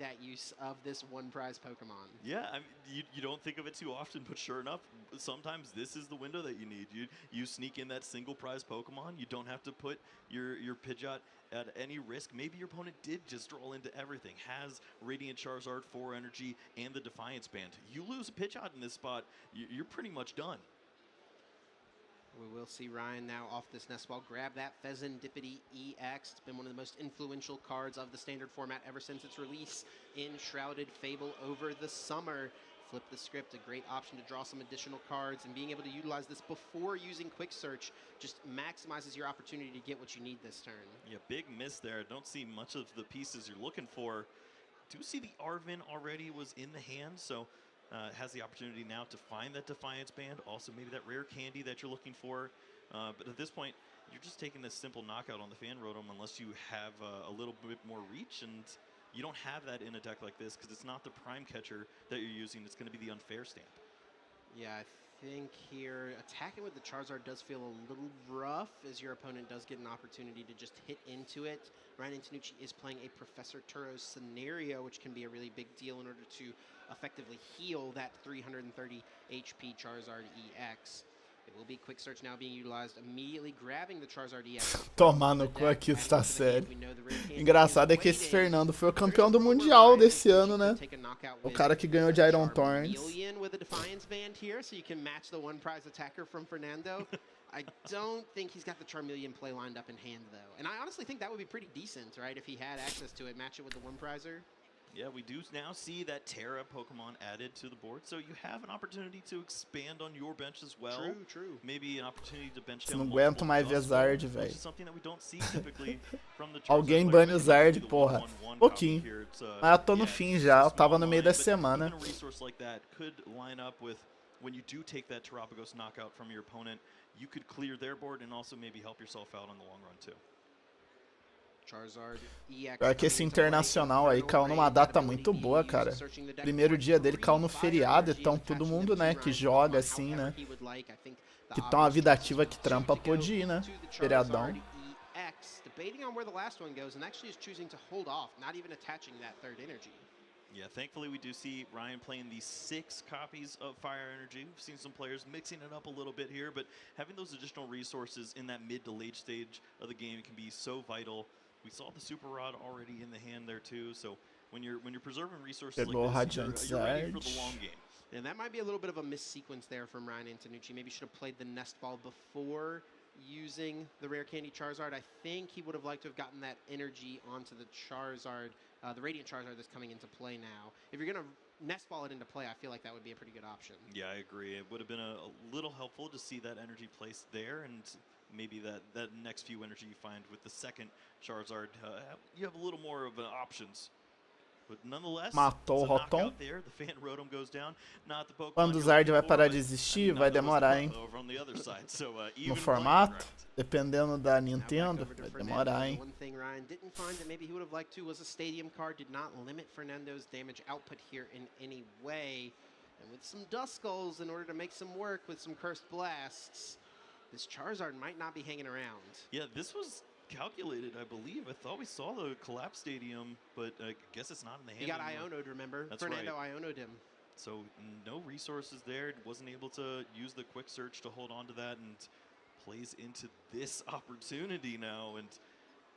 that use of this one prize Pokemon. Yeah, I mean, you don't think of it too often, but sure enough, sometimes this is the window that you need. You sneak in that single prize Pokemon. You don't have to put your Pidgeot at any risk. Maybe your opponent did just roll into everything, has Radiant Charizard, 4 energy, and the Defiance Band. You lose a Pidgeot in this spot, you're pretty much done. We will see Ryan now off this nest ball. Grab that Fezandipity EX. It's been one of the most influential cards of the standard format ever since its release in Shrouded Fable over the summer. Flip the script, a great option to draw some additional cards, and being able to utilize this before using Quick Search just maximizes your opportunity to get what you need this turn. Yeah, big miss there. Don't see much of the pieces you're looking for. Do see the Arvin already was in the hand, so has the opportunity now to find that Defiance Band, also maybe that rare candy that you're looking for. But at this point, you're just taking this simple knockout on the Fan Rotom unless you have a little bit more reach, and you don't have that in a deck like this because it's not the Prime Catcher that you're using. It's going to be the Unfair Stamp. Yeah, I think here attacking with the Charizard does feel a little rough as your opponent does get an opportunity to just hit into it. Ryan Antonucci is playing a Professor Turo's scenario, which can be a really big deal in order to effectively heal that 330 HP Charizard EX. It will be Quick Search now being utilized, immediately grabbing the Charizard EX. Tomar no cu aqui, está sério. Engraçado é que esse Fernando foi o campeão do Mundial desse ano, né? O cara que ganhou de Iron Thorns. With a Defiance Band here, so you can match the one prize attacker from Fernando. I don't think he's got the Charmeleon play lined up in hand, though. And I honestly think that would be pretty decent, right? If he had access to it, match it with the one prizer. Yeah, we do now see that Terra Pokemon added to the board, so you have an opportunity to expand on your bench as well. True, true. Maybe an opportunity to bench Não aguento mais ver Zard, velho. Alguém bane o Zard, porra. Pouquinho. Mas eu tô no fim já, eu tava no meio da semana. When you do take that Terrapagos knockout from your opponent, you could clear their board and also maybe help yourself out on the long run too. Pior que esse internacional aí caiu numa data muito boa, cara. Primeiro dia dele caiu no feriado, então todo mundo, né, que joga assim, né, que tá uma vida ativa que trampa pode ir, né, feriadão. Yeah, thankfully we do see Ryan playing these 6 copies of Fire Energy. We've seen some players mixing it up a little bit here, but having those additional resources in that mid to late stage of the game can be so vital. We saw the Super Rod already in the hand there too, so when you're preserving resources like this, you're ready for the long game. And that might be a little bit of a missequence there from Ryan Antonucci. Maybe should have played the Nest Ball before using the Rare Candy Charizard. I think he would have liked to have gotten that energy onto the Charizard, the Radiant Charizard that's coming into play now. If you're going to Nest Ball it into play, I feel like that would be a pretty good option. Yeah, I agree. It would have been a little helpful to see that energy placed there, and maybe that next few energy you find with the second Charizard, you have a little more of options. But nonetheless, matou o Rotom. Quando o Zard vai parar de existir, vai demorar, hein? No formato, dependendo da Nintendo, vai demorar, hein? One thing Ryan didn't find that maybe he would have liked to was a Stadium card. Did not limit Fernando's damage output here in any way. And with some Duskulls in order to make some work with some Cursed Blasts, this Charizard might not be hanging around. Yeah, this was calculated, I believe. I thought we saw the Collapse Stadium, but I guess it's not in the hand. He got anymore. Iono'd, remember? That's Fernando right. Iono'd him. So no resources there. Wasn't able to use the Quick Search to hold on to that, and plays into this opportunity now. And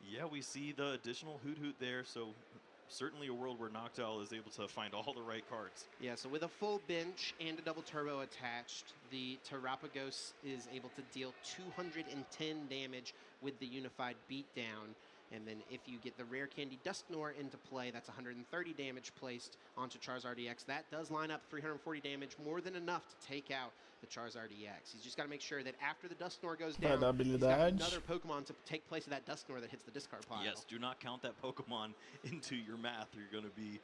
yeah, we see the additional Hoot Hoot there. So certainly a world where Noctowl is able to find all the right cards. Yeah, so with a full bench and a double turbo attached, the Terrapagos is able to deal 210 damage with the Unified Beatdown. And then if you get the Rare Candy Dusknoir into play, that's 130 damage placed onto Charizard EX. That does line up 340 damage, more than enough to take out the Charizard EX. He's just got to make sure that after the Dusknoir goes down, he's got another Pokemon to take place of that Dusknoir that hits the discard pile. Yes, do not count that Pokemon into your math. You're going to be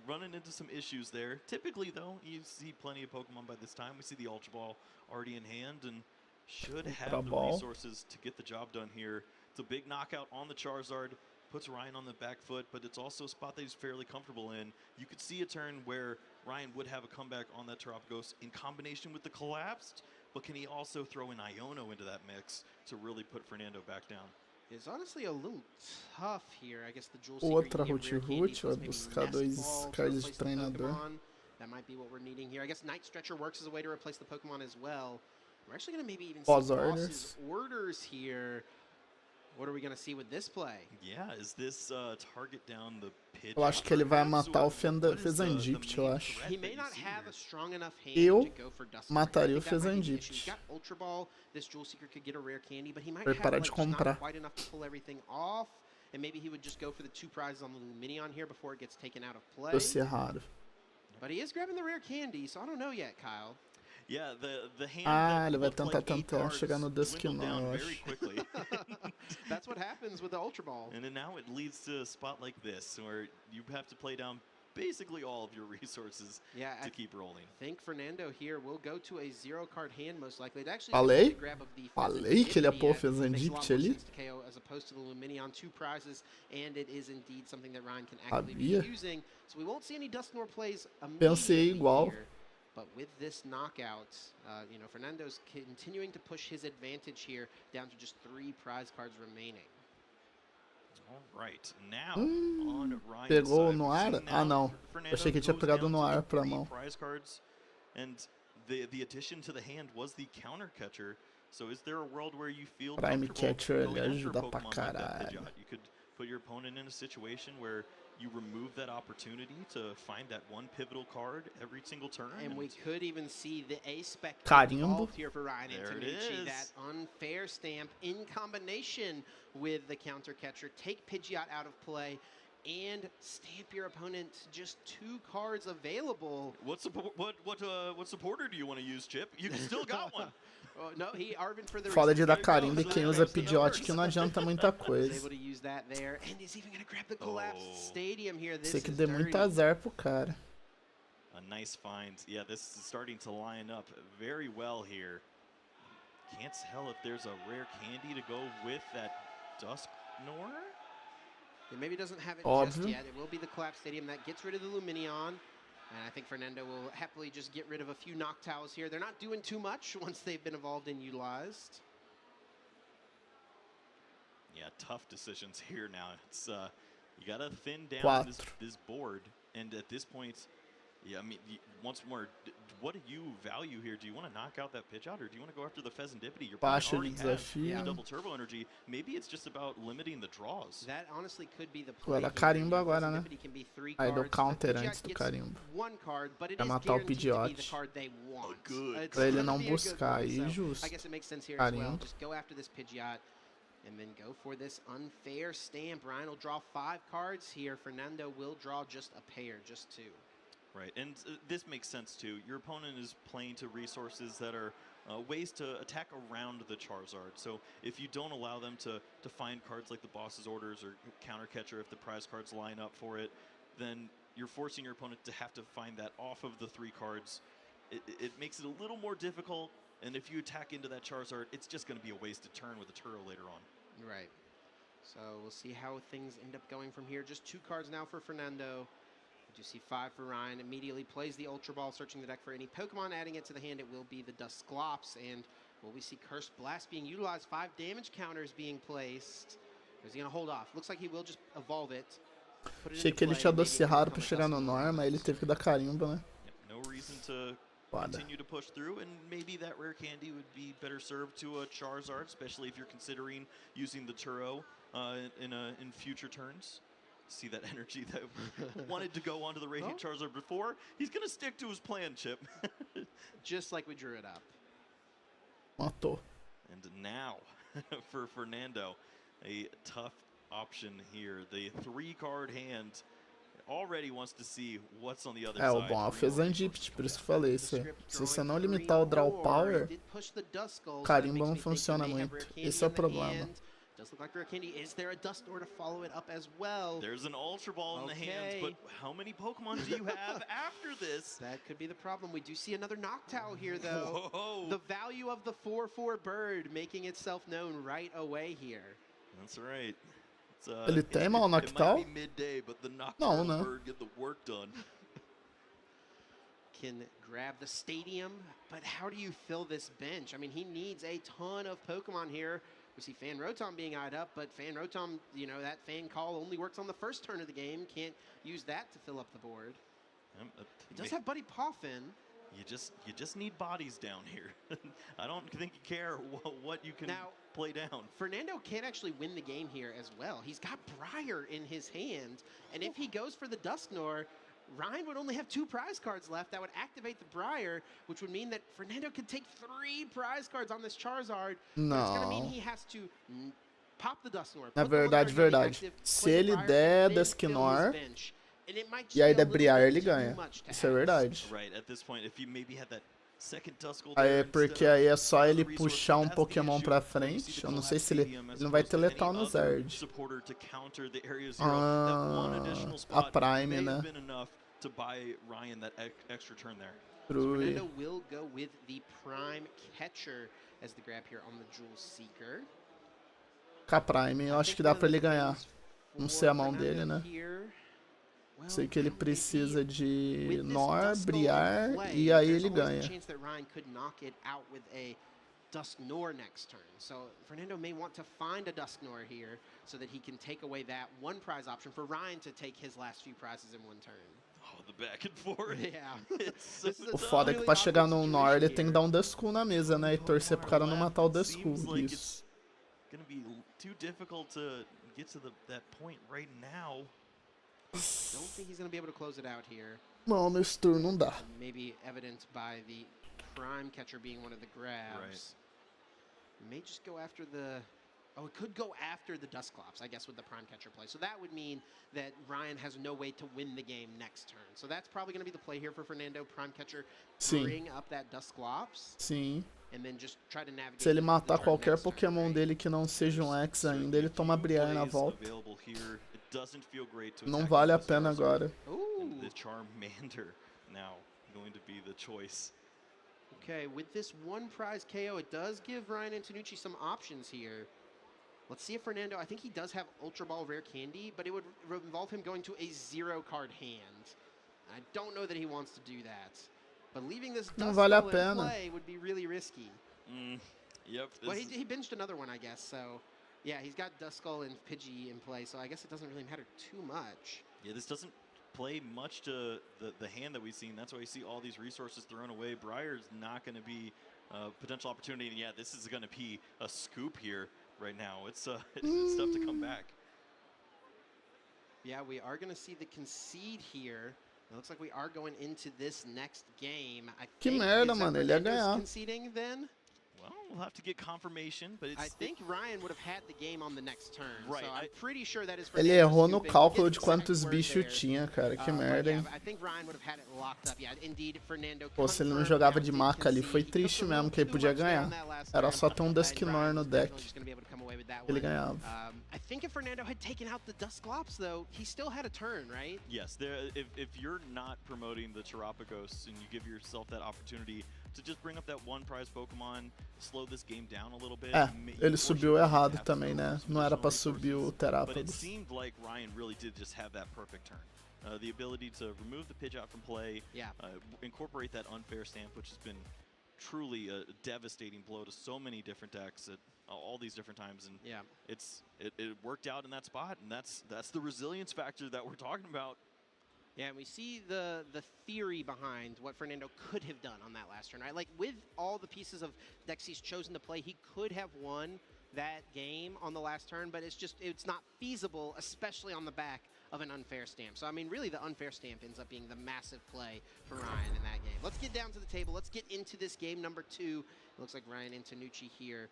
running into some issues there. Typically, though, you see plenty of Pokemon by this time. We see the Ultra Ball already in hand and should have the resources to get the job done here. It's a big knockout on the Charizard, puts Ryan on the back foot, but it's also a spot that he's fairly comfortable in. You could see a turn where Ryan would have a comeback on that Terrapagos in combination with the Collapsed, but can he also throw an Iono into that mix to really put Fernando back down? is honestly a little tough here. I guess the Jewel Outra Seeker, you get rare candy, Root, vai plus maybe buscar Nest dois Ball to cards de replace the treinador. Pokemon. That might be what we're needing here. I guess Night Stretcher works as a way to replace the Pokemon as well. We're actually going to maybe even see Boss Boss's orders here. What are we going to see with this play? Yeah, is this target down the pitch? Eu acho que ele vai matar o Fezandipt, eu acho. He may not have a strong enough hand Eu to go for Dust mataria o I think that might be the issue. Fezandipt. He's got Ultra Ball. This Jewel Seeker could get a rare candy, but he might Vai have parar like, de just not comprar. quite enough to pull everything off. And maybe he would just go for the 2 prizes on the Luminion here before it gets taken out of play. Vai ser raro. But he is grabbing the rare candy, so I don't know yet, Kyle. Yeah, the hand Ele vai tentar chegar no Dusknoir, eu acho. That's what happens with the Ultra Ball. And then now it leads to a spot like this, where you have to play down basically all of your resources to keep rolling. I think Fernando here will go to a 0-card hand most likely. It actually Falei? grab of the Falei que ele ia pôr o Fezandipt Fezandipt ali. as opposed to the Luminion, 2 prizes, and it is indeed something that Ryan can actively be using. So we won't see any Dusknoir plays Pensei igual. here. But with this knockout, you know, Fernando's continuing to push his advantage here down to just 3 prize cards remaining. All right, now on Ryan's Pegou side, no ar? now Não. Fernando Eu achei que tinha goes pegado down no to ar the pra 3 mão. prize cards, and the addition to the hand was the counter catcher. So is there a world where you feel Prime comfortable Catcher, going ele after ajuda pra Pokemon like that caralho. Pidgeot? You could put your opponent in a situation where you remove that opportunity to find that one pivotal card every single turn. And we could even see the A-Spec Carimbo. involved here for Ryan There it Antonucci. is. That unfair stamp in combination with the counter catcher. Take Pidgeot out of play and stamp your opponent just 2 cards available. What supporter do you want to use, Chip? You still got one. Oh, no, he Arvin for the Foda de dar resistance. carimbo e quem usa Pidgeot que não adianta muita He's coisa. able to use that there, and he's even going to grab the collapsed stadium here. This Sei que is dê dirty. muito azar pro cara. A nice find. Yeah, this is starting to line up very well here. Can't tell if there's a rare candy to go with that Dusknoir. It maybe doesn't have it Óbvio. just yet. It will be the collapsed stadium that gets rid of the Luminion. And I think Fernando will happily just get rid of a few Noctowls here. They're not doing too much once they've been evolved and utilized. Yeah, tough decisions here now. It's you gotta thin down this board, and at this point, yeah, I mean, once more, what do you value here? Do you want to knock out that Pidgeot, or do you want to go after the Fezandipity? Your opponent Baixa de already has desafio. double turbo energy. Maybe it's just about limiting the draws. That honestly could be the play. Agora carimbo agora, né? Fezandipity can be 3 Aí deu cards. counter The Pidgeot antes do gets carimbo. 1 card, but it Pra is matar o guaranteed to be the Pidgeot. card they want. Good. Pra ele gonna não be a good buscar, one, aí so justo. I guess it makes sense here as well. Carimbo. Just go after this Pidgeot and then go for this unfair stamp. Ryan will draw 5 cards here. Fernando will draw just a pair, just 2. Right, and this makes sense too. Your opponent is playing to resources that are ways to attack around the Charizard. So if you don't allow them to find cards like the boss's orders or counter catcher, if the prize cards line up for it, then you're forcing your opponent to have to find that off of the 3 cards. It makes it a little more difficult, and if you attack into that Charizard, it's just going to be a wasted turn with a Turo later on. Right. So we'll see how things end up going from here. Just 2 cards now for Fernando. We do see 5 for Ryan. Immediately plays the Ultra Ball, searching the deck for any Pokemon. Adding it to the hand, it will be the Dusclops. And will we see Cursed Blast being utilized? 5 damage counters being placed. Or is he going to hold off? Looks like he will just evolve it. Achei que ele tinha docerrado pra chegar no Norma, aí ele teve que dar carimbo, né? No reason to continue to push through, and maybe that rare candy would be better served to a Charizard, especially if you're considering using the Turo in future turns. See that energy that wanted to go onto the Radiant Charizard before. He's going to stick to his plan, Chip. Just like we drew it up. Matou. And now, for Fernando, a tough option here. The 3-card hand already wants to see what's on the other O side. bom é o Fezandipt, por isso que eu falei. Se você não limitar o draw power, carimbo não funciona muito. Esse é o problema. Does look like rare candy. Is there a Dusknoir to follow it up as well? There's an Ultra Ball in the hands, but how many Pokemon do you have after this? That could be the problem. We do see another Noctowl here, though. Whoa. The value of the 4/4 bird making itself known right away here. That's right. Ele tem mal It Noctowl? might be midday, but the Noctowl bird get the work done. can grab the stadium, but how do you fill this bench? I mean, he needs a ton of Pokemon here. We see Fan Rotom being eyed up, but Fan Rotom, you know, that fan call only works on the first turn of the game. Can't use that to fill up the board. He does have Buddy Poffin. You just need bodies down here. I don't think you care what you can play down. Fernando can actually win the game here as well. He's got Briar in his hand, and if he goes for the Dusknoir, Ryan would only have 2 prize cards left. That would activate the Briar, which would mean that Fernando could take 3 prize cards on this Charizard. Não. It's going to mean he has to pop the Dusknoir. Na verdade, verdade. Se ele der Dusknoir e aí der Briar, ele ganha. Isso é verdade. Aí é porque aí é só ele puxar um Pokémon pra frente. Eu não sei se ele não vai ter letal no Zerd. A Prime, né? True. Will go with the Prime Catcher as the grab here on the Jewel Seeker. Com a Prime, eu acho que dá pra ele ganhar. Não sei a mão dele, né? Sei que ele precisa de Nor, Briar, e aí ele ganha. Dusknoir next turn. So Fernando may want to find a Dusknoir here so that he can take away that 1 prize option for Ryan to take his last few prizes in 1 turn. Oh, the back and forth. Yeah. O foda é que pra chegar no Nor ele tem que dar um Duskull na mesa, né? E torcer pro cara não matar o Duskull. Isso. Gonna be too difficult to get to that point right now. Don't think he's going to be able to close it out here. Não, nesse turno não dá. Maybe evident by the Prime Catcher being one of the grabs. Right. May just go after the... Oh, it could go after the Dusclops, I guess, with the Prime Catcher play. So that would mean that Ryan has no way to win the game next turn. So that's probably going to be the play here for Fernando. Prime Catcher, bring up that Dusclops. Sim. And then just try to navigate. Se ele matar qualquer Pokémon dele que não seja um X ainda, ele toma Briar na volta. Não vale a pena agora. The Charmander now going to be the choice. Okay, with this 1 prize KO, it does give Ryan and Tanucci some options here. Let's see if Fernando, I think he does have Ultra Ball Rare Candy, but it would involve him going to a 0-card hand. I don't know that he wants to do that. But leaving this Duskull in play would be really risky. Yep. Well, he binged another one, I guess, so... Yeah, he's got Duskull and Pidgey in play, so I guess it doesn't really matter too much. Yeah, this doesn't play much to the hand that we've seen. That's why you see all these resources thrown away. Briar's not going to be a potential opportunity. And yeah, this is going to be a scoop here right now. It's tough to come back. Yeah, we are going to see the concede here. It looks like we are going into this next game. Que merda, mano. Ele ia ganhar. Conceding then? Well, we'll have to get confirmation, but I think Ryan would have had the game on the next turn. Right. So I'm pretty sure that is. Ele errou no cálculo de quantos bichos tinha, cara. Que merda, hein? I think Ryan would have had it locked up. Yeah, indeed, Fernando. Pô, se ele não jogava de maca ali, foi triste mesmo que ele podia ganhar. Era só ter um Dusknoir no deck. Ele ganhava. I think if Fernando had taken out the Dusclops, though, he still had a turn, right? Yes. If you're not promoting the Terapagos and you give yourself that opportunity to just bring up that 1 prize Pokemon, slow this game down a little bit. Ele subiu errado também, né? Não era pra subir o Terapagos. But it seemed like Ryan really did just have that perfect turn. The ability to remove the Pidgeot from play, incorporate that unfair stamp, which has been truly a devastating blow to so many different decks at all these different times, and it worked out in that spot, and that's the resilience factor that we're talking about. Yeah, and we see the theory behind what Fernando could have done on that last turn, right? Like, with all the pieces of decks he's chosen to play, he could have won that game on the last turn, but it's not feasible, especially on the back of an unfair stamp. So, I mean, really, the unfair stamp ends up being the massive play for Ryan in that game. Let's get down to the table. Let's get into this game number 2. It looks like Ryan and Tanucci here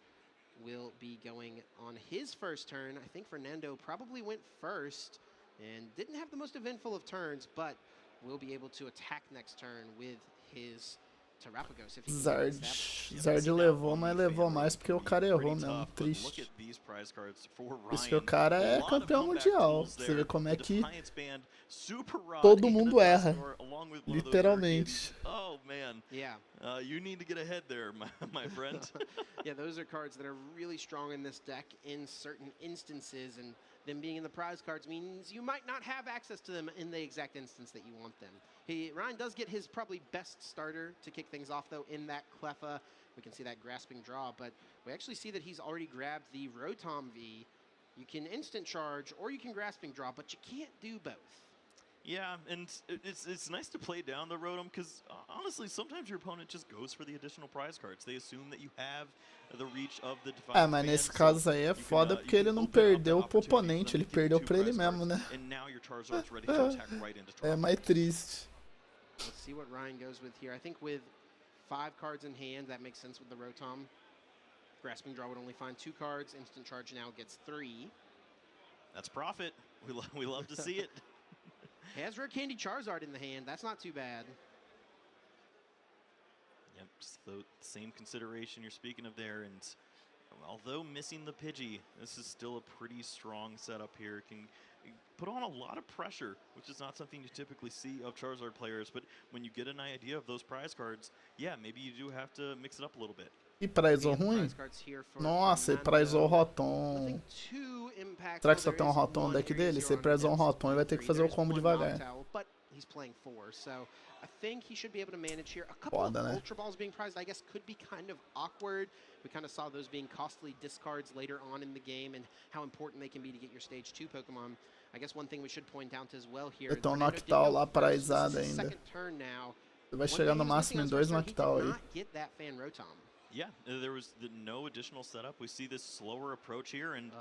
will be going on his first turn. I think Fernando probably went first and didn't have the most eventful of turns, but will be able to attack next turn with his Terapagos. Zard levou, mas levou mais porque o cara errou mesmo. Triste. Isso que o cara é campeão mundial. Você vê como é que todo mundo erra. Literalmente. Oh, man. Yeah. You need to get ahead there, my friend. Yeah, those are cards that are really strong in this deck in certain instances, and them being in the prize cards means you might not have access to them in the exact instance that you want them. Ryan does get his probably best starter to kick things off, though, in that Cleffa. We can see that grasping draw, but we actually see that he's already grabbed the Rotom V. You can instant charge or you can grasping draw, but you can't do both. Yeah, and it's nice to play down the Rotom because honestly, sometimes your opponent just goes for the additional prize cards. They assume that you have the reach of the Divine Mas nesse caso aí é foda porque ele não perdeu pro oponente, ele perdeu pra ele mesmo, né? É mais triste. Let's see what Ryan goes with here. I think with 5 cards in hand, that makes sense with the Rotom. Grasping draw would only find 2 cards. Instant charge now gets 3. That's profit. We love to see it. He has Rare Candy Charizard in the hand. That's not too bad. Yep, just the same consideration you're speaking of there. And although missing the Pidgey, this is still a pretty strong setup here. Can put on a lot of pressure, which is not something you typically see of Charizard players. But when you get an idea of those prize cards, yeah, maybe you do have to mix it up a little bit. E prizou ruim? Nossa, ele prizou o Rotom. Será que só tem um Rotom no deck dele? Se ele prizou um Rotom, ele vai ter que fazer o combo devagar. Foda, né? Ultra Balls being prized, I guess, could be kind of awkward. We kind of saw those being costly discards later on in the game and how important they can be to get your stage 2 Pokemon. I guess one thing we should point out as well here. Tem um Noctowl lá prizado ainda. Ele vai chegar no máximo em 2 Noctowl aí. Yeah, there was no additional setup. We see this slower approach here, and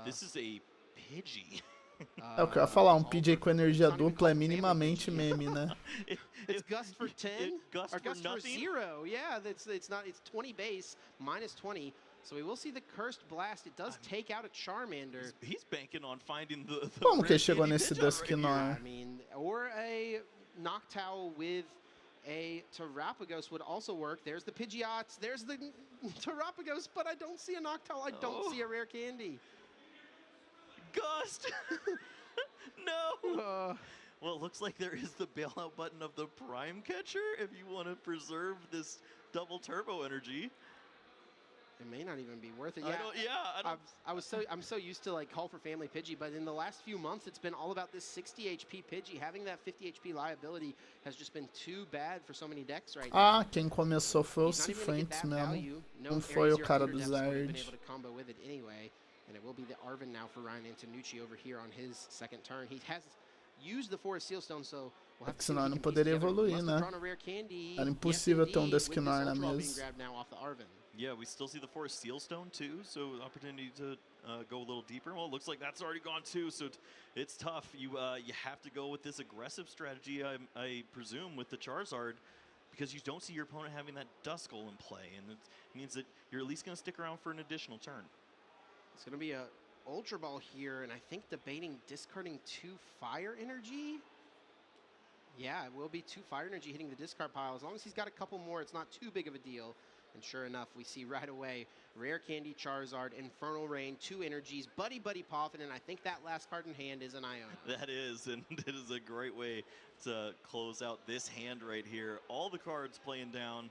this is a Pidgey. É o que eu ia falar, um PJ com energia dupla é minimamente meme, né? It's Gust for 10? Gust or Gust for 0. Yeah, it's 20 base, minus 20. So we will see the Cursed Blast. It does take out a Charmander. He's banking on finding the Como que chegou nesse Dusknoir? I mean, or a Noctowl with a Terrapagos would also work. There's the Pidgeots. There's the Terrapagos, but I don't see a Noctowl. I don't see a Rare Candy. Gust! No! Well, it looks like there is the bailout button of the Prime Catcher if you want to preserve this double turbo energy. It may not even be worth it. I'm so used to like Call for Family Pidgey, but in the last few months it's been all about this 60 HP Pidgey. Having that 50 HP liability has just been too bad for so many decks right now. Quem começou foi o Cifuentes mesmo. Não foi o cara do Zard. And it will be the Arven now for Ryan Antonucci over here on his second turn. He has used the Forest Sealstone, so we'll have to see senão if não he can poderia piece together. evoluir, Must have né? drawn a Rare Candy. Era impossível Yes, ter um indeed, with this Dusknoir na Ultra Ball being mesa. grabbed now off the Arven. Yeah, we still see the Forest Sealstone too, so opportunity to go a little deeper. Well, it looks like that's already gone too, so it's tough. You have to go with this aggressive strategy, I presume, with the Charizard, because you don't see your opponent having that Duskull in play, and it means that you're at least going to stick around for an additional turn. It's going to be a Ultra Ball here, and I think debating discarding 2 Fire Energy. Yeah, it will be 2 Fire Energy hitting the discard pile. As long as he's got a couple more, it's not too big of a deal. And sure enough, we see right away Rare Candy Charizard, Infernal Rain, 2 energies, Buddy Poffin, and I think that last card in hand is an Iona. That is, and it is a great way to close out this hand right here. All the cards playing down.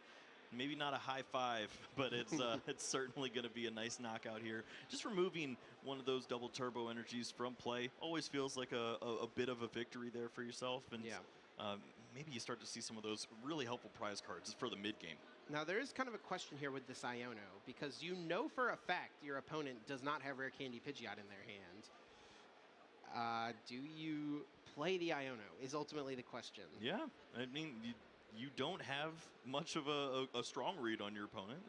Maybe not a high five, but it's certainly going to be a nice knockout here. Just removing one of those double turbo energies from play always feels like a bit of a victory there for yourself. And maybe you start to see some of those really helpful prize cards for the mid game. Now there is kind of a question here with this Iono, because you know for a fact your opponent does not have Rare Candy Pidgeot in their hand. Do you play the Iono is ultimately the question. Yeah, I mean, you don't have much of a strong read on your opponent.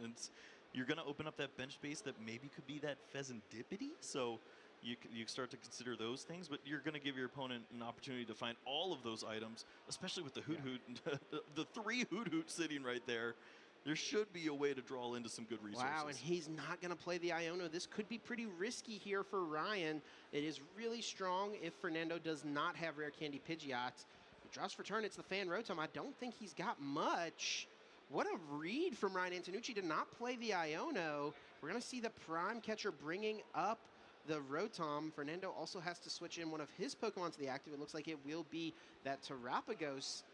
You're going to open up that bench space that maybe could be that Pheasantipity. So you start to consider those things, but you're going to give your opponent an opportunity to find all of those items, especially with the Hoot Hoot, the 3 Hoot Hoot sitting right there. There should be a way to draw into some good resources. Wow, and he's not going to play the Iono. This could be pretty risky here for Ryan. It is really strong if Fernando does not have Rare Candy Pidgeot. Draws for turn, it's the Fan Rotom. I don't think he's got much. What a read from Ryan Antonucci to not play the Iono. We're going to see the Prime Catcher bringing up the Rotom. Fernando also has to switch in one of his Pokemon to the active. It looks like it will be that Terrapagos.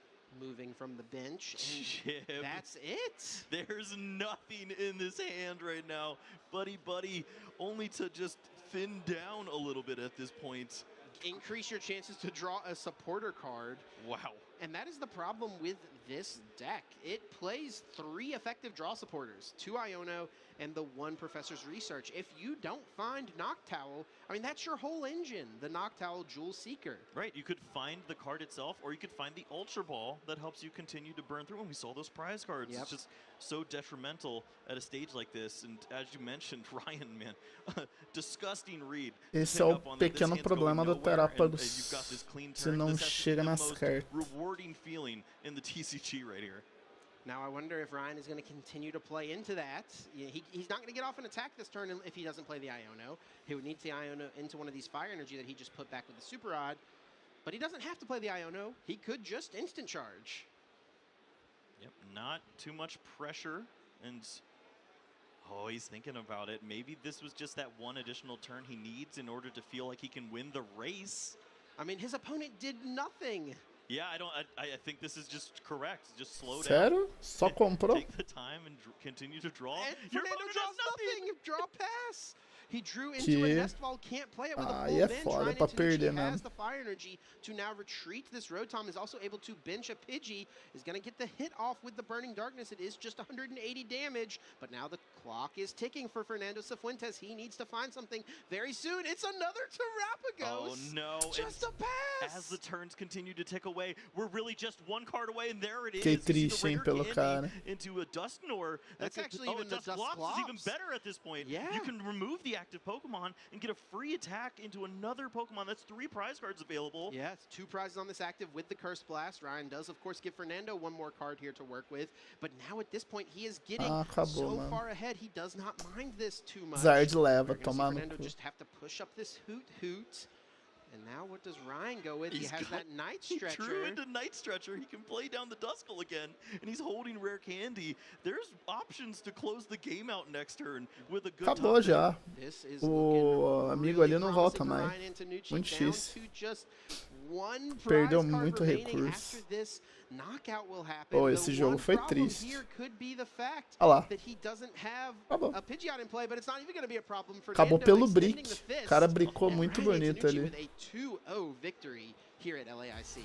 moving from the bench, and Chip. that's it. There's nothing in this hand right now. Buddy, only to just thin down a little bit at this point. Increase your chances to draw a supporter card. Wow. And that is the problem with this deck. It plays 3 effective draw supporters, 2 Iono and the 1 Professor's Research. If you don't find Noctowl, I mean, that's your whole engine, the Noctowl Jewel Seeker. Right, you could find the card itself, or you could find the Ultra Ball that helps you continue to burn through. When we saw those prize cards, Yep. It's just so detrimental at a stage like this. And as you mentioned, Ryan, man, disgusting read. Esse é o pequeno problema do Terápagos, se não chega nas cartas. Rewarding feeling in the TCG right here. Now I wonder if Ryan is going to continue to play into that. He's not going to get off an attack this turn if he doesn't play the Iono. He would need the Iono into one of these Fire Energy that he just put back with the Super Rod. But he doesn't have to play the Iono. He could just instant charge. Yep, not too much pressure. And oh, he's thinking about it. Maybe this was just that one additional turn he needs in order to feel like he can win the race. I mean, his opponent did nothing. Yeah, I think this is just correct. Just slow down. Sério? Só comprou? Take the time and continue to draw. And Your Fernando opponent draws has nothing. Draw pass. He drew into a nest ball, can't play it with a full Aí é bench. foda Ryan pra Antonucci perder has mesmo. the Fire Energy to now retreat. This Rotom is also able to bench a Pidgey. Is going to get the hit off with the Burning Darkness. It is just 180 damage, but now the clock is ticking for Fernando Cifuentes. He needs to find something very soon. It's another Terrapagos. Oh no! Just a pass. As the turns continue to tick away, we're really just one card away, and there it is. Que You see the triste, hein, rare pelo candy cara. into a Dusknoir. That's actually even the Dusk Dusk Clops is even Clops. better at this point. Yeah. You can remove the active Pokemon and get a free attack into another Pokemon. That's 3 prize cards available. Yeah, it's 2 prizes on this active with the Curse Blast. Ryan does, of course, give Fernando 1 more card here to work with. But now at this point, he is getting acabou, so mano. far ahead. He does not mind this too much. Zard leva, We're gonna see tomar no Fernando cu. just have to push up this Hoot. And now what does Ryan go with? He He's has got- that Night He Stretcher. drew into Night Stretcher. He can play down the Duskull again, and he's holding Rare Candy. There's options to close the game out next turn with a good Acabou top já. This is O looking amigo really ali não promising volta for mais. Ryan Antonucci, Muito down difícil. to just 1 Perdeu prize card muito remaining. recurso. After this, knockout will happen. Oh, The esse jogo one foi problem triste. here could be the fact Olha lá. that he doesn't have Acabou. a Pidgeot in play, but it's not even going to be a problem for Acabou Nando pelo extending brick. the fist. O cara bricou And muito Ryan bonito Antonucci ali. with a 2-0 victory here at LAIC.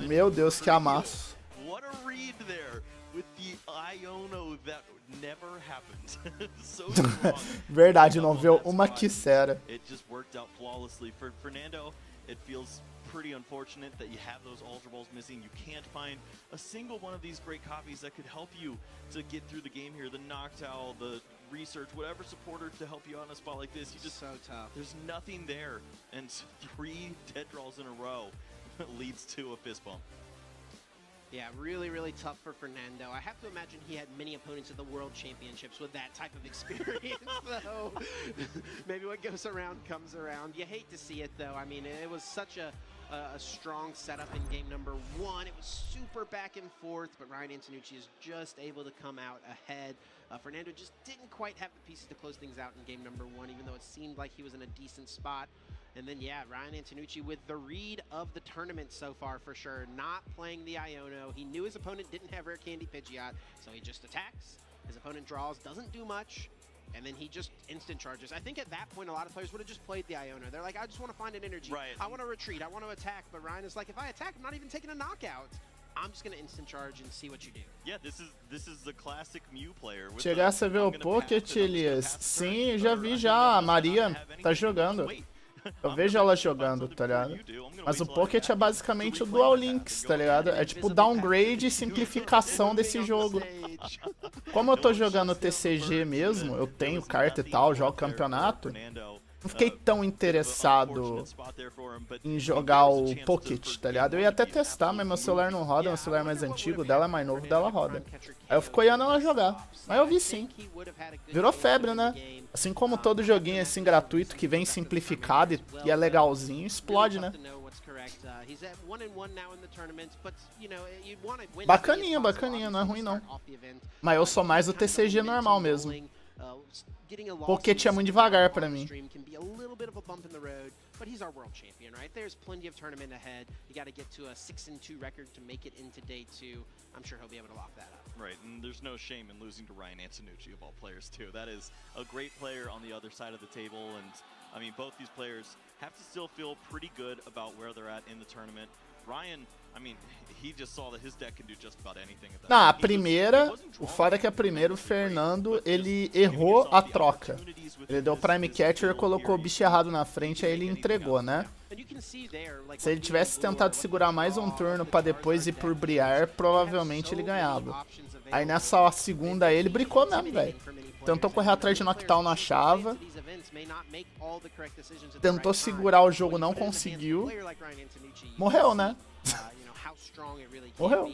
Meu Deus, que amasso. What a read there with the Iono that never happened. So strong. Verdade, Pick não up on viu that uma spot. quissera. It just worked out flawlessly. For Fernando, it feels pretty unfortunate that you have those Ultra Balls missing. You can't find a single one of these great copies that could help you to get through the game here. The Noctowl, the Research, whatever supporter to help you out in a spot like this. You just So tough. There's nothing there. And 3 dead draws in a row leads to a fist bump. Yeah, really, really tough for Fernando. I have to imagine he had many opponents at the World Championships with that type of experience, though. Maybe what goes around comes around. You hate to see it, though. I mean, it was such a strong setup in game number 1. It was super back and forth, but Ryan Antonucci is just able to come out ahead. Fernando just didn't quite have the pieces to close things out in game number 1, even though it seemed like he was in a decent spot. And then, yeah, Ryan Antonucci with the read of the tournament so far for sure. Not playing the Iono. He knew his opponent didn't have Rare Candy Pidgeot, so he just attacks. His opponent draws, doesn't do much, and then he just instant charges. I think at that point, a lot of players would have just played the Iono. They're like, I just want to find an energy. Right. I want to retreat. I want to attack. But Ryan is like, if I attack, I'm not even taking a knockout. I'm just going to instant charge and see what you do. Yeah, this is the classic Mew player. with Chegasse a ver I'm o gonna Pocket, pass it, I'm just gonna Elias? pass the turn, Sim, já or vi I'm já. gonna A not Maria have tá anything, jogando. wait. Eu I'm vejo gonna ela find jogando, something tá before ligado? you do. I'm gonna Mas o wait till I Pocket é have basicamente to o replay Dual that Links, and tá go ligado? back. É tipo downgrade e simplificação desse jogo. Como eu tô jogando TCG mesmo, eu tenho carta e tal, jogo campeonato, não fiquei tão interessado em jogar o Pocket, tá ligado? Eu ia até testar, mas meu celular não roda, meu celular é mais antigo, dela é mais novo, dela roda. Aí eu fico olhando ela jogar, mas eu vi sim. Virou febre, né? Assim como todo joguinho assim gratuito que vem simplificado e é legalzinho, explode, né? Bacaninha, bacaninha, não é ruim não. Mas eu sou mais o TCG normal mesmo. Getting a loss Pocket in é muito the devagar on pra the mim. stream can be a little bit of a bump in the road, but he's our world champion, right? There's plenty of tournament ahead. You got to get to a 6-2 record to make it into day 2. I'm sure he'll be able to lock that up. Right, and there's no shame in losing to Ryan Antonucci of all players too. That is a great player on the other side of the table, and I mean both these players have to still feel pretty good about where they're at in the tournament. Ryan, I mean, he just saw that his deck can do just about anything at that Não, a point. primeira, o foda é que a primeira, o Fernando, ele errou a troca. Ele deu Prime Catcher, colocou o bicho errado na frente, aí ele entregou, né? Se ele tivesse tentado segurar mais um turno pra depois ir por Briar, provavelmente ele ganhava. Aí nessa segunda aí ele bricou mesmo, velho. Tentou correr atrás de Noctowl, não achava. Tentou segurar o jogo, não conseguiu. Morreu, né? Morreu.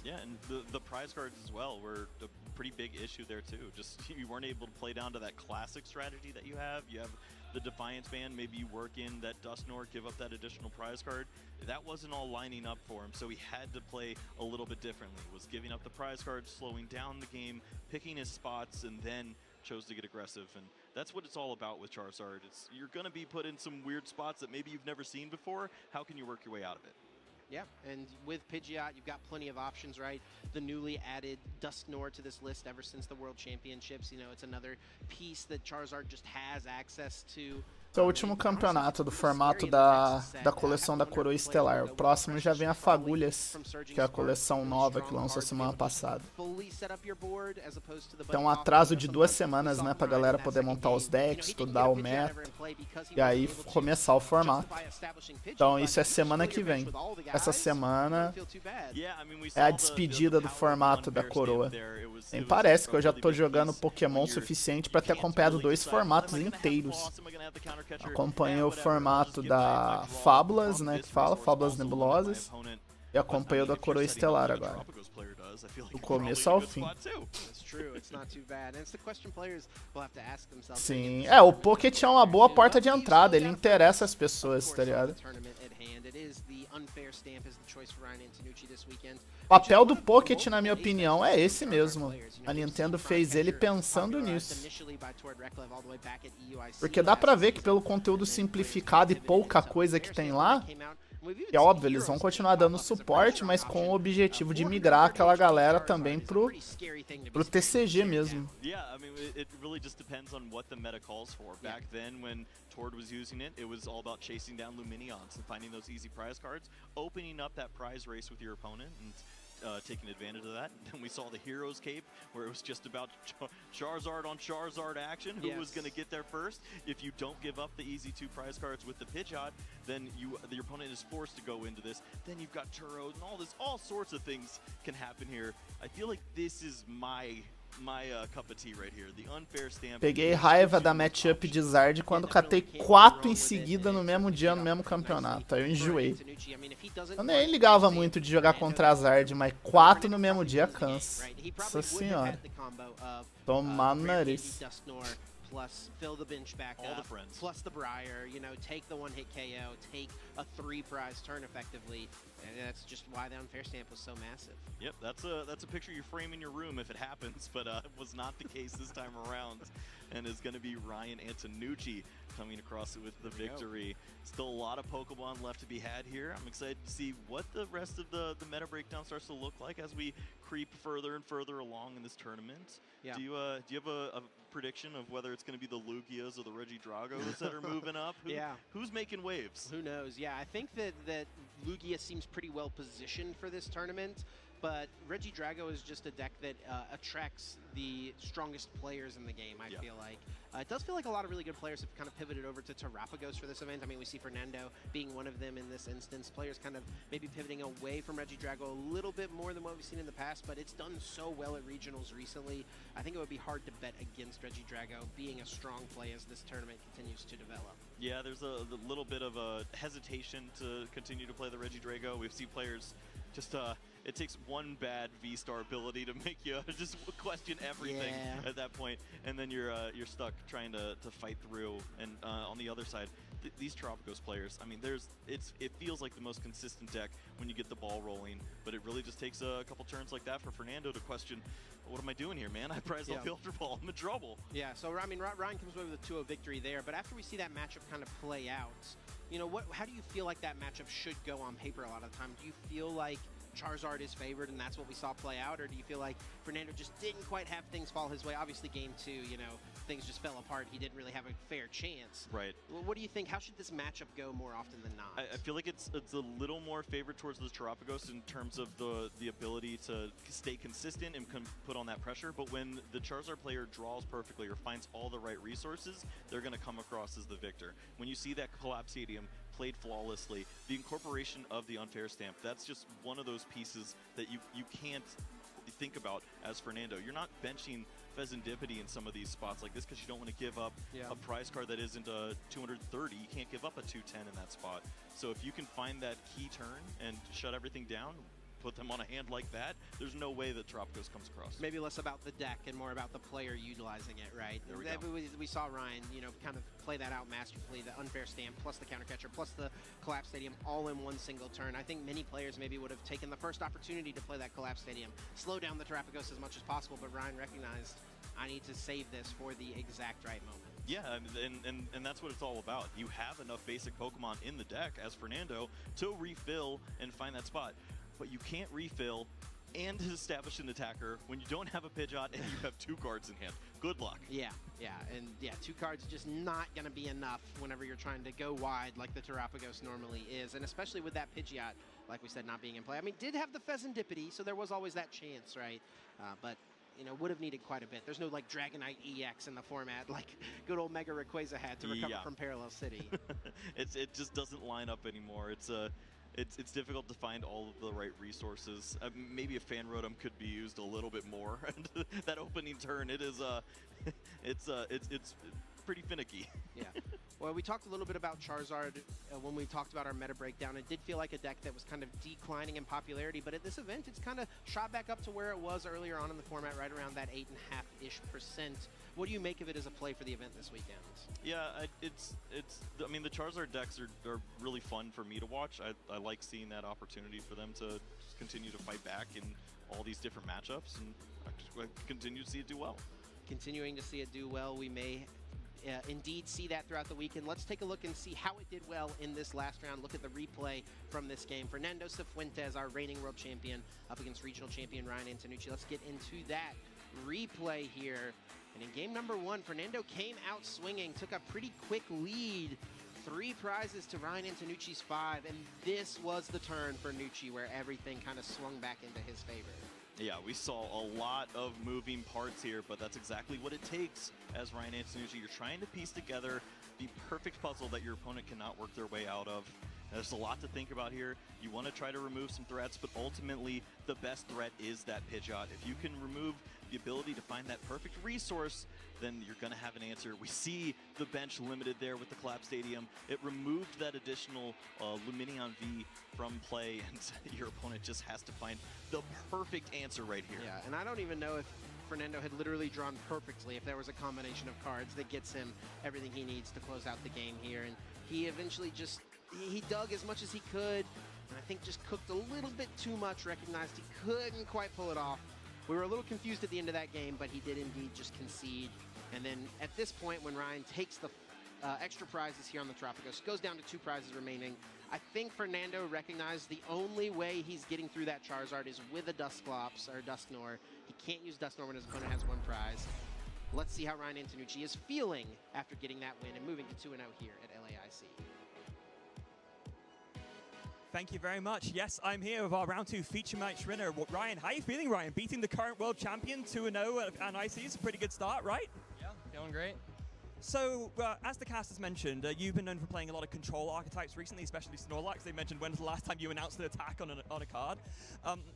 Yeah, and the prize cards as well were a pretty big issue there too. Just you weren't able to play down to that classic strategy that you have. You have the Defiance Band, maybe you work in that Dustnor, give up that additional prize card. That wasn't all lining up for him, so he had to play a little bit differently. Was giving up the prize cards, slowing down the game, picking his spots, and then chose to get aggressive. And that's what it's all about with Charizard. It's you're going to be put in some weird spots that maybe you've never seen before. How can you work your way out of it? Yeah, and with Pidgeot, you've got plenty of options, right? The newly added Dustnor to this list ever since the World Championships. You know, it's another piece that Charizard just has access to. Esse é o último campeonato do formato da coleção da Coroa Estelar. O próximo já vem a Fagulhas, que é a coleção nova que lançou semana passada. Então um atraso de 2 semanas, né, pra galera poder montar os decks, estudar o meta, e aí começar o formato. Então isso é semana que vem. Essa semana é a despedida do formato da Coroa. Nem parece que eu já tô jogando Pokémon o suficiente pra ter acompanhado 2 formatos inteiros. Acompanhei o formato da Fábulas, né, que fala, Fábulas Nebulosas, e acompanhei o da Coroa Estelar agora, do começo ao fim. Sim, o Pocket é uma boa porta de entrada, ele interessa as pessoas, tá ligado? O papel do Pocket, na minha opinião, é esse mesmo. A Nintendo fez ele pensando nisso. Porque dá pra ver que pelo conteúdo simplificado e pouca coisa que tem lá, é óbvio, eles vão continuar dando suporte, mas com o objetivo de migrar aquela galera também pro TCG mesmo. Tord was using it, it was all about chasing down Luminions and finding those easy prize cards, opening up that prize race with your opponent and taking advantage of that. And then we saw the Heroes Cape, where it was just about Charizard on Charizard action, who was going to get there first. If you don't give up the easy 2 prize cards with the Pidgeot, then your opponent is forced to go into this. Then you've got churros and all sorts of things can happen here. I feel like this is my cup of tea right here. The unfair stamp. Peguei raiva da matchup de Zard quando catei 4 em seguida no mesmo dia, no mesmo campeonato. Aí eu enjoei. Eu nem ligava muito de jogar contra a Zard, mas 4 no mesmo dia cansa. Nossa senhora. Tomar no nariz. Plus fill the bench back up, plus the Briar, you know, take the 1-hit KO, take a 3 prize turn effectively, and that's just why the unfair stamp was so massive. Yep, that's a picture you frame in your room if it happens, but it was not the case this time around, and it's going to be Ryan Antonucci coming across it with the victory. Still a lot of Pokemon left to be had here. I'm excited to see what the rest of the meta breakdown starts to look like as we creep further and further along in this tournament. Yeah. Do you have a prediction of whether it's going to be the Lugias or the Regidragos that are moving up? Who's making waves? Who knows? Yeah, I think that Lugia seems pretty well positioned for this tournament. But Regidrago is just a deck that attracts the strongest players in the game, I feel like. It does feel like a lot of really good players have kind of pivoted over to Terrapagos for this event. I mean, we see Fernando being one of them in this instance. Players kind of maybe pivoting away from Regidrago a little bit more than what we've seen in the past, but it's done so well at regionals recently. I think it would be hard to bet against Regidrago being a strong play as this tournament continues to develop. Yeah, there's a little bit of a hesitation to continue to play the Regidrago. We've seen players just it takes one bad V-Star ability to make you just question everything at that point, and then you're stuck trying to fight through. And on the other side, these Tropicos players, I mean, it feels like the most consistent deck when you get the ball rolling, but it really just takes a couple turns like that for Fernando to question, what am I doing here, man? I prized off the Ultra Ball. I'm in trouble. Yeah, so I mean, Ryan comes away with a 2-0 victory there, but after we see that matchup kind of play out, you know, how do you feel like that matchup should go on paper a lot of the time? Do you feel like Charizard is favored and that's what we saw play out, or do you feel like Fernando just didn't quite have things fall his way? Obviously, game 2, you know, things just fell apart. He didn't really have a fair chance. Right. Well, what do you think? How should this matchup go more often than not? I feel like it's a little more favored towards the Terapagos in terms of the ability to stay consistent and put on that pressure, but when the Charizard player draws perfectly or finds all the right resources, they're going to come across as the victor. When you see that Collab Stadium played flawlessly, the incorporation of the unfair stamp, that's just one of those pieces that you can't think about as Fernando. You're not benching Fezandipity in some of these spots like this because you don't want to give up a prize card that isn't a 230. You can't give up a 210 in that spot. So if you can find that key turn and shut everything down, put them on a hand like that, there's no way that Tropicos comes across. Maybe less about the deck and more about the player utilizing it, right? There we go. We saw Ryan, you know, kind of play that out masterfully, the unfair stamp, plus the counter catcher, plus the Collapse Stadium, all in one single turn. I think many players maybe would have taken the first opportunity to play that Collapse Stadium, slow down the Tropicos as much as possible, but Ryan recognized, I need to save this for the exact right moment. Yeah, and that's what it's all about. You have enough basic Pokemon in the deck as Fernando to refill and find that spot. But you can't refill and establish an attacker when you don't have a Pidgeot and you have 2 cards in hand. Good luck. Yeah, and 2 cards just not going to be enough whenever you're trying to go wide like the Terapagos normally is, and especially with that Pidgeot, like we said, not being in play. I mean, did have the Fezandipity, so there was always that chance, right? But you know, would have needed quite a bit. There's no like Dragonite EX in the format like good old Mega Rayquaza had to recover from Parallel City. It just doesn't line up anymore. It's difficult to find all of the right resources. Maybe a Fan Rotom could be used a little bit more. That opening turn, it's pretty finicky. Yeah. Well, we talked a little bit about Charizard when we talked about our meta breakdown. It did feel like a deck that was kind of declining in popularity, but at this event, it's kind of shot back up to where it was earlier on in the format, right around that 8.5-ish%. What do you make of it as a play for the event this weekend? Yeah, I mean, the Charizard decks are really fun for me to watch. I like seeing that opportunity for them to just continue to fight back in all these different matchups, and I continue to see it do well. Continuing to see it do well, we may indeed see that throughout the weekend. Let's take a look and see how it did well in this last round. Look at the replay from this game. Fernando Cifuentes, our reigning world champion, up against regional champion Ryan Antonucci. Let's get into that replay here. And in game number 1, Fernando came out swinging, took a pretty quick lead. 3 prizes to Ryan Antonucci's 5, and this was the turn for Nucci where everything kind of swung back into his favor. Yeah, we saw a lot of moving parts here, but that's exactly what it takes as Ryan Antonucci. You're trying to piece together the perfect puzzle that your opponent cannot work their way out of. There's a lot to think about here. You want to try to remove some threats, but ultimately the best threat is that Pidgeot. If you can remove the ability to find that perfect resource, then you're going to have an answer. We see the bench limited there with the Collapse Stadium. It removed that additional Lumineon V from play, and your opponent just has to find the perfect answer right here. Yeah, and I don't even know if Fernando had literally drawn perfectly if there was a combination of cards that gets him everything he needs to close out the game here. And he eventually just, he dug as much as he could, and I think just cooked a little bit too much, recognized he couldn't quite pull it off. We were a little confused at the end of that game, but he did indeed just concede. And then at this point, when Ryan takes the extra prizes here on the Tropicos, goes down to 2 prizes remaining, I think Fernando recognized the only way he's getting through that Charizard is with a Dusclops or Dusknoir. He can't use Dusknoir when his opponent has 1 prize. Let's see how Ryan Antonucci is feeling after getting that win and moving to 2-0 here at LAIC. Thank you very much. Yes, I'm here with our round 2 feature match winner, Ryan. How are you feeling, Ryan? Beating the current world champion 2-0 at IC is a pretty good start, right? Yeah, feeling great. So, as the cast has mentioned, you've been known for playing a lot of control archetypes recently, especially Snorlax. They mentioned when's the last time you announced an attack on a card.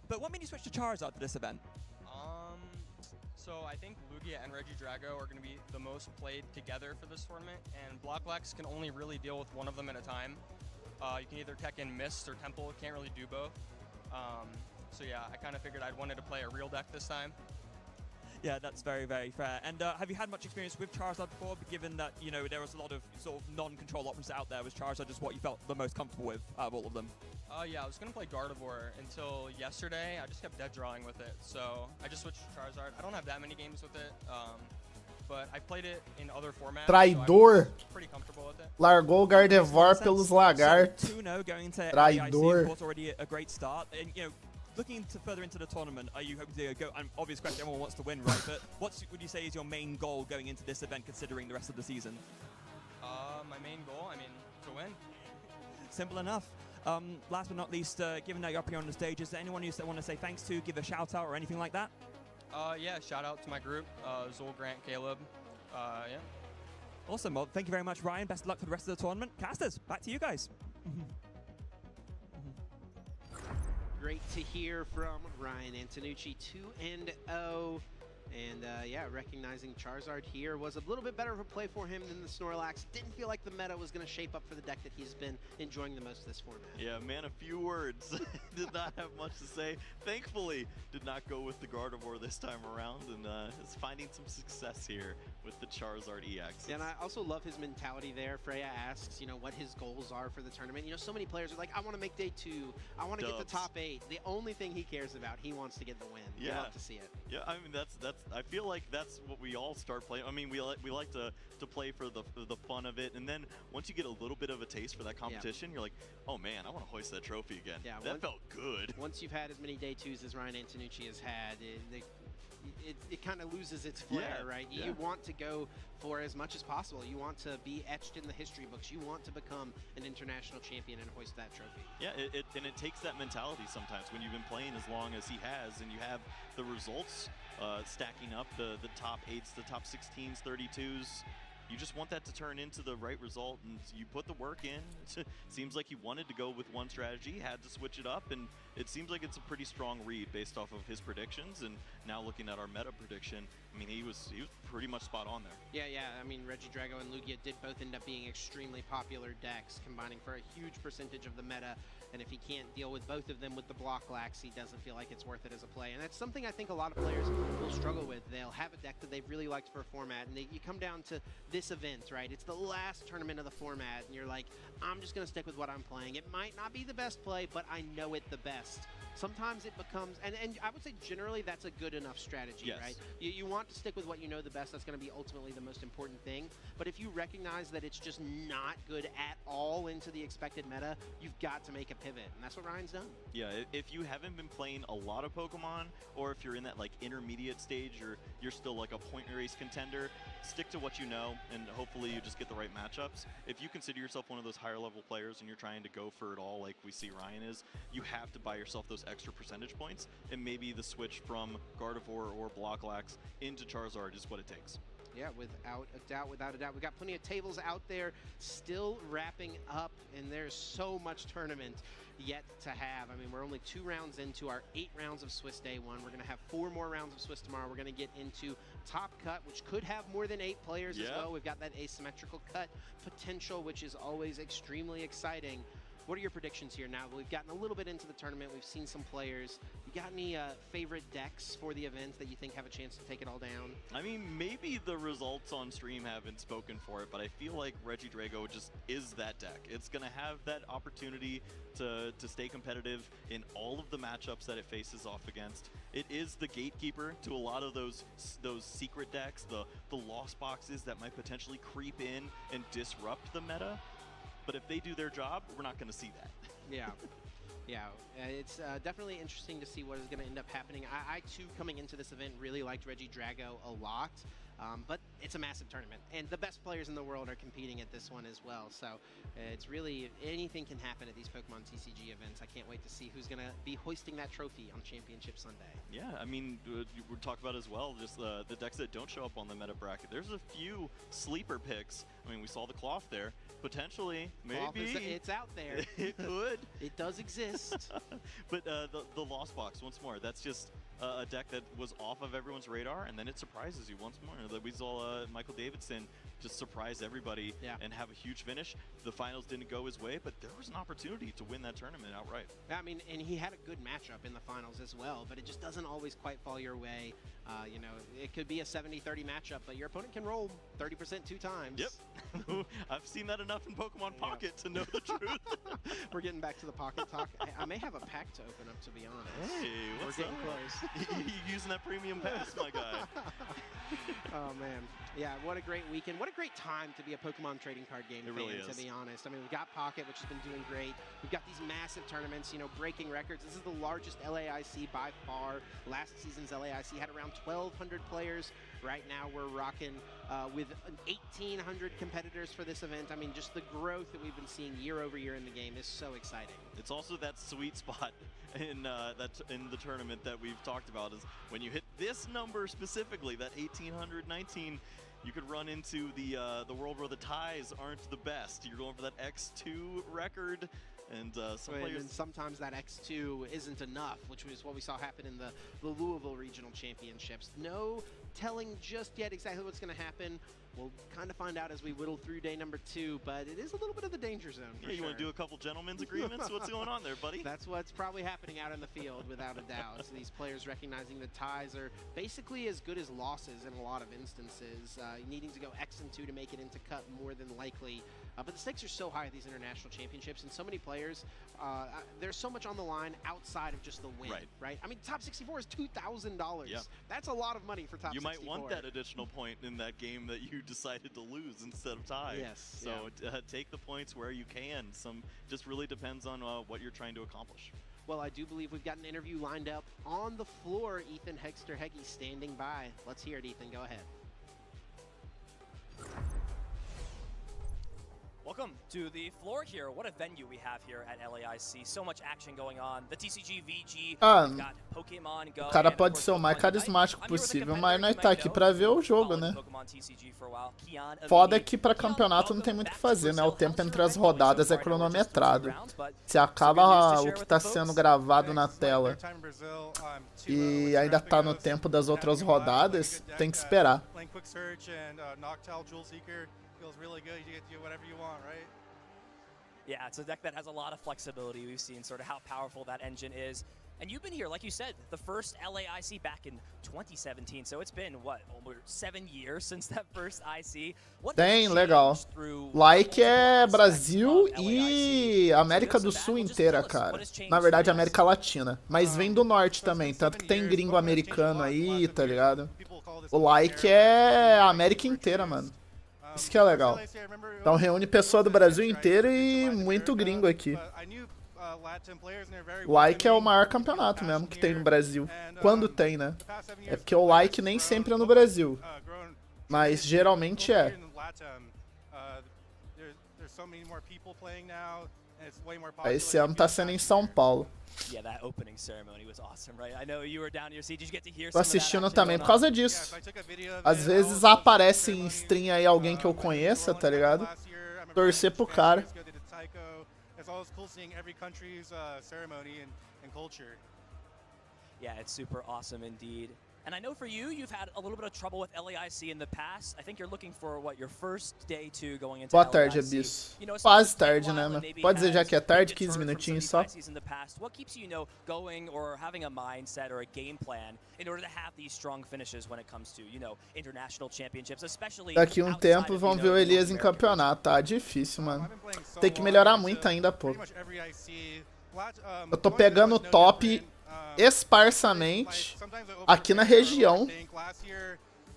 But what made you switch to Charizard for this event? So I think Lugia and Regidrago are going to be the most played together for this tournament, and Blocklex can only really deal with one of them at a time. You can either tech in Mist or Temple, can't really do both. So yeah, I kind of figured I'd wanted to play a real deck this time. Yeah, that's very, very fair. And have you had much experience with Charizard before, given that, you know, there was a lot of sort of non-control options out there? Was Charizard just what you felt the most comfortable with out of all of them? Yeah, I was going to play Gardevoir until yesterday. I just kept dead drawing with it, so I just switched to Charizard. I don't have that many games with it, but I played it in other formats. Traidor. So I'm pretty comfortable with it. Largou o Gardevoir pelos lagartos. 2-0 going to Traidor. LAIC, of course, already a great start. And, you know, looking further into the tournament, are you hoping to go? An obvious question, everyone wants to win, right? But what would you say is your main goal going into this event, considering the rest of the season? My main goal, I mean, to win. Simple enough. Last but not least, given that you're up here on the stage, is there anyone you want to say thanks to, give a shout out or anything like that? Yeah, shout out to my group, Zol, Grant, Caleb. Yeah. Awesome. Well, thank you very much, Ryan. Best of luck for the rest of the tournament. Casters, back to you guys. Great to hear from Ryan Antonucci, 2-0. And yeah, recognizing Charizard here was a little bit better of a play for him than the Snorlax. Didn't feel like the meta was going to shape up for the deck that he's been enjoying the most this format. Yeah, man, a few words. Did not have much to say. Thankfully, did not go with the Gardevoir this time around, and is finding some success here with the Charizard EX. Yeah, and I also love his mentality there. Freya asks, you know, what his goals are for the tournament. You know, so many players are like, I want to make day 2. I want to get the top 8. The only thing he cares about, he wants to get the win. Yeah. You love to see it. Yeah, I mean, that's. I feel like that's what we all start playing. I mean, we like to play for the fun of it, and then once you get a little bit of a taste for that competition, you're like, oh man, I want to hoist that trophy again. Yeah, that felt good. Once you've had as many day 2s as Ryan Antonucci has had, it kind of loses its flair, right? Yeah. You want to go for as much as possible. You want to be etched in the history books. You want to become an international champion and hoist that trophy. Yeah, and it takes that mentality sometimes when you've been playing as long as he has, and you have the results stacking up, the top 8s, the top 16s, 32s. You just want that to turn into the right result, and you put the work in. It seems like he wanted to go with one strategy, had to switch it up, and it seems like it's a pretty strong read based off of his predictions. And now looking at our meta prediction, I mean, he was pretty much spot on there. Yeah. I mean, Regidrago and Lugia did both end up being extremely popular decks, combining for a huge percentage of the meta. And if he can't deal with both of them with the block lax, he doesn't feel like it's worth it as a play. And that's something I think a lot of players will struggle with. They'll have a deck that they've really liked for a format, and you come down to this event, right? It's the last tournament of the format, and you're like, I'm just going to stick with what I'm playing. It might not be the best play, but I know it the best. Sometimes it becomes, and I would say generally that's a good enough strategy, right? You want to stick with what you know the best. That's going to be ultimately the most important thing. But if you recognize that it's just not good at all into the expected meta, you've got to make a pivot, and that's what Ryan's done. Yeah, if you haven't been playing a lot of Pokemon, or if you're in that like intermediate stage, or you're still like a point race contender, stick to what you know, and hopefully you just get the right matchups. If you consider yourself one of those higher level players and you're trying to go for it all like we see Ryan is, you have to buy yourself those extra percentage points, and maybe the switch from Gardevoir or Blocklax into Charizard is what it takes. Yeah, without a doubt. We've got plenty of tables out there still wrapping up, and there's so much tournament yet to have. I mean, we're only 2 rounds into our 8 rounds of Swiss Day 1. We're going to have 4 more rounds of Swiss tomorrow. We're going to get into Top Cut, which could have more than 8 players as well. We've got that asymmetrical cut potential, which is always extremely exciting. What are your predictions here now that we've gotten a little bit into the tournament? We've seen some players. You got any favorite decks for the event that you think have a chance to take it all down? I mean, maybe the results on stream haven't spoken for it, but I feel like Regidrago just is that deck. It's going to have that opportunity to stay competitive in all of the matchups that it faces off against. It is the gatekeeper to a lot of those secret decks, the lost boxes that might potentially creep in and disrupt the meta. But if they do their job, we're not going to see that. Yeah, it's definitely interesting to see what is going to end up happening. I too, coming into this event, really liked Regidrago a lot. But it's a massive tournament, and the best players in the world are competing at this one as well. So it's really, anything can happen at these Pokemon TCG events. I can't wait to see who's going to be hoisting that trophy on Championship Sunday. Yeah, I mean, we're talking about as well, just the decks that don't show up on the meta bracket. There's a few sleeper picks. I mean, we saw the Cloth there. Potentially, maybe. It's out there. It could. It does exist. But the Lost Box, once more, that's just a deck that was off of everyone's radar, and then it surprises you once more. We saw Michael Davidson just surprise everybody Yeah. and have a huge finish. The finals didn't go his way, but there was an opportunity to win that tournament outright. I mean, and he had a good matchup in the finals as well, but it just doesn't always quite fall your way. You know, it could be a 70-30 matchup, but your opponent can roll 30% 2 times. Yep. I've seen that enough in Pokemon Pocket to know the truth. We're getting back to the pocket talk. I may have a pack to open up, to be honest. Hey, what's We're getting up? close. You using that premium pass, my guy. Oh, man. Yeah, what a great weekend. What a great time to be a Pokemon trading card game fan, really to is. be honest. I mean, we've got Pocket, which has been doing great. We've got these massive tournaments, you know, breaking records. This is the largest LAIC by far. Last season's LAIC had around 1,200 players. Right now, we're rocking with 1,800 competitors for this event. I mean, just the growth that we've been seeing year over year in the game is so exciting. It's also that sweet spot in the tournament that we've talked about is when you hit this number specifically, that 1,819, you could run into the world where the ties aren't the best. You're going for that X2 record, and And sometimes that X2 isn't enough, which was what we saw happen in the Louisville Regional Championships. No telling just yet exactly what's going to happen. We'll kind of find out as we whittle through day number 2, but it is a little bit of the danger zone. For you sure. want to do a couple gentlemen's agreements? What's going on there, buddy? That's what's probably happening out in the field, without a doubt. So these players recognizing that ties are basically as good as losses in a lot of instances. Needing to go X and 2 to make it into cut more than likely. But the stakes are so high at these international championships, and so many players, there's so much on the line outside of just the win, right? I mean, top 64 is $2,000. Yeah. That's a lot of money for top 64. You might want that additional point in that game that you decided to lose instead of tie. Yes. So take the points where you can. Some just really depends on what you're trying to accomplish. Well, I do believe we've got an interview lined up on the floor. Ethan Hegster-Heggie standing by. Let's hear it, Ethan. Go ahead. Welcome to the floor here. What a venue we have here at LAIC. So much action going on. The TCG, VG, we've got Pokémon Go. O cara pode ser o mais carismático possível, mas nós tá aqui pra ver o jogo, né? Foda que pra campeonato não tem muito o que fazer, né? O tempo entre as rodadas é cronometrado. Se acaba o que tá sendo gravado na tela e ainda tá no tempo das outras rodadas, tem que esperar. Feels really good. You get to do whatever you want, right? Yeah, it's a deck that has a lot of flexibility. We've seen sort of how powerful that engine is. And you've been here, like you said, the first LAIC back in 2017. So it's been, what, over 7 years since that first IC. Tem, legal. LAIC é Brasil e América do Sul inteira, cara. Na verdade, América Latina. Mas vem do norte também, tanto que tem gringo americano aí, tá ligado? O LAIC é a América inteira, mano. Isso que é legal. Então reúne pessoa do Brasil inteiro e muito gringo aqui. O LAIC é o maior campeonato mesmo que tem no Brasil. Quando tem, né? É porque o LAIC nem sempre é no Brasil. Mas geralmente é. Esse ano tá sendo em São Paulo. Tô assistindo também por causa disso. Às vezes aparece em stream aí alguém que eu conheça, tá ligado? Torcer pro cara. Yeah, it's super awesome indeed. And I know for you, you've had a little bit of trouble with LAIC in the past. I think you're looking for, what, your first day 2 going into Boa LAIC. tarde, Abisso. Quase tarde, né, mano? Pode dizer já que é tarde, 15 minutinhos só. What keeps you, going or having a mindset or a game plan in order to have these strong finishes when it comes to, international championships, especially Daqui um tempo vão ver o Elias em campeonato. Tá difícil, mano. Tem que melhorar muito ainda, pô. Eu tô pegando o top esparsamente aqui na região.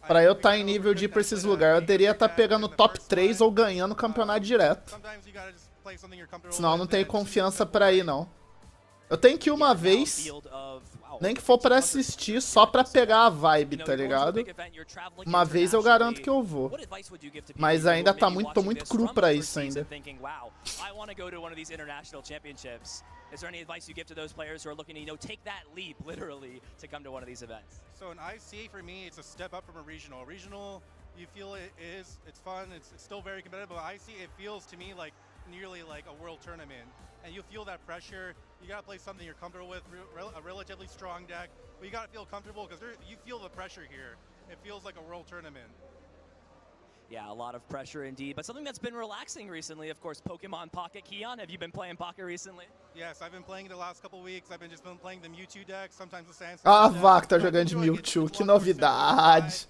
Pra eu estar em nível de ir pra esses lugares, eu deveria estar pegando top 3 ou ganhando o campeonato direto. Senão eu não tenho confiança pra ir, não. Eu tenho que ir uma vez, nem que for pra assistir, só pra pegar a vibe, tá ligado? Uma vez eu garanto que eu vou. Mas ainda tá tô muito cru pra isso ainda. Is there any advice you give to those players who are looking to, take that leap, literally, to come to one of these events? So an IC, for me, it's a step up from a regional. Regional, you feel it's fun, it's still very competitive, but IC, it feels to me like nearly like a world tournament. And you feel that pressure. You gotta play something you're comfortable with, a relatively strong deck, but you gotta feel comfortable because you feel the pressure here. It feels like a world tournament. Yeah, a lot of pressure indeed, but something that's been relaxing recently, of course, Pokemon Pocket. Keon, have you been playing Pocket recently? Yes, I've been playing the last couple weeks. I've been playing the Mewtwo deck, sometimes the Sand. Ah, Vaca tá jogando de Mewtwo, que novidade.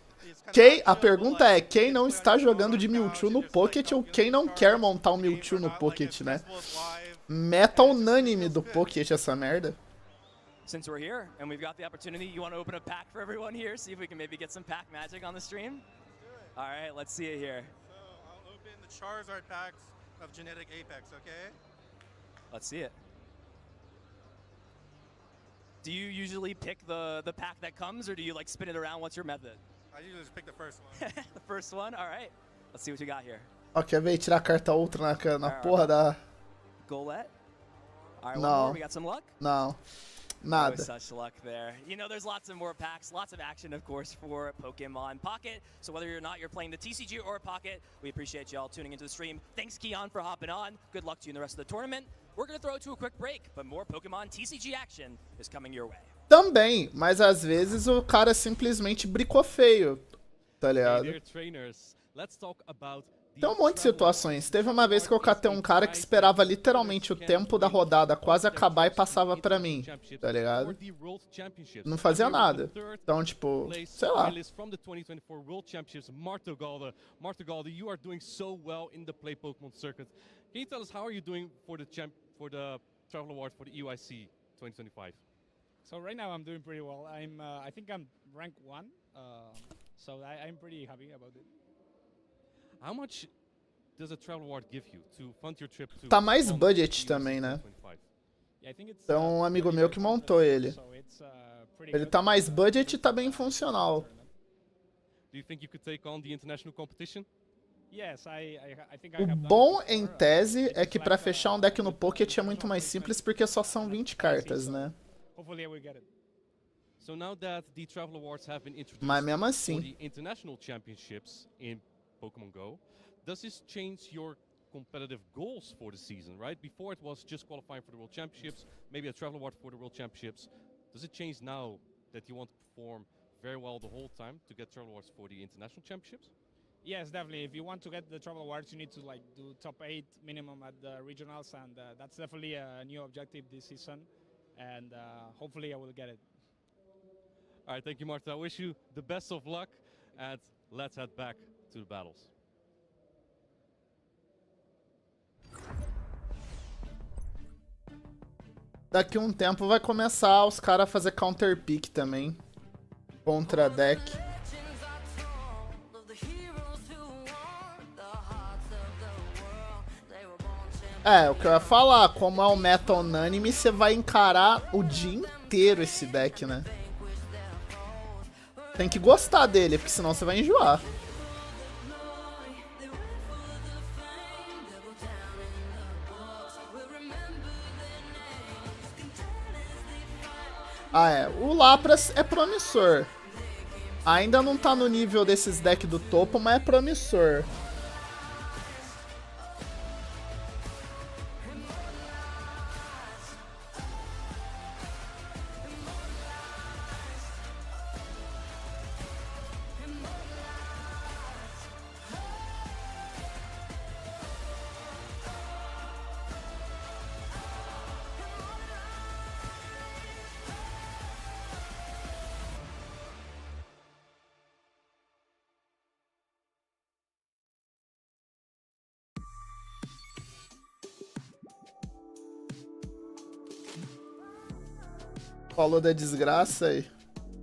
A pergunta é, quem não está jogando de Mewtwo no Pocket ou quem não quer montar um Mewtwo no Pocket, né? Meta unânime do Pocket essa merda. Since we're here and we've got the opportunity, you want to open a pack for everyone here, see if we can maybe get some pack magic on the stream? All right, let's see it here. So I'll open the Charizard packs of Genetic Apex, okay? Let's see it. Do you usually pick the pack that comes, or do you like spin it around? What's your method? I usually just pick the first one. The first one? All right. Let's see what you got here. Ó, quer ver tirar a carta outra na porra da... Golette? All right, No. one more. We got some luck? Não, No nada. such luck there. You know, there's lots of more packs, lots of action, of course, for Pokemon Pocket. So whether or not you're playing the TCG or Pocket, we appreciate y'all tuning into the stream. Thanks, Keon, for hopping on. Good luck to you in the rest of the tournament. We're going to throw it to a quick break, but more Pokemon TCG action is coming your way. Também, mas às vezes o cara simplesmente bricou feio, tá ligado? Tem um monte de situações. Teve uma vez que eu catei um cara que esperava literalmente o tempo da rodada quase acabar e passava pra mim, tá ligado? Não fazia nada. Então, tipo, sei lá. You are doing so well in the Play Pokemon circuit. Can you tell us how are you doing for the Travel Award for the EYC 2025? So right now I'm doing pretty well. I think I'm rank 1, so I'm pretty happy about it. How much does a Travel Award give you to fund your trip to... Tá mais budget também, né? Yeah, I think it's, Tem um amigo meu que montou ele. so it's, pretty Ele good. tá mais budget e tá bem funcional. Do you think you could take on the international competition? Yes, I think I O have done bom it em before. tese é It's que pra like, fechar um deck no Pocket é muito mais simples porque só são 20 cartas, né? Hopefully I will get it. So now that the Travel Awards have been introduced Mas mesmo for assim, the international championships in Pokemon Go, does this change your competitive goals for the season, right? Before it was just qualifying for the World Championships, maybe a Travel Award for the World Championships. Does it change now that you want to perform very well the whole time to get Travel Awards for the international championships? Yes, definitely. If you want to get the travel awards, you need to like do top 8 minimum at the regionals, and that's definitely a new objective this season. And hopefully I will get it. All right, thank you, Marta. I wish you the best of luck, and let's head back to the battles. daqui um tempo vai começar os caras a fazer counter pick também. Contra deck. É, o que eu ia falar, como é um meta unânime, você vai encarar o dia inteiro esse deck, né? Tem que gostar dele, porque senão você vai enjoar. Ah, é. O Lapras é promissor. Ainda não tá no nível desses decks do topo, mas é promissor. Falou da desgraça aí.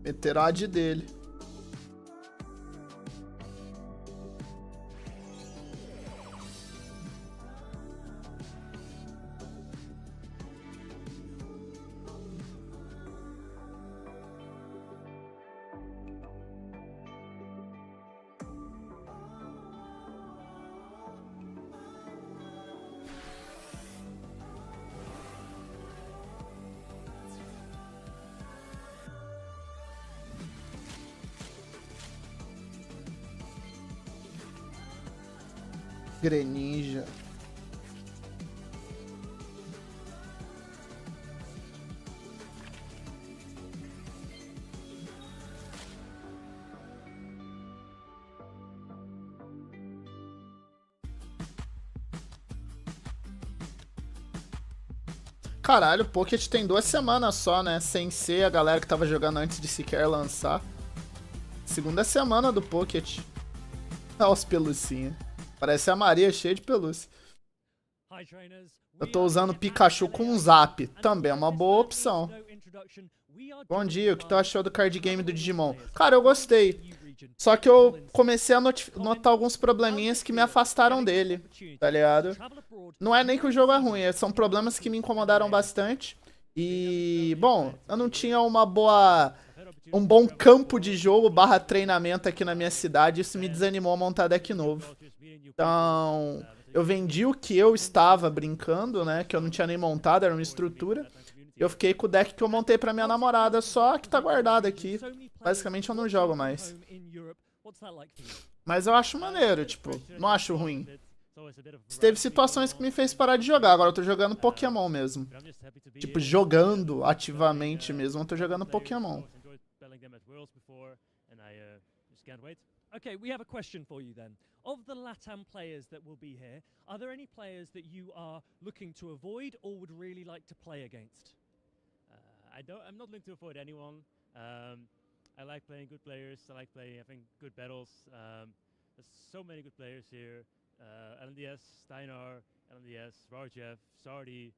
Meteram a ad dele. Greninja. Caralho, o Pocket tem 2 semanas só, né? Sem ser a galera que tava jogando antes de sequer lançar. Segunda semana do Pocket. Olha os pelucinhos. Parece a Maria cheia de pelúcia. Eu tô usando Pikachu com Zap. Também é uma boa opção. Bom dia, o que tu achou do card game do Digimon? Cara, eu gostei. Só que eu comecei a notar alguns probleminhas que me afastaram dele, tá ligado? Não é nem que o jogo é ruim, são problemas que me incomodaram bastante. E, bom, eu não tinha um bom campo de jogo / treinamento aqui na minha cidade. Isso me desanimou a montar deck novo. Então, eu vendi o que eu estava brincando, né? Que eu não tinha nem montado, era uma estrutura. Eu fiquei com o deck que eu montei pra minha namorada, só que tá guardado aqui. Basicamente eu não jogo mais. Mas eu acho maneiro, tipo, não acho ruim. Teve situações que me fez parar de jogar, agora eu tô jogando Pokémon mesmo. Tipo, jogando ativamente mesmo, eu tô jogando Pokémon. Okay, we have a question for you then. Of the LATAM players that will be here, are there any players that you are looking to avoid or would really like to play against? I'm not looking to avoid anyone. I like playing good players. I like playing, I think, good battles. There's so many good players here. LNDS, Steinar, LNDS, Varjev, Sardi,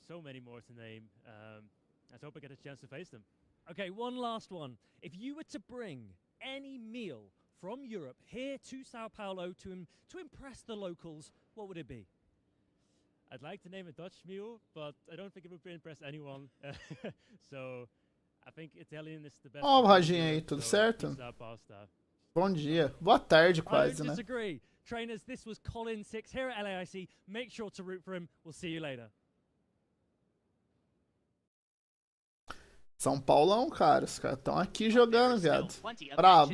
so many more to name. I hope I get a chance to face them. Okay, one last one. If you were to bring any meal from Europe here to Sao Paulo to impress the locals, what would it be? I'd like to name a Dutch meal, but I don't think it would impress anyone. So I think Italian is the best. Ó, o Raginho aí, tudo certo? Pizza, pasta. Bom dia. Boa tarde, quase, né? Disagree. Trainers, this was Colin 6 here at LAIC. Make sure to root for him. We'll see you later. São Paulão, cara. Os caras estão aqui jogando, viado. Brabo.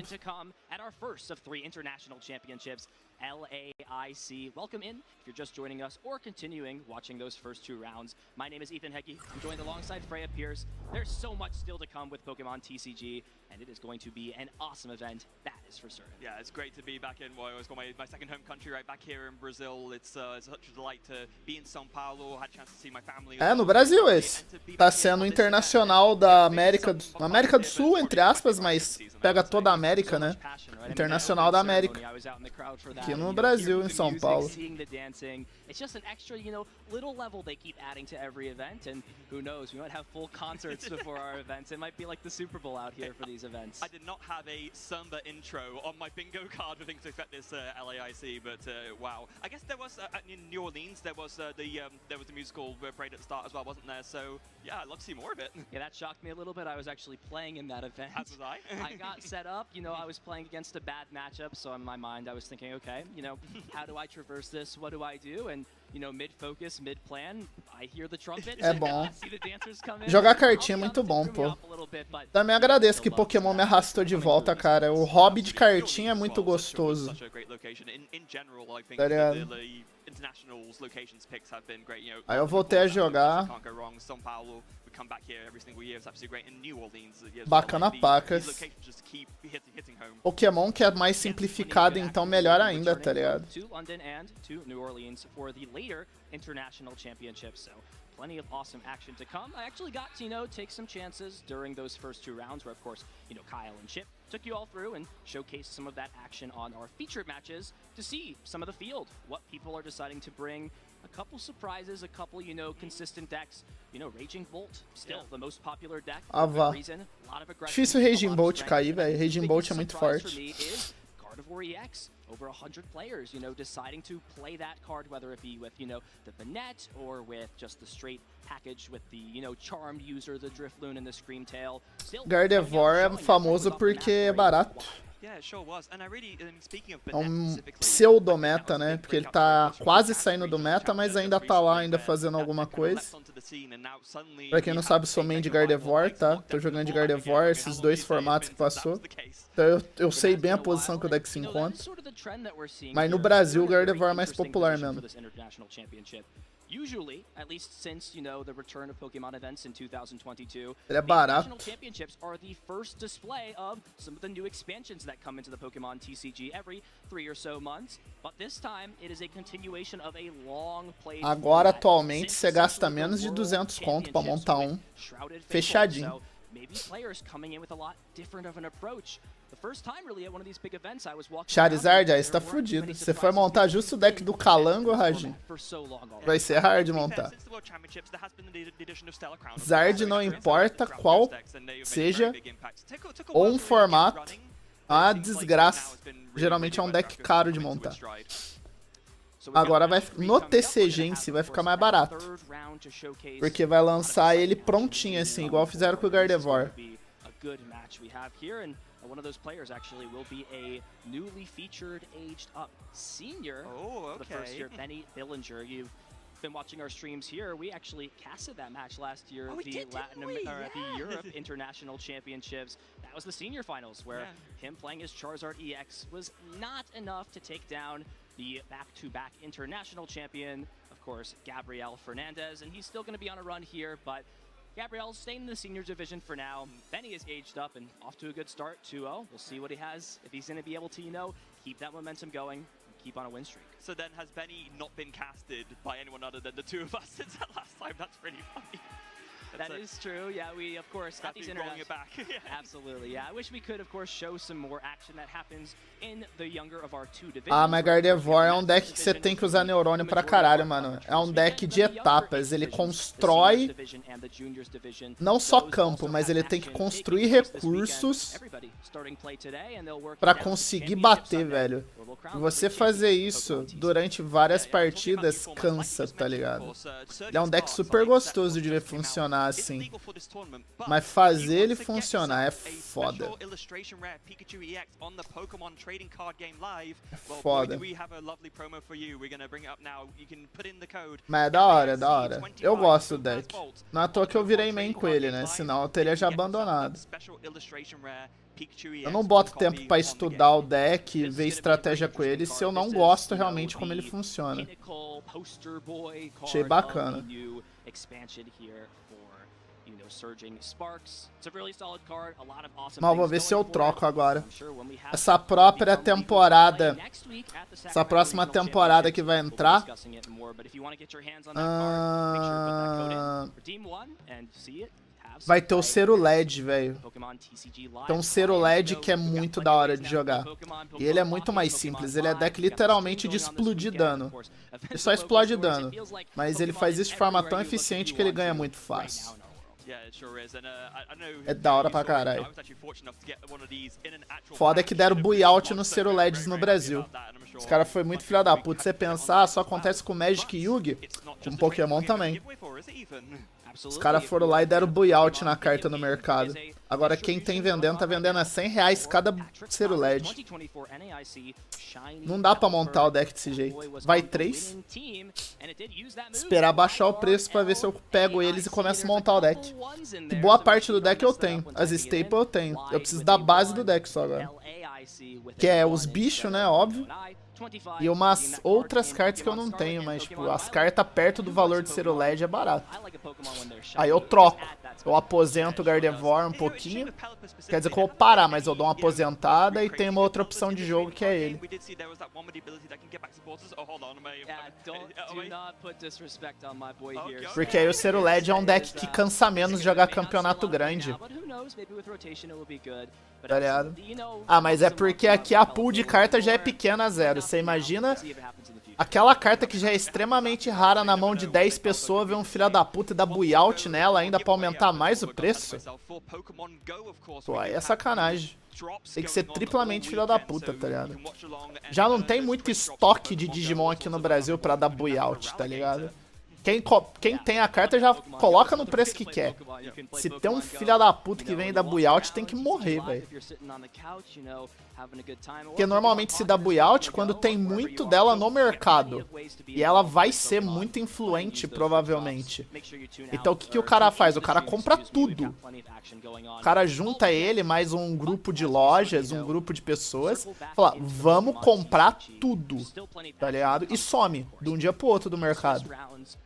At our first of 3 international championships, LAIC. Welcome in if you're just joining us or continuing watching those first 2 rounds. My name is Ethan Heggie. I'm joined alongside Freya Pierce. There's so much still to come with Pokémon TCG, and it is going to be an awesome event. That is for certain. Yeah, it's great to be back in what I always call my second home country, right back here in Brazil. It's such a delight to be in São Paulo. Had a chance to see my family. É, no Brasil esse. Tá sendo internacional da América do Sul, entre aspas, mas pega toda a América, né? Internacional da América. Aqui no Brasil, em São Paulo. It's just an extra, you know, little level they keep adding to every event, and who knows, we might have full concerts before our events. It might be like the Super Bowl out here for these events. I did not have a samba intro on my bingo card for things to affect this LAIC, but wow. I guess there was in New Orleans there was the musical parade at the start as well, wasn't there? So yeah, I'd love to see more of it. Yeah, that shocked me a little bit. I was actually playing in that event. As was I. I got set up, you know, I was playing against a bad matchup, so in my mind I was thinking, okay, you know, how do I traverse this? What do I do? And you know, mid-focus, mid-plan, I hear the trumpet. É bom. See the dancers come in. Jogar cartinha é muito bom, pô. Também agradeço que Pokémon me arrastou de volta, cara. O hobby de cartinha é muito gostoso. Tá ligado? Aí eu voltei a jogar. Bacana pacas. Pokémon que é mais simplificado, então melhor ainda, tá ligado? International championships, so plenty of awesome action to come. I actually got to, you know, take some chances during those first 2 rounds where, of course, you know, Kyle and Chip took you all through and showcased some of that action on our featured matches to see some of the field, what people are deciding to bring, a couple surprises, a couple, you know, consistent decks. You know, Raging Bolt, still the most popular deck. Ah, vá. Difícil o Raging Bolt cair, velho. Raging Bolt é muito forte. Gardevoir EX, over 100 players, you know, deciding to play that card, whether it be with, you know, the Banette or with just the straight package with the, you know, Charmed user, the Drifloon and the Screamtail. Gardevoir é famoso porque é barato. É um pseudo-meta, né? Porque ele tá quase saindo do meta, mas ainda tá lá, ainda fazendo alguma coisa. Pra quem não sabe, sou main de Gardevoir, tá? Tô jogando de Gardevoir, esses 2 formatos que passou. Então eu sei bem a posição que o deck se encontra. Mas no Brasil, o Gardevoir é mais popular mesmo. Usually, at least since, you know, the return of Pokemon events in 2022, Ele é the barato. National Championships are the first display of some of the new expansions that come into the Pokemon TCG every 3 or so months. But this time, it is a continuation of a long-played Agora, format. atualmente, Since você gasta essentially the menos de World 200 conto pra Championships montar with um Shrouded Fable. fechadinho. So maybe players coming in with a lot different of an approach. The first time really at one of these big events I was walking Charizard, aí around, você tá there weren't fudido. many Você foi surprises montar we've justo o seen deck do in Calango, this Rajin. format for so long already. Vai ser hard de To be fair, montar. since the World Championships, there has been the addition of Stellar Crown. Zard, não importa qual seja, ou um formato, a desgraça. Geralmente é um deck caro de montar. Agora vai, no TCG em si vai ficar mais barato. Porque vai lançar ele prontinho assim, igual fizeram com o Gardevoir. One of those players actually will be a newly featured aged up senior for the first year, Benny Billinger. You've been watching our streams here. We actually casted that match last year, the the Europe International Championships. That was the senior finals where him playing his Charizard EX was not enough to take down the back-to-back international champion, of course, Gabriel Fernandez, and he's still going to be on a run here, but Gabriel's staying in the senior division for now. Benny is aged up and off to a good start, 2-0. We'll see what he has, if he's going to be able to, you know, keep that momentum going and keep on a win streak. So then has Benny not been casted by anyone other than the two of us since that last time? That's pretty funny. That is true. Yeah, we, of course, at these rolling it back. Absolutely, yeah. I wish we could, of course, show some more action that happens in the younger of our two divisions. Ah, mas Gardevoir é um deck que você tem que usar neurônio pra caralho, mano. É um deck de etapas. Ele constrói não só campo, mas ele tem que construir recursos pra conseguir bater, velho. E você fazer isso durante várias partidas cansa, tá ligado? Ele é um deck super gostoso de ver funcionar assim. Mas fazer ele funcionar é foda. É foda. Mas é da hora, é da hora. Eu gosto do deck. Não é à toa que eu virei main com ele, né? Senão eu teria já abandonado. Eu não boto tempo pra estudar o deck e ver estratégia com ele se eu não gosto realmente como ele funciona. Achei bacana. Mas vou ver se eu troco agora. Essa própria temporada, essa próxima temporada que vai entrar, vai ter o Cero LED, velho. Tem um Cero LED que é muito da hora de jogar. E ele é muito mais simples. Ele é deck literalmente de explodir dano. Ele só explode dano. Mas ele faz isso de forma tão eficiente que ele ganha muito fácil. É da hora pra caralho. Foda é que deram buyout no Cero LEDs no Brasil. Os caras foi muito filha da puta. Você pensar, só acontece com Magic e Yugi, com Pokémon também. Os caras foram lá e deram buyout na carta no mercado. Agora quem tem vendendo, tá vendendo a R$100 cada Cero LED. Não dá pra montar o deck desse jeito. Vai 3. Esperar baixar o preço pra ver se eu pego eles e começo a montar o deck. Que boa parte do deck eu tenho. As staples eu tenho. Eu preciso da base do deck só agora. Que é os bichos, né? Óbvio. E umas outras cartas que eu não tenho, mas tipo, as cartas perto do valor de Cero LED é barato. Aí eu troco. Eu aposento o Gardevoir um pouquinho. Quer dizer que eu vou parar, mas eu dou uma aposentada e tem uma outra opção de jogo que é ele. Porque aí o Cero LED é um deck que cansa menos de jogar campeonato grande. Tá ligado? Ah, mas é porque aqui a pool de carta já é pequena a 0. Você imagina aquela carta que já é extremamente rara na mão de 10 pessoas, ver um filho da puta e dar buyout nela ainda pra aumentar mais o preço? Pô, aí é sacanagem. Tem que ser triplamente filho da puta, tá ligado? Já não tem muito estoque de Digimon aqui no Brasil pra dar buyout, tá ligado? Quem tem a carta já coloca no preço que quer. Se tem um filho da puta que vem da buyout, tem que morrer, velho. Porque normalmente se dá buyout quando tem muito dela no mercado. E ela vai ser muito influente, provavelmente. Então o que o cara faz? O cara compra tudo. O cara junta ele mais um grupo de lojas, um grupo de pessoas. Fala, vamos comprar tudo, tá ligado? E some de um dia pro outro do mercado.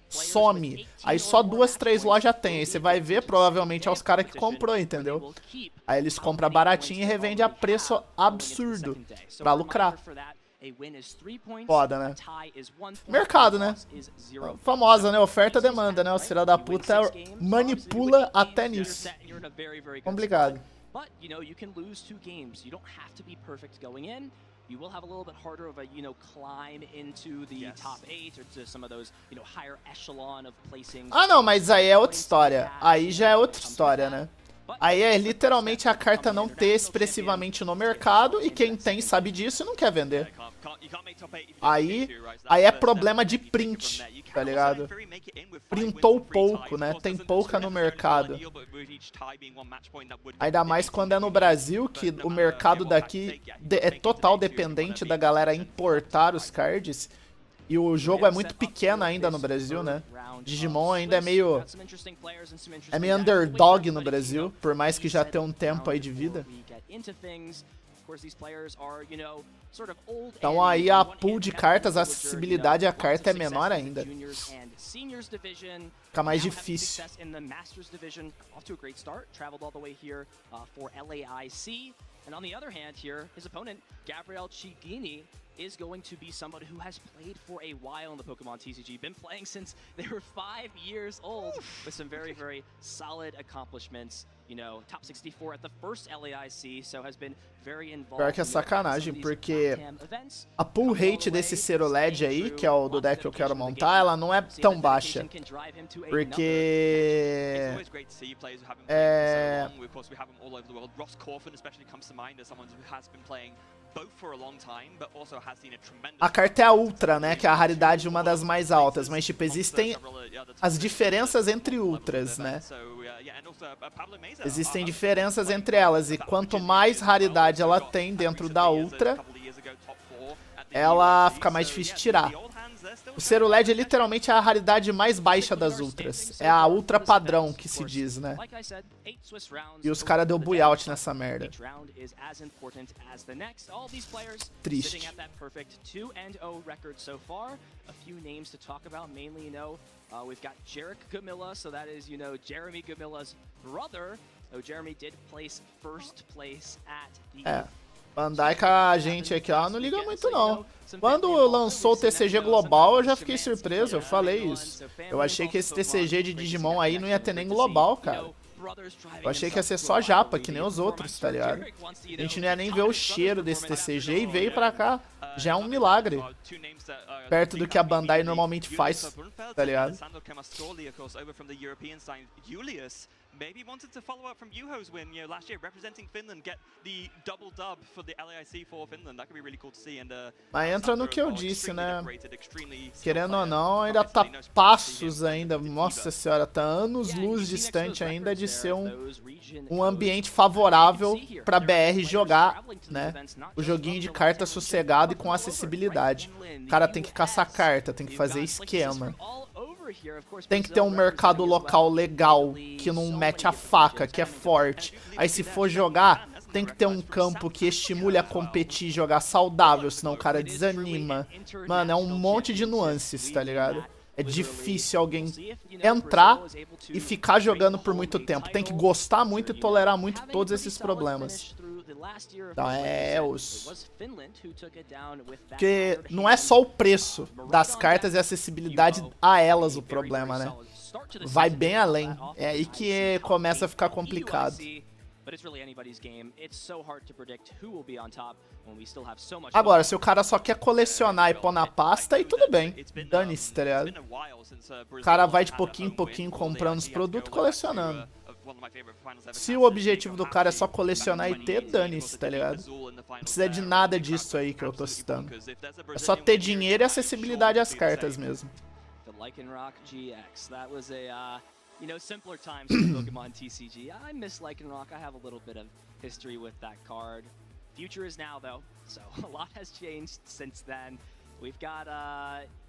some. Aí só 2, 3 lojas tem. Aí você vai ver, provavelmente é os caras que comprou, entendeu? Aí eles compram baratinho e revendem a preço absurdo pra lucrar. Foda, né? Mercado, né? Famosa, né? Oferta e demanda, né? O filho da puta manipula até nisso. Complicado. But, you know, you can lose 2 games. You don't have to be perfect going in. You will have a little bit harder of a, you know, climb into the top 8 or to some of those, you know, higher echelon of placings. Ah, não, mas aí é outra história. Aí já é outra história, né? Aí é literalmente a carta não ter expressivamente no mercado e quem tem sabe disso e não quer vender. Aí é problema de print, tá ligado? Printou pouco, né? Tem pouca no mercado. Ainda mais quando é no Brasil, que o mercado daqui é total dependente da galera importar os cards. E o jogo é muito pequeno ainda no Brasil, né? Digimon ainda é meio underdog no Brasil, por mais que já tenha um tempo aí de vida. Então aí a pool de cartas, a acessibilidade à carta é menor ainda. Fica mais difícil. And on the other hand here, his opponent, Gabriel Chigini, is going to be somebody who has played for a while in the Pokemon TCG, been playing since they were 5 years old, with some very, very solid accomplishments. You know, top 64 at the first LAIC, so has been very involved. Pior que é sacanagem, porque a pull rate desse Zero LED aí, que é o do deck que eu quero montar, ela não é tão baixa. Porque... a carta é a Ultra, né? Que é a raridade uma das mais altas. Mas, tipo, existem as diferenças entre Ultras, né? Existem diferenças entre elas. E quanto mais raridade ela tem dentro da Ultra, ela fica mais difícil de tirar. O Zero LED é literalmente a raridade mais baixa das Ultras. É a Ultra padrão que se diz, né? E os caras deu buyout nessa merda. Triste. We've got Jarek Gamilla, so that is, you know, Jeremy Gamilla's brother. So Jeremy did place first place at the... Bandai com a gente aqui, ó, não liga muito não. Quando lançou o TCG global, eu já fiquei surpreso, eu falei isso. Eu achei que esse TCG de Digimon aí não ia ter nem global, cara. Eu achei que ia ser só japa, que nem os outros, tá ligado? A gente não ia nem ver o cheiro desse TCG e veio pra cá. Já é um milagre. Perto do que a Bandai normalmente faz, tá ligado? Maybe wanted to follow up from Juho's win, you know, last year, representing Finland, get the double dub for the LAIC for Finland. That could be really cool to see. And mas entra no que eu disse, né? Querendo ou não, ainda tá passos ainda. Nossa senhora, tá anos-luz distante ainda de ser um ambiente favorável pra BR jogar, né? O joguinho de carta sossegado e com acessibilidade. O cara tem que caçar carta, tem que fazer esquema. Tem que ter um mercado local legal, que não mete a faca, que é forte. Aí se for jogar, tem que ter um campo que estimule a competir e jogar saudável, senão o cara desanima. Mano, é um monte de nuances, tá ligado? É difícil alguém entrar e ficar jogando por muito tempo. Tem que gostar muito e tolerar muito todos esses problemas. Então é os... Porque não é só o preço das cartas e a acessibilidade a elas o problema, né? Vai bem além. É aí que começa a ficar complicado. Agora, se o cara só quer colecionar e pôr na pasta, aí tudo bem. Dane-se, tá ligado? O cara vai de pouquinho em pouquinho comprando os produtos e colecionando. Se o objetivo do cara é só colecionar e ter, dane-se, tá ligado? Não precisa de nada disso aí que eu tô citando. É só ter dinheiro e acessibilidade às cartas mesmo. You know, simpler times in Pokemon TCG. I miss Lycanroc. I have a little bit of history with that card. Future is now, though, so a lot has changed since then. We've got,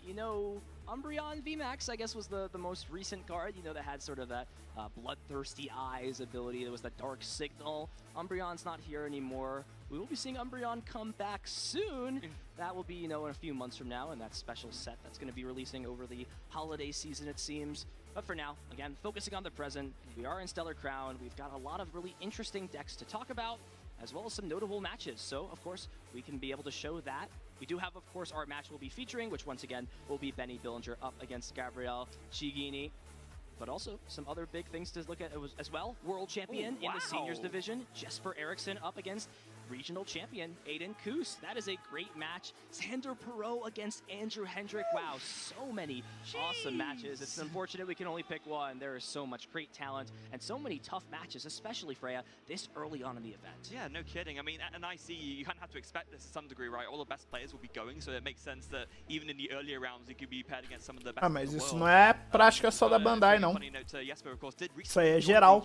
you know, Umbreon VMAX, I guess, was the most recent card, you know, that had sort of that bloodthirsty eyes ability. There was the Dark Signal. Umbreon's not here anymore. we will be seeing Umbreon come back soon. That will be, you know, in a few months from now, and that special set that's going to be releasing over the holiday season, it seems. But for now, again, focusing on the present, we are in Stellar Crown. We've got a lot of really interesting decks to talk about, as well as some notable matches. So, of course, we can be able to show that. We do have, of course, our match we'll be featuring, which once again will be Benny Billinger up against Gabriel Chigini. But also some other big things to look at as well. World champion in the seniors division, Jesper Eriksson up against regional champion Aiden Koos. That is a great match. Xander Perot against Andrew Hendrick. Wow, so many awesome matches. It's unfortunate we can only pick one. There is so much great talent and so many tough matches, especially Freya, this early on in the event. Yeah, no kidding. I mean, at an IC, you kind of have to expect this to some degree, right? All the best players will be going, so it makes sense that even in the earlier rounds, you could be paired against some of the best. Ah, mas isso não é prática só da Bandai, não. Isso aí é geral.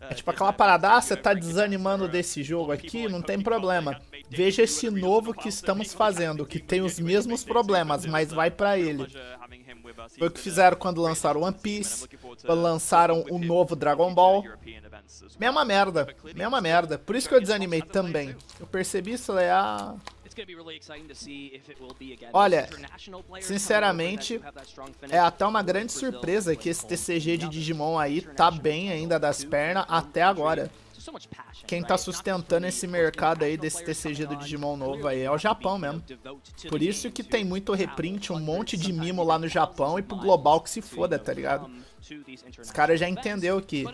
É tipo aquela parada, ah, você tá desanimando desse jogo aqui, não tem problema. Veja esse novo que estamos fazendo, que tem os mesmos problemas, mas vai pra ele. Foi o que fizeram quando lançaram One Piece, quando lançaram o novo Dragon Ball. Mesma merda, mesma merda. Por isso que eu desanimei também. Eu percebi isso, falei, ah... Olha, sinceramente, é até uma grande surpresa que esse TCG de Digimon aí tá bem ainda das pernas até agora. Quem tá sustentando esse mercado aí desse TCG do Digimon novo aí é o Japão mesmo. Por isso que tem muito reprint, um monte de mimo lá no Japão e pro global que se foda, tá ligado? Os caras já entenderam que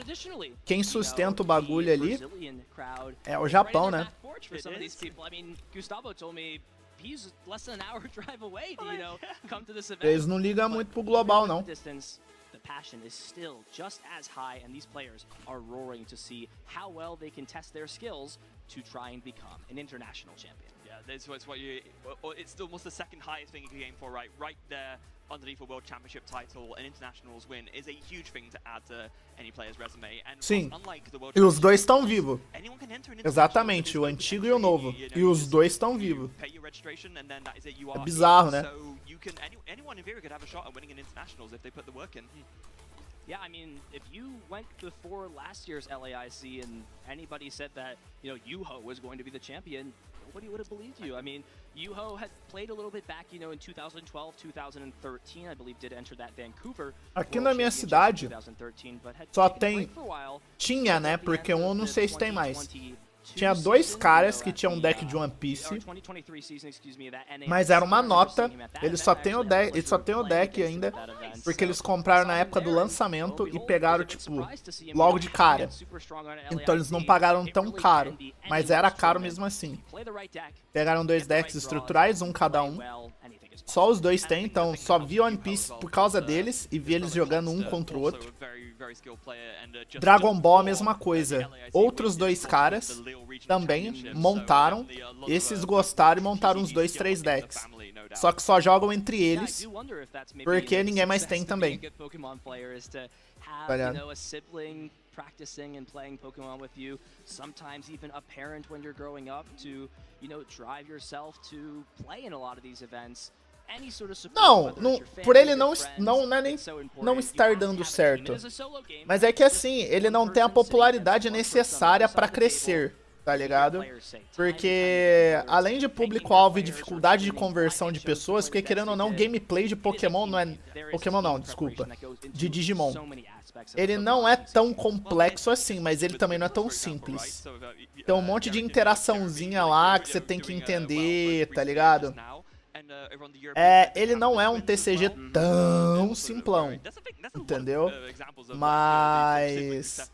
quem sustenta o bagulho ali é o Japão, né? Eles não ligam muito pro global, não. The passion is still just as high, and these players are roaring to see how well they can test their skills to try and become an international champion. Yeah, that's what you. It's almost the second highest thing you can aim for, right? Right there, underneath a world championship title, an internationals win is a huge thing to add to any player's resume. And sim, unlike the world e os dois estão vivos. Exatamente, o antigo e o novo. E os dois estão vivos. É bizarro, né? Anyone in theory could have a shot at winning an internationals if they put the work in. Yeah, I mean, if you went before last year's LAIC and anybody said that, you know, Yuho was going to be the champion, nobody would have believed you. I mean, Yuho had played a little bit back, you know, in 2012, 2013, I believe, did enter that Vancouver. Aqui na minha cidade só tem, tinha, né, porque eu não sei se tem mais. Tinha dois caras que tinham um deck de One Piece, mas era uma nota. Eles só tem o deck ainda, porque eles compraram na época do lançamento e pegaram, tipo, logo de cara. Então eles não pagaram tão caro, mas era caro mesmo assim. Pegaram dois decks estruturais, um cada um. Só os dois tem, então só vi One Piece por causa deles e vi eles jogando um contra o outro. Dragon Ball a mesma coisa. Outros dois caras também montaram, esses gostaram e montaram uns 2, 3 decks. Só que só jogam entre eles, porque ninguém mais tem também. Tá ligado? Practicing and playing Pokemon with you, sometimes even a parent when you're growing up to, you know, drive yourself to play in a lot of these events. Não, por ele não é nem não estar dando certo. Mas é que assim, ele não tem a popularidade necessária pra crescer, tá ligado? Porque além de público-alvo e dificuldade de conversão de pessoas, porque querendo ou não, gameplay de Pokémon não é... Pokémon não, desculpa. De Digimon. Ele não é tão complexo assim, mas ele também não é tão simples. Tem um monte de interaçãozinha lá que você tem que entender, tá ligado? Ele não é um TCG tão simplão, entendeu? Mas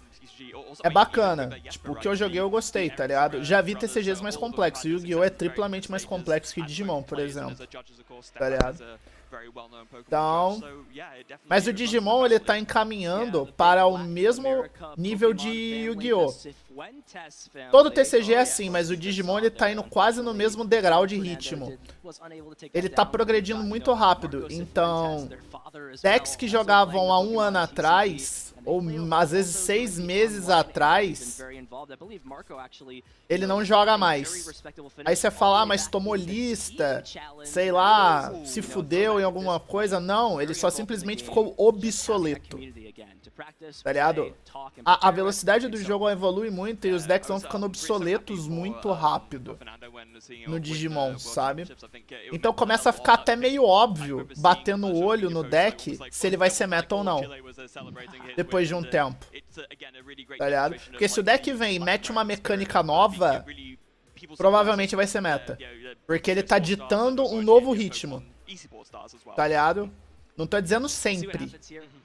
é bacana. Tipo, o que eu joguei eu gostei, tá ligado? Já vi TCGs mais complexos. Yu-Gi-Oh! É triplamente mais complexo que Digimon, por exemplo. Tá ligado? Então, mas o Digimon ele tá encaminhando para o mesmo nível de Yu-Gi-Oh! Todo TCG é assim, mas o Digimon ele tá indo quase no mesmo degrau de ritmo. Ele tá progredindo muito rápido, então decks que jogavam há um ano atrás, ou às vezes 6 meses atrás, ele não joga mais. Aí você fala, ah, mas tomou lista, sei lá, se fudeu em alguma coisa. Não, ele só simplesmente ficou obsoleto. Tá ligado? A velocidade do jogo evolui muito e os decks vão ficando obsoletos muito rápido no Digimon, sabe? Então começa a ficar até meio óbvio, batendo o olho no deck, se ele vai ser meta ou não. Depois de um tempo. Tá ligado? Porque se o deck vem e mete uma mecânica nova, provavelmente vai ser meta. Porque ele tá ditando um novo ritmo. Tá ligado? Não tô dizendo sempre,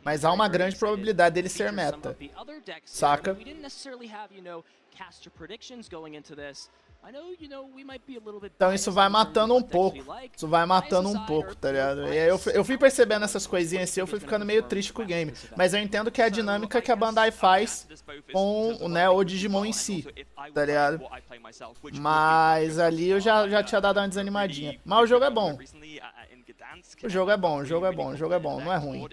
mas há uma grande probabilidade dele ser meta. Saca? Então isso vai matando um pouco. Isso vai matando um pouco, tá ligado? E aí eu fui percebendo essas coisinhas assim, eu fui ficando meio triste com o game. Mas eu entendo que é a dinâmica que a Bandai faz com, né, o Digimon em si, tá ligado? Mas ali eu já tinha dado uma desanimadinha. Mas o jogo é bom. O jogo é bom, o jogo é bom, o jogo é bom, não é ruim.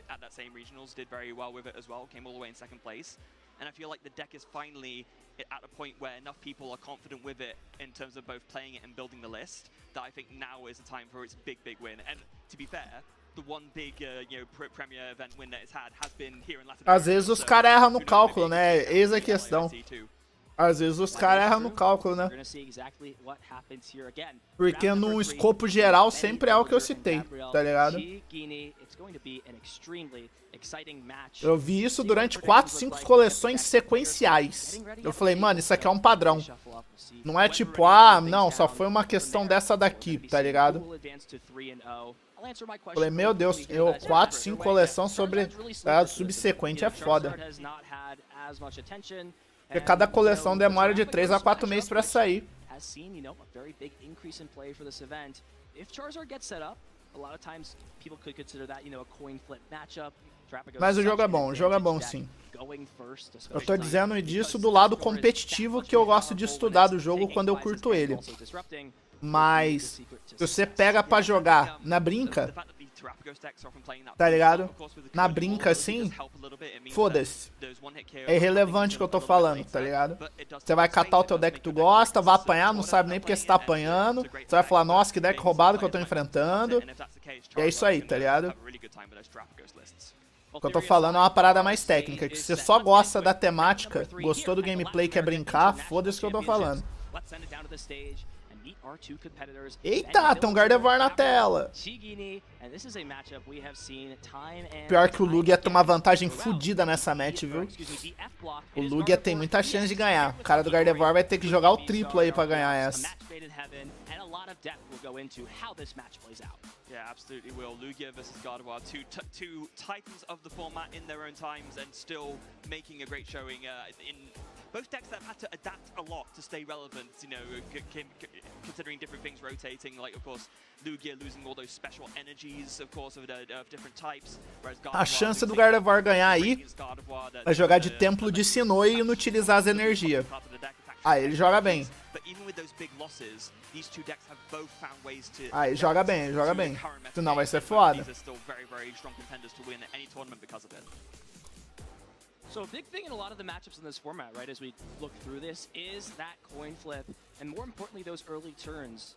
And I feel like the deck is finally at a point where enough people are confident with it in terms of both playing it and building the list that I think now is the time for its big win. And to be fair, the one big premier event win that it's had has been here in Latin America. Às vezes os caras erram no cálculo, né? Eis a questão. Às vezes os caras erram no cálculo, né? Porque no escopo geral sempre é o que eu citei, tá ligado? Eu vi isso durante 4, 5 coleções sequenciais. Eu falei, mano, isso aqui é um padrão. Não é tipo, ah, não, só foi uma questão dessa daqui, tá ligado? Falei, meu Deus, 4, 5 coleções sobre subsequente é foda. Porque cada coleção demora de 3 a 4 meses pra sair. Mas o jogo é bom sim. Eu tô dizendo disso do lado competitivo que eu gosto de estudar do jogo quando eu curto ele. Mas se você pega pra jogar na brinca, tá ligado? Na brinca assim, foda-se. É irrelevante o que eu tô falando, tá ligado? Você vai catar o teu deck que tu gosta, vai apanhar, não sabe nem porque você tá apanhando. Você vai falar, nossa, que deck roubado que eu tô enfrentando. E é isso aí, tá ligado? O que eu tô falando é uma parada mais técnica, que se você só gosta da temática, gostou do gameplay, quer brincar, foda-se o que eu tô falando. Eita, tem um Gardevoir na tela. Pior que o Lugia ia tomar vantagem fodida nessa match, viu? O Lugia tem muita chance de ganhar. O cara do Gardevoir vai ter que jogar o triplo aí pra ganhar essa. Yeah, absolutely will. Lugia versus Gardevoir, two titans of the format in their own times and still making a great showing in both decks that have had to adapt a lot to stay relevant, you know, considering different things rotating, like, of course, Lugia losing all those special energies, of course, of different types, whereas Gardevoir... A chance do Gardevoir ganhar aí é jogar de Templo de Sinnoh e inutilizar as energias. Ah, ele joga bem. Aí joga bem, joga bem. Senão vai ser foda. So a big thing in a lot of the matchups in this format, right, as we look through this, is that coin flip, and more importantly, those early turns.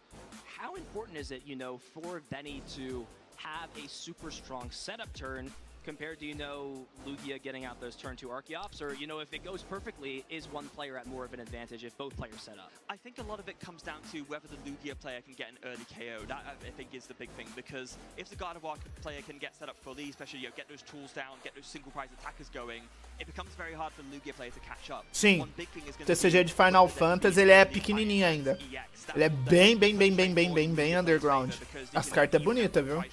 How important is it, you know, for Benny to have a super strong setup turn compared to, you know, Lugia getting out those turn 2 Archeops, or, you know, if it goes perfectly, is one player at more of an advantage if both players set up? I think a lot of it comes down to whether the Lugia player can get an early KO. That, I think, is the big thing, because if the Gardevoir player can get set up fully, especially, you know, get those tools down, get those single prize attackers going, it becomes very hard for the Lugia player to catch up. Sim, o TCG de Final Fantasy, ele é pequenininho ainda. Ele é bem underground. As cartas é bonita, viu?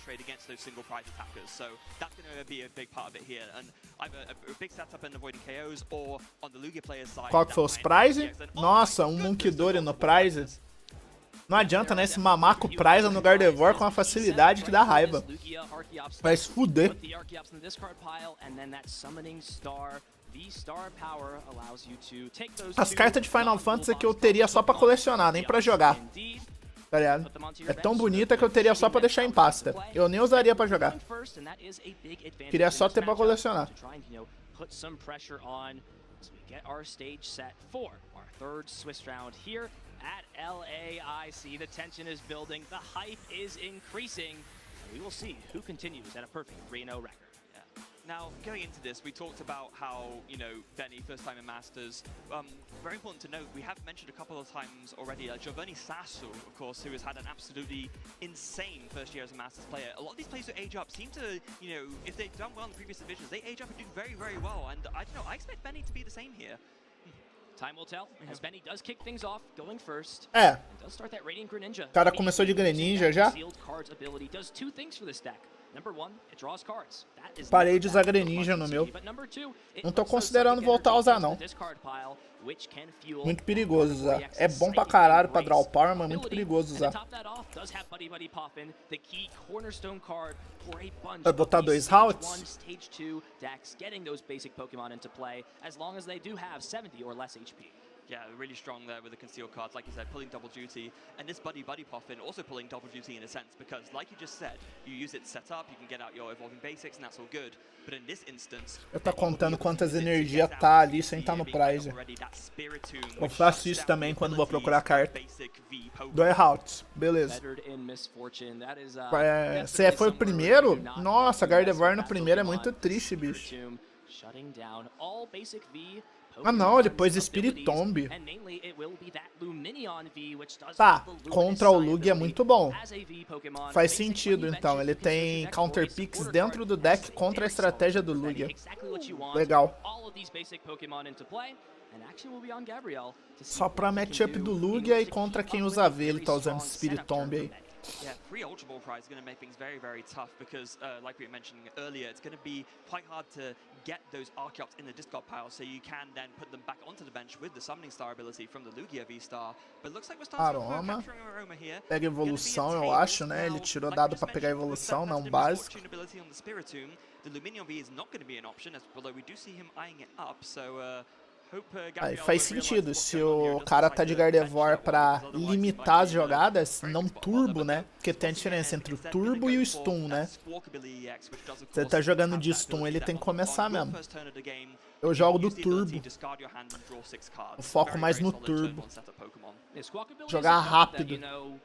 Qual que foi os prize? Nossa, um Monkidori no prize. Não adianta, né? Esse mamaco prize no Gardevoir com uma facilidade que dá raiva. Vai se fuder. As cartas de Final Fantasy que eu teria só pra colecionar, nem pra jogar. Tá ligado? É tão bonita que eu teria só pra deixar em pasta. Eu nem usaria pra jogar. Queria só ter pra colecionar. At LAIC, the tension is building, the hype is increasing, and we will see who continues at a perfect 3-0 record. Now, going into this, we talked about how, you know, Benny, first time in Masters. Very important to note, we have mentioned a couple of times already, Giovanni Sasso, of course, who has had an absolutely insane first year as a Masters player. A lot of these players who age up seem to, you know, if they've done well in the previous divisions, they age up and do very, very well. And I don't know, I expect Benny to be the same here. Time will tell, as Benny does kick things off, going first. É. Does start that Radiant Greninja. O cara começou de Greninja já. Sealed cards ability does two things for this deck. Number one, it draws cards. That is Parei de usar Greninja no meu. Não tô considerando voltar a usar, não. Muito perigoso usar. É bom pra caralho pra draw power, mas muito perigoso usar. Vai botar 2 routes? Yeah, really strong there with the concealed cards, like you said, pulling double duty, and this Buddy Puffin also pulling double duty in a sense, because like you just said, you use it set up, you can get out your evolving basics, and that's all good. But in this instance, eu tô contando quantas energias tá ali sem estar no prize. Eu faço isso também quando vou procurar carta. 2 routes, beleza. Se foi o primeiro? Nossa, Gardevoir no primeiro é muito triste, bicho. Ah não, depois Spiritomb. Tá, contra o Lugia é muito bom. Faz sentido então, ele tem Counter Picks dentro do deck contra a estratégia do Lugia. Legal. Só pra matchup do Lugia e contra quem usa V, ele tá usando Spiritomb aí. Yeah, free Ultra Ball prize is going to make things very, very tough because, like we were mentioning earlier, it's going to be quite hard to get those Archeops in the discard pile, so you can then put them back onto the bench with the Summoning Star ability from the Lugia V-Star. But it looks like we're starting to capturing Aroma here. Pega evolução, eu acho, né? Ele tirou dado pra pegar evolução, não básico. The Luminion V is not going to be an option, although we do see him eyeing it up, so aí faz sentido, se o cara tá de Gardevoir pra limitar as jogadas, não turbo, né? Porque tem a diferença entre o turbo e o stun, né? Se ele tá jogando de stun, ele tem que começar mesmo. Eu jogo do turbo. Eu foco mais no turbo. Jogar rápido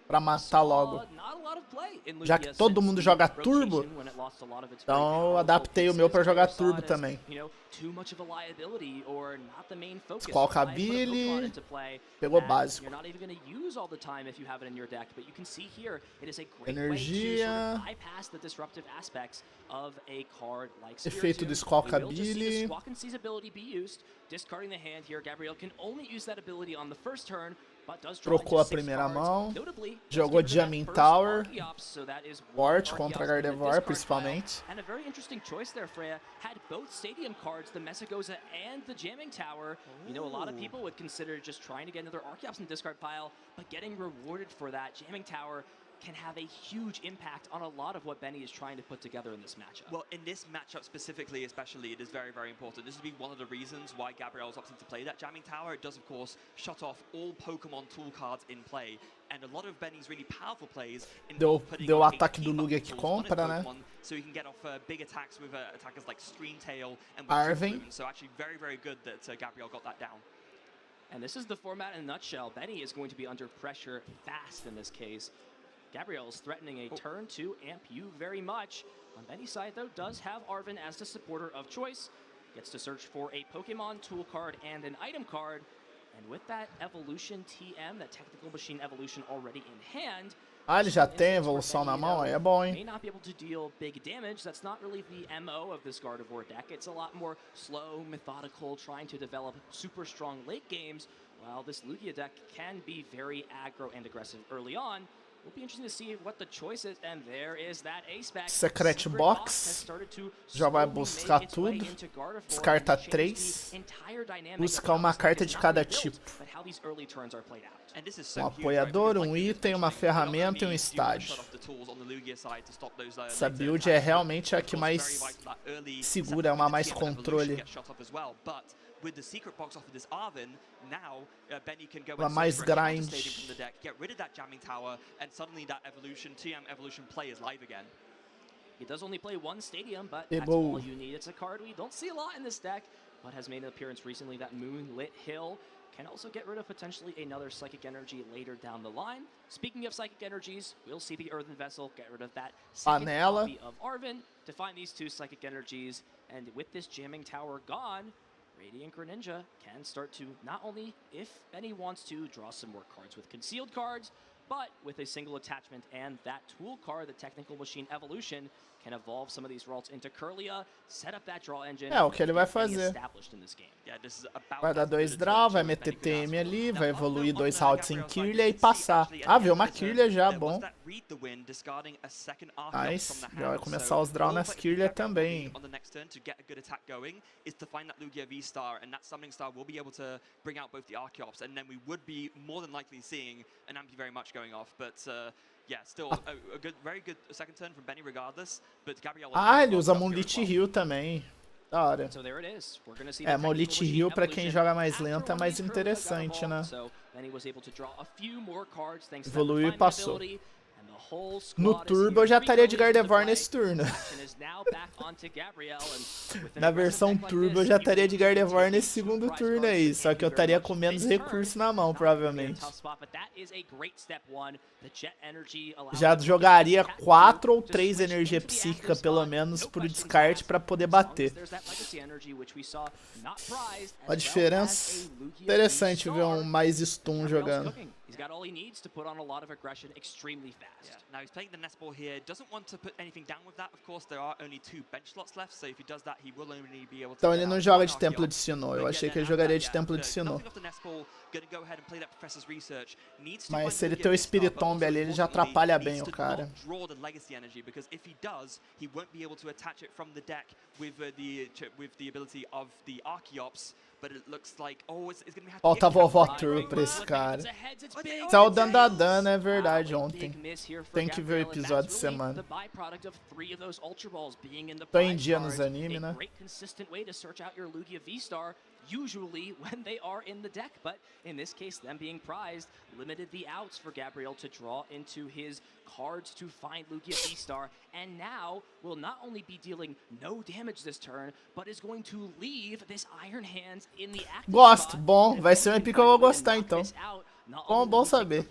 pra matar logo. Já que todo mundo joga turbo, então eu adaptei o meu pra jogar turbo também. Squawkabilly, pegou básico. Energia. Efeito do Squawkabilly. Trocou a primeira mão, jogou Jamming Tower, forte contra Gardevoir principalmente. And a very interesting choice there, Freya. Had both stadium cards, the Messagoza and the Jamming Tower. You know, a lot of people would consider just trying to get another Archeops in the discard pile, but getting rewarded for that Jamming Tower can have a huge impact on a lot of what Benny is trying to put together in this matchup. Well, in this matchup specifically, especially, it is very, very important. This would be one of the reasons why Gabriel's opting to play that Jamming Tower. It does, of course, shut off all Pokemon tool cards in play. And a lot of Benny's really powerful plays deu o ataque do Lugia que compra, né? So he can get off big attacks with attackers like Streamtail and Arvin. So actually very, very good that Gabriel got that down. And this is the format in a nutshell. Benny is going to be under pressure fast in this case. Gabriel is threatening a turn to amp you very much. On Benny's side, though, does have Arvin as the supporter of choice. Gets to search for a Pokemon tool card and an item card. And with that Evolution TM, that Technical Machine Evolution already in hand, ah, ele já tem evolução na mão, aí é bom, hein? May not be able to deal big damage. That's not really the MO of this Gardevoir deck. It's a lot more slow, methodical, trying to develop super strong late games, while this Lugia deck can be very aggro and aggressive early on. Will be interesting to see what the choice is, and there is that ace back. Secret Box, já vai buscar tudo, descarta 3, buscar uma carta de cada tipo. Um apoiador, um item, uma ferramenta e um estágio. Essa build é realmente a que mais segura, é uma mais controle. With the secret box off of this Arvin, now Benny can go and mais grind. From the deck, get rid of that Jamming Tower, and suddenly that TM evolution play is live again. He does only play one stadium, but that's all you need. It's a card we don't see a lot in this deck, but has made an appearance recently, that Moonlit Hill. can also get rid of potentially another Psychic Energy later down the line. Speaking of Psychic Energies, we'll see the Earthen Vessel get rid of that second Panela. copy of Arven to find these 2 Psychic Energies. And with this Jamming Tower gone, Radiant Greninja can start to not only, if Benny wants to, draw some more cards with concealed cards, but with a single attachment and that tool card, the Technical Machine Evolution, can evolve some of these Ralts into Curlia, set up that draw engine. É o que ele vai fazer. Vai dar 2 draw, vai meter TM ali, vai evoluir 2 routes em Kirlia e passar. Ah, veio uma Kirlia já, bom. Nice, já vai começar os draw nas Kirlia também. Ah, ele usa Moonlit Hill também. Da hora. É, Moonlit Hill pra quem joga mais lento é mais interessante, né? Evoluiu e passou. No Turbo eu já estaria de Gardevoir nesse turno. Na versão Turbo eu já estaria de Gardevoir nesse segundo turno aí. Só que eu estaria com menos recurso na mão, provavelmente. Já jogaria 4 ou 3 energia psíquica, pelo menos, pro descarte pra poder bater. A diferença. Interessante ver um mais stun jogando. He's got all he needs to put on a lot of aggression extremely fast. Yeah. Now he's playing the nest ball here. Doesn't want to put anything down with that. Of course, there are only 2 bench slots left, so if he does that, he will only be able to. Então ele não joga de Templo de Sinnoh. Eu achei que ele jogaria de Templo de Sinnoh. Mas se ele tem o Spiritomb ali, ele já atrapalha bem o cara. Falta a vovó Tur pra esse cara. Saiu dando a dano, é verdade, ontem. Tem que ver o episódio de semana. Tô em dia nos animes, né? Usually when they are in the deck, but in this case, them being prized limited the outs for Gabriel to draw into his cards to find Lugia V-Star, and now will not only be dealing no damage this turn, but is going to leave this Iron Hands in the active Gosto, bom, vai ser um epic que eu vou gostar então. Bom saber.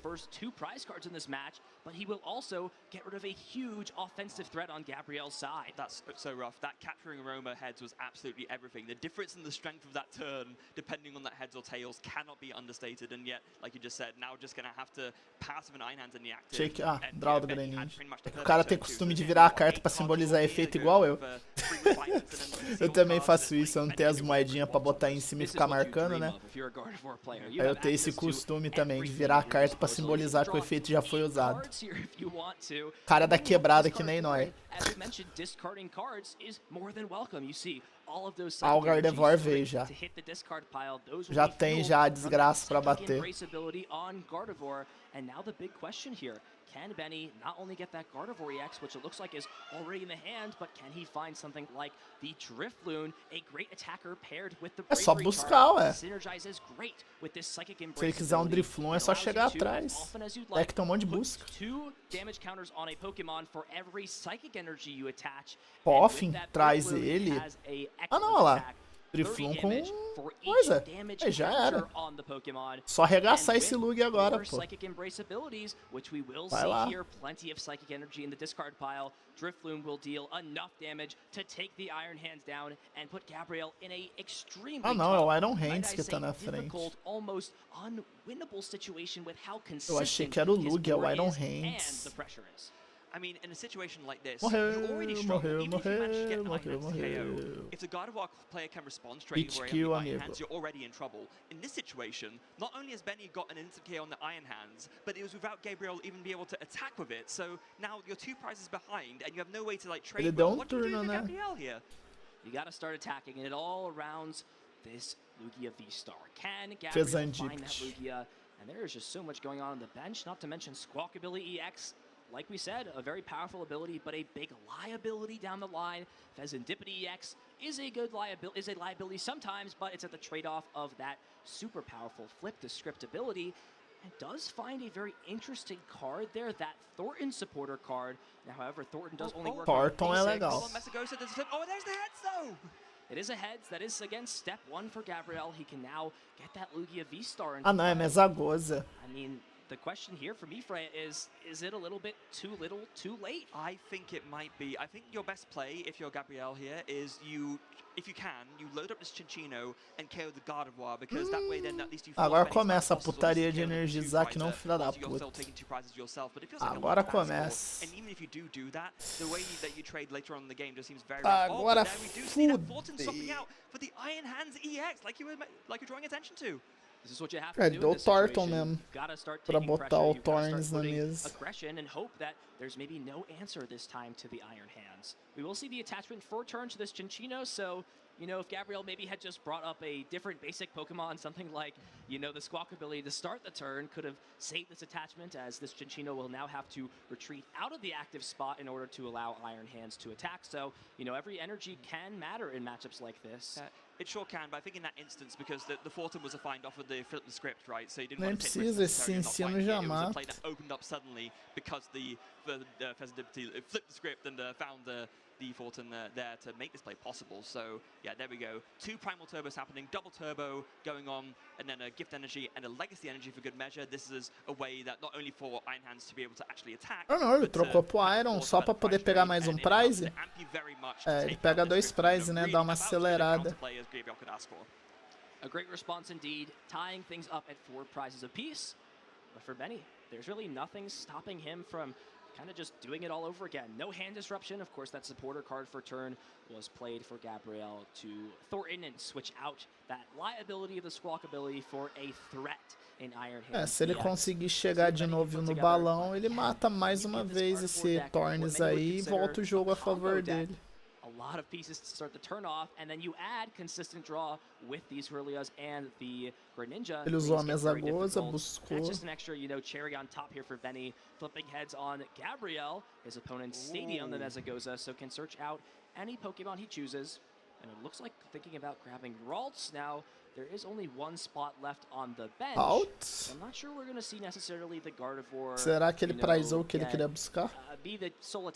But he will also get rid of a huge offensive threat on Gabriel's side. That's so rough. That capturing Aroma heads was absolutely everything. The difference in the strength of that turn, depending on that heads or tails, cannot be understated. And yet, like you just said, now just gonna have to pass with an Iron Hands in the active. Achei que, draw do Greninja. O cara tem costume de virar a carta pra simbolizar efeito igual eu. Eu também faço isso, eu não tenho as moedinhas pra botar em cima e ficar marcando, né? Aí eu tenho esse costume também de virar a carta pra simbolizar que o efeito já foi usado. Cara da quebrada que nem nós. Ah, o Gardevoir veio já. Já tem já a desgraça pra bater. Can Benny not only get that Gardevoir EX, which it looks like is already in the hand, but can he find something like the Drifloon, a great attacker paired with the É só buscar, ué. Synergizes great with this Psychic Embrace. Se ele quiser um Drifloon, é só chegar atrás. É que tem um monte de busca. 2 damage counters on a Pokémon for every Psychic Energy you attach. Poffin traz ele. Ah, não, olha lá. Drifloon com coisa. Aí já era. Só arregaçar esse Lug agora, pô. Vai lá. Drifloon will deal enough damage to take the Iron Hands down and put Gabriel in a extremely não, é o Iron Hands que tá na frente. Almost unwinnable situation with how consistent. Eu achei que era o Lug, é o Iron Hands. I mean, in a situation like this, morreu, you already struggle, even if you manage to get an Iron Hands KO. If the Gardevoir player can respond straight away on the Iron Hands, you're already in trouble. In this situation, not only has Benny got an instant KO on the Iron Hands, but it was without Gabriel even be able to attack with it. So now you're 2 prizes behind, and you have no way to like trade. What do you do for Gabriel here? You got to start attacking, and it all arounds this Lugia V-Star. Can Gabriel find that Lugia? And there is just so much going on the bench, not to mention Squawk ability EX. Like we said, a very powerful ability, but a big liability down the line. Fezandipity EX is a liability sometimes, but it's at the trade-off of that super powerful flip to script ability. And does find a very interesting card there, that Thornton supporter card. Now, however, Thornton does only work Thornton é legal. Oh, there's the heads though! It is a heads. That is, again, step 1 for Gabriel. He can now get that Lugia V-Star. Ah, não, é mesa goza. I mean, the question here for me, Freya, is it a little bit too little, too late? I think it might be. I think your best play, if you're Gabriel here, is if you can, you load up this Cinchino and KO the Gardevoir, because that way then at least you Agora começa a putaria de energizar que não filha da puta. Agora começa. And even if you do that, the way that you trade later on in the game just seems very Agora swapping out for the Iron Hands EX, like you're drawing attention to. This is what you have to do Deu in this Torton situation. mesmo. Gotta start Pra taking botar pressure. o You've gotta Thorns start na putting mesa. aggression and hope that there's maybe no answer this time to the Iron Hands. We will see the attachment for turn to this Cinchino, so you know, if Gabriel maybe had just brought up a different basic Pokemon, something like, you know, the Squawk ability to start the turn, could have saved this attachment, as this Cinchino will now have to retreat out of the active spot in order to allow Iron Hands to attack. So, you know, every energy can matter in matchups like this. It sure can, but I think in that instance, because the Fortum was a find off of the flip the script, right? So you didn't Nem want to take precisa, risks esse necessarily ensino of not já finding it. It was a mata. play that opened up suddenly because the Fezidipity flipped the script and found the Fortum there to make this play possible. So yeah, there we go. 2 Primal Turbos happening, double turbo going on, and then a Gift Energy and a Legacy Energy for good measure. This is a way that not only for Iron Hands to be able to actually attack. Ah não, ele trocou pro Iron só pra poder pegar mais um prize. É, ele pega 2 prizes, né? Dá uma acelerada. A great response indeed, tying things up at 4 prizes apiece. But for Benny, there's really nothing stopping him from kind of just doing it all over again. No hand disruption. Of course, that supporter card for turn was played for Gabriel to Thornton and switch out that liability of the Squawk ability for a threat in Iron Hands. É, se ele conseguir chegar de novo no balão, ele mata mais uma vez esse Thorns aí e volta o jogo a favor dele. A lot of pieces to start the turn off, and then you add consistent draw with these Hurlias and the Greninja. Ele usou a mesa goza, buscou. That's just an extra, you know, cherry on top here for Benny. Flipping heads on Gabriel, his opponent's Stadium, the Mesagoza, so can search out any Pokemon he chooses. And it looks like thinking about grabbing Ralts now. There is only 1 spot left on the bench. Out. I'm not sure we're going to see necessarily the Gardevoir. Será que ele prizou o que ele queria buscar?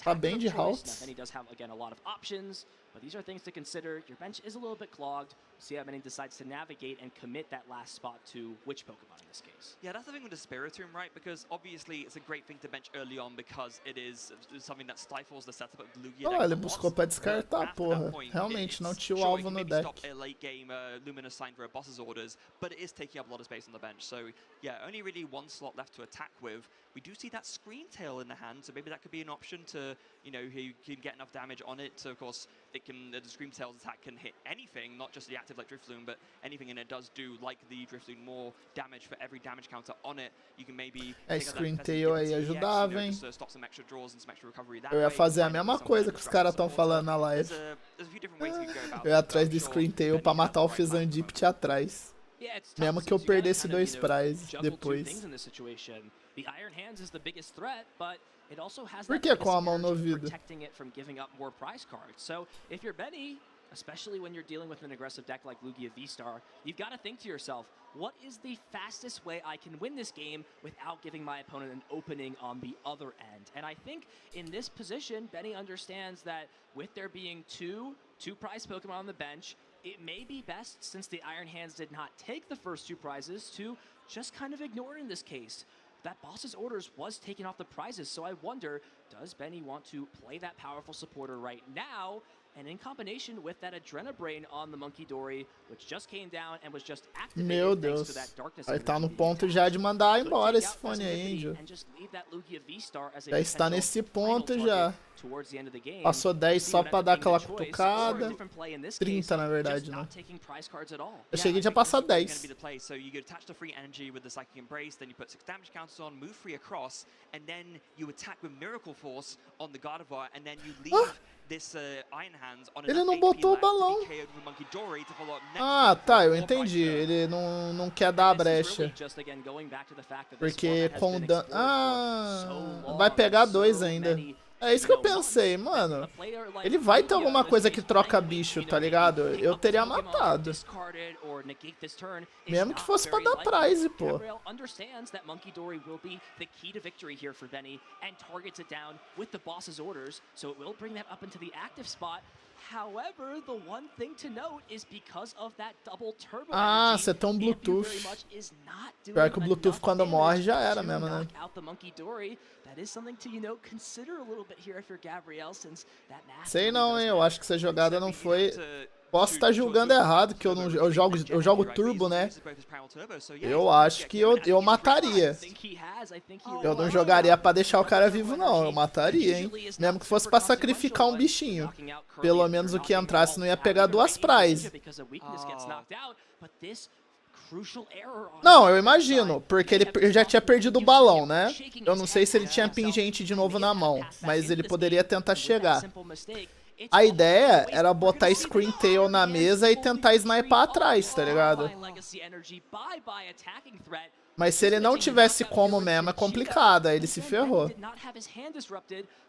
Tá bem de Ralts. And he does have, again, a lot of options, but these are things to consider. Your bench is a little bit clogged. See how many decides to navigate and commit that last spot to which Pokemon in this case. Yeah, that's the thing with the Spiritomb, right? Because obviously it's a great thing to bench early on because it is something that stifles the setup of Lugia. Oh, ele buscou pra descartar, porra. Realmente, não tinha o alvo no deck. Stop a late game Luminous sign for a boss's orders, but it is taking up a lot of space on the bench. So yeah, only really 1 slot left to attack with. We do see that Screen Tail in the hand, so maybe that could be an option to, you know, he can get enough damage on it. So of course, it can the Screen Tail's attack can hit anything, not just the active like Drifloon, but anything, and it does do, like the Drifloon, more damage for every damage counter on it. You can maybe Screen Tail aí ajudava, hein? Eu ia fazer a mesma coisa que os caras estão falando na live. Eu ia atrás do Screen Tail pra matar o Fezandipity atrás. Mesmo que eu perdesse 2 prizes depois. Por que com a mão no ouvido? Especially when you're dealing with an aggressive deck like Lugia V-Star, you've got to think to yourself, what is the fastest way I can win this game without giving my opponent an opening on the other end? And I think in this position, Benny understands that with there being two prize Pokemon on the bench, it may be best, since the Iron Hands did not take the first 2 prizes, to just kind of ignore it in this case. That boss's orders was taking off the prizes, so I wonder, does Benny want to play that powerful supporter right now? And in combination with that Adrenabrain on the Monkey Dory, which just came down and was just activated. Meu Deus. Aí tá no ponto já de mandar embora esse fone aí, hein, Ju. Já está nesse ponto já. Passou 10 só pra dar aquela cutucada. 30 na verdade, né? Eu cheguei já a passar 10. Ele não botou o balão. Ah, tá, eu entendi. Ele não quer dar a brecha. Porque com o dano... Ah, vai pegar 2 ainda. É isso que eu pensei, mano. Ele vai ter alguma coisa que troca bicho, tá ligado? Eu teria matado. Mesmo que fosse pra dar prize, pô. Understands that Monkey Dory will be the key to victory here for Benny and targets it down with the boss's orders, so it will bring that up into the active spot. However, the one thing to note is because of that double turbo Ah, você tem um Bluetooth. Pior que o Bluetooth quando morre já era mesmo, né? Sei não, hein? Eu acho que essa jogada não foi... Posso estar julgando errado, que eu jogo turbo, né? Eu acho que eu mataria. Eu não jogaria pra deixar o cara vivo, não. Eu mataria, hein? Mesmo que fosse pra sacrificar um bichinho. Pelo menos o que entrasse não ia pegar 2 prizes. Não, eu imagino, porque ele já tinha perdido o balão, né? Eu não sei se ele tinha pingente de novo na mão, mas ele poderia tentar chegar. A ideia era botar Screen Tail na mesa e tentar snipar atrás, tá ligado? Mas se ele não tivesse como mesmo, é complicado, aí ele se ferrou.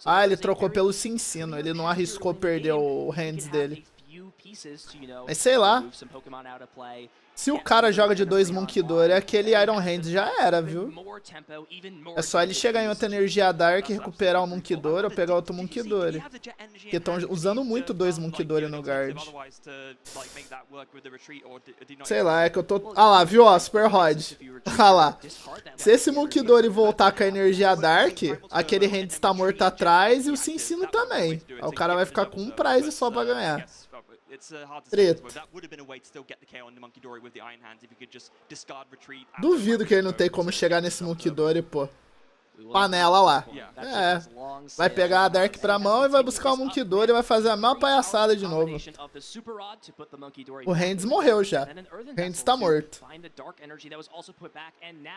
Ah, ele trocou pelo Cincino, ele não arriscou perder o hands dele. Mas sei lá. Se o cara joga de 2 Monkey Dory, aquele Iron Hands já era, viu? É só ele chegar em outra energia Dark, recuperar o Monkey Dory ou pegar outro Monkey Dory. Porque estão usando muito 2 Monkey Dory no guard. Sei lá, é que eu tô... Ah lá, viu? Ó, Super Rod. Ah lá. Se esse Monkey Dory voltar com a energia Dark, aquele Hands tá morto atrás e o Cincino também. Aí o cara vai ficar com um prize só pra ganhar. Treta. Duvido que ele não tem como chegar nesse Monkey Dory, pô. Panela lá. É. Vai pegar a Dark pra mão e vai buscar o Monkey Dory e vai fazer a mesma palhaçada de novo. O Hands morreu já. O Hands tá morto.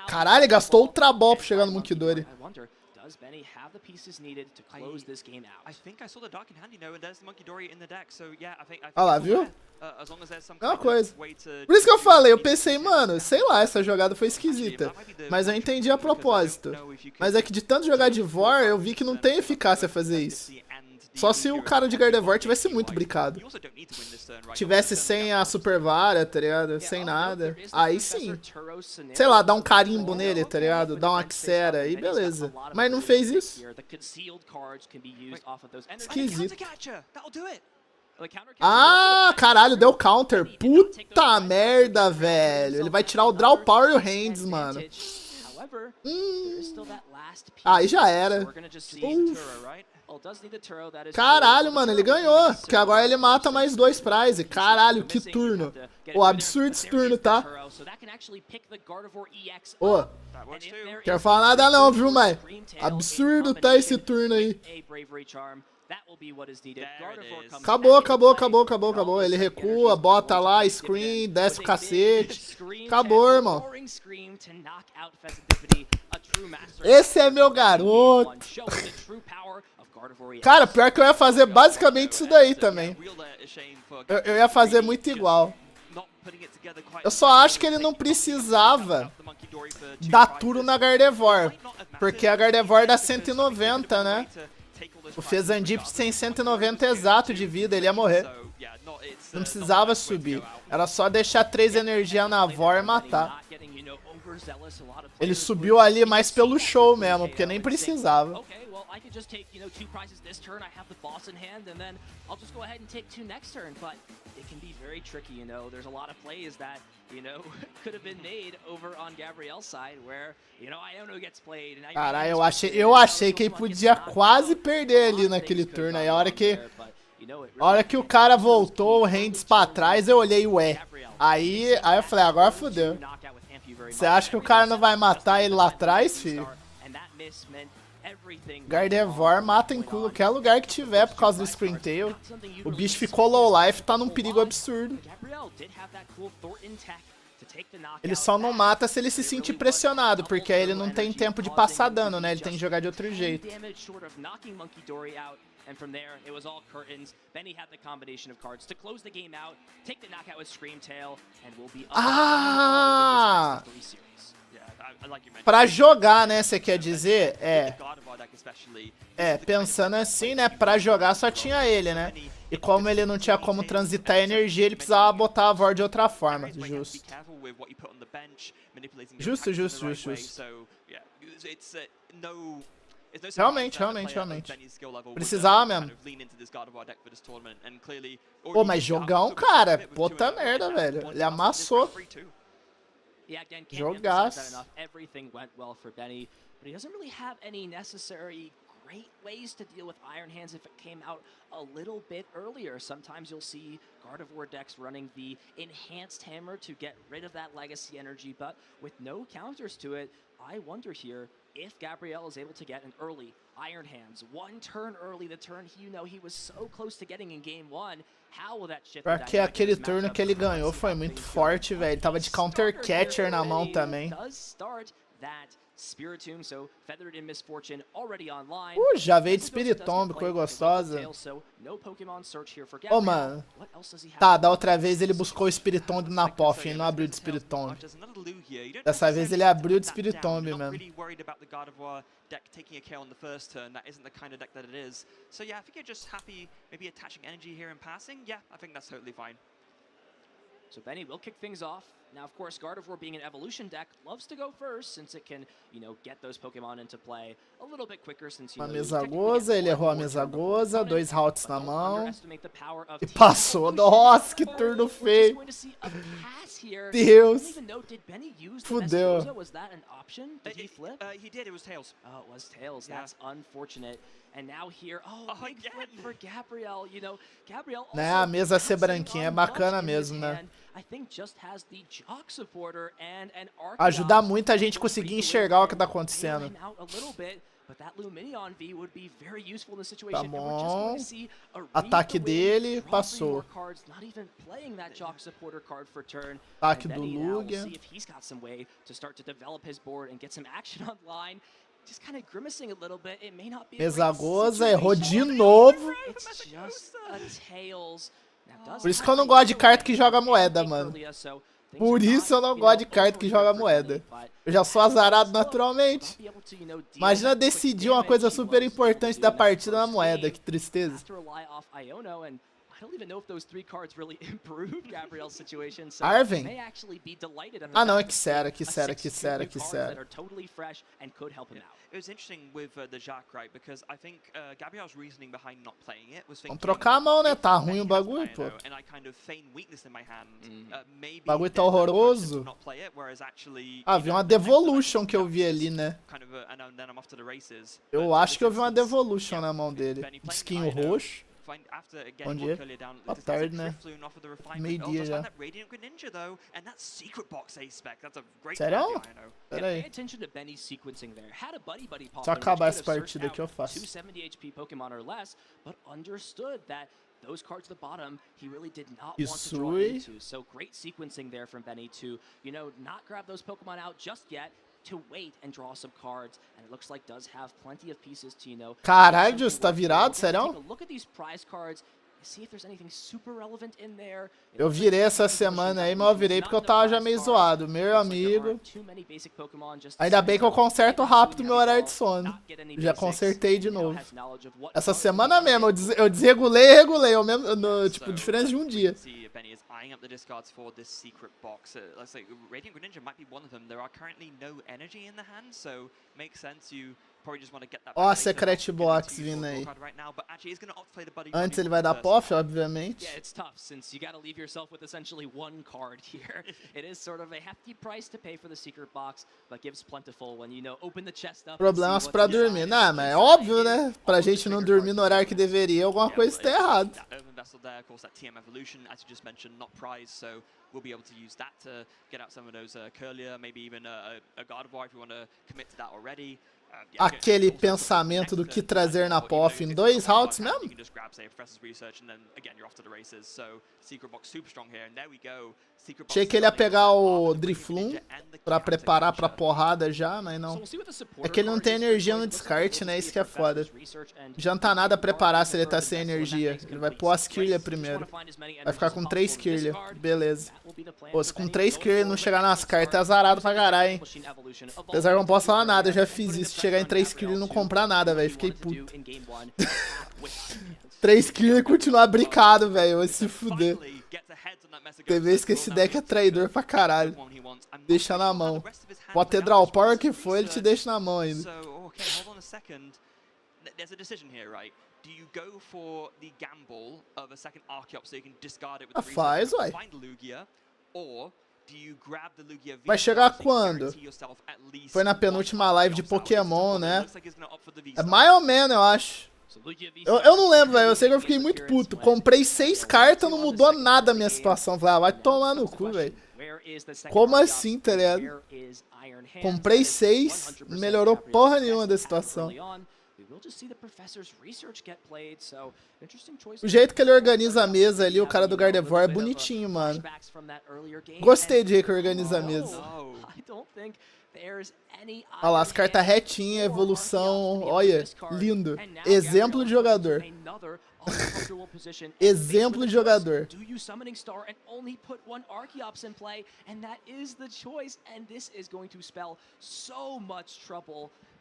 Caralho, ele gastou Ultra Ball pra chegar no Monkey Dory. Does Benny have the pieces needed to close this game out? I think I saw the Dark in hand, you know, and there's the Monkey Dory in the deck, so yeah, I think Olha lá, viu? As long as there's some É uma coisa. Por isso que eu falei, eu pensei, mano, sei lá, essa jogada foi esquisita. Mas eu entendi a propósito. Mas é que de tanto jogar de Vor, eu vi que não tem eficácia fazer isso. Só se o cara de Gardevoir tivesse muito brincado. Tivesse sem a Super Vara, tá ligado? Sem nada. Aí sim. Sei lá, dá um carimbo nele, tá ligado? Dá uma Xera e beleza. Mas não fez isso. Esquisito. Ah, caralho, deu counter. Puta merda, velho. Ele vai tirar o Draw Power e o Hands, mano. Aí já era. Caralho, mano, ele ganhou. Porque agora ele mata mais 2 prizes. Caralho, que turno. Ô, absurdo esse turno, tá? Ô, quero falar nada não, viu, mas absurdo tá esse turno aí. Acabou. Ele recua, bota lá, screen, desce o cacete. Acabou, irmão. Esse é meu garoto. Cara, pior que eu ia fazer basicamente isso daí também. Eu ia fazer muito igual. Eu só acho que ele não precisava dar turno na Gardevoir. Porque a Gardevoir dá 190, né? O Fezandip tem 190 exato de vida, ele ia morrer. Não precisava subir. Era só deixar 3 energia na Vor e matar. Ele subiu ali mais pelo show mesmo, porque nem precisava. I could just take, 2 prizes this turn. I have the boss in hand, and then I'll just go ahead and take 2 next turn. But it can be very tricky, There's a lot of plays that, could have been made over on Gabriel's side, where, Iono gets played. Caralho, eu achei que ele podia quase perder ali naquele turno. Aí a hora que o cara voltou, o hands pra trás, eu olhei, ué. Aí eu falei, agora fodeu. Você acha que o cara não vai matar ele lá atrás, filho? Gardevoir mata em qualquer lugar que tiver por causa do Screen Tail. O bicho ficou low life, tá num perigo absurdo. Ele só não mata se ele se sentir pressionado, porque aí ele não tem tempo de passar dano, né? Ele tem que jogar de outro jeito. And from there, it was all curtains. Benny had the combination of cards to close the game out, take the knockout with Scream Tail, and we'll be up Pra jogar, né, você quer dizer? Pensando assim, né, pra jogar só tinha ele, né? E como ele não tinha como transitar energia, ele precisava botar a Vor de outra forma. Justo. Justo, justo, justo, justo. Realmente. Precisava mesmo. Pô, mas jogão, cara. Puta merda, velho. Ele amassou. Yeah, again, can't Jogaço. emphasize that enough. Everything went well for Benny, but he doesn't really have any necessary great ways to deal with Iron Hands if it came out a little bit earlier. Sometimes you'll see Gardevoir decks running the Enhanced Hammer to get rid of that Legacy energy, but with no counters to it, I wonder here if Gabriel is able to get an early Iron Hands, one turn early, the turn he was so close to getting in game one. How will that shift? Porque aquele turno que ele ganhou foi muito forte, velho. Ele tava de Counter Catcher na mão também. Já veio de Spiritomb, coisa gostosa. Ô, mano. Tá, da outra vez ele buscou o Spiritomb na POF e não abriu de Spiritomb. Dessa vez ele abriu de Spiritomb mesmo. Deck taking a KO on the first turn, that isn't the kind of deck that it is. So yeah, I think you're just happy maybe attaching energy here and passing. Yeah, I think that's totally fine. So Benny will kick things off. Now, of course, Gardevoir being an evolution deck loves to go first since it can, get those Pokemon into play a little bit quicker since uma mesa goza, ele errou a mesa goza, 2 routes na mão e passou. Nossa, que turno feio. Deus. Fudeu. He did, it was Tails. Oh, it was Tails. That's unfortunate. And now here, big flip for Gabriel, Gabriel also né, a mesa ser branquinha é bacana mesmo, né? Ajuda muito a gente conseguir enxergar o que tá acontecendo. Tá bom. Ataque dele, passou. Ataque do Lugia. Mesa goza, errou de novo. Por isso que eu não gosto de carta que joga moeda, mano. Por isso eu não gosto de carta que joga moeda. Eu já sou azarado naturalmente. Imagina decidir uma coisa super importante da partida na moeda, que tristeza. Arven? Ah não, é Kisera. It was interesting with the Jacques, right? Because I think Gabriel's reasoning behind not playing it was thinking, vamos trocar a mão, né? Tá ruim o bagulho, pô. O bagulho tá horroroso. Ah, vi uma Devolution que eu vi ali, né? Eu acho que eu vi uma Devolution na mão dele. Skin roxo. Bom dia. Boa tarde, né? Meio-dia já. Sério? Pera aí. Só acabar essa partida aqui eu faço. Those cards at the bottom, he really did not want to draw into. So great sequencing there from Benny to, not grab those Pokemon out just yet, to wait and draw some cards, and it looks like does have plenty of pieces to, Caralho, Just tá virado, sério? Look at these prize cards. See if there's anything super relevant in there. Eu virei essa semana aí, mas eu virei porque eu tava já meio zoado, meu amigo. Ainda bem que eu conserto rápido meu horário de sono. Já consertei de novo. Essa semana mesmo, eu desregulei e regulei, tipo, diferença de um dia. Benny is eyeing up the discards for this secret box. Let's say Radiant Greninja might be one of them. There are currently no energy in the hand, so makes sense you probably just want to get that. Ó, Secret Box vindo aí. Antes ele vai dar POF, obviamente. Yeah, it's tough since you got to leave yourself with essentially one card here. It is sort of a hefty price to pay for the secret box, but gives plentiful when open the chest up. Problemas pra dormir. Não, mas é óbvio, né? Pra gente não dormir no horário que deveria, alguma coisa está errada. Mentioned not prize, so we'll be able to use that to get out some of those Curlier, maybe even a Gardevoir if you want to commit to that already. aquele pensamento do que trazer na POF em 2 rounds mesmo? Achei que ele ia pegar o Drifloon pra preparar pra porrada já, mas não. É que ele não tem energia no descarte, né? Isso que é foda. Não adianta nada preparar se ele tá sem energia. Ele vai pôr as Kirlia primeiro. Vai ficar com 3 Kirlia. Beleza. Pô, se com 3 Kirlia não chegar nas cartas, é azarado pra caralho, hein? Apesar que eu não posso falar nada, eu já fiz isso. Chegar em 3 Kirlia e não comprar nada, velho. Fiquei puto. 3 Kirlia e continuar brincado, velho. Vai se fuder. Tem vezes que esse deck é traidor pra caralho. Deixa na mão. Pode ter draw power que for, ele te deixa na mão ainda. Ah, faz, uai. Vai chegar quando? Foi na penúltima live de Pokémon, né? É mais ou menos, eu acho. Eu não lembro, velho. Eu sei que eu fiquei muito puto. Comprei 6 cartas, não mudou nada a minha situação. Falei, ah, vai tomar no cu, velho. Como assim, tá ligado? Comprei 6, não melhorou porra nenhuma da situação. O jeito que ele organiza a mesa ali, o cara do Gardevoir, é bonitinho, mano. Gostei de jeito que organiza a mesa. Olha lá, as cartas retinhas, evolução, olha, lindo. Exemplo de jogador. Exemplo de jogador.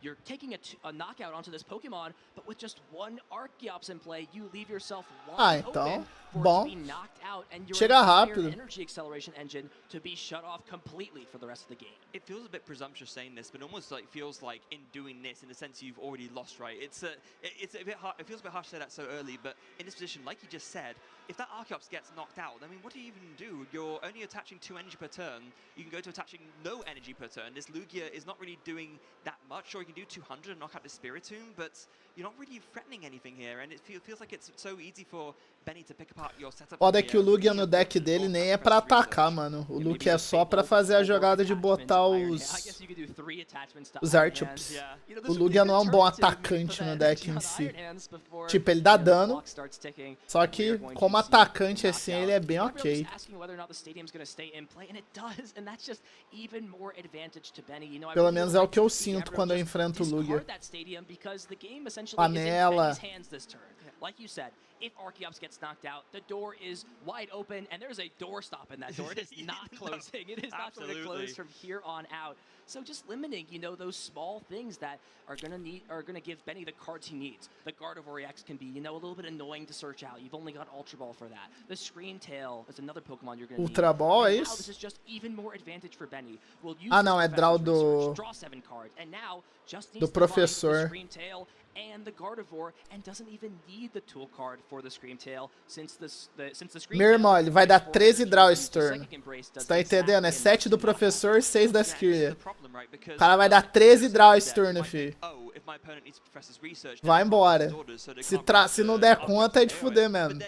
You're taking a knockout onto this Pokémon, but with just 1 Archeops in play, you leave yourself wide open for it to be knocked out, and your entire energy acceleration engine to be shut off completely for the rest of the game. It feels a bit presumptuous saying this, but almost like feels like in doing this, in a sense, you've already lost, right? It's a bit hard. It feels a bit harsh to say that so early, but in this position, like you just said, if that Archeops gets knocked out, I mean, what do you even do? You're only attaching 2 energy per turn. You can go to attaching no energy per turn. This Lugia is not really doing that much, or you can do 200 and knock out the Spiritomb, but you're not really threatening anything here, and it feels like it's so easy for Benny to pick apart your setup. Foda é que o Lugia no deck dele nem é pra atacar, mano. O Lugia é só pra fazer a jogada de botar os Archeops. O Lugia não é um bom atacante no deck em si. Tipo, ele dá dano, só que como atacante assim, ele é bem ok. Pelo menos é o que eu sinto quando eu enfrento o Lugia. Panela. Like you said, if Archeops gets knocked out, the door is wide open, and there's a door stop in that door. It is not closing. It is not going to close from here on out. So just limiting, you know, those small things that are gonna give Benny the cards he needs. The Gardevoir EX can be, you know, a little bit annoying to search out. You've only got Ultra Ball for that. The Screen Tail is another Pokemon you're gonna need. Ultra Ball, é isso? This is just even more advantage for Benny. We'll use ah, não, é draw do professor. Screen Tail and the Gardevoir, and doesn't even need the tool card for the Scream Tail since the Scream Meu irmão, ele vai dar 13 draw esse turno. Você tá entendendo? É 7 do professor e 6 da Skirlia. O cara vai dar 13 draw esse turno, filho. Vai embora. Se não der conta, é de fuder mesmo.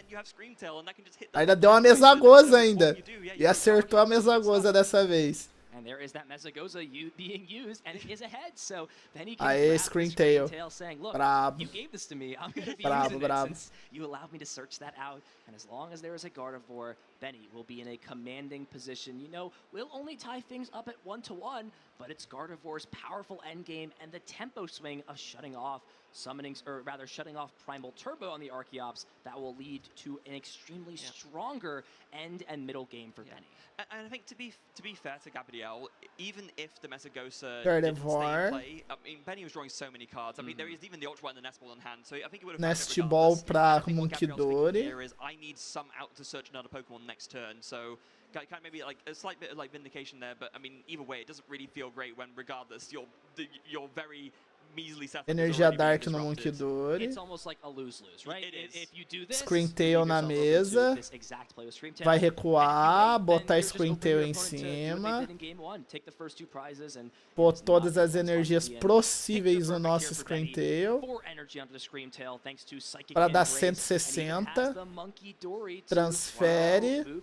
Ainda deu uma mesa goza ainda. E acertou a mesa goza dessa vez. And there is that Mesagoza being used, and it is ahead. So Benny can Aê, Screen Tail. Saying, look, brabo. You gave this to me. I'm going to be using it since you allowed me to search that out. And as long as there is a Gardevoir, Benny will be in a commanding position. You know, we'll only tie things up at 1-1, but it's Gardevoir's powerful endgame and the tempo swing of shutting off summonings, or rather shutting off Primal Turbo on the Archeops that will lead to an extremely stronger end and middle game for Benny. And I think to be fair to Gabriel, even if the Mesagoza didn't stay in play, I mean, Benny was drawing so many cards. I mean, there is even the Ultra Ball and the Nest Ball in hand, so I think he would have Nest Ball pra Munkidori. I need some out to search another Pokemon next turn, so kind of maybe like a slight bit of like vindication there, but I mean, either way, it doesn't really feel great when regardless you're very energia Dark no Munkidori. Screen Tail na mesa. Vai recuar, botar Screen Tail em cima. Pôr todas as energias possíveis no nosso Screen Tail. Para dar 160. Transfere.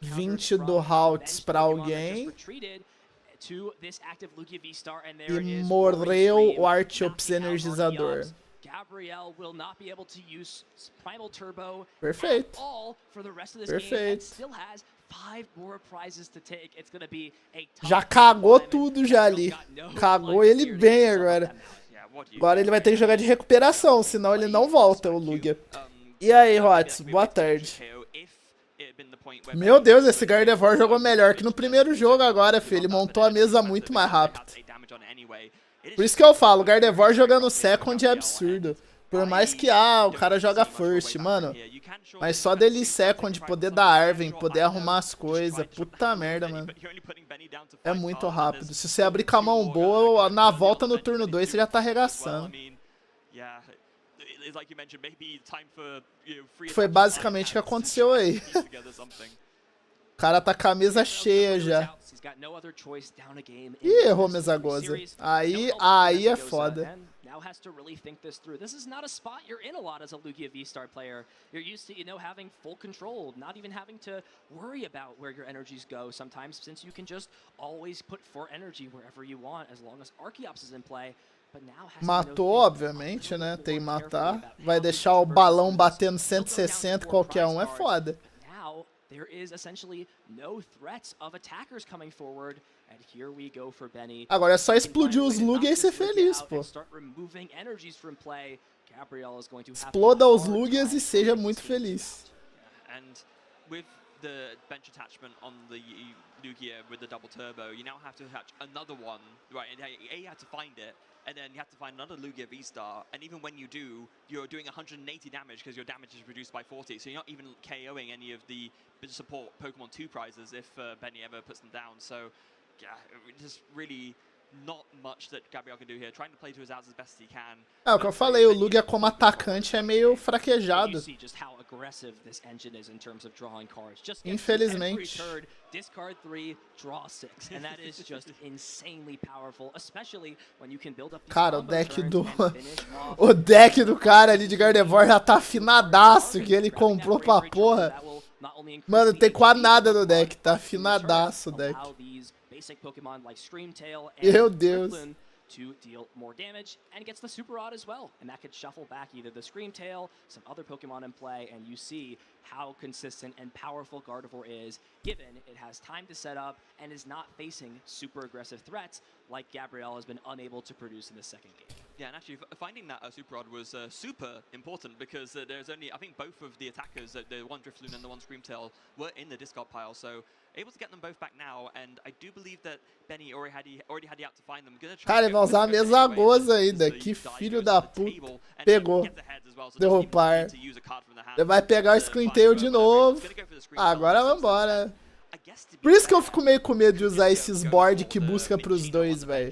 20 do Haltz para alguém. E morreu o Archeops energizador. Gabriel will not be able to use Primal Turbo Perfeito. at all for the rest of this Perfeito. game and still has 5 more prizes to take. It's going to be a Já cagou tudo já ali. Cagou ele bem agora. Agora ele vai ter que jogar de recuperação, senão ele não volta, o Lugia. E aí, Rots, boa tarde. Meu Deus, esse Gardevoir jogou melhor que no primeiro jogo agora, filho. Ele montou a mesa muito mais rápido. Por isso que eu falo, o Gardevoir jogando second é absurdo. Por mais que, o cara joga first, mano. Mas só dele second, poder dar Arven, poder arrumar as coisas. Puta merda, mano. É muito rápido. Se você abrir com a mão boa, na volta no turno 2 você já tá arregaçando. Foi basicamente o que aconteceu aí. O cara tá com a mesa cheia já. Ih, errou mesa goza. Aí é foda. Now has to really think this through. This is not a spot you're in a lot as a Lugia V-Star player. You're used to, having full control, not even having to worry about where your energies go sometimes, since you can just always put 4 energy wherever you want as long as Archeops is in play. But now has matou, obviamente, né? Tem que matar. Vai deixar o balão batendo 160 qualquer um, é foda. Now there is essentially no threats of attackers coming forward. Agora é só explodir os Lugia e ser feliz, pô. Exploda os Lugias e seja muito feliz. The bench attachment on the Lugia with the double turbo, you now have to attach another one, right? And you have to find it, and then you have to find another Lugia V-Star, and even when you do, you're doing 180 damage because your damage is reduced by 40, so you're not even KOing any of the support Pokemon 2 prizes if Benny ever puts them down, so yeah, just really not much that Gabriel can do here, trying to play to his outs as best he can. É o que eu falei, o Lugia como atacante é meio fraquejado. Infelizmente. Discard 3, draw 6, and that is just insanely powerful, especially when you can build up. Cara, o deck do cara ali de Gardevoir já tá afinadaço, que ele comprou pra porra. Mano, não tem quase nada no deck, tá afinadaço o deck. Meu Deus. To deal more damage, and gets the Super Rod as well. And that could shuffle back either the Screamtail, some other Pokemon in play, and you see how consistent and powerful Gardevoir is, given it has time to set up and is not facing super aggressive threats like Gabriel has been unable to produce in the second game. Yeah, and actually finding that Super Rod was super important because there's only, I think both of the attackers, the one Drifloon and the one Screamtail, were in the discard pile, so able to get them both back now, and I do believe that Benny already had the out to find them. Cara, ele vai usar a mesa goza ainda, que filho da puta. Pegou. Derrubar. Ele vai pegar o Screamtail de novo. Agora vambora. Por isso que eu fico meio com medo de usar esses boards que busca pros dois, velho.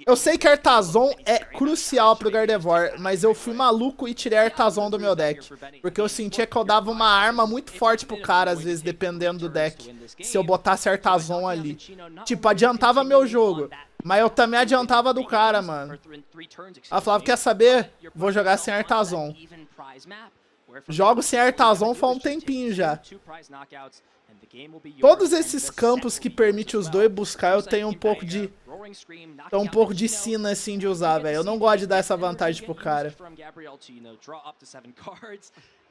Eu sei que Artazon é crucial pro Gardevoir, mas eu fui maluco e tirei Artazon do meu deck. Porque eu sentia que eu dava uma arma muito forte pro cara, às vezes, dependendo do deck. Se eu botasse Artazon ali. Tipo, adiantava meu jogo. Mas eu também adiantava do cara, mano. Ela falava, quer saber? Vou jogar sem Artazon. Jogo sem Artazon faz um tempinho já. Todos esses campos que permite os dois buscar, eu tenho um pouco de sina assim de usar, velho. Eu não gosto de dar essa vantagem pro cara.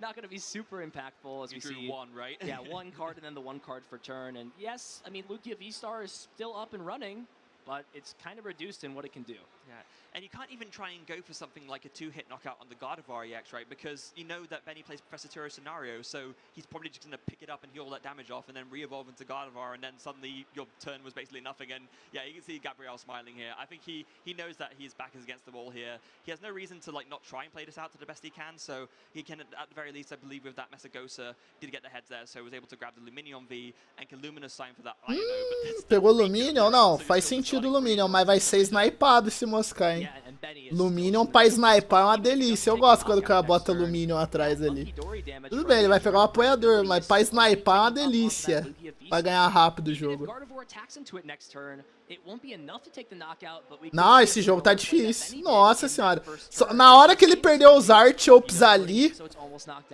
Not going to be super impactful as we see. One, right? Yeah, one card and then the one card for turn. And yes, I mean, Lugia V-Star is still up and running, but it's kind of reduced in what it can do. Yeah, and you can't even try and go for something like a 2-hit knockout on the Gardevoir EX, right? Because you know that Benny plays Professor Turo scenario, so he's probably just going to pick it up and heal that damage off and then re-evolve into Gardevoir, and then suddenly your turn was basically nothing. And yeah, you can see Gabriel smiling here. I think he knows that his back is against the wall here. He has no reason to like not try and play this out to the best he can, so he can, at the very least, I believe with that Mesagosa, did get the heads there, so was able to grab the Luminion V and can Luminous sign for that. Pegou Luminion? Não, faz sentido o Luminion, mas vai ser snipado esse moscar, hein? Luminion pra sniper é uma delícia. Eu gosto quando o cara bota Luminion atrás ali. Tudo bem, ele vai pegar um apoiador, mas pra sniper é uma delícia. Vai ganhar rápido o jogo. Não, esse jogo tá difícil. Nossa senhora. Na hora que ele perdeu os Archeops ali,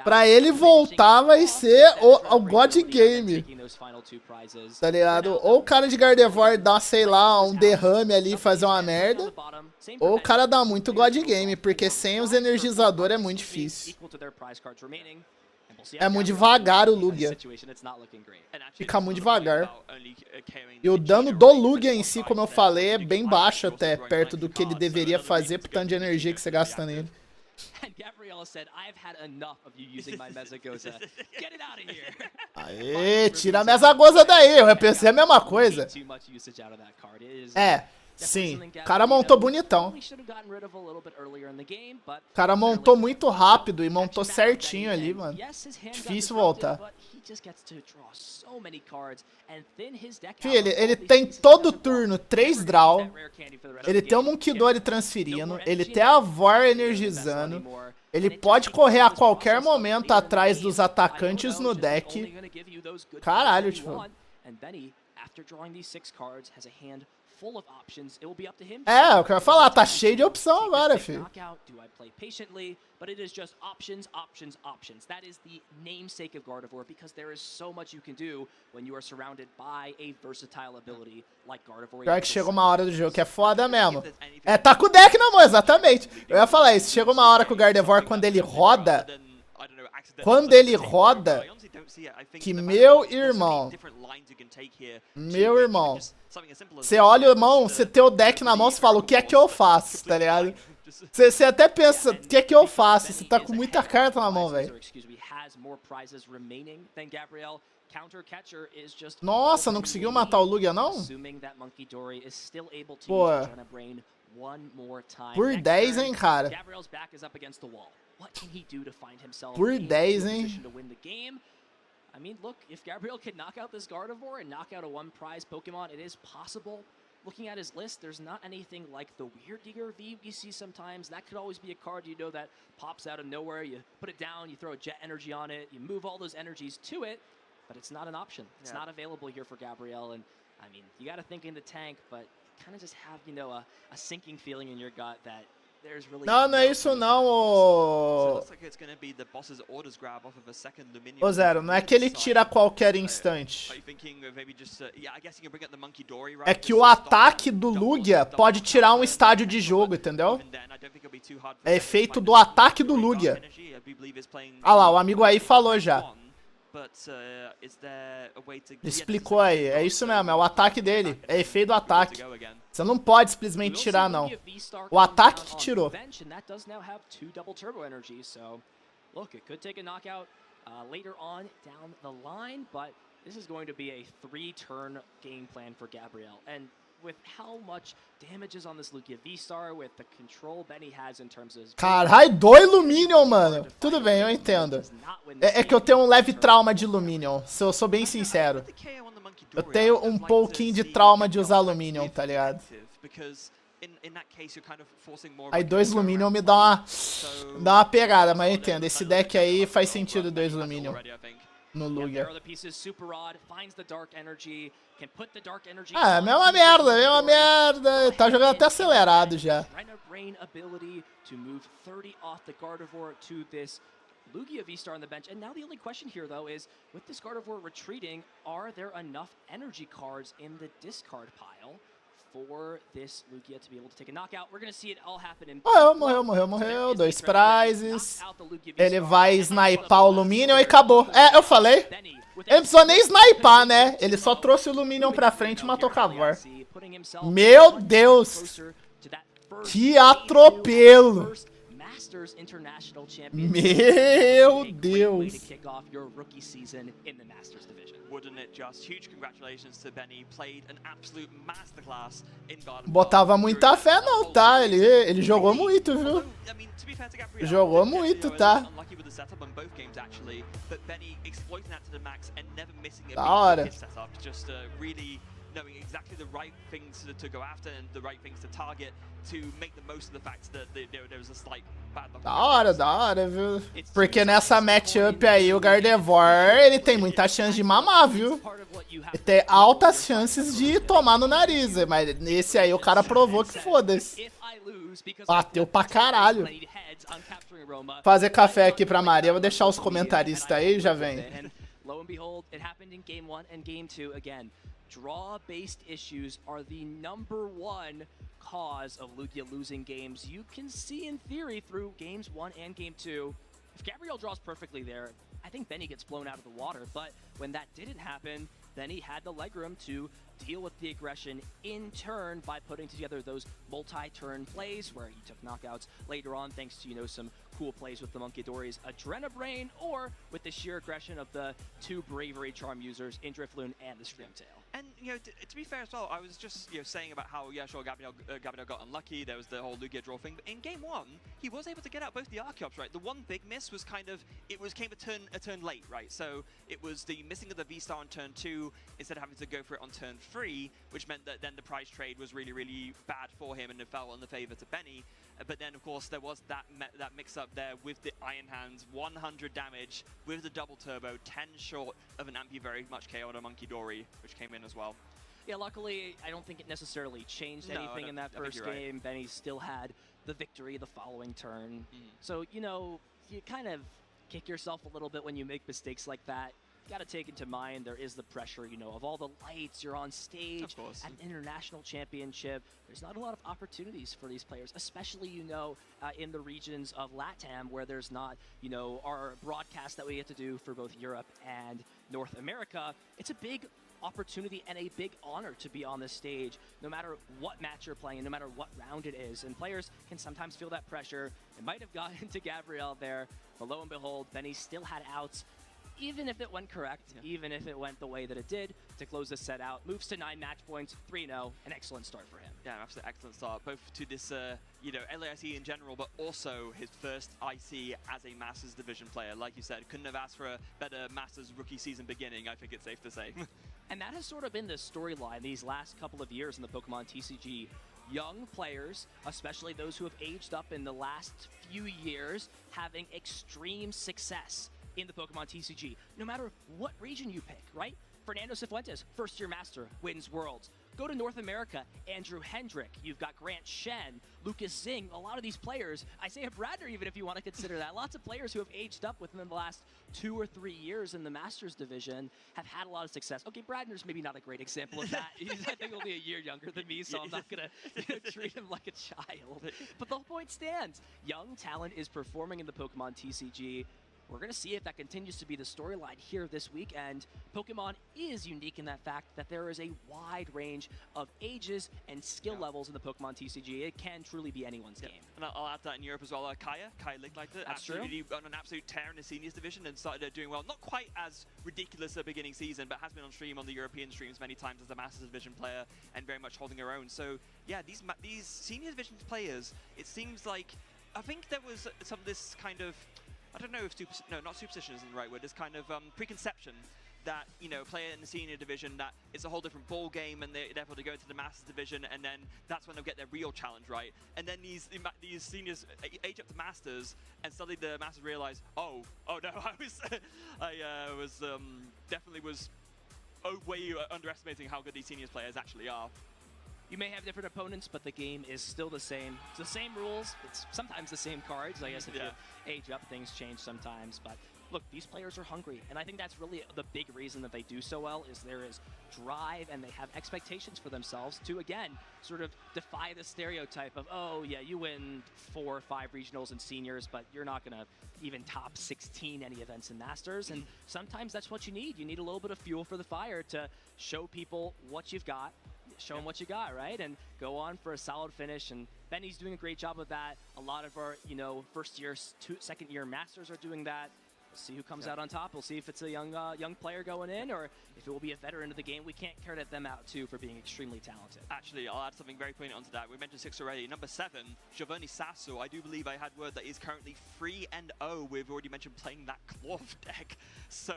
Pra ele voltar vai ser o God Game. Tá ligado? Ou o cara de Gardevoir dá, sei lá, um derrame ali e fazer uma merda. Ou o cara dá muito God Game, porque sem os energizadores é muito difícil. É muito devagar o Lugia. Fica muito devagar. E o dano do Lugia em si, como eu falei, é bem baixo até, perto do que ele deveria fazer pro tanto de energia que você gasta nele. Aê, tira a Mesagoza daí, eu pensei a mesma coisa. É, sim, o cara montou bonitão. O cara montou muito rápido e montou certinho ali, mano. Difícil voltar. Filho, ele tem todo turno 3 draw. Ele tem o Monkidori transferindo. Ele tem a Vor energizando. Ele pode correr a qualquer momento atrás dos atacantes no deck. Caralho, tipo. É, eu quero falar, tá cheio de opção agora, filho. But it is just options, options, options. That is the namesake of Gardevoir, because there is so much you can do when you are surrounded by a versatile ability like Gardevoir. Pior que chega uma hora do jogo que é foda mesmo. É, tá com o deck na mão, exatamente. Eu ia falar isso, chega uma hora que o Gardevoir, quando ele roda, que meu irmão, você olha, irmão, você tem o deck na mão, você fala, o que é que eu faço, tá ligado? Você até pensa, o que é que eu faço? Você tá com muita carta na mão, velho. Nossa, não conseguiu matar o Lugia, não? Pô, por 10, hein, cara? Por 10, hein? I mean, look, if Gabriel can knock out this Gardevoir and knock out a one-prize Pokemon, it is possible. Looking at his list, there's not anything like the Weird Digger V we see sometimes. That could always be a card, you know, that pops out of nowhere. You put it down, you throw a Jet Energy on it, you move all those energies to it, but it's not an option. It's not available here for Gabriel. And, I mean, you got to think in the tank, but kind of just have, you know, a sinking feeling in your gut that não, não é isso não, ô Zero, não é que ele tira a qualquer instante. É que o ataque do Lugia pode tirar um estádio de jogo, entendeu? É efeito do ataque do Lugia. Ah lá, o amigo aí falou já. Explicou aí, é isso mesmo, é o ataque dele, é efeito do ataque. Você não pode simplesmente tirar, não. O ataque que tirou. Caralho, 2 Luminion, mano. Tudo bem, eu entendo. É que eu tenho um leve trauma de Luminion, se eu sou bem sincero. Eu tenho um pouquinho de trauma de usar Luminion, tá ligado? Aí 2 Luminion me dá uma pegada, mas eu entendo. Esse deck aí faz sentido 2 Luminion no Lugia. Ah, mesma merda, mesma merda. Tá jogando até acelerado já. Lugia V-Star on the bench, and now the only question here, though, is with this Gardevoir retreating, are there enough energy cards in the discard pile for this Lugia to be able to take a knockout? We're going to see it all happen in... Morreu. 2 prizes. Ele vai snipar o Luminion e acabou. É, eu falei. Ele não precisou nem snipar, né? Ele só trouxe o Luminion pra frente e matou o Gardevoir. Meu Deus! Que atropelo! Meu Deus! Botava muita fé não, tá? Ele jogou muito, viu? Jogou muito, tá? Da hora. knowing exactly the right things to go after and the right things to target to make the most of the fact that there was a slight bad luck. Da hora, viu? Porque nessa matchup aí, o Gardevoir, ele tem muita chance de mamar, viu? Ele tem altas chances de tomar no nariz, mas nesse aí o cara provou que foda-se. Bateu pra caralho. Fazer café aqui pra Maria, vou deixar os comentaristas aí, já vem. Lo and behold, it happened in Game 1 and Game 2 again. Draw-based issues are the #1 cause of Lugia losing games. You can see in theory through Games 1 and Game 2, if Gabriel draws perfectly there, I think Benny gets blown out of the water. But when that didn't happen, then he had the legroom to deal with the aggression in turn by putting together those multi-turn plays where he took knockouts later on thanks to, you know, some cool plays with the Monkey Dory's Adrenabrain or with the sheer aggression of the 2 Bravery Charm users, Indriftloon and the Screamtail. And, you know, to be fair as well, I was just, you know, saying about how, yeah, sure, Gabriel got unlucky. There was the whole Lugia draw thing. But in Game 1, he was able to get out both the Archeops, right? The one big miss was kind of, came a turn late, right? So it was the missing of the V-Star on turn 2 instead of having to go for it on turn 3, which meant that then the prize trade was really, really bad for him and it fell in the favor to Benny. But then, of course, there was that mix-up there with the Iron Hands, 100 damage with the double turbo, 10 short of an Ampy very much KO'd a Monkey Dory, which came in as well. Yeah, luckily, I don't think it necessarily changed anything in that first game. Right. Benny still had the victory the following turn. So, you know, you kind of kick yourself a little bit when you make mistakes like that. Got to take into mind there is the pressure, you know, of all the lights. You're on stage at an international championship. There's not a lot of opportunities for these players, especially, you know, in the regions of LATAM where there's not, you know, our broadcast that we get to do for both Europe and North America. It's a big opportunity and a big honor to be on this stage, no matter what match you're playing, no matter what round it is. And players can sometimes feel that pressure. It might have gotten to Gabriel there, but lo and behold, Benny still had outs. Even if it went correct, even if it went the way that it did, to close this set out, moves to 9 match points, 3-0, an excellent start for him. Yeah, absolutely excellent start, both to this, you know, LAIC in general, but also his first IC as a Masters Division player. Like you said, couldn't have asked for a better Masters rookie season beginning, I think it's safe to say. And that has sort of been the storyline these last couple of years in the Pokemon TCG. Young players, especially those who have aged up in the last few years, having extreme success in the Pokemon TCG, no matter what region you pick, right? Fernando Cifuentes, first-year master, wins Worlds. Go to North America, Andrew Hendrick, you've got Grant Shen, Lucas Zing, a lot of these players, Isaiah Bradner even if you want to consider that, lots of players who have aged up within the last 2 or 3 years in the Masters division have had a lot of success. Okay, Bradner's maybe not a great example of that. He's, I think, only a year younger than me, so I'm not going to treat him like a child. But the whole point stands. Young talent is performing in the Pokemon TCG. We're going to see if that continues to be the storyline here this weekend. Pokemon is unique in that fact that there is a wide range of ages and skill levels in the Pokemon TCG. It can truly be anyone's game. And I'll add that in Europe as well. Kaya Licklighter, That's absolutely on an absolute tear in the seniors division and started doing well. Not quite as ridiculous a beginning season, but has been on stream on the European streams many times as a Masters Division player and very much holding her own. So yeah, these senior division players, it seems like, I think there was some of this kind of, I don't know if not superstition isn't the right word. This kind of preconception that, you know, player in the senior division, that it's a whole different ball game, and therefore to go into the Masters division, and then that's when they'll get their real challenge, right? And then these seniors age up to Masters, and suddenly the Masters realize, oh no, I was definitely way underestimating how good these seniors players actually are. You may have different opponents, but the game is still the same. It's the same rules. It's sometimes the same cards. I guess if you age up, things change sometimes. But look, these players are hungry. And I think that's really the big reason that they do so well is there is drive and they have expectations for themselves to, again, sort of defy the stereotype of, oh, yeah, you win 4 or 5 regionals and seniors, but you're not going to even top 16 any events in Masters. And sometimes that's what you need. You need a little bit of fuel for the fire to show people what you've got. Show them what you got, right? And go on for a solid finish. And Benny's doing a great job of that. A lot of our, you know, first-year, second-year Masters are doing that. We'll see who comes out on top. We'll see if it's a young player going in or if it will be a veteran of the game. We can't credit them out, too, for being extremely talented. Actually, I'll add something very poignant onto that. We mentioned 6 already. Number 7, Giovanni Sasso. I do believe I had word that he's currently 3-0. We've already mentioned playing that Cloth deck. So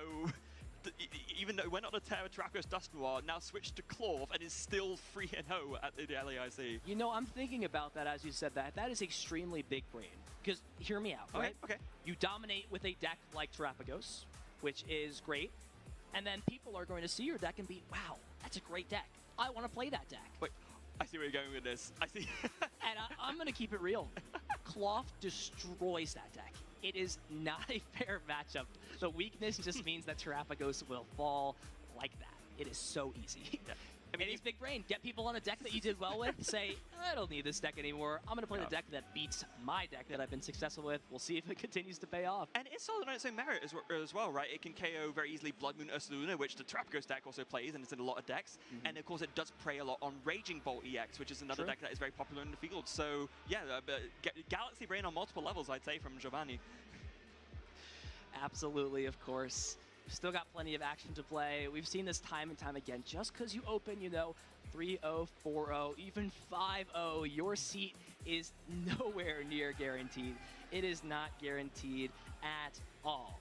even though went on a tear with Terrapagos Dusknoir, now switched to Clorf and is still 3-0 at the LAIC. You know, I'm thinking about that as you said that. That is extremely big brain. Because, hear me out, right? Okay. You dominate with a deck like Terrapagos, which is great. And then people are going to see your deck and be, wow, that's a great deck. I want to play that deck. Wait, I see where you're going with this. I see. And I'm going to keep it real. Cloth destroys that deck. It is not a fair matchup. The weakness just means that Terrapagos will fall like that. It is so easy. Yeah. I mean, it is big brain. Get people on a deck that you did well with. Say, I don't need this deck anymore. I'm going to play the deck that beats my deck that I've been successful with. We'll see if it continues to pay off. And it's solid on its own merit as well, right? It can KO very easily Blood Moon Ursaluna, which the Terrapagos deck also plays, and it's in a lot of decks. And of course, it does prey a lot on Raging Bolt EX, which is another deck that is very popular in the field. So, yeah, Galaxy Brain on multiple levels, I'd say, from Giovanni. Absolutely, of course. We've still got plenty of action to play. We've seen this time and time again. Just because you open, 3-0, 4-0, even 5-0, your seat is nowhere near guaranteed. It is not guaranteed at all.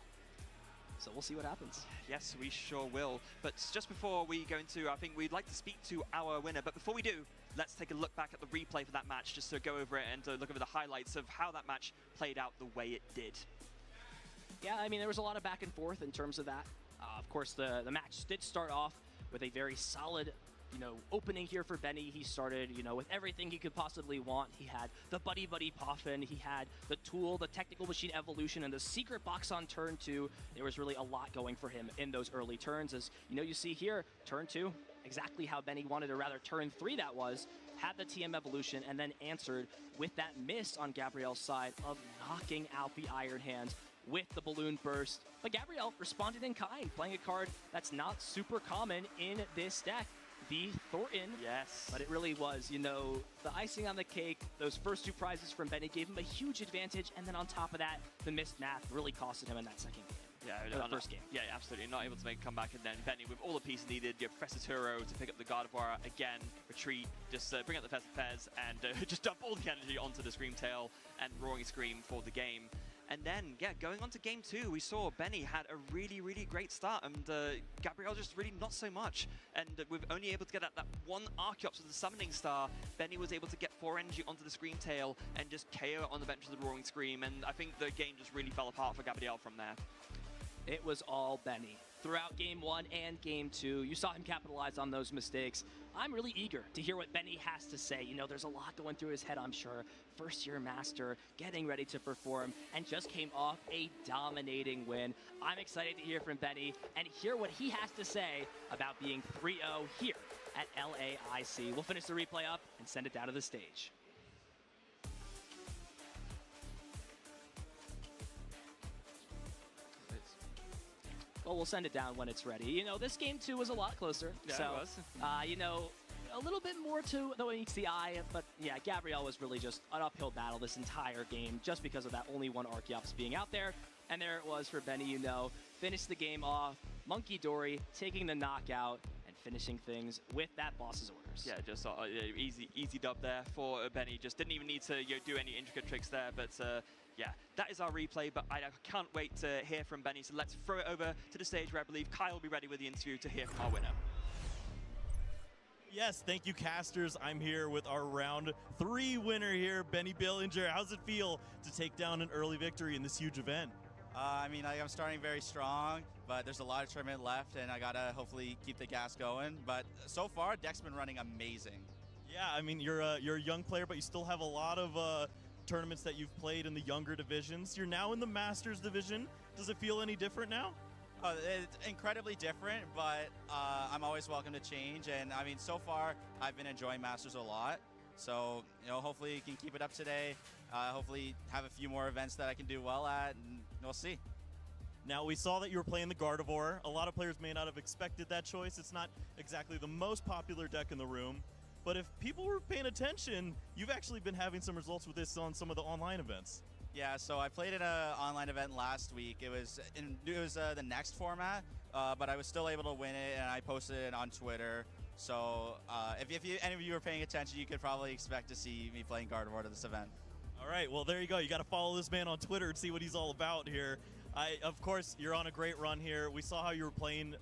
So we'll see what happens. Yes, we sure will. But just before we go into, I think we'd like to speak to our winner. But before we do, let's take a look back at the replay for that match, just to go over it and to look over the highlights of how that match played out the way it did. Yeah, I mean, there was a lot of back and forth in terms of that. Of course, the match did start off with a very solid, opening here for Benny. He started, with everything he could possibly want. He had the Buddy Buddy Poffin. He had the Tool, the Technical Machine Evolution, and the Secret Box on turn 2. There was really a lot going for him in those early turns. As, you see here, turn 2, exactly how Benny wanted, or rather turn 3 that was, had the TM Evolution, and then answered with that miss on Gabrielle's side of knocking out the Iron Hands with the Balloon Burst. But Gabrielle responded in kind, playing a card that's not super common in this deck, the Thornton. Yes. But it really was, the icing on the cake. Those first 2 prizes from Benny gave him a huge advantage, and then on top of that, the missed math really costed him in that second game. Yeah, the first game. Yeah, absolutely. Not able to make a comeback, and then Benny with all the pieces needed. Professor Turo to pick up the Gardevoir again, retreat, just bring up the Fez, and just dump all the energy onto the Scream Tail and Roaring Scream for the game. And then, going on to game 2, we saw Benny had a really, really great start, and Gabrielle just really not so much. And with only able to get that one Archeops with the Summoning Star, Benny was able to get 4 energy onto the Scream Tail and just KO it on the bench of the Roaring Scream. And I think the game just really fell apart for Gabrielle from there. It was all Benny. Throughout game 1 and game 2, you saw him capitalize on those mistakes. I'm really eager to hear what Benny has to say. There's a lot going through his head, I'm sure. First-year master, getting ready to perform, and just came off a dominating win. I'm excited to hear from Benny and hear what he has to say about being 3-0 here at LAIC. We'll finish the replay up and send it down to the stage. Well, we'll send it down when it's ready. This game 2 was a lot closer. Yeah, so, it was. A little bit more to the meets the eye, but yeah, Gabrielle was really just an uphill battle this entire game just because of that only one Archeops being out there. And there it was for Benny, finished the game off. Monkey Dory taking the knockout and finishing things with that boss's orders. Yeah, just easy dub there for Benny. Just didn't even need to do any intricate tricks there, but yeah, that is our replay, but I can't wait to hear from Benny, so let's throw it over to the stage where I believe Kyle will be ready with the interview to hear from our winner. Yes, thank you, casters. I'm here with our round 3 winner here, Benny Billinger. How's it feel to take down an early victory in this huge event? I'm starting very strong, but there's a lot of tournament left, and I gotta hopefully keep the gas going. But so far, deck's been running amazing. Yeah, you're a young player, but you still have a lot of tournaments that you've played in the younger divisions. You're now in the Masters division. Does it feel any different now? It's incredibly different, but I'm always welcome to change. And so far, I've been enjoying Masters a lot. So, hopefully you can keep it up today. Hopefully have a few more events that I can do well at, and we'll see. Now, we saw that you were playing the Gardevoir. A lot of players may not have expected that choice. It's not exactly the most popular deck in the room. But if people were paying attention, you've actually been having some results with this on some of the online events. Yeah, so I played in an online event last week. It was the next format, but I was still able to win it, and I posted it on Twitter. So if any of you are paying attention, you could probably expect to see me playing Gardevoir at this event. All right, well, there you go. You got to follow this man on Twitter and see what he's all about here. Of course, you're on a great run here. We saw how you were playing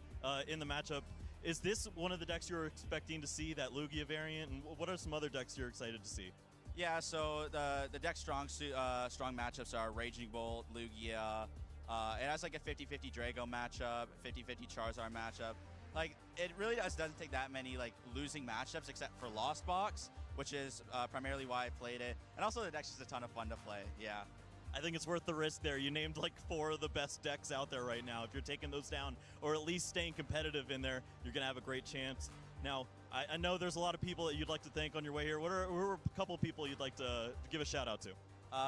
in the matchup. Is this one of the decks you were expecting to see, that Lugia variant? And what are some other decks you're excited to see? Yeah, so the deck strong matchups are Raging Bolt, Lugia. It has like a 50-50 Drago matchup, 50-50 Charizard matchup. Like, it really doesn't take that many like losing matchups except for Lost Box, which is primarily why I played it. And also the deck's just a ton of fun to play, yeah. I think it's worth the risk there. You named like 4 of the best decks out there right now. If you're taking those down, or at least staying competitive in there, you're going to have a great chance. Now, I know there's a lot of people that you'd like to thank on your way here. What are a couple of people you'd like to give a shout out to?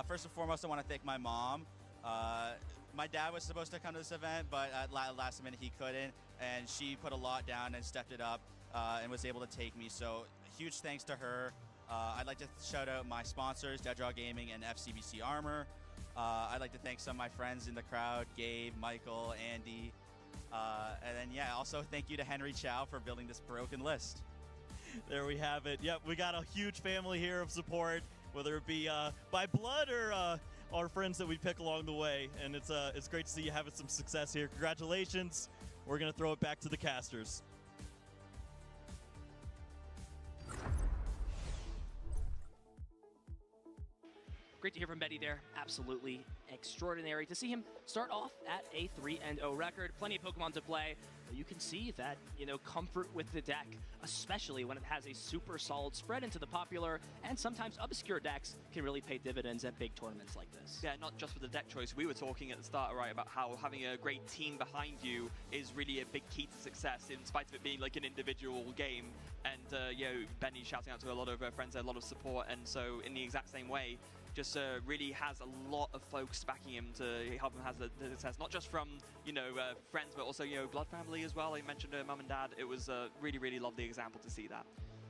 First and foremost, I want to thank my mom. My dad was supposed to come to this event, but at last minute he couldn't, and she put a lot down and stepped it up and was able to take me. So huge thanks to her. I'd like to shout out my sponsors, Dezembro Gaming and FCBC Armor. I'd like to thank some of my friends in the crowd, Gabe, Michael, Andy. And then, yeah, also thank you to Henry Chow for building this broken list. There we have it. Yep, we got a huge family here of support, whether it be by blood or our friends that we pick along the way. And it's great to see you having some success here. Congratulations. We're going to throw it back to the casters. Great to hear from Betty there. Absolutely extraordinary to see him start off at a 3-0 record. Plenty of Pokemon to play. But you can see that, comfort with the deck, especially when it has a super solid spread into the popular and sometimes obscure decks, can really pay dividends at big tournaments like this. Yeah, not just with the deck choice. We were talking at the start, right, about how having a great team behind you is really a big key to success, in spite of it being like an individual game. And, Benny shouting out to a lot of friends, a lot of support. And so in the exact same way, just really has a lot of folks backing him to help him have the success, not just from friends, but also blood family as well. I mentioned mum and dad. It was a really, really lovely example to see that.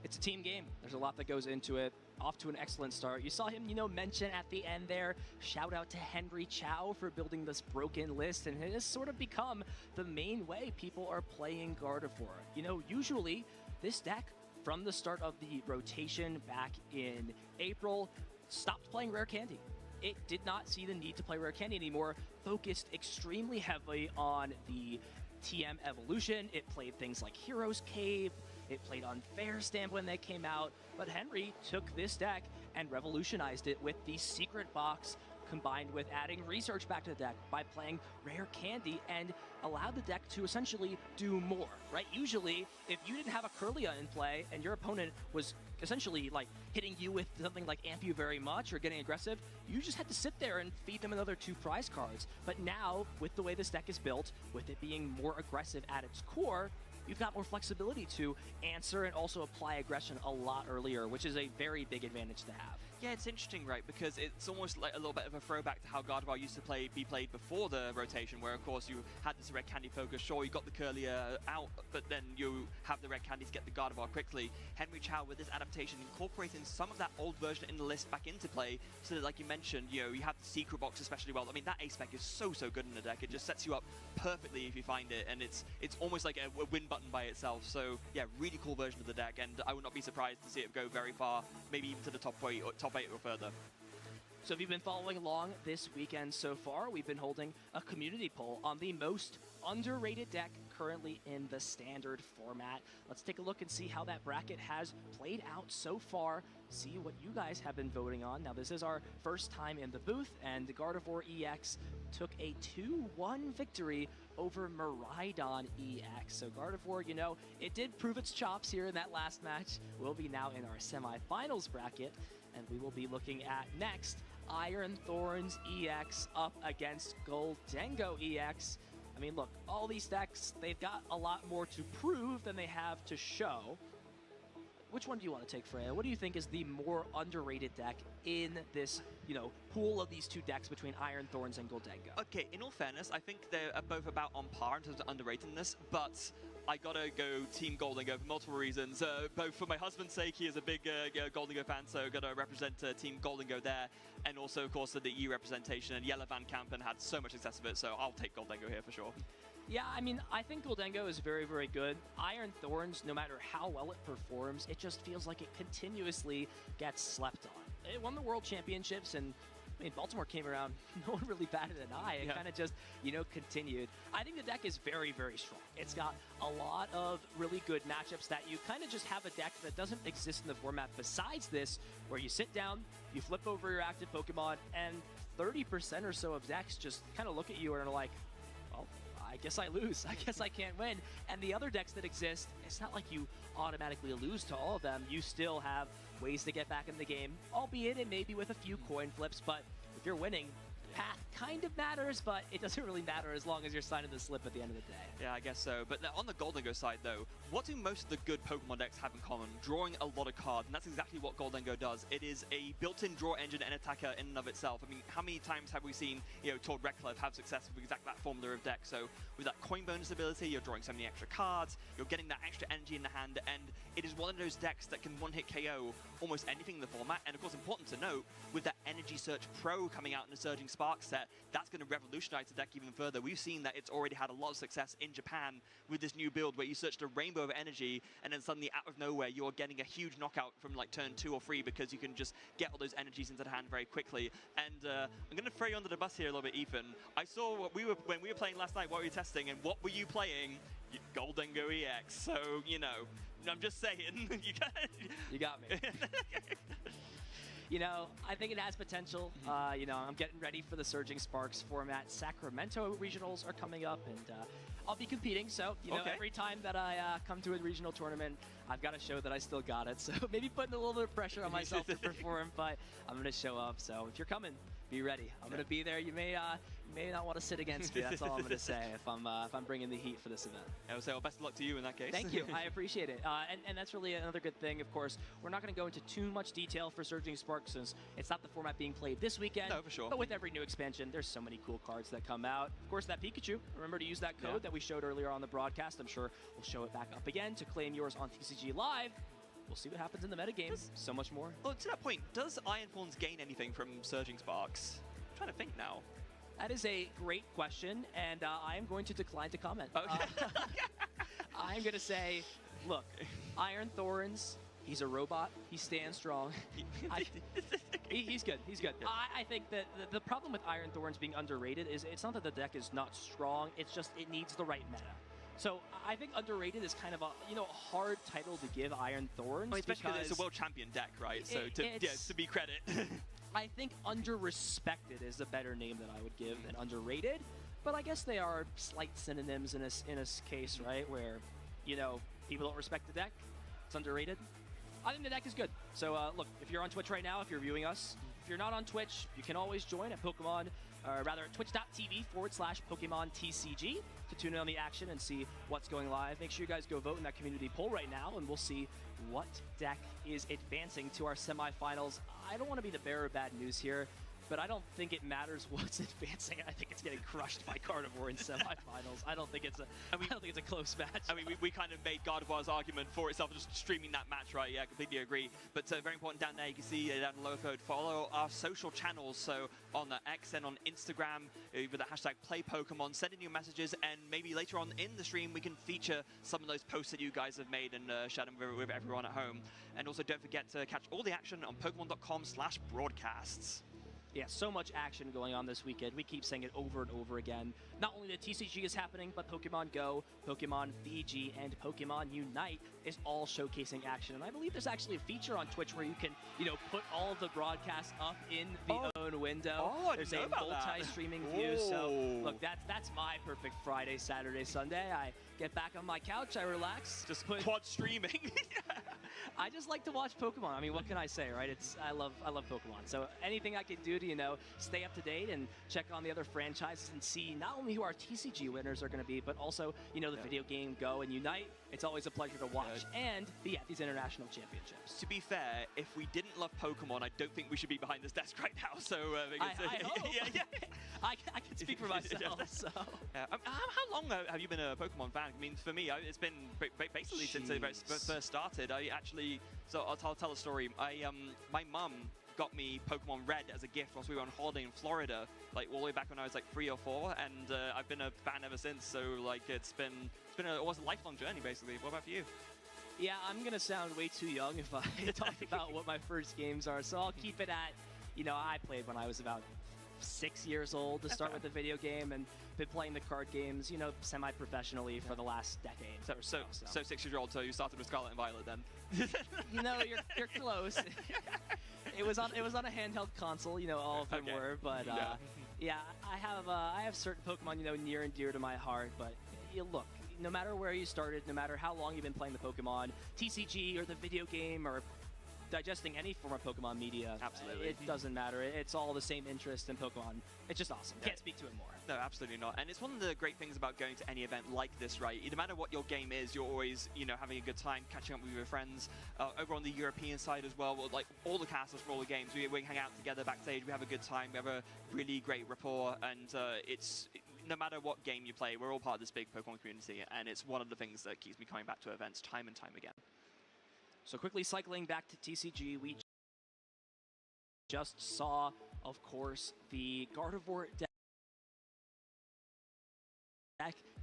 It's a team game. There's a lot that goes into it. Off to an excellent start. You saw him, mention at the end there, shout out to Henry Chow for building this broken list, and it has sort of become the main way people are playing Gardevoir. Usually this deck, from the start of the rotation back in April, stopped playing Rare Candy. It did not see the need to play Rare Candy anymore, focused extremely heavily on the TM evolution. It played things like Hero's Cave, it played Unfair Stamp when they came out, but Henry took this deck and revolutionized it with the Secret Box, combined with adding research back to the deck by playing Rare Candy, and allowed the deck to essentially do more, right? Usually, if you didn't have a Kirlia in play and your opponent was essentially like hitting you with something like Amp You Very Much or getting aggressive, you just had to sit there and feed them another 2 prize cards. But now, with the way this deck is built, with it being more aggressive at its core, you've got more flexibility to answer and also apply aggression a lot earlier, which is a very big advantage to have. Yeah, it's interesting, right? Because it's almost like a little bit of a throwback to how Gardevoir used to be played before the rotation, where of course you had this Red Candy focus. Sure, you got the Kirlia out, but then you have the Red Candy to get the Gardevoir quickly. Henry Chow, with this adaptation, incorporating some of that old version in the list back into play, so that, like you mentioned, you have the Secret Box especially well. I mean, that ace spec is so good in the deck. It just sets you up perfectly if you find it, and it's almost like a win button by itself. So yeah, really cool version of the deck, and I would not be surprised to see it go very far, maybe even to the top 8 or further. So if you've been following along this weekend so far, we've been holding a community poll on the most underrated deck currently in the standard format. Let's take a look and see how that bracket has played out so far, see what you guys have been voting on. Now, this is our first time in the booth, and the Gardevoir EX took a 2-1 victory over Miraidon EX. So Gardevoir, it did prove its chops here in that last match. We'll be now in our semifinals bracket, and we will be looking at next Iron Thorns EX up against Goldengo EX. I mean, look, all these decks, they've got a lot more to prove than they have to show. Which one do you want to take, Freya? What do you think is the more underrated deck in this, pool of these 2 decks between Iron Thorns and Goldengo? Okay, in all fairness, I think they're both about on par in terms of underratedness, but I gotta go Team Goldengo for multiple reasons. Both for my husband's sake, he is a big Goldengo fan, so gotta represent Team Goldengo there, and also, of course, the EU representation, and Yellow Van Kampen had so much success with it, so I'll take Goldengo here for sure. Yeah, I mean, I think Goldengo is very, very good. Iron Thorns, no matter how well it performs, it just feels like it continuously gets slept on. It won the World Championships, and I mean, Baltimore came around, no one really batted an eye. It kind of just, continued. I think the deck is very, very strong. It's got a lot of really good matchups that you kind of just have a deck that doesn't exist in the format besides this, where you sit down, you flip over your active Pokemon, and 30% or so of decks just kind of look at you and are like, well, I guess I lose. I guess I can't win. And the other decks that exist, it's not like you automatically lose to all of them. You still have ways to get back in the game, albeit it may be with a few coin flips, but if you're winning, path kind of matters, but it doesn't really matter as long as you're signing the slip at the end of the day. Yeah, I guess so. But on the Goldengo side, though, what do most of the good Pokemon decks have in common? Drawing a lot of cards, and that's exactly what Goldengo does. It is a built-in draw engine and attacker in and of itself. I mean, how many times have we seen, Todd Recklove have success with exactly that formula of deck? So with that coin bonus ability, you're drawing so many extra cards, you're getting that extra energy in the hand, and it is one of those decks that can one-hit KO almost anything in the format. And of course, important to note, with that Energy Search Pro coming out in the Surging Spark set, that's going to revolutionize the deck even further. We've seen that it's already had a lot of success in Japan with this new build where you searched a rainbow of energy and then suddenly out of nowhere you're getting a huge knockout from like turn 2 or 3 because you can just get all those energies into the hand very quickly. And I'm going to throw you under the bus here a little bit, Ethan. I saw what when we were playing last night, what we were testing, and what were you playing? Goldengo EX. So, I'm just saying. You got me. I think it has potential. I'm getting ready for the Surging Sparks format. Sacramento regionals are coming up, and I'll be competing. So, every time that I come to a regional tournament, I've got to show that I still got it. So maybe putting a little bit of pressure on myself to perform, but I'm going to show up. So if you're coming, be ready. I'm going to be there. You may not want to sit against me. That's all I'm going to say if I'm bringing the heat for this event. I would say, well, best of luck to you in that case. Thank you. I appreciate it. And that's really another good thing. Of course, we're not going to go into too much detail for Surging Sparks since it's not the format being played this weekend. No, for sure. But with every new expansion, there's so many cool cards that come out. Of course, that Pikachu. Remember to use that code that we showed earlier on the broadcast. I'm sure we'll show it back up again to claim yours on TCG Live. We'll see what happens in the metagame. So much more. Well, to that point, does Iron Thorns gain anything from Surging Sparks? I'm trying to think now. That is a great question, and I am going to decline to comment. Okay. I'm going to say, look, Iron Thorns, he's a robot. He stands strong. He's good. He's good. I think that the problem with Iron Thorns being underrated is it's not that the deck is not strong. It's just it needs the right meta. So I think underrated is kind of a hard title to give Iron Thorns, especially because it's a world champion deck, right? So to be credit. I think under-respected is a better name that I would give than underrated, but I guess they are slight synonyms in a case, right? Where people don't respect the deck, it's underrated. I think the deck is good. So look, if you're on Twitch right now, if you're viewing us, if you're not on Twitch, you can always join at Pokemon. Rather at twitch.tv/Pokemon TCG to tune in on the action and see what's going live. Make sure you guys go vote in that community poll right now, and we'll see what deck is advancing to our semifinals. I don't want to be the bearer of bad news here, but I don't think it matters what's advancing. I think it's getting crushed by Carnivore in semifinals. I don't think it's a close match. I mean, we kind of made Gardevoir's argument for itself just streaming that match, right? Yeah, completely agree. But very important down there, you can see down the lower third, follow our social channels. So on X and on Instagram with the hashtag PlayPokemon, send in your messages, and maybe later on in the stream we can feature some of those posts that you guys have made and share them with everyone at home. And also don't forget to catch all the action on Pokemon.com/broadcasts. Yeah, so much action going on this weekend. We keep saying it over and over again. Not only the TCG is happening, but Pokemon Go, Pokemon VG, and Pokemon Unite is all showcasing action. And I believe there's actually a feature on Twitch where you can, put all of the broadcasts up in the own window. There's a multi-streaming view. So look, that's my perfect Friday, Saturday, Sunday. I get back on my couch, I relax. Just quad streaming. I just like to watch Pokemon. I mean, what can I say, right? I love Pokemon. So anything I can do to, stay up to date and check on the other franchises and see not only who our TCG winners are going to be, but also, the video game Go and Unite. It's always a pleasure to watch and be at these international championships. To be fair, if we didn't love Pokemon, I don't think we should be behind this desk right now. So I hope. I can speak for myself. So. How long have you been a Pokemon fan? I mean, for me, it's been basically since it first started. I'll tell a story. My mum got me Pokemon Red as a gift whilst we were on holiday in Florida, all the way back when I was 3 or 4, and I've been a fan ever since. So it's been almost a lifelong journey, basically. What about for you? Yeah, I'm gonna sound way too young if I talk about what my first games are, so I'll keep it at, I played when I was about 6 years old to start with the video game, and been playing the card games, you know, semi-professionally for the last decade. So 6 years old, so you started with Scarlet and Violet then? You know, you're close. It was on a handheld console, you know, all of them were, but yeah, I have certain Pokemon, you know, near and dear to my heart, but you look, no matter where you started, no matter how long you've been playing the Pokemon, TCG or the video game or digesting any form of Pokemon media, absolutely, it doesn't matter. It's all the same interest in Pokemon. It's just awesome. Can't speak to it more. No, absolutely not. And it's one of the great things about going to any event like this, right? No matter what your game is, you're always, you know, having a good time, catching up with your friends. Over on the European side as well, like all the casters for all the games, we hang out together backstage, we have a good time, we have a really great rapport, and it's no matter what game you play, we're all part of this big Pokemon community, and it's one of the things that keeps me coming back to events time and time again. So quickly cycling back to TCG, we just saw, of course, the Gardevoir deck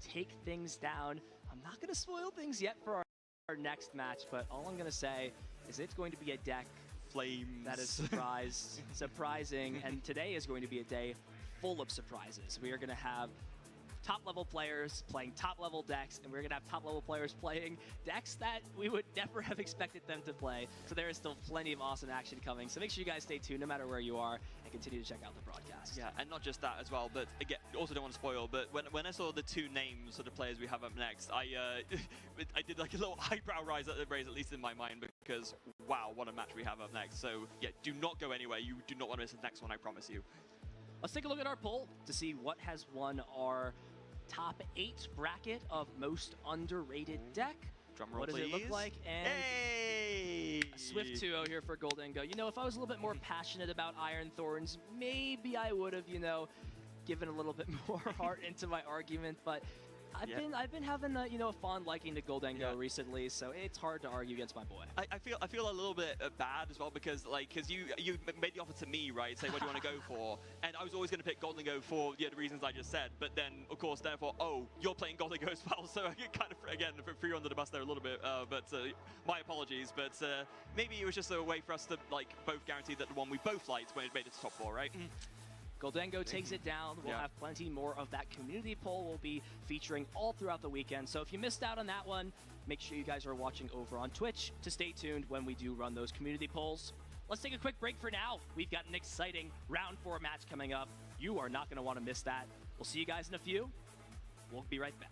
take things down. I'm not going to spoil things yet for our next match, but all I'm going to say is it's going to be a deck flames that is surprising, and today is going to be a day full of surprises. We are going to have top-level players playing top-level decks, and we're going to have top-level players playing decks that we would never have expected them to play. So there is still plenty of awesome action coming. So make sure you guys stay tuned no matter where you are, and continue to check out the broadcast. Yeah, and not just that as well, but again, also don't want to spoil, but when I saw the two names of the players we have up next, I did like a little eyebrow raise at least in my mind, because wow, what a match we have up next. So yeah, do not go anywhere. You do not want to miss the next one, I promise you. Let's take a look at our poll to see what has won our top 8 bracket of most underrated deck. Drumroll, what does it look like? And hey! A swift 2-0 here for Goldengo. You know, if I was a little bit more passionate about Iron Thorns, maybe I would have, you know, given a little bit more heart into my argument, but I've been having a, you know, a fond liking to Goldengo recently, so it's hard to argue against my boy. I feel a little bit bad as well, because you made the offer to me, right? Say what do you want to go for, and I was always going to pick Goldengo for the reasons I just said, but then of course therefore, oh, you're playing Goldengo as well, so I get kind of again threw you under the bus there a little bit, but my apologies, but maybe it was just a way for us to like both guarantee that the one we both liked when it made it to top 4, right? Goldengo takes it down. We'll have plenty more of that community poll we'll be featuring all throughout the weekend. So if you missed out on that one, make sure you guys are watching over on Twitch to stay tuned when we do run those community polls. Let's take a quick break for now. We've got an exciting round 4 match coming up. You are not going to want to miss that. We'll see you guys in a few. We'll be right back.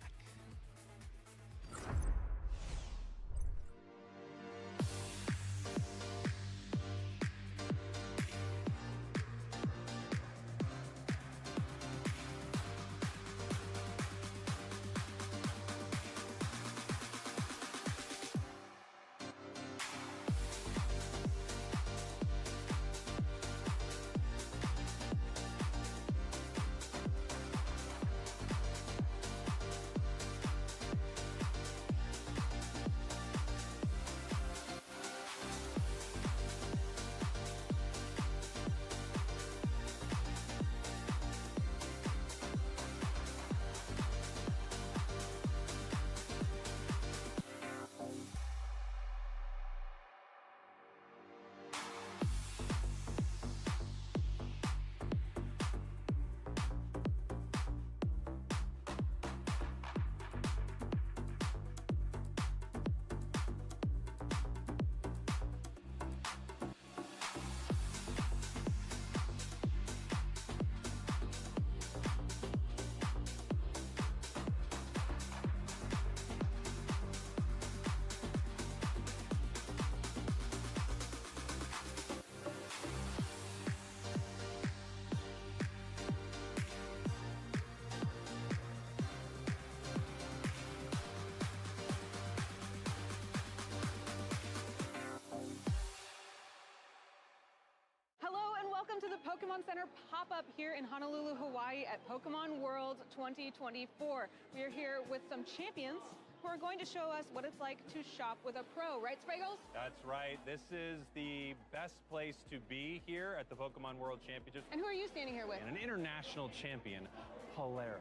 Welcome to the Pokemon Center pop-up here in Honolulu, Hawaii at Pokemon World 2024. We are here with some champions who are going to show us what it's like to shop with a pro. Right, Spraggles? That's right. This is the best place to be here at the Pokemon World Championships. And who are you standing here with? And an international champion, Polaris.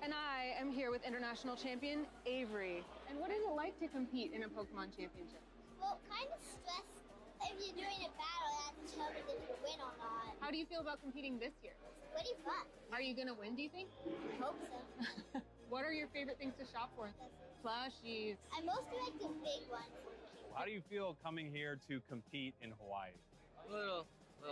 And I am here with international champion, Avery. And what is it like to compete in a Pokemon championship? Well, kind of stressful if you're doing a battle. determined if you win or not. How do you feel about competing this year? It's pretty fun. Are you gonna win, do you think? I hope so. What are your favorite things to shop for? Plushies. I mostly like the big ones. How do you feel coming here to compete in Hawaii? A little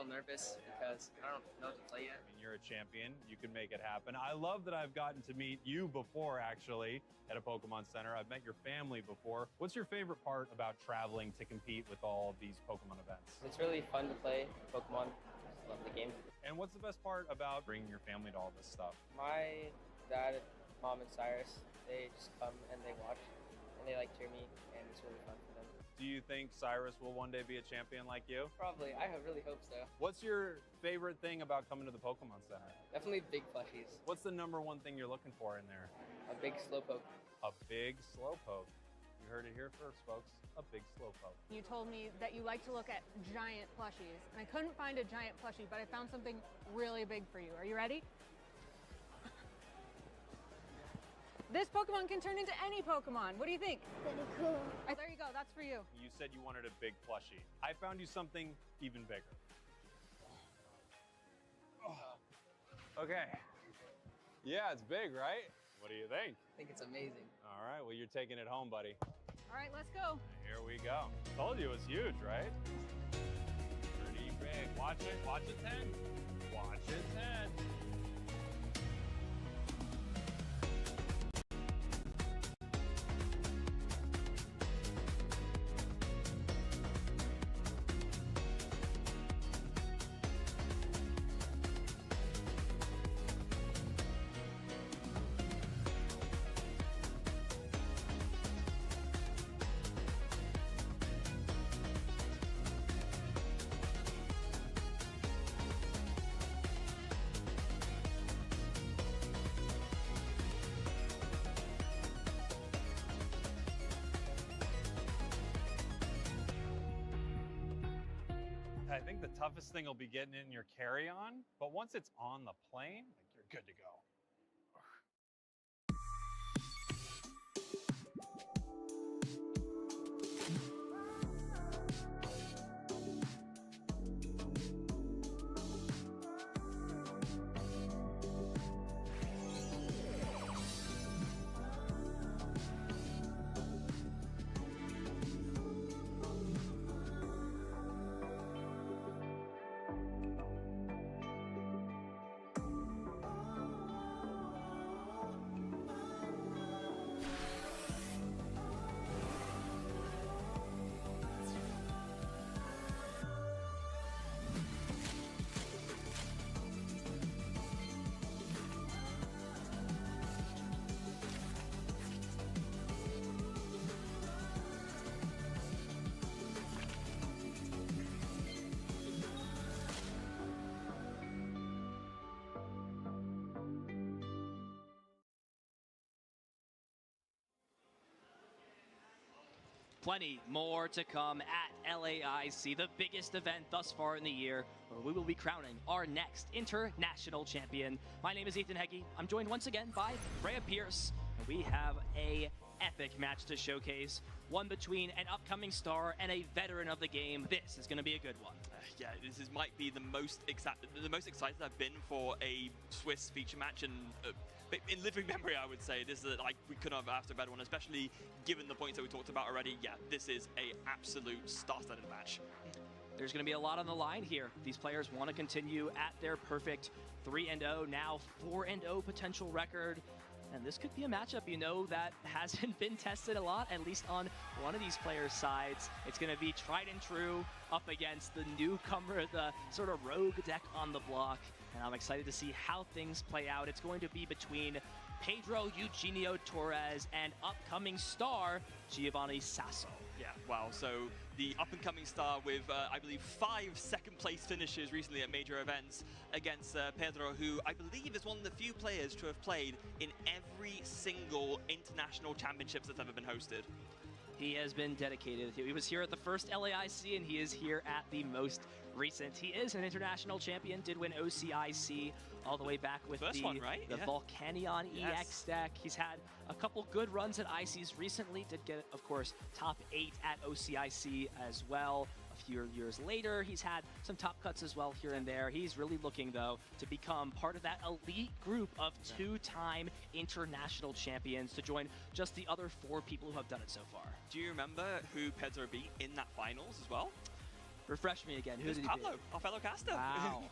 nervous because I don't know to play yet. I mean, you're a champion. You can make it happen. I love that I've gotten to meet you before, actually, at a Pokemon Center. I've met your family before. What's your favorite part about traveling to compete with all of these Pokemon events? It's really fun to play Pokemon. Just love the game. And what's the best part about bringing your family to all this stuff? My dad, mom, and Cyrus, they just come and they watch and they like cheer me, and it's really fun for them. Do you think Cyrus will one day be a champion like you? Probably. I really hope so. What's your favorite thing about coming to the Pokemon Center? Definitely big plushies. What's the number one thing you're looking for in there? A big Slowpoke. A big Slowpoke. You heard it here first, folks. A big Slowpoke. You told me that you like to look at giant plushies, and I couldn't find a giant plushie, but I found something really big for you. Are you ready? This Pokemon can turn into any Pokemon. What do you think? Pretty cool. There you go, that's for you. You said you wanted a big plushie. I found you something even bigger. Oh. Okay. Yeah, it's big, right? What do you think? I think it's amazing. All right, well, you're taking it home, buddy. All right, let's go. Here we go. Told you it was huge, right? Pretty big. Watch it 10. Watch it 10. I think the toughest thing will be getting it in your carry-on, but once it's on the plane, like, you're good to go. Plenty more to come at LAIC, the biggest event thus far in the year, where we will be crowning our next international champion. My name is Ethan Heggie. I'm joined once again by Freya Pierce, and we have a epic match to showcase, one between an upcoming star and a veteran of the game. This is going to be a good one. Yeah, this might be the most excited I've been for a Swiss feature match in living memory, I would say. This is like, we couldn't have asked a better one, especially given the points that we talked about already. Yeah, this is a absolute star-studded match. There's going to be a lot on the line here. These players want to continue at their perfect 3-0, now 4-0 potential record. And this could be a matchup, you know, that hasn't been tested a lot, at least on one of these players' sides. It's going to be tried and true up against the newcomer, the sort of rogue deck on the block. And I'm excited to see how things play out. It's going to be between Pedro Eugenio Torres and upcoming star Giovanni Sasso. Yeah, wow. So the up-and-coming star with, I believe, 5 second-place finishes recently at major events against Pedro, who I believe is one of the few players to have played in every single international championships that's ever been hosted. He has been dedicated. He was here at the first LAIC, and he is here at the most recent. He is an international champion, did win OCIC all the way back with the Volcanion EX deck. He's had a couple good runs at ICs recently, did get, of course, top 8 at OCIC as well. A few years later. He's had some top cuts as well here and there. He's really looking, though, to become part of that elite group of 2-time international champions to join just the other 4 people who have done it so far. Do you remember who Pedro beat in that finals as well? Refresh me again. Who It was did he Pablo, beat? our fellow caster. Wow.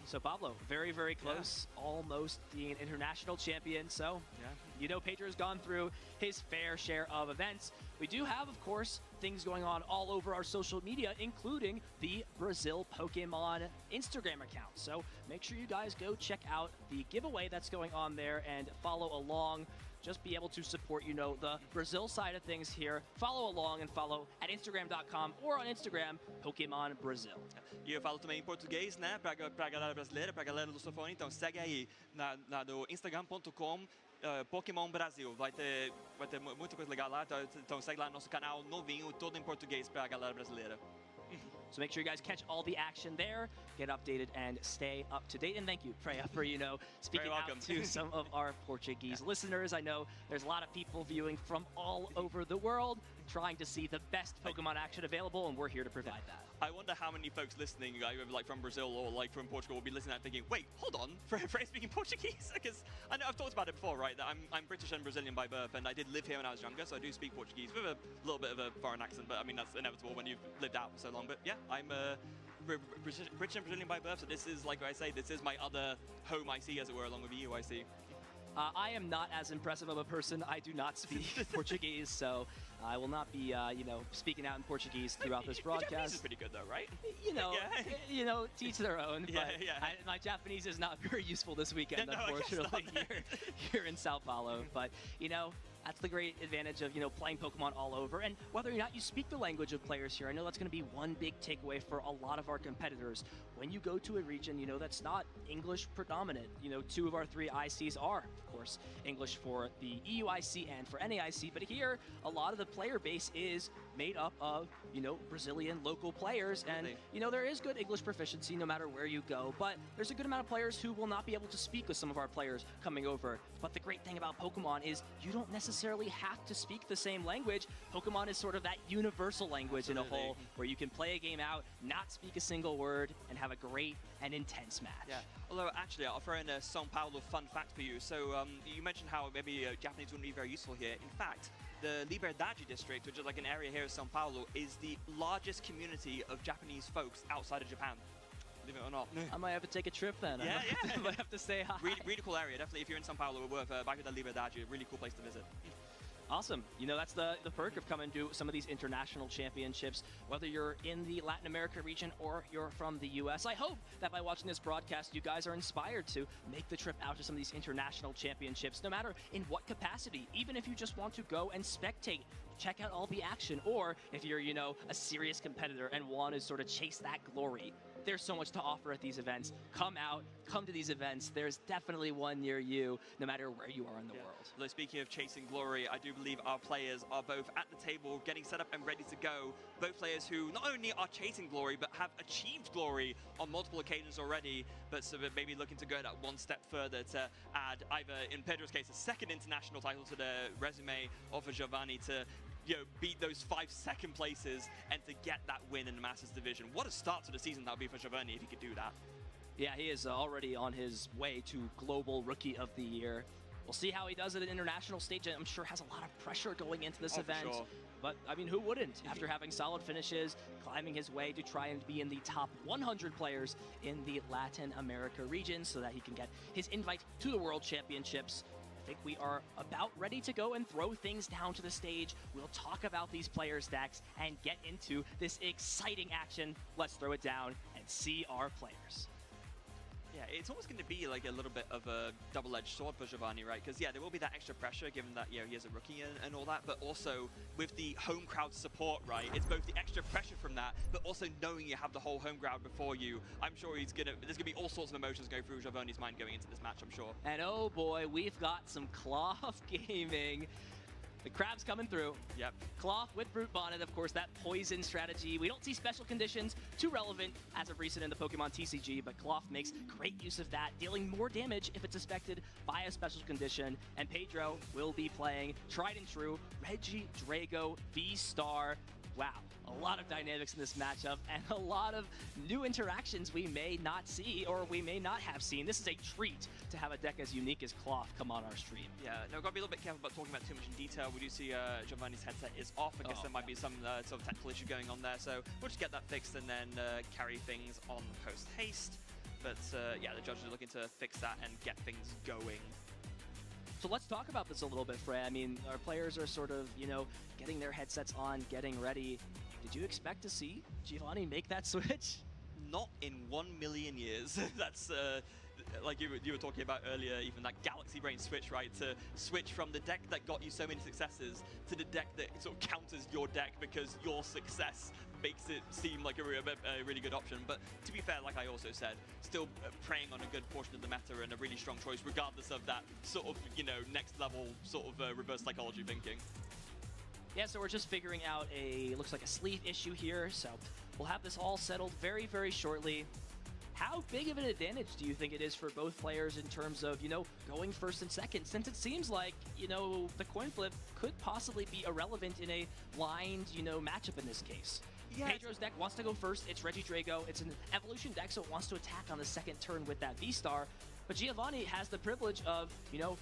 So Pablo, very, very close, almost being an international champion. So, you know, Pedro's gone through his fair share of events. We do have, of course, things going on all over our social media, including the Brazil Pokemon Instagram account. So make sure you guys go check out the giveaway that's going on there and follow along. Just be able to support, you know, the Brazil side of things here. Follow along and follow at Instagram.com or on Instagram, Pokémon Brazil. E eu falo também em português, né, pra galera brasileira, pra galera do Sofone, então segue aí no Instagram.com Pokémon Brasil. Vai ter muita coisa legal lá, então segue lá no nosso canal novinho, todo em português pra galera brasileira. So make sure you guys catch all the action there, get updated, and stay up to date. And thank you, Freya, for, you know, speaking out to some of our Portuguese listeners. I know there's a lot of people viewing from all over the world, trying to see the best Pokemon action available, and we're here to provide that. I wonder how many folks listening, either like from Brazil or like from Portugal, will be listening and thinking, wait, hold on, Freya's speaking Portuguese? Because I know I've talked about it before, right? That I'm British and Brazilian by birth, and I did live here when I was younger, so I do speak Portuguese with a little bit of a foreign accent, but I mean, that's inevitable when you've lived out for so long. But yeah, I'm British and Brazilian by birth, so this is, like I say, this is my other home IC, as it were, along with EU IC. I am not as impressive of a person. I do not speak Portuguese, so I will not be, you know, speaking out in Portuguese throughout this broadcast. Japanese is pretty good, though, right? You know, to each their own. Yeah, but my Japanese is not very useful this weekend, unfortunately, here in Sao Paulo. But you know, that's the great advantage of, you know, playing Pokemon all over. And whether or not you speak the language of players here, I know that's going to be one big takeaway for a lot of our competitors. When you go to a region, you know, that's not English predominant. You know, 2 of our 3 ICs are, of course, English for the EU IC and for NAIC. But here, a lot of the player base is made up of, you know, Brazilian local players. And, you know, there is good English proficiency no matter where you go. But there's a good amount of players who will not be able to speak with some of our players coming over. But the great thing about Pokemon is you don't necessarily have to speak the same language. Pokemon is sort of that universal language in a whole, where you can play a game out, not speak a single word, and have a great and intense match. Yeah. Although, actually, I'll throw in a São Paulo fun fact for you. So, you mentioned how maybe Japanese wouldn't be very useful here. In fact, the Liberdade district, which is like an area here in São Paulo, is the largest community of Japanese folks outside of Japan. Believe it or not. I might have to take a trip then. I might have to say hi. Really cool area. Definitely, if you're in São Paulo, we're worth Bairro da Liberdade. Really cool place to visit. Awesome. You know, that's the perk of coming to some of these international championships, whether you're in the Latin America region or you're from the U.S. I hope that by watching this broadcast, you guys are inspired to make the trip out to some of these international championships, no matter in what capacity, even if you just want to go and spectate, check out all the action, or if you're, you know, a serious competitor and want to sort of chase that glory. There's so much to offer at these events. Come out, come to these events. There's definitely one near you, no matter where you are in the world. Although speaking of chasing glory, I do believe our players are both at the table, getting set up and ready to go. Both players who not only are chasing glory, but have achieved glory on multiple occasions already, but so maybe looking to go that one step further to add either, in Pedro's case, a second international title to the resume, or for Giovanni to, you know, beat those 5 second places and to get that win in the Masters division. What a start to the season that would be for Giovanni if he could do that. Yeah, he is already on his way to Global Rookie of the Year. We'll see how he does at an international stage. I'm sure has a lot of pressure going into this event. Sure. But, I mean, who wouldn't? After having solid finishes, climbing his way to try and be in the top 100 players in the Latin America region so that he can get his invite to the World Championships. I think we are about ready to go and throw things down to the stage. We'll talk about these players' decks and get into this exciting action. Let's throw it down and see our players. Yeah, it's always going to be like a little bit of a double-edged sword for Giovanni, right? Because, yeah, there will be that extra pressure given that, you know, he is a rookie and all that, but also with the home crowd support, right? It's both the extra pressure from that, but also knowing you have the whole home crowd before you. I'm sure there's going to be all sorts of emotions going through Giovanni's mind going into this match, I'm sure. And oh boy, we've got some Cloth Gaming The crab's coming through. Yep. Cloth with Brute Bonnet, of course, that poison strategy. We don't see special conditions too relevant as of recent in the Pokemon TCG, but Cloth makes great use of that, dealing more damage if it's affected by a special condition. And Pedro will be playing tried and true Regidrago V-Star. Wow, a lot of dynamics in this matchup and a lot of new interactions we may not see or we may not have seen. This is a treat to have a deck as unique as Cloth come on our stream. Yeah, no, gotta be a little bit careful about talking about too much in detail. We do see Giovanni's headset is off. I guess there might be some sort of technical issue going on there, so we'll just get that fixed and then carry things on post-haste. But yeah, the judges are looking to fix that and get things going. So let's talk about this a little bit, Frey. I mean, our players are sort of, you know, getting their headsets on, getting ready. Did you expect to see Giovanni make that switch? Not in 1 million years. That's like you were talking about earlier, even that Galaxy Brain switch, right? To switch from the deck that got you so many successes to the deck that sort of counters your deck because your success makes it seem like a really good option. But to be fair, like I also said, still preying on a good portion of the meta and a really strong choice, regardless of that sort of, you know, next level sort of reverse psychology thinking. Yeah, so we're just figuring out looks like a sleeve issue here, so we'll have this all settled very, very shortly. How big of an advantage do you think it is for both players in terms of, you know, going first and second, since it seems like, you know, the coin flip could possibly be irrelevant in a blind, you know, matchup in this case? Yeah, Pedro's deck wants to go first. It's Regidrago. It's an evolution deck, so it wants to attack on the second turn with that V-Star. But Giovanni has the privilege of, you know,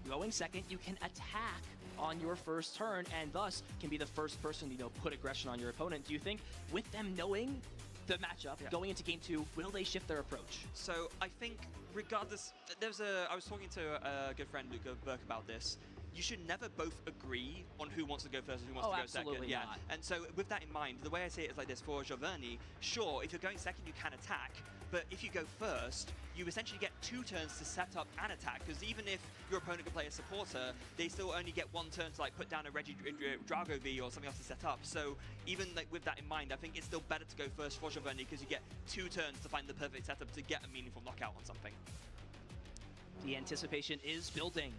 going second. You can attack on your first turn and thus can be the first person to, you know, put aggression on your opponent. Do you think with them knowing the matchup going into game 2, will they shift their approach? So I think regardless, I was talking to a good friend, Luca Burke, about this. You should never both agree on who wants to go first and who wants to go second. Yeah. Not. And so with that in mind, the way I see it is like this: for Giovanni, sure, if you're going second, you can attack. But if you go first, you essentially get 2 turns to set up and attack. Because even if your opponent can play a supporter, they still only get 1 turn to like put down a Regidrago V or something else to set up. So even like with that in mind, I think it's still better to go first for Giovanni because you get 2 turns to find the perfect setup to get a meaningful knockout on something. The anticipation is building.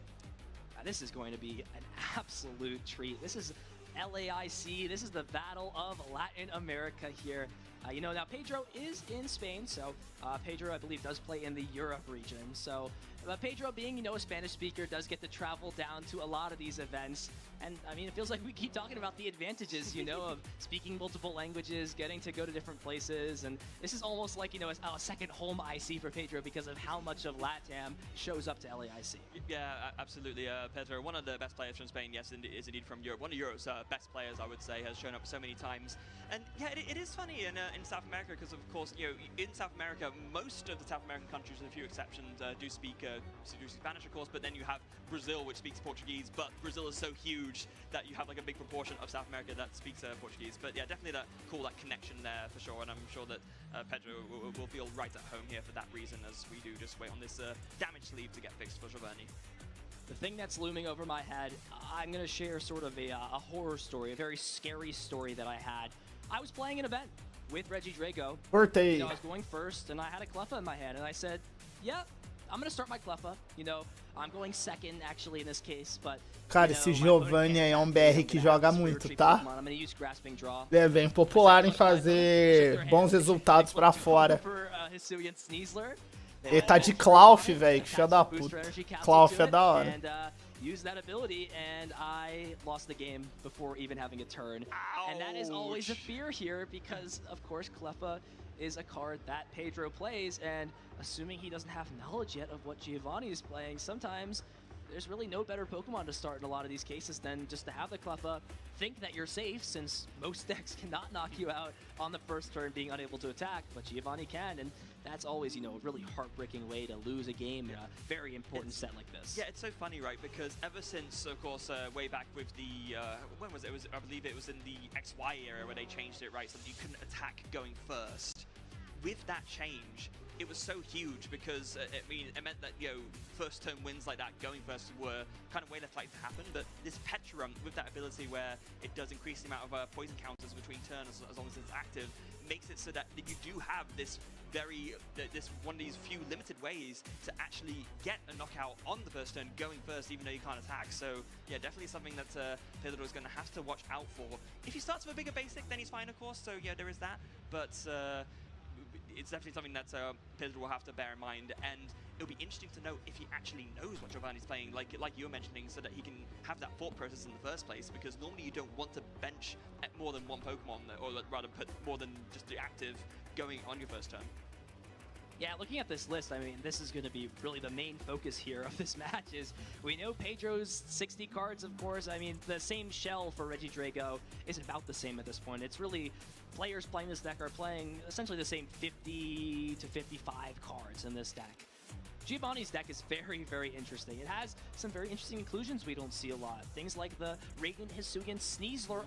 This is going to be an absolute treat. This is LAIC. This is the Battle of Latin America here. You know, now Pedro is in Spain, so Pedro, I believe, does play in the Europe region. So Pedro, being, you know, a Spanish speaker, does get to travel down to a lot of these events. And, I mean, it feels like we keep talking about the advantages, you know, of speaking multiple languages, getting to go to different places. And this is almost like, you know, a second home IC for Pedro because of how much of LATAM shows up to LAIC. Yeah, absolutely. Pedro, one of the best players from Spain, yes, is indeed from Europe. One of Europe's best players, I would say, has shown up so many times. And yeah, it is funny in South America because, of course, you know, in South America, most of the South American countries, with a few exceptions, do speak Spanish, of course, but then you have Brazil, which speaks Portuguese, but Brazil is so huge that you have like a big proportion of South America that speaks Portuguese. But yeah, definitely that connection there for sure, and I'm sure that Pedro will feel right at home here for that reason, as we do just wait on this damage sleeve to get fixed for Giovanni. The thing that's looming over my head, I'm going to share sort of a horror story, a very scary story that I had. I was playing an event with Regidrago. Birthday. You know, I was going first, and I had a Cleffa in my hand, and I said, yeah, I'm going to start my Cleffa. You know, I'm going second, actually, in this case, but... Cara, esse Giovanni aí é um BR que joga muito, tá? I'm going to use Grasping Draw. Ele é bem popular em fazer bons resultados pra fora. Ele tá de Cloth, velho, que filha da puta. Cloth é da hora. Use that ability, and I lost the game before even having a turn. Ouch. And that is always a fear here because, of course, Cleffa is a card that Pedro plays, and assuming he doesn't have knowledge yet of what Giovanni is playing, sometimes there's really no better Pokemon to start in a lot of these cases than just to have the Cleffa, think that you're safe since most decks cannot knock you out on the first turn being unable to attack, but Giovanni can, and that's always, you know, a really heartbreaking way to lose a game in a very important set like this. Yeah, it's so funny, right? Because ever since, of course, way back with the, when was it? I believe it was in the XY era where they changed it, right? So that you couldn't attack going first. With that change, it was so huge because, I mean, it meant that, you know, first turn wins like that going first were kind of way less likely to happen, but this Petrum with that ability where it does increase the amount of poison counters between turns as long as it's active makes it so that you do have this this one of these few limited ways to actually get a knockout on the first turn, going first, even though you can't attack. So yeah, definitely something that Pedro is going to have to watch out for. If he starts with a bigger basic, then he's fine, of course. So yeah, there is that. But it's definitely something that Pedro will have to bear in mind, and it'll be interesting to know if he actually knows what Giovanni's playing, like you were mentioning, so that he can have that thought process in the first place, because normally you don't want to bench at more than one Pokemon, or rather put more than just the active going on your first turn. Yeah, looking at this list, I mean, this is going to be really the main focus here of this match. Is we know Pedro's 60 cards, of course. I mean, the same shell for Regidrago is about the same at this point. It's really players playing this deck are playing essentially the same 50 to 55 cards in this deck. Giovanni's deck is very, very interesting. It has some very interesting inclusions we don't see a lot. Things like the Radiant Hisuian Sneasler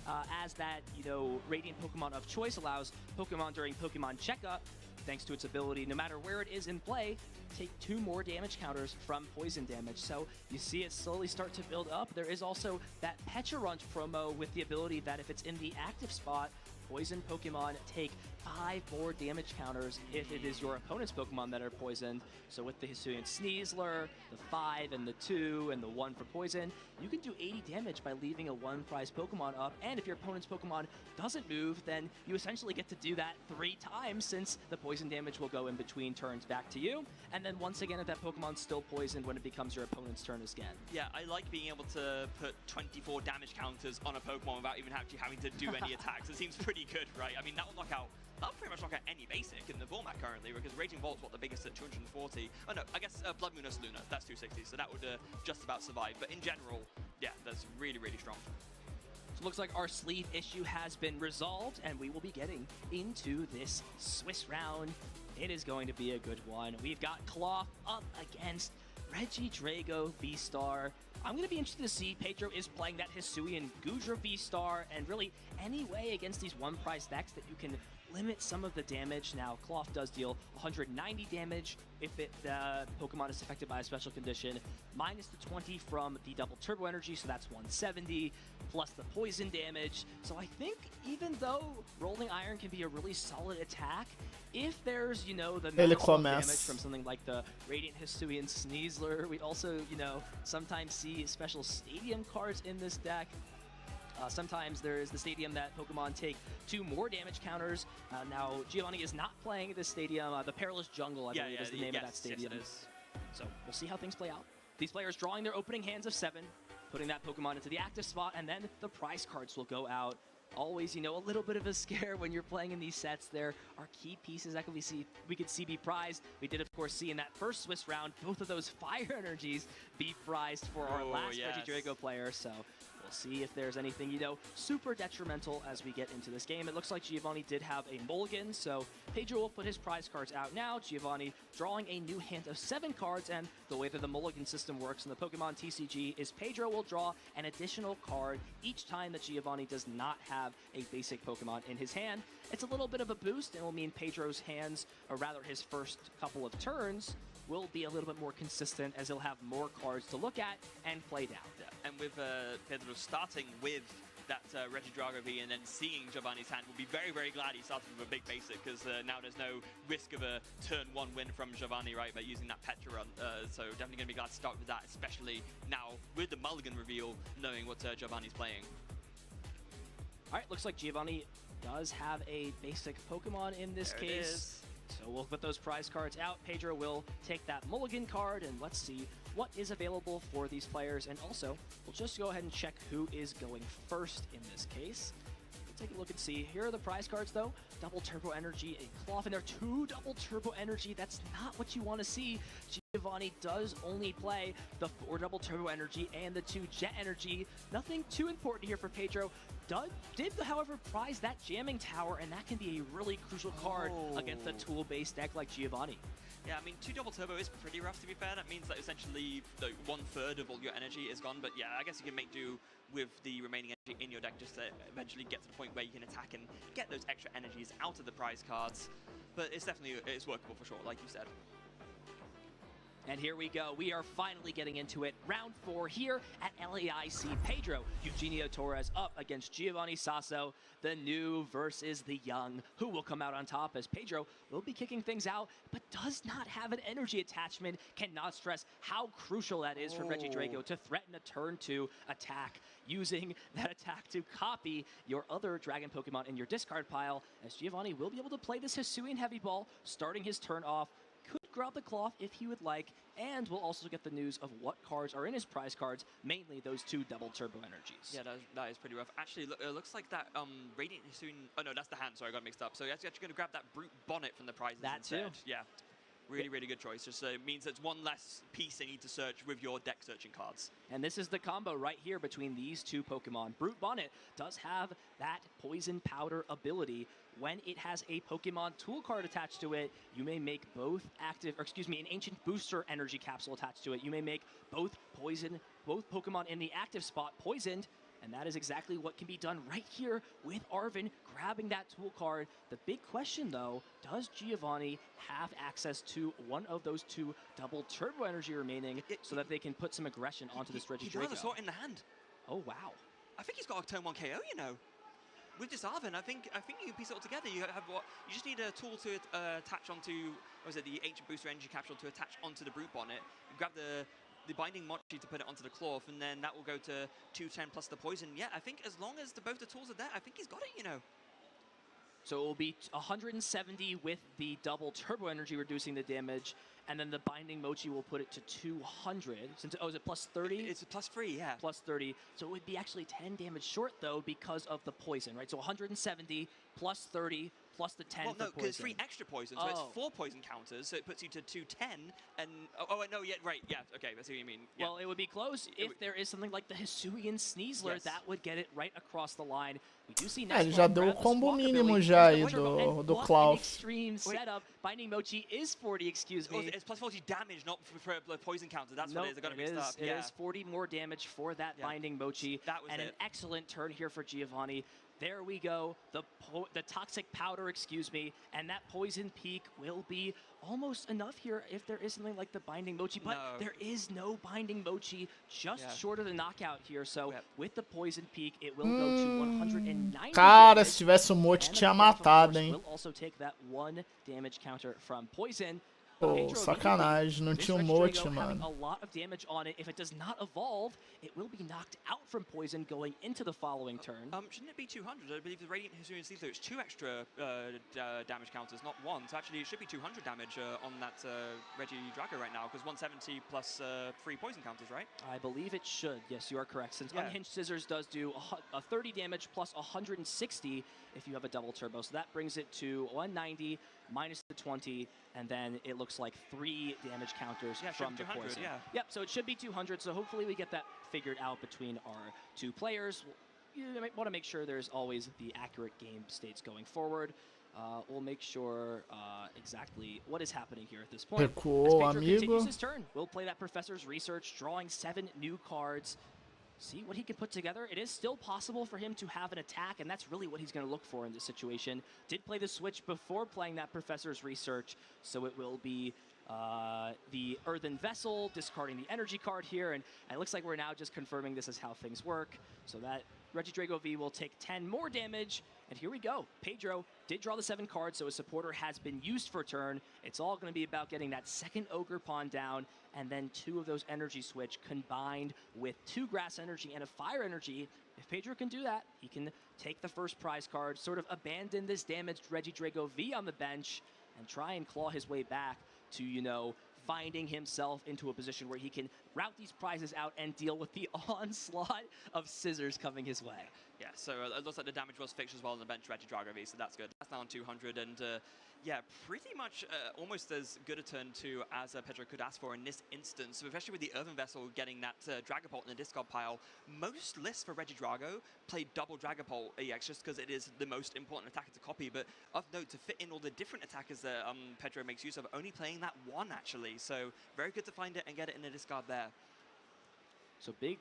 as that, you know, Radiant Pokemon of choice, allows Pokemon during Pokemon checkup, thanks to its ability, no matter where it is in play, take 2 more damage counters from poison damage. So you see it slowly start to build up. There is also that Pecharunt promo with the ability that if it's in the active spot, poison Pokemon take 5 more damage counters if it is your opponent's Pokemon that are poisoned. So with the Hisuian Sneasler, the 5 and the 2 and the 1 for poison, you can do 80 damage by leaving a 1-prize Pokemon up. And if your opponent's Pokemon doesn't move, then you essentially get to do that 3 times, since the poison damage will go in between turns back to you. And then once again, if that Pokemon's still poisoned when it becomes your opponent's turn again. Yeah, I like being able to put 24 damage counters on a Pokemon without even actually having to do any attacks. It seems pretty good, right? I mean, that will knock out, that'll pretty much knock out any basic in the format currently, because Raging Volt's what, the biggest at 240. Oh no, I guess Blood Moon Luna, that's 260, so that would just about survive. But in general, yeah, that's really, really strong. So it looks like our sleeve issue has been resolved, and we will be getting into this Swiss round. It is going to be a good one. We've got Cloth up against Regidrago V-Star. I'm going to be interested to see Pedro is playing that Hisuian Gudra V-Star, and really any way against these 1-prize decks that you can limit some of the damage. Now, Cloth does deal 190 damage if the Pokemon is affected by a special condition, minus the 20 from the double turbo energy, so that's 170, plus the poison damage. So I think even though Rolling Iron can be a really solid attack, if there's, you know, the massive damage from something like the Radiant Hisuian Sneasler, we also, you know, sometimes see special stadium cards in this deck. Sometimes there is the stadium that Pokemon take 2 more damage counters. Now, Giovanni is not playing this stadium. The Perilous Jungle, I believe, is the name of that stadium. Yes, it is. So we'll see how things play out. These players drawing their opening hands of 7, putting that Pokemon into the active spot, and then the prize cards will go out. Always, you know, a little bit of a scare when you're playing in these sets. There are key pieces that we could see be prized. We did, of course, see in that first Swiss round both of those fire energies be prized for our last Regidrago player. So we'll see if there's anything, you know, super detrimental as we get into this game. It looks like Giovanni did have a mulligan, so Pedro will put his prize cards out now. Giovanni drawing a new hand of 7 cards, and the way that the mulligan system works in the Pokemon TCG is Pedro will draw an additional card each time that Giovanni does not have a basic Pokemon in his hand. It's a little bit of a boost, and will mean Pedro's hands, or rather his first couple of turns, will be a little bit more consistent, as he'll have more cards to look at and play down. Yeah. And with Pedro starting with that Regidrago V and then seeing Giovanni's hand, will be very, very glad he started with a big basic, because now there's no risk of a turn 1 win from Giovanni, right, by using that Pecharunt. So definitely going to be glad to start with that, especially now with the mulligan reveal, knowing what Giovanni's playing. All right, looks like Giovanni does have a basic Pokemon in this case. So we'll put those prize cards out. Pedro will take that mulligan card, and let's see what is available for these players. And also, we'll just go ahead and check who is going first in this case. We'll take a look and see. Here are the prize cards, though. Double Turbo Energy, a Cloth, and there are 2 Double Turbo Energy. That's not what you want to see. Giovanni does only play the 4 Double Turbo Energy and the 2 Jet Energy. Nothing too important here for Pedro. Did, however, prize that Jamming Tower, and that can be a really crucial card against a tool-based deck like Giovanni. Yeah, I mean, 2 double turbo is pretty rough, to be fair. That means that essentially 1/3 of all your energy is gone. But yeah, I guess you can make do with the remaining energy in your deck just to eventually get to the point where you can attack and get those extra energies out of the prize cards. But it's definitely, it's workable for sure, like you said. And here we go. We are finally getting into it. Round 4 here at LAIC. Pedro Eugenio Torres up against Giovanni Sasso. The new versus the young. Who will come out on top, as Pedro will be kicking things out, but does not have an energy attachment. Cannot stress how crucial that is for Reggie Drago to threaten a turn 2 attack, using that attack to copy your other dragon Pokemon in your discard pile, as Giovanni will be able to play this Hisuian Heavy Ball, starting his turn off. Could grab the cloth if he would like, and we'll also get the news of what cards are in his prize cards, mainly those 2 double turbo energies. Yeah, that is pretty rough. Actually, it looks like that Radiant Hisuian... Oh, no, that's the hand. Sorry, I got mixed up. So he's actually going to grab that Brute Bonnet from the prizes instead. Too. Yeah. Really, really good choice. Just means it's one less piece they need to search with your deck searching cards. And this is the combo right here between these 2 Pokemon. Brute Bonnet does have that Poison Powder ability. When it has a Pokemon tool card attached to it, you may make both an Ancient Booster Energy Capsule attached to it. You may make both Pokemon in the active spot poisoned, and that is exactly what can be done right here with Arven grabbing that tool card. The big question, though, does Giovanni have access to one of those 2 double turbo energy remaining so that they can put some aggression onto this Reggie Drago? He does a sword in the hand. Oh, wow. I think he's got a turn 1 KO, you know. With this Arven, I think you can piece it all together. You have you just need a tool to attach onto, the Ancient Booster Energy Capsule to attach onto the Brute Bonnet. You grab the Binding Mochi to put it onto the cloth, and then that will go to 210 plus the poison. Yeah, I think as long as both the tools are there, I think he's got it, you know. So it will be 170 with the double turbo energy reducing the damage, and then the Binding Mochi will put it to 200. Since is it plus 30? It's a plus 3, yeah. Plus 30. So it would be actually 10 damage short, though, because of the poison, right? So 170 plus 30 plus the 10 well, for no, poison. because 3 extra poison, so it's 4 poison counters, so it puts you to 210, and... no, yeah, right, yeah, okay, I see what you mean. Yeah. Well, it would be close if there is something like the Hisuian Sneasler that would get it right across the line. We do see ele já deu o combo mínimo já aí do Klaus. Extreme setup. Binding Mochi is 40, excuse me. It's plus 40 damage, not for poison counter. That's what it is. I got it mixed up. It is 40 more damage for that Binding Mochi. That was and an excellent turn here for Giovanni. There we go. The Toxic Powder, excuse me, and that Poison Peak will be almost enough here if there is something like the Binding Mochi, but there is no Binding Mochi, just short of the knockout here. So with the Poison Peak, it will go to 190 Cara, se tivesse o Mochi tinha matado, hein? Will also take that 1 damage counter from Poison. Pô, sacanagem, não tinha o Mochi, mano. A lot of damage on it. If it does not evolve, it will be knocked out from poison going into the following turn. Shouldn't it be 200? I believe the Radiant Hisuian Sneasler, it's 2 extra damage counters, not 1. So actually, it should be 200 damage on that Reggie Drago right now, because 170 plus 3 poison counters, right? I believe it should. Yes, you are correct. Since Unhinged Scissors does do a 30 damage plus 160 if you have a double turbo. So that brings it to 190 minus the 20, and then it looks like 3 damage counters from the poison. Yep, so it should be 200, so hopefully we get that figured out between our 2 players. You want to make sure there's always the accurate game states going forward. We'll make sure exactly what is happening here at this point. As Pedro continues his turn, we'll play that Professor's Research, drawing 7 new cards. See what he can put together. It is still possible for him to have an attack, and that's really what he's going to look for in this situation. Did play the switch before playing that Professor's Research, so it will be the Earthen Vessel, discarding the energy card here, and it looks like we're now just confirming this is how things work. So that Reggie Drago V will take 10 more damage, and here we go. Pedro did draw the 7 cards, so his supporter has been used for a turn. It's all going to be about getting that second Ogre Pawn down, and then 2 of those energy switch combined with 2 grass energy and a fire energy. If Pedro can do that, he can take the first prize card, sort of abandon this damaged Reggie Drago V on the bench, and try and claw his way back to, you know, finding himself into a position where he can route these prizes out and deal with the onslaught of scissors coming his way. Yeah, so it looks like the damage was fixed as well on the bench, Reggie Drago V, so that's good. That's now on 200, and yeah, pretty much almost as good a turn 2 as Pedro could ask for in this instance, especially with the Earthen Vessel getting that Dragapult in the discard pile. Most lists for Reggie Drago play double Dragapult EX just because it is the most important attacker to copy, but of note, to fit in all the different attackers that Pedro makes use of, only playing that 1 actually, so very good to find it and get it in the discard there. So big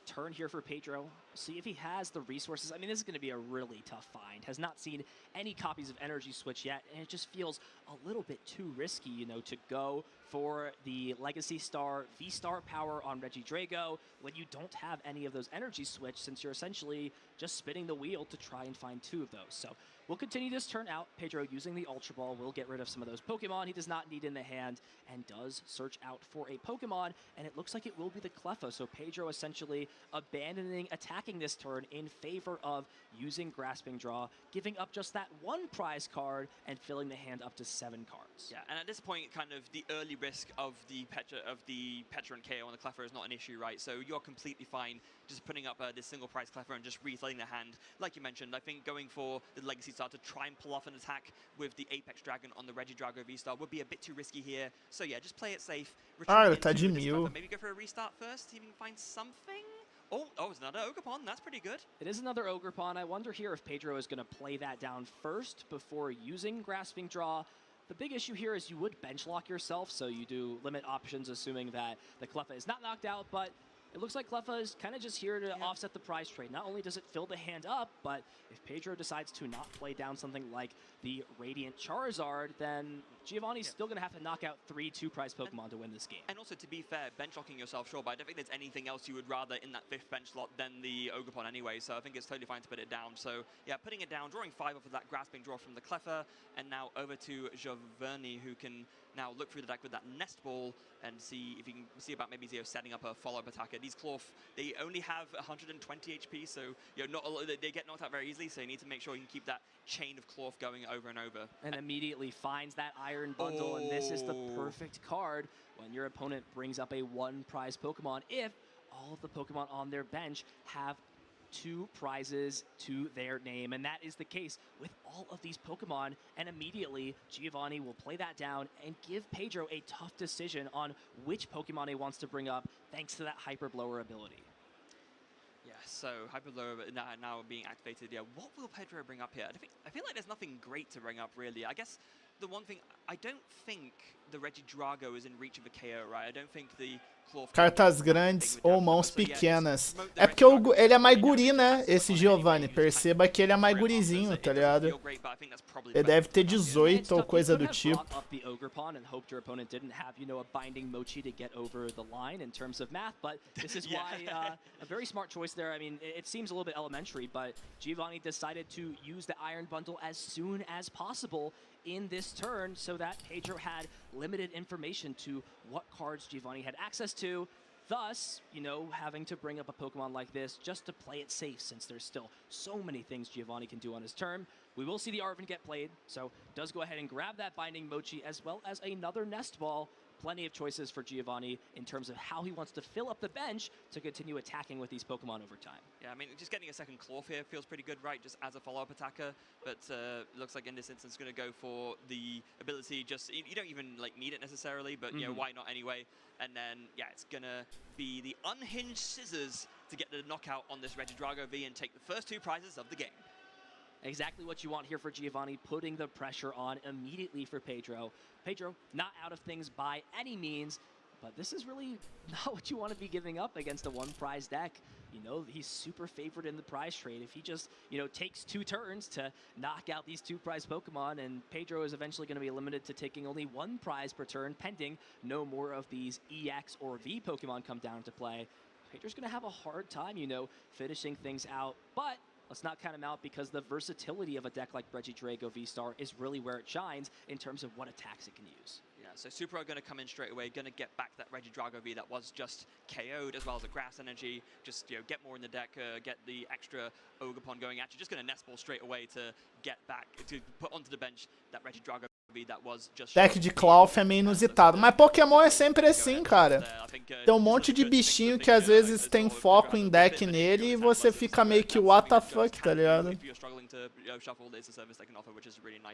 turn here for Pedro. See if he has the resources. I mean, this is going to be a really tough find. Has not seen any copies of Energy Switch yet, and it just feels a little bit too risky, you know, to go for the Legacy Star V-Star power on Regidrago when you don't have any of those energy switch, since you're essentially just spinning the wheel to try and find 2 of those. So we'll continue this turn out. Pedro using the Ultra Ball will get rid of some of those Pokemon he does not need in the hand, and does search out for a Pokemon, and it looks like it will be the Cleffa. So Pedro essentially abandoning attacking this turn in favor of using Grasping Draw, giving up just that 1 prize card and filling the hand up to 7 cards. Yeah, and at this point, kind of the early risk of the Petra and KO on the Cleffa is not an issue, right? So you're completely fine just putting up this single prize Cleffa and just refilling the hand. Like you mentioned, I think going for the Legacy Star to try and pull off an attack with the Apex Dragon on the Regidrago V-Star would be a bit too risky here. So yeah, just play it safe. Ah, tá de mil. Maybe go for a restart first, even find something. Oh, it's another Ogerpon. That's pretty good. It is another Ogerpon. I wonder here if Pedro is going to play that down first before using Grasping Draw. The big issue here is you would bench lock yourself, so you do limit options, assuming that the Cleffa is not knocked out, but it looks like Cleffa is kind of just here to offset the prize trade. Not only does it fill the hand up, but if Pedro decides to not play down something like the Radiant Charizard, then Giovanni's still going to have to knock out 3 2-prize Pokemon to win this game. And also, to be fair, bench locking yourself, sure, but I don't think there's anything else you would rather in that 5th bench slot than the Ogerpon anyway, so I think it's totally fine to put it down. So, yeah, putting it down, drawing 5 off of that Grasping Draw from the Cleffa, and now over to Giovanni, who can now look through the deck with that Nest Ball and see if you can see about maybe setting up a follow-up attacker. These Clorf, they only have 120 HP, so not a lot, they get knocked out very easily, so you need to make sure you can keep that chain of Clorf going over and over. And immediately finds that Iron Bundle, and this is the perfect card when your opponent brings up a 1-prize Pokemon if all of the Pokemon on their bench have 2 prizes to their name, and that is the case with all of these Pokemon. And immediately Giovanni will play that down and give Pedro a tough decision on which Pokemon he wants to bring up thanks to that Hyper Blower ability. Yeah, so Hyper Blower now being activated. Yeah, what will Pedro bring up here? I feel like there's nothing great to bring up, really. I guess the one thing, I don't think the Regidrago is in reach of a KO, right? I don't think the Cartas grandes ou mãos pequenas. É porque ele é mais guri, né? Esse Giovanni. Perceba que ele é mais gurizinho, tá ligado? Ele deve ter 18 ou coisa do tipo. This is why a very smart choice there. I mean, it seems a little bit elementary, but Giovanni decided to use the Iron Bundle as soon as possible in this turn so that Pedro had limited information to what cards Giovanni had access to, thus, having to bring up a Pokemon like this just to play it safe, since there's still so many things Giovanni can do on his turn. We will see the Arven get played, so does go ahead and grab that Binding Mochi as well as another Nest Ball. Plenty of choices for Giovanni in terms of how he wants to fill up the bench to continue attacking with these Pokemon over time. Yeah, I mean, just getting a second Clorf here feels pretty good, right? Just as a follow-up attacker, but looks like in this instance going to go for the ability. Just you don't even need it necessarily, but why not anyway? And then it's gonna be the Unhinged Scissors to get the knockout on this Regidrago V and take the first 2 prizes of the game. Exactly what you want here for Giovanni, putting the pressure on immediately for Pedro. Pedro, not out of things by any means, but this is really not what you want to be giving up against a 1-prize deck. He's super favored in the prize trade. If he just, takes 2 turns to knock out these 2-prize Pokemon, and Pedro is eventually going to be limited to taking only 1 prize per turn, pending no more of these EX or V Pokemon come down to play. Pedro's going to have a hard time, finishing things out, but let's not count him out, because the versatility of a deck like Regidrago V-Star is really where it shines in terms of what attacks it can use. Yeah, so Super are going to come in straight away, going to get back that Regidrago V that was just KO'd, as well as a Grass Energy, just get more in the deck, get the extra Ogerpon going at you, just going to Nest Ball straight away to get back, to put onto the bench that Regidrago V that was just... Deck de Clorf é meio inusitado, mas Pokémon é sempre assim, cara. Tem um monte de bichinho que às vezes tem foco em deck nele e você fica meio que what the fuck, tá ligado?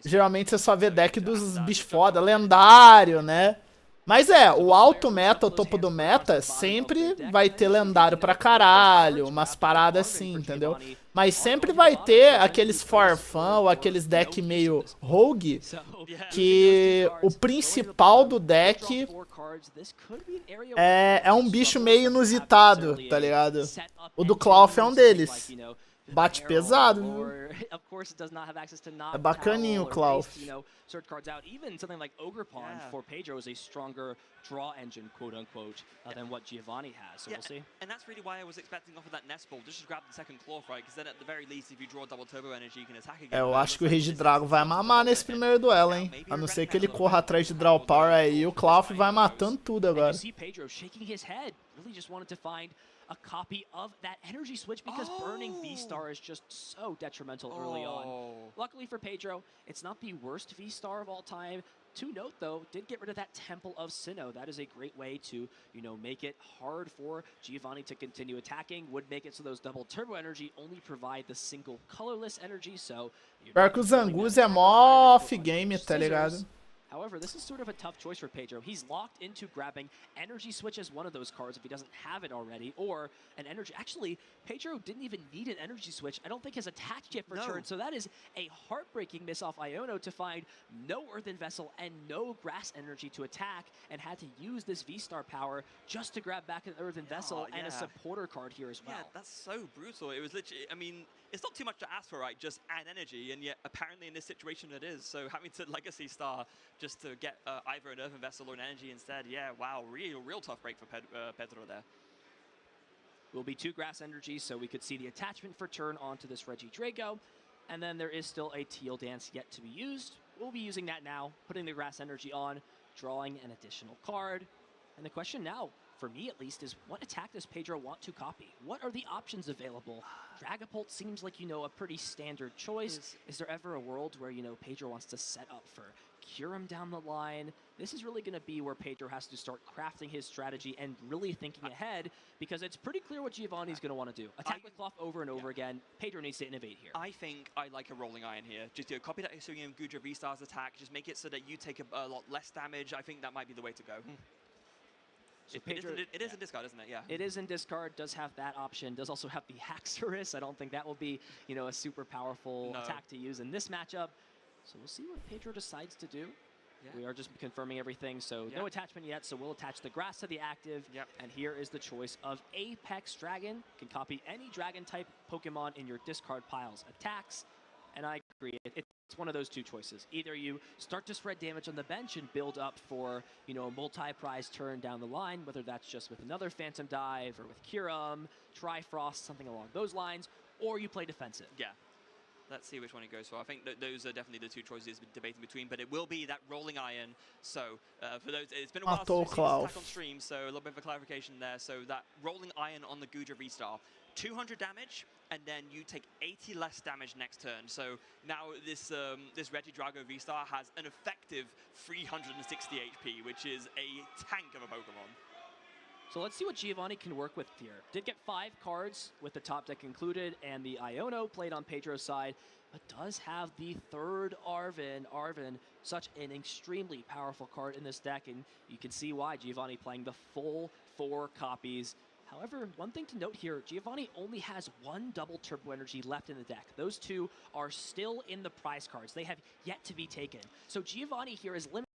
Geralmente você só vê deck dos bichos foda, lendário, né? Mas o alto meta, o topo do meta, sempre vai ter lendário pra caralho, umas paradas assim, entendeu? Mas sempre vai ter aqueles farfã ou aqueles deck meio rogue, que o principal do deck é um bicho meio inusitado, tá ligado? O do Clorf é um deles. Bate barrel, pesado, viu? or of course it does not have access to knock. É bacaninho o Klaus. You know, search cards out. Even something like Ogre Pawn for Pedro is a stronger draw engine, quote unquote, than what Giovanni has. So we'll see. And that's really why I was expecting off of that nest ball just to grab the second claw, right? Because then at the very least, if you draw double turbo energy, you can attack again. É, eu acho que o Regidrago vai mamar nesse primeiro duelo, hein? A não ser que ele corra atrás de Draw Power aí, o Klaus vai matando tudo agora. You see Pedro shaking his head, really just wanted to find a copy of that energy switch because burning V-Star is just so detrimental early on. Luckily for Pedro, it's not the worst V-Star of all time. To note, though, did get rid of that Temple of Sinnoh. That is a great way to, you know, make it hard for Giovanni to continue attacking. Would make it so those double turbo energy only provide the single colorless energy, so... Pior que o Zanguzi é mó off-game, tá ligado? However, this is sort of a tough choice for Pedro. He's locked into grabbing Energy Switch as one of those cards if he doesn't have it already, or an Energy... Actually, Pedro didn't even need an Energy Switch. I don't think has attached yet for turn, so that is a heartbreaking miss off Iono to find no Earthen Vessel and no Grass Energy to attack, and had to use this V-Star power just to grab back an Earthen Vessel and a supporter card here as well. Yeah, that's so brutal. It was literally... I mean, it's not too much to ask for, right? Just an energy, and yet apparently in this situation it is. So having to Legacy Star just to get either an Earthen Vessel or an energy instead, yeah, wow, real tough break for Pedro there. Will be 2 Grass Energies, so we could see the attachment for turn onto this Regidrago. And then there is still a Teal Dance yet to be used. We'll be using that now, putting the Grass Energy on, drawing an additional card. And the question now, for me at least, is what attack does Pedro want to copy? What are the options available? Dragapult seems like, you know, a pretty standard choice. Is there ever a world where, you know, Pedro wants to set up for Kyurem down the line? This is really going to be where Pedro has to start crafting his strategy and really thinking ahead, because it's pretty clear what Giovanni's going to want to do. Attack with Cloth over and over again. Pedro needs to innovate here. I think I like a Rolling Iron here. Just copy that Isugium Gudra V-Star's attack, just make it so that you take a lot less damage. I think that might be the way to go. So it is in discard, isn't it? Yeah. It is in discard, does have that option, does also have the Haxorus. I don't think that will be, you know, a super powerful attack to use in this matchup. So we'll see what Pedro decides to do. We are just confirming everything, so no attachment yet, so we'll attach the grass to the active. And here is the choice of Apex Dragon. Can copy any dragon-type Pokemon in your discard piles. Attacks, and I agree. It's one of those two choices. Either you start to spread damage on the bench and build up for, you know, a multi-prize turn down the line, whether that's just with another Phantom Dive or with Kyurem, Trifrost, something along those lines, or you play defensive. Yeah. Let's see which one he goes for. I think those are definitely the two choices we're debating between, but it will be that Rolling Iron. So for those, it's been a while since we've seen this attack on stream, so a little bit of a clarification there. So that Rolling Iron on the Gudra V-Star, 200 damage, and then you take 80 less damage next turn. So now this Regidrago V-Star has an effective 360 HP, which is a tank of a Pokemon. So let's see what Giovanni can work with here. Did get 5 cards with the top deck included, and the Iono played on Pedro's side, but does have the third Arven. Arven, such an extremely powerful card in this deck, and you can see why Giovanni playing the full 4 copies. However, one thing to note here, Giovanni only has 1 double turbo energy left in the deck. Those 2 are still in the prize cards. They have yet to be taken. So Giovanni here is limited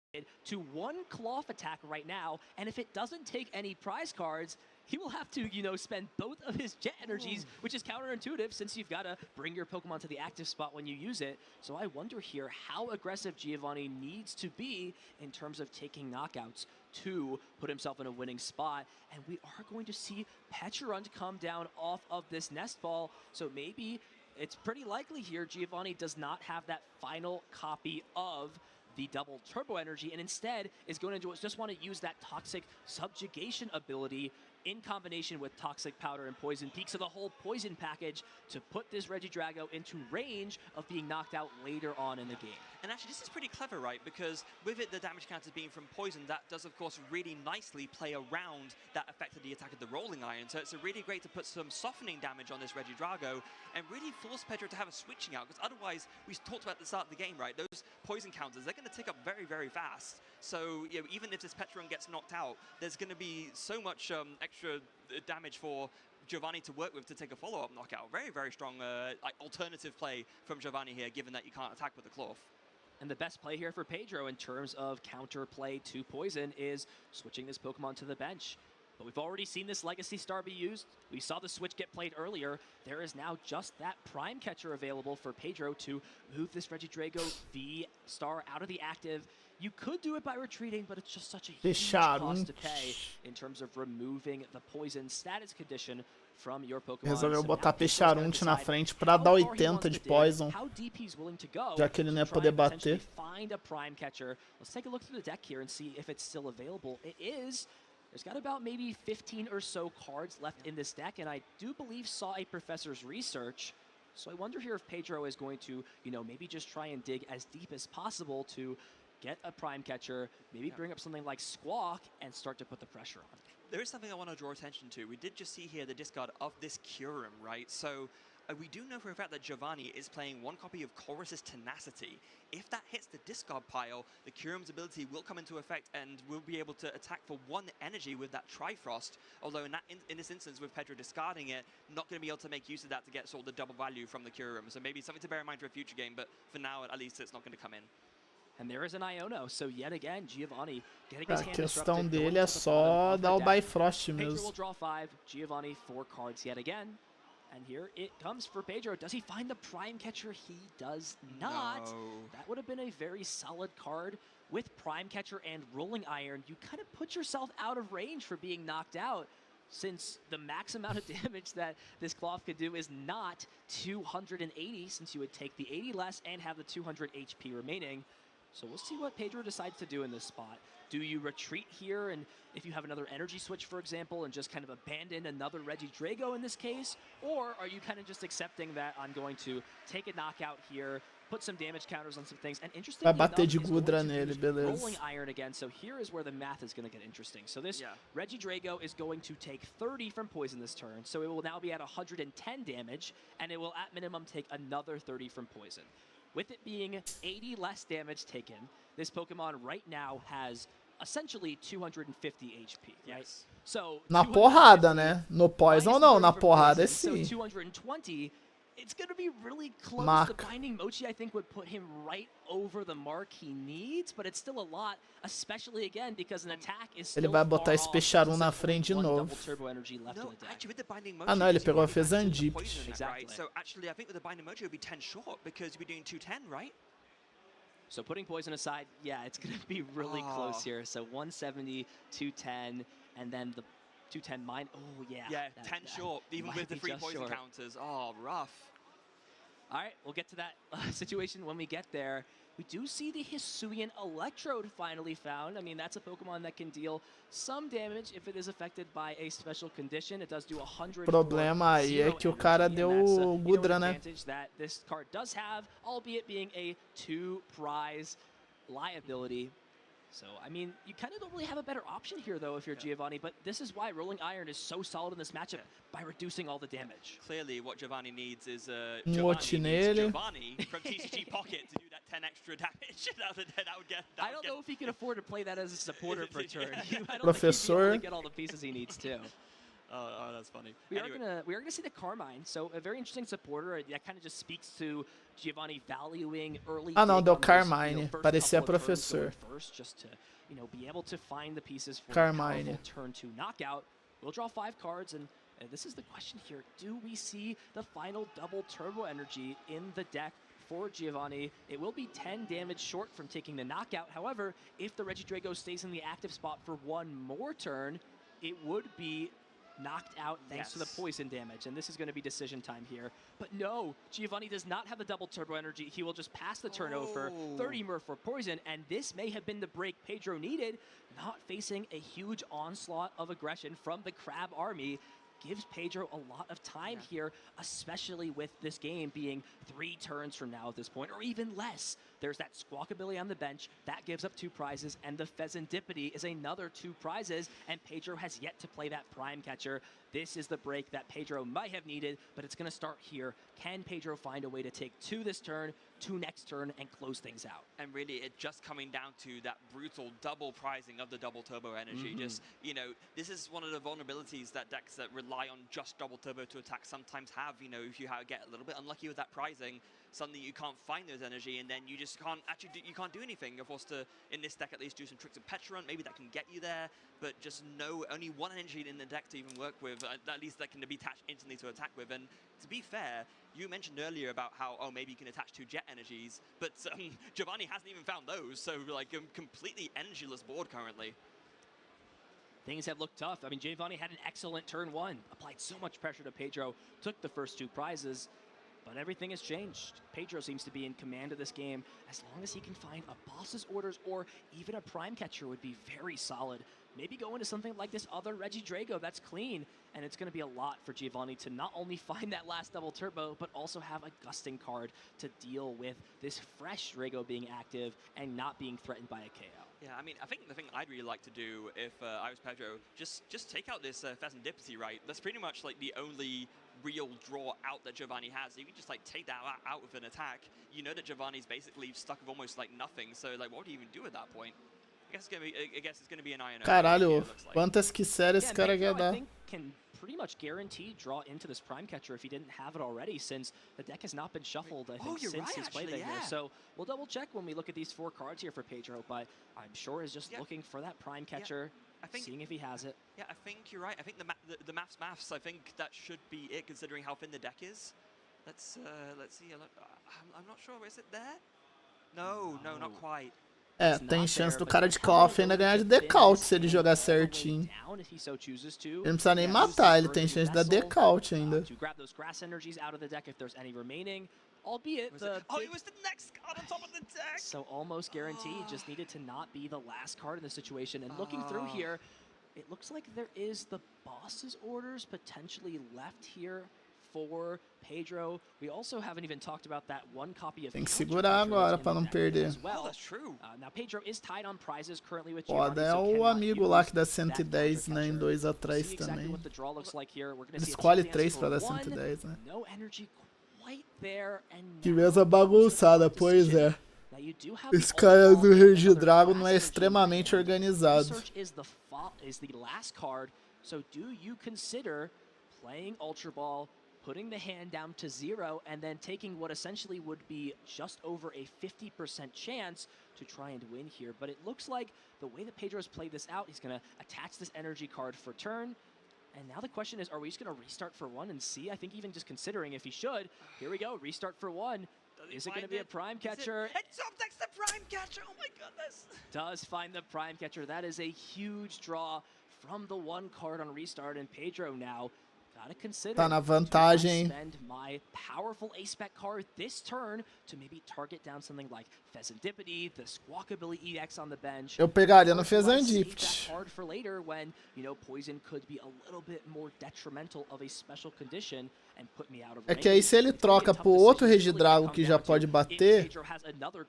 to 1 Cloth attack right now, and if it doesn't take any prize cards, he will have to, you know, spend both of his jet energies, which is counterintuitive since you've got to bring your Pokemon to the active spot when you use it. So I wonder here how aggressive Giovanni needs to be in terms of taking knockouts to put himself in a winning spot. And we are going to see Pecharunt come down off of this nest ball, so maybe it's pretty likely here Giovanni does not have that final copy of the double turbo energy, and instead is going to just want to use that toxic subjugation ability in combination with Toxic Powder and Poison Peak, so the whole poison package to put this Regidrago into range of being knocked out later on in the game. And actually, this is pretty clever, right? Because with it, the damage counter being from poison, that does, of course, really nicely play around that effect of the attack of the Rolling Iron. So it's really great to put some softening damage on this Regidrago and really force Pedro to have a switching out, because otherwise, we talked about at the start of the game, right? Those poison counters, they're going to tick up very, very fast. So, you know, even if this Pecharunt gets knocked out, there's going to be so much extra damage for Giovanni to work with to take a follow-up knockout. Very, very strong like alternative play from Giovanni here, given that you can't attack with the Cloth. And the best play here for Pedro in terms of counter play to poison is switching this Pokemon to the bench. But we've already seen this Legacy Star be used. We saw the switch get played earlier. There is now just that Prime Catcher available for Pedro to move this Regidrago V Star out of the active. You could do it by retreating, but it's just such a huge cost to pay in terms of removing the poison status condition from your Pokémon. Resolveu botar Peixarunte na frente pra dar 80 de Poison, já que ele não ia poder bater. Find a Prime Catcher. Let's take a look through the deck here and see if it's still available. It is. There's got about maybe 15 or so cards left in this deck, and I do believe saw a Professor's Research. So I wonder here if Pedro is going to, you know, maybe just try and dig as deep as possible to get a Prime Catcher, maybe bring up something like Squawk and start to put the pressure on. There is something I want to draw attention to. We did just see here the discard of this Curum, right? So we do know for a fact that Giovanni is playing one copy of Chorus's Tenacity. If that hits the discard pile, the Curum's ability will come into effect and will be able to attack for 1 energy with that Trifrost. Although in this instance, with Pedro discarding it, not going to be able to make use of that to get sort of the double value from the Curum. So maybe something to bear in mind for a future game, but for now, at least, it's not going to come in. And there is an Iono, so yet again, Giovanni getting his A hand questão disrupted, dele é só dar o Bifrost Pedro will mesmo. draw 5, Giovanni 4 cards yet again. And here it comes for Pedro. Does he find the Prime Catcher? He does not. No. That would have been a very solid card. With Prime Catcher and Rolling Iron, you kind of put yourself out of range for being knocked out, since the max amount of damage that this cloth could do is not 280, since you would take the 80 less and have the 200 HP remaining. So we'll see what Pedro decides to do in this spot. Do you retreat here, and if you have another energy switch, for example, and just kind of abandon another Regidrago in this case? Or are you kind of just accepting that I'm going to take a knockout here, put some damage counters on some things, and interestingly Vai bater de enough, Gudra nele, beleza. Rolling Iron again, so here is where the math is going to get interesting. So this Regidrago is going to take 30 from Poison this turn, so it will now be at 110 damage, and it will at minimum take another 30 from Poison. With it being 80 less damage taken, this Pokemon right now has essentially 250 HP, right? So Na porrada, né? No Poison não, na porrada sim. So 220, it's going to be really close. Mark. The Binding Mochi, I think, would put him right over the mark he needs, but it's still a lot, especially again because an attack is still Ele vai botar esse far off. Peixarum na frente de novo. Double turbo energy left in the deck. Actually, with the Binding Mochi, Ah não, ele you pegou a already factored the Fezandip. poison in it, Exactly. right? So actually, I think with the Binding Mochi, it would be 10 short because you'd be doing 210, right? So putting Poison aside, yeah, it's going to be really close here. So 170, 210, and then the 210 mine. Oh, yeah. Yeah, 10 short, even might with the be 3 just poison short. counters. Oh, rough. All right, we'll get to that situation when we get there. We do see the Hisuian Electrode finally found. I mean, that's a Pokemon that can deal some damage if it is affected by a special condition. It does do 100. O problema aí é que o cara deu o Gudra, né? Advantage that this card does have, albeit being a 2-prize liability. So, I mean, you kind of don't really have a better option here, though, if you're Giovanni, but this is why Rolling Iron is so solid in this matchup, by reducing all the damage. Clearly, what Giovanni needs is Mochi nele. Giovanni from TCG Pocket to do that 10 extra damage. I don't know if he can afford to play that as a supporter per turn. I don't think he'd be Professor. able to get all the pieces he needs, too. Oh, that's funny. We are gonna see the Carmine, so a very interesting supporter. That kind of just speaks to Giovanni valuing early. Ah não, dig deu on those, Carmine. first Parecia couple of turns Professor. going first, just to be able to find the pieces for Carmine. a powerful turn 2 knockout. We'll draw 5 cards, and this is the question here: do we see the final double turbo energy in the deck for Giovanni? It will be 10 damage short from taking the knockout. However, if the Regidrago stays in the active spot for 1 more turn, it would be knocked out thanks to the poison damage, and this is going to be decision time here. But no, Giovanni does not have the double turbo energy. He will just pass the turnover, 30 Murph for poison, and this may have been the break Pedro needed. Not facing a huge onslaught of aggression from the Crab army gives Pedro a lot of time here, especially with this game being 3 turns from now at this point, or even less. There's that Squawkabilly on the bench. That gives up 2 prizes, and the Fezandipity is another 2 prizes, and Pedro has yet to play that Prime Catcher. This is the break that Pedro might have needed, but it's going to start here. Can Pedro find a way to take 2 this turn, 2 next turn, and close things out? And really, it just coming down to that brutal double prizing of the double turbo energy. Just, this is one of the vulnerabilities that decks that rely on just double turbo to attack sometimes have. If you get a little bit unlucky with that prizing, suddenly you can't find those energy, and then you just just can't actually you can't do anything. You're forced to, in this deck at least, do some tricks of Petrant. Maybe that can get you there, but just only one energy in the deck to even work with. At least that can be attached instantly to attack with. And to be fair, you mentioned earlier about how, oh, maybe you can attach 2 jet energies, but Giovanni hasn't even found those, so like a completely energyless board currently. Things have looked tough. I mean, Giovanni had an excellent turn 1, applied so much pressure to Pedro, took the first 2 prizes, but everything has changed. Pedro seems to be in command of this game. As long as he can find a boss's orders or even a prime catcher would be very solid. Maybe go into something like this other Regidrago that's clean, and it's going to be a lot for Giovanni to not only find that last double turbo, but also have a gusting card to deal with this fresh Drago being active and not being threatened by a KO. Yeah, I mean, I think the thing I'd really like to do if I was Pedro, just take out this Fazendipity, right? That's pretty much like the only real draw out that Giovanni has. You can just like take that out with an attack. You know that Giovanni's basically stuck with almost like nothing. So like, what do you even do at that point? I guess it's gonna be an INO. Caralho, quantas quiseras esse cara quer dar? Can pretty much guarantee draw into this prime catcher if he didn't have it already, since the deck has not been shuffled, I think, since he's played it here. So we'll double check when we look at these 4 cards here for Pedro, but I'm sure he's just looking for that prime catcher, seeing if he has it. Yeah, I think you're right. I think the maths. I think that should be it, considering how thin the deck is. Let's see. I'm not sure. Is it there? No, not quite. É, tem chance do cara de Cloth ainda ganhar de decaute se ele jogar certinho. Ele não precisa nem matar, ele tem chance de dar decaute ainda. Albeit the oh, it was the next card on top of the deck. So almost guaranteed, just needed to not be the last card in the situation. And looking through here, it looks like there is the boss's orders potentially left here for Pedro. We also haven't even talked about that 1 copy of. Tem que segurar agora para não perder. Well, that's true. Now Pedro is tied on prizes currently with Foda é o amigo lá que dá 110, né, em 2 atrás também. Ele escolhe 3 para dar 110, né? Que mesa bagunçada, pois é. Esse cara do Regidrago não é extremamente organizado. Playing Ultra Ball, putting the hand down to 0, and then taking what essentially would be just over a 50% chance to try and win here. But it looks like the way that Pedro's played this out, he's going to attach this energy card for turn. And now the question is, are we just going to restart for 1 and see? I think even just considering if he should, here we go, restart for 1. Is it going to be a prime catcher? It top decks the prime catcher, oh my goodness. Does find the prime catcher. That is a huge draw from the 1 card on restart, and Pedro now tá na vantagem. My powerful ace-spec card this turn to maybe target down something like Fazendipity, the Squawkabilly EX on the bench. Eu pegaria no Fazendipity. Hard for later when, you know, poison could be a little bit more detrimental of a special condition and put me out of range. É que aí se ele troca pro outro Regidrago que já pode bater,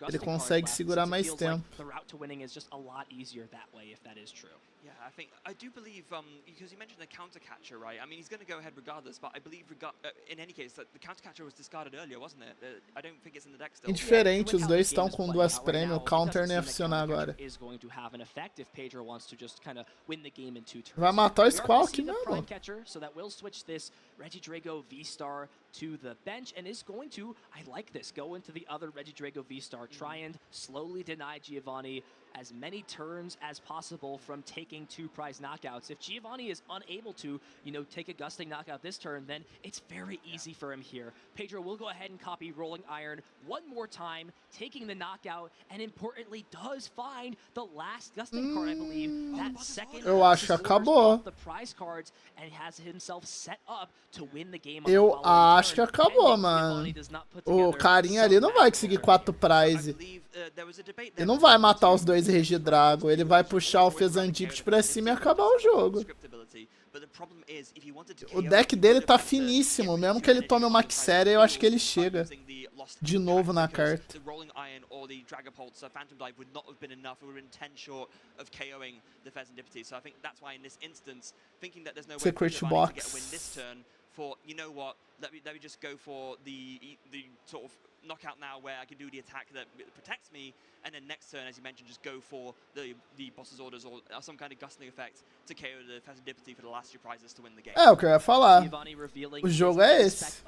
ele consegue segurar mais tempo. The route to winning is just a lot easier that way if that is true. Yeah, I do believe, because you mentioned the counter catcher, right? I mean, he's going to go ahead regardless, but I believe, in any case, that the counter catcher was discarded earlier, wasn't it? I don't think it's in the deck still. Indiferente, os dois estão com 2 prêmios, o counter não ia funcionar agora. Vai matar o Squawk mesmo. So that will switch this Regidrago V-Star to the bench and is going to, I like this, go into the other Regidrago V-Star, try and slowly deny Giovanni as many turns as possible from taking 2 prize knockouts. If Giovanni is unable to, you know, take a gusting knockout this turn, then it's very easy for him here. Pedro will go ahead and copy Rolling Iron 1 more time, taking the knockout, and importantly does find the last gusting card, I believe. That second Eu acho que acabou. The prize cards and has himself set up to win the game. Eu acho que acabou, mano. O carinha ali não vai conseguir 4 prizes. Ele não vai matar os 2 Regidrago, ele vai puxar o Fazendipity pra cima e acabar o jogo. O deck dele tá finíssimo, mesmo que ele tome uma Xera, eu acho que ele chega de novo na carta. Secret Box. For, you know what, let me just go for the sort of knockout now where I can do the attack that protects me, and then next turn, as you mentioned, just go for the boss's orders or some kind of gusting effect to KO the Fazendipity for the last 2 prizes to win the game. É o que eu ia falar. O jogo é esse.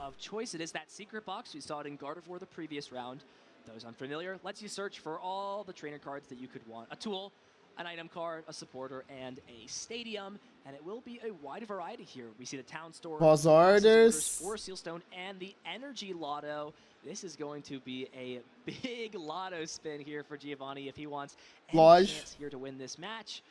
It is that secret box. We saw it in God of War the previous round. those unfamiliar, lets you search for all the trainer cards that you could want. A tool, an item card, a supporter, and a stadium. And it will be a wide variety here. We see the town store, Boss orders, 4 Sealstone, and the energy lotto. This is going to be a big lotto spin here for Giovanni if he wants any chance here to win this match.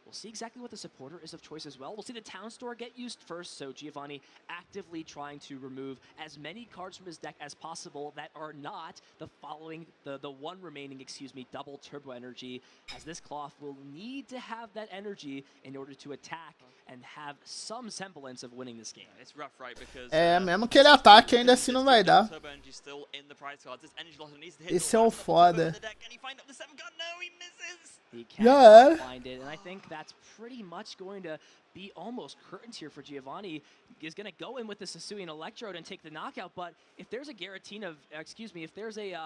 We'll see exactly what the supporter is of choice as well. We'll see the town store get used first, so Giovanni actively trying to remove as many cards from his deck as possible that are not the one remaining, double turbo energy, as this cloth will need to have that energy in order to attack and have some semblance of winning this game. It's rough, right? Because mesmo que ele ataque, ainda assim não vai dar. Esse é o foda. He can't find it, and I think that's pretty much going to be almost curtains here for Giovanni. He's going to go in with the Sasuian Electrode and take the knockout, but if there's a Giratina, if there's a,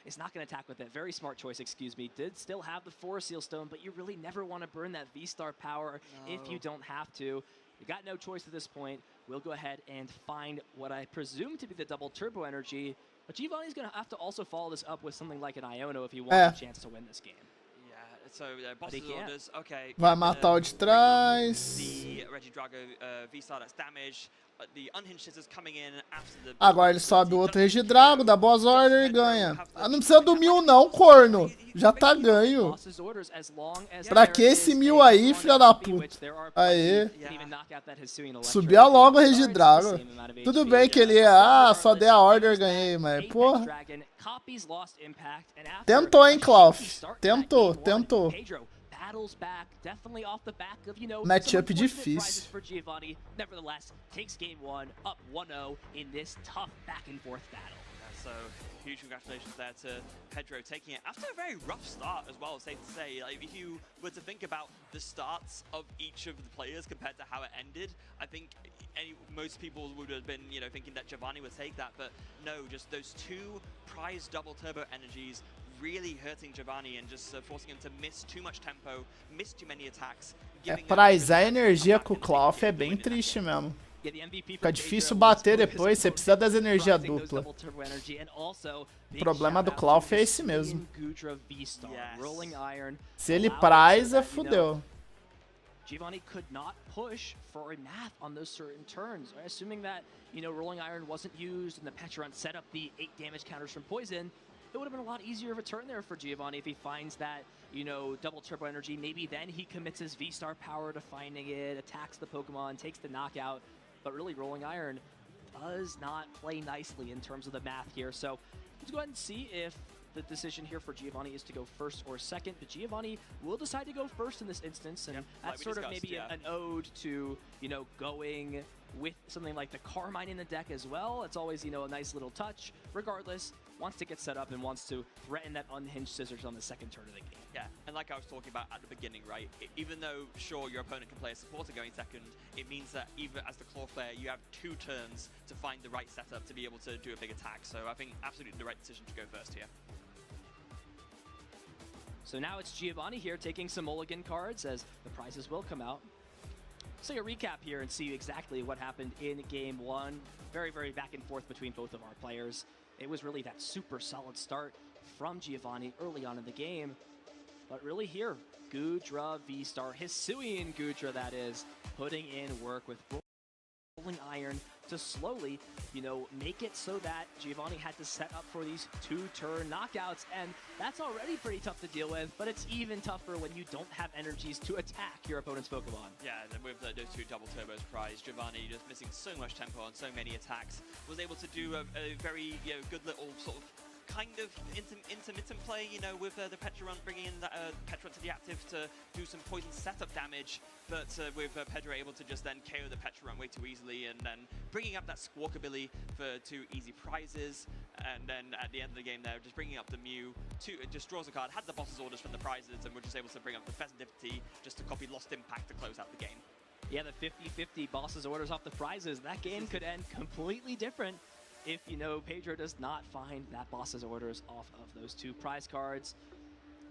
it's not going to attack with it. Very smart choice, Did still have the 4 Sealstone, but you really never want to burn that V-Star power if you don't have to. You got no choice at this point. We'll go ahead and find what I presume to be the double turbo energy, but Giovanni's going to have to also follow this up with something like an Iono if he wants a chance to win this game. So, boss's orders, okay. Vai matar o de trás. The Regidrago V-Star that's damaged. The unhinged scissors coming in after the... Agora ele sobe o outro Regidrago, dá boss order e ganha. Ah, não precisa do 1000 não, corno. Já tá ganho. Pra que esse 1000 aí, filha da puta? Aê. Subia logo o Regidrago. Tudo bem que ele só dei a order e ganhei, mas porra. Tentou, hein, Klaus? Tentou. Matchup difícil. Nevertheless, takes game 1 up 1-0 in this tough back and forth battle. So huge congratulations there to Pedro taking it after a very rough start as well, safe to say. Like, if you were to think about the starts of each of the players compared to how it ended, I think most people would have been, thinking that Giovanni would take that, but no, just those 2 prize double turbo energies really hurting Giovanni and just forcing him to miss too much tempo, miss too many attacks. Prizar energia com o Cloth é bem triste mesmo. Fica difícil bater depois, você precisa das energias duplas. O problema do Cloth é esse mesmo. Se ele priza, fudeu. Giovanni could not push for a math on those certain turns, assuming that, Rolling Iron wasn't used and the Petron set up the 8 damage counters from Poison. It would have been a lot easier of a turn there for Giovanni if he finds that, double turbo energy. Maybe then he commits his V-Star power to finding it, attacks the Pokemon, takes the knockout. But really, Rolling Iron does not play nicely in terms of the math here. So let's go ahead and see if the decision here for Giovanni is to go first or second. But Giovanni will decide to go first in this instance, and that's sort of maybe an ode to, going with something like the Carmine in the deck as well. It's always, a nice little touch. Regardless, wants to get set up and wants to threaten that unhinged scissors on the second turn of the game. Yeah, and like I was talking about at the beginning, right? Even though, sure, your opponent can play a supporter going second, it means that even as the claw player, you have 2 turns to find the right setup to be able to do a big attack. So I think absolutely the right decision to go first here. So now it's Giovanni here taking some mulligan cards as the prizes will come out. So a recap here and see exactly what happened in game 1. Very, very back and forth between both of our players. It was really that super solid start from Giovanni early on in the game. But really here, Goodra V-Star, Hisuian Goodra that is, putting in work with Rolling Iron to slowly, make it so that Giovanni had to set up for these 2-turn knockouts, and that's already pretty tough to deal with, but it's even tougher when you don't have energies to attack your opponent's Pokemon. Yeah, and with those 2 double turbos prize, Giovanni just missing so much tempo on so many attacks, was able to do a very good little sort of kind of intermittent play, with the Petron bringing in the Petron to the active to do some poison setup damage, but with Pedro able to just then KO the Petron way too easily, and then bringing up that Squawkabilly for 2 easy prizes, and then at the end of the game there, just bringing up the Mew, just draws a card, had the boss's orders from the prizes, and we're just able to bring up the Festivity just to copy Lost Impact to close out the game. Yeah, the 50-50 boss's orders off the prizes, that game could end completely different if, Pedro does not find that boss's orders off of those 2 prize cards.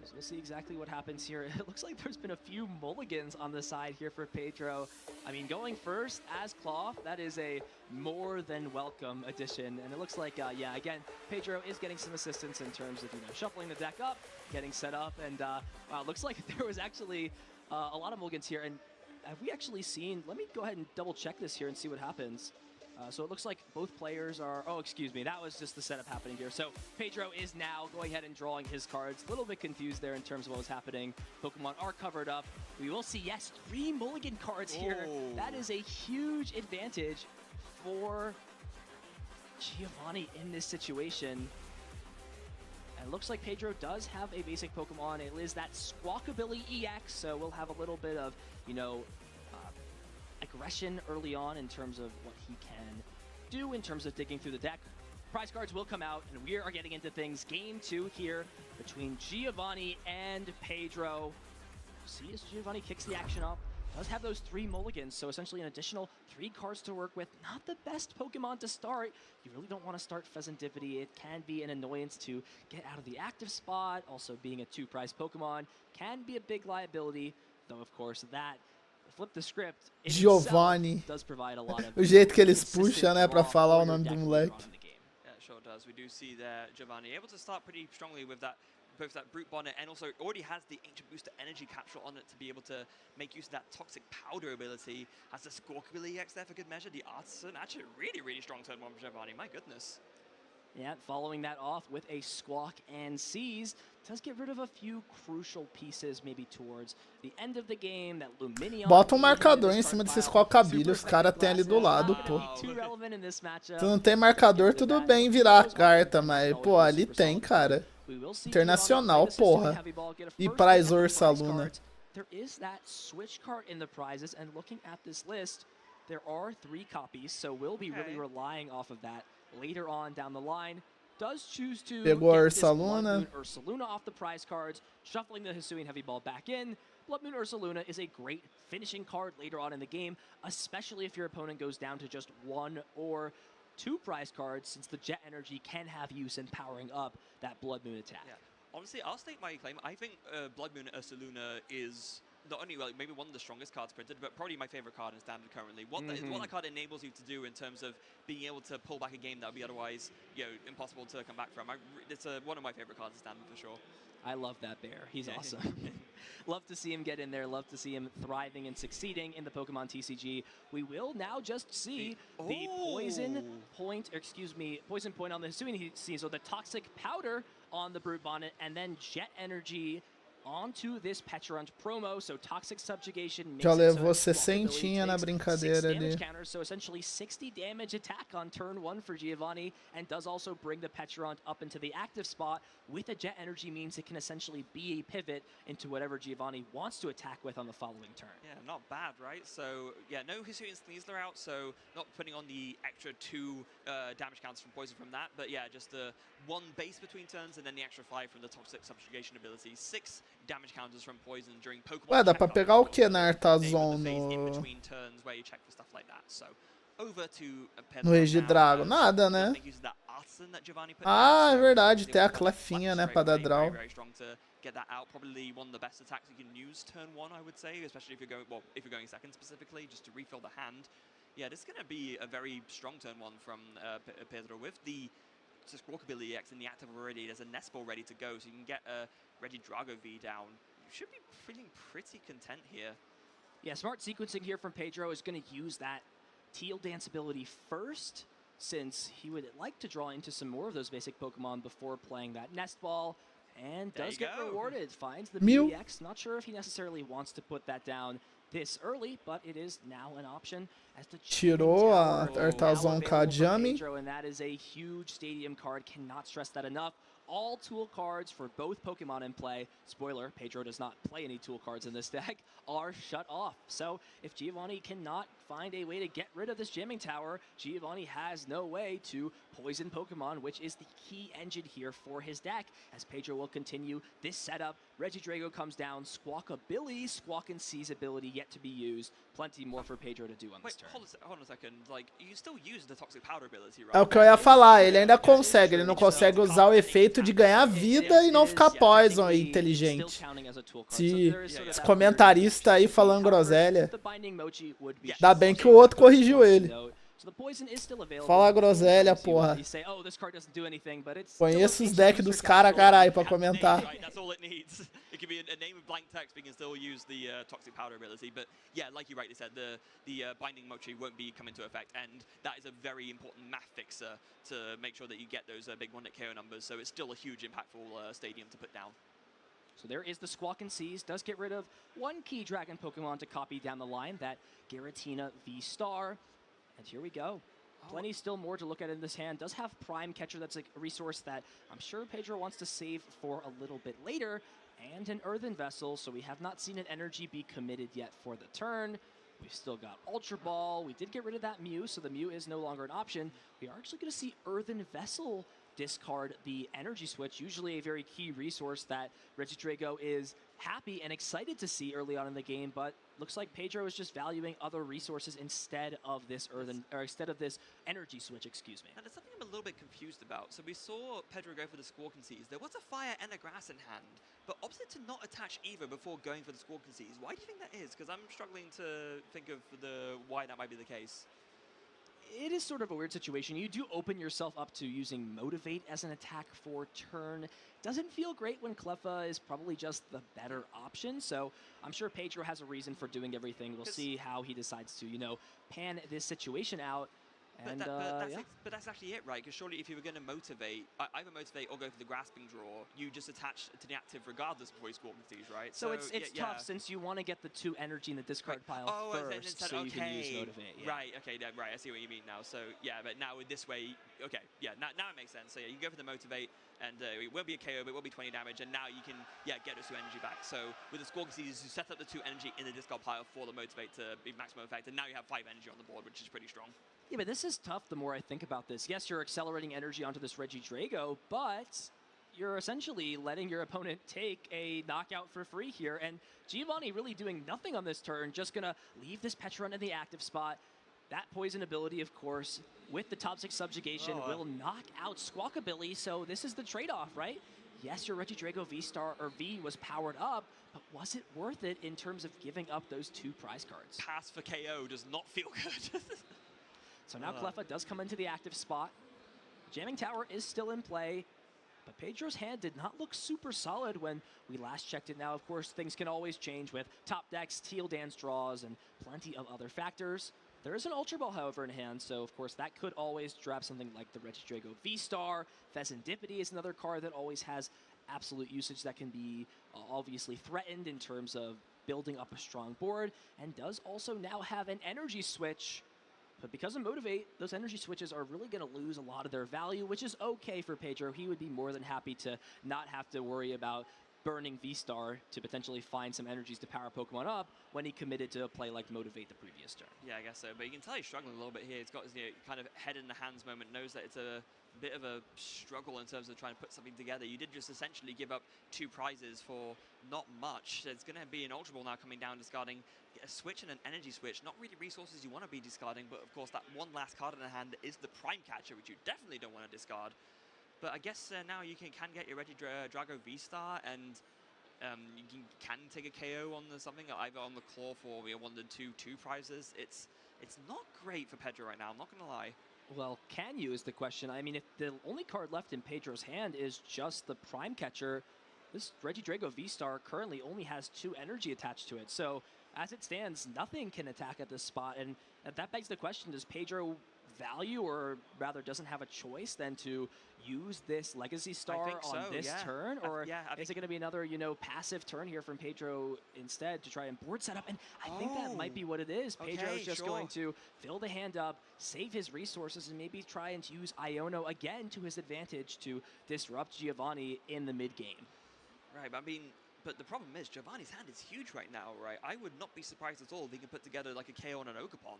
So we'll see exactly what happens here. It looks like there's been a few mulligans on the side here for Pedro. I mean, going first as Cloth, that is a more than welcome addition. And it looks like, yeah, again, Pedro is getting some assistance in terms of, shuffling the deck up, getting set up. And wow, it looks like there was actually a lot of mulligans here. And have we actually seen, let me go ahead and double check this here and see what happens. So it looks like both players are, oh, excuse me, that was just the setup happening here. So Pedro is now going ahead and drawing his cards. A little bit confused there in terms of what was happening. Pokemon are covered up. We will see, yes, 3 mulligan cards here. That is a huge advantage for Giovanni in this situation. And it looks like Pedro does have a basic Pokemon. It is that Squawkabilly EX, so we'll have a little bit of, aggression early on in terms of what he can do in terms of digging through the deck. Prize cards will come out, and we are getting into things. Game 2 here between Giovanni and Pedro. See as Giovanni kicks the action off. Does have those 3 mulligans, so essentially an additional 3 cards to work with. Not the best Pokemon to start. You really don't want to start Pheasantipity. It can be an annoyance to get out of the active spot. Also, being a 2-prize Pokemon can be a big liability, though, of course, that flip the script Giovanni. does provide a lot of O jeito que eles puxam, né, pra falar o nome do moleque. Yeah, it sure does. We do see there Giovanni able to start pretty strongly with that, both that Brute Bonnet and also already has the Ancient Booster Energy Capsule on it to be able to make use of that Toxic Powder ability. Has the Squawkabilly EX there for good measure. The Artisan, actually really, really strong turn 1 for Giovanni. My goodness. Yeah, following that off with a Squawk and Seize, does get rid of a few crucial pieces maybe towards the end of the game. That Luminion. Bota marcador em cima desses Squawkabilly, os caras tem ali do lado, pô. Se não tem marcador, tudo bem virar a carta, mas, pô, ali tem, cara. Internacional, porra. E Prize Ursaluna. There is that switch card in the prizes, and looking at this list, there are 3 copies, so we'll be really relying off of that later on down the line. Does choose to Pegou a get this Blood Ursaluna. Moon Ursaluna off the prize cards, shuffling the Hisuian Heavy Ball back in. Blood Moon Ursaluna is a great finishing card later on in the game, especially if your opponent goes down to just 1 or 2 prize cards, since the Jet Energy can have use in powering up that Blood Moon attack. Yeah. Honestly, I'll state my claim. I think Blood Moon Ursaluna is not only maybe one of the strongest cards printed, but probably my favorite card in Standard currently. What that card enables you to do in terms of being able to pull back a game that would be otherwise, impossible to come back from. It's one of my favorite cards in Standard for sure. I love that bear. He's awesome. Love to see him get in there. Love to see him thriving and succeeding in the Pokemon TCG. We will now just see the poison point on the Hisuian Seize, so the Toxic Powder on the Brute Bonnet, and then Jet Energy onto this Petrant promo, so Toxic Subjugation makes Já it levou so 60 na brincadeira 6 ali. damage counters, so essentially 60 damage attack on turn 1 for Giovanni, and does also bring the Petrant up into the active spot. With a Jet Energy means it can essentially be a pivot into whatever Giovanni wants to attack with on the following turn. Yeah, not bad, right? So, yeah, no Hisuian Sneasler out, so not putting on the extra 2 damage counters from poison from that, but yeah, just the 1 base between turns and then the extra 5 from the Toxic Subjugation ability. 6 damage counters from poison during Pokemon. Ué, dá pra pegar o que na Artazon no Regidrago? Nada, né? Ah, é verdade, tem a clefinha, né, pra dar draw. Get that out, probably one of the best attacks you can use turn 1, I would say, especially if you're going second specifically, just to refill the hand. Yeah, this is going to be a very strong turn 1 from Pedro with the Squawkabilly EX in the active already. There's a Nest Ball ready to go, so you can get a Regidrago V down. You should be feeling pretty content here. Yeah, smart sequencing here from Pedro is going to use that Teal Dance ability first, since he would like to draw into some more of those basic Pokemon before playing that Nest Ball, and does get rewarded. Finds the BX. Not sure if he necessarily wants to put that down this early, but it is now an option as the Tirou a Artazon Kajami. And that is a huge stadium card. Cannot stress that enough. All tool cards for both Pokemon in play, spoiler, Pedro does not play any tool cards in this deck, are shut off. So if Giovanni cannot find a way to get rid of this jamming tower. Giovanni has no way to poison Pokemon, which is the key engine here for his deck. As Pedro will continue this setup, Regidrago comes down, Squawkabilly, Squawk and Seize ability yet to be used. Plenty more for Pedro to do on this turn. Hold on a second. Like, you still use the Toxic Powder ability, right? É o que eu ia falar, ele ainda consegue, ele não consegue usar o efeito de ganhar vida e não ficar poison inteligente. Esse comentarista aí falando groselha. Ainda bem que o outro corrigiu ele. Fala groselha, porra. Conheço os decks dos caras, caralho, pra comentar. It could be a name of blank text, we can still use the Toxic Powder ability. But yeah, like you rightly said, the Binding Mochi won't be coming into effect, and that is a very important math fixer to make sure that you get those big one-hit KO numbers. So it's still a huge, impactful stadium to put down. So there is the Squawk and Seize, does get rid of one key Dragon Pokemon to copy down the line, that Giratina V-Star. And here we go. Plenty still more to look at in this hand. Does have Prime Catcher, that's like a resource that I'm sure Pedro wants to save for a little bit later. And an Earthen Vessel, so we have not seen an energy be committed yet for the turn. We've still got Ultra Ball. We did get rid of that Mew, so the Mew is no longer an option. We are actually going to see Earthen Vessel discard the energy switch, usually a very key resource that Regidrago is happy and excited to see early on in the game, but looks like Pedro is just valuing other resources instead of this energy switch, excuse me. Now, there's something I'm a little bit confused about. So we saw Pedro go for the Squawk and Seize. There was a Fire and a Grass in hand, but opted to not attach either before going for the Squawk and Seize. Why do you think that is? Because I'm struggling to think of why that might be the case. It is sort of a weird situation. You do open yourself up to using Motivate as an attack for turn. Doesn't feel great when Cleffa is probably just the better option, so I'm sure Pedro has a reason for doing everything. We'll see how he decides to, pan this situation out. But that's actually it, right? Because surely if you were going to motivate, either motivate or go for the grasping draw, you just attach to the active regardless before you score with these, right? So it's tough since you want to get the 2 energy in the discard pile first, so you can use motivate. Yeah. Right, okay, right, I see what you mean now. So yeah, but now with this way, okay, yeah, now it makes sense. So yeah, you go for the motivate, and it won't be a KO, but it will be 20 damage, and now you can, get those 2 energy back. So with the Squawk and Seize, you set up the 2 energy in the discard pile for the motivate to be maximum effect, and now you have 5 energy on the board, which is pretty strong. Yeah, but this is tough the more I think about this. Yes, you're accelerating energy onto this Regidrago, but you're essentially letting your opponent take a knockout for free here, and Giovanni really doing nothing on this turn, just gonna leave this Petron in the active spot. That poison ability, of course, with the top 6 subjugation, will knock out Squawkabilly, so this is the trade-off, right? Yes, your Regidrago V-Star or V was powered up, but was it worth it in terms of giving up those 2 prize cards? Pass for KO does not feel good. So now Cleffa does come into the active spot. Jamming Tower is still in play, but Pedro's hand did not look super solid when we last checked it. Now, of course, things can always change with top decks, Teal Dance draws, and plenty of other factors. There is an Ultra Ball, however, in hand, so of course that could always drop something like the Regidrago V-Star. Fezandipity is another card that always has absolute usage that can be obviously threatened in terms of building up a strong board, and does also now have an energy switch. But because of Motivate, those energy switches are really going to lose a lot of their value, which is okay for Pedro. He would be more than happy to not have to worry about burning V-Star to potentially find some energies to power Pokemon up when he committed to a play like Motivate the previous turn. Yeah, I guess so. But you can tell he's struggling a little bit here. He's got his kind of head in the hands moment, knows that it's a bit of a struggle in terms of trying to put something together. You did just essentially give up 2 prizes for not much. It's going to be an Ultra Ball now coming down, discarding a switch and an energy switch. Not really resources you want to be discarding, but of course that one last card in the hand is the Prime Catcher, which you definitely don't want to discard. But I guess now you can get your Regidrago V-Star, and you can take a KO on something, either on the claw for one of the two prizes. It's not great for Pedro right now, I'm not going to lie. Well, can you is the question. I mean, if the only card left in Pedro's hand is just the Prime Catcher, this Regidrago V-Star currently only has 2 energy attached to it. So, as it stands, nothing can attack at this spot. And that begs the question, does Pedro value, or rather doesn't have a choice than to use this Legacy Star on this turn? Or is it going to be another, passive turn here from Pedro instead to try and board setup? And I think that might be what it is. Pedro's just going to fill the hand up, save his resources, and maybe try and use Iono again to his advantage to disrupt Giovanni in the mid-game. Right, but I mean, But the problem is, Giovanni's hand is huge right now, right? I would not be surprised at all if he can put together like a KO on an Ogerpon.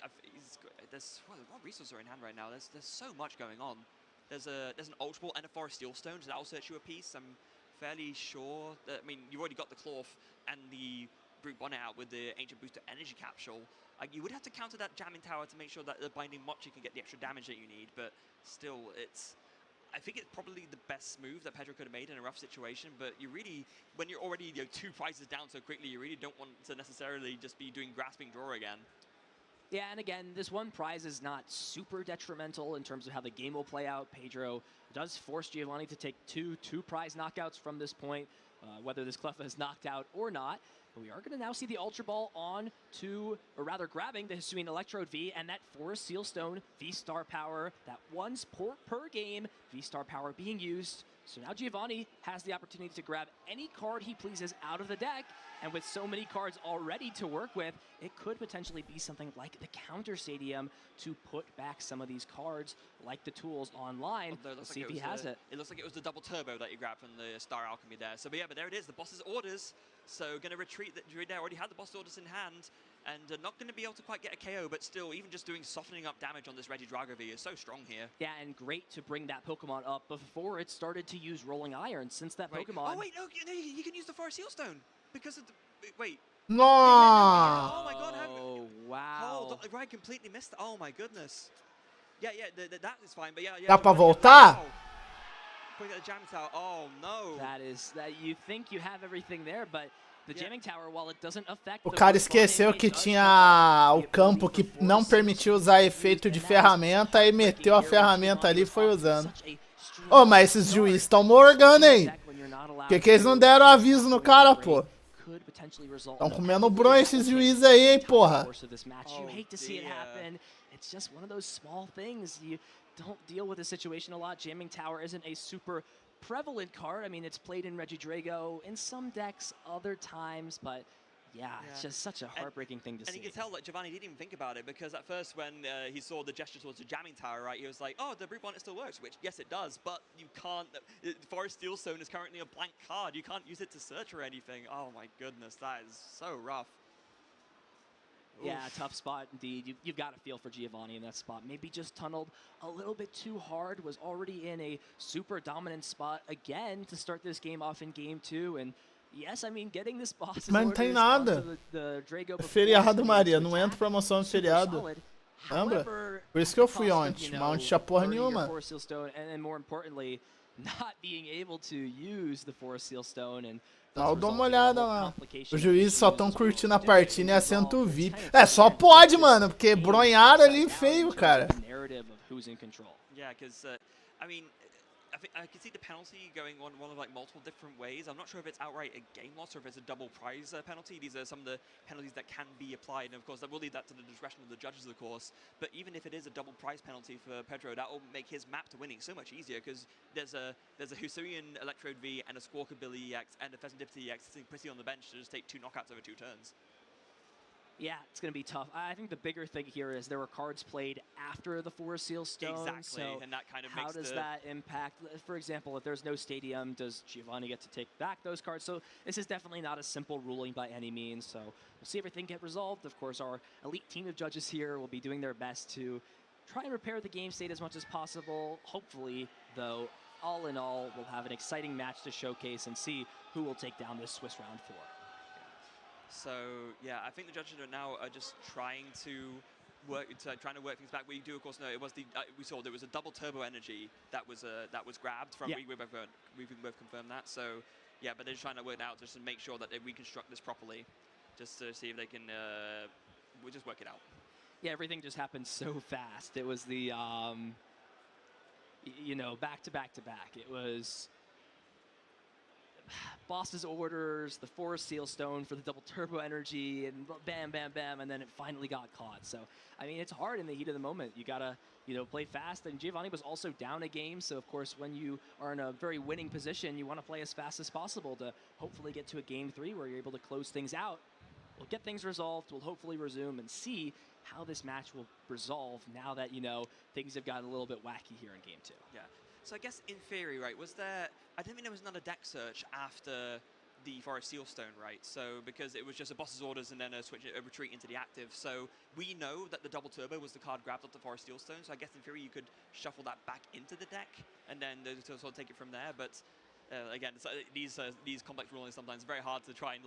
What resources are in hand right now? There's so much going on. There's an Ultra Ball and a Forest Steel Stone, so that'll search you a piece. I'm fairly sure that, I mean, you've already got the Cloth and the Brute Bonnet out with the Ancient Booster Energy Capsule. You would have to counter that Jamming Tower to make sure that the Binding Mochi can get the extra damage that you need, but still, I think it's probably the best move that Pedro could have made in a rough situation, but you really, when you're already 2 prizes down so quickly, you really don't want to necessarily just be doing Grasping Draw again. Yeah, and again, this one prize is not super detrimental in terms of how the game will play out. Pedro does force Giovanni to take two prize knockouts from this point, whether this Cleffa is knocked out or not. But we are going to now see the Ultra Ball on to, or rather grabbing the Hisuian Electrode V and that Forest Seal Stone V-Star Power, that once per game V-Star Power being used. So now Giovanni has the opportunity to grab any card he pleases out of the deck, and with so many cards already to work with, it could potentially be something like the Counter Stadium to put back some of these cards, like the tools online. Let's see if he has it. It looks like it was the double turbo that you grabbed from the Star Alchemy there. So, but yeah, but there it is, the boss's orders. So going to retreat there, already had the boss orders in hand, and not going to be able to quite get a KO, but still, even just doing softening up damage on this Regidrago V is so strong here. Yeah, and great to bring that Pokemon up before it started to use Rolling Iron, since that Pokemon... Oh wait, no, you can use the Forest Seal Stone, because of the... Wait. No! Oh my god, oh, wow. Hold on, right, completely missed it. Oh my goodness. Yeah, that is fine, but yeah. Dá pra voltar? Putting at the Jamming Tower, oh no. That you think you have everything there, but the Jamming Tower, while it doesn't affect... O cara esqueceu que tinha o campo que não permitia usar efeito de ferramenta, aí meteu a ferramenta ali e foi usando. Ô, mas esses juízes estão morgando, hein? Por que eles não deram aviso no cara, pô? Estão comendo bronha esses juízes aí, hein, porra? It's just one of those small things. You don't deal with the situation a lot. Jamming Tower isn't a super prevalent card. I mean, it's played in Regidrago in some decks other times, but yeah, it's just such a heartbreaking thing to see. And you can tell that Giovanni didn't even think about it, because at first when he saw the gesture towards the Jamming Tower, right, he was like, oh, the Brute Bonnet still works, which, yes, it does, but you can't... Forest Steel Stone is currently a blank card. You can't use it to search or anything. Oh, my goodness, that is so rough. Yeah, tough spot indeed. You've got to feel for Giovanni in that spot. Maybe just tunneled a little bit too hard, was already in a super dominant spot again to start this game off in game 2. And yes, I mean, getting this boss... Mas não tem nada. É feriado, Maria. Não entra promoção de feriado. Lembra? Por isso que eu fui ontem. Mas ontem tinha porra nenhuma. And more importantly, not being able to use the Forest Seal Stone and... Eu dou uma olhada lá. Os juízes só estão curtindo a partida e assento VIP. É, só pode, mano, porque bronharam ali feio, cara. Yeah, because, I mean, I can see the penalty going on one of like multiple different ways. I'm not sure if it's outright a game loss or if it's a double prize penalty. These are some of the penalties that can be applied, and of course, that will leave that to the discretion of the judges, of course. But even if it is a double prize penalty for Pedro, that will make his map to winning so much easier, because there's a Hisuian Electrode V and a Squawkabilly EX and a Fezandipity EX sitting pretty on the bench to just take 2 knockouts over 2 turns. Yeah, it's going to be tough. I think the bigger thing here is there were cards played after the Forest Seal Stone. Exactly, so and that kind of how makes does that impact? For example, if there's no stadium, does Giovanni get to take back those cards? So this is definitely not a simple ruling by any means. So we'll see everything get resolved. Of course, our elite team of judges here will be doing their best to try and repair the game state as much as possible. Hopefully, though, all in all, we'll have an exciting match to showcase and see who will take down this Swiss round 4. So yeah, I think the judges now are just trying to work things back. We do, of course, know it was the we saw there was a double turbo energy that was grabbed from. Yeah. We've both confirmed that. So yeah, but they're trying to work it out just to make sure that they reconstruct this properly, just to see if they can. We'll just work it out. Yeah, everything just happened so fast. It was the you know, back to back. It was boss's orders, the Forest Seal Stone for the double turbo energy, and bam, bam, bam, and then it finally got caught. So, I mean, it's hard in the heat of the moment. You gotta, you know, play fast. And Giovanni was also down a game, so of course, when you are in a very winning position, you want to play as fast as possible to hopefully get to a game 3 where you're able to close things out. We'll get things resolved. We'll hopefully resume and see how this match will resolve now that, you know, things have gotten a little bit wacky here in game 2. Yeah. So I guess in theory, right, was there I don't think there was another deck search after the Forest Sealstone, right? So because it was just a boss's orders and then a retreat into the active. So we know that the double turbo was the card grabbed off the Forest Sealstone. So I guess in theory you could shuffle that back into the deck and then sort of take it from there. But again, these complex rulings sometimes very hard to try and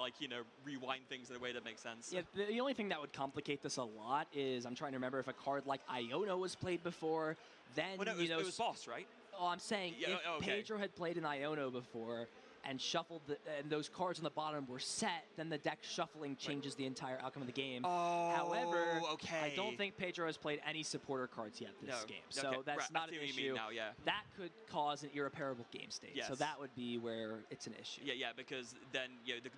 rewind things in a way that makes sense. Yeah, the only thing that would complicate this a lot is I'm trying to remember if a card like Iono was played before. Then well, no, it was boss, right? Oh, I'm saying if Pedro had played an Iono before and shuffled and those cards on the bottom were set, then the deck shuffling changes the entire outcome of the game. Oh, however, I don't think Pedro has played any supporter cards yet this game, so that's not an issue. Now, yeah. That could cause an irreparable game state, yes. So that would be where it's an issue. Yeah, because then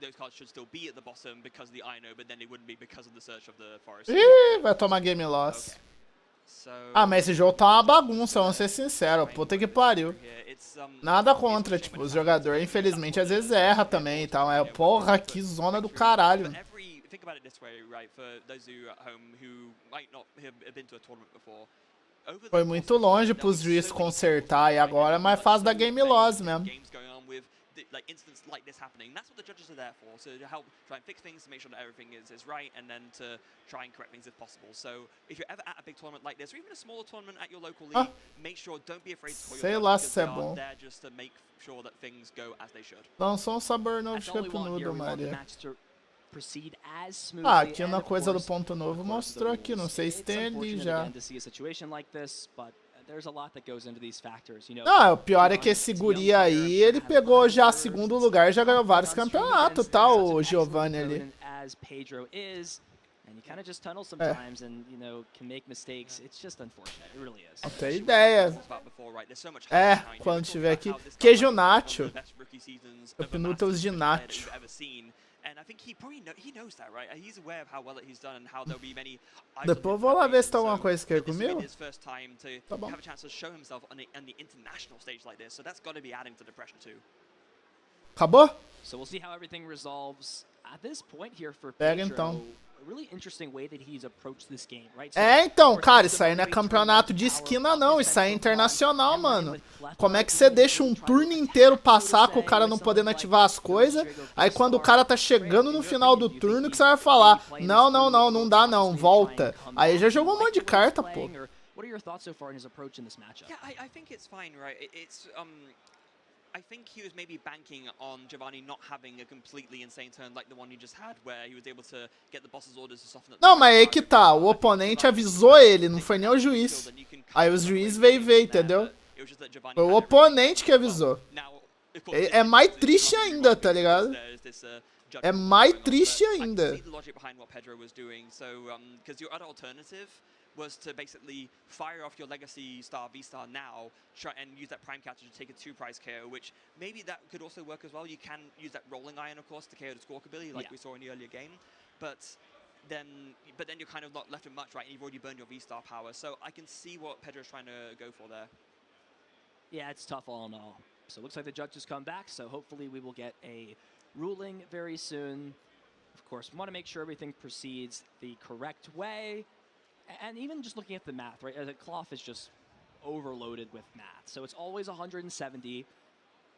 those cards should still be at the bottom because of the Ino, but then they wouldn't be because of the search of the Forest. Ih, vai tomar game loss. Okay. So, mas esse jogo tá uma bagunça, vamos ser sinceros. Puta que pariu. Nada contra, tipo, os jogadores, infelizmente, às vezes erra também e tal. Porra, que zona do caralho. Think about it this way, right? For those of you at home who might not have been to a tournament before. Foi muito longe pros juízes consertar e agora é mais fácil da game loss mesmo. Like incidents like this happening. That's what the judges are there for, so to help try and fix things, to make sure that everything is right, and then to try and correct things if possible. So if you're ever at a big tournament like this, or even a smaller tournament at your local league, make sure don't be afraid to call your judges, because they are there just to make sure that things go as they should. Lançou sabor novo de Campo Nudo, Maria. Aqui na coisa do ponto novo mostrou aqui, não sei se tem ali já. Não, o pior é que esse guri aí, ele pegou já segundo lugar, já ganhou vários campeonatos, tá? O Giovanni ali. Não tem ideia. Quando tiver aqui. Queijo nacho. Upnoodles de nacho. And I think he probably knows that, right? He's aware of how well he's done and how there'll be many. Depois eu vou lá ver se tem alguma coisa que é comigo. His first time to have a chance to show himself on the international stage like this, so that's got to be adding to the pressure too. Acabou? So we'll see how everything resolves at this point here for Pega Pedro. então. Really interesting way that he's approached this game, right? Então, cara, isso aí não é campeonato de esquina não, isso aí é internacional, mano. Como é que você deixa um turno inteiro passar com o cara não podendo ativar as coisas, aí quando o cara tá chegando no final do turno que você vai falar, não dá não, volta. Aí já jogou um monte de carta, pô. What are your thoughts so far in his approach in this matchup? Yeah, I think it's fine, right? I think he was maybe banking on Giovanni not having a completely insane turn like the one he just had, where he was able to get the boss's orders to soften up. Não, mas aí que tá, o oponente avisou ele, não foi nem o juiz. Aí o juiz veio ver, entendeu? Foi o oponente que avisou. É mais triste ainda, tá ligado? É mais triste ainda. Was to basically fire off your Legacy Star V-Star now, try and use that Prime Catcher to take a 2-prize KO, which maybe that could also work as well. You can use that Rolling Iron, of course, to KO the Squawkabilly, like we saw in the earlier game. But then you're kind of not left with much, right? And you've already burned your V-Star power. So I can see what Pedro's trying to go for there. Yeah, it's tough all in all. So it looks like the judges come back, so hopefully we will get a ruling very soon. Of course, we want to make sure everything proceeds the correct way. And even just looking at the math, right? The cloth is just overloaded with math. So it's always 170.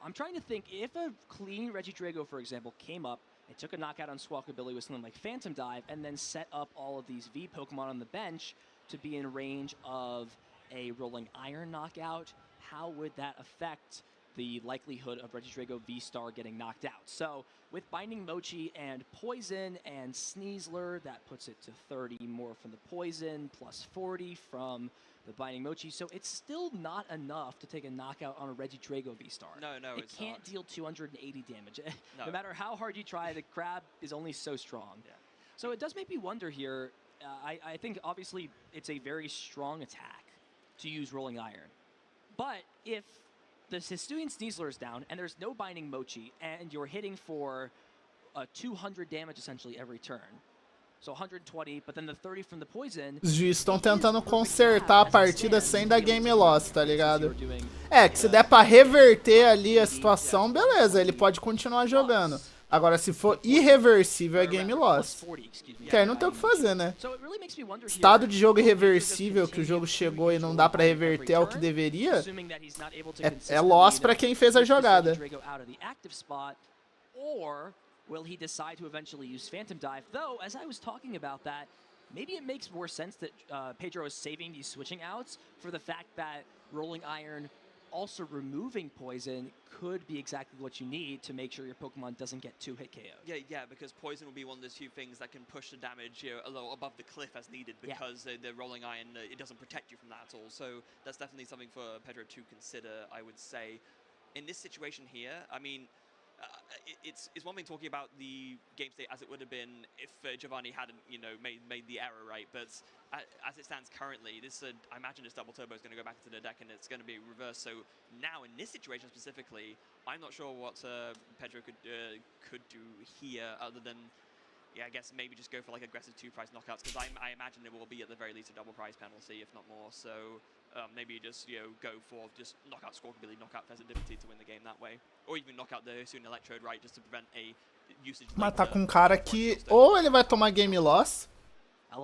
I'm trying to think, if a clean Regidrago, for example, came up and took a knockout on Squawkabilly with something like Phantom Dive and then set up all of these V Pokemon on the bench to be in range of a Rolling Iron knockout, how would that affect the likelihood of Regidrago V-Star getting knocked out? So with Binding Mochi and Poison and Sneasler, that puts it to 30 more from the Poison, plus 40 from the Binding Mochi. So it's still not enough to take a knockout on a Regidrago V-Star. No, it can't deal 280 damage. No matter how hard you try, the Crab is only so strong. Yeah. So it does make me wonder here. I think obviously it's a very strong attack to use Rolling Iron. But if the Hisuian Sneasler is down, and there's no Binding Mochi, and you're hitting for 200 damage essentially every turn. So 120, but then the 30 from the Poison. Os juízes estão tentando consertar a partida sem dar game loss, tá ligado? Que se der pra reverter ali a situação, beleza, ele pode continuar jogando. Agora, se for irreversível, é game loss. Que aí não tem o que fazer, né? Estado de jogo irreversível, que o jogo chegou e não dá pra reverter ao que deveria, é loss pra quem fez a jogada. Or will he decide to eventually use Phantom Dive? Though, as I was talking about that, maybe it makes more sense that Pedro is saving these switching outs for the fact that Rolling Iron also removing poison could be exactly what you need to make sure your Pokemon doesn't get 2-hit KO. Yeah, because poison will be one of those few things that can push the damage a little above the cliff as needed, because the Rolling Iron, it doesn't protect you from that at all. So that's definitely something for Pedro to consider, I would say. In this situation here, I mean, it's one thing talking about the game state as it would have been if Giovanni hadn't, made the error, right? But as it stands currently, this I imagine this double turbo is going to go back into the deck and it's going to be reversed. So now in this situation specifically, I'm not sure what Pedro could do here other than, I guess maybe just go for like aggressive 2-price knockouts, because I imagine it will be at the very least a double price penalty, if not more. So maybe just go for just knockout squawkabilly, knockout Fezzitivity to win the game that way, or even knock out the Soon Electrode, right, just to prevent a usage. Mas tá com um cara que ou ele vai tomar game loss,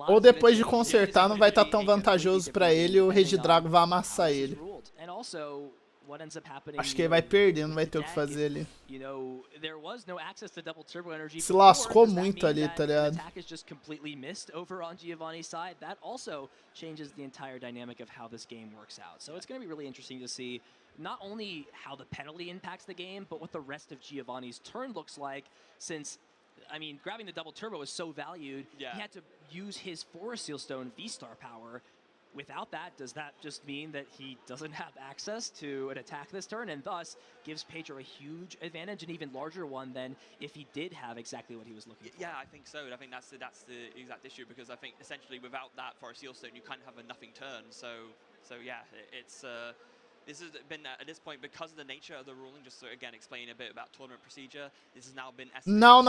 ou depois de consertar não vai estar tão vantajoso pra ele e o Regidrago vai amassar ele. Acho que ele vai perder, não vai ter o que fazer ali. Se lascou muito ali, tá ligado? Changes the entire dynamic of how this game works out. So it's going to be really interesting to see not only how the penalty impacts the game, but what the rest of Giovanni's turn looks like, since, I mean, grabbing the double turbo is so valued, he had to use his Forest Seal Stone V-Star power. Without that, does that just mean that he doesn't have access to an attack this turn, and thus gives Pedro a huge advantage, an even larger one than if he did have exactly what he was looking for? Yeah, I think so. I think that's the exact issue, because I think essentially without that Forest Seal Stone, you kind of have a nothing turn. So yeah, it's this has been at this point, because of the nature of the ruling. Just to again explain a bit about tournament procedure. This has now been Não.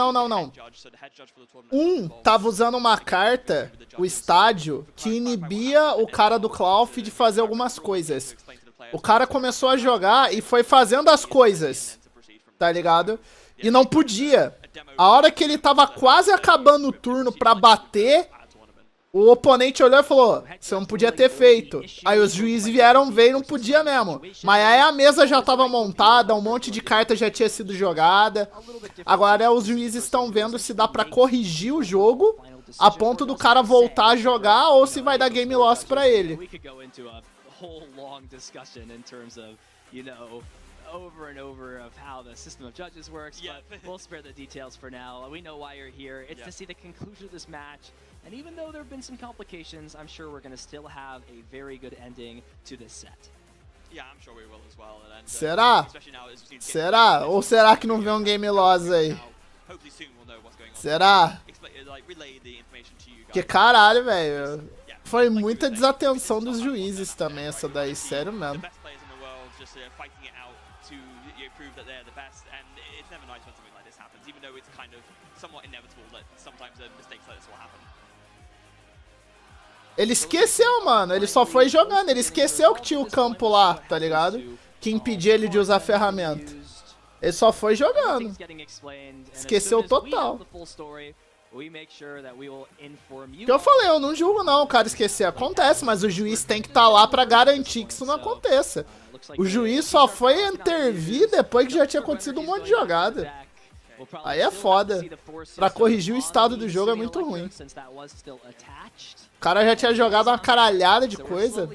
Tava usando uma carta, o estádio, que inibia o cara do Clough de fazer algumas coisas. O cara começou a jogar e foi fazendo as coisas, tá ligado? E não podia. A hora que ele tava quase acabando o turno pra bater, o oponente olhou e falou, você não podia ter feito. Aí os juízes vieram ver e não podia mesmo. Mas aí a mesa já tava montada, um monte de carta já tinha sido jogada. Agora os juízes estão vendo se dá pra corrigir o jogo a ponto do cara voltar a jogar ou se vai dar game loss pra ele. Over and over of how the system of judges works, but we'll spare the details for now. We know why you're here. It's to see the conclusion of this match. And even though there have been some complications, I'm sure we're going to still have a very good ending to this set. Yeah, I'm sure we will as well. And, será? Será? Ou será que não vem um game loss aí? Será? Que caralho, velho. Foi muita desatenção dos juízes também essa daí, sério mesmo. Prove that they're the best, and it's never nice when something like this happens, even though it's kind of somewhat inevitable that sometimes mistakes like this will happen. Ele esqueceu, mano, ele só foi jogando, ele esqueceu que tinha o campo lá, tá ligado? Que impedia ele de usar a ferramenta. Ele só foi jogando. Esqueceu total. Que eu falei, eu não julgo não o cara esquecer, acontece, mas o juiz tem que estar lá pra garantir que isso não aconteça. O juiz só foi intervir depois que já tinha acontecido um monte de jogada. Aí é foda. Pra corrigir o estado do jogo é muito ruim. O cara já tinha jogado uma caralhada de coisa.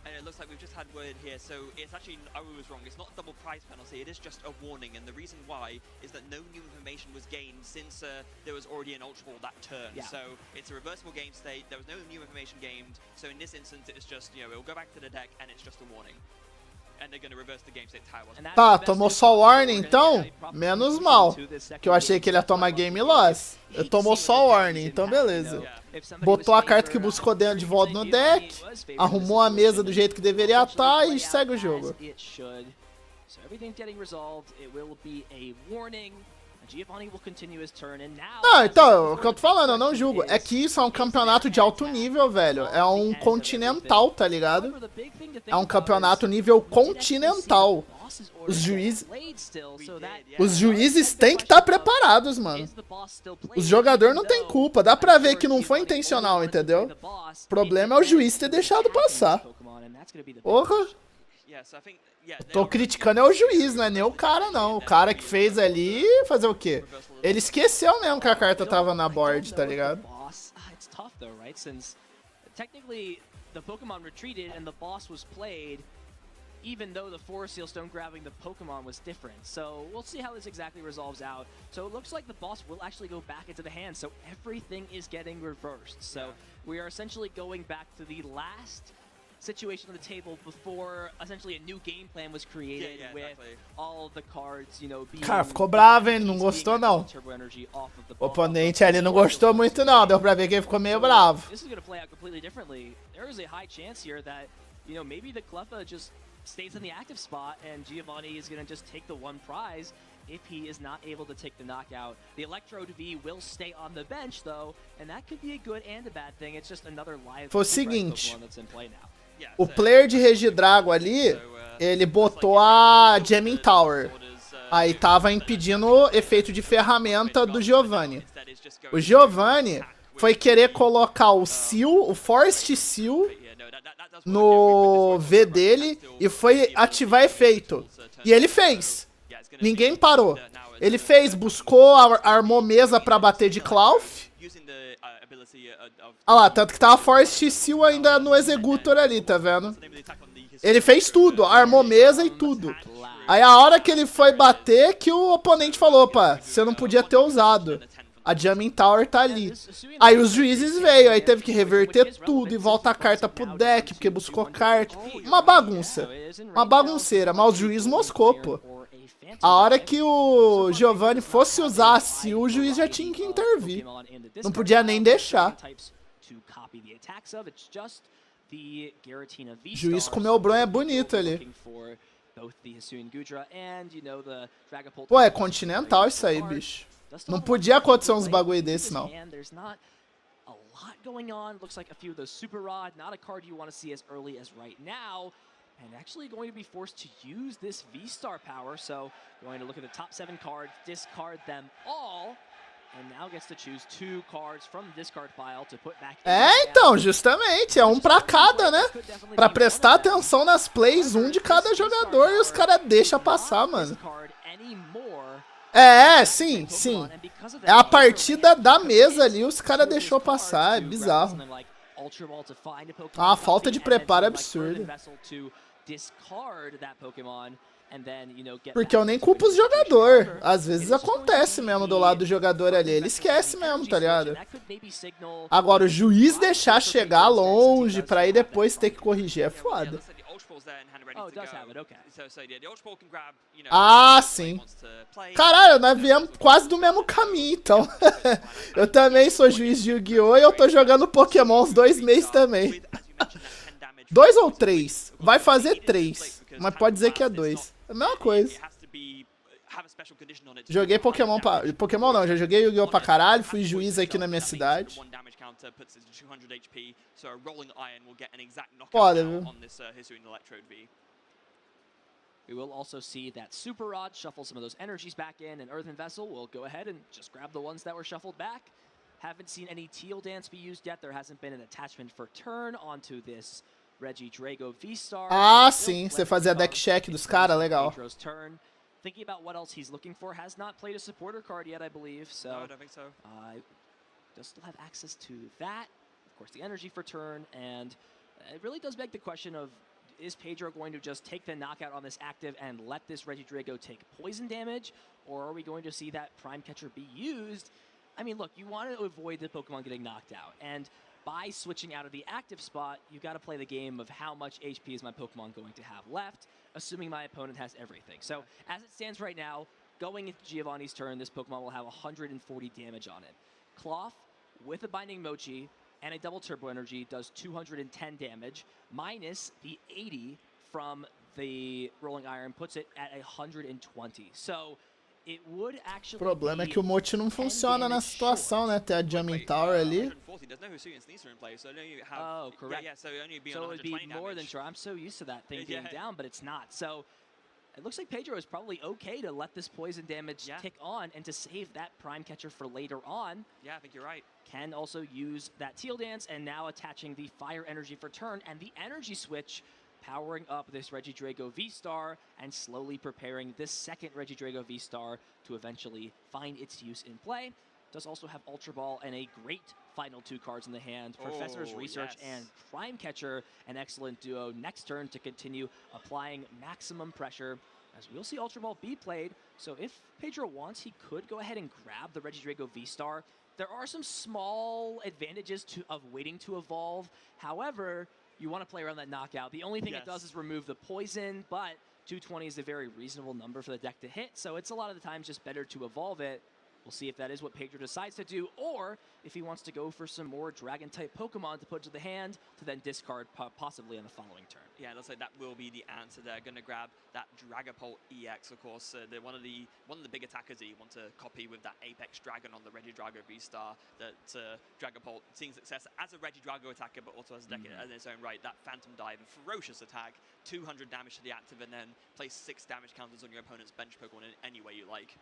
And it looks like we've just had word here, so it's actually, I was wrong, it's not a double prize penalty, it is just a warning, and the reason why is that no new information was gained since there was already an Ultra Ball that turn. So it's a reversible game state, there was no new information gained, so in this instance it's just, it'll go back to the deck and it's just a warning. And they're gonna reverse the game state tower. Tá, tomou só warning então? Menos mal. Que eu achei que ele ia tomar game loss. Ele tomou só warning, então beleza. Botou a carta que buscou dentro de volta no deck, arrumou a mesa do jeito que deveria estar e segue o jogo. Giovanni will continue his turn, and now... Não, então, o que eu tô falando, eu não julgo. É que isso é um campeonato de alto nível, velho. É um continental, tá ligado? É um campeonato nível continental. Os juízes têm que estar preparados, mano. Os jogadores não têm culpa. Dá pra ver que não foi intencional, entendeu? O problema é o juiz ter deixado passar. Porra. Tô criticando é o juiz, não é nem o cara, não. O cara que fez ali, fazer o quê? Ele esqueceu mesmo que a carta tava na board, tá ligado? It's tough though, right? Since technically the Pokemon retreated and the boss was played, even though the Forest Seal Stone grabbing the Pokemon was different. So we'll see how this exactly resolves out. So it looks like the boss will actually go back into the hand. So everything is getting reversed. So we are essentially going back to the last situation on the table before essentially a new game plan was created with all of the cards, you know, being... Cara, ficou bravo, hein? Não gostou, não. O oponente ali não gostou muito, não. Deu pra ver que ele ficou meio bravo. This is going to play out completely differently. There is a high chance here that, you know, maybe the Cleffa just stays in the active spot and Giovanni is going to just take the one prize if he is not able to take the knockout. The Electrode V will stay on the bench, though, and that could be a good and a bad thing. It's just another live Foi o seguinte, Pokemon that's in play now. o player de Regidrago ali, ele botou a Jamming Tower. Aí tava impedindo o efeito de ferramenta do Giovanni. O Giovanni foi querer colocar o Seal, o Forest Seal, no V dele e foi ativar efeito. E ele fez. Ninguém parou. Ele fez, buscou, armou mesa pra bater de Clough. Ah lá, tanto que tava Forest Seal ainda no Executor ali, tá vendo? Ele fez tudo, armou mesa e tudo. Aí a hora que ele foi bater, que o oponente falou, opa, você não podia ter usado. A Jamming Tower tá ali. Aí os juízes veio, aí teve que reverter tudo e voltar a carta pro deck, porque buscou carta. Uma bagunça. Uma bagunceira, mas os juízes moscou, pô. A hora que o Giovanni fosse usar a Seal, o juiz já tinha que intervir. Não podia nem deixar. O juiz comeu o bronha bonito ali. Pô, é continental isso aí, bicho. Não podia acontecer uns bagulho desse, não. And actually going to be forced to use this V-Star power, so going to look at the top 7 cards, discard them all, and now gets to choose 2 cards from the discard pile to put back. É, então, justamente, é um pra cada, né? Pra prestar atenção nas plays, um de cada jogador e os caras deixam passar, mano. É, sim, sim. É a partida da mesa ali, os caras deixou passar, é bizarro. Ah, a falta de preparo é absurda. Porque eu nem culpo os jogadores. Às vezes acontece mesmo do lado do jogador ali. Ele esquece mesmo, tá ligado? Agora, o juiz deixar chegar longe pra aí depois ter que corrigir é foda. Ah, sim. Caralho, nós viemos quase do mesmo caminho, então. Eu também sou juiz de Yu-Gi-Oh! E eu tô jogando Pokémon uns 2 meses também. 2 ou 3? Vai fazer 3. Mas pode dizer que é 2. É a mesma coisa. Joguei Pokémon pra... Pokémon não, já joguei Yu-Gi-Oh! Pra caralho. Fui juiz aqui na minha cidade. Foda, viu? We will also see that Super Rod shuffle some of those energies back in, and Earthen Vessel will go ahead and just grab the ones that were shuffled back. Haven't seen any Teal Dance be used yet. There hasn't been an attachment for turn onto this Regidrago V-Star. Ah, sim. Você fazia deck check dos caras, legal. Thinking about what else he's looking for, has not played a supporter card yet, I believe. So, no, I don't think so. Does still have access to that. Of course, the energy for turn, and it really does beg the question of, is Pedro going to just take the knockout on this active and let this Regidrago take poison damage? Or are we going to see that Prime Catcher be used? I mean, look, you want to avoid the Pokemon getting knocked out. And by switching out of the active spot, you got to play the game of how much HP is my Pokemon going to have left, assuming my opponent has everything. So, as it stands right now, going into Giovanni's turn, this Pokemon will have 140 damage on it. Cloth, with a Binding Mochi, and a double turbo energy does 210 damage, minus the 80 from the Rolling Iron puts it at 120. So O problema é que o Mote não funciona na situação, né? Tem a Jamming Tower ali. Oh, correct. So it would be more than sure. I'm so used to that thing being down, but it's not. So it looks like Pedro is probably okay to let this poison damage tick on and to save that Prime Catcher for later on. Yeah, I think you're right. Can also use that Teal Dance and now attaching the Fire Energy for turn and the Energy Switch, powering up this Regidrago V-Star and slowly preparing this second Regidrago V-Star to eventually find its use in play. Does also have Ultra Ball and a great final 2 cards in the hand. Professor's Research and Prime Catcher, an excellent duo next turn to continue applying maximum pressure. As we'll see Ultra Ball be played, so if Pedro wants, he could go ahead and grab the Regidrago V-Star. There are some small advantages of waiting to evolve. However, you want to play around that knockout. The only thing it does is remove the poison, but 220 is a very reasonable number for the deck to hit, so it's a lot of the times just better to evolve it. We'll see if that is what Pedro decides to do, or if he wants to go for some more Dragon-type Pokemon to put to the hand to then discard possibly on the following turn. Yeah, it looks like that will be the answer. They're going to grab that Dragapult EX, of course. They're one of the big attackers that you want to copy with that Apex Dragon on the Regidrago V-Star. That Dragapult seeing success as a Regidrago attacker, but also as a deck in its own right. That Phantom Dive, a ferocious attack, 200 damage to the active, and then place 6 damage counters on your opponent's bench Pokemon in any way you like.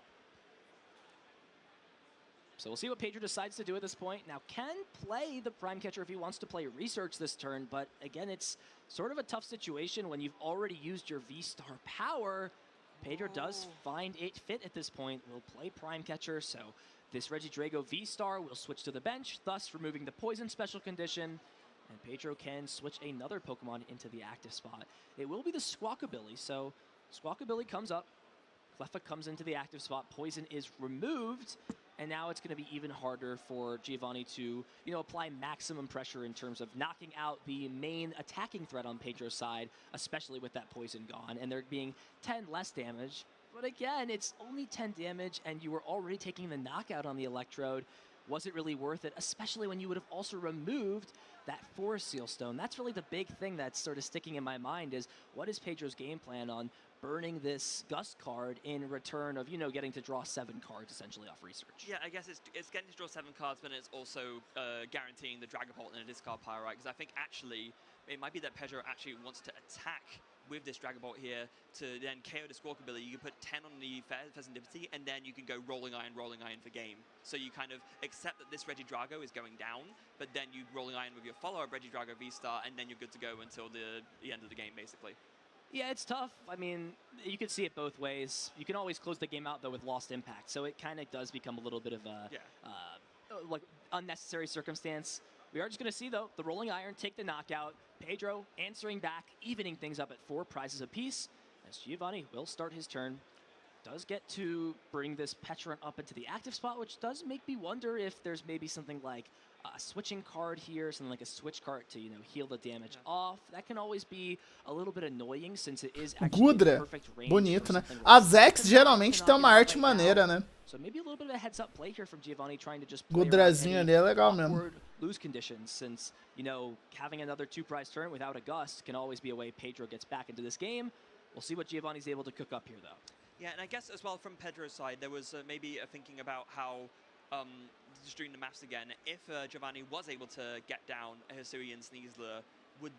So we'll see what Pedro decides to do at this point. Now, can play the Prime Catcher if he wants to play Research this turn, but again, it's sort of a tough situation when you've already used your V-Star power. Pedro does find it fit at this point. Will play Prime Catcher, so this Regidrago V-Star will switch to the bench, thus removing the Poison special condition, and Pedro can switch another Pokemon into the active spot. It will be the Squawkabilly, so Squawkabilly comes up, Cleffa comes into the active spot, Poison is removed, and now it's going to be even harder for Giovanni to, apply maximum pressure in terms of knocking out the main attacking threat on Pedro's side, especially with that poison gone, and there being 10 less damage. But again, it's only 10 damage, and you were already taking the knockout on the Electrode. Was it really worth it, especially when you would have also removed that Forest Seal Stone? That's really the big thing that's sort of sticking in my mind is, what is Pedro's game plan on burning this Gust card in return of, getting to draw 7 cards essentially off Research? Yeah, I guess it's getting to draw 7 cards, but it's also guaranteeing the Dragapult and a discard Pyrite, because I think actually it might be that Pedro actually wants to attack with this Dragapult here to then KO the Squawkabilly. You can put 10 on the Fezandivity, and then you can go Rolling Iron for game. So you kind of accept that this Regidrago is going down, but then you Rolling Iron with your follow-up Regidrago V-Star, and then you're good to go until the end of the game, basically. Yeah, it's tough. I mean, you can see it both ways. You can always close the game out, though, with Lost Impact, so it kind of does become a little bit of a like unnecessary circumstance. We are just going to see, though, the Rolling Iron take the knockout. Pedro answering back, evening things up at 4 prizes apiece, as Giovanni will start his turn. Does get to bring this Petrant up into the active spot, which does make me wonder if there's maybe something like a switching card here, something like a switch card to, heal the damage off. That can always be a little bit annoying since it is actually Gudra, perfect range. bonito, né? As X geralmente tem uma arte maneira, né? So maybe a little bit of a heads-up play here from Giovanni trying to just play Gudrazinho ali é legal mesmo. Lose conditions, since, having another 2-prize turn without a Gust can always be a way Pedro gets back into this game. We'll see what Giovanni's able to cook up here, though. Yeah, and I guess as well from Pedro's side, there was maybe a thinking about how, just doing the maths again, if Giovanni was able to get down a Hisuian Sneasler, would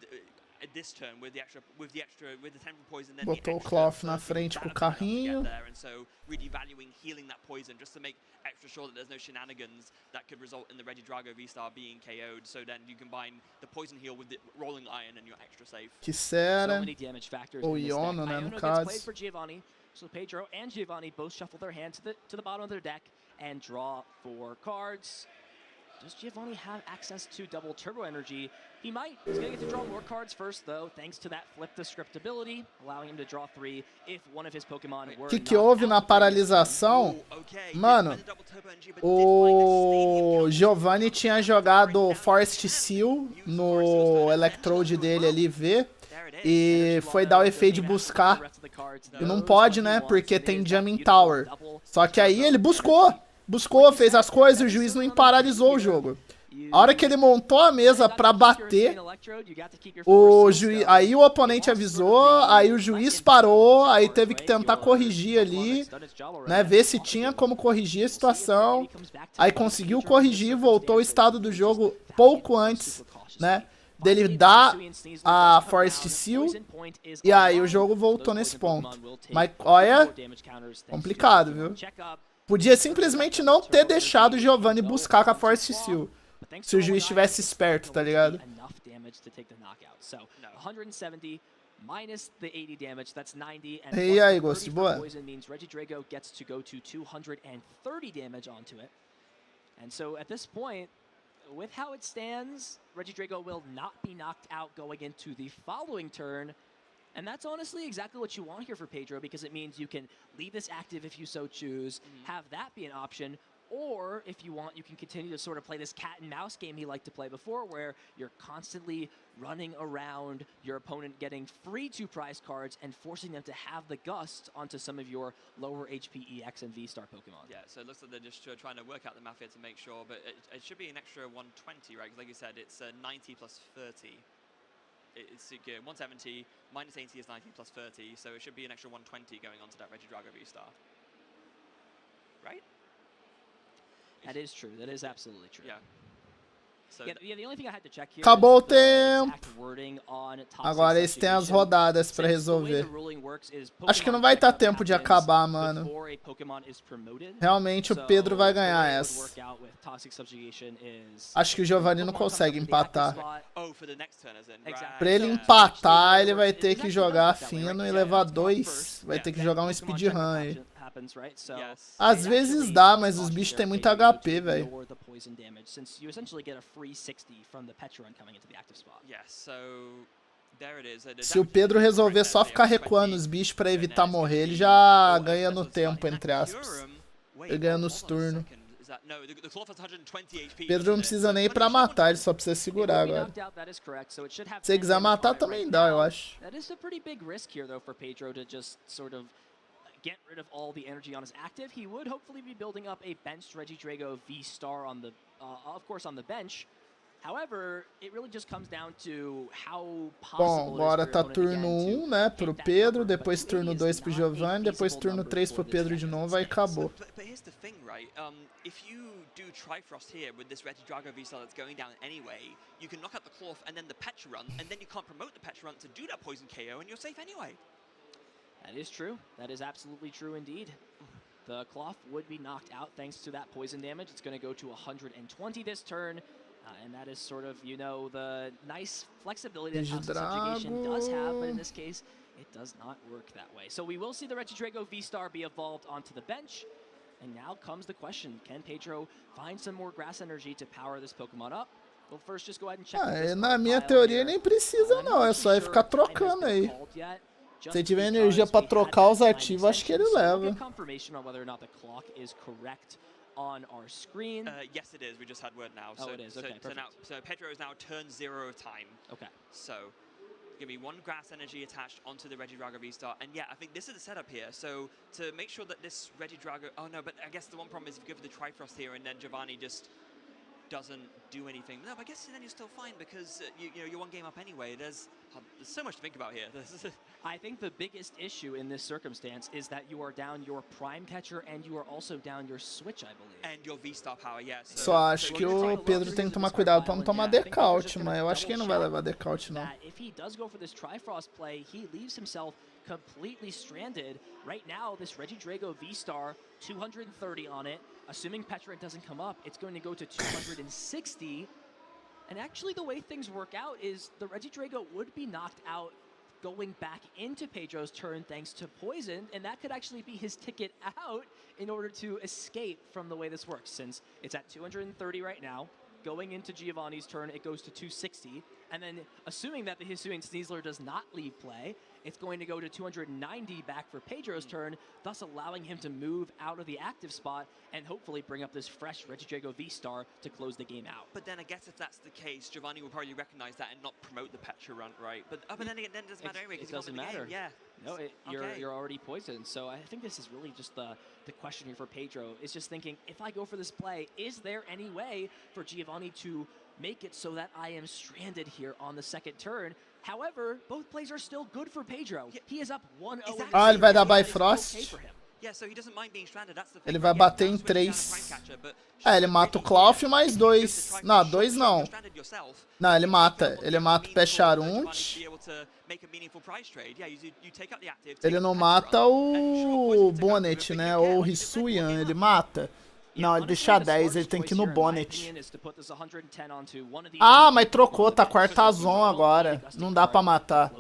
this turn with the 10 from poison, then botou o Cloth na frente com o carrinho. And so really valuing healing that poison just to make extra sure that there's no shenanigans that could result in the Regidrago V-Star being KO'd. So then you combine the poison heal with the Rolling Iron and you're extra safe. Que será? So many damage factors Ou in this Iono, deck. né, no Iono caso. gets played for Giovanni. So Pedro and Giovanni both shuffle their hand to the bottom of their deck and draw 4 cards. Does Giovanni have access to double turbo energy? He might. He's going to get to draw more cards first, though, thanks to that flip the script ability, allowing him to draw 3 if one of his Pokemon were Que houve na paralisação? Mano, o Giovanni tinha jogado Forest Seal no Electrode dele ali, V, e foi dar o efeito de buscar. E não pode, né, porque tem Jamming Tower. Só que aí ele buscou, fez as coisas e o juiz não paralisou o jogo. A hora que ele montou a mesa pra bater, o juiz, aí o oponente avisou, aí o juiz parou, aí teve que tentar corrigir ali, né? Ver se tinha como corrigir a situação. Aí conseguiu corrigir, voltou ao estado do jogo pouco antes, né? Dele dar a Forest Seal, e aí o jogo voltou nesse ponto. Mas olha, complicado, viu? Podia simplesmente não ter deixado o Giovanni buscar com a Forest Seal. Se o juiz estivesse esperto, tá ligado? E aí, gosto de boa? And so at this point, with how it stands, Regidrago will not be knocked out going into the following turn. And that's honestly exactly what you want here for Pedro, because it means you can leave this active if you so choose, have that be an option, or if you want, you can continue to sort of play this cat and mouse game he liked to play before, where you're constantly running around your opponent, getting free 2 prize cards and forcing them to have the gust onto some of your lower HP EX and V-Star Pokemon. Yeah, so it looks like they're just trying to work out the math here to make sure, but it should be an extra 120, right? Because like you said, it's 90 plus 30. It's 170, minus 80 is 90 plus 30, so it should be an extra 120 going on to that Regidrago V-Star. Right? That is true. That is absolutely true. Yeah. So yeah, the only thing I had to check here Acabou o is the tempo. exact wording on toxic Agora eles têm as subjugation. rodadas pra Since the way resolver. the ruling works is Acho que não Pokémon vai dar checkup tempo de happens acabar, mano. before a Pokémon is promoted. Realmente o So, Pedro vai the way ganhar it would essa. work out with toxic subjugation is Acho que o Giovanni não consegue empatar. oh, for the next turn, as in. Right. Pra ele empatar, ele vai ter que jogar fino e levar 2. Vai ter que jogar um speedrun aí. happens, right? So Às vezes dá, mas os bichos têm muito HP, velho. poison damage, since you essentially get a free 60 from the Petron coming into the active spot. Yes, so there it is. Se o Pedro resolver só ficar recuando os bichos pra evitar morrer, ele já ganha no tempo, entre aspas. Ele ganha nos turnos. Pedro não precisa nem ir pra matar, ele só precisa segurar agora. Se ele quiser matar, também dá, eu acho. That is a pretty big risk here, though, for Pedro to just sort of get rid of all the energy on his active. He would hopefully be building up a benched Regidrago V-Star on the, of course, on the bench. However, it really just comes down to how possible. Bom, agora tá turno 1, né, pro Pedro, depois turno 2 pro Giovanni, depois turno 3 pro Pedro de novo, aí acabou. But here's the thing, right? If you do Trifrost here with this Regidrago V-Star that's going down anyway, you can knock out the Cloth and then the Petra Run, and then you can't promote the Petra Run to do that poison KO, and you're safe anyway. That is true. That is absolutely true indeed. The Cloth would be knocked out thanks to that poison damage. It's going to go to 120 this turn. And that is sort of, you know, the nice flexibility that Toxic Subjugation does have, but in this case, it does not work that way. So we will see the Regidrago V-Star be evolved onto the bench. And now comes the question, can Pedro find some more grass energy to power this Pokemon up? We'll first just go ahead and check Na minha teoria nem precisa não, é só ele ficar trocando aí. Se tiver energia pra trocar os ativos, acho que ele leva. On our screen. Yes, it is. We just had word now. Oh, it is. Okay, so Pedro is now turn 0 of time. Okay. So, give me 1 grass energy attached onto the Regidrago V-Star. And yeah, I think this is the setup here. So, to make sure that this Regidrago... Oh, no, but I guess the one problem is if you go for the Trifrost here and then Giovanni just doesn't do anything. No, but I guess then you're still fine because, you know, you're 1 game up anyway. There's so much to think about here. I think the biggest issue in this circumstance is that you are down your Prime Catcher and you are also down your Switch, I believe. And your V-Star power, yes. Só acho que o Pedro tem que tomar cuidado pra não tomar decaute, mas eu acho que ele não vai levar decaute, não. If he does go for this Trifrost play, he leaves himself completely stranded. Right now, this Regidrago V-Star, 230 on it. Assuming Petra doesn't come up, it's going to go to 260. And actually, the way things work out is the Regidrago would be knocked out going back into Pedro's turn thanks to Poison, and that could actually be his ticket out in order to escape from the way this works, since it's at 230 right now. Going into Giovanni's turn, it goes to 260, and then assuming that the Hisuian Sneasler does not leave play, it's going to go to 290 back for Pedro's turn, thus allowing him to move out of the active spot and hopefully bring up this fresh Regidrago V-Star to close the game out. But then I guess if that's the case, Giovanni will probably recognize that and not promote the Petra Run, right? But then again, it doesn't matter anyway because it doesn't matter. Yeah. No, you're already poisoned. So I think this is really just the question here for Pedro. Is just thinking, if I go for this play, is there any way for Giovanni to make it so that I am stranded here on the second turn. However, both plays are still good for Pedro. He is up 1-0. Ah, ele vai dar Bifrost. Ele vai bater em 3. É, ele mata o Clauf mais 2. Não, 2 não. Não, ele mata. Ele mata o Pecharunt. Ele não mata o Bonnet, né? Ou o Hisuian. Ele mata. Não, ele deixa 10. Ele tem que ir no Bonnet. Ah, mas trocou. Tá com Artazon agora. Não dá pra matar.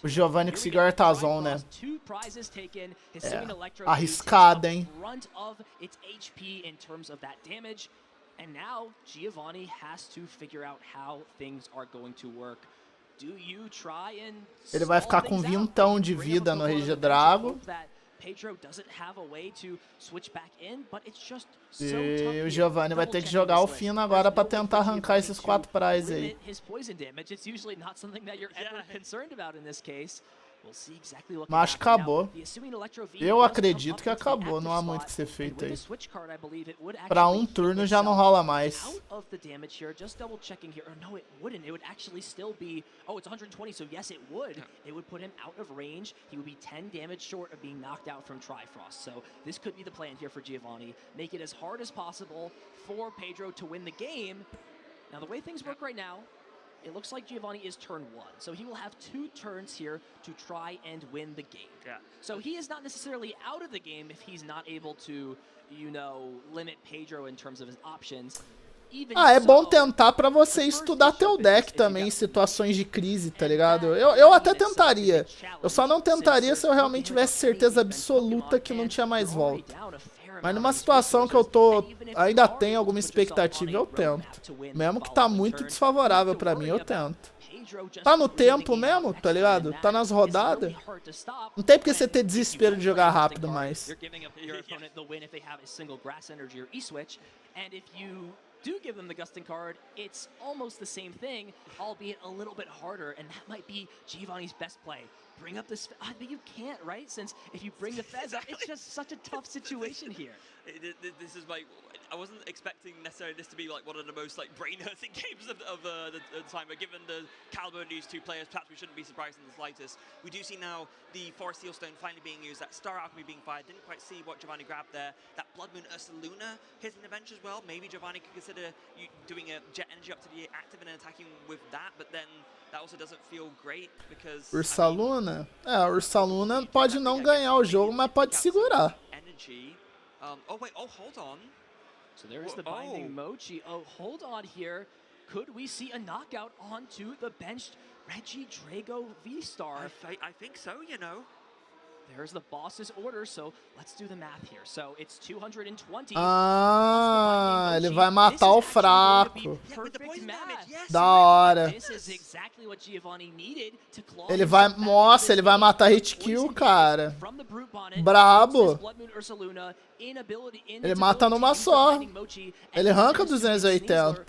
O Giovanni conseguiu Artazon, né? É, arriscado, hein? And now Giovanni has to figure out how things are going to work. Do you try and Ele vai ficar com 20 de vida no Regidrago. Pedro doesn't have a way to switch back in, but it's just E o Giovanni vai ter que jogar o fino agora pra tentar arrancar esses 4 prizes aí. Mas acho que acabou. Eu acredito que acabou, não há muito que ser feito aí. Pra um turno já não rola mais. Oh, it's 120, so yes, it would. It would put him out of range. He would be 10 damage short of being knocked out from Trifrost. So this could be the plan here for Giovanni. Make it as hard as possible for Pedro to win the game. Now, the way things work right now, it looks like Giovanni is turn 1. So he will have 2 turns here to try and win the game. Yeah. So he is not necessarily out of the game if he's not able to, you know, limit Pedro in terms of his options. Ah, é bom tentar pra você estudar teu deck também em situações de crise, tá ligado? Eu até tentaria. Eu só não tentaria se eu realmente tivesse certeza absoluta que não tinha mais volta. Mas numa situação que eu tô... ainda tenho alguma expectativa, eu tento. Mesmo que tá muito desfavorável pra mim, eu tento. Tá no tempo mesmo, tá ligado? Tá nas rodadas. Não tem porque você ter desespero de jogar rápido mais. Do give them the Gusting card, it's almost the same thing, albeit a little bit harder, and that might be Giovanni's best play. Bring up this, but you can't, right? Since if you bring the Fez up, it's just such a tough situation here. This is like, I wasn't expecting necessarily this to be like one of the most like brain-hurting games of the time, but given the caliber of these 2 players, perhaps we shouldn't be surprised in the slightest. We do see now the Forest Sealstone finally being used, that Star Alchemy being fired, didn't quite see what Giovanni grabbed there, that Blood Moon Ursaluna hitting the bench as well. Maybe Giovanni could consider doing a Jet Energy up to the active and attacking with that, but then that also doesn't feel great because... Ursaluna? É, Ursaluna pode não ganhar o jogo, mas pode segurar. Energy. Oh wait, oh hold on. So there is the binding Mochi. Oh, hold on here. Could we see a knockout onto the benched Reggie Drago V-Star? I think so, you know. There's the boss's order, so let's do the math here. So it's 220. Ah, ele vai matar o fraco. Da hora. Ele vai, nossa, ele vai matar hit kill, cara. Brabo. Ele mata numa só. Ele arranca 280.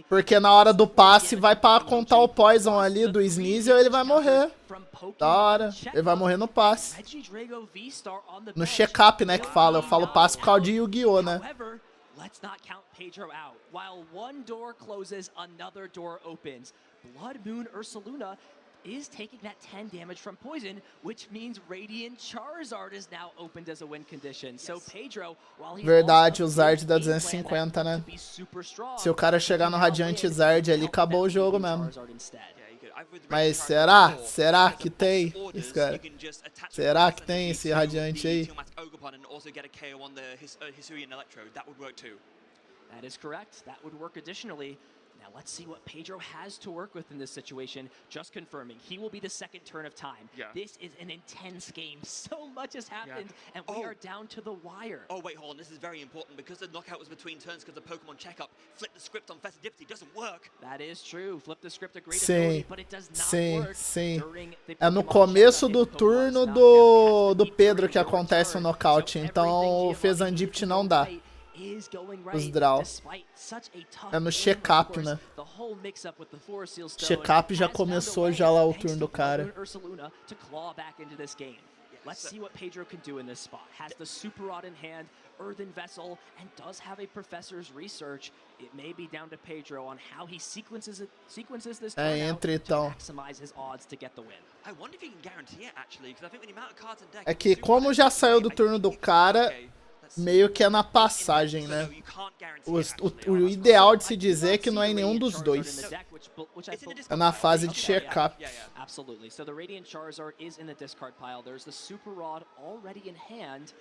Porque na hora do passe vai pra contar o poison ali do Sneasel, ele vai morrer. Da hora. Ele vai morrer no passe. No check-up, né, que fala. Eu falo passe por causa de Yu-Gi-Oh, né? Let's not count Pedro out. While one door closes, another door opens. Blood Moon Ursaluna is taking that 10 damage from poison, which means Radiant Charizard is now opened as a win condition. So Pedro, while he Verdade, o Zard dá 250, né? Se o cara chegar no Radiante Zard ali, acabou o jogo mesmo. Mas será? Será que tem? Esse cara? Será que tem esse Radiante aí? That is correct. That would work additionally. Now let's see what Pedro has to work with in this situation. Just confirming, he will be the second turn of time. Yeah. This is an intense game. So much has happened, and we are down to the wire. Oh, wait, hold on. This is very important because the knockout was between turns because the Pokemon checkup. Flip the script on Festivity doesn't work. That is true. Flip the script a great ability, but it does not work. Sim. É no começo do turno do Pedro que acontece o nocaute. Então o Fezandipt não dá. Os draw. É no check-up, né? Check-up já começou já lá o turno do cara. let's see what Pedro can do in this spot. Has the Super Rod in hand, Earthen Vessel, and does have a Professor's Research. It may be down to Pedro on how he sequences this turnout to maximize his odds to get the win. I wonder if he can guarantee it, actually, because I think when the amount of cards in deck... É que como já saiu do turno do cara, meio que é na passagem, né? O ideal de se dizer é que não é em nenhum dos dois. É na fase de check-up. Absolutely. So the Radiant Charizard is in the discard pile. There's the Super Rod already in hand.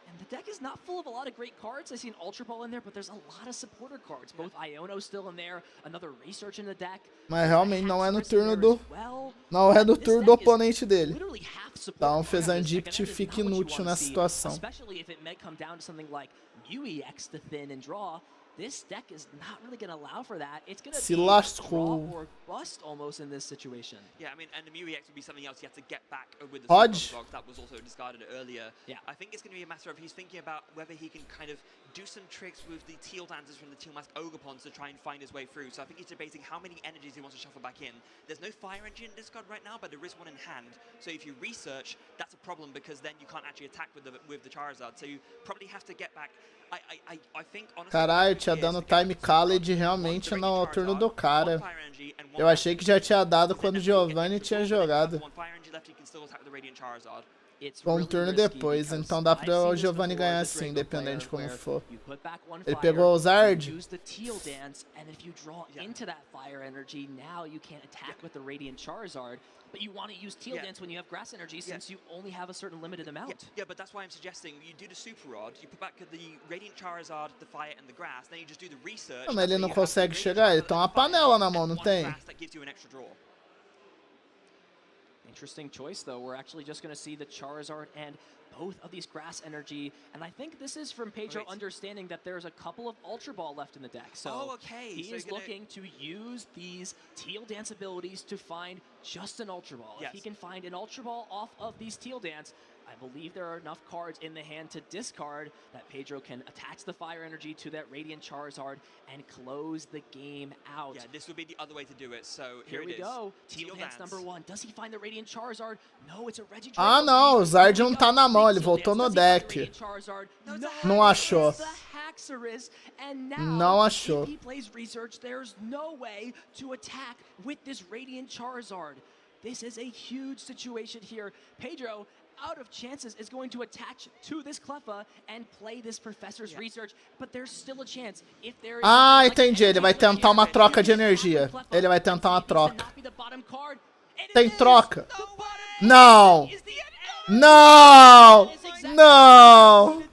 And the deck is not full of a lot of great cards. I see an Ultra Ball in there, but there's a lot of supporter cards. Both Iono still in there, another Research in the deck. Mas realmente não é no turno do... Não é no turno do oponente dele. Então fez a Andipt fica inútil nessa situação. Especially if it may come down to something like EX to thin and draw. This deck is not really going to allow for that. It's going to be draw or bust almost in this situation. Yeah, I mean, and the EX would be something else you have to get back with the Hodge. that was also discarded earlier. Yeah. I think it's going to be a matter of he's thinking about whether he can kind of do some tricks with the Teal Dancers from the Teal Mask Ogopons to try and find his way through. So I think he's debating how many energies he wants to shuffle back in. There's no Fire Engine in discard right now, but there is one in hand. So if you research, that's a problem because then you can't actually attack with the Charizard. So you probably have to get back. I think, honestly, Caralho, tinha dando time college realmente no turno do cara. Eu achei que já tinha dado quando o Giovanni tinha jogado. Um turno depois, então dá pra o Giovanni ganhar assim, independente de como for. Ele pegou o Zard? But you want to use Teal Dance when you have grass energy since you only have a certain limited amount. Yeah, but that's why I'm suggesting you do the Super Rod, you put back the Radiant Charizard, the Fire, and the Grass, then you just do the Research. Não, mas ele não consegue chegar, ele tem uma panela na mão, não tem? Interesting choice, though. We're actually just going to see the Charizard and both of these grass energy, and I think this is from Pedro understanding that there's a couple of Ultra Ball left in the deck. So he is looking to use these Teal Dance abilities to find just an Ultra Ball. If he can find an Ultra Ball off of these Teal Dance, I believe there are enough cards in the hand to discard that Pedro can attach the Fire Energy to that Radiant Charizard and close the game out. Yeah, this would be the other way to do it. So here we go. Teal Dance number 1. Does he find the Radiant Charizard? No, it's a Reggie. Ah, não, o Zard não tá na mão, ele voltou no deck. Não achou. Não achou. He plays Research. There's no way to attack with this Radiant Charizard. This is a huge situation here. Pedro, out of chances, is going to attach to this Cleffa and play this Professor's Research, but there's still a chance. If there is entendi, ele vai tentar uma troca de energia. Ele vai tentar uma troca. Tem troca? Não! Não! Não!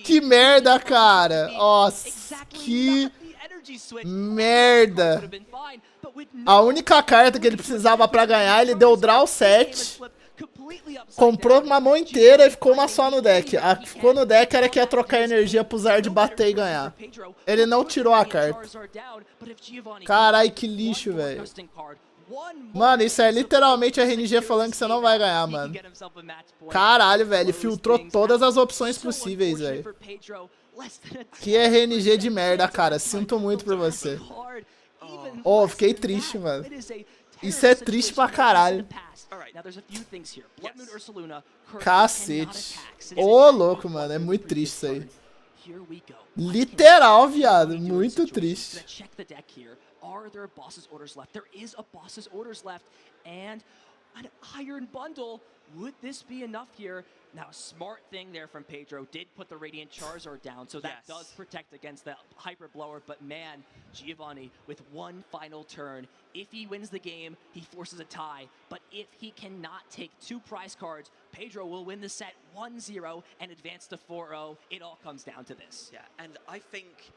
Que merda, cara! Nossa, que merda! A única carta que ele precisava pra ganhar, ele deu draw 7. Comprou uma mão inteira e ficou uma só no deck. A que ficou no deck era que ia trocar energia pro Zard bater e ganhar. Ele não tirou a carta. Carai, que lixo, velho. Mano, isso é literalmente a RNG falando que você não vai ganhar, mano. Caralho, velho. Ele filtrou todas as opções possíveis, velho. Que RNG de merda, cara. Sinto muito por você. Oh, fiquei triste, mano. Isso é triste pra caralho. Cacete. Ô, louco, mano. É muito triste isso aí. Literal, viado. Muito triste. Are there boss's orders left? There is a boss's orders left, and an Iron Bundle. Would this be enough here? Now, a smart thing there from Pedro did put the Radiant Charizard down, so that does protect against the Hyper Blower, but man, Giovanni, with one final turn, if he wins the game, he forces a tie, but if he cannot take 2 prize cards, Pedro will win the set 1-0 and advance to 4-0. It all comes down to this. Yeah, and I think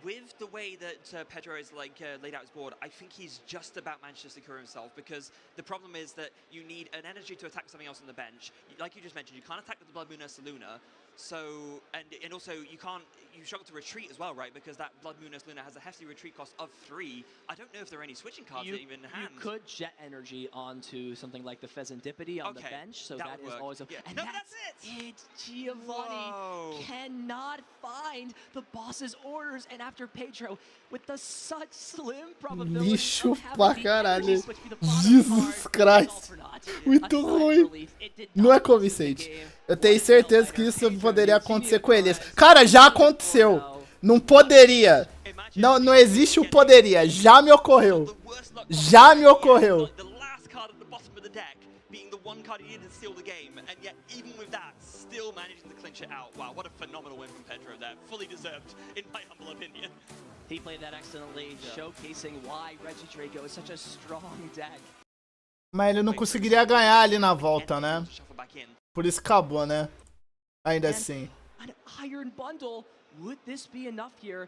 with the way that Pedro is laid out his board, I think he's just about managed to secure himself, because the problem is that you need an energy to attack something else on the bench. Like you just mentioned, you can't attack with the Blood Moon Ursa Luna, so and also you struggle to retreat as well, right? Because that Blood Moon Ursa Luna has a hefty retreat cost of 3. I don't know if there are any switching cards even in hand. You could jet energy onto something like the Pheasantipity on the bench, so that is always a... Yeah. And no, that's it! Giovanni cannot find Lixo pra caralho. Jesus Christ. Muito ruim. Não é convincente. Eu tenho certeza que isso poderia acontecer com eles. Cara, já aconteceu. Não poderia. Não existe o poderia. Já me ocorreu. Já me ocorreu. One card he needed to seal the game, and yet even with that, still managing to clinch it out. Wow, what a phenomenal win from Pedro there. Fully deserved, in my humble opinion. He played that excellently, showcasing why Reggie Drago is such a strong deck. Mas ele não conseguiria ganhar ali na volta, né? Por isso acabou, né? Ainda assim.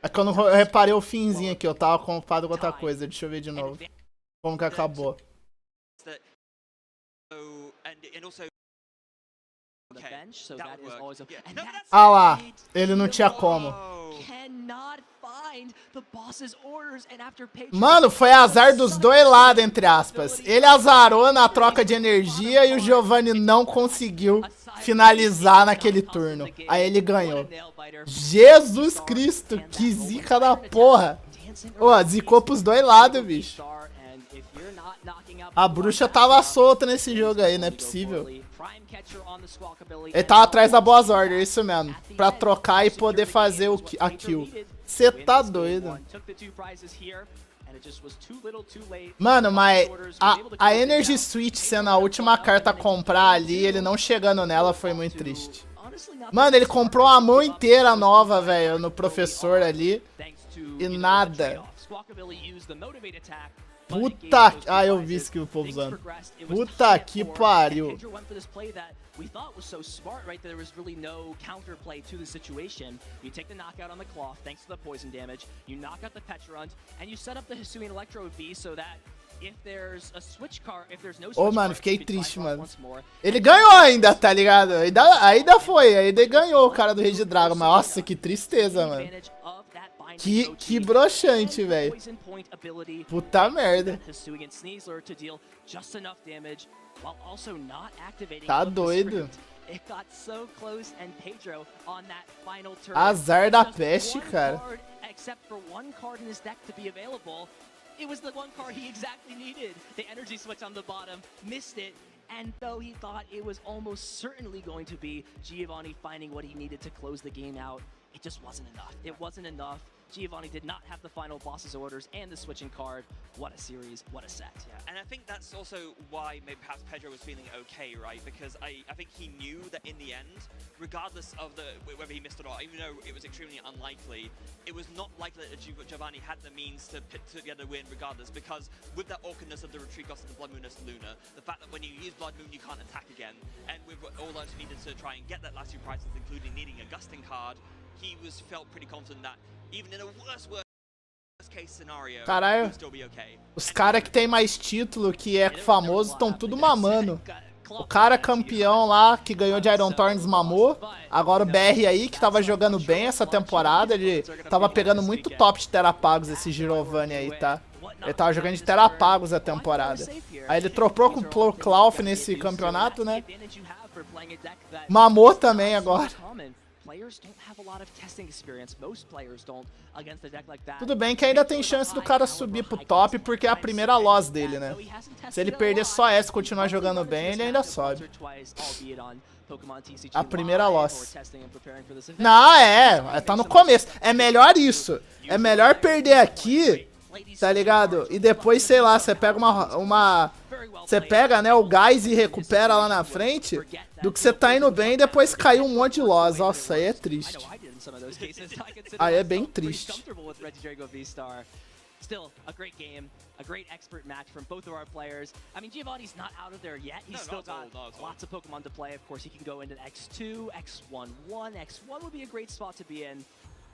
É que eu não reparei o finzinho aqui, eu tava ocupado com outra coisa. Deixa eu ver de novo. Como que acabou. Ah lá, ele não tinha como. Mano, foi azar dos dois lados, entre aspas. Ele azarou na troca de energia e o Giovanni não conseguiu finalizar naquele turno. Aí ele ganhou. Jesus Cristo, que zica da porra. Ô, zicou pros dois lados, bicho. A bruxa tava solta nesse jogo aí, não é possível. Ele tava atrás da boas ordens, isso mesmo. Pra trocar e poder fazer a kill. Cê tá doido. Mano, mas a Energy Switch sendo a última carta a comprar ali, ele não chegando nela foi muito triste. Mano, ele comprou a mão inteira nova, velho, no professor ali. E nada. Puta... Ah, eu vi isso que o povo usando. Puta que pariu. We thought was so smart, right? There was really no counterplay to the situation. You take the knockout on the cloth, thanks to the poison damage. You knock out the Petrarund, and you set up the Hisuian Electro V so that if there's a switch card, if there's no switch card, mano, fiquei triste, mano. Ele ganhou ainda, tá ligado? Ainda foi, ainda ganhou o cara do Rei de Dragon. Mas nossa, que tristeza, mano. Que broxante, velho. Puta merda. Tá doido. Azar da peste, cara. It was the one card he exactly needed. The energy switch on the bottom, missed it. And though he thought it was almost certainly going to be Giovanni finding what he needed to close the game out, it just wasn't enough. It wasn't enough. Giovanni did not have the final boss's orders and the switching card. What a series, what a set. Yeah, and I think that's also why maybe perhaps Pedro was feeling okay, right? Because I think he knew that in the end, regardless of whether he missed or not, even though it was extremely unlikely, it was not likely that Giovanni had the means to put together a win regardless, because with that awkwardness of the retreat cost of the Blood Moon as Luna, the fact that when you use Blood Moon you can't attack again, and with all those needed to try and get that last two prizes, including needing a Gusting card, he felt pretty confident that even in a worst case scenario, caralho, he'll still be okay. Os caras que tem mais título, que é famoso, estão tudo mamando. O cara campeão lá, que ganhou de Iron Thorns, mamou. Agora o BR aí, que tava jogando bem essa temporada, ele tava pegando muito top de Terapagos, esse Giovanni aí, tá? Ele tava jogando de Terapagos a temporada. Aí ele trocou com o Ploclauf nesse campeonato, né? Mamou também agora. Tudo bem que ainda tem chance do cara subir pro top, porque é a primeira loss dele, né? Se ele perder só essa e continuar jogando bem, ele ainda sobe. A primeira loss. Não, tá no começo. É melhor isso. É melhor perder aqui, tá ligado? E depois, sei lá, você pega você pega, né, o gás e recupera lá na frente, do que você tá indo bem e depois caiu um monte de loss. Nossa, aí é triste. Aí é bem triste. Still, a great game, a great expert match from both of our players. I mean, Giovanni's not out of there yet. He's still got lots of Pokemon to play. Of course, he can go into X2, X1-1. X1 would be a great spot to be in.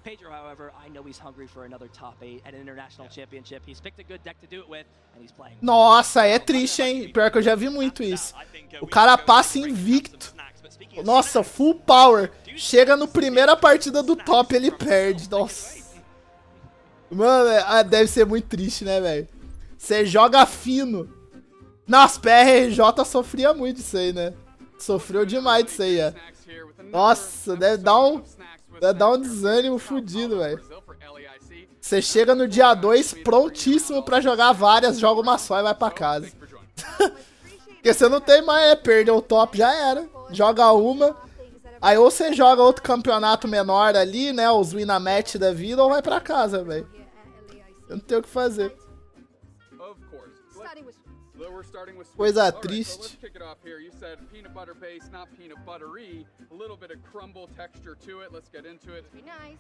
Pedro, however, I know he's hungry for another top 8 at an international championship. He's picked a good deck to do it with, and he's playing. Nossa, é triste, hein? Pior que eu já vi muito isso. O cara passa invicto. Nossa, full power. Chega no primeira partida do top, ele perde. Nossa. Mano, deve ser muito triste, né, velho? Você joga fino. Nossa, PRJ sofria muito disso aí, né? Sofreu demais disso aí, é. Nossa, deve dar Dá um desânimo fudido, velho. Você chega no dia 2 prontíssimo pra jogar várias, joga uma só e vai pra casa. Porque você não tem mais, perdeu o top, já era. Joga uma. Aí ou você joga outro campeonato menor ali, né? Os Winamatch da vida, ou vai pra casa, velho. Eu não tenho o que fazer. Coisa triste. Let's kick it off here. You said peanut butter base, not peanut buttery. A little bit of crumble texture to it. Let's get into it. Very nice.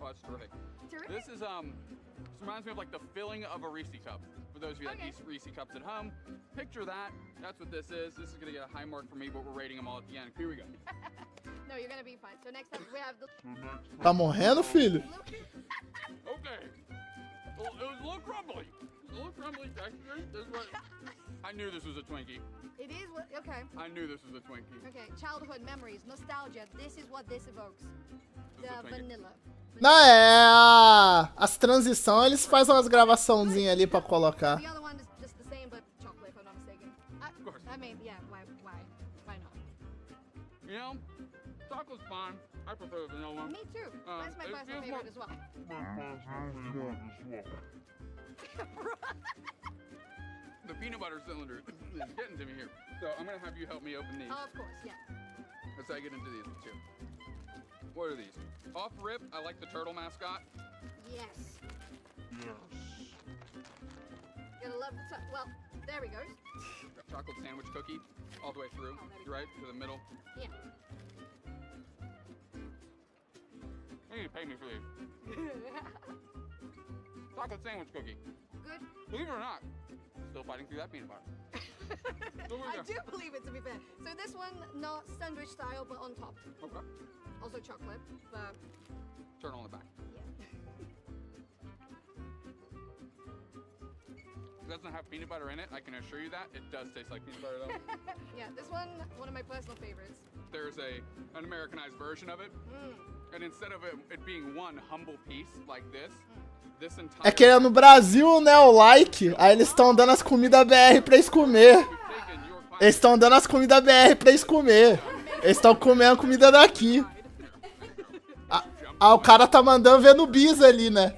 Oh, that's terrific. This is this reminds me of like the filling of a Reese cup. For those of you that eat Reese cups at home, picture that. That's what this is. This is gonna get a high mark for me, but we're rating them all at the end. Here we go. No, you're gonna be fine. So next up we have the. Tá morrendo, filho? Okay. Well, it was a little crumbly. A little crumbly texture. This is what I knew this was a Twinkie. It is what. Okay. I knew this was a Twinkie. Okay. Childhood memories, nostalgia. This is what this evokes. The vanilla. Não, é as transições, eles fazem umas gravaçãozinhas ali pra colocar. The other one is just the same, but chocolate, if I'm not mistaken. Of course. I mean, yeah. Why not? You know, chocolate's fine. I prefer the vanilla one. Me too. That's my personal favorite as well. The peanut butter cylinder is getting to me here. So I'm gonna have you help me open these. Oh, of course, yeah. As I get into these too. What are these? Off rip, I like the turtle mascot. Yes. Gotta love the well, there he goes. Got chocolate sandwich cookie all the way through, right to the middle. Yeah. You need to pay me for these. Chocolate sandwich cookie. Good. Believe it or not, still fighting through that peanut butter. I do believe it, to be fair. So this one, not sandwich style, but on top. Okay. Also chocolate, but... Turn on the back. Yeah. It doesn't have peanut butter in it, I can assure you that. It does taste like peanut butter though. Yeah, this one of my personal favorites. There's an Americanized version of it. And instead of it being one humble piece like this, this entire... É que é no Brasil, né, o LAIC, aí eles estão dando as comidas BR pra eles comer. Eles estão dando as comidas BR pra eles comer. Eles estão comendo comida daqui. Ah, o cara tá mandando ver no bis ali, né?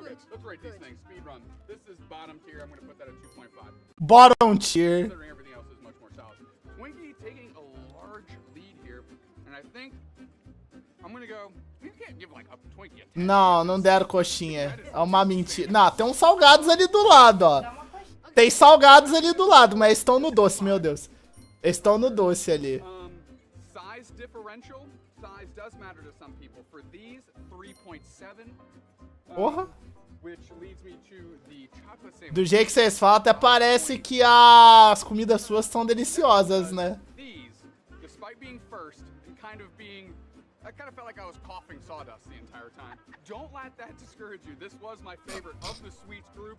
Let's rate these things. Speed run. This is bottom tier. I'm going to put that at 2.5. Bottom tier. Considering everything else is much more solid. Twinkie taking a large lead here, and I think I'm going to go. You can't give like a Twinkie a 10. Não, não deram coxinha. É uma mentira. Não, tem uns salgados ali do lado, ó. Tem salgados ali do lado, mas estão no doce, meu Deus. Eles estão no doce ali. Size differential. Size does matter to some people. For these, 3.7. Porra. Which leads me to the chocolate sandwich. Do jeito que vocês falam, até parece que as comidas suas são deliciosas, né? These, despite being first and kind of being, I kind of felt like I was coughing sawdust the entire time. Don't let that discourage you. This was my favorite of the sweets group.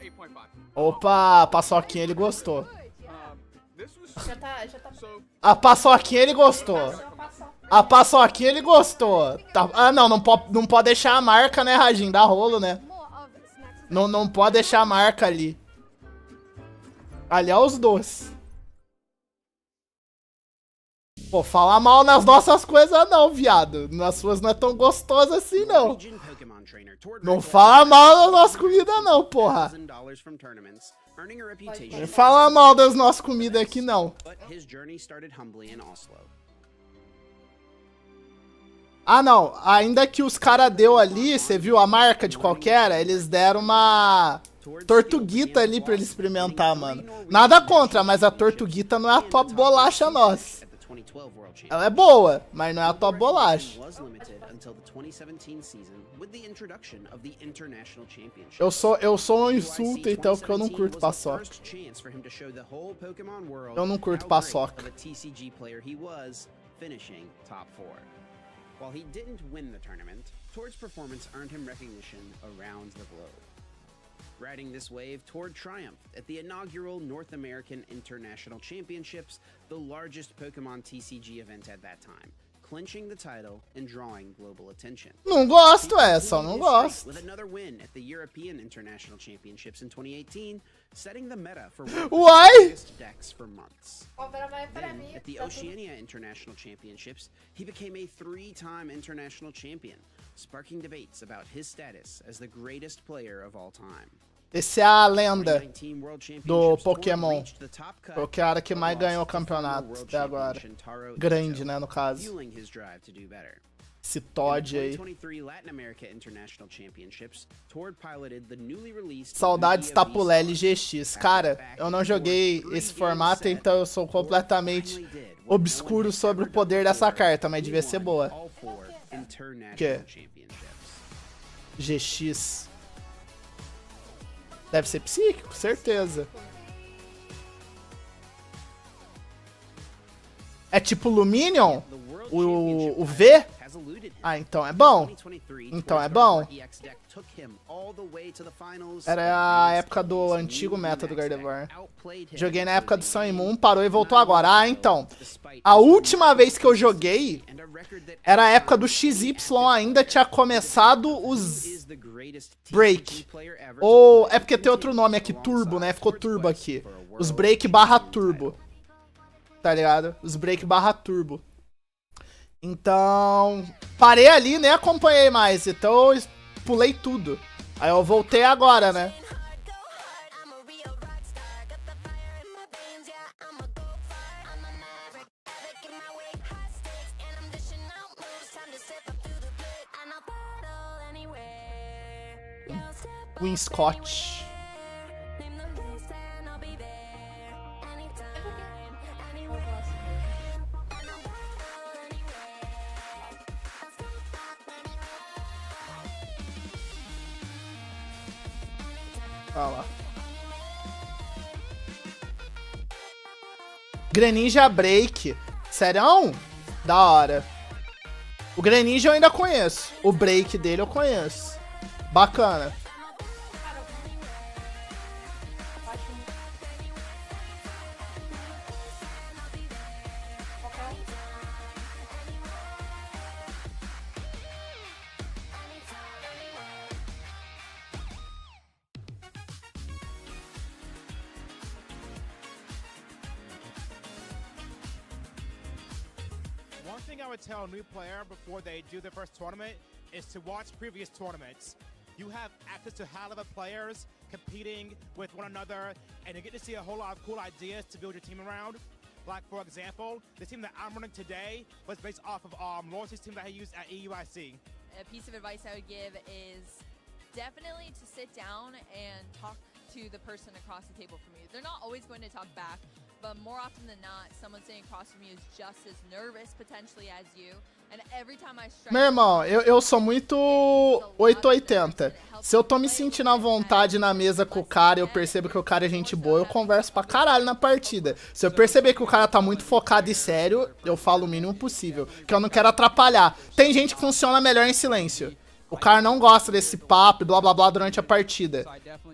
8.5. Opa, a paçoquinha ele gostou. Já tá. A paçoquinha ele gostou. A paçoquinha ele gostou. Tá, ah, não pode deixar a marca, né, Rajin? Dá rolo, né? Não pode deixar a marca ali. Ali é os doces. Pô, falar mal nas nossas coisas não, viado. Nas suas não é tão gostoso assim, não. Não fala mal das nossas comidas não, porra. Não fala mal das nossas comidas aqui, não. Ah, não. Ainda que os caras deu ali, você viu a marca de qualquer, eles deram uma tortuguita ali pra ele experimentar, mano. Nada contra, mas a tortuguita não é a top bolacha nossa. Ela é boa, mas não é a top bolacha. Eu sou um insulto, então, porque eu não curto paçoca. Eu não curto paçoca. While he didn't win the tournament, Tord's performance earned him recognition around the globe. Riding this wave, Tord triumphed at the inaugural North American International Championships, the largest Pokémon TCG event at that time, clinching the title and drawing global attention. Não gosto essa, não gosto. With another win at the European International Championships in 2018, setting the meta for Why? biggest decks for months. Then, at the Oceania International Championships, he became a 3-time international champion, sparking debates about his status as the greatest player of all time. Esse é a lenda do Pokémon. Foi o cara que mais ganhou o campeonato até agora. Grande, né, no caso. Fueling his drive to do better. Esse Todd aí. Saudades Tapulele GX. Cara, eu não joguei esse formato, então eu sou completamente obscuro sobre o poder dessa carta, mas devia ser boa. Que? GX. Deve ser psíquico, certeza. É tipo Luminion? O V? Ah, então é bom. Então é bom. Era a época do antigo meta do Gardevoir. Joguei na época do Sun e Moon, parou e voltou agora. Ah, então. A última vez que eu joguei era a época do XY ainda, tinha começado os Break. Ou é porque tem outro nome aqui, Turbo, né? Ficou Turbo aqui. Os Break barra Turbo. Tá ligado? Os Break barra Turbo. Então, parei ali, nem acompanhei mais, então eu pulei tudo. Aí eu voltei agora, né? Winscott. Olha lá. Greninja Break. Sério? Da hora. O Greninja eu ainda conheço. O Break dele eu conheço. Bacana. I would tell a new player before they do their first tournament is to watch previous tournaments. You have access to high-level players competing with one another, and you get to see a whole lot of cool ideas to build your team around. Like, for example, the team that I'm running today was based off of Lawrence's team that I used at EUIC. A piece of advice I would give is definitely to sit down and talk to the person across the table from you. They're not always going to talk back, but more often than not, someone sitting across from you is just as nervous potentially as you. And every time I strike... Meu irmão, eu sou muito 880. Se eu tô me sentindo à vontade na mesa com o cara e eu percebo que o cara é gente boa, eu converso pra caralho na partida. Se eu perceber que o cara tá muito focado e sério, eu falo o mínimo possível, que eu não quero atrapalhar. Tem gente que funciona melhor em silêncio. O cara não gosta desse papo, blá blá blá, durante a partida.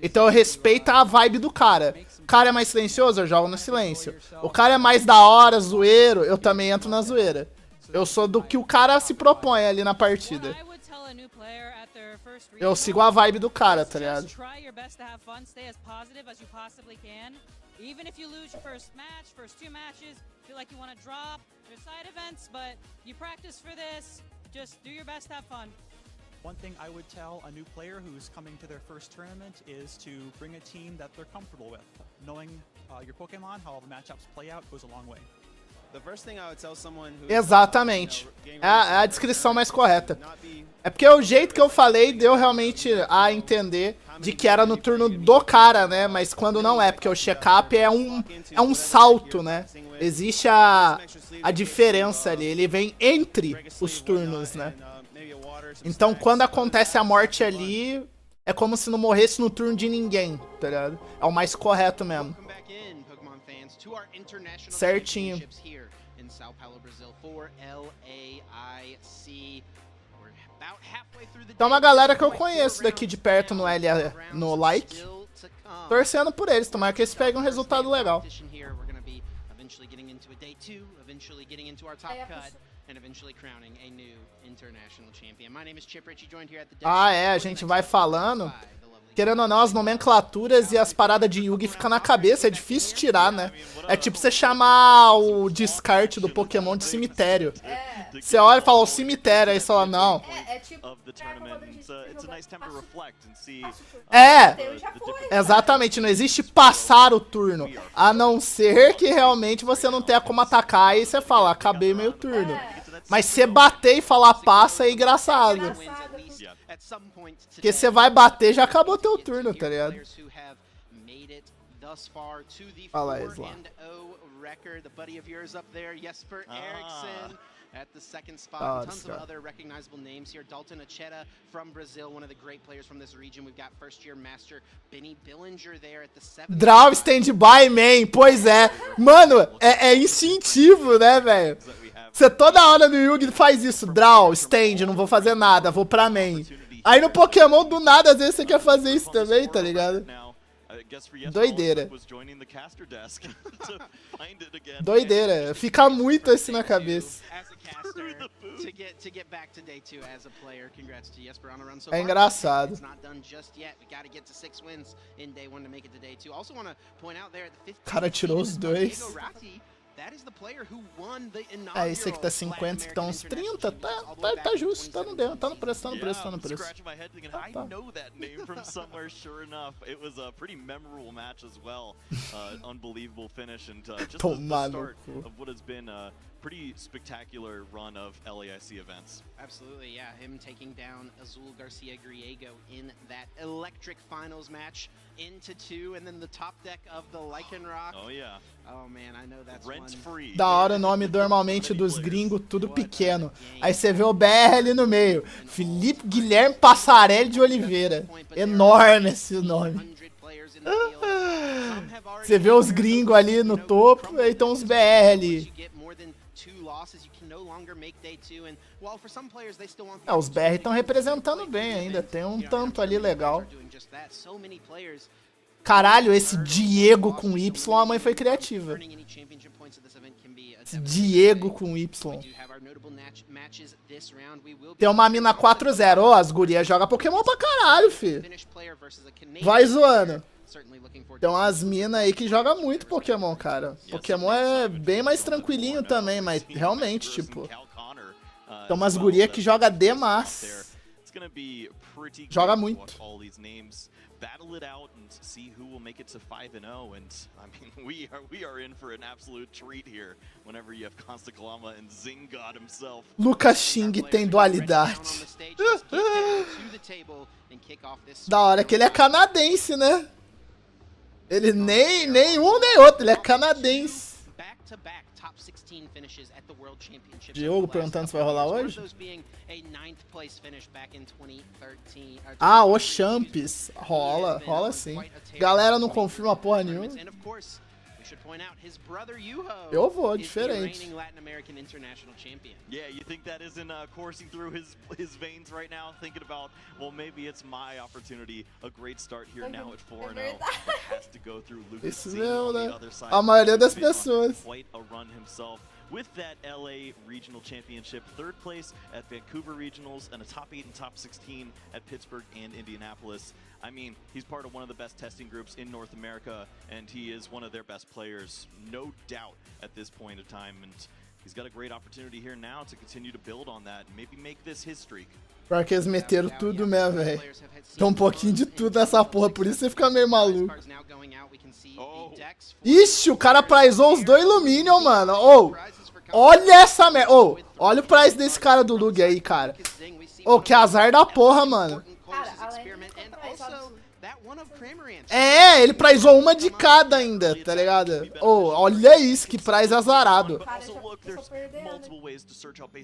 Então eu respeito a vibe do cara. O cara é mais silencioso, eu jogo no silêncio. O cara é mais da hora, zoeiro, eu também entro na zoeira. Eu sou do que o cara se propõe ali na partida. Eu sigo a vibe do cara, tá ligado? Even if you lose your first match, first 2 matches, feel like you want to drop, there's side events, but you practice for this, just do your best, have fun. One thing I would tell a new player who's coming to their first tournament is to bring a team that they're comfortable with. Knowing your Pokémon, how all the matchups play out, goes a long way. Exatamente. É a descrição mais correta. É porque o jeito que eu falei deu realmente a entender de que era no turno do cara, né? Mas quando não é, porque o check-up é um salto, né? Existe a diferença ali, ele vem entre os turnos, né? Então quando acontece a morte ali, é como se não morresse no turno de ninguém, tá ligado? É o mais correto mesmo. Certinho. Tem uma galera que eu conheço daqui de perto no LAIC. Torcendo por eles, tomara que eles peguem um resultado legal. Ah, é, a gente vai falando. Querendo ou não, as nomenclaturas e as paradas de Yugi ficam na cabeça, é difícil tirar, né? É tipo você chamar o descarte do Pokémon de cemitério. Você olha e fala, o cemitério, aí você fala, não. Exatamente, não existe passar o turno. A não ser que realmente você não tenha como atacar, aí você fala, acabei meu turno. Mas você bater e falar passa é engraçado. Porque você vai bater, já acabou teu turno, tá ligado? Olha lá, eles lá. At the second spot, tons of other recognizable names here. Dalton Acheta from Brazil, one of the great players from this region. We've got first-year master Benny Billinger there at the 7th. Draw standby, man. Pois é. Mano, é instintivo, né, velho? Você toda hora no Yugi faz isso. Draw, stand, não vou fazer nada, vou pra main. Aí no Pokémon, do nada, às vezes você quer fazer isso também, tá ligado? Doideira. Doideira. Fica muito assim na cabeça. É engraçado. O cara tirou os dois. É, esse aqui tá 50, que tá uns 30, tá justo, tá no preço, tá no preço, tá no preço. Tomar no cu. Pretty spectacular run of LAIC events. Absolutely, yeah. Him taking down Azul Garcia Griego in that electric finals match into 2, and then the top deck of the Lycanroc. Oh yeah. Oh man, I know that's rent free. Da hora o nome normalmente dos gringos, tudo pequeno. Aí você vê o BR ali no meio. Felipe Guilherme Passarelli de Oliveira. Enorme esse nome. Você vê os gringos ali no topo, aí estão os BR ali. Os BR estão representando bem ainda, tem um tanto ali legal. Caralho, esse Diego com Y, a mãe foi criativa. Esse Diego com Y. Tem uma mina 4-0, ó, as gurias jogam Pokémon pra caralho, fi. Vai zoando. Tem umas minas aí que jogam muito Pokémon, cara. Pokémon é bem mais tranquilinho também, mas realmente, tipo... Tem umas gurias que jogam demais. Joga muito. Battle it out and see who will make it to 5-0, and I mean we are in for an absolute treat here whenever you have Constaglama and Zingod himself. Lucas Xing tem dualidade. Da hora que ele é canadense, né? Ele nem um nem outro, ele é canadense. Diogo perguntando se vai rolar hoje? Ah, o Champs. Rola sim. Galera não confirma porra nenhuma. Eu vou, diferente. Yeah, you think that isn't coursing through his veins right now, thinking about, well, maybe it's my opportunity. A great start here now at 4-0, but has to go through Lucas Isso Xing mesmo, on the né? other side. A maioria das pessoas. Quite a run himself. With that LA Regional Championship, 3rd place at Vancouver Regionals, and a top 8 and top 16 at Pittsburgh and Indianapolis. I mean, he's part of one of the best testing groups in North America, and he is one of their best players, no doubt, at this point of time. And he's got a great opportunity here now to continue to build on that and maybe make this his streak. Pior que eles meteram tudo mesmo, velho. Tem um pouquinho de tudo nessa porra, por isso você fica meio maluco. Ixi, o cara prizou os 2 Illuminion, mano. Oh, olha essa merda. Oh, olha o price desse cara do Lug aí, cara. Oh, que azar da porra, mano. É, ele prizou uma de cada ainda, tá ligado? Oh, olha isso, que prize azarado.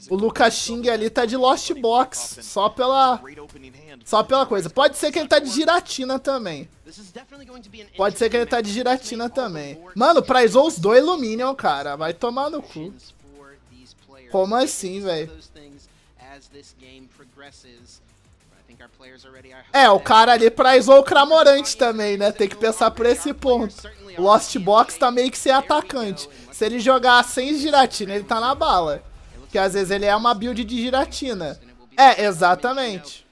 O Lucas Xing ali tá de Lost Box, só pela coisa. Pode ser que ele tá de Giratina também. Mano, prizou os 2 Illuminion, cara. Vai tomar no cu. Como assim, velho? É, o cara ali prizou o Cramorante também, né? Tem que pensar por esse ponto. O Lost Box tá meio que sem atacante. Se ele jogar sem Giratina, ele tá na bala. Porque às vezes ele é uma build de Giratina. É, exatamente.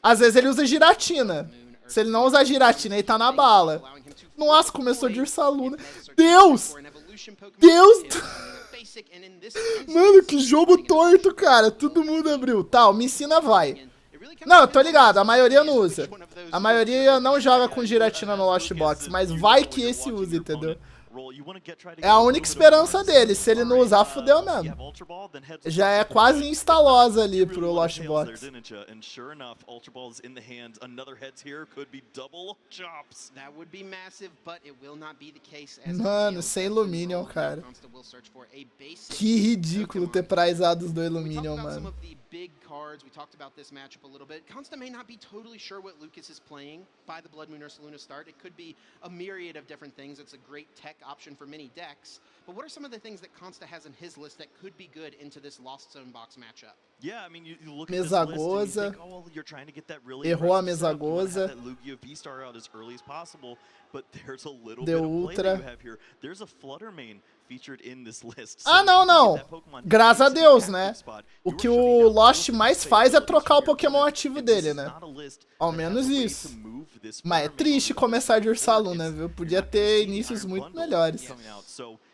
Às vezes ele usa Giratina. Se ele não usar giratina, ele tá na bala. Nossa, começou de Ursaluna. Deus! Deus! Mano, que jogo torto, cara. Todo mundo abriu. Tá, o Me Ensina vai. Não, eu tô ligado. A maioria não usa. A maioria não joga com giratina no Lost Box. Mas vai que esse usa, entendeu? É a única esperança dele. Se ele não usar, fudeu mesmo. Já é quase instalosa ali pro Lost Box. Mano, sem Illuminion, cara. Que ridículo ter prizado os do Illuminion, mano. Big cards. We talked about this matchup a little bit. Consta may not be totally sure what Lucas is playing by the Blood Moon Ursaluna start. It could be a myriad of different things. It's a great tech option for many decks. But what are some of the things that Consta has in his list that could be good into this Lost Zone box matchup? Yeah, I mean, you look Mesa at this list and you Goza. think, oh, well, you're trying to get that really Errou a aggressive Mesa setup. You wanna Goza. have that Lugia V-Star out as early as possible, but there's a little Deu bit of play Ultra. that you have here. There's a Flutter main featured in this list. Ah, não, não. Graças a Deus, né? O que o Lost mais faz é trocar o Pokémon ativo dele, né? Ao menos isso. Mas é triste começar de Ursaluna, viu? Podia ter inícios muito melhores.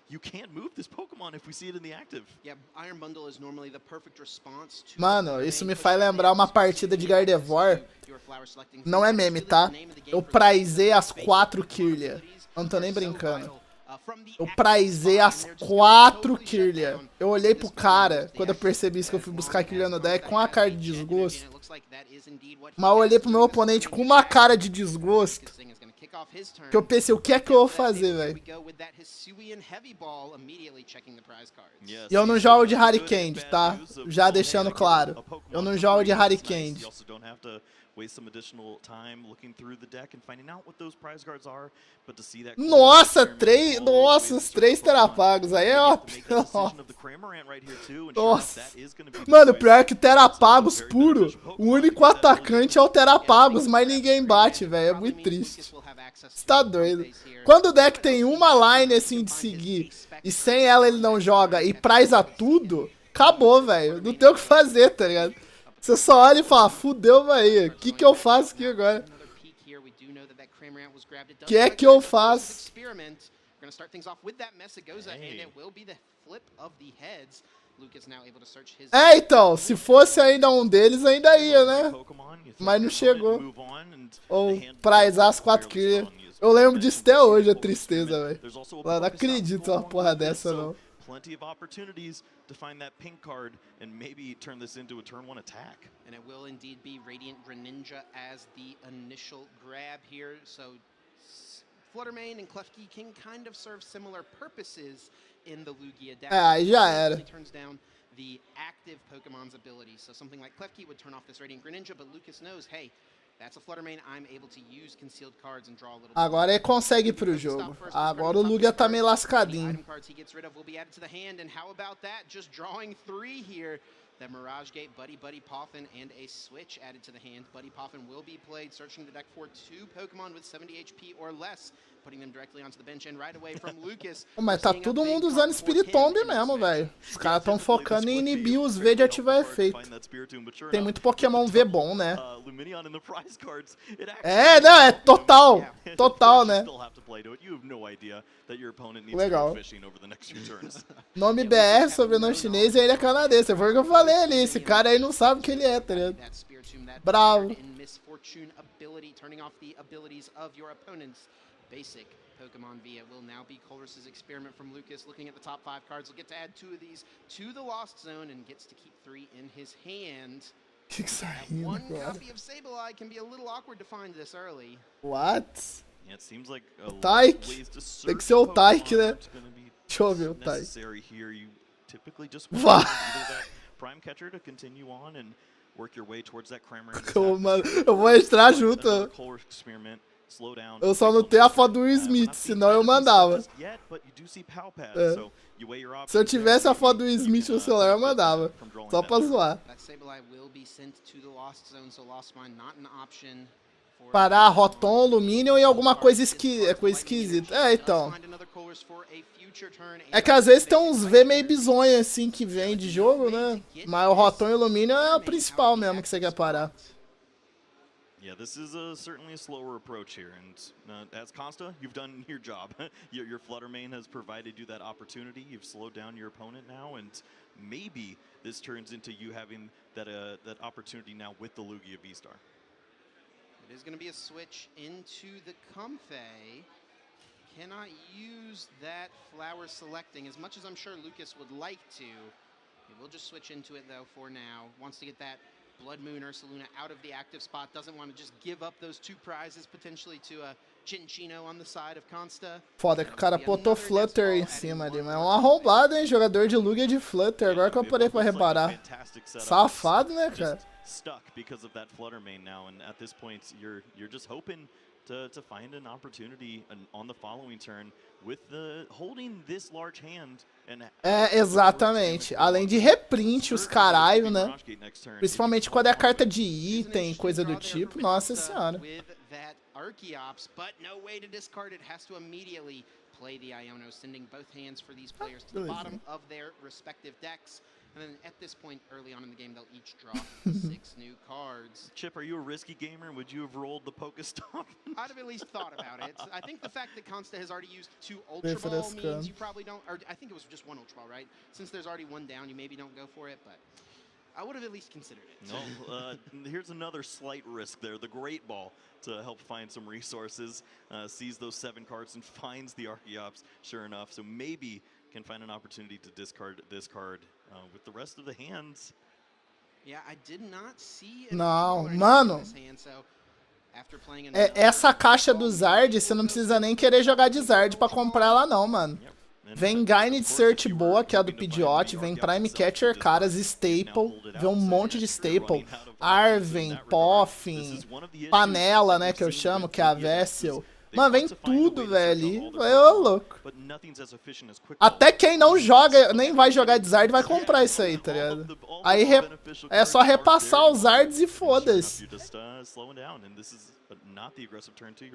You can't move this Pokémon if we see it in the active. Yeah, Iron Bundle is normally the perfect response to Mano, isso me faz lembrar uma partida de Gardevoir. Não é meme, tá? Eu prizei as 4 Kirlia. Não tô nem brincando. Eu prizei as 4 Kirlia. Eu olhei pro cara, quando eu percebi isso, que eu fui buscar Kirlia no deck com a cara de desgosto. Mas eu olhei pro meu oponente com uma cara de desgosto. Que eu pensei, o que é que eu vou fazer, velho? E eu não jogo de Hurricane, tá? Já deixando claro. Eu não jogo de Hurricane. Nossa, nossa, os 3 terapagos aí é óbvio. Nossa. Mano, pior que terapagos puro. O único atacante é o terapagos, mas ninguém bate, velho. É muito triste. Você tá doido. Quando o deck tem uma line assim de seguir e sem ela ele não joga e priza tudo, acabou, velho. Não tem o que fazer, tá ligado? Você só olha e fala, fudeu, velho. O que eu faço aqui agora? O que é que eu faço? É, então, se fosse ainda um deles, ainda ia, né? Mas não chegou. Ou prizar as 4 Kirlia. Eu lembro disso até hoje, a tristeza, velho. Não acredito uma porra dessa, não. Plenty of opportunities to find that pink card and maybe turn this into a turn 1 attack. And it will indeed be Radiant Greninja as the initial grab here. So Fluttermane and Klefki can kind of serve similar purposes in the Lugia deck. Aí já era. Turns down the active Pokemon's ability. So something like Klefki would turn off this Radiant Greninja, but Lucas knows, hey, that's a Fluttermane. I'm able to use concealed cards and draw a little. Agora ele consegue ir pro jogo. Agora o Lugia tá meio lascadinho. Cards he gets rid of will be added to the hand, and how about that? Just drawing 3 here. The Mirage Gate, Buddy Poffin, and a switch added to the hand. Buddy Poffin will be played, searching the deck for 2 Pokemon with 70 HP or less, putting them directly onto the bench, and right away from Lucas. Mas tá todo mundo usando Spirit Tomb mesmo, velho. Os caras tão focando em inibir os V de ativar efeito. Tem muito Pokémon V bom, né? É, não, é total. Total, né? Legal. Nome BR, sobrenome chinês e ele é canadense. Foi o que eu falei ali. Esse cara aí não sabe o que ele é, tá ligado? Bravo. Basic Pokemon V. It will now be Colress's experiment from Lucas. Looking at the top 5 cards, he'll get to add 2 of these to the Lost Zone and gets to keep 3 in his hand. One copy of Sableye can be a little awkward to find this early. What? Yeah, it seems like o Taik. Tem que ser o Taik, né? Deixa eu ver o Taik. Vá! Eu vou entrar junto. Eu só não tenho a foto do Will Smith, senão eu mandava. É. Se eu tivesse a foto do Will Smith no celular, eu mandava. Só pra zoar. Parar Rotom, Aluminium e alguma coisa esquisita. É, então. É que às vezes tem uns V meio bizonho assim que vem de jogo, né? Mas o Rotom e Aluminium é o principal mesmo que você quer parar. Yeah, this is certainly a slower approach here, and as Consta, you've done your job. Your Flutter main has provided you that opportunity. You've slowed down your opponent now, and maybe this turns into you having that opportunity now with the Lugia V-Star. It is going to be a switch into the Comfey. Cannot use that flower selecting as much as I'm sure Lucas would like to. He will just switch into it though for now. Wants to get that Blood Moon Ursaluna out of the active spot. Doesn't want to just give up those 2 prizes potentially to a Chinchino on the side of Consta. Foda que o cara botou Flutter em cima ali, mas é um arrombado, hein? Jogador de Lugia de Flutter, agora que eu parei pra reparar. Safado, né, cara? Stuck because of that Flutter main now, and at this point you're just hoping to find an opportunity on the following turn with holding this large hand. É, exatamente. Além de reprint os caralho, né? Principalmente quando é a carta de item, coisa do tipo. Nossa senhora. Archeops, but no way to discard it. Has to immediately play the Iono, sending both hands for these players to the bottom of their respective decks. And then at this point, early on in the game, they'll each draw 6 new cards. Chip, are you a risky gamer? Would you have rolled the Pokestop? I'd have at least thought about it. I think the fact that Consta has already used 2 Ultra Ball means you probably don't, or I think it was just 1 Ultra Ball, right? Since there's already 1 down, you maybe don't go for it, but I would have at least considered it. No, here's another slight risk there. The Great Ball to help find some resources. Sees those 7 cards and finds the Archeops, sure enough. So maybe can find an opportunity to discard this card with the rest of the hands. Yeah, I did not see Não, mano. Essa caixa do Zard, você não precisa nem querer jogar de Zard pra comprar ela não, mano. Vem Guided Search boa, que é a do Pidgeot, vem Prime Catcher, caras, Staple, vem um monte de Staple, Arven, Poffin, Panela, né, que eu chamo, que é a Vessel. Mano, vem tudo, velho. Ô, louco. Até quem não joga, nem vai jogar de Zard, vai comprar isso aí, tá ligado? Aí é só repassar os Zards e foda-se.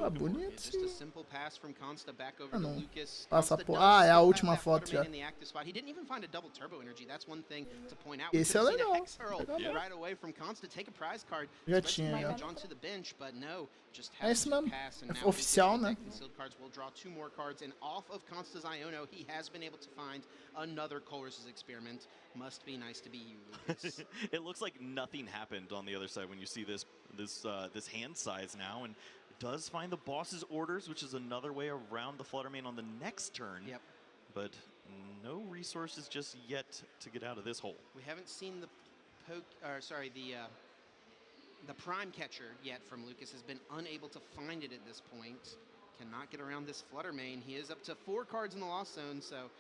Ah, bonito. Ah, não. Passa por... Ah, é a última foto já. Esse é legal. Já tinha, já. É isso mesmo. É oficial, né? Must be nice to be you, Lucas. It looks like nothing happened on the other side when you see this hand size now, and does find the boss's orders, which is another way around the Flutter main on the next turn. Yep. But no resources just yet to get out of this hole. We haven't seen the Prime Catcher yet from Lucas. Has been unable to find it at this point. Cannot get around this Flutter main. He is up to 4 cards in the Lost Zone, so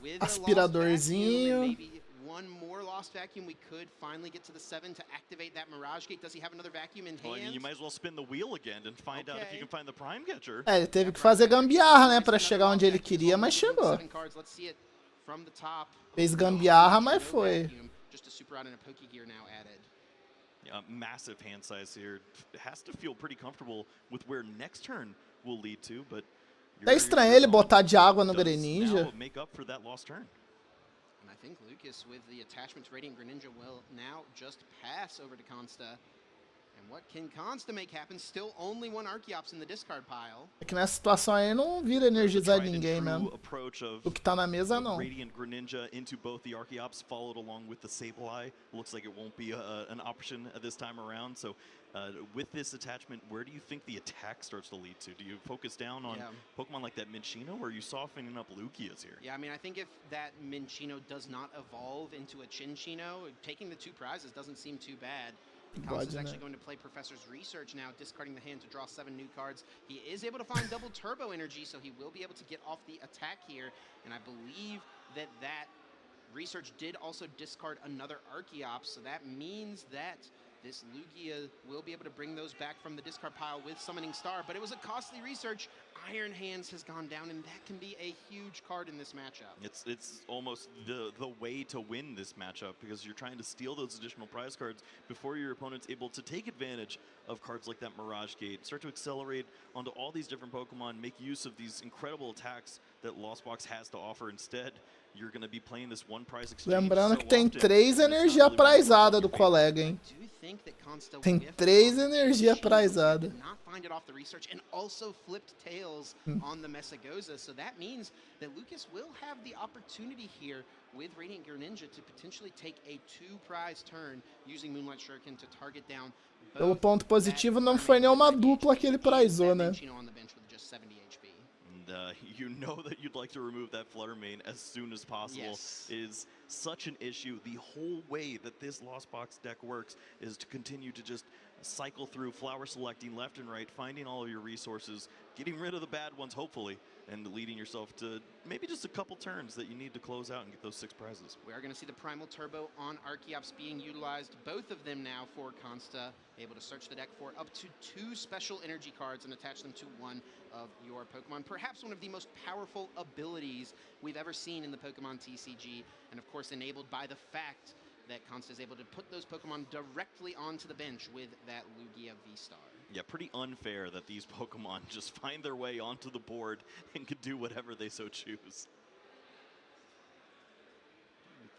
with aspiradorzinho. Maybe 1 more Lost Vacuum, we could finally get to the 7 to activate that Mirage Gate. Does he have another vacuum in hand? Well, you might as well spin the wheel again and find out if you can find the Prime Catcher. É, ele teve que fazer gambiarra, né, pra chegar onde ele queria, mas chegou. Fez gambiarra, mas foi. Massive hand size here. Has to feel pretty comfortable with where next turn will lead to, but Tá estranho ele botar de água no Greninja. Make up for that lost turn. And I think Lucas, with the attachments, Radiant Greninja will now just pass over to Consta. And what can Consta make happen? Still only 1 Archeops in the discard pile. É que nessa situação aí não vira energizar ninguém mesmo. O que tá na mesa não. Radiant Greninja into both the Archeops, followed along with the Sableye. Looks like it won't be an option at this time around. So with this attachment, where do you think the attack starts to lead to? Do you focus down on Pokemon like that Minchino, or are you softening up Lugias here? Yeah, I mean, I think if that Minchino does not evolve into a Chinchino, taking the 2 prizes doesn't seem too bad. Consta's actually going to play Professor's Research now, discarding the hand to draw 7 new cards. He is able to find double turbo energy, so he will be able to get off the attack here. And I believe that Research did also discard another Archeops, so that means that this Lugia will be able to bring those back from the discard pile with Summoning Star, but it was a costly Research. Iron Hands has gone down, and that can be a huge card in this matchup. It's almost the way to win this matchup, because you're trying to steal those additional prize cards before your opponent's able to take advantage of cards like that Mirage Gate, start to accelerate onto all these different Pokemon, make use of these incredible attacks that Lost Box has to offer. Instead, you're going to be playing this one prize exchange. Lembrando que tem 3 energia prizada do colega, hein? Tem 3 energia prizada. Not find it off the research and also flipped tails on the Messagoza. So that means that Lucas will have the opportunity here with Radiant Greninja to potentially take a 2-prize turn using Moonlight Shuriken to target down. Pelo ponto positivo, não foi nenhuma dupla que ele prizou, né? You know that you'd like to remove that Flutter Mane as soon as possible. Yes. It is such an issue. The whole way that this Lost Box deck works is to continue to just cycle through flower selecting left and right, finding all of your resources, getting rid of the bad ones, hopefully, and leading yourself to maybe just a couple turns that you need to close out and get those 6 prizes. We are going to see the Primal Turbo on Archeops being utilized, both of them now for Consta, able to search the deck for up to 2 special energy cards and attach them to one of your Pokemon. Perhaps one of the most powerful abilities we've ever seen in the Pokemon TCG, and of course enabled by the fact that Consta is able to put those Pokemon directly onto the bench with that Lugia V-Star. Yeah, pretty unfair that these Pokemon just find their way onto the board and can do whatever they so choose.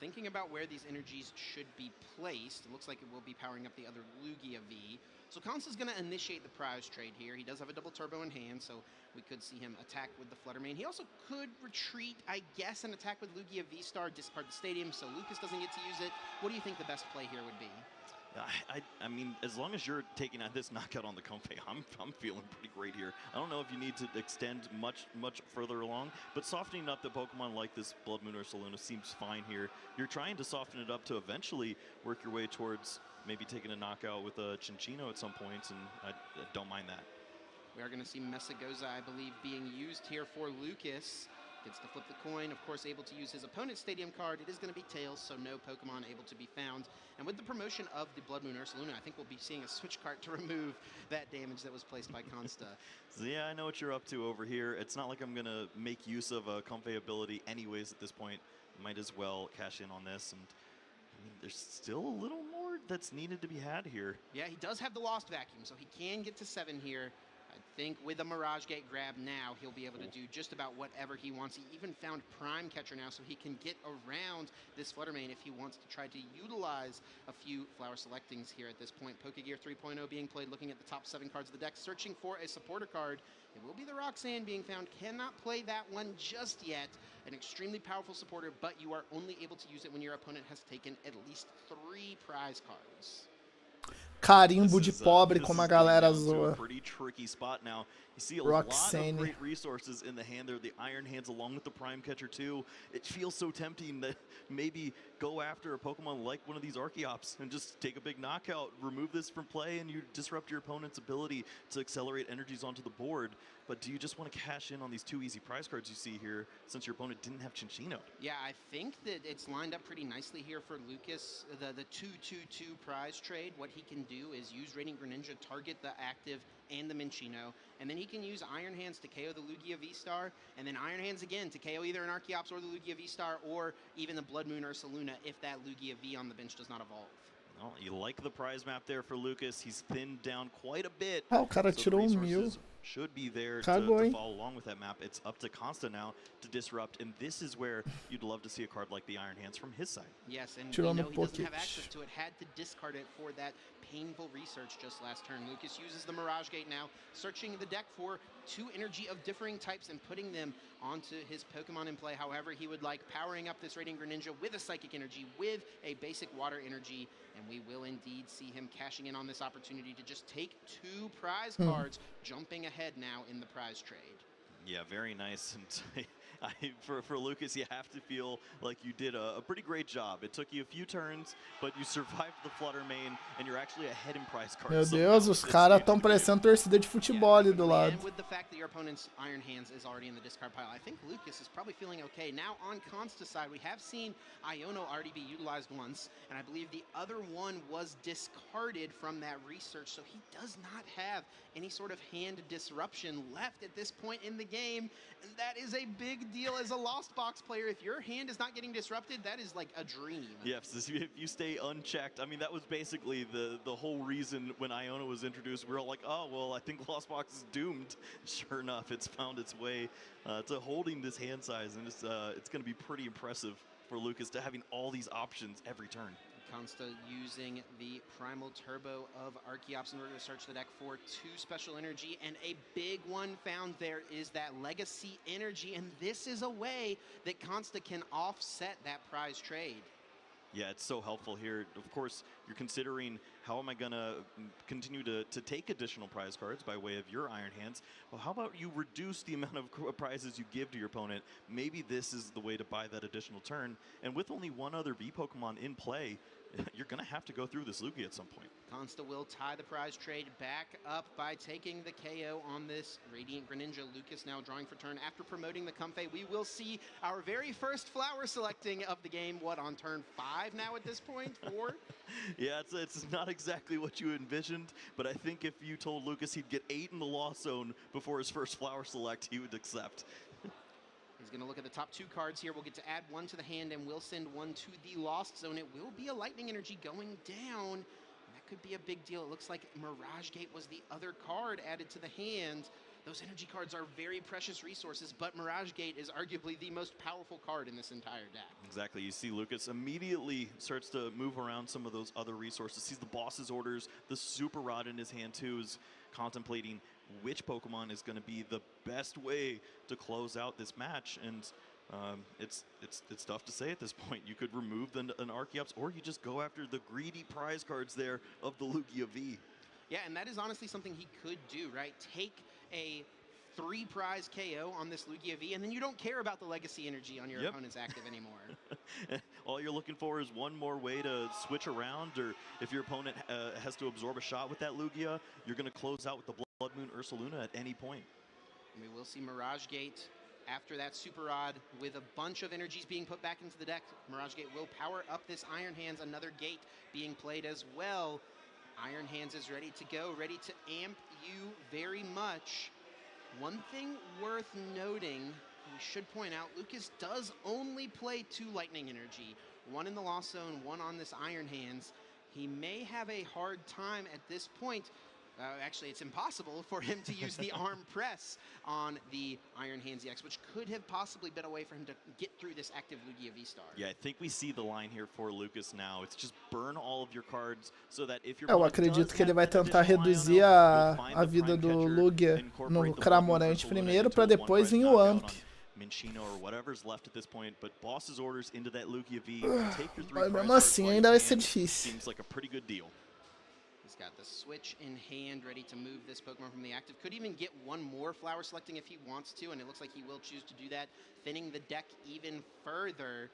Thinking about where these energies should be placed, it looks like it will be powering up the other Lugia V. So Consta's going to initiate the prize trade here. He does have a double turbo in hand, so we could see him attack with the Flutter Mane. He also could retreat, I guess, and attack with Lugia V-Star, discard the stadium, so Lucas doesn't get to use it. What do you think the best play here would be? I mean, as long as you're taking out this knockout on the Comfey, I'm feeling pretty great here. I don't know if you need to extend much further along, but softening up the Pokemon like this Blood Moon or Saluna seems fine here. You're trying to soften it up to eventually work your way towards maybe taking a knockout with a Chinchino at some points, and I don't mind that. We are going to see Messagoza, I believe, being used here for Lucas. Gets to flip the coin, of course, able to use his opponent's stadium card. It is going to be Tails, so no Pokemon able to be found. And with the promotion of the Blood Moon Ursaluna, I think we'll be seeing a switch card to remove that damage that was placed by Consta. So yeah, I know what you're up to over here. It's not like I'm going to make use of a Comfey ability anyways at this point. Might as well cash in on this. And I mean, there's still a little more that's needed to be had here. Yeah, he does have the Lost Vacuum, so he can get to 7 here. I think with a Mirage Gate grab now, he'll be able to do just about whatever he wants. He even found Prime Catcher now, so he can get around this Flutter Mane if he wants to try to utilize a few flower selectings here at this point. Pokegear 3.0 being played, looking at the top 7 cards of the deck, searching for a supporter card. It will be the Roxanne being found. Cannot play that one just yet. An extremely powerful supporter, but you are only able to use it when your opponent has taken at least 3 prize cards. Carimbo de pobre, como a galera zoa. Pretty tricky spot now. You see a lot of great resources in the hand there. The Iron Hands along with the Prime Catcher too. It feels so tempting that maybe go after a Pokemon like one of these Archeops and just take a big knockout, remove this from play, and you disrupt your opponent's ability to accelerate energies onto the board. But do you just want to cash in on these 2 easy prize cards you see here since your opponent didn't have Chinchino? Yeah, I think that it's lined up pretty nicely here for Lucas. The 2-2-2 prize trade, what he can do is use Radiant Greninja, target the active and the Minchino, and then he can use Iron Hands to KO the Lugia V-Star, and then Iron Hands again to KO either an Archeops or the Lugia V-Star, or even the Blood Moon or Saluna if that Lugia V on the bench does not evolve. Well, you like the prize map there for Lucas. He's thinned down quite a bit. Ah, o cara tirou 1000. Should be there to follow along with that map. It's up to Consta now to disrupt, and this is where you'd love to see a card like the Iron Hands from his side. Yes, and we know he doesn't have access to it. Had to discard it for that painful research just last turn. Lucas uses the Mirage Gate now, searching the deck for 2 energy of differing types and putting them onto his Pokemon in play however he would like, powering up this Radiant Greninja with a Psychic Energy, with a basic Water Energy, and we will indeed see him cashing in on this opportunity to just take 2 prize cards, jumping ahead now in the prize trade. Yeah, very nice. And for Lucas, you have to feel like you did a pretty great job. It took you a few turns, but you survived the Flutter Mane, and you're actually ahead in prize cards. Meu Deus, os caras estão parecendo torcida de futebol ali do lado. And with the fact that your opponent's Iron Hands is already in the discard pile, I think Lucas is probably feeling okay. Now on Consta's side, we have seen Iono already be utilized once, and I believe the other one was discarded from that research, so he does not have any sort of hand disruption left at this point in the game, and that is a big big deal as a Lost Box player. If your hand is not getting disrupted, that is like a dream. Yes, if you stay unchecked, I mean, that was basically the whole reason when Iona was introduced. We were all like, oh, well, I think Lost Box is doomed. Sure enough, it's found its way to holding this hand size, and it's going to be pretty impressive for Lucas to having all these options every turn. Consta using the Primal Turbo of Archeops in order to search the deck for 2 special energy, and a big one found there is that Legacy Energy, and this is a way that Consta can offset that prize trade. Yeah, it's so helpful here. Of course, you're considering how am I going to continue to take additional prize cards by way of your Iron Hands. Well, how about you reduce the amount of prizes you give to your opponent? Maybe this is the way to buy that additional turn. And with only one other V Pokemon in play, you're going to have to go through this Lugia at some point. Consta will tie the prize trade back up by taking the KO on this Radiant Greninja. Lucas now drawing for turn after promoting the Comfey. We will see our very first flower selecting of the game, what, on turn 5 now at this point? 4? Yeah, it's not exactly what you envisioned, but I think if you told Lucas he'd get 8 in the Lost Zone before his first flower select, he would accept. He's going to look at the top 2 cards here. We'll get to add 1 to the hand, and we'll send 1 to the Lost Zone. It will be a Lightning Energy going down. That could be a big deal. It looks like Mirage Gate was the other card added to the hand. Those energy cards are very precious resources, but Mirage Gate is arguably the most powerful card in this entire deck. Exactly. You see Lucas immediately starts to move around some of those other resources. Sees the boss's orders, the Super Rod in his hand too, is contemplating which Pokemon is going to be the best way to close out this match. And it's tough to say at this point. You could remove an Archeops, or you just go after the greedy prize cards there of the Lugia V. Yeah, and that is honestly something he could do, right? Take a 3 prize KO on this Lugia V, and then you don't care about the Legacy Energy on your opponent's active anymore. All you're looking for is one more way to switch around, or if your opponent has to absorb a shot with that Lugia, you're going to close out with the Blood Moon Ursaluna at any point. And we will see Mirage Gate after that Super Rod with a bunch of energies being put back into the deck. Mirage Gate will power up this Iron Hands, another gate being played as well. Iron Hands is ready to go, ready to amp you very much. One thing worth noting, we should point out, Lucas does only play 2 Lightning Energy. 1 in the Lost Zone, 1 on this Iron Hands. He may have a hard time at this point. Actually, it's impossible for him to use the arm press on the Iron Hands EX, which could have possibly been a way for him to get through this active Lugia V-Star. Yeah, I think we see the line here for Lucas now. It's just burn all of your cards so that if your Eu acredito que ele vai tentar reduzir a vida do Lugia no Cramorante primeiro, para depois vir o Amp. Minchino or whatever's left at this point, but boss's orders into that Lugia V. Take your 3 Mas mesmo assim ainda vai ser difícil. Seems like a pretty good deal. He's got the switch in hand, ready to move this Pokemon from the active. Could even get 1 more flower selecting if he wants to, and it looks like he will choose to do that, thinning the deck even further.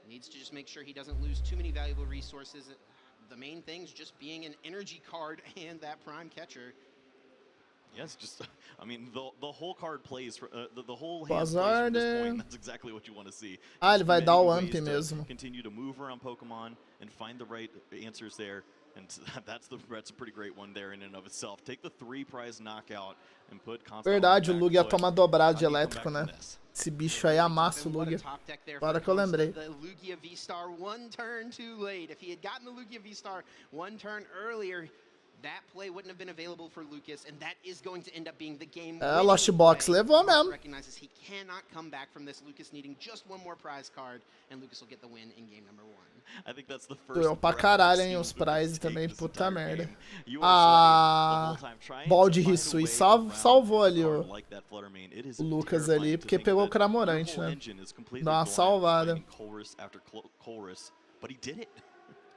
Needs to just make sure he doesn't lose too many valuable resources. The main thing's just being an energy card and that prime catcher. Yes, just, I mean, the whole card plays, the whole hand plays from this point. That's exactly what you want to see. Ah, ele vai dar o Amp mesmo. Continue to move around Pokemon and find the right answers there. And that's a pretty great one there in and of itself. Take the 3 prize knockout and put Verdade, o Lugia toma dobrado de elétrico, né? Esse bicho aí amassa o Lugia. Agora que eu lembrei. The Lugia V-Star 1 turn too late. If he had gotten the Lugia V-Star 1 turn earlier, that play wouldn't have been available for Lucas, and that is going to end up being the game. Lost Box levou mesmo. Recognizes he cannot come back from this. Lucas needing just 1 more prize card, and Lucas will get the win in game number 1. I think that's the first. Doeu pra caralho, hein, os prizes também, puta merda. Balde Risui salvou ali o Lucas ali, porque pegou o Cramorante, né? Dá uma salvada. But he did it.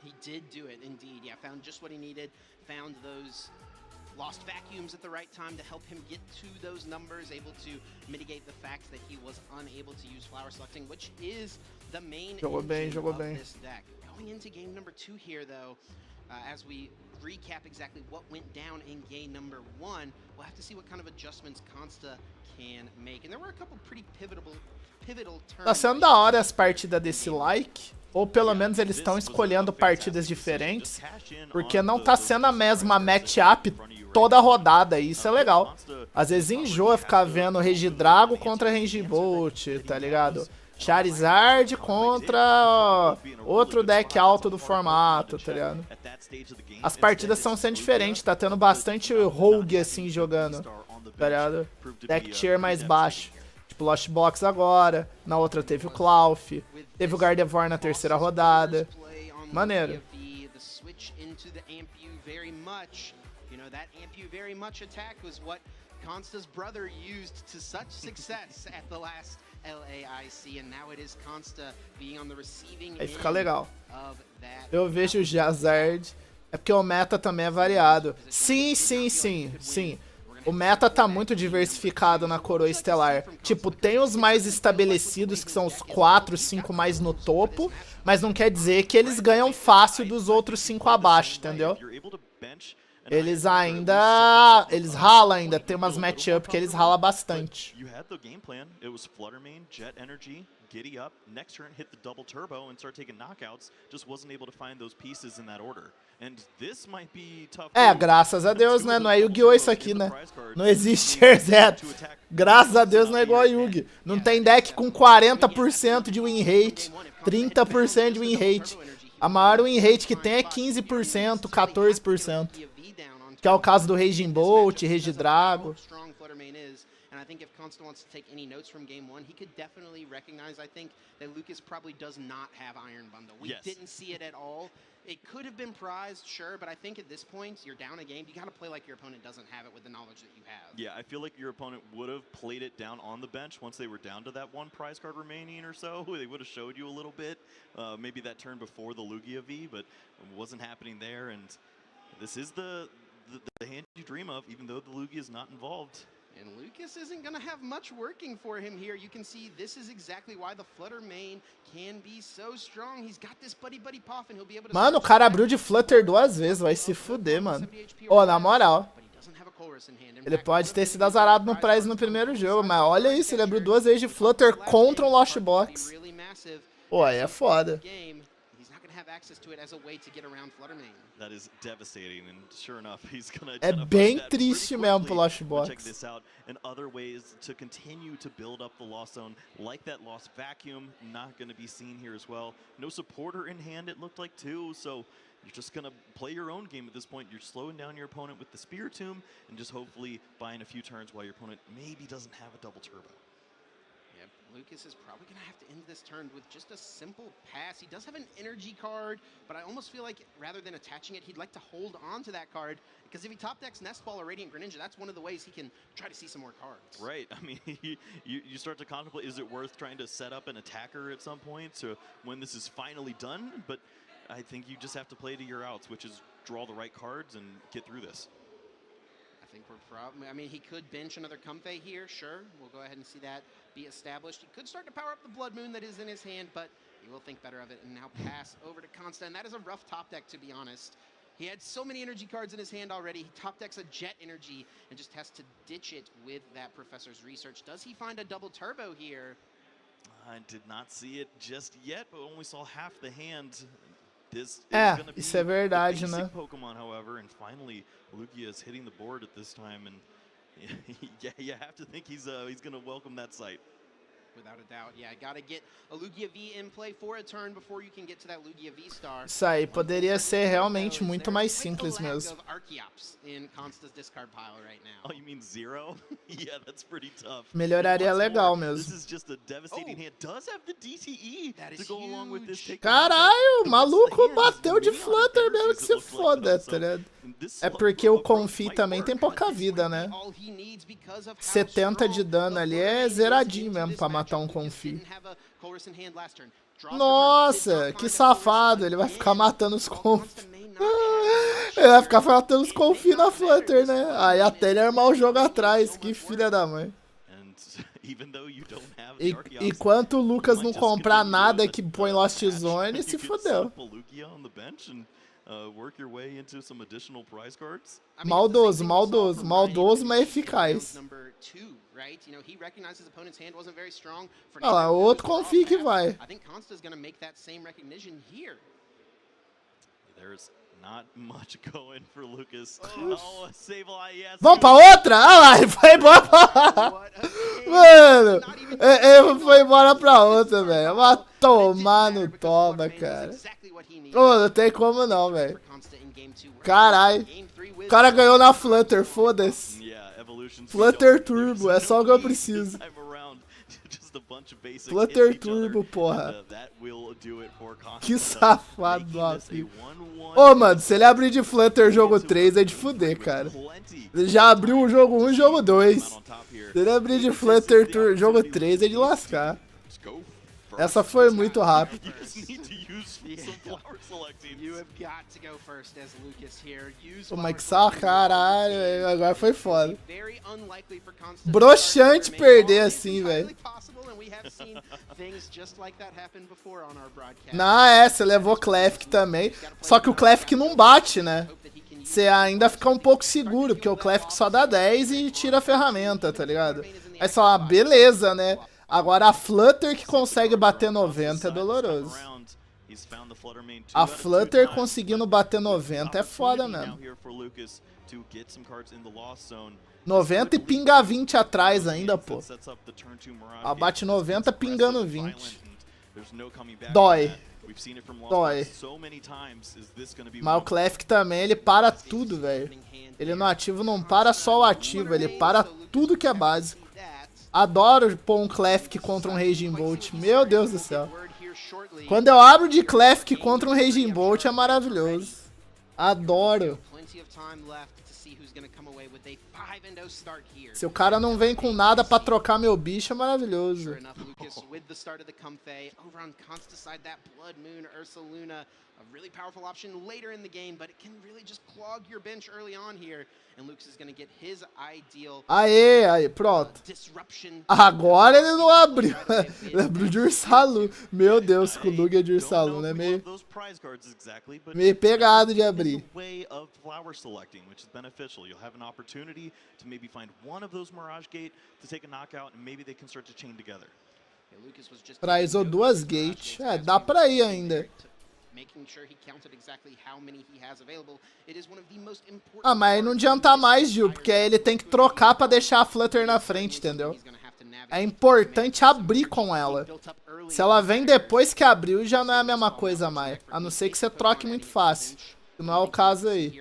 He did do it, indeed. Yeah, found just what he needed. Found those lost vacuums at the right time to help him get to those numbers, able to mitigate the fact that he was unable to use flower selecting, which is the main engine of this deck. Going into game number 2 here, though, as we recap exactly what went down in game number 1, we'll have to see what kind of adjustments Consta can make. And there were a couple pretty pivotal turns. Tá sendo da hora as partidas desse LAIC. Ou pelo menos eles estão escolhendo partidas diferentes, porque não tá sendo a mesma matchup toda a rodada, e isso é legal. Às vezes enjoa ficar vendo Regidrago contra Regibolt, tá ligado? Charizard contra outro deck alto do formato, tá ligado? As partidas estão sendo diferentes, tá tendo bastante rogue assim jogando, tá ligado? Deck tier mais baixo. Tipo Lost Box agora, na outra teve o Clauf, teve o Gardevoir na terceira rodada. Maneiro. Consta's brother used to such success at the last LAIC, and now it is Consta being on the receiving Aí fica legal. of that. Eu vejo o Hazard. É porque o meta também é variado. Sim. O meta tá muito diversificado na Coroa Estelar. Tipo, tem os mais estabelecidos, que são os 4, 5 mais no topo, mas não quer dizer que eles ganham fácil dos outros 5 abaixo, entendeu? Eles ralam ainda, tem umas matchup que eles ralam bastante. Giddy up, next turn hit the double turbo and start taking knockouts, just wasn't able to find those pieces in that order. And this might be tough. Graças a Deus, né? Não é Yu-Gi-Oh! Isso aqui, né? Não existe Erzet. Graças a Deus não é igual a Yu-Gi. Não tem deck com 40% de win rate, 30% de win rate. A maior win rate que tem é 15%, 14%. Que é o caso do Regibolt, Regidrago. I think if Consta wants to take any notes from game 1, he could definitely recognize, I think, that Lucas probably does not have Iron Bundle. We didn't see it at all. It could have been prized, sure, but I think at this point, you're down a game. You got to play like your opponent doesn't have it with the knowledge that you have. Yeah, I feel like your opponent would have played it down on the bench once they were down to that one prize card remaining or so. They would have showed you a little bit, maybe that turn before the Lugia V, but it wasn't happening there. And this is the hand you dream of, even though the Lugia is not involved. And Lucas isn't going to have much working for him here. You can see this is exactly why the Flutter main can be so strong. He's got this buddy poff and he'll be able to... Mano, o cara abriu de Flutter 2 vezes, vai se fuder, mano. Na moral. Ele pode ter sido azarado no prize no primeiro jogo, mas olha isso, ele abriu 2 vezes de Flutter contra um Lost Box. Aí é foda. That is devastating, and sure enough, he's gonna é bem triste mesmo pro Lost Box. Check this out, and other ways to continue to build up the Lost Zone, like that Lost Vacuum, not gonna be seen here as well. No supporter in hand, it looked like too, so you're just gonna play your own game at this point. You're slowing down your opponent with the Spear Tomb, and just hopefully buying a few turns while your opponent maybe doesn't have a double turbo. Lucas is probably going to have to end this turn with just a simple pass. He does have an energy card, but I almost feel like rather than attaching it, he'd like to hold on to that card, because if he top decks Nest Ball or Radiant Greninja, that's one of the ways he can try to see some more cards. Right. I mean, you start to contemplate, is it worth trying to set up an attacker at some point so when this is finally done? But I think you just have to play to your outs, which is draw the right cards and get through this. I think we're probably, I mean, he could bench another Comfey here, sure. We'll go ahead and see that be established. He could start to power up the Blood Moon that is in his hand, but he will think better of it and now pass over to Consta. And that is a rough top deck, to be honest. He had so many energy cards in his hand already. He top decks a Jet Energy and just has to ditch it with that Professor's Research. Does he find a double turbo here? I did not see it just yet, but only saw half the hand. This isso é verdade, né? Pokemon, however, and finally Lugia is hitting the board at this time, and yeah, you have to think he's going to welcome that sight. Without a doubt, yeah. Gotta get a Lugia V in play for a turn before you can get to that Lugia V star. Isso aí poderia ser realmente muito mais simples mesmo. Oh, you mean 0? Yeah, that's pretty tough. Melhoraria legal mesmo. This is just a devastating hand. Does have the DTE to go along with this take. Caralho, o maluco bateu de Flutter mesmo que se foda, tá ligado? É porque o Confi também tem pouca vida, né? 70 de dano ali é zeradinho mesmo pra matar um Confi. Nossa, que safado, ele vai ficar matando os Confi. Ele vai ficar matando os Confi na Flutter, né? Aí até ele armar o jogo atrás, que filha da mãe. Enquanto o Lucas não comprar nada que põe Lost Zone, se fodeu. Maldoso, maldoso, maldoso, mas eficaz. Olha lá, outro Confi que vai. there's not much going for Lucas. Oh, a Sable yes. Vamos pra outra? Ah lá, ele foi embora pra... Mano, ele foi embora pra outra, velho. Vai tomar no toma, cara. Ô, não tem como não, velho. Caralho. O cara ganhou na Flutter, foda-se. Flutter Turbo, é só o que eu preciso. Flutter Turbo, porra. Que safado, nossa. Ô, mano, se ele abrir de Flutter jogo 3, é de fuder, cara. Ele já abriu o jogo 1 e jogo 2. Se ele abrir de Flutter jogo 3, é de lascar. Essa foi muito rápida. Pô, mas que caralho, agora foi foda. Broxante perder assim, velho. Não, você levou Clefk também. Só que o Clefk não bate, né? Você ainda fica um pouco seguro, porque o Clefk só dá 10 e tira a ferramenta, tá ligado? Aí só, beleza, né? Agora a Flutter que consegue bater 90 é doloroso. A Flutter conseguindo bater 90 é foda mesmo. 90 e pinga 20 atrás ainda, pô. Ela bate 90 pingando 20. Dói. Dói. Mas o Clefk também, ele para tudo, velho. Ele no ativo não para só o ativo, ele para tudo que é básico. Adoro pôr um Clefk contra um Raging Bolt. Meu Deus do céu. Quando eu abro de Clefk contra um Raging Bolt é maravilhoso. Adoro. Se o cara não vem com nada pra trocar meu bicho, é maravilhoso. A really powerful option later in the game, but it can really just clog your bench early on here. And Lucas is going to get his ideal. Aê, pronto. Agora ele não abriu. Ele abriu de Ursalu. Meu Deus, com o Lugia de Ursalu, né? Meio pegado de abrir. Prizou 2 gates. É, dá pra ir ainda. Ah, mas aí não adianta mais, Gil, porque aí ele tem que trocar pra deixar a Flutter na frente, entendeu? É importante abrir com ela. Se ela vem depois que abriu, já não é a mesma coisa mais. A não ser que você troque muito fácil. Que não é o caso aí.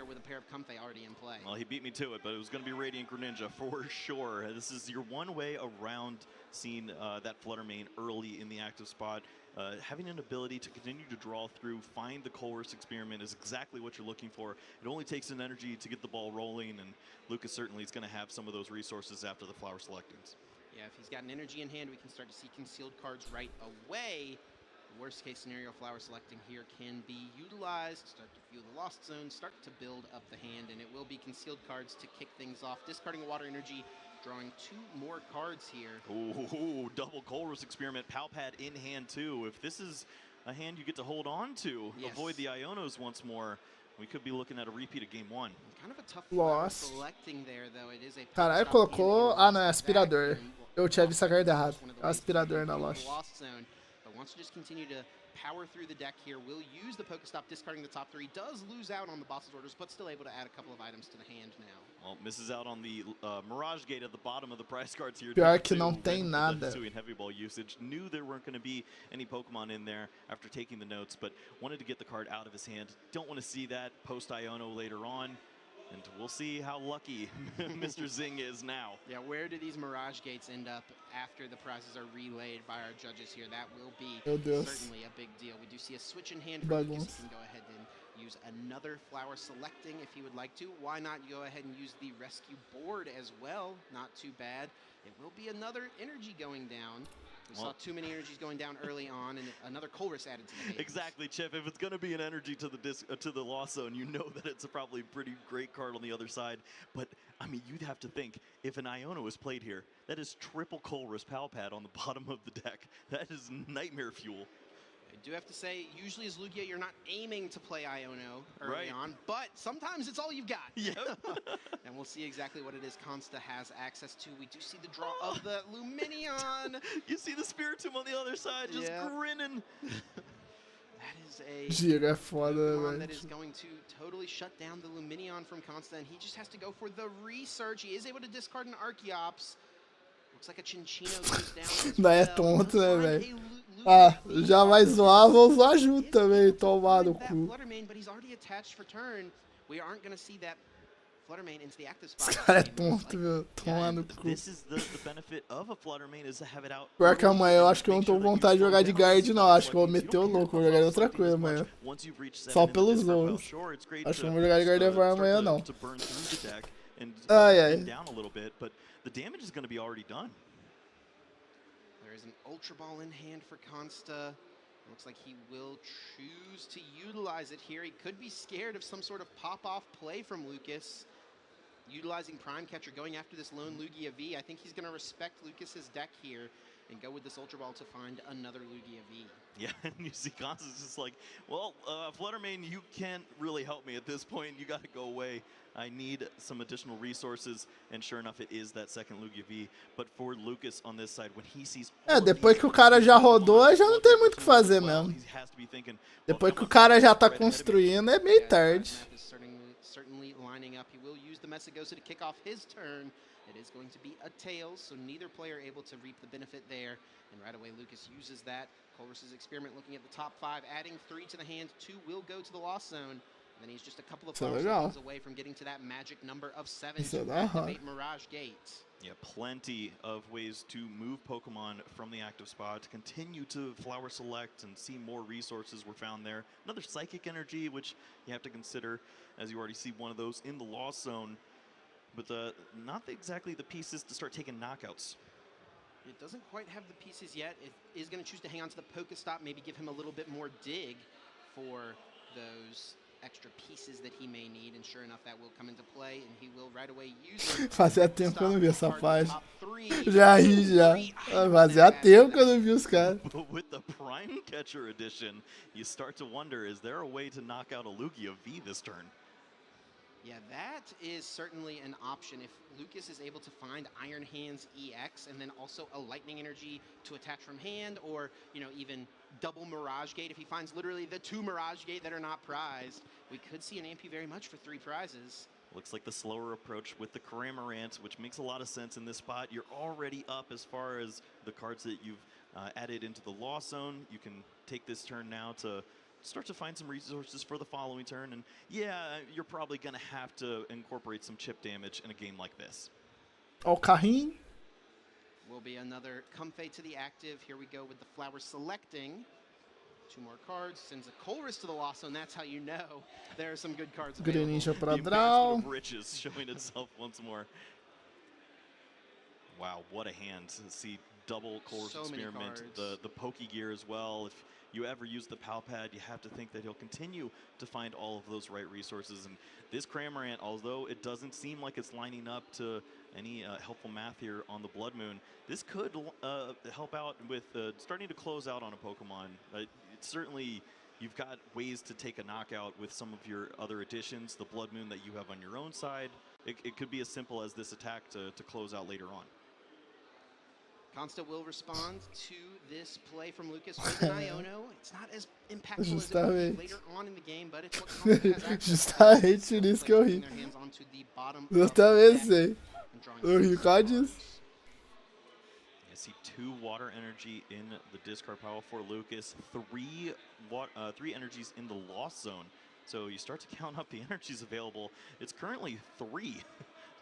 Well, he beat me to it, but it was going to be Radiant Greninja for sure. This is your one way around seeing that Flutter main early in the active spot. Having an ability to continue to draw through, find the Colress experiment is exactly what you're looking for. It only takes an energy to get the ball rolling, and Lucas certainly is going to have some of those resources after the flower selectings. Yeah, if he's got an energy in hand, we can start to see concealed cards right away. Worst case scenario, flower selecting here can be utilized, start to fuel the lost zone, start to build up the hand, and it will be concealed cards to kick things off. Discarding water energy, drawing 2 more cards here. Ooh, double Colress experiment, Palpad in hand too. If this is a hand you get to hold on to, avoid the Ionos once more, we could be looking at a repeat of game 1. Kind of a tough flower selecting there, though. It is a caralho, colocou... Ah, não, é aspirador. Eu tinha visto a carta errada. É aspirador na loja. Wants to just continue to power through the deck here. Will use the Pokestop, discarding the top 3. Does lose out on the boss's orders, but still able to add a couple of items to the hand now. Well, misses out on the Mirage Gate at the bottom of the prize cards here. Pior que não tem nada. Heavy ball usage. Knew there weren't going to be any Pokemon in there after taking the notes, but wanted to get the card out of his hand. Don't want to see that post Iono later on. And we'll see how lucky Mr. Zing is now. Yeah, where do these Mirage Gates end up after the prizes are relayed by our judges here? That will be certainly a big deal. We do see a switch in hand for Lucas. He can go ahead and use another flower selecting if he would like to. Why not go ahead and use the rescue board as well? Not too bad. It will be another energy going down. We saw too many energies going down early on, and another Colress added to the game. Exactly, Chip. If it's going to be an energy to the lost zone, you know that it's a probably pretty great card on the other side. But, I mean, you'd have to think, if an Iono is played here, that is triple Colress Palpad on the bottom of the deck. That is nightmare fuel. I do have to say, usually as Lugia, you're not aiming to play Iono early on, but sometimes it's all you've got. Yep. And we'll see exactly what it is Consta has access to. We do see the draw of the Luminion. You see the Spiritomb on the other side just grinning. That is a Giro é foda, Pokemon velho. that is going to totally shut down the Luminion from Consta, and he just has to go for the research. He is able to discard an Archeops. Looks like a Chinchino goes down as Daí é well. tonto, né, Find velho? a Ah, já vai zoar, vou zoar junto também, tomar no that cu. Fluttermane, but he's already attached for turn. We aren't going to see that Fluttermane into the active Esse spot. cara é tonto, meu. Tomar no cu. This is the benefit of a Fluttermane is to have it out. Pior que amanhã eu acho que eu não tô com vontade de jogar de guard, não. Acho que eu vou meter o louco, vou jogar de outra coisa amanhã. Só pelos zoos. Acho que eu não vou jogar de Gardevoir amanhã, não. Ai, ai. There is an Ultra Ball in hand for Consta. Looks like he will choose to utilize it here. He could be scared of some sort of pop-off play from Lucas. Utilizing Prime Catcher, going after this lone Lugia V. I think he's going to respect Lucas's deck here and go with this Ultra Ball to find another Lugia V. Yeah, and you see Constance just like, well, Fluttermane, you can't really help me at this point. You got to go away. I need some additional resources. And sure enough, it is that second Lugia V. But for Lucas on this side, when he sees... Depois que o cara já rodou, já não tem muito o que fazer mesmo. Depois que o cara já tá construindo, é meio tarde. Certainly lining up. He will use the Messagosa to kick off his turn. It is going to be a Tails, so neither player able to reap the benefit there. And right away, Lucas uses that. Colress's Experiment looking at the top 5, adding 3 to the hand. 2 will go to the Lost Zone. And then he's just a couple of flowers away from getting to that magic number of 7 to activate Mirage Gate. Yeah, plenty of ways to move Pokemon from the active spot, to continue to flower select and see more resources were found there. Another Psychic Energy, which you have to consider, as you already see one of those in the Lost Zone. But not exactly the pieces to start taking knockouts. It doesn't quite have the pieces yet. It is going to choose to hang on to the Pokestop, maybe give him a little bit more dig for those extra pieces that he may need, and sure enough that will come into play, and he will right away use it. Fazia tempo que eu não vi essa página. Já ri, já. Fazia tempo que eu não vi os caras. But with the Prime Catcher edition, you start to wonder, is there a way to knock out a Lugia V this turn? Yeah, that is certainly an option. If Lucas is able to find Iron Hands EX and then also a Lightning Energy to attach from hand, or, you know, even double Mirage Gate, if he finds literally the 2 Mirage Gate that are not prized, we could see an Ampy very much for 3 prizes. Looks like the slower approach with the Cramorant, which makes a lot of sense in this spot. You're already up as far as the cards that you've added into the Lost Zone. You can take this turn now to start to find some resources for the following turn, and yeah, you're probably going to have to incorporate some chip damage in a game like this. Ó o carrinho. Will be another Comfey to the active. Here we go with the Flower selecting. 2 more cards, sends a Colress to the Lost Zone. That's how you know there are some good cards available. Greninja pra The draw. basket of riches showing itself once more. Wow, what a hand to see double Colress Experiment, the Pokegear as well. If you ever use the Pal Pad, you have to think that he'll continue to find all of those right resources. And this Cramorant, although it doesn't seem like it's lining up to any helpful math here on the Blood Moon, this could help out with starting to close out on a Pokemon. It's certainly, you've got ways to take a knockout with some of your other additions, the Blood Moon that you have on your own side. It could be as simple as this attack to close out later on. Consta will respond to this play from Lucas with an Iono. It's not as impactful as it will be later on in the game, but it's what Consta has access to. Justamente nisso que eu ri. Justamente sei. Eu ri por causa disso. I see 2 Water Energy in the discard pile for Lucas, 3 energies in the Lost Zone. So you start to count up the energies available. It's currently 3.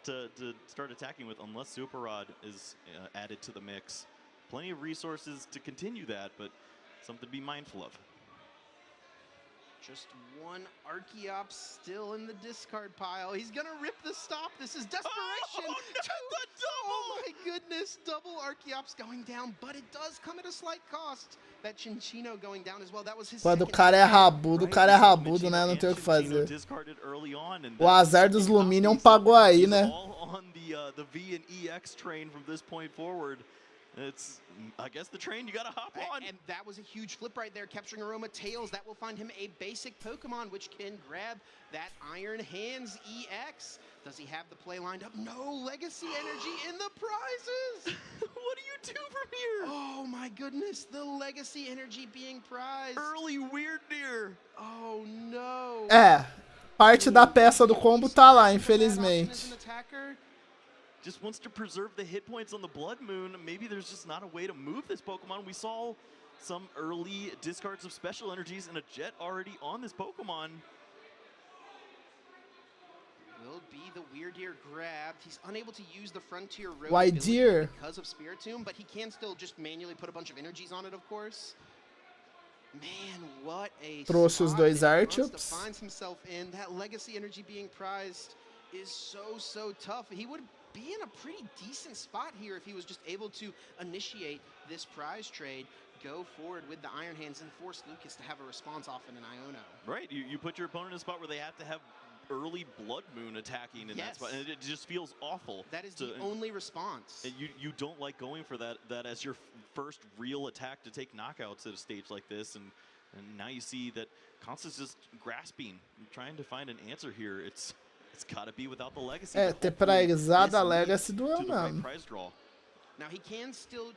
To start attacking with, unless Super Rod is added to the mix. Plenty of resources to continue that, but something to be mindful of. Just 1 Archeops still in the discard pile. He's gonna rip the stop. This is desperation. Oh, oh my goodness, double Archeops going down, but it does come at a slight cost. That Chinchino going down as well. That was his Quando o cara é rabudo, né? Não tem o que fazer. O azar dos Luminion pagou aí, né? On the V and EX train from this point forward. It's, I guess, the train you gotta hop on. And that was a huge flip right there, capturing Aroma Tails. That will find him a basic Pokemon, which can grab that Iron Hands EX. Does he have the play lined up? No, Legacy Energy in the prizes. What do you do from here? Oh my goodness, the Legacy Energy being prized. Early Weird Deer. here. Oh no. É, parte da peça do combo tá lá, infelizmente. Just wants to preserve the hit points on the Blood Moon. Maybe there's just not a way to move this Pokemon. We saw some early discards of special energies and a jet already on this Pokemon. Will be the Weird Deer grabbed. He's unable to use the Frontier Road Why ability deer? because of Spiritomb, but he can still just manually put a bunch of energies on it, of course. Man, what a Trouxe os spot dois that Consta Archeops. finds himself in. That legacy energy being prized is so tough. He would be in a pretty decent spot here if he was just able to initiate this prize trade, go forward with the Iron Hands, and force Lucas to have a response off in an Iono. Right, you put your opponent in a spot where they have to have early Blood Moon attacking in that spot, and it just feels awful. That is the only response. And you don't like going for that as your first real attack to take knockouts at a stage like this, and now you see that Consta's just grasping, trying to find an answer here. It's got to be without the legacy. É, ter prizado a Legacy doeu mesmo. Now he can still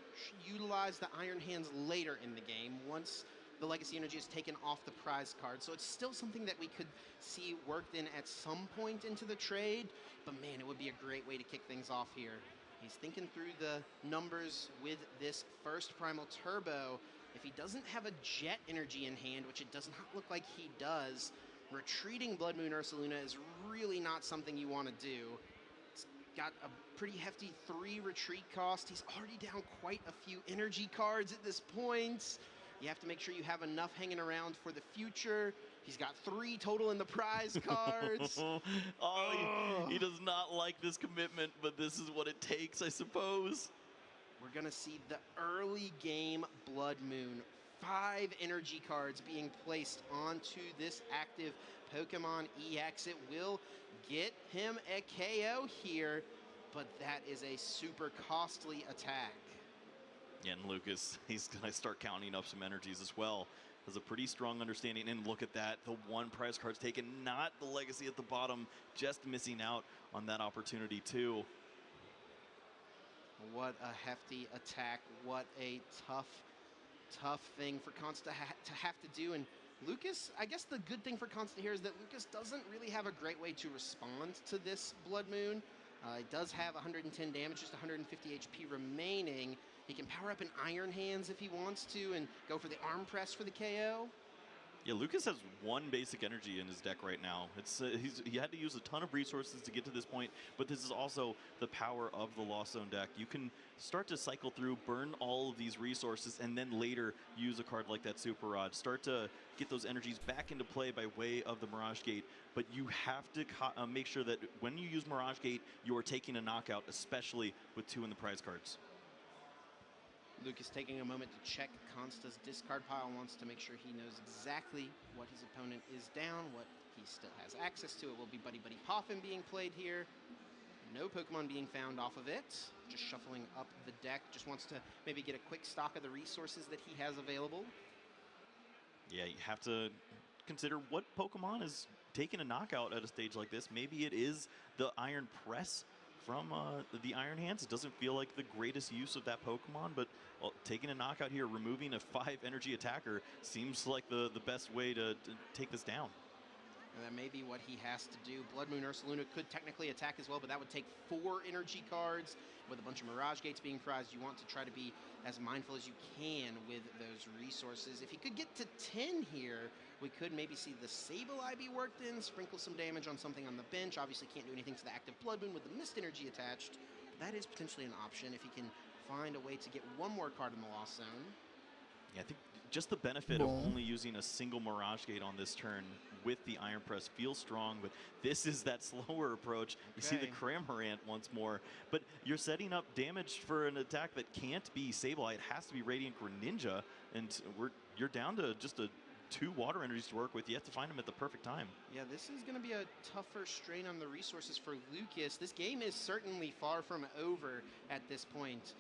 utilize the Iron Hands later in the game once the legacy energy is taken off the prize card, so it's still something that we could see worked in at some point into the trade, but man, it would be a great way to kick things off here. He's thinking through the numbers with this first Primal Turbo. If he doesn't have a jet energy in hand, which it does not look like he does, retreating Blood Moon Ursaluna is really not something you want to do. It's got a pretty hefty 3 retreat cost. He's already down quite a few energy cards at this point. You have to make sure you have enough hanging around for the future. He's got 3 total in the prize cards. He does not like this commitment, but this is what it takes, I suppose. We're going to see the early game Blood Moon. 5 energy cards being placed onto this active Pokemon EX. It will get him a KO here, but that is a super costly attack. And Lucas, he's going to start counting up some energies as well. Has a pretty strong understanding, and look at that. The 1 prize card's taken, not the legacy at the bottom, just missing out on that opportunity too. What a hefty attack. What a tough thing for Consta to have to do. And Lucas, I guess the good thing for Consta here is that Lucas doesn't really have a great way to respond to this Blood Moon. It does have 110 damage, just 150 HP remaining. He can power up an Iron Hands if he wants to and go for the Arm Press for the KO. Yeah, Lucas has 1 basic energy in his deck right now. It's he had to use a ton of resources to get to this point, but this is also the power of the Lost Zone deck. You can start to cycle through, burn all of these resources, and then later use a card like that Super Rod. Start to get those energies back into play by way of the Mirage Gate, but you have to make sure that when you use Mirage Gate, you are taking a knockout, especially with 2 in the prize cards. Lucas taking a moment to check Consta's discard pile, wants to make sure he knows exactly what his opponent is down, what he still has access to. It will be Buddy Buddy Poffin being played here. No Pokemon being found off of it. Just shuffling up the deck. Just wants to maybe get a quick stock of the resources that he has available. Yeah, you have to consider what Pokemon is taking a knockout at a stage like this. Maybe it is the Iron Press from the Iron Hands. It doesn't feel like the greatest use of that Pokemon, but taking a knockout here, removing a 5 energy attacker seems like the best way to take this down. And that may be what he has to do. Blood Moon Ursaluna could technically attack as well, but that would take 4 energy cards. With a bunch of Mirage Gates being prized, you want to try to be as mindful as you can with those resources. If he could get to 10 here, we could maybe see the Sableye be worked in, sprinkle some damage on something on the bench. Obviously can't do anything to the active Blood Moon with the Mist Energy attached. But that is potentially an option if he can find a way to get 1 more card in the Lost Zone. Yeah, I think just the benefit of only using a single Mirage Gate on this turn with the Iron Press feels strong, but this is that slower approach. You see the Cramorant once more, but you're setting up damage for an attack that can't be Sableye. It has to be Radiant Greninja, and you're down to just 2 water energies to work with. You have to find them at the perfect time. Yeah, this is going to be a tougher strain on the resources for Lucas. This game is certainly far from over at this point.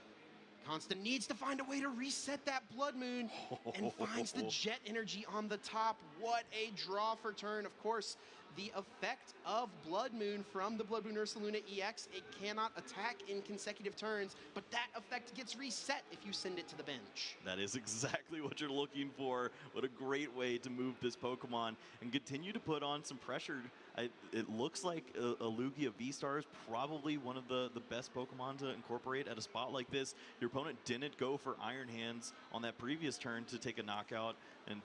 Consta needs to find a way to reset that Blood Moon and finds the jet energy on the top. What a draw for turn. Of course, the effect of Blood Moon from the Blood Moon Ursaluna EX. It cannot attack in consecutive turns, but that effect gets reset if you send it to the bench. That is exactly what you're looking for. What a great way to move this Pokemon and continue to put on some pressure. It looks like a Lugia V-Star is probably one of the best Pokemon to incorporate at a spot like this. Your opponent didn't go for Iron Hands on that previous turn to take a knockout, and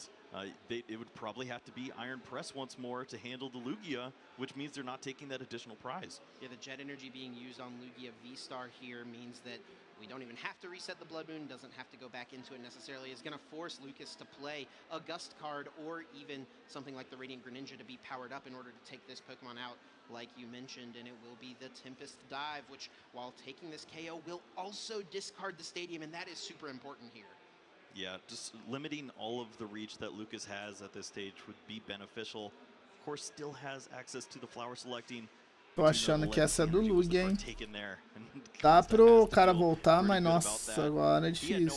it would probably have to be Iron Press once more to handle the Lugia, which means they're not taking that additional prize. Yeah, the Jet Energy being used on Lugia V-Star here means that we don't even have to reset the Blood Moon, doesn't have to go back into it necessarily. It's going to force Lucas to play a Gust card or even something like the Radiant Greninja to be powered up in order to take this Pokemon out, like you mentioned, and it will be the Tempest Dive, which, while taking this KO, will also discard the Stadium, and that is super important here. Yeah, just limiting all of the reach that Lucas has at this stage would be beneficial. Of course, still has access to the flower selecting. Tô achando que essa é do Lugia, hein? Dá pro cara voltar, mas nossa, agora é difícil.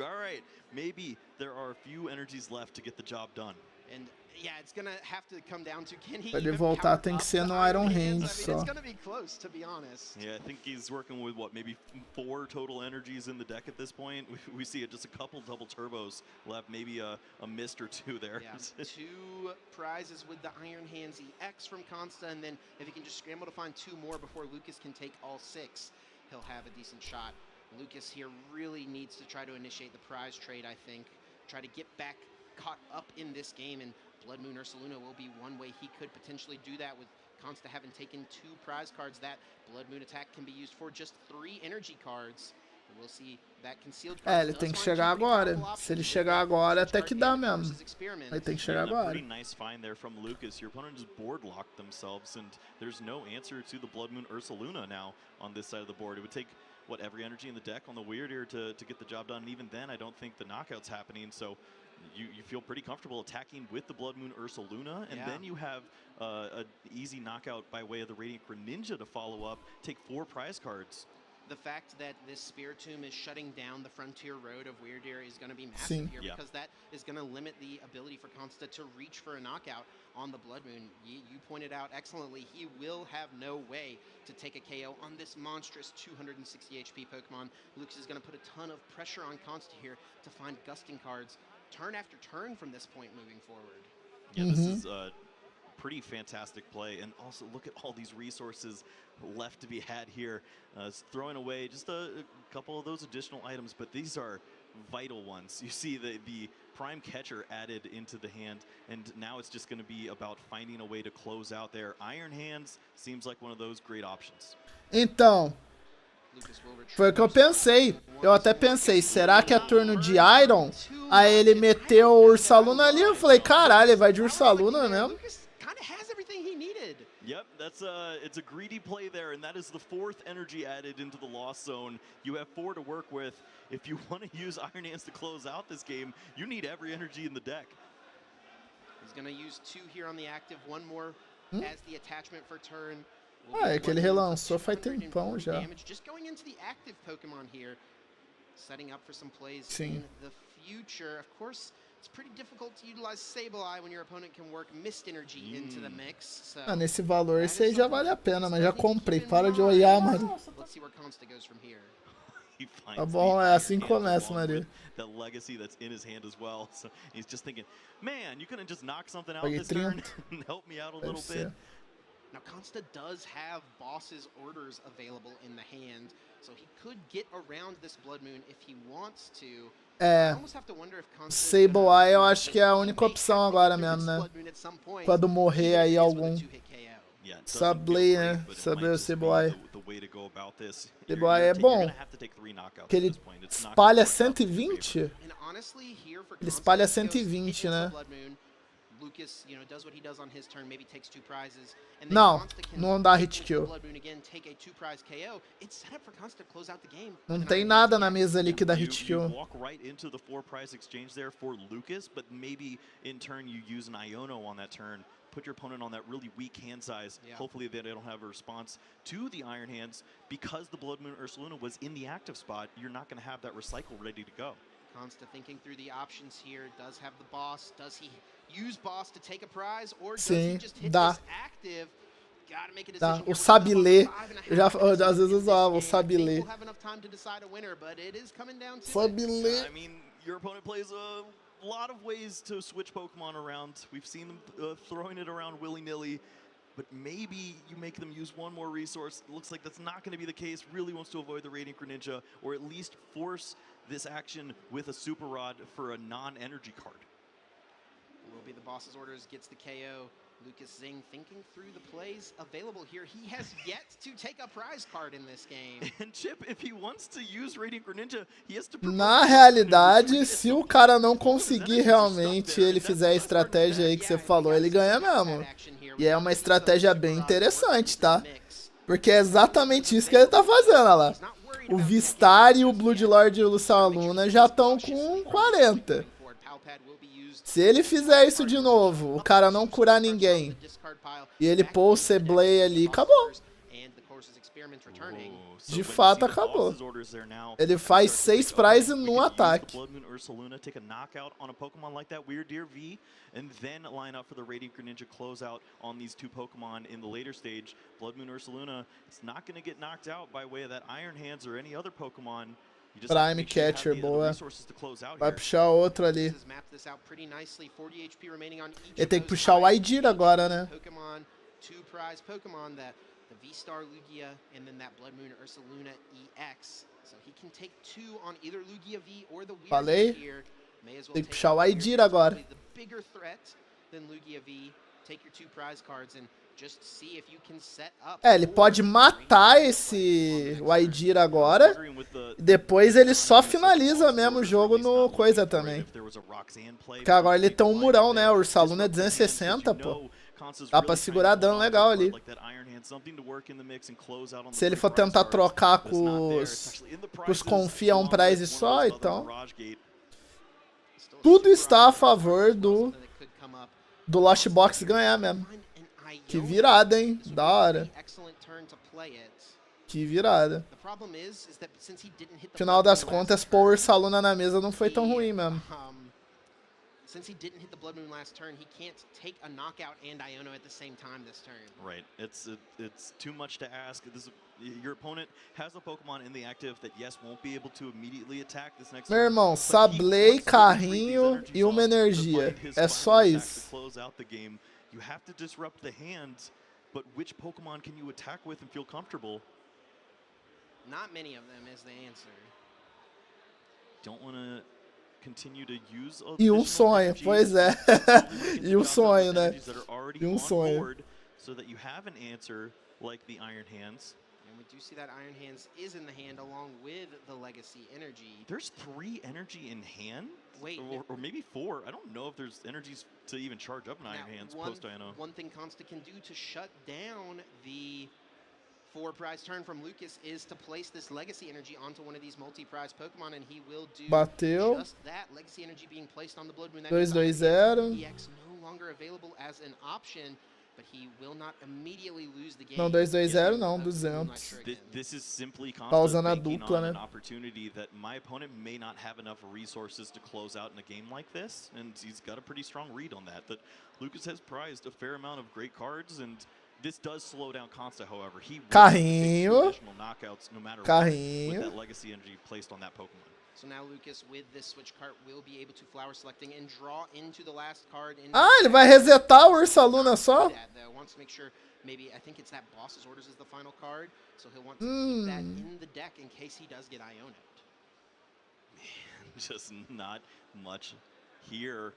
All right, maybe there are a few energies left to get the job done. And yeah, it's gonna have to come down to can he Pra ele voltar tem que ser no Iron Hand só. It's gonna be close, to be honest. Yeah, I think he's working with what, maybe 4 total energies in the deck at this point. We see just a couple double turbos left, maybe a mist or 2 there. Yeah, 2 prizes with the Iron Hands EX from Consta, and then if he can just scramble to find 2 more before Lucas can take all 6, he'll have a decent shot. Lucas here really needs to try to initiate the prize trade, I think. Try to get back caught up in this game, and Blood Moon Ursaluna will be one way he could potentially do that, with Consta having taken 2 prize cards. That Blood Moon attack can be used for just 3 energy cards. We'll see that concealed card. Ele tem que chegar agora. Se ele chegar agora, até que dá mesmo. Ele tem que chegar agora. Pretty nice find there from Lucas. Your opponent just board locked themselves, and there's no answer to the Blood Moon Ursaluna now on this side of the board. It would take every energy in the deck on the Weird Ear to get the job done, and even then I don't think the knockout's happening, so you feel pretty comfortable attacking with the Blood Moon Ursaluna, and then you have an easy knockout by way of the Radiant Greninja to follow up, take 4 prize cards. The fact that this Spiritomb is shutting down the frontier road of Weird Ear is going to be massive here, because that is going to limit the ability for Consta to reach for a knockout on the Blood Moon. You pointed out excellently, he will have no way to take a KO on this monstrous 260 HP Pokemon. Lucas is going to put a ton of pressure on Consta here to find gusting cards turn after turn from this point moving forward. Yeah, this is pretty fantastic play, and also look at all these resources left to be had here. Throwing away just a couple of those additional items, but these are vital ones. You see the prime catcher added into the hand, and now it's just going to be about finding a way to close out there. Iron Hands seems like one of those great options. Então, foi o que eu pensei. Eu até pensei, será que é turno de Iron? Aí ele meteu o Ursaluna ali, eu falei, caralho, ele vai de Ursaluna mesmo? Yep, it's a greedy play there, and that is the 4th energy added into the Lost Zone. You have 4 to work with. If you want to use Iron Hands to close out this game, you need every energy in the deck. He's going to use 2 here on the active, 1 more as the attachment for turn. Ah, é que ele relançou faz tempão já. Just going into the active Pokemon here, setting up for some plays Sim. in the future. Of course, it's pretty difficult to utilize Sableye when your opponent can work Mist Energy into the mix. So nesse valor esse aí já vale a pena, mas já comprei. Para de olhar, mano. Let's see where Consta goes from here. Tá bom, é assim que começa, Maria. That legacy that's in his hand as well. So he's just thinking, man, you couldn't just knock something out this turn and help me out a little bit. Now, Consta does have Boss's orders available in the hand, so he could get around this Blood Moon if he wants to. É, Sableye eu acho que é a única opção agora mesmo, né? Quando morrer aí algum Sableye, né? Saber o Sableye. Sableye é bom, que ele espalha 120. Ele espalha 120, né? Lucas, does what he does on his turn, maybe takes 2 prizes, and não dá hit kill. Não tem nada na mesa ali que dá hit kill. Walk right into the 4 prize exchange there for Lucas, but maybe in turn you use an Iono on that turn. Put your opponent on that really weak hand size. Hopefully they don't have a response to the Iron Hands. Because the Blood Moon Ursaluna was in the active spot, you're not going to have that recycle ready to go. Consta thinking through the options here, does have the boss, does he Sim, dá. Tá, o sabilê. Às vezes usava o sabilê. Sabilê. I mean, your opponent plays a lot of ways to switch Pokemon around. We've seen them throwing it around willy-nilly, but maybe you make them use one more resource. It looks like that's not going to be the case. Really wants to avoid the Radiant Greninja, or at least force this action with a Super Rod for a non-energy card. Will be the boss's orders, gets the KO. Lucas Zing thinking through the plays available here. He has yet to take a prize card in this game. And Chip, if he wants to use Radiant Greninja, he has to... Na realidade, se o cara não conseguir realmente, ele fizer a estratégia aí que você falou, ele ganha mesmo. E é uma estratégia bem interessante, tá? Porque é exatamente isso que ele tá fazendo, olha lá. O Vistar e o Bloodlord e o Lucialuna já estão com 40. Se ele fizer isso de novo, o cara não curar ninguém, e ele pôr o Seblay ali, acabou. De fato, acabou. Ele faz 6 prizes num ataque. And then line up for the Radiant Greninja closeout on these two Pokemon in the later stage. Blood Moon Ursaluna, it's not going to get knocked out by way of that Iron Hands or any other Pokemon. Prime Catcher, boa. Vai puxar outro ali. Ele tem que puxar o Aidir agora, né? V-Star Lugia and then that Blood Moon Ursaluna EX. So he can take 2 on either Lugia V or the Falei. Tem que puxar o Aidir agora. Bigger threat than Lugia V. Take your 2 prize cards and just see if you can set up. É, ele pode matar o Aidir agora. E depois ele só finaliza mesmo o jogo no coisa também. Porque agora ele tem um murão, né? O Ursaluna é 260, pô. Dá pra segurar dano legal ali. Se ele for tentar trocar com os confia um prize só, então... Tudo está a favor do Lost Box ganhar mesmo. Que virada, hein? Da hora. Que virada. Final das contas, pôr o Ursaluna na mesa não foi tão ruim mesmo. Since he didn't hit the Blood Moon last turn, he can't take a knockout and Iono at the same time this turn. Right. It's too much to ask. Your opponent has a Pokemon in the active that, yes, won't be able to immediately attack this next Meu irmão, Sablay, carrinho e uma energia. É só isso. You have to disrupt the hand, but which Pokemon can you attack with and feel comfortable? Not many of them is the answer. Don't want to continue to use e um sonho, pois é. E um sonho, né? E um sonho. So that you have an answer like the Iron Hands. And we do see that Iron Hands is in the hand along with the Legacy Energy. There's 3 energy in hand? Wait, or maybe 4. I don't know if there's energies to even charge up an Iron Hands post-Iono. One thing Consta can do to shut down the 4 prize turn from Lucas is to place this Legacy Energy onto one of these multi-prize Pokemon, and he will do Bateu. just that. Legacy Energy being placed on the Blood Moon. 2-2-0. EX no longer available as an option, but he will not immediately lose the game. Não, 2-2-0 não, 200. This is simply tá usando a dupla, né? An opportunity that my opponent may not have enough resources to close out in a game like this, and he's got a pretty strong read on that. That Lucas has prized a fair amount of great cards, and this does slow down Consta, however. He carrinho. Knockouts no matter carrinho. What, with that Legacy Energy placed on that Pokemon. So now Lucas, with this switch card, will be able to flower selecting and draw into the last card. Ele vai resetar o Ursaluna só? Wants to make sure maybe I think it's that boss's orders is the final card, so he'll want to keep that in the deck in case he does get Iono'd. Man, just not much here.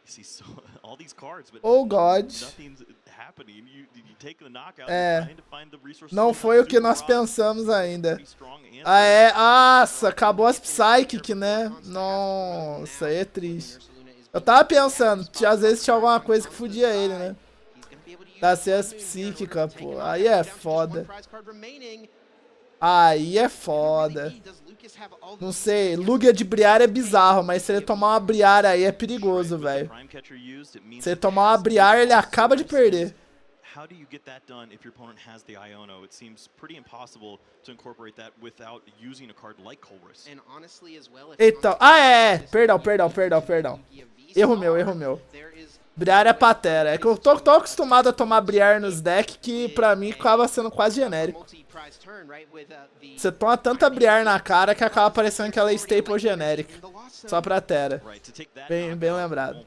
You see all these cards, but nothing's happening. You take the knockout, trying to find the resources. Não foi o que nós pensamos ainda. Nossa, acabou as Psychic, né? Nossa, aí é triste. Eu tava pensando, às vezes tinha alguma coisa que fudia ele, né? Tá sem as psíquica, pô. Aí é foda. Aí é foda. Não sei, Lugia de Briar é bizarro, mas se ele tomar uma Briar aí é perigoso, velho. Se ele tomar uma Briar, ele acaba de perder. How do you get that done if your opponent has the Iono? It seems pretty impossible to incorporate that without using a card like Colress. And honestly as well, então, perdão. Erro meu. Briar é patera. É que eu tô acostumado a tomar Briar nos decks que pra mim acaba sendo quase genérico. Você toma tanta Briar na cara que acaba parecendo que ela é staple genérica. Só pra Terra. Bem lembrado.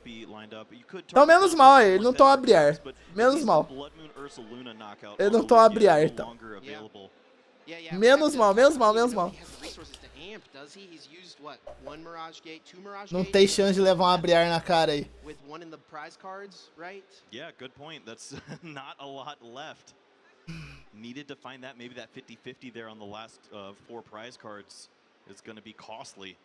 Então menos mal, ele não toma Briar. Menos mal. Ele não toma Briar, então. Menos mal. Não tem chance de levar uma Briar na cara aí. Yeah, good point. That's not a lot left. Needed to find that, maybe that 50-50 there on the last 4 prize cards is going to be costly.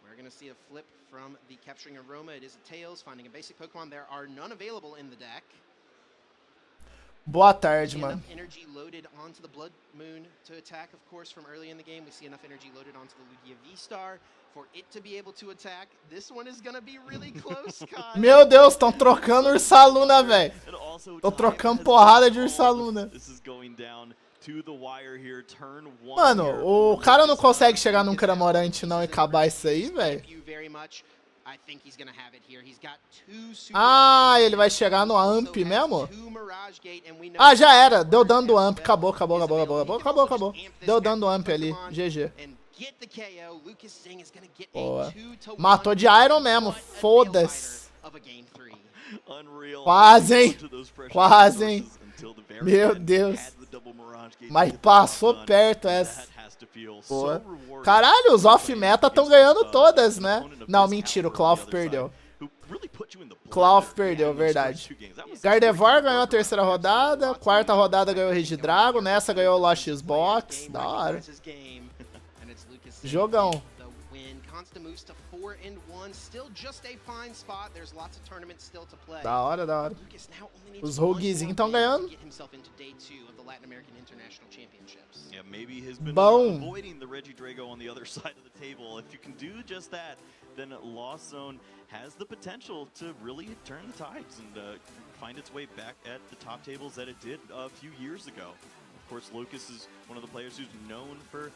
We're going to see a flip from the Capturing Aroma. It is a Tails, finding a basic Pokemon. There are none available in the deck. Boa tarde, mano. Enough energy loaded onto the Blood Moon to attack, of course, from early in the game. We see enough energy loaded onto the Lugia V-Star for it to be able to attack. This one is going to be really close, Kai. Meu Deus, estão trocando Ursaluna, velho. Tô trocando porrada de Ursaluna. Mano, o cara não consegue chegar num Cramorante não e acabar isso aí, velho. Ah, ele vai chegar no Amp mesmo? Ah, já era. Deu dano do Amp. Acabou. Deu dano do Amp ali. GG. Boa. Matou de Iron mesmo. Foda-se. Quase, hein? Meu Deus. Mas passou perto essa. Boa. Caralho, os off-meta estão ganhando todas, né? Não, mentira, o Clough perdeu. Clough perdeu, verdade. Gardevoir ganhou a 3ª rodada, 4ª rodada ganhou o Regidrago, nessa ganhou o Lost Box. Da hora. Jogão. Da hora. Os roguezinhos estão ganhando. Yeah, maybe he's been avoiding the Regidrago on the other side of the table. If you can do just that, then Lost Zone has the potential to really turn the tides and find its way back at the top tables that it did a few years ago. Of course, Lucas is one of the players who's known for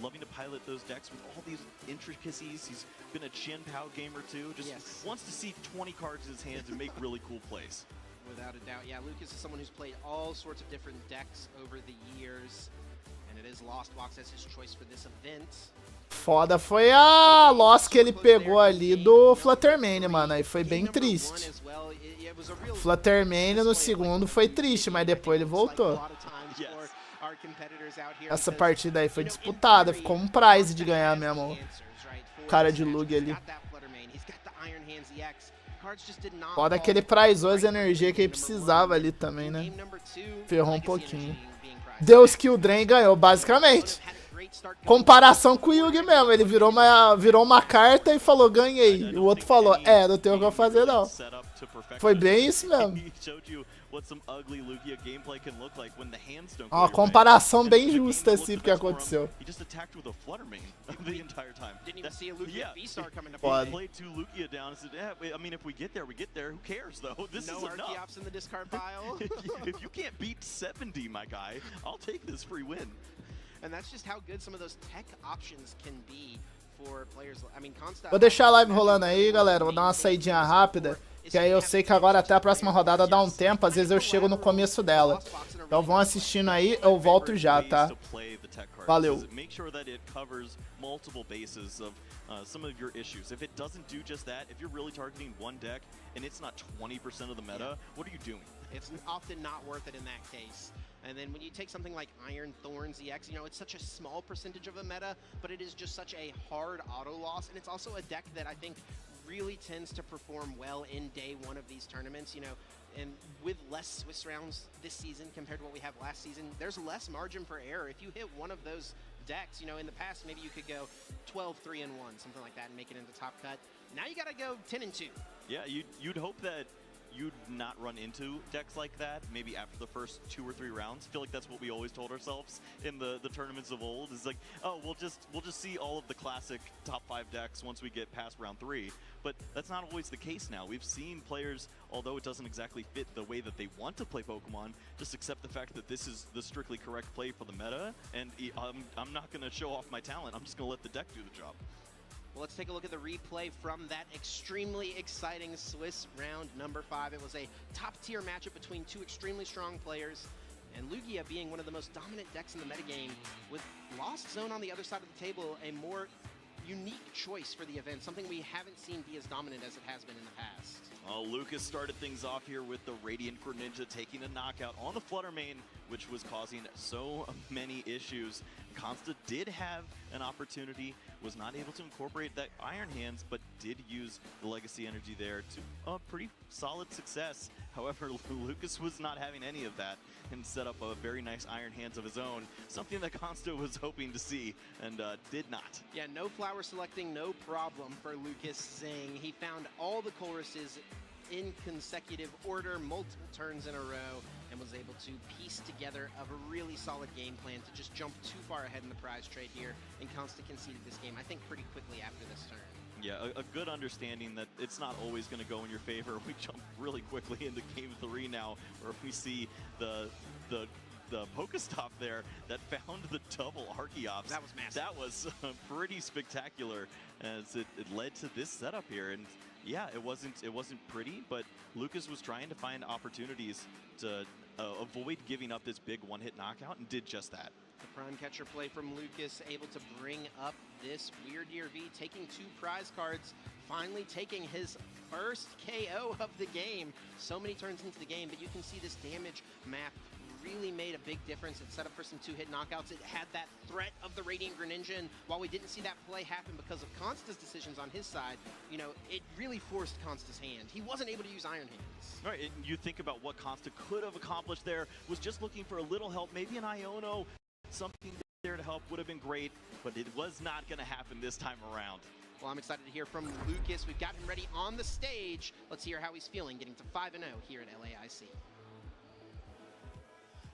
loving to pilot those decks with all these intricacies. He's been a Chin Pao gamer too. Just wants to see 20 cards in his hands and make really cool plays. Without a doubt, yeah. Lucas is someone who's played all sorts of different decks over the years, and it is Lost Box as his choice for this event. Foda foi a loss que ele pegou ali do Fluttermane, mano. Aí foi bem triste. Fluttermane no segundo foi triste, mas depois ele voltou. Essa partida aí foi disputada, ficou um prize de ganhar mesmo. O cara de Lug ali. Foda que ele prizou as energias que ele precisava ali também, né? Ferrou um pouquinho. Deu skill drain e ganhou, basicamente. Comparação com o Yugi mesmo. Ele virou uma carta e falou, ganhei. E o outro falou, não tenho o que eu fazer não. Foi bem isso mesmo. Uma comparação bem justa assim porque aconteceu. Pode. Vou deixar a live rolando aí, galera. Vou dar uma saidinha rápida. Que aí eu sei que agora até a próxima rodada dá um tempo. Às vezes eu chego no começo dela. Então vão assistindo aí, eu volto já, tá? Valeu. Some of your issues. If it doesn't do just that, if you're really targeting one deck and it's not 20% of the meta, what are you doing? It's often not worth it in that case. And then when you take something like Iron Thorns EX, you know, it's such a small percentage of a meta, but it is just such a hard auto loss, and it's also a deck that I think really tends to perform well in day one of these tournaments, you know, and with less Swiss rounds this season compared to what we have last season, there's less margin for error. If you hit one of those decks, you know, in the past, maybe you could go 12-3-1, something like that, and make it into top cut. Now you gotta go 10-2. Yeah, you'd hope that you'd not run into decks like that maybe after the first 2 or 3 rounds. I feel like that's what we always told ourselves in the tournaments of old, is like, oh, we'll just see all of the classic top 5 decks once we get past round 3. But that's not always the case now. We've seen players, although it doesn't exactly fit the way that they want to play Pokemon, just accept the fact that this is the strictly correct play for the meta, and I'm not going to show off my talent. I'm just going to let the deck do the job. Well, let's take a look at the replay from that extremely exciting Swiss round number 5. It was a top-tier matchup between two extremely strong players, and Lugia being one of the most dominant decks in the metagame, with Lost Zone on the other side of the table, a more unique choice for the event, something we haven't seen be as dominant as it has been in the past. Lucas started things off here with the Radiant Greninja taking a knockout on the Flutter Mane, which was causing so many issues. Consta did have an opportunity, was not able to incorporate that Iron Hands, but did use the Legacy Energy there to a pretty solid success. However, Lucas was not having any of that and set up a very nice Iron Hands of his own, something that Consta was hoping to see and did not. Yeah, no flower selecting, no problem for Lucas Singh. He found all the choruses in consecutive order, multiple turns in a row, and was able to piece together a really solid game plan to just jump too far ahead in the prize trade here, and Consta conceded this game, I think, pretty quickly after this turn. Yeah, a good understanding that it's not always going to go in your favor. We jump really quickly into Game 3 now, where we see the Pokestop there that found the double Archeops. That was massive. That was pretty spectacular as it led to this setup here. And yeah, it wasn't pretty, but Lucas was trying to find opportunities to avoid giving up this big one-hit knockout, and did just that. The prime catcher play from Lucas, able to bring up this weird year V, taking 2 prize cards, finally taking his first KO of the game. So many turns into the game, but you can see this damage map really made a big difference. It set up for some 2-hit knockouts. It had that threat of the Radiant Greninja, and while we didn't see that play happen because of Consta's decisions on his side, you know, it really forced Consta's hand. He wasn't able to use Iron Hands. All right, and you think about what Consta could have accomplished there, was just looking for a little help, maybe an Iono, something there to help would have been great, but it was not going to happen this time around. Well, I'm excited to hear from Lucas. We've got him ready on the stage. Let's hear how he's feeling getting to 5-0 here at LAIC.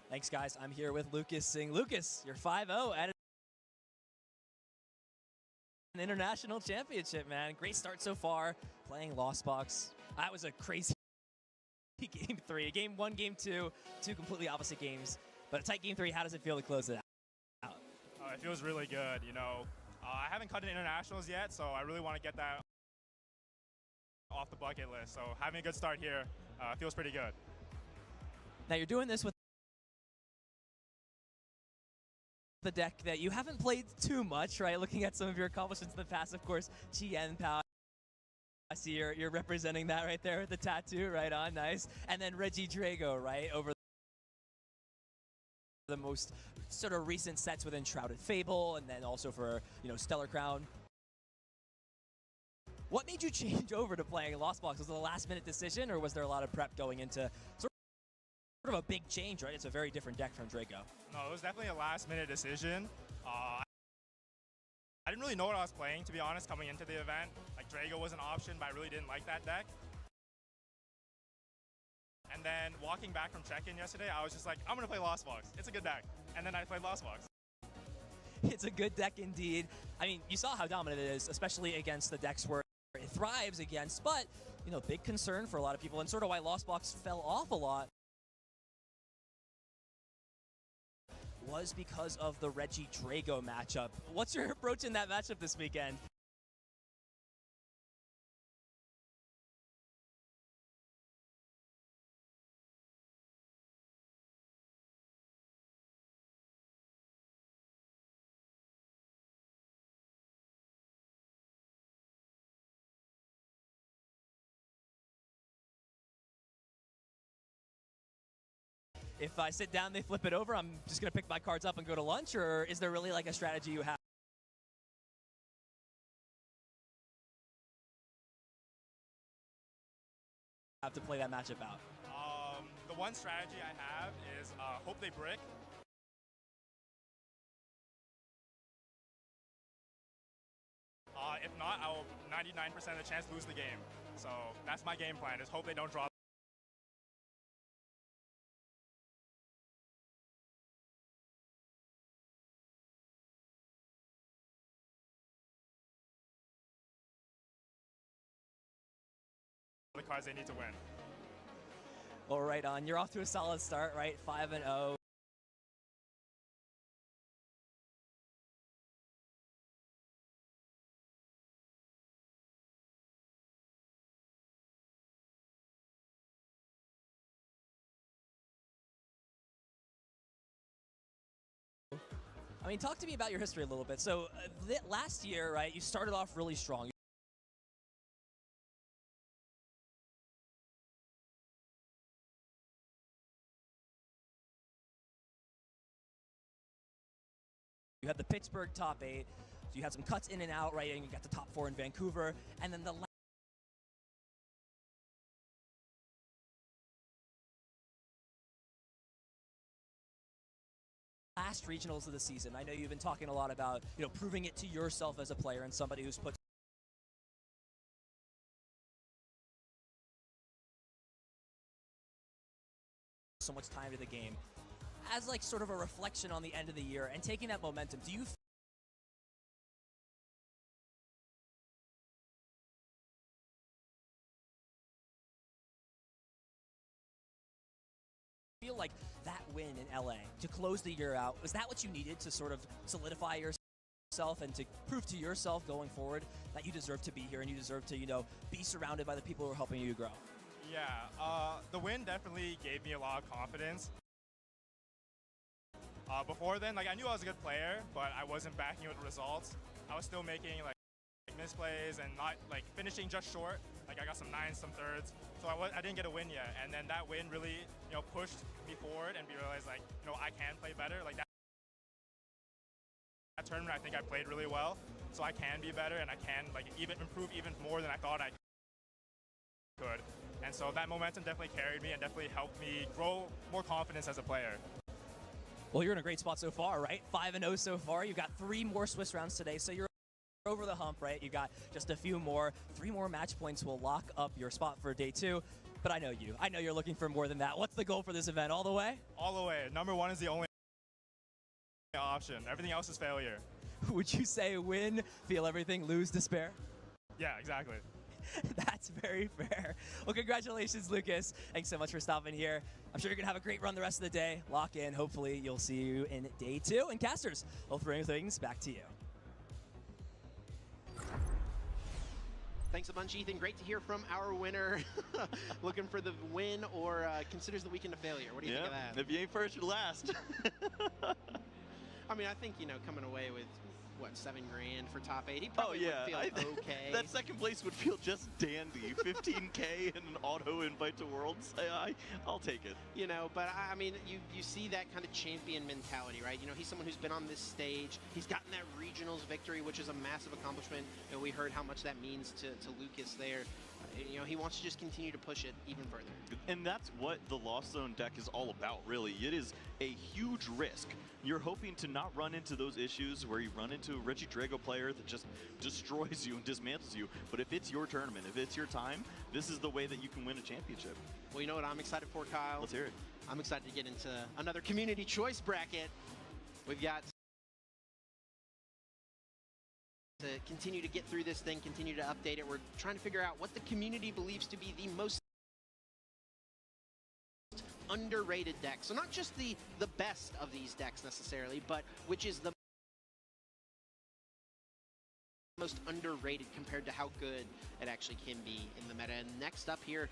Thanks, guys. I'm here with Lucas Singh. Lucas, you're 5-0 at an international championship, man. Great start so far, playing Lost Box. That was a crazy Game 3. Game 1, Game 2, two completely opposite games. But a tight Game 3, how does it feel to close it out? It feels really good, you know. I haven't cut in internationals yet, so I really want to get that off the bucket list. So having a good start here feels pretty good. Now you're doing this with the deck that you haven't played too much, right? Looking at some of your accomplishments in the past, of course, Chien Pao. I see you're representing that right there with the tattoo, right on, nice. And then Reggie Drago, right, over the most sort of recent sets within Shrouded Fable, and then also for, you know, Stellar Crown. What made you change over to playing Lost Box? Was it a last-minute decision, or was there a lot of prep going into sort of a big change, right? It's a very different deck from Draco. No, it was definitely a last-minute decision. I didn't really know what I was playing, to be honest, coming into the event. Like, Drago was an option, but I really didn't like that deck. And then walking back from check-in yesterday, I was just like, I'm going to play Lost Box. It's a good deck. And then I played Lost Box. It's a good deck indeed. I mean, you saw how dominant it is, especially against the decks where it thrives against, but, you know, big concern for a lot of people, and sort of why Lost Box fell off a lot was because of the Reggie Drago matchup. What's your approach in that matchup this weekend? If I sit down, they flip it over, I'm just going to pick my cards up and go to lunch, or is there really like a strategy you have to play that matchup out? The one strategy I have is hope they brick. If not, I will 99% of the chance lose the game. So that's my game plan, is hope they don't draw. The cards they need to win. Well, right on. You're off to a solid start, right? 5-0. I mean, talk to me about your history a little bit. So last year, right, you started off really strong. You had the Pittsburgh top 8, so you had some cuts in and out, right, and you got the top 4 in Vancouver, and then the last regionals of the season. I know you've been talking a lot about, you know, proving it to yourself as a player and somebody who's put so much time to the game. As like sort of a reflection on the end of the year and taking that momentum, do you feel like that win in LA to close the year out, was that what you needed to sort of solidify yourself and to prove to yourself going forward that you deserve to be here and you deserve to, you know, be surrounded by the people who are helping you grow? Yeah, the win definitely gave me a lot of confidence. Before then, like, I knew I was a good player, but I wasn't backing it with results. I was still making like misplays and not like finishing just short. Like, I got some 9s, some 3rds, so I didn't get a win yet. And then that win really, you know, pushed me forward and realized, like, you know, I can play better. Like that tournament, I think I played really well, so I can be better and I can like even improve even more than I thought I could. And so that momentum definitely carried me and definitely helped me grow more confidence as a player. Well, you're in a great spot so far, right? 5-0 so far. You've got 3 more Swiss rounds today, so you're over the hump, right? You've got just a few more. 3 more match points will lock up your spot for day 2. But I know you. I know you're looking for more than that. What's the goal for this event? All the way? All the way. Number 1 is the only option. Everything else is failure. Would you say win, feel everything, lose, despair? Yeah, exactly. That's very fair. Well, congratulations, Lucas. Thanks so much for stopping here. I'm sure you're going to have a great run the rest of the day. Lock in. Hopefully, you'll see you in day 2. And casters, we'll bring things back to you. Thanks a bunch, Ethan. Great to hear from our winner. Looking for the win or considers the weekend a failure. What do you think of that? If you ain't first, you're last. I mean, I think, you know, coming away with, what, $7 grand for top 8, he probably would feel okay. That second place would feel just dandy. 15K and an auto invite to Worlds. I'll take it. You know, but I mean, you see that kind of champion mentality, right? You know, he's someone who's been on this stage. He's gotten that regionals victory, which is a massive accomplishment. And we heard how much that means to Lucas there. You know, he wants to just continue to push it even further. And that's what the Lost Zone deck is all about, really. It is a huge risk. You're hoping to not run into those issues where you run into a Reggie Drago player that just destroys you and dismantles you. But if it's your tournament, if it's your time, this is the way that you can win a championship. Well, you know what I'm excited for, Kyle? Let's hear it. I'm excited to get into another community choice bracket. We've got to continue to get through this thing, continue to update it. We're trying to figure out what the community believes to be the most underrated deck. So not just the best of these decks necessarily, but which is the most underrated compared to how good it actually can be in the meta. And next up here,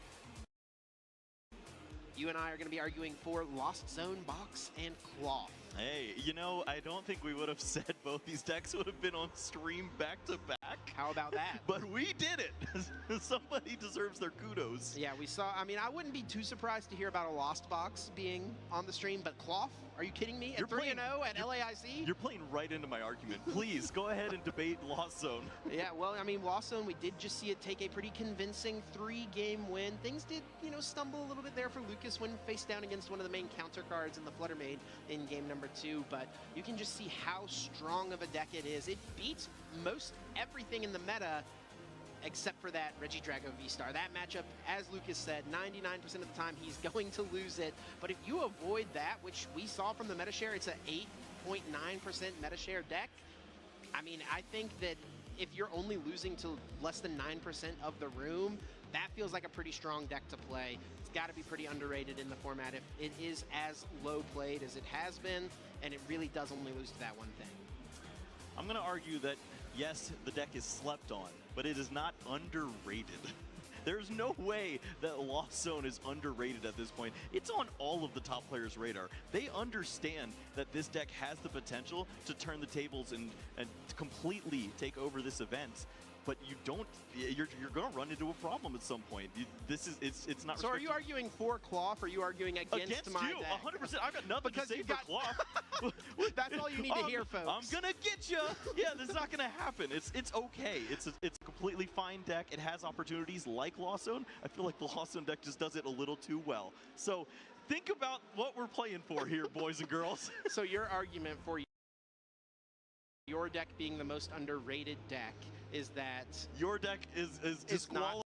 you and I are going to be arguing for Lost Zone Box and Cloth. Hey, you know, I don't think we would have said both these decks would have been on stream back to back. How about that? But we did it. Somebody deserves their kudos. Yeah, we saw, I mean, I wouldn't be too surprised to hear about a Lost Box being on the stream, but Cloth, are you kidding me? At 3-0 at LAIC? You're playing right into my argument. Please, go ahead and debate Lost Zone. Yeah, well, I mean, Lost Zone, we did just see it take a pretty convincing 3-game win. Things did, you know, stumble a little bit there for Lucas when faced down against one of the main counter cards in the Flutter Made in game number 2, but you can just see how strong of a deck it is. It beats most everything in the meta except for that Reggie Drago V-Star. That matchup, as Lucas said, 99% of the time he's going to lose it. But if you avoid that, which we saw from the meta share, it's an 8.9% meta share deck. I mean, I think that if you're only losing to less than 9% of the room, that feels like a pretty strong deck to play. It's got to be pretty underrated in the format if it is as low played as it has been, and it really does only lose to that one thing. I'm going to argue that, yes, the deck is slept on, but it is not underrated. There's no way that Lost Zone is underrated at this point. It's on all of the top players' radar. They understand that this deck has the potential to turn the tables and completely take over this event. But you don't. You're going to run into a problem at some point. It's not. So are you arguing for Cloth? Or are you arguing against my you? deck? 100%. I've got nothing Because to say you for got Cloth. That's all you need to hear, folks. I'm gonna get you. Yeah, that's not gonna happen. It's okay. It's a completely fine deck. It has opportunities like Lost Zone. I feel like the Lost Zone deck just does it a little too well. So think about what we're playing for here, boys and girls. So your argument for your deck being the most underrated deck is that your deck is disqualified.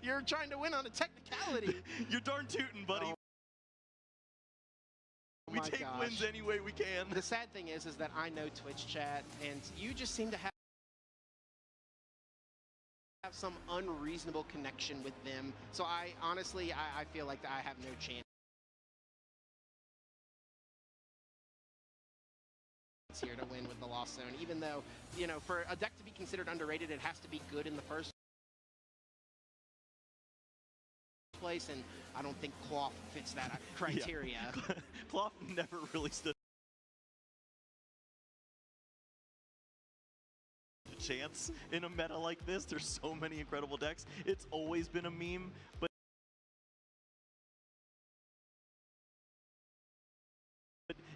You're trying to win on a technicality. You're darn tootin', buddy. Oh. We take wins any way we can. The sad thing is that I know Twitch chat, and you just seem to have some unreasonable connection with them. So I honestly feel like I have no chance here to win with the Lost Zone, even though, you know, for a deck to be considered underrated, it has to be good in the first place, and I don't think Cloth fits that criteria. Yeah. Cloth never really stood a chance in a meta like this. There's so many incredible decks. It's always been a meme, but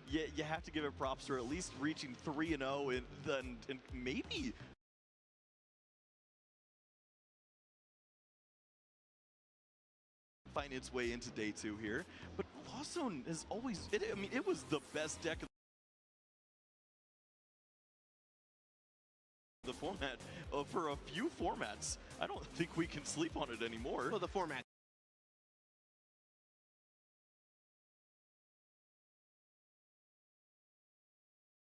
you have to give it props for at least reaching 3-0 and maybe find its way into day 2 here. But Lost Zone is always, I mean, it was the best deck of the format for a few formats. I don't think we can sleep on it anymore. Well, the format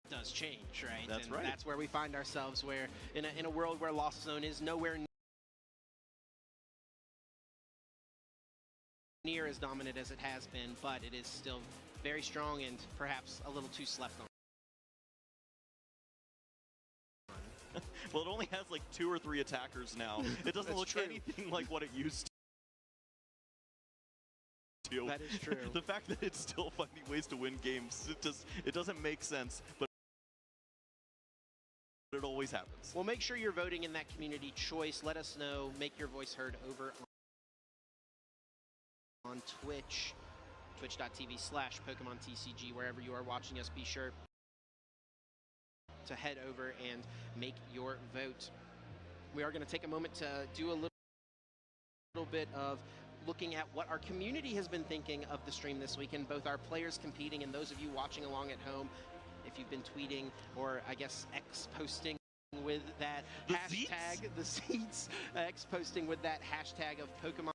does change, right? That's right. That's where we find ourselves, where in a world where Lost Zone is nowhere near as dominant as it has been, but it is still very strong and perhaps a little too slept on. Well, it only has like 2 or 3 attackers now. It doesn't look anything like what it used to. That is true. The fact that it's still finding ways to win games, it doesn't make sense, but it always happens. Well, make sure you're voting in that community choice. Let us know. Make your voice heard over on Twitch, twitch.tv/PokemonTCG. Wherever you are watching us, be sure to head over and make your vote. We are going to take a moment to do a little bit of looking at what our community has been thinking of the stream this weekend, both our players competing and those of you watching along at home. If you've been tweeting or, I guess, X-posting with that hashtag, the seats, X-posting with that hashtag of Pokemon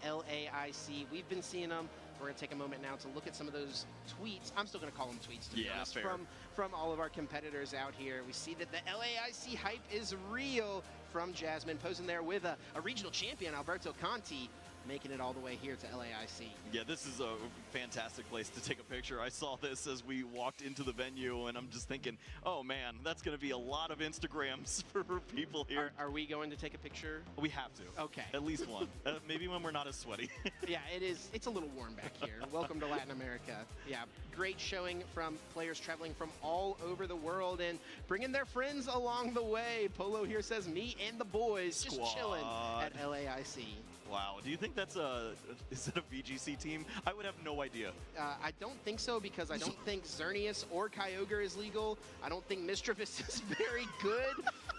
LAIC. We've been seeing them. We're going to take a moment now to look at some of those tweets. I'm still going to call them tweets, to be honest, from all of our competitors out here. We see that the LAIC hype is real from Jasmine, posing there with a regional champion, Alberto Conti, making it all the way here to LAIC. Yeah, this is a fantastic place to take a picture. I saw this as we walked into the venue, and I'm just thinking, oh man, that's going to be a lot of Instagrams for people here. Are we going to take a picture? We have to. Okay. At least one. Maybe when we're not as sweaty. Yeah, it is. It's a little warm back here. Welcome to Latin America. Yeah, great showing from players traveling from all over the world and bringing their friends along the way. Polo here says, me and the boys just chilling at LAIC. Wow. Do you think that's is it a VGC team? I would have no idea. I don't think so, because I don't think Xerneas or Kyogre is legal. I don't think Mischievous is very good,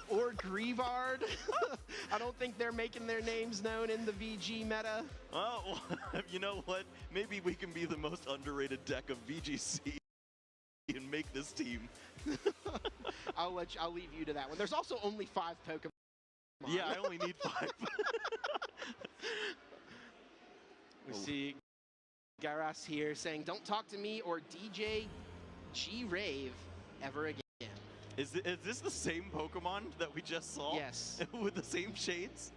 or Grievard. I don't think they're making their names known in the VG meta. Oh, well, you know what? Maybe we can be the most underrated deck of VGC and make this team. I'll leave you to that one. There's also only 5 Pokemon. Yeah, I only need 5. We see Garas here saying, don't talk to me or DJ G-Rave ever again. Is this the same Pokemon that we just saw? Yes. With the same shades?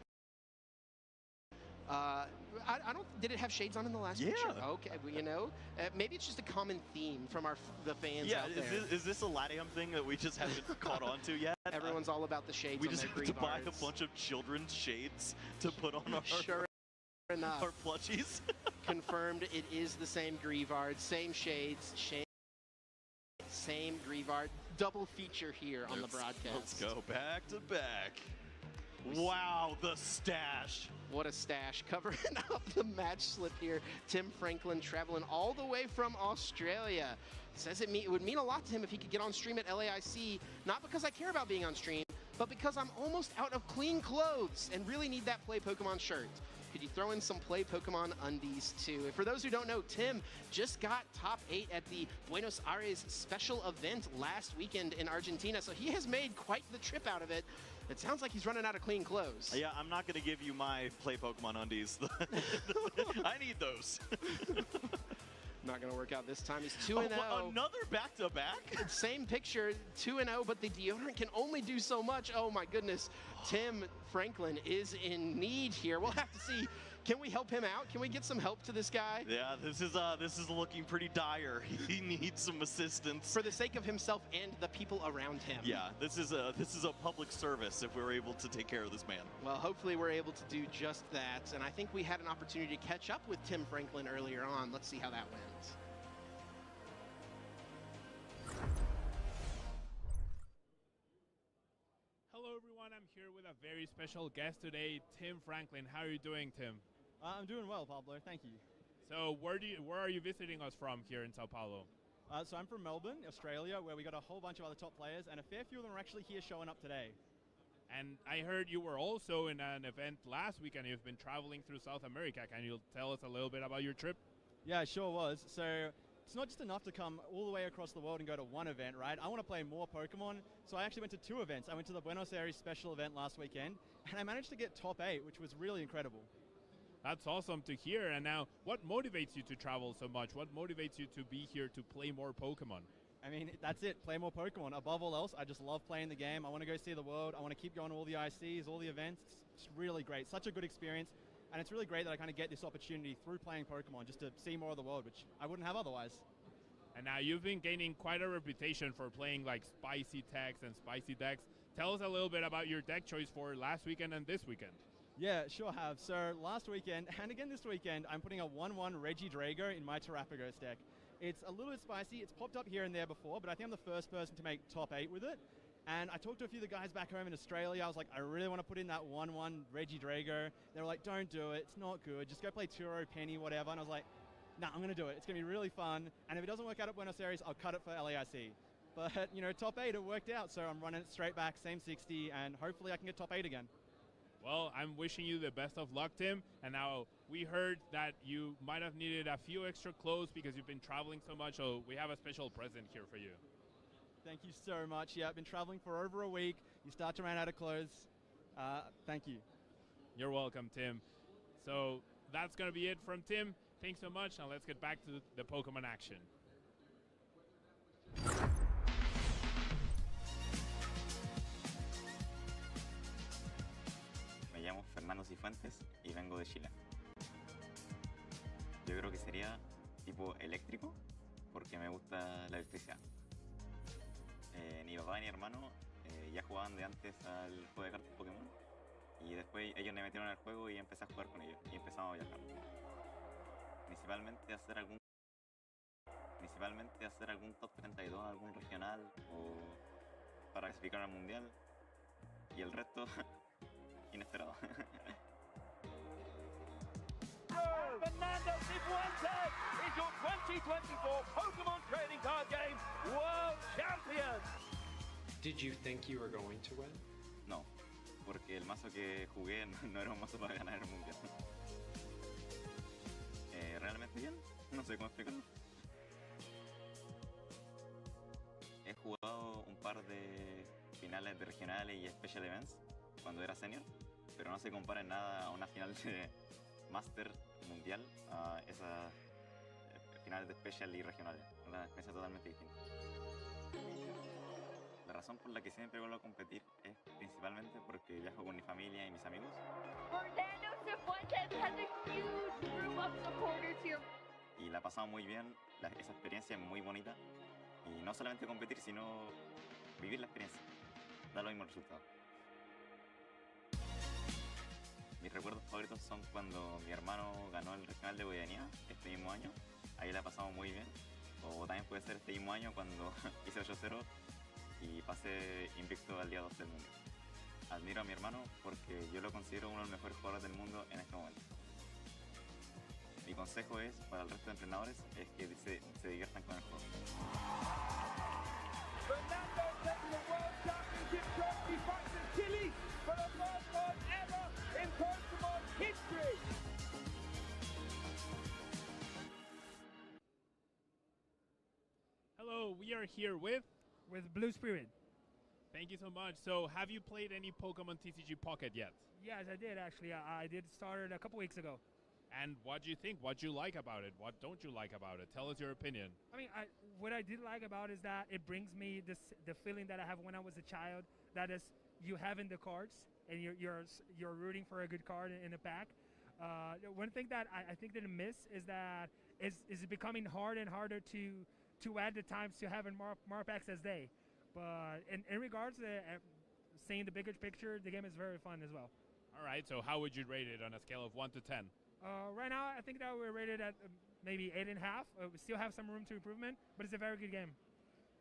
I don't. Did it have shades on in the last picture? Okay, well, you know, maybe it's just a common theme from the fans out there. Is this a LATAM thing that we just haven't caught on to yet? Everyone's all about the shades. We on just their have to buy a Greevards. bunch of children's shades to put on our Sure enough. our plushies. Confirmed. It is the same Greevard, same shades, same Greevard. Double feature here on the broadcast. Let's go back to back. Wow, the stash. What a stash. Covering up the match slip here. Tim Franklin traveling all the way from Australia. Says it would mean a lot to him if he could get on stream at LAIC, not because I care about being on stream, but because I'm almost out of clean clothes and really need that Play Pokemon shirt. Could you throw in some Play Pokemon undies too? And for those who don't know, Tim just got top 8 at the Buenos Aires special event last weekend in Argentina, so he has made quite the trip out of it. It sounds like he's running out of clean clothes. Yeah, I'm not going to give you my Play Pokemon undies. I need those. Not going to work out this time. He's 2-0. Another back-to-back? Same picture, 2-0, but the deodorant can only do so much. Oh my goodness. Tim Franklin is in need here. We'll have to see. Can we help him out? Can we get some help to this guy? Yeah, this is looking pretty dire. He needs some assistance for the sake of himself and the people around him. Yeah, this is a public service if we're able to take care of this man. Well, hopefully we're able to do just that. And I think we had an opportunity to catch up with Tim Franklin earlier on. Let's see how that went. Hello everyone, I'm here with a very special guest today, Tim Franklin. How are you doing, Tim? I'm doing well, Pablo. Thank you. So where are you visiting us from here in Sao Paulo? So I'm from Melbourne, Australia, where we got a whole bunch of other top players, and a fair few of them are actually here showing up today. And I heard you were also in an event last weekend. You've been traveling through South America. Can you tell us a little bit about your trip? Yeah, it sure was. So it's not just enough to come all the way across the world and go to one event, right? I want to play more Pokemon, so I actually went to 2 events. I went to the Buenos Aires special event last weekend, and I managed to get top 8, which was really incredible. That's awesome to hear. And now, what motivates you to travel so much? What motivates you to be here to play more Pokemon? I mean, that's it. Play more Pokemon. Above all else, I just love playing the game. I want to go see the world. I want to keep going to all the ICs, all the events. It's really great. Such a good experience. And it's really great that I kind of get this opportunity through playing Pokemon just to see more of the world, which I wouldn't have otherwise. And now you've been gaining quite a reputation for playing like spicy techs and spicy decks. Tell us a little bit about your deck choice for last weekend and this weekend. Yeah, sure have. So last weekend, and again this weekend, I'm putting a 1-1 Regidrago in my Terrapagos deck. It's a little bit spicy. It's popped up here and there before, but I think I'm the first person to make top 8 with it. And I talked to a few of the guys back home in Australia. I was like, I really want to put in that 1-1 Regidrago. They were like, don't do it. It's not good. Just go play Turo, Penny, whatever. And I was like, nah, I'm going to do it. It's going to be really fun. And if it doesn't work out at Buenos Aires, I'll cut it for LAIC. But, you know, top 8, it worked out. So I'm running it straight back, same 60, and hopefully I can get top 8 again. Well, I'm wishing you the best of luck, Tim. And now we heard that you might have needed a few extra clothes because you've been traveling so much. So we have a special present here for you. Thank you so much. Yeah, I've been traveling for over a week. You start to run out of clothes. Thank you. You're welcome, Tim. So that's going to be it from Tim. Thanks so much. Now let's get back to the Pokemon action. Me llamo Fernando Cifuentes y vengo de Chile. Yo creo que sería tipo eléctrico porque me gusta la electricidad. Mi papá y mi hermano ya jugaban de antes al juego de cartas Pokémon y después ellos me metieron al juego y empecé a jugar con ellos y empezamos a viajar. Principalmente hacer algún top 32, algún regional o para clasificar al mundial y el resto inesperado. Fernando Cifuentes is your 2024 Pokemon Trading Card Game World Champion! Did you think you were going to win? No, porque el mazo que jugué no era un mazo para ganar el mundial. Realmente bien, no sé cómo explicarlo. He jugado un par de finales de regionales y special events cuando era senior, pero no se compara en nada a una final de Master mundial a esas finales de special y regionales. Una experiencia totalmente distinta. La razón por la que siempre vuelvo a competir es principalmente porque viajo con mi familia y mis amigos. Fernando Cifuentes has a huge group of supporters here. Y la pasamos muy bien, esa experiencia es muy bonita. Y no solamente competir, sino vivir la experiencia. Da lo mismo el resultado. Mis recuerdos favoritos son cuando mi hermano ganó el regional de Oceanía este mismo año. Ahí la pasamos muy bien. O también puede ser este mismo año cuando hice 8-0 y pasé invicto al día 2 del mundo. Admiro a mi hermano porque yo lo considero uno de los mejores jugadores del mundo en este momento. Mi consejo es, para el resto de entrenadores, es que se diviertan con el juego. Fernando taking the World Championship trophy back to Chile for the first time ever in Pokémon history. Hello, we are here with Blue Spirit. Thank you so much. So, have you played any Pokemon TCG Pocket yet? Yes, I did actually. I did start it a couple weeks ago. And what do you think? What do you like about it? What don't you like about it? Tell us your opinion. I mean, what I did like about it is that it brings me the feeling that I have when I was a child. That is, you having the cards and you're rooting for a good card in the pack. One thing that I think that I miss is that is becoming harder and harder to add the times to having more packs as day. But in regards to seeing the bigger picture, the game is very fun as well. All right, so how would you rate it on a scale of 1 to 10? Right now, I think that we're rated at maybe 8.5. We still have some room to improvement, but it's a very good game.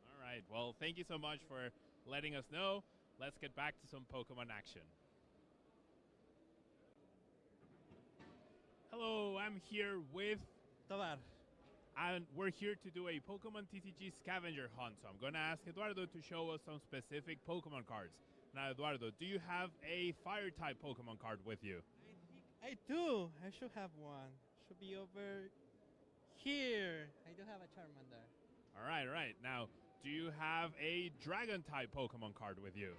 All right, well, thank you so much for letting us know. Let's get back to some Pokemon action. Hello, I'm here with Tovar. And we're here to do a Pokemon TCG scavenger hunt. So I'm going to ask Eduardo to show us some specific Pokemon cards. Now, Eduardo, do you have a Fire-type Pokemon card with you? I do. I should have one. Should be over here. I do have a Charmander. All right. Now, do you have a Dragon-type Pokemon card with you?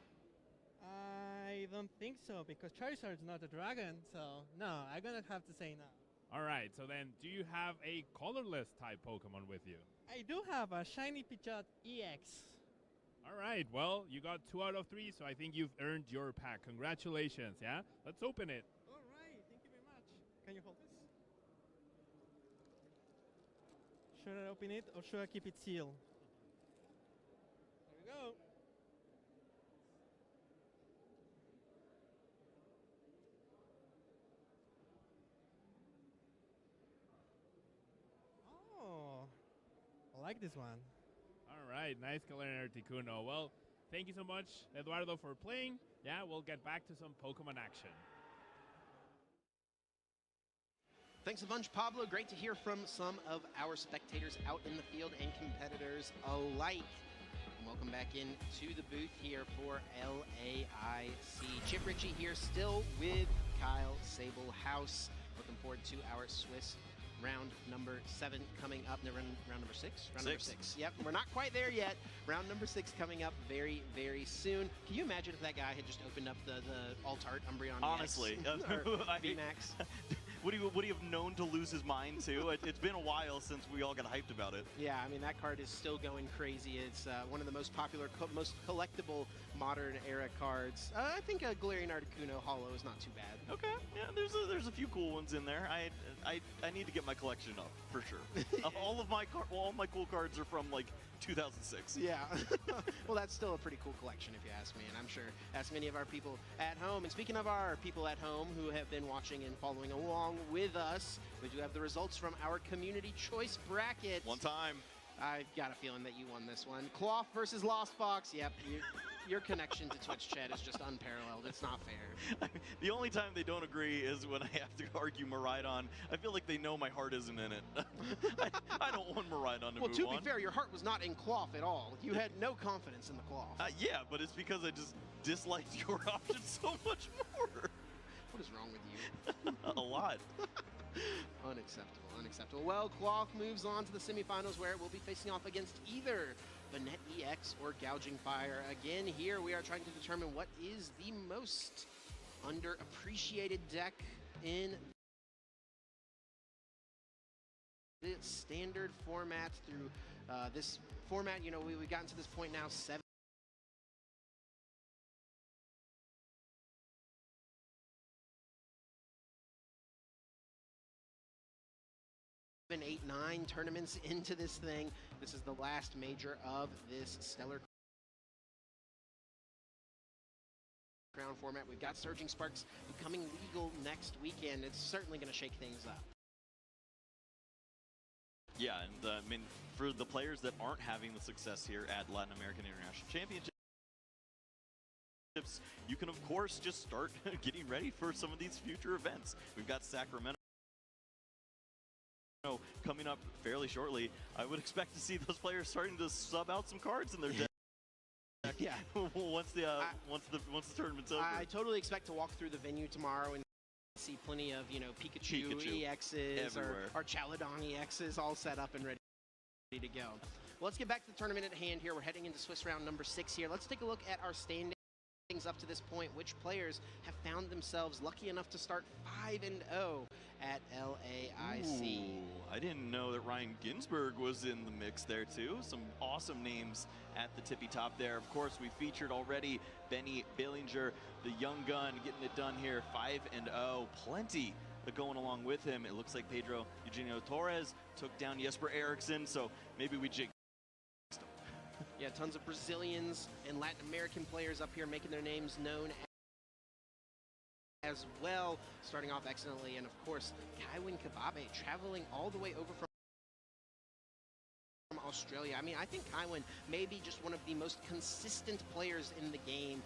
I don't think so, because Charizard's not a dragon, so no, I'm going to have to say no. All right, so then do you have a colorless type Pokemon with you? I do have a Shiny Pidgeot EX. All right, well, you got 2 out of 3, so I think you've earned your pack. Congratulations, yeah? Let's open it. All right, thank you very much. Can you hold this? Should I open it or should I keep it sealed? There we go. I like this one. All right, nice color in Articuno. Well, thank you so much, Eduardo, for playing. Yeah, we'll get back to some Pokemon action. Thanks a bunch, Pablo. Great to hear from some of our spectators out in the field and competitors alike. And welcome back into the booth here for LAIC. Chip Ritchie here, still with Kyle Sablehouse. Looking forward to our Swiss round number 7 coming up. No, round number 6? Number 6. Yep, we're not quite there yet. Round number 6 coming up very, very soon. Can you imagine if that guy had just opened up the Altart Umbreon? Honestly. VMAX? Would he have known to lose his mind, too? It's been a while since we all got hyped about it. Yeah, I mean, that card is still going crazy. It's one of the most popular, most collectible modern-era cards. I think a Galarian Articuno Holo is not too bad. Okay, yeah, there's a few cool ones in there. I need to get my collection up, for sure. all my cool cards are from, like, 2006. Yeah. Well, that's still a pretty cool collection, if you ask me, and I'm sure ask many of our people at home. And speaking of our people at home who have been watching and following along with us, we do have the results from our community choice bracket. One time. I've got a feeling that you won this one. Cloth versus Lost Box. Yep, your connection to Twitch chat is just unparalleled. It's not fair. The only time they don't agree is when I have to argue Miraidon. I feel like they know my heart isn't in it. I don't want Miraidon to move on. Well, to be fair, your heart was not in Cloth at all. You had no confidence in the Cloth. Yeah, but it's because I just disliked your option so much more. What is wrong with you? A lot. Unacceptable. Well, Cloth moves on to the semifinals where it will be facing off against either Banette EX or Gouging Fire. Again, here we are trying to determine what is the most underappreciated deck in the standard format. Through this format, you know, we've gotten to this point now, 7 8, 9 tournaments into this thing. This is the last major of this Stellar Crown format. We've got Surging Sparks becoming legal next weekend. It's certainly going to shake things up. Yeah, and I mean, for the players that aren't having the success here at Latin American International Championships, you can, of course, just start getting ready for some of these future events. We've got Sacramento coming up fairly shortly. I would expect to see those players starting to sub out some cards in their deck. Yeah. once the tournament's over. I totally expect to walk through the venue tomorrow and see plenty of, you know, Pikachu EXs or Chaladon EXs all set up and ready to go. Well, let's get back to the tournament at hand here. We're heading into Swiss round number 6 here. Let's take a look at our standings up to this point. Which players have found themselves lucky enough to start 5-0 at LAIC? Ooh, I didn't know that Ryan Ginsberg was in the mix there too. Some awesome names at the tippy top there. Of course, we featured already Benny Billinger, the young gun, getting it done here, 5-0. Plenty going along with him. It looks like Pedro Eugenio Torres took down Jesper Eriksson, so maybe we jinxed him. Yeah, tons of Brazilians and Latin American players up here making their names known as well, starting off excellently. And of course, Kaiwin Kababe traveling all the way over from Australia. I mean, I think Kaiwin may be just one of the most consistent players in the game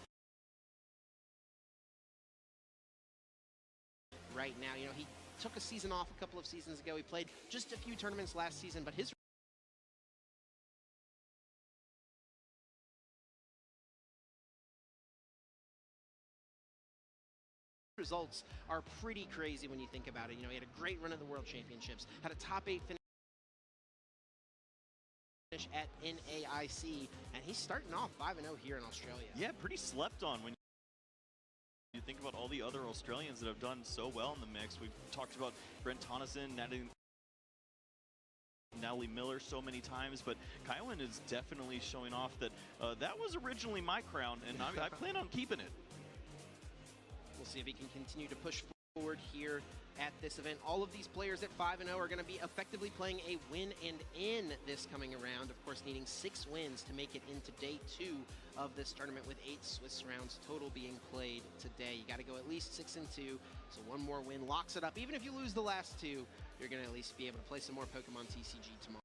right now. You know, he took a season off a couple of seasons ago. He played just a few tournaments last season, but his results are pretty crazy when you think about it. You know, he had a great run at the World Championships, had a top 8 finish at NAIC, and he's starting off 5-0 here in Australia. Yeah, pretty slept on when you think about all the other Australians that have done so well in the mix. We've talked about Brent Tonneson, Natalie Miller so many times, but Kaiwin is definitely showing off that that was originally my crown, and I plan on keeping it. We'll see if he can continue to push forward here at this event. All of these players at 5-0 are going to be effectively playing a win and in this coming around. Of course, needing 6 wins to make it into day 2 of this tournament, with 8 Swiss rounds total being played today. You got to go at least 6-2, so one more win locks it up. Even if you lose the last 2, you're going to at least be able to play some more Pokemon TCG tomorrow.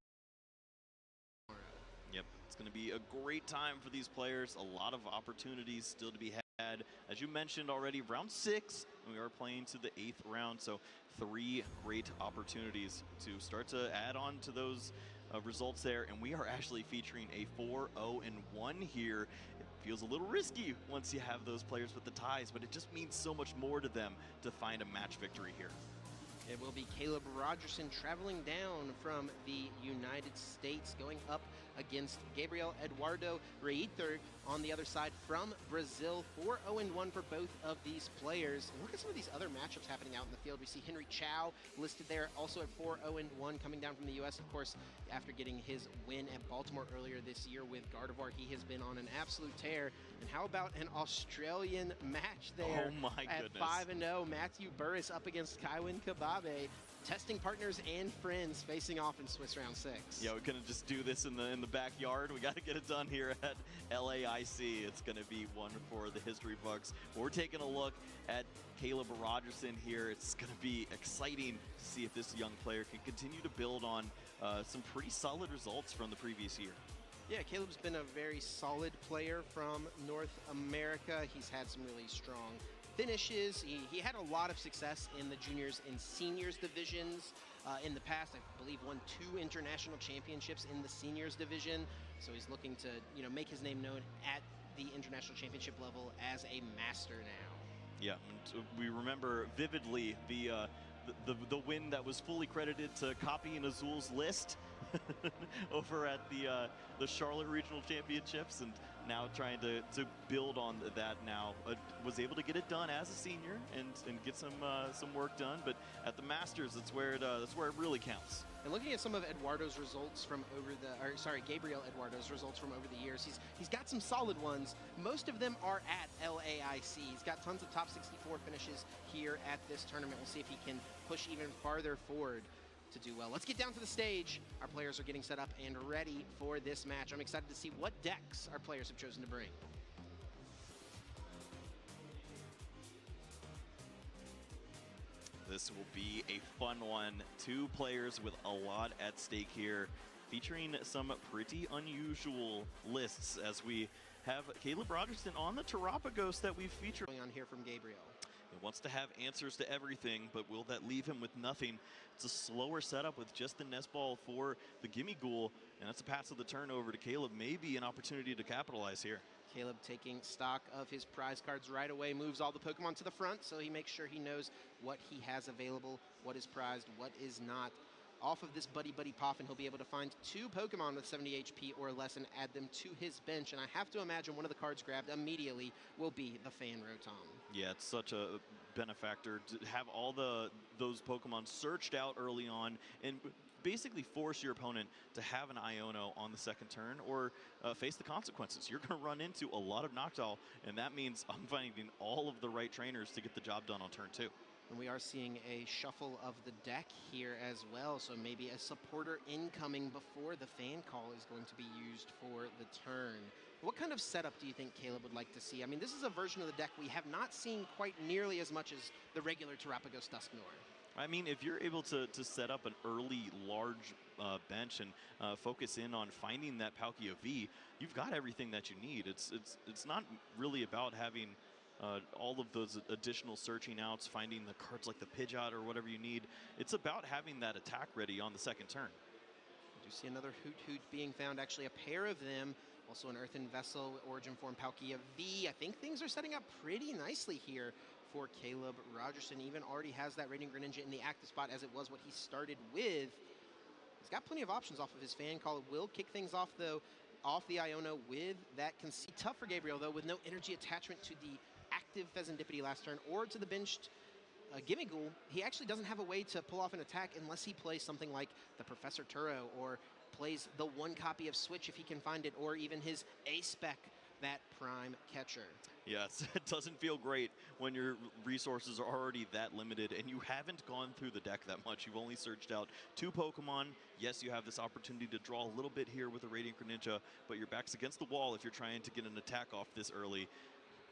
Yep, it's going to be a great time for these players. A lot of opportunities still to be had. As you mentioned already, round 6, and we are playing to the 8th round, so 3 great opportunities to start to add on to those results there, and we are actually featuring a 4-0-1 here. It feels a little risky once you have those players with the ties, but it just means so much more to them to find a match victory here. It will be Caleb Rogerson traveling down from the United States, going up against Gabriel Eduardo Reiter on the other side from Brazil. 4-0-1 for both of these players. And look at some of these other matchups happening out in the field. We see Henry Chow listed there, also at 4-0-1, coming down from the U.S. Of course, after getting his win at Baltimore earlier this year with Gardevoir, he has been on an absolute tear. And how about an Australian match there? Oh my goodness. At 5-0, Matthew Burris up against Kaiwin Kababe. Testing partners and friends facing off in Swiss round 6. Yeah, we couldn't just do this in the backyard. We got to get it done here at LAIC. It's going to be one for the history books. We're taking a look at Caleb Rogerson here. It's going to be exciting to see if this young player can continue to build on some pretty solid results from the previous year. Yeah, Caleb's been a very solid player from North America. He's had some really strong finishes. He had a lot of success in the juniors and seniors divisions in the past. I believe won 2 international championships in the seniors division. So he's looking to, you know, make his name known at the international championship level as a master now. Yeah, and we remember vividly the win that was fully credited to copying Azul's list over at the Charlotte Regional Championships, and now trying to build on that now. Was able to get it done as a senior and get some work done, but at the Masters, that's where it really counts. And looking at some of Eduardo's results from Gabriel Eduardo's results from over the years, he's got some solid ones. Most of them are at LAIC. He's got tons of top 64 finishes here at this tournament. We'll see if he can push even farther forward. to do well. Let's get down to the stage. Our players are getting set up and ready for this match. I'm excited to see what decks our players have chosen to bring. This will be a fun one. Two players with a lot at stake here, featuring some pretty unusual lists as we have Caleb Rogerson on the Terapagos that we've featured. Going on here from Gabriel. He wants to have answers to everything, but will that leave him with nothing? It's a slower setup with just the nest ball for the Gimme Ghoul, and that's a pass of the turn over to Caleb. Maybe an opportunity to capitalize here. Caleb taking stock of his prize cards right away, moves all the Pokemon to the front, so he makes sure he knows what he has available, what is prized, what is not. Off of this Buddy Buddy Poffin, he'll be able to find 2 Pokemon with 70 HP or less and add them to his bench. And I have to imagine one of the cards grabbed immediately will be the Fan Rotom. Yeah, it's such a benefactor to have all those Pokemon searched out early on and basically force your opponent to have an Iono on the second turn or face the consequences. You're going to run into a lot of Noctowl, and that means I'm finding all of the right trainers to get the job done on turn 2. And we are seeing a shuffle of the deck here as well, so maybe a supporter incoming before the fan call is going to be used for the turn. What kind of setup do you think Caleb would like to see? I mean, this is a version of the deck we have not seen quite nearly as much as the regular Terapagos Dusknoir. I mean, if you're able to set up an early large bench and focus in on finding that Palkia V, you've got everything that you need. It's not really about having all of those additional searching outs, finding the cards like the Pidgeot or whatever you need. It's about having that attack ready on the second turn. We do see another Hoot Hoot being found, actually a pair of them. Also an Earthen Vessel, Origin Form Palkia V. I think things are setting up pretty nicely here for Caleb Rogerson. Even already has that Radiant Greninja in the active spot as it was what he started with. He's got plenty of options off of his fan call. It will kick things off, though, off the Iono with that conceit. Tough for Gabriel, though, with no energy attachment to the active Pheasantipity last turn or to the benched Gimme Ghoul. He actually doesn't have a way to pull off an attack unless he plays something like the Professor Turo or plays the 1 copy of Switch if he can find it, or even his A-Spec, that Prime Catcher. Yes, it doesn't feel great when your resources are already that limited and you haven't gone through the deck that much. You've only searched out 2 Pokemon. Yes, you have this opportunity to draw a little bit here with a Radiant Greninja, but your back's against the wall if you're trying to get an attack off this early.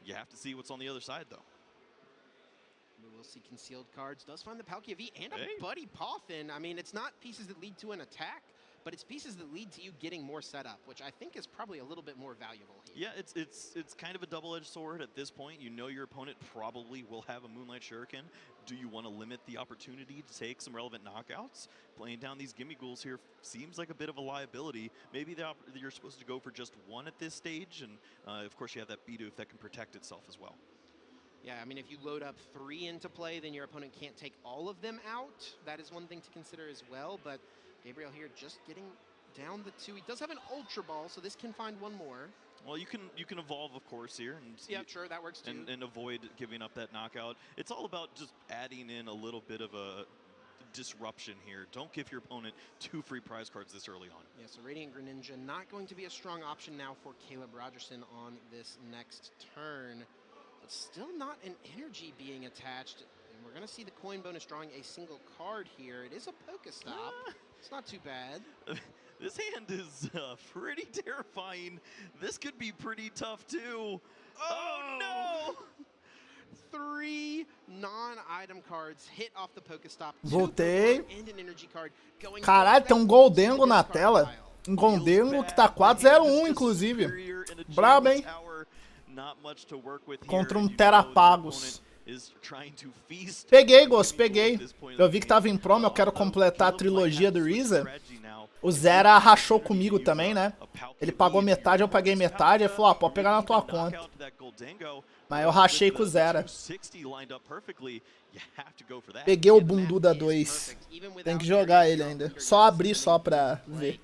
You have to see what's on the other side, though. We will see concealed cards. Does find the Palkia V and a Buddy Poffin. I mean, it's not pieces that lead to an attack, but it's pieces that lead to you getting more setup, which I think is probably a little bit more valuable here. Yeah, it's kind of a double-edged sword at this point. You know your opponent probably will have a Moonlight Shuriken. Do you want to limit the opportunity to take some relevant knockouts? Playing down these Gimme Ghouls here seems like a bit of a liability. Maybe you're supposed to go for just 1 at this stage, and of course you have that Bidoof that can protect itself as well. Yeah, I mean, if you load up 3 into play, then your opponent can't take all of them out. That is one thing to consider as well, but Gabriel here just getting down the 2. He does have an Ultra Ball, so this can find 1 more. Well, you can evolve, of course, here. And yeah, sure, that works too. And avoid giving up that knockout. It's all about just adding in a little bit of a disruption here. Don't give your opponent 2 free prize cards this early on. Yeah, so Radiant Greninja not going to be a strong option now for Caleb Rogerson on this next turn. But still not an energy being attached. And we're going to see the coin bonus drawing a single card here. It is a Pokestop. It's not too bad. This hand is pretty terrifying. This could be pretty tough, too. Oh no! 3 non-item cards hit off the Pokestop. Voltei. And an energy card going. Caralho, tem um Goldengo na tela. Um Goldengo que tá 4-0-1, inclusive. Brabo, hein? Contra um Terapagos. Peguei, Ghost, peguei. Eu vi que tava em promo, eu quero completar a trilogia do Reza. O Zera rachou comigo também, né? Ele pagou metade, eu paguei metade. Ele falou, pode pegar na tua conta. Mas eu rachei com o Zera. Peguei o Bundu da 2. Tem que jogar ele ainda. Só abrir só pra ver.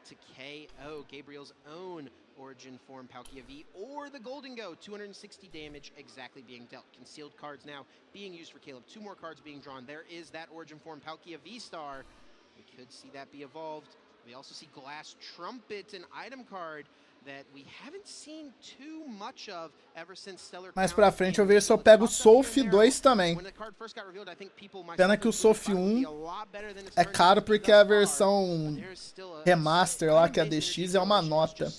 To KO Gabriel's own Origin Form Palkia V or the Goldengo. 260 damage exactly being dealt. Concealed cards now being used for Caleb. 2 more cards being drawn. There is that Origin Form Palkia V-Star. We could see that be evolved. We also see Glass Trumpet, an item card that we haven't seen too much of ever since Stellar. Mais pra frente eu vejo se eu pego o Sof 2 também. Pena que o Sof 1 é caro porque a versão remaster lá, que é a DX, é uma nota.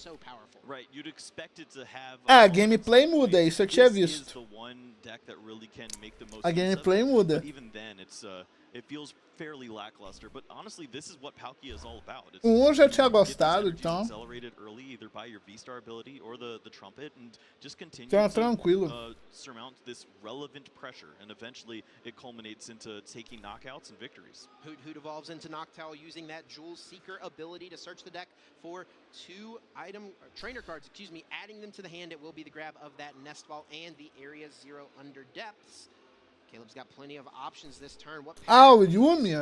A gameplay muda, isso eu tinha visto. A gameplay muda. Fairly lackluster, but honestly, this is what Palkia is all about. It's eu já tinha gostado, então. Accelerated early either by your V-Star ability or the trumpet, and just continue to surmount this relevant pressure, and eventually it culminates into taking knockouts and victories. Hoot evolves into Noctowl using that Jewel Seeker ability to search the deck for trainer cards, adding them to the hand. It will be the grab of that Nest Ball and the Area 0 under depths. Caleb's got plenty of options this turn. O Yumi.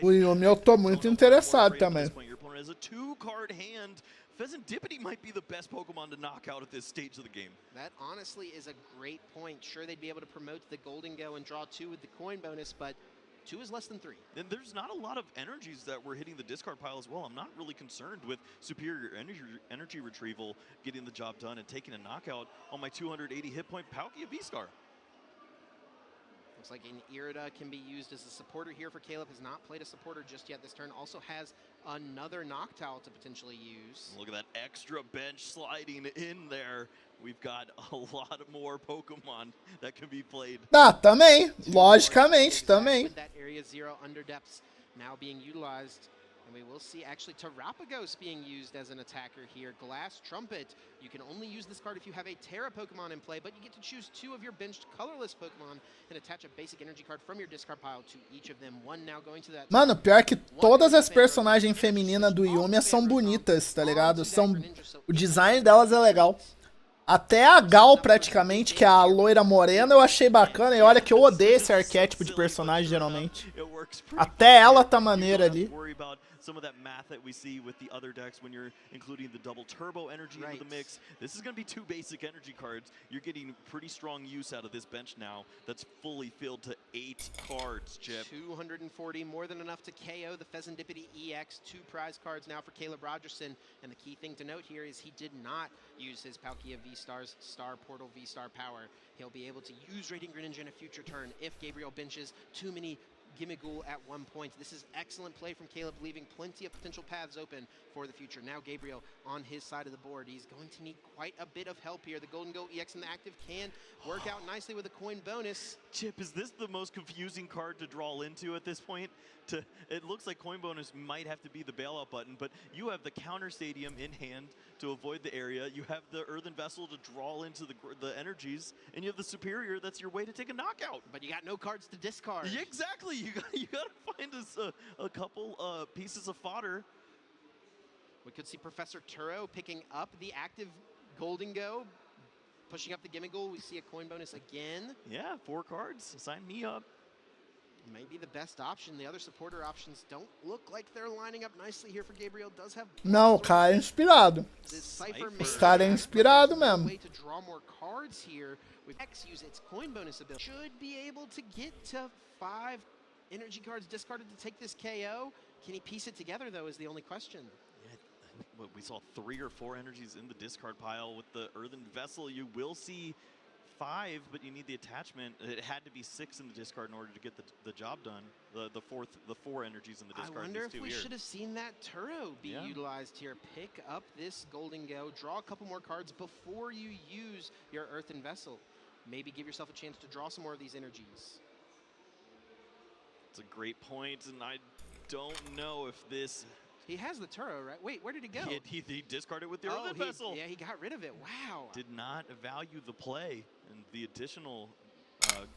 O Yumi eu tô muito interessado também. Your opponent has a 2-card hand. Fezandipity might be the best Pokemon to knock out at this stage of the game. That honestly is a great point. Sure, they'd be able to promote the Golden Go and draw 2 with the coin bonus, but 2 is less than 3. And there's not a lot of energies that were hitting the discard pile as well. I'm not really concerned with superior energy retrieval getting the job done and taking a knockout on my 280 hit point Palkia V-Star. Looks like an Irida can be used as a supporter here for Caleb. Has not played a supporter just yet this turn. Also has another Noctowl to potentially use. Look at that extra bench sliding in there. We've got a lot more Pokemon that can be played. Também. Logicamente, também. That Area 0 under depths now being utilized. And we will see actually Terrapagos being used as an attacker here. Glass Trumpet. You can only use this card if you have a Terra Pokemon in play, but you get to choose 2 of your benched colorless Pokemon and attach a basic energy card from your discard pile to each of them. One now going to that. Mano, pior que todas as personagens femininas do Yumi são bonitas, tá ligado? O design delas é legal. Até a Gal, praticamente, que é a loira morena, eu achei bacana. E olha que eu odeio esse arquétipo de personagem, geralmente. Até ela tá maneira ali. Some of that math that we see with the other decks when you're including the double turbo energy into the mix. This is going to be 2 basic energy cards. You're getting pretty strong use out of this bench now that's fully filled to 8 cards, Chip. 240, more than enough to KO the Fezandipity EX. 2 prize cards now for Caleb Rogerson. And the key thing to note here is he did not use his Palkia V-Star's Star Portal V-Star power. He'll be able to use Radiant Greninja in a future turn if Gabriel benches too many Gimmighoul at one point. This is excellent play from Caleb, leaving plenty of potential paths open for the future. Now Gabriel on his side of the board. He's going to need quite a bit of help here. The Golden Go EX in the active can work out nicely with a coin bonus. Chip, is this the most confusing card to draw into at this point? It looks like coin bonus might have to be the bailout button, but you have the counter stadium in hand to avoid the area. You have the earthen vessel to draw into the energies, and you have the superior that's your way to take a knockout. But you got no cards to discard. Yeah, exactly. You got to find us a couple pieces of fodder. We could see Professor Turo picking up the active Golden Go, pushing up the Gimmighoul. We see a coin bonus again. Yeah, 4 cards. Sign me up. Maybe the best option. The other supporter options don't look like they're lining up nicely here for Gabriel. Does have Não, o cara é inspirado. Esse cara é inspirado mesmo. Way to draw more cards here. With X use its coin bonus ability. Should be able to get to 5 energy cards discarded to take this KO. Can he piece it together though is the only question. Yeah, we saw 3 or 4 energies in the discard pile with the earthen vessel. You will see 5, but you need the attachment. It had to be 6 in the discard in order to get the job done. The 4 energies in the discard. I wonder if we should have seen that Turo be utilized here. Pick up this Golden Go, draw a couple more cards before you use your Earthen Vessel. Maybe give yourself a chance to draw some more of these energies. It's a great point, and I don't know if this... He has the Turo, right? Wait, where did he go? He discarded with the Earthen Vessel. Yeah, he got rid of it. Wow. Did not value the play and the additional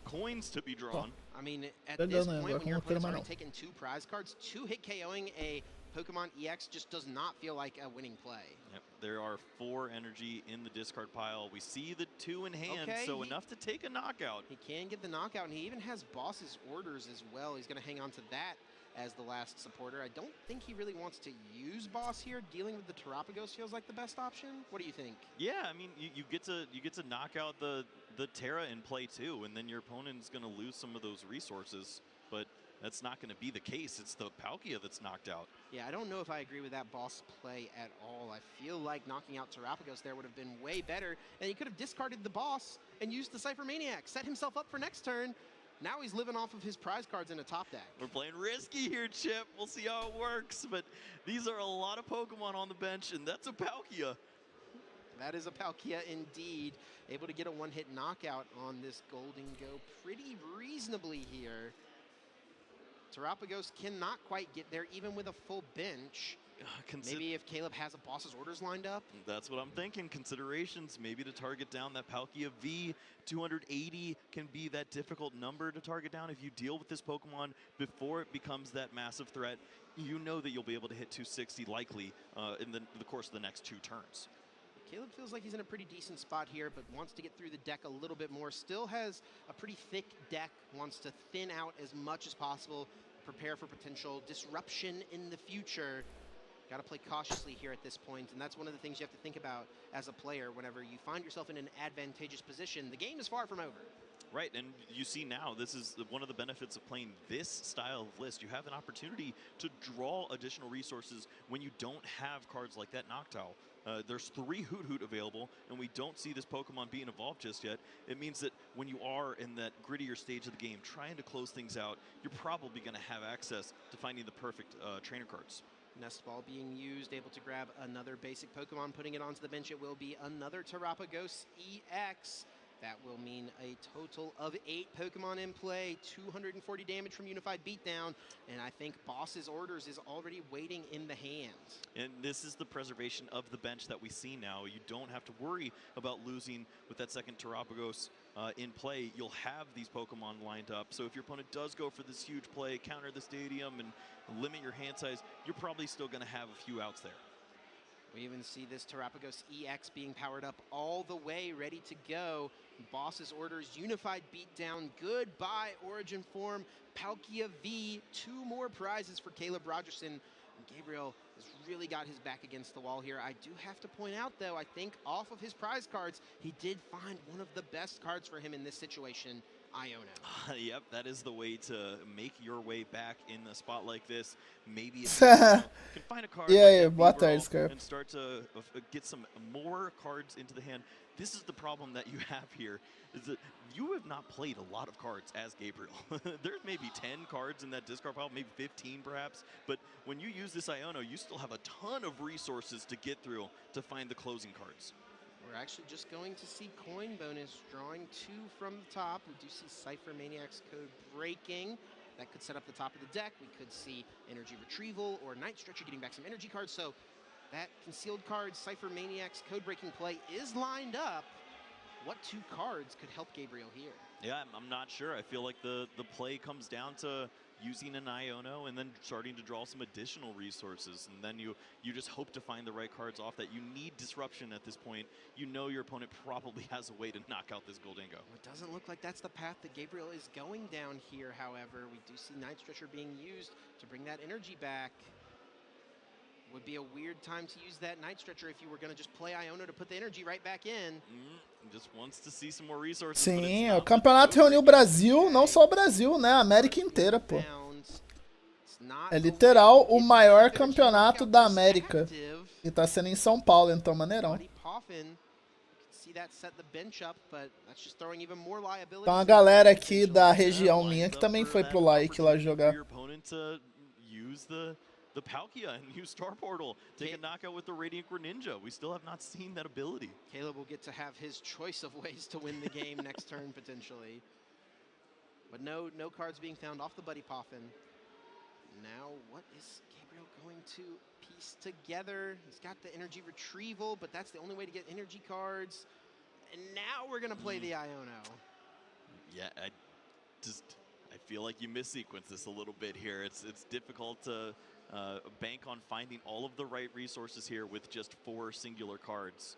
coins to be drawn. I mean, at this point, when your opponent's already taken 2 prize cards, 2-hit KOing a Pokemon EX just does not feel like a winning play. Yep, there are 4 energy in the discard pile. We see the 2 in hand, so enough to take a knockout. He can get the knockout, and he even has Boss's orders as well. He's going to hang on to that as the last supporter. I don't think he really wants to use Boss here. Dealing with the Terrapagos feels like the best option. What do you think? Yeah, I mean, you get to knock out the Terra in play too, and then your opponent's going to lose some of those resources. But that's not going to be the case. It's the Palkia that's knocked out. Yeah, I don't know if I agree with that boss play at all. I feel like knocking out Terapagos there would have been way better, and he could have discarded the boss and used the Cypher Maniac, set himself up for next turn. Now he's living off of his prize cards in a top deck. We're playing risky here, Chip. We'll see how it works, but these are a lot of Pokemon on the bench, and that's a Palkia. That is a Palkia indeed. Able to get a one-hit knockout on this Golden Go pretty reasonably here. Terapagos cannot quite get there even with a full bench. Maybe if Caleb has a boss's orders lined up. That's what I'm thinking. Considerations, maybe to target down that Palkia V. 280 can be that difficult number to target down. If you deal with this Pokemon before it becomes that massive threat, you know that you'll be able to hit 260 likely in the course of the next 2 turns. Caleb feels like he's in a pretty decent spot here, but wants to get through the deck a little bit more. Still has a pretty thick deck, wants to thin out as much as possible, prepare for potential disruption in the future. Got to play cautiously here at this point, and that's one of the things you have to think about as a player whenever you find yourself in an advantageous position. The game is far from over. Right, and you see now, this is one of the benefits of playing this style of list. You have an opportunity to draw additional resources when you don't have cards like that Noctowl. There's 3 Hoot Hoot available, and we don't see this Pokemon being evolved just yet. It means that when you are in that grittier stage of the game, trying to close things out, you're probably going to have access to finding the perfect trainer cards. Nest Ball being used, able to grab another basic Pokemon, putting it onto the bench. It will be another Terapagos EX. That will mean a total of 8 Pokemon in play, 240 damage from Unified Beatdown, and I think Boss's Orders is already waiting in the hands. And this is the preservation of the bench that we see now. You don't have to worry about losing with that second Terapagos in play. You'll have these Pokemon lined up, so if your opponent does go for this huge play, counter the stadium, and limit your hand size, you're probably still going to have a few outs there. We even see this Terapagos EX being powered up all the way, ready to go. Boss's Orders, Unified Beatdown, goodbye Origin Form, Palkia V, 2 more prizes for Caleb Rogerson. And Gabriel has really got his back against the wall here. I do have to point out, though, I think off of his prize cards, he did find one of the best cards for him in this situation, Iono. Yep, that is the way to make your way back in a spot like this. Maybe if you can find a card and start to get some more cards into the hand. This is the problem that you have here, is that you have not played a lot of cards as Gabriel. There's maybe 10 cards in that discard pile, maybe 15 perhaps, but when you use this Iono, you still have a ton of resources to get through to find the closing cards. We're actually just going to see coin bonus, drawing 2 from the top. We do see Cypher Maniac's code breaking. That could set up the top of the deck. We could see energy retrieval or Night Stretcher getting back some energy cards. So that concealed card, Cypher Maniac's code breaking play is lined up. What 2 cards could help Gabriel here? Yeah, I'm not sure. I feel like the play comes down to using an Iono and then starting to draw some additional resources. And then you just hope to find the right cards off that. You need disruption at this point. You know your opponent probably has a way to knock out this Goldengo. Well, it doesn't look like that's the path that Gabriel is going down here, however. We do see Night Stretcher being used to bring that energy back. Would be a weird time to use that Night Stretcher if you were going to just play Iono to put the energy right back in. Just wants to see some more resources. Sim, o campeonato reuniu o Brasil, não só o Brasil, né? A América inteira, pô. É literal o maior campeonato da América. E tá sendo em São Paulo, então maneirão. Então a galera aqui da região minha que também foi pro LAIC lá jogar. The Palkia and use Star Portal. Take a knockout with the Radiant Greninja. We still have not seen that ability. Caleb will get to have his choice of ways to win the game next turn, potentially. But no cards being found off the Buddy Poffin. Now, what is Gabriel going to piece together? He's got the energy retrieval, but that's the only way to get energy cards. And now we're going to play the Iono. Yeah, I feel like you missequence this a little bit here. It's difficult to bank on finding all of the right resources here with just 4 singular cards.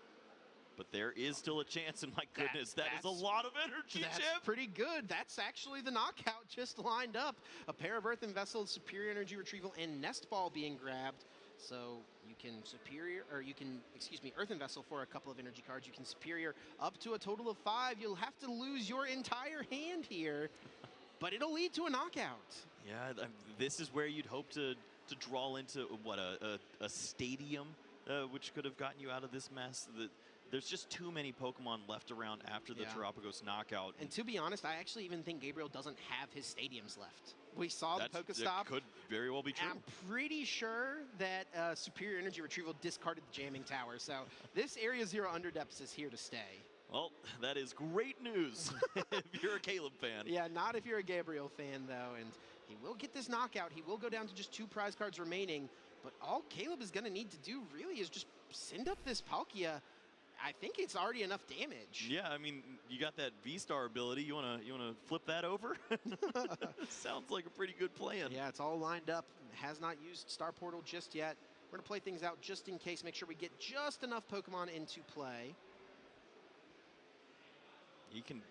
But there is still a chance, and my goodness, that is a lot of energy, That's Chip. pretty good. That's actually the knockout just lined up. A pair of Earthen Vessels, Superior Energy Retrieval, and Nest Ball being grabbed. So you can Earthen Vessel for a couple of energy cards. You can Superior up to a total of 5. You'll have to lose your entire hand here. but it'll lead to a knockout. Yeah, this is where you'd hope to draw into what a stadium, which could have gotten you out of this mess. There's just too many Pokemon left around after the Terapagos knockout. And to be honest, I actually even think Gabriel doesn't have his stadiums left. We saw the Pokestop. That could very well be true. I'm pretty sure that Superior Energy Retrieval discarded the Jamming Tower. So this Area 0 Underdepths is here to stay. Well, that is great news if you're a Caleb fan. Yeah, not if you're a Gabriel fan, though. And he will get this knockout. He will go down to just 2 prize cards remaining. But all Caleb is going to need to do really is just send up this Palkia. I think it's already enough damage. Yeah, I mean, you got that V-Star ability. You wanna flip that over? Sounds like a pretty good plan. Yeah, it's all lined up. Has not used Star Portal just yet. We're gonna play things out just in case. Make sure we get just enough Pokemon into play. You can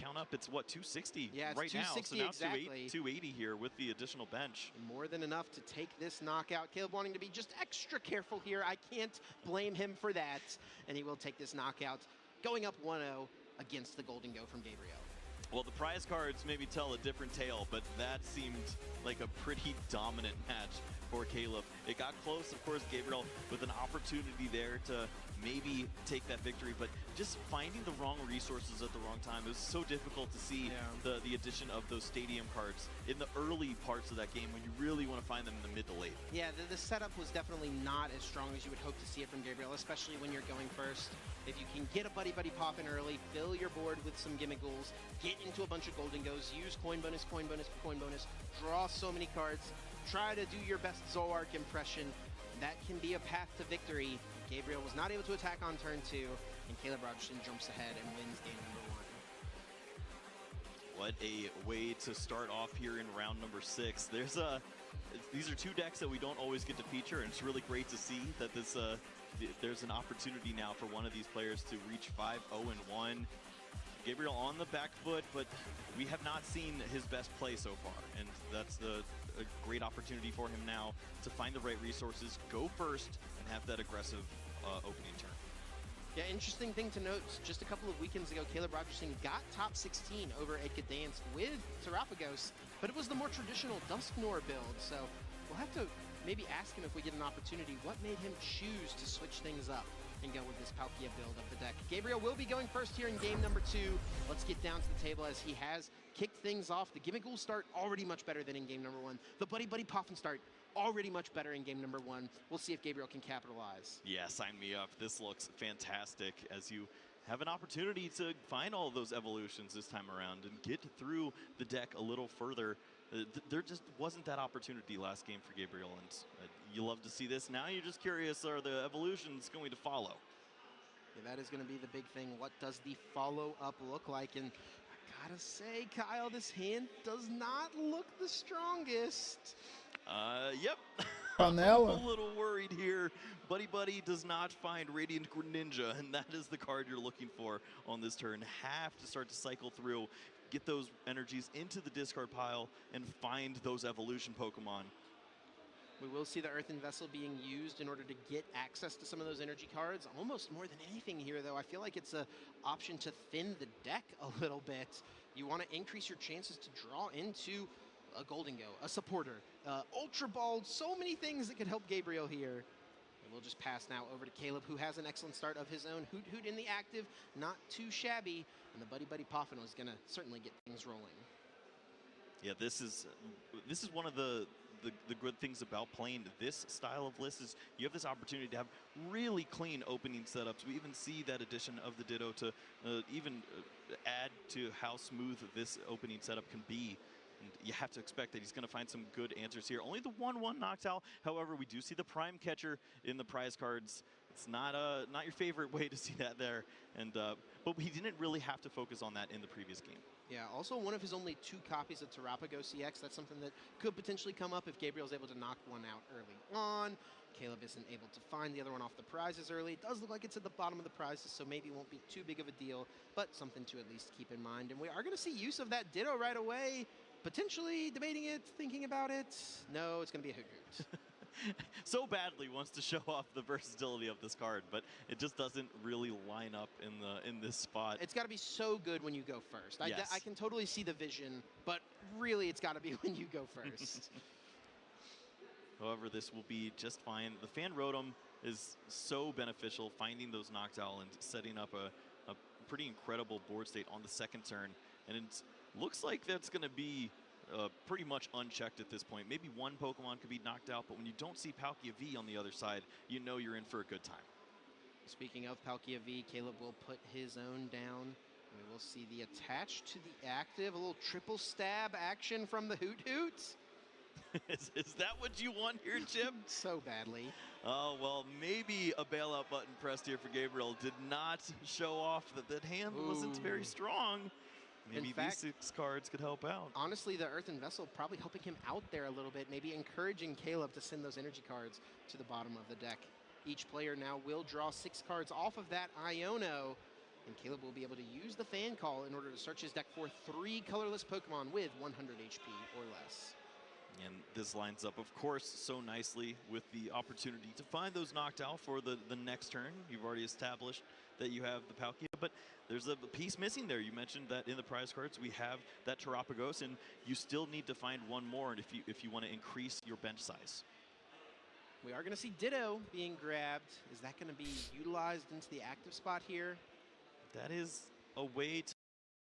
count up. It's what, 260 yeah, it's right 260 now. So now exactly. 280 here with the additional bench. More than enough to take this knockout. Caleb wanting to be just extra careful here. I can't blame him for that. And he will take this knockout, going up 1-0 against the Golden Go from Gabriel. Well, the prize cards maybe tell a different tale, but that seemed like a pretty dominant match for Caleb. It got close, of course, Gabriel with an opportunity there to maybe take that victory, but just finding the wrong resources at the wrong time. It was so difficult to see the addition of those stadium cards in the early parts of that game when you really want to find them in the mid to late. Yeah, the setup was definitely not as strong as you would hope to see it from Gabriel, especially when you're going first. If you can get a Buddy Buddy pop in early, fill your board with some Gimmigholes, get into a bunch of Golden Goes, use coin bonus, coin bonus, coin bonus, draw so many cards, try to do your best Zoroark impression. That can be a path to victory. Gabriel was not able to attack on turn 2, and Caleb Rogerson jumps ahead and wins game number 1. What a way to start off here in round number 6. These are 2 decks that we don't always get to feature, and it's really great to see that there's an opportunity now for one of these players to reach 5-0-1. Gabriel on the back foot, but we have not seen his best play so far, and that's a great opportunity for him now to find the right resources, go first, and have that aggressive opening turn. Yeah, interesting thing to note, just a couple of weekends ago, Caleb Rogerson got top 16 over Edka Dance with Terapagos, but it was the more traditional Dusknoir build, so we'll have to maybe ask him if we get an opportunity, what made him choose to switch things up and go with this Palkia build of the deck. Gabriel will be going first here in game number 2. Let's get down to the table as he has kicked things off. The Gimmighoul start already much better than in game number 1. The Buddy Buddy Poffin start already much better in game number 1. We'll see if Gabriel can capitalize. Yeah, sign me up. This looks fantastic as you have an opportunity to find all of those evolutions this time around and get through the deck a little further. There just wasn't that opportunity last game for Gabriel, and you love to see this. Now you're just curious, are the evolutions going to follow? Yeah, that is going to be the big thing. What does the follow-up look like? And I gotta say, Kyle, this hand does not look the strongest. Yep. Panela. I'm a little worried here. Buddy Buddy does not find Radiant Greninja, and that is the card you're looking for on this turn. Have to start to cycle through, get those energies into the discard pile, and find those evolution Pokemon. We will see the Earthen Vessel being used in order to get access to some of those energy cards. Almost more than anything here, though, I feel like it's an option to thin the deck a little bit. You want to increase your chances to draw into a Golden Go, a Supporter, Ultra Ball, so many things that could help Gabriel here. And we'll just pass now over to Caleb, who has an excellent start of his own. Hoot Hoot in the active, not too shabby. And the Buddy Buddy Poffin is going to certainly get things rolling. Yeah, this is one of the good things about playing this style of list is you have this opportunity to have really clean opening setups. We even see that addition of the Ditto to even add to how smooth this opening setup can be. And you have to expect that he's going to find some good answers here. Only the 1/1 knocked out. However, we do see the Prime Catcher in the prize cards. It's not your favorite way to see that there, and but he didn't really have to focus on that in the previous game. Yeah, also one of his only 2 copies of Terapagos EX. That's something that could potentially come up if Gabriel's able to knock one out early on. Caleb isn't able to find the other one off the prizes early. It does look like it's at the bottom of the prizes, so maybe it won't be too big of a deal, but something to at least keep in mind. And we are going to see use of that Ditto right away. Potentially debating it, thinking about it. No, it's going to be a Hoot Hoot. so badly wants to show off the versatility of this card, but it just doesn't really line up in this spot. It's got to be so good when you go first. Yes. I can totally see the vision, but really it's got to be when you go first. However, this will be just fine. The fan rotom is so beneficial, finding those Noctowl and setting up a pretty incredible board state on the second turn. And it looks like that's going to be pretty much unchecked at this point. Maybe one Pokemon could be knocked out, but when you don't see Palkia V on the other side, you know you're in for a good time. Speaking of Palkia V, Caleb will put his own down. We will see the attach to the active, a little triple stab action from the Hoot Hoots. Is that what you want here, Chip? So badly. Oh, well, maybe a bailout button pressed here for Gabriel did not show off that that hand wasn't very strong. Maybe In fact, these 6 cards could help out. Honestly, the Earthen Vessel probably helping him out there a little bit, maybe encouraging Caleb to send those energy cards to the bottom of the deck. Each player now will draw 6 cards off of that Iono, and Caleb will be able to use the fan call in order to search his deck for 3 colorless Pokemon with 100 HP or less. And this lines up, of course, so nicely with the opportunity to find those Noctowl for the next turn. You've already established that you have the Palkia, but there's a piece missing there. You mentioned that in the prize cards we have that Terapagos, and you still need to find one more if you want to increase your bench size. We are going to see Ditto being grabbed. Is that going to be utilized into the active spot here? That is a way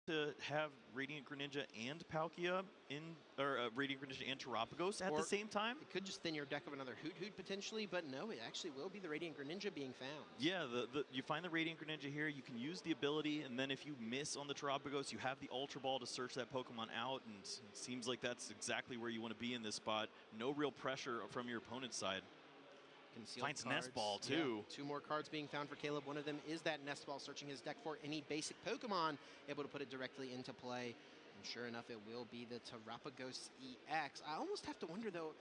to have Radiant Greninja and Palkia Radiant Greninja and Terapagos at the same time. It could just thin your deck of another Hoot Hoot potentially, but no, it actually will be the Radiant Greninja being found. Yeah, you find the Radiant Greninja here, you can use the ability, and then if you miss on the Terapagos, you have the Ultra Ball to search that Pokemon out, and it seems like that's exactly where you want to be in this spot. No real pressure from your opponent's side. Concealed Finds cards. Nest Ball, too. Yeah, 2 more cards being found for Caleb. One of them is that Nest Ball, searching his deck for any basic Pokemon, able to put it directly into play. And sure enough, it will be the Terapagos EX. I almost have to wonder, though,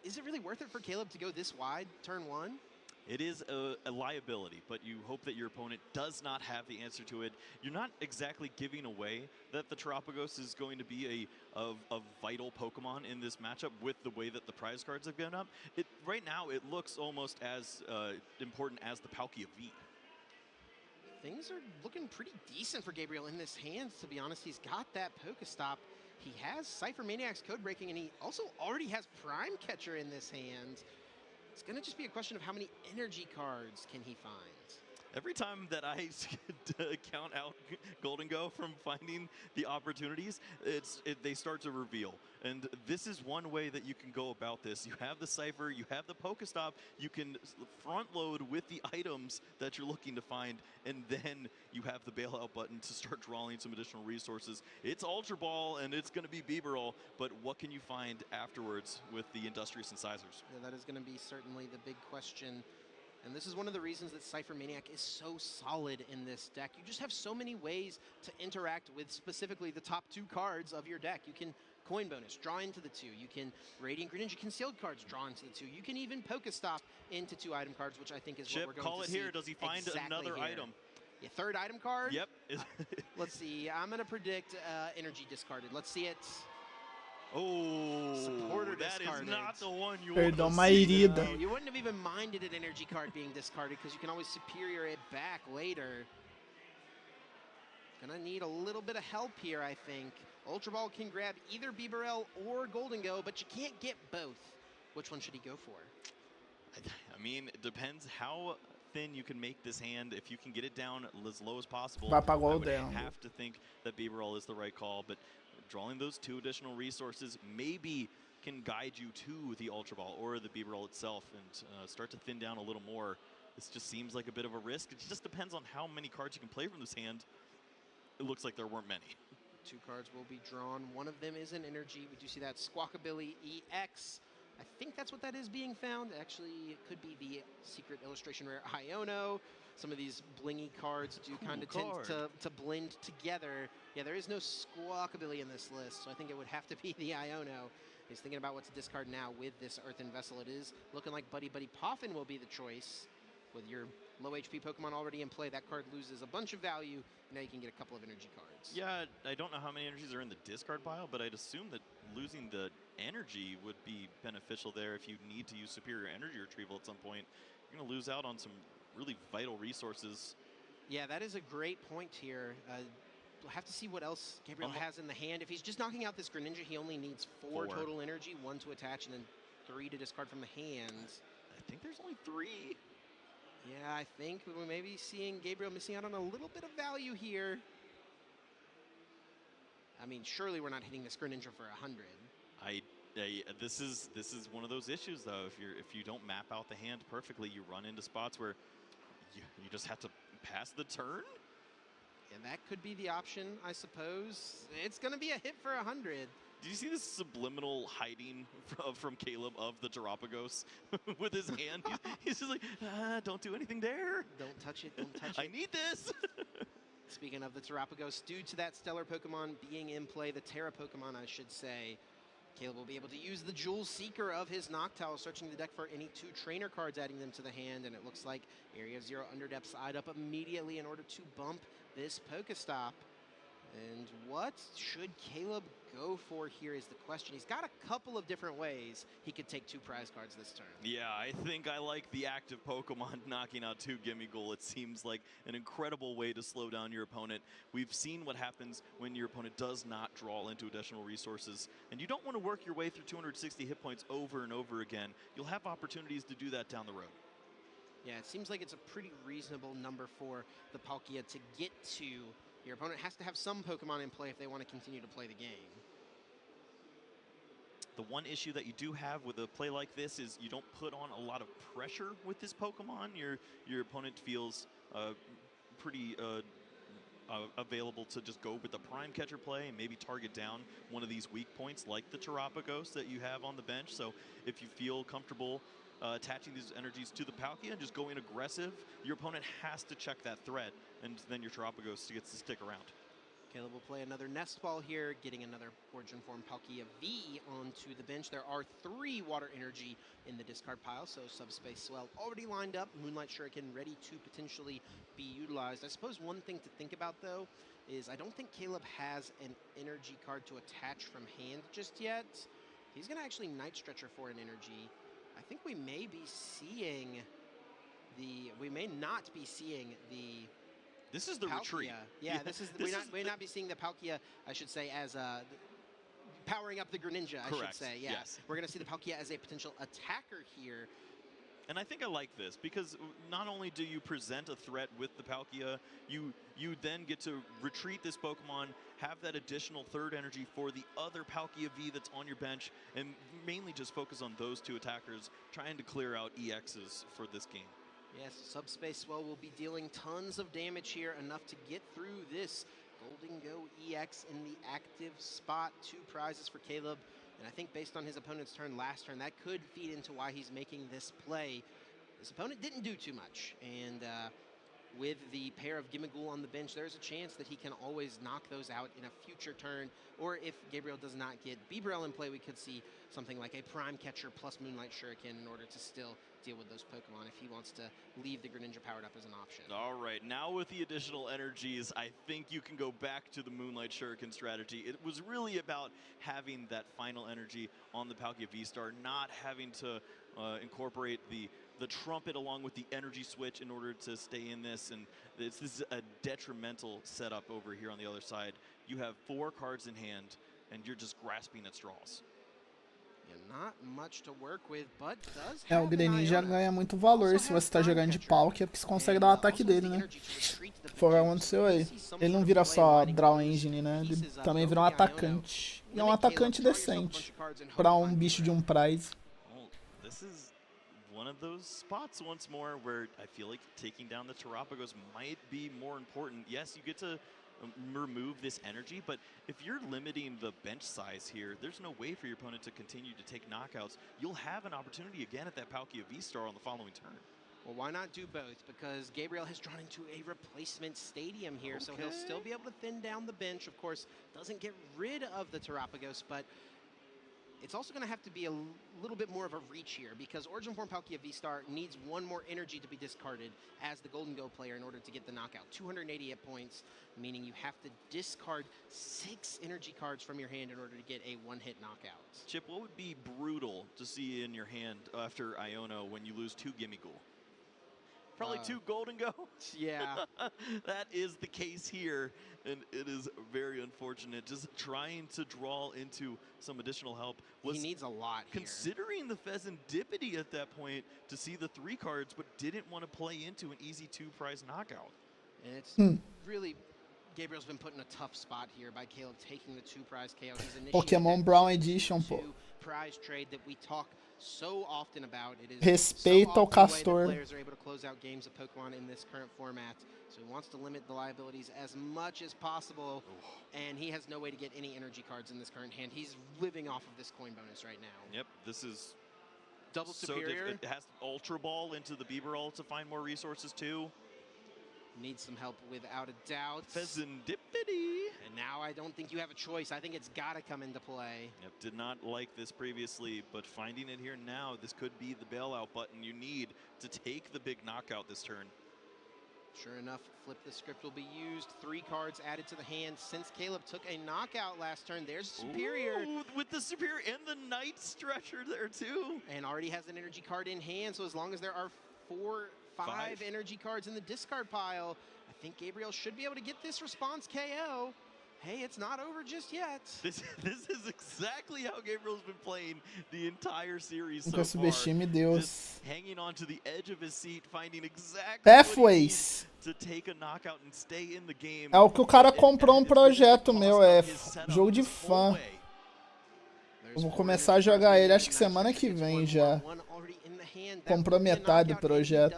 is it really worth it for Caleb to go this wide turn 1? It is a liability, but you hope that your opponent does not have the answer to it. You're not exactly giving away that the Terapagos is going to be a vital Pokemon in this matchup with the way that the prize cards have gone up. Right now, it looks almost as important as the Palkia V. Things are looking pretty decent for Gabriel in this hand, to be honest. He's got that Pokestop. He has Cypher Maniac's Code Breaking, and he also already has Prime Catcher in this hand. It's going to just be a question of how many energy cards can he find. Every time that I count out Golden Go from finding the opportunities, they start to reveal. And this is one way that you can go about this. You have the Cypher, you have the Pokestop, you can front load with the items that you're looking to find, and then you have the bailout button to start drawing some additional resources. It's Ultra Ball, and it's going to be Bibarel, but what can you find afterwards with the Industrious Incisors? Yeah, that is going to be certainly the big question. And this is one of the reasons that Cypher Maniac is so solid in this deck. You just have so many ways to interact with specifically the top 2 cards of your deck. You can coin bonus, draw into the 2. You can Radiant Greninja concealed cards, draw into the 2. You can even Pokestop into 2 item cards, which I think is Chip, what we're going call to it see. here. Does he find exactly another here. item? Your 3rd item card? Yep. Let's see. I'm going to predict energy discarded. Let's see it. Oh, Supporter that discarded. is not the one you Perdão want to uma see. herida. No, you wouldn't have even minded an energy card being discarded because you can always superior it back later. Gonna need a little bit of help here, I think. Ultra Ball can grab either Bibarel or Golden Go, but you can't get both. Which one should he go for? I mean, it depends how thin you can make this hand. If you can get it down as low as possible, Vai pra I would Golden. have to think that Bibarel is the right call, but drawing those 2 additional resources maybe can guide you to the Ultra Ball or the Bibarel itself and start to thin down a little more. This just seems like a bit of a risk. It just depends on how many cards you can play from this hand. It looks like there weren't many. 2 cards will be drawn. One of them is an energy. We do see that Squawkabilly EX. I think that's what that is being found. Actually, it could be the secret illustration rare Iono. Some of these blingy cards do kind of tend to blend together. Yeah, there is no Squawkabilly in this list, so I think it would have to be the Iono. He's thinking about what to discard now with this Earthen Vessel. It is looking like Buddy Poffin will be the choice. With your low HP Pokemon already in play, that card loses a bunch of value. Now you can get a couple of energy cards. Yeah, I don't know how many energies are in the discard pile, but I'd assume that losing the energy would be beneficial there. If you need to use superior energy retrieval at some point, you're going to lose out on some really vital resources. Yeah, that is a great point here. We'll have to see what else Gabriel has in the hand. If he's just knocking out this Greninja, he only needs 4 total energy, 1 to attach, and then 3 to discard from the hands. I think there's only 3. Yeah, I think we may be seeing Gabriel missing out on a little bit of value here. I mean, surely we're not hitting this Greninja for 100. This is one of those issues, though. If you don't map out the hand perfectly, you run into spots where you just have to pass the turn. And that could be the option, I suppose. It's going to be a hit for 100. Did you see this subliminal hiding from Caleb of the Terapagos with his hand? He's just like, don't do anything there. Don't touch it, don't touch it. I need this. Speaking of the Terapagos, due to that stellar Pokemon being in play, the Terra Pokemon, I should say, Caleb will be able to use the Jewel Seeker of his Noctowl, searching the deck for any 2 trainer cards, adding them to the hand, and it looks like Area Zero Underdepths eyed up immediately in order to bump this Pokestop. And what should Caleb go for here is the question. He's got a couple of different ways he could take 2 prize cards this turn. Yeah, I think I like the active Pokemon knocking out 2 Gimmighoul. It seems like an incredible way to slow down your opponent. We've seen what happens when your opponent does not draw into additional resources, and you don't want to work your way through 260 hit points over and over again. You'll have opportunities to do that down the road. Yeah, it seems like it's a pretty reasonable number for the Palkia to get to. Your opponent has to have some Pokemon in play if they want to continue to play the game. The one issue that you do have with a play like this is you don't put on a lot of pressure with this Pokemon. Your opponent feels pretty available to just go with the Prime Catcher play and maybe target down one of these weak points like the Terapagos that you have on the bench. So if you feel comfortable attaching these energies to the Palkia and just going aggressive, your opponent has to check that threat, and then your Terapagos gets to stick around. Caleb will play another Nest Ball here, getting another Origin Form Palkia V onto the bench. There are 3 Water Energy in the discard pile, so Subspace Swell already lined up. Moonlight Shuriken ready to potentially be utilized. I suppose one thing to think about, though, is I don't think Caleb has an energy card to attach from hand just yet. He's going to actually Night Stretcher for an energy. I think we may be seeing we may not be seeing the This is the Palkia. retreat. Yeah, we may not be seeing the Palkia, I should say, as powering up the Greninja, I should say. Yeah. Yes. We're going to see the Palkia as a potential attacker here. And I think I like this because not only do you present a threat with the Palkia, you then get to retreat this Pokemon, have that additional 3rd energy for the other Palkia V that's on your bench, and mainly just focus on those 2 attackers, trying to clear out EXs for this game. Yes, Subspace Swell will be dealing tons of damage here, enough to get through this Golden Go EX in the active spot. 2 prizes for Caleb. And I think based on his opponent's turn last turn, that could feed into why he's making this play. His opponent didn't do too much, and with the pair of Gimmighoul on the bench, there's a chance that he can always knock those out in a future turn, or if Gabriel does not get Bibarel in play, we could see something like a Prime Catcher plus Moonlight Shuriken in order to still deal with those Pokemon if he wants to leave the Greninja powered up as an option. All right, now with the additional energies, I think you can go back to the Moonlight Shuriken strategy. It was really about having that final energy on the Palkia V-Star, not having to incorporate the trumpet along with the energy switch in order to stay in this, and this is a detrimental setup over here on the other side. You have 4 cards in hand, and you're just grasping at straws. Yeah, not much to work with, but does o Greninja ganha muito valor se você tá jogando de Palkia, porque você consegue dar o ataque dele, né? Foi o que aconteceu aí. Ele não vira só Draw Engine, né? Ele também vira um atacante. E é um atacante decente pra um bicho de prize. This is one of those spots once more where I feel like taking down the Terapagos might be more important. Yes, you get to remove this energy, but if you're limiting the bench size here, there's no way for your opponent to continue to take knockouts. You'll have an opportunity again at that Palkia V-Star on the following turn. Well, why not do both? Because Gabriel has drawn into a replacement stadium here, so he'll still be able to thin down the bench. Of course, doesn't get rid of the Terapagos, but It's also going to have to be a little bit more of a reach here because Origin Form Palkia V-Star needs one more energy to be discarded as the Golden Go player in order to get the knockout. 280 hit points, meaning you have to discard 6 energy cards from your hand in order to get a one-hit knockout. Chip, what would be brutal to see in your hand after Iono when you lose 2 Gimmighoul? Probably 2 Golden Go? Yeah. That is the case here, and it is very unfortunate. Just trying to draw into some additional help. He needs a lot here. Considering the Fezandipity at that point to see the 3 cards, but didn't want to play into an easy 2-prize knockout. And it's really... Gabriel's been put in a tough spot here by Caleb taking the 2-prize KO. Pokémon Brown Edition, pô. Prize trade that we talk so often about. It is Respeita o Castor. Players are able to close out games of Pokemon in this current format. So he wants to limit the liabilities as much as possible. And he has no way to get any energy cards in this current hand. He's living off of this coin bonus right now. Yep, this is double superior. It has Ultra Ball into the Bieberall to find more resources too. Needs some help without a doubt. Fezandipity. And now I don't think you have a choice. I think it's got to come into play. Yep, did not like this previously, but finding it here now, this could be the bailout button you need to take the big knockout this turn. Sure enough, Flip the Script will be used. 3 cards added to the hand since Caleb took a knockout last turn. There's Superior. Ooh, with the Superior and the Night Stretcher there too. And already has an energy card in hand, so as long as there are 5 energy cards in the discard pile, I think Gabriel should be able to get this response KO. Hey, it's not over just yet. This is exactly how Gabriel's been playing the entire series so Nunca subestime Deus. Just hanging on to the edge of his seat, finding exactly Pathways. to take a knockout and stay in the game. É o que o cara comprou projeto meu, é jogo de fã. Eu vou começar a jogar ele, acho que semana que vem já. Comprou metade do projeto.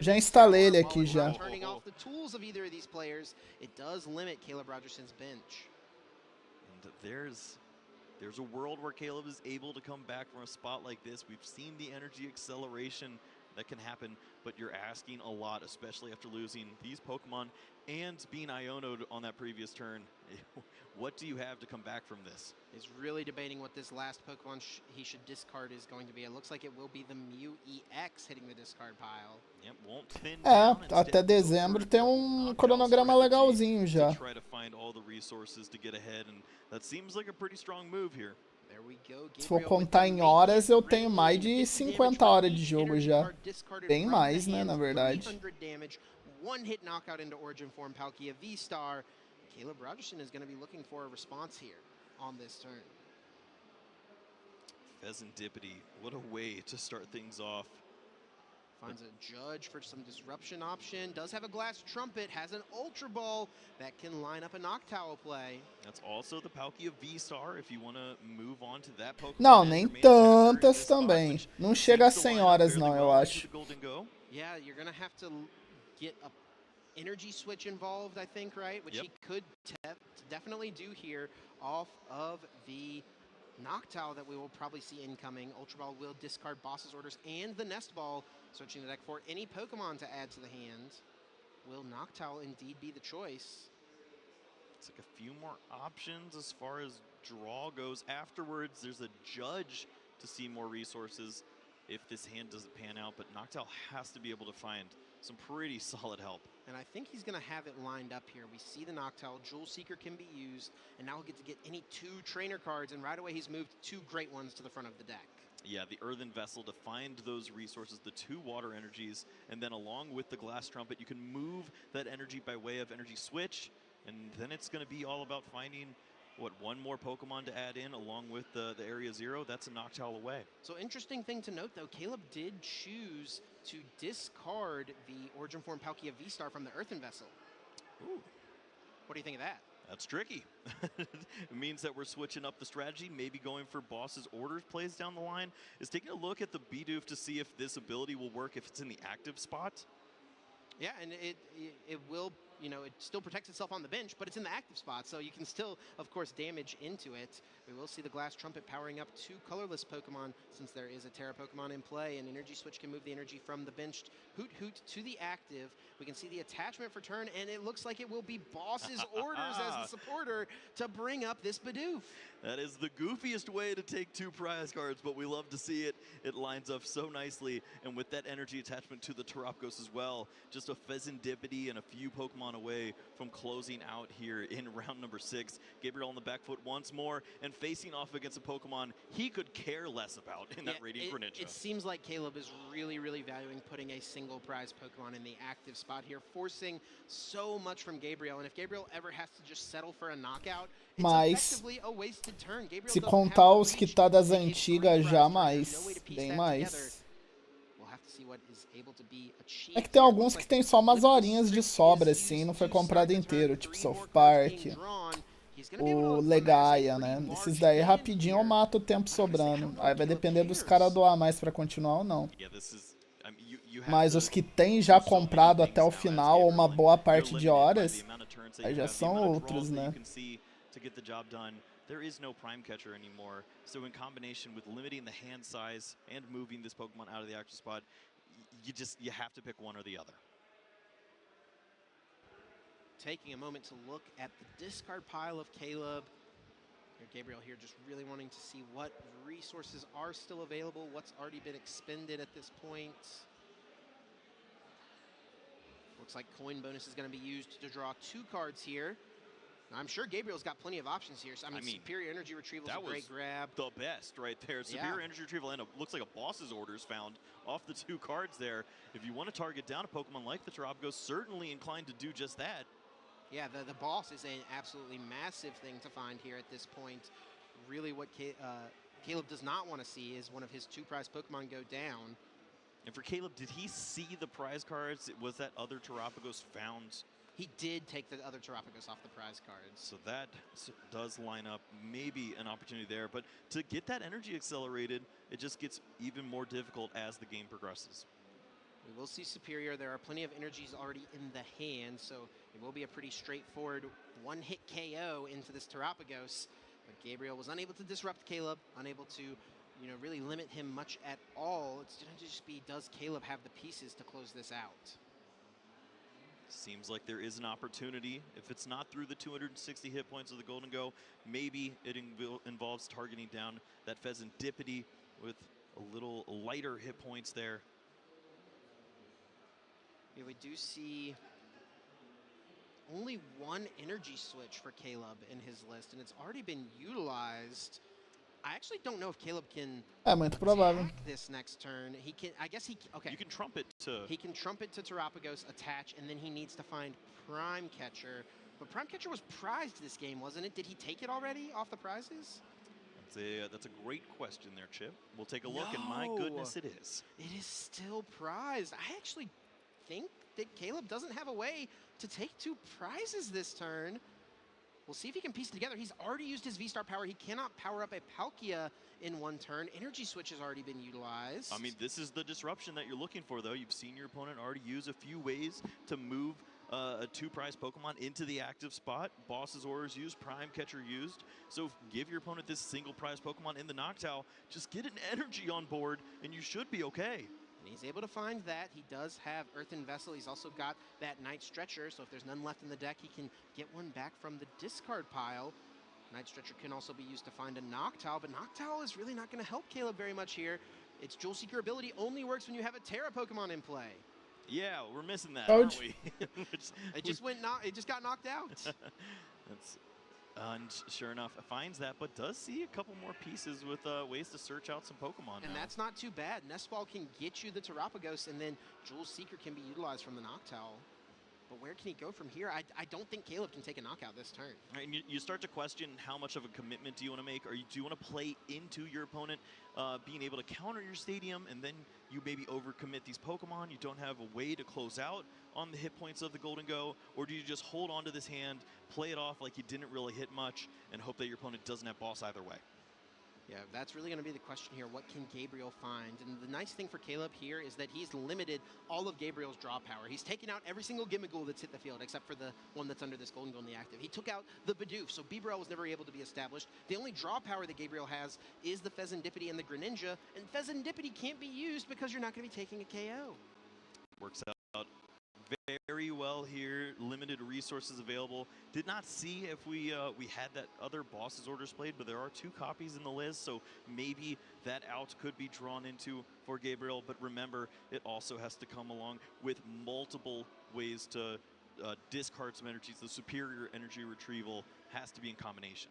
Já instalei ele aqui já. There's a world where Caleb is able to come back from a spot like this. We've seen the energy acceleration that can happen, but you're asking a lot, especially after losing these Pokemon and being Iono'd on that previous turn. What do you have to come back from this? He's really debating what this last Pokemon he should discard is going to be. It looks like it will be the Mew EX hitting the discard pile. Yep, won't thin até dezembro tem cronograma legalzinho já. Try to find all the resources to get ahead, and that seems like a pretty strong move here. Se for contar em horas, eu tenho mais de 50 horas de jogo já. Bem mais, né, na verdade. 300 one-hit knockout into Origin Form Palkia V-Star. Caleb Rogerson is going to be looking for a response here on this turn. Fezandipity, what a way to start things off. Finds a Judge for some disruption option. Does have a Glass Trumpet. Has an Ultra Ball that can line up a Noctowl play. That's also the Palkia V-Star if you want to move on to that Pokemon. Não, nem tantas também. Não chega a 100 horas não, eu acho. Yeah, you're going to have to get a energy switch involved, I think, right? Which he could definitely do here off of the Noctowl that we will probably see incoming. Ultra Ball will discard Boss's Orders and the Nest Ball, searching the deck for any Pokemon to add to the hand. Will Noctowl indeed be the choice? It's like a few more options as far as draw goes. Afterwards, there's a Judge to see more resources if this hand doesn't pan out, but Noctowl has to be able to find some pretty solid help. And I think he's going to have it lined up here. We see the Noctowl, Jewel Seeker can be used, and now he'll get to get any 2 trainer cards, and right away he's moved 2 great ones to the front of the deck. Yeah, the Earthen Vessel to find those resources, the 2 water energies, and then along with the Glass Trumpet, you can move that energy by way of energy switch, and then it's going to be all about finding, what, 1 more Pokemon to add in along with the Area 0. That's a Noctowl away. So interesting thing to note, though, Caleb did choose to discard the Origin Form Palkia V-Star from the Earthen Vessel. Ooh. What do you think of that? That's tricky. It means that we're switching up the strategy, maybe going for Boss's Orders plays down the line. Is taking a look at the Bidoof to see if this ability will work if it's in the active spot. Yeah, and it will you know, it still protects itself on the bench, but it's in the active spot, so you can still, of course, damage into it. We will see the Glass Trumpet powering up 2 colorless Pokemon since there is a Terra Pokemon in play, and Energy Switch can move the energy from the benched Hoot Hoot to the active. We can see the attachment for turn, and it looks like it will be Boss's orders as the supporter to bring up this Bidoof. That is the goofiest way to take 2 prize cards, but we love to see it. It lines up so nicely, and with that energy attachment to the Terapagos as well, just a Fezandipity and a few Pokemon away from closing out here in round number 6. Gabriel on the back foot once more, and facing off against a Pokemon he could care less about in that Radiant Greninja. It seems like Caleb is really, really valuing putting a single prize Pokemon in the active spot here, forcing so much from Gabriel, and if Gabriel ever has to just settle for a knockout, Mas, se contar os que tá das antigas, já mais, bem mais. É que tem alguns que tem só umas horinhas de sobra, assim, não foi comprado inteiro, tipo South Park, o Legaia, né? Esses daí rapidinho eu mato o tempo sobrando. Aí vai depender dos caras doar mais pra continuar ou não. Mas os que tem já comprado até o final, ou uma boa parte de horas, aí já são outros, né? To get the job done, there is no Prime Catcher anymore. So in combination with limiting the hand size and moving this Pokemon out of the active spot, you have to pick one or the other. Taking a moment to look at the discard pile of Caleb. Gabriel here just really wanting to see what resources are still available, what's already been expended at this point. Looks like coin bonus is going to be used to draw 2 cards here. I'm sure Gabriel's got plenty of options here. So, I mean, Superior Energy Retrieval is a great grab. The best right there. Superior Energy Retrieval and looks like a Boss's orders found off the 2 cards there. If you want to target down a Pokemon like the Terapagos, certainly inclined to do just that. Yeah, the Boss is an absolutely massive thing to find here at this point. Really what Caleb does not want to see is one of his 2 prize Pokemon go down. And for Caleb, did he see the prize cards? Was that other Terapagos found? He did take the other Terapagos off the prize cards. So that does line up maybe an opportunity there. But to get that energy accelerated, it just gets even more difficult as the game progresses. We will see Superior. There are plenty of energies already in the hand, so it will be a pretty straightforward one-hit KO into this Terapagos. But Gabriel was unable to disrupt Caleb, unable to, you know, really limit him much at all. It's going to just be, does Caleb have the pieces to close this out? Seems like there is an opportunity. If it's not through the 260 hit points of the Golden Go, maybe it involves targeting down that Fezandipity with a little lighter hit points there. Yeah, we do see only 1 energy switch for Caleb in his list, and it's already been utilized. I actually don't know if Caleb can muito provável. attack this next turn. He can, I guess he, okay. You can trumpet to... He can trumpet to Terapagos, attach, and then he needs to find Prime Catcher. But Prime Catcher was prized this game, wasn't it? Did he take it already off the prizes? That's a great question there, Chip. We'll take a look, and my goodness, it is. It is still prized. I actually think that Caleb doesn't have a way to take 2 prizes this turn. We'll see if he can piece it together. He's already used his V-Star power. He cannot power up a Palkia in 1 turn. Energy Switch has already been utilized. I mean, this is the disruption that you're looking for, though. You've seen your opponent already use a few ways to move a 2 prize Pokemon into the active spot. Boss's orders used, Prime Catcher used. So give your opponent this single prize Pokemon in the Noctowl. Just get an energy on board, and you should be okay. And he's able to find that. He does have Earthen Vessel. He's also got that Night Stretcher, so if there's none left in the deck, he can get one back from the discard pile. Night Stretcher can also be used to find a Noctowl, but Noctowl is really not going to help Caleb very much here. Its Jewel Seeker ability only works when you have a Terra Pokemon in play. Yeah, we're missing that, aren't we? It just got knocked out. And sure enough, finds that, but does see a couple more pieces with ways to search out some Pokemon And now. that's not too bad. Nest Ball can get you the Terapagos, and then Jewel Seeker can be utilized from the Noctowl. But where can he go from here? I don't think Caleb can take a knockout this turn. And you start to question how much of a commitment do you want to make? Or do you want to play into your opponent being able to counter your stadium, and then you maybe overcommit these Pokemon? You don't have a way to close out on the hit points of the Golden Go? Or do you just hold on to this hand, play it off like you didn't really hit much, and hope that your opponent doesn't have Boss either way? Yeah, that's really going to be the question here. What can Gabriel find? And the nice thing for Caleb here is that he's limited all of Gabriel's draw power. He's taken out every single Gimmighoul that's hit the field, except for the one that's under this Golden Goal in the active. He took out the Bidoof, so Bibarel was never able to be established. The only draw power that Gabriel has is the Fezandipity and the Greninja, and Fezandipity can't be used because you're not going to be taking a KO. Works out very well here. Limited resources available. Did not see if we had that other boss's orders played, but there are 2 copies in the list, so maybe that out could be drawn into for Gabriel. But remember, it also has to come along with multiple ways to discard some energies. The superior energy retrieval has to be in combination.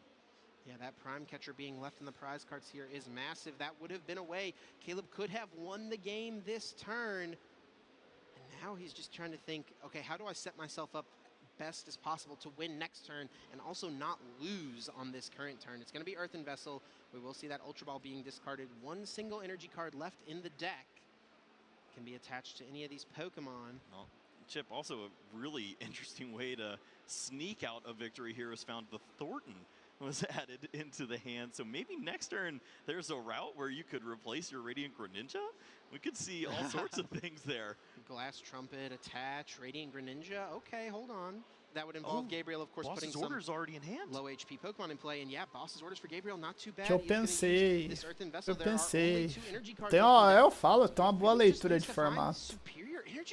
Yeah, that prime catcher being left in the prize cards here is massive. That would have been a way Caleb could have won the game this turn. Now he's just trying to think, okay, how do I set myself up best as possible to win next turn and also not lose on this current turn? It's going to be Earthen Vessel. We will see that Ultra Ball being discarded. 1 single energy card left in the deck. Can be attached to any of these Pokemon. Well, Chip, also a really interesting way to sneak out a victory here is found the Thornton was added into the hand. So maybe next turn there's a route where you could replace your Radiant Greninja. We could see all sorts of things there. Glass Trumpet, attach, Radiant Greninja. Okay, hold on. That would involve Gabriel, of course, putting some orders already in hand. Low HP Pokemon in play. And yeah, boss's orders for Gabriel, not too bad. Que eu pensei. Eu falo, tem uma boa leitura de formato.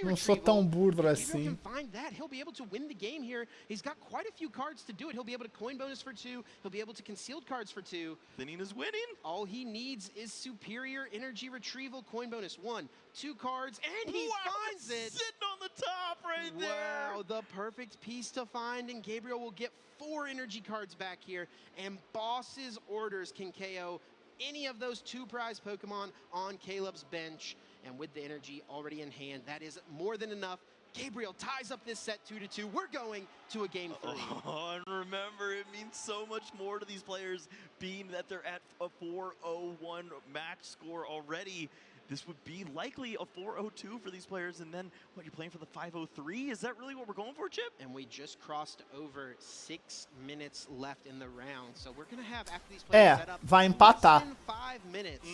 Não sou tão burro assim. Find that. He'll be able to win the game here. He's got quite a few cards to do it. He'll be able to coin bonus for 2. He'll be able to concealed cards for 2. Thinina's winning. All he needs is superior energy retrieval coin bonus. 1, 2 cards, and he finds it. Sitting on the top right there. Wow, the perfect piece to find, and Gabriel will get 4 energy cards back here, and boss's orders can KO any of those 2 prize Pokemon on Caleb's bench. And with the energy already in hand, that is more than enough. Gabriel ties up this set 2-2. We're going to a game 3. Oh, and remember, it means so much more to these players, being that they're at a 4-0-1 match score already. This would be likely a 4-0-2 for these players, and then, what, you're playing for the 5-0-3? Is that really what we're going for, Chip? And we just crossed over 6 minutes left in the round, so we're going to have, after these players set up, vai empatar. In 5 minutes.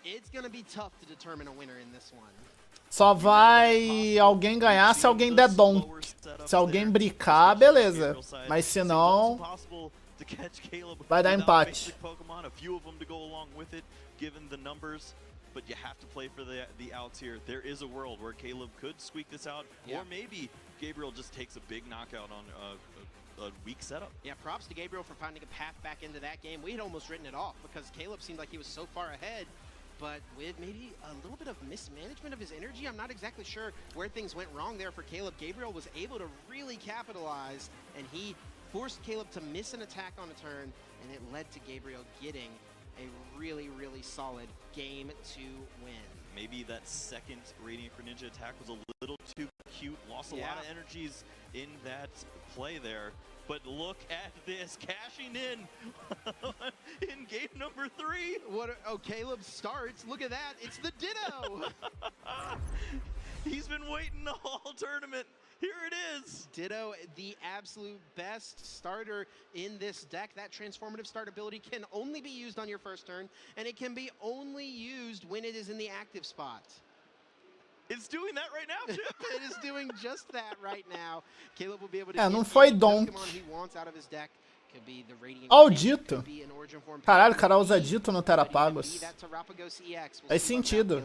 It's going to be tough to determine a winner in this one. Só vai alguém ganhar se alguém der donk. Se alguém bricar, beleza. Mas se não, vai dar empate. But you have to play for the outs here. There is a world where Caleb could squeak this out, or maybe Gabriel just takes a big knockout on a weak setup. Yeah, props to Gabriel for finding a path back into that game. We had almost written it off because Caleb seemed like he was so far ahead, but with maybe a little bit of mismanagement of his energy, I'm not exactly sure where things went wrong there for Caleb. Gabriel was able to really capitalize, and he forced Caleb to miss an attack on a turn, and it led to Gabriel getting a really, really solid game to win. Maybe that second Radiant Greninja attack was a little too cute. Lost a lot of energies in that play there. But look at this, cashing in game number 3. Oh, Caleb starts. Look at that. It's the Ditto. He's been waiting the whole tournament. Here it is. Ditto, the absolute best starter in this deck. That transformative start ability can only be used on your first turn, and it can be only used when it is in the active spot. It's doing that right now, Chip. It is doing just that right now. Caleb will be able to não foi donk. He wants out of his deck. Could be the Radiant Ó, o Dito. Caralho, o cara usa Dito no Terapagos. Faz sentido.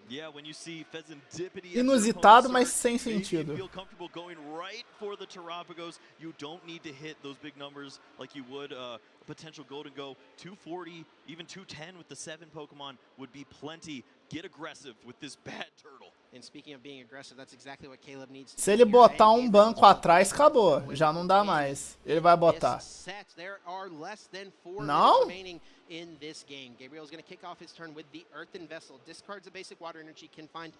Yeah, when you see Fezandipity, inusitado, mas sem sentido. You feel comfortable going right for the Terapagos. You don't need to hit those big numbers like you would a potential Golden Go. 240, even 210 with the 7 Pokemon would be plenty. Get aggressive with this bad turtle. And speaking of being aggressive, that's exactly what Caleb needs to Se ele botar banco atrás, acabou. Já não dá mais. Ele vai botar. There are less than 4 não? remaining in this game. Gabriel is going to kick off his turn with the Earthen Vessel. Discards a basic water energy, can find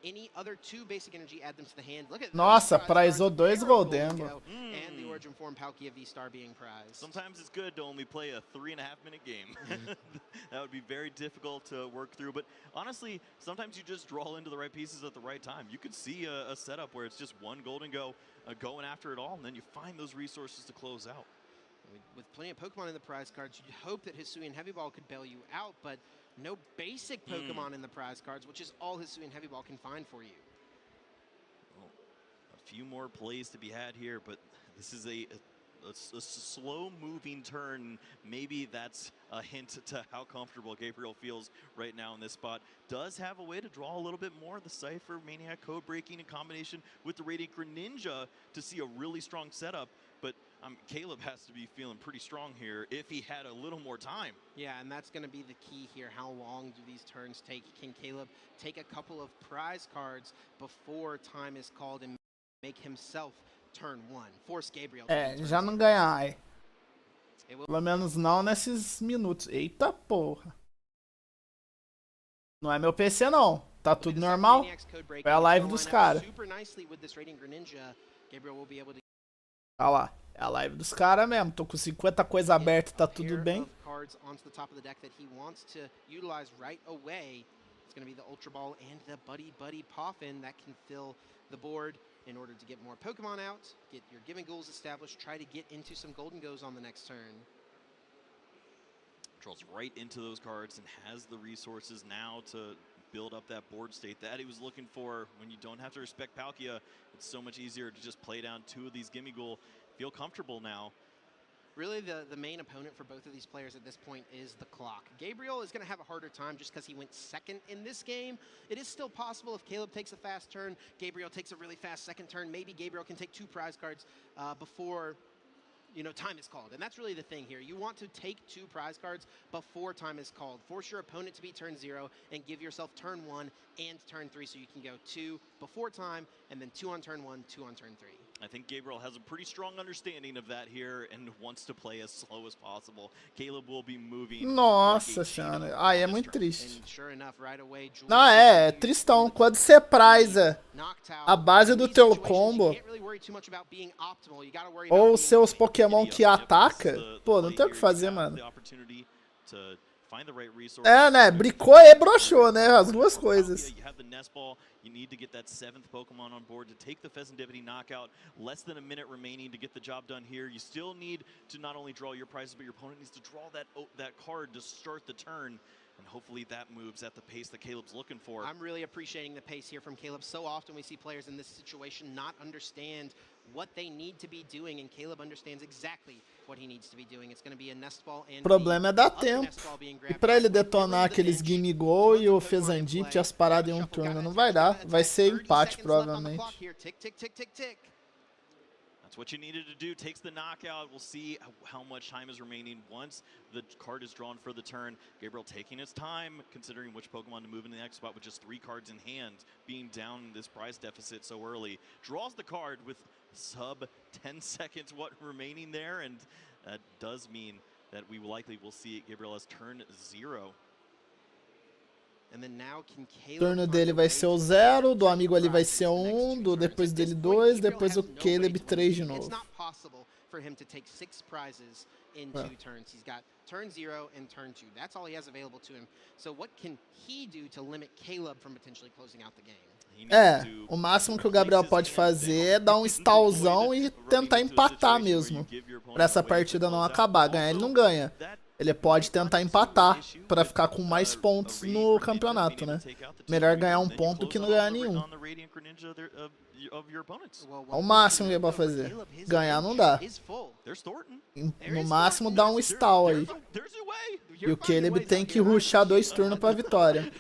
any other 2 basic energy, add them to the hand. Look at Nossa, prizou 2 Goldembo. And the Origin Form Palkia V-Star being prized. Sometimes it's good to only play a 3.5-minute game. That would be very difficult to work through. But honestly, sometimes you just draw into the right pieces at the right time. You could see a setup where it's just one Golden Go going after it all, and then you find those resources to close out. With plenty of Pokemon in the prize cards, you'd hope that Hisuian Heavy Ball could bail you out, but no basic Pokemon in the prize cards, which is all Hisuian Heavy Ball can find for you. Well, a few more plays to be had here, but this is a slow-moving turn. Maybe that's a hint to how comfortable Gabriel feels right now in this spot. Does have a way to draw a little bit more. The Cypher, Maniac, Code Breaking in combination with the Radiant Greninja to see a really strong setup. But Caleb has to be feeling pretty strong here if he had a little more time. Yeah, and that's going to be the key here. How long do these turns take? Can Caleb take a couple of prize cards before time is called and make himself turn 1? Force Gabriel. Já não ganhar, ai. Pelo menos não nesses minutos. Eita porra. Não é meu PC não. Tá tudo normal. Foi a live dos caras. Olha lá. É a live dos caras mesmo. Tô com 50 coisas abertas, tá tudo bem. It's going to be the Ultra Ball and the Buddy Poffin that can fill the board in order to get more Pokemon out, get your giving goals established, try to get into some Golden Goes on the next turn. Draws right into those cards and has the resources now to build up that board state that he was looking for. When you don't have to respect Palkia, it's so much easier to just play down 2 of these Gimme Ghoul. Feel comfortable now. Really, the main opponent for both of these players at this point is the clock. Gabriel is going to have a harder time just because he went second in this game. It is still possible if Caleb takes a fast turn, Gabriel takes a really fast second turn. Maybe Gabriel can take 2 prize cards before time is called. And that's really the thing here. You want to take 2 prize cards before time is called. Force your opponent to be turn 0 and give yourself turn 1 and turn 3 so you can go 2 before time and then 2 on turn 1, 2 on turn 3. I think Gabriel has a pretty strong understanding of that here and wants to play as slow as possible. Caleb will be moving. Nossa senhora. Ai, é muito triste. Não, é tristão. Quando você priza a base do teu combo ou seus Pokémon que ataca, pô, não tem o que fazer, mano. É, né? Bricou e broxou, né? As duas coisas. You need to get that 7th Pokemon on board to take the Festivity knockout. Less than a minute remaining to get the job done here. You still need to not only draw your prizes, but your opponent needs to draw that card to start the turn. And hopefully that moves at the pace that Caleb's looking for. I'm really appreciating the pace here from Caleb. So often we see players in this situation not understand what they need to be doing, and Caleb understands exactly what he needs to be doing. It's going to be a nest ball and o problema é dar tempo. E pra ele detonar aqueles Gimme Go e o Fezandip e as paradas em um turno, não vai dar. Vai ser empate, provavelmente. That's what you needed to do. Takes the knockout. We'll see how much time is remaining once the card is drawn for the turn. Gabriel taking his time, considering which Pokemon to move into the next spot with just 3 cards in hand, being down this prize deficit so early. Draws the card with sub 10 seconds remaining there, and that does mean that we likely will see Gabriel as turn 0. O turno dele vai ser o 0, do amigo ali vai ser o 1, do depois dele 2, depois o Caleb 3 de novo. For him to take 6 prizes in 2 turns. He's got turn 0 and turn 2. That's all he has available to him. So what can he do to limit Caleb from potentially closing out the game? É, o máximo que o Gabriel pode fazer é dar um stallzão e tentar empatar mesmo. Pra essa partida não acabar. Ganhar ele não ganha. Ele pode tentar empatar pra ficar com mais pontos no campeonato, né? Melhor ganhar um ponto do que não ganhar nenhum. É o máximo que é pra fazer. Ganhar não dá. No máximo dá um stall aí. E o Caleb tem que rushar 2 turnos pra vitória.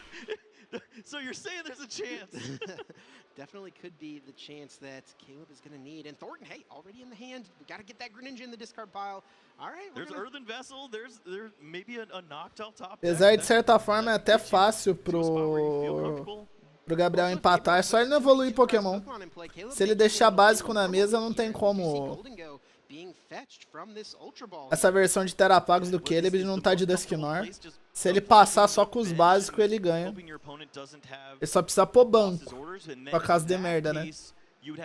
So you're saying there's a chance. Definitely could be the chance that Caleb is going to need. And Thornton, hey, already in the hand. We got to get that Greninja in the discard pile. All right. There's Earthen Vessel. There's maybe a Noctowl top. Apesar de certa forma é até fácil pro Gabriel empatar. É só ele não evoluir Pokémon. Se ele deixar básico na mesa, não tem como. Essa versão de Terapagos do Caleb não tá de Dusknoir. Se ele passar só com os básicos, ele ganha. Ele só precisa pôr banco, pra caso de merda, né?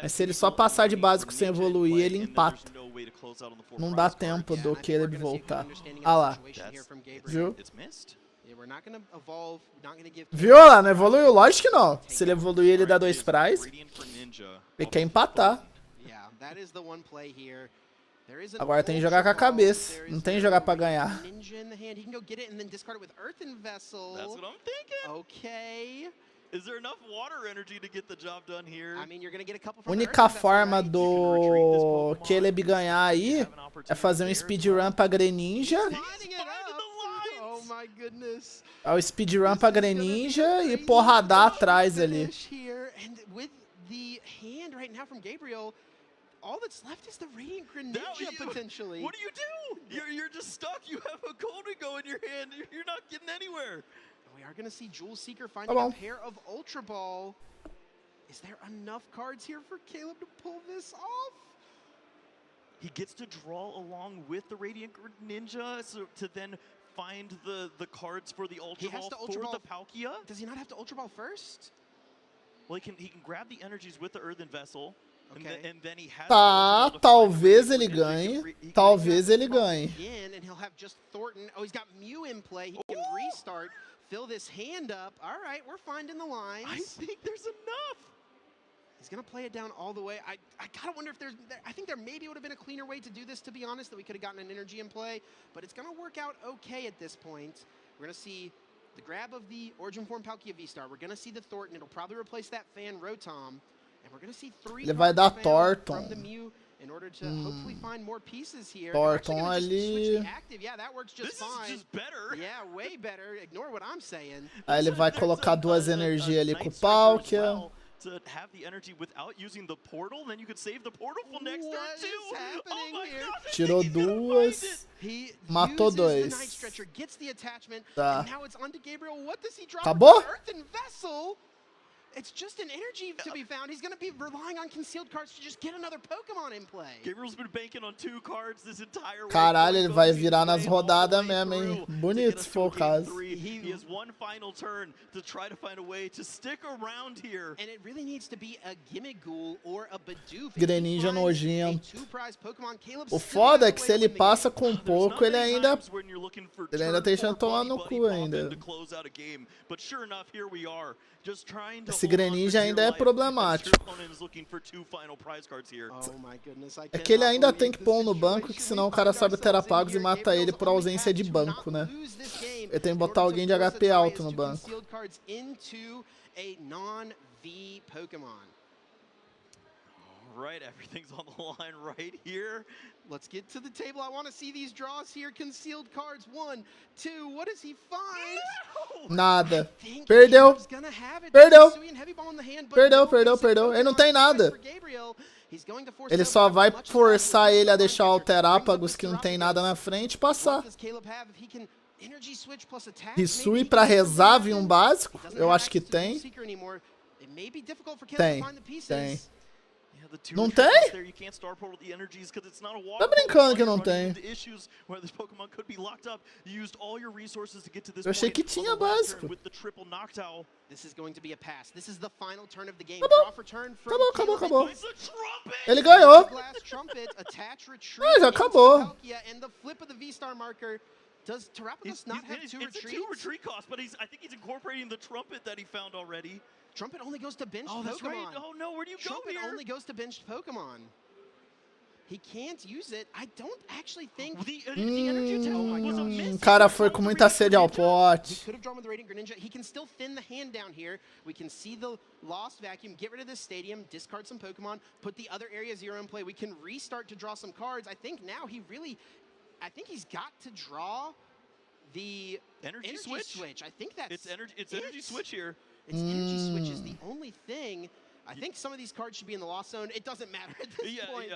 Mas se ele só passar de básico sem evoluir, ele empata. Não dá tempo do Caleb voltar. Ah lá. Viu? Viu lá? Não evoluiu? Lógico que não. Se ele evoluir, ele dá 2 prize. Ele quer empatar. Agora tem que jogar com a cabeça. Não tem que jogar pra ganhar. Ninja in the hand. He can go get it and then discard it with Earthen Vessel. That's what I'm thinking. Okay. Is there enough water energy to get the job done here? I mean, you're gonna get a couple A from única forma do Caleb ganhar aí é fazer um speedrun pra Greninja. Oh my goodness. É o speedrun pra Greninja e porradar atrás ali. And with the hand right now from Gabriel, all that's left is the Radiant Greninja potentially. What do you do? You're just stuck. You have a golden go in your hand. You're not getting anywhere. We are going to see Jewel Seeker finding a pair of Ultra Ball. Is there enough cards here for Caleb to pull this off? He gets to draw along with the Radiant Ninja to then find the cards for the Ultra Ball for the Palkia. Does he not have to Ultra Ball first? Well, he can grab the energies with the Earthen Vessel. Okay. And then he has Tá, talvez ele ganhe. Talvez ele ganhe. And he'll have just Thornton. Oh, he's got Mew in play. He can restart, fill this hand up. All right, we're finding the lines. I think there's enough. He's going to play it down all the way. I kind of wonder if I think there maybe would have been a cleaner way to do this, to be honest, that we could have gotten an energy in play. But it's going to work out okay at this point. We're going to see the grab of the Origin Form Palkia V-Star. We're going to see the Thornton. It'll probably replace that fan Rotom. And we're going to see 3 Ele vai dar from the Mew in order to hopefully find more pieces here. Thornton ali. Yeah, that works just fine. This is just better. Yeah, way better. Ignore what I'm saying. Aí ele vai colocar 2 energias ali com o Palkia. To have the energy without using the portal, then you could save the portal for next turn too. Oh my gosh, Tirou 2, matou 2. Tá. Acabou? It's just an energy to be found. He's going to be relying on concealed cards to just get another Pokemon in play. Gabriel's been banking on 2 cards this entire way. Caralho, ele vai virar nas rodadas mesmo, hein? Bonito se for o caso. He has one final turn to try to find a way to stick around here. And it really needs to be a Gimmighoul or a Bidoof. Greninja nojento. O foda é que se ele passa com pouco, ele ainda tem chance de tomar no cu ainda. Esse Greninja ainda é problemático. É que ele ainda tem que pôr no banco, que senão o cara sobe Terapagos e mata ele por ausência de banco, né? Ele tem que botar alguém de HP alto no banco. Right, everything's on the line right here. Let's get to the table. I want to see these draws here. Concealed cards. 1, 2. What does he find? Nada. Perdeu. Perdeu. Perdeu. Ele não tem nada. Ele só vai forçar ele a deixar o Terápagos, que não tem nada na frente, passar. Risui pra rezar, vir um básico? Eu acho que tem. Tem. Não tem? Tá brincando que não tem. Eu achei que tinha básico. Acabou. Ele ganhou. Ah, já acabou. Does Terapagos not have 2 retreats? It's a 2 retreat cost, but I think he's incorporating the trumpet that he found already. Trumpet only goes to benched Pokemon. That's right. Oh no, where do you Trumpet go here? only goes to benched Pokemon. He can't use it. I don't actually think the energy tank was a miss. O cara foi com muita sede ao pote. He could have drawn with the Radiant Greninja. He can still thin the hand down here. We can see the lost vacuum. Get rid of this stadium. Discard some Pokemon. Put the other area 0 in play. We can restart to draw some cards. I think now I think he's got to draw the energy switch. I think that's it's energy switch here. It's energy switch is the only thing. I think some of these cards should be in the lost zone. It doesn't matter at this point.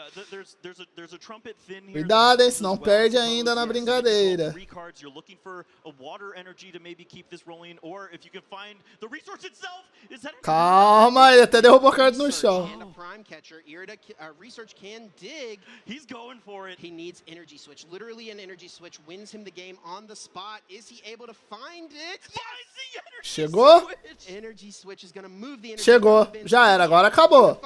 There's a trumpet thin here. Cuidado, senão perde ainda na brincadeira. 3 cards. You're looking for a water energy to maybe keep this rolling, or if you can find the resource itself. Is that? Calma, ele até derrubou a carta no chão. And a prime catcher. Research can dig. He's going for it. He needs energy switch. Literally, an energy switch wins him the game on the spot. Is he able to find it? Chegou? Energy switch is going to move the energy. Chegou. Já era. Agora acabou.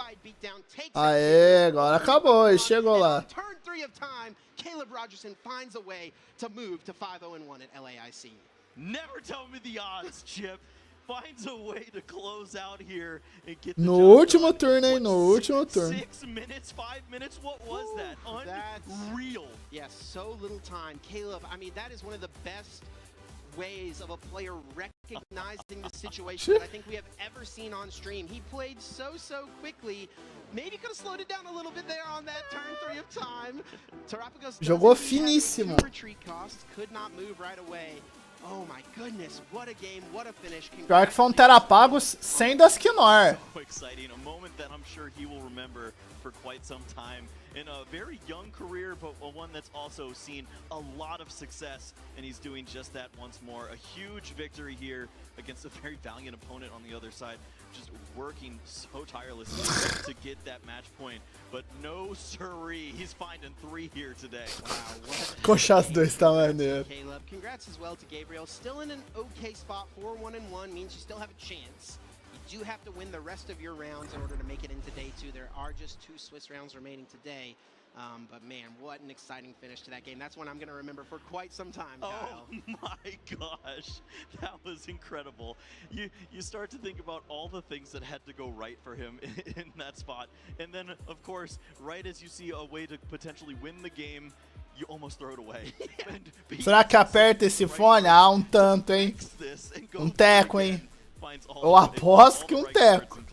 Aê, agora acabou. Ele chegou lá. Turn 3 of time, Caleb Rogerson finds a way to move to 5-0-1 at LAIC. Never tell me the odds, Chip. finds a way to close out here and get the No job último done. turno, hein? No último turno. 6 minutes, 5 minutes, what was that? Unreal. Yes, so little time. Caleb, I mean, that is one of the best ways of a player recognizing the situation that I think we have ever seen on stream. He played so quickly. Maybe could have slowed it down a little bit there on that turn 3 of time. Terapagos Jogou finíssimo. Retreat cost, could not move right away. Oh my goodness, what a game, what a finish. Pior que foi Terapagos sem das Quinor. So exciting, a moment that I'm sure he will remember for quite some time. In a very young career, but one that's also seen a lot of success, and he's doing just that once more. A huge victory here against a very valiant opponent on the other side, just working so tirelessly to get that match point. But no siree, he's finding 3 here today. Wow, Coxas 2 tá maneiro. Caleb, congrats as well to Gabriel. Still in an okay spot, 4-1-1 means you still have a chance. You do have to win the rest of your rounds in order to make it into day 2. There are just 2 Swiss rounds remaining today. But man, what an exciting finish to that game. That's one I'm going to remember for quite some time, Kyle. Oh my gosh, that was incredible. You start to think about all the things that had to go right for him in that spot. And then, of course, right as you see a way to potentially win the game, you almost throw it away. Será que aperta esse fone? Ah, tanto, hein? Teco, hein? Eu aposto que teco.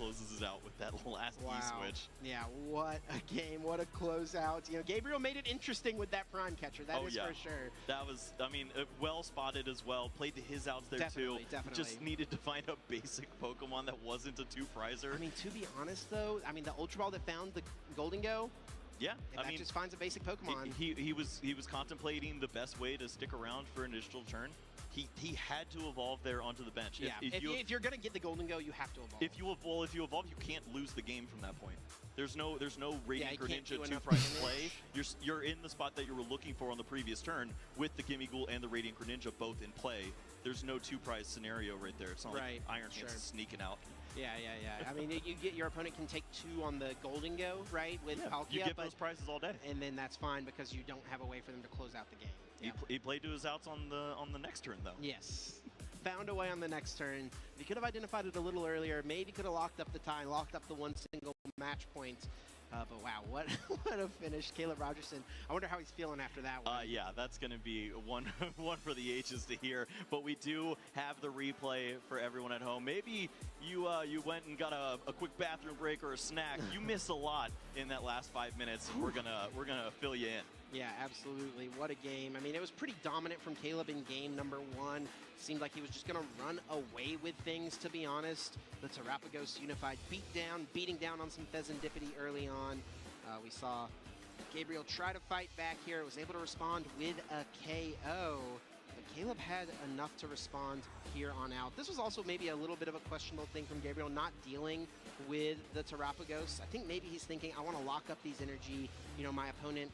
Yeah, what a game, what a closeout. You know, Gabriel made it interesting with that prime catcher, that is for sure. That was, I mean, well spotted as well. Played to his outs there too. Definitely. Just needed to find a basic Pokemon that wasn't a 2-prizer. I mean, to be honest though, I mean, the Ultra Ball that found the Golden Go, yeah, I mean, just finds a basic Pokemon. He was contemplating the best way to stick around for an initial turn. He had to evolve there onto the bench. Yeah, if you're gonna get the Golden Go, you have to evolve. If you evolve, you can't lose the game from that point. There's no Radiant Greninja 2-prize play. You're in the spot that you were looking for on the previous turn with the Gimmighoul and the Radiant Greninja both in play. There's no 2-prize scenario right there. It's not like Iron Hands is sneaking out. Yeah. I mean, you get your opponent can take 2 on the Golden Go, right? With Palkia, you get those prizes all day, and then that's fine because you don't have a way for them to close out the game. He played to his outs on the next turn though. Yes, found a way on the next turn. If he could have identified it a little earlier, maybe could have locked up the tie, locked up the 1 single match point. But wow, what a finish, Caleb Rogerson. I wonder how he's feeling after that one. Yeah, that's going to be one for the ages to hear. But we do have the replay for everyone at home. Maybe you went and got a quick bathroom break or a snack. You missed a lot in that last 5 minutes. We're gonna fill you in. Yeah, absolutely. What a game. I mean, it was pretty dominant from Caleb in game number 1. Seemed like he was just going to run away with things, to be honest. The Terapagos Unified beating down on some Fezandipity early on. We saw Gabriel try to fight back here, was able to respond with a KO. But Caleb had enough to respond here on out. This was also maybe a little bit of a questionable thing from Gabriel, not dealing with the Terapagos. I think maybe he's thinking, I want to lock up these energy. You know, my opponent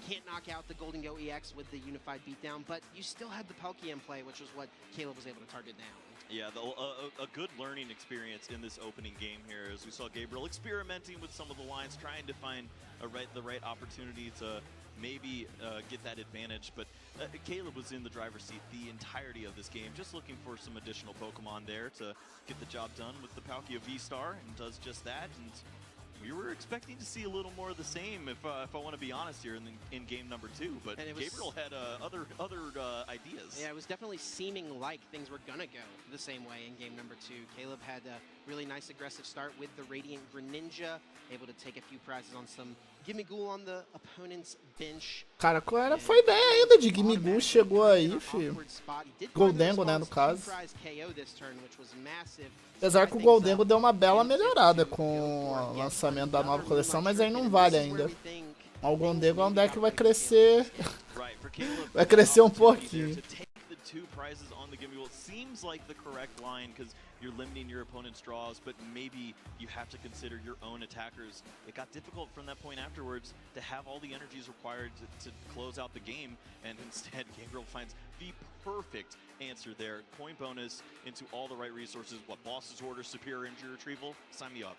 can't knock out the Golden Go EX with the Unified Beatdown, but you still had the Palkia in play, which was what Caleb was able to target down. Yeah, a good learning experience in this opening game here, as we saw Gabriel experimenting with some of the lines, trying to find the right opportunity to maybe get that advantage. But Caleb was in the driver's seat the entirety of this game, just looking for some additional Pokemon there to get the job done with the Palkia V-Star, and does just that. And we were expecting to see a little more of the same, if I want to be honest here, in game number 2. But Gabriel had other ideas. Yeah, it was definitely seeming like things were going to go the same way in game number 2. Caleb had a really nice aggressive start with the Radiant Greninja, able to take a few prizes on some Gimmighoul on the opponent's bench. Cara, qual era? Foi ideia ainda de Gimmighoul, chegou aí, filho. Goldengo, né, no caso. Apesar que o Goldengo deu uma bela melhorada com o lançamento da nova coleção, mas aí não vale ainda. O Goldengo é um deck que vai crescer. Vai crescer um pouquinho. 2 prizes on the Gimmighoul seems like the correct line, because you're limiting your opponent's draws, but maybe you have to consider your own attackers. It got difficult from that point afterwards to have all the energies required to close out the game, and instead Gabriel finds the perfect answer there. Coin bonus into all the right resources. What, Boss's Order, Superior Injury Retrieval? Sign me up.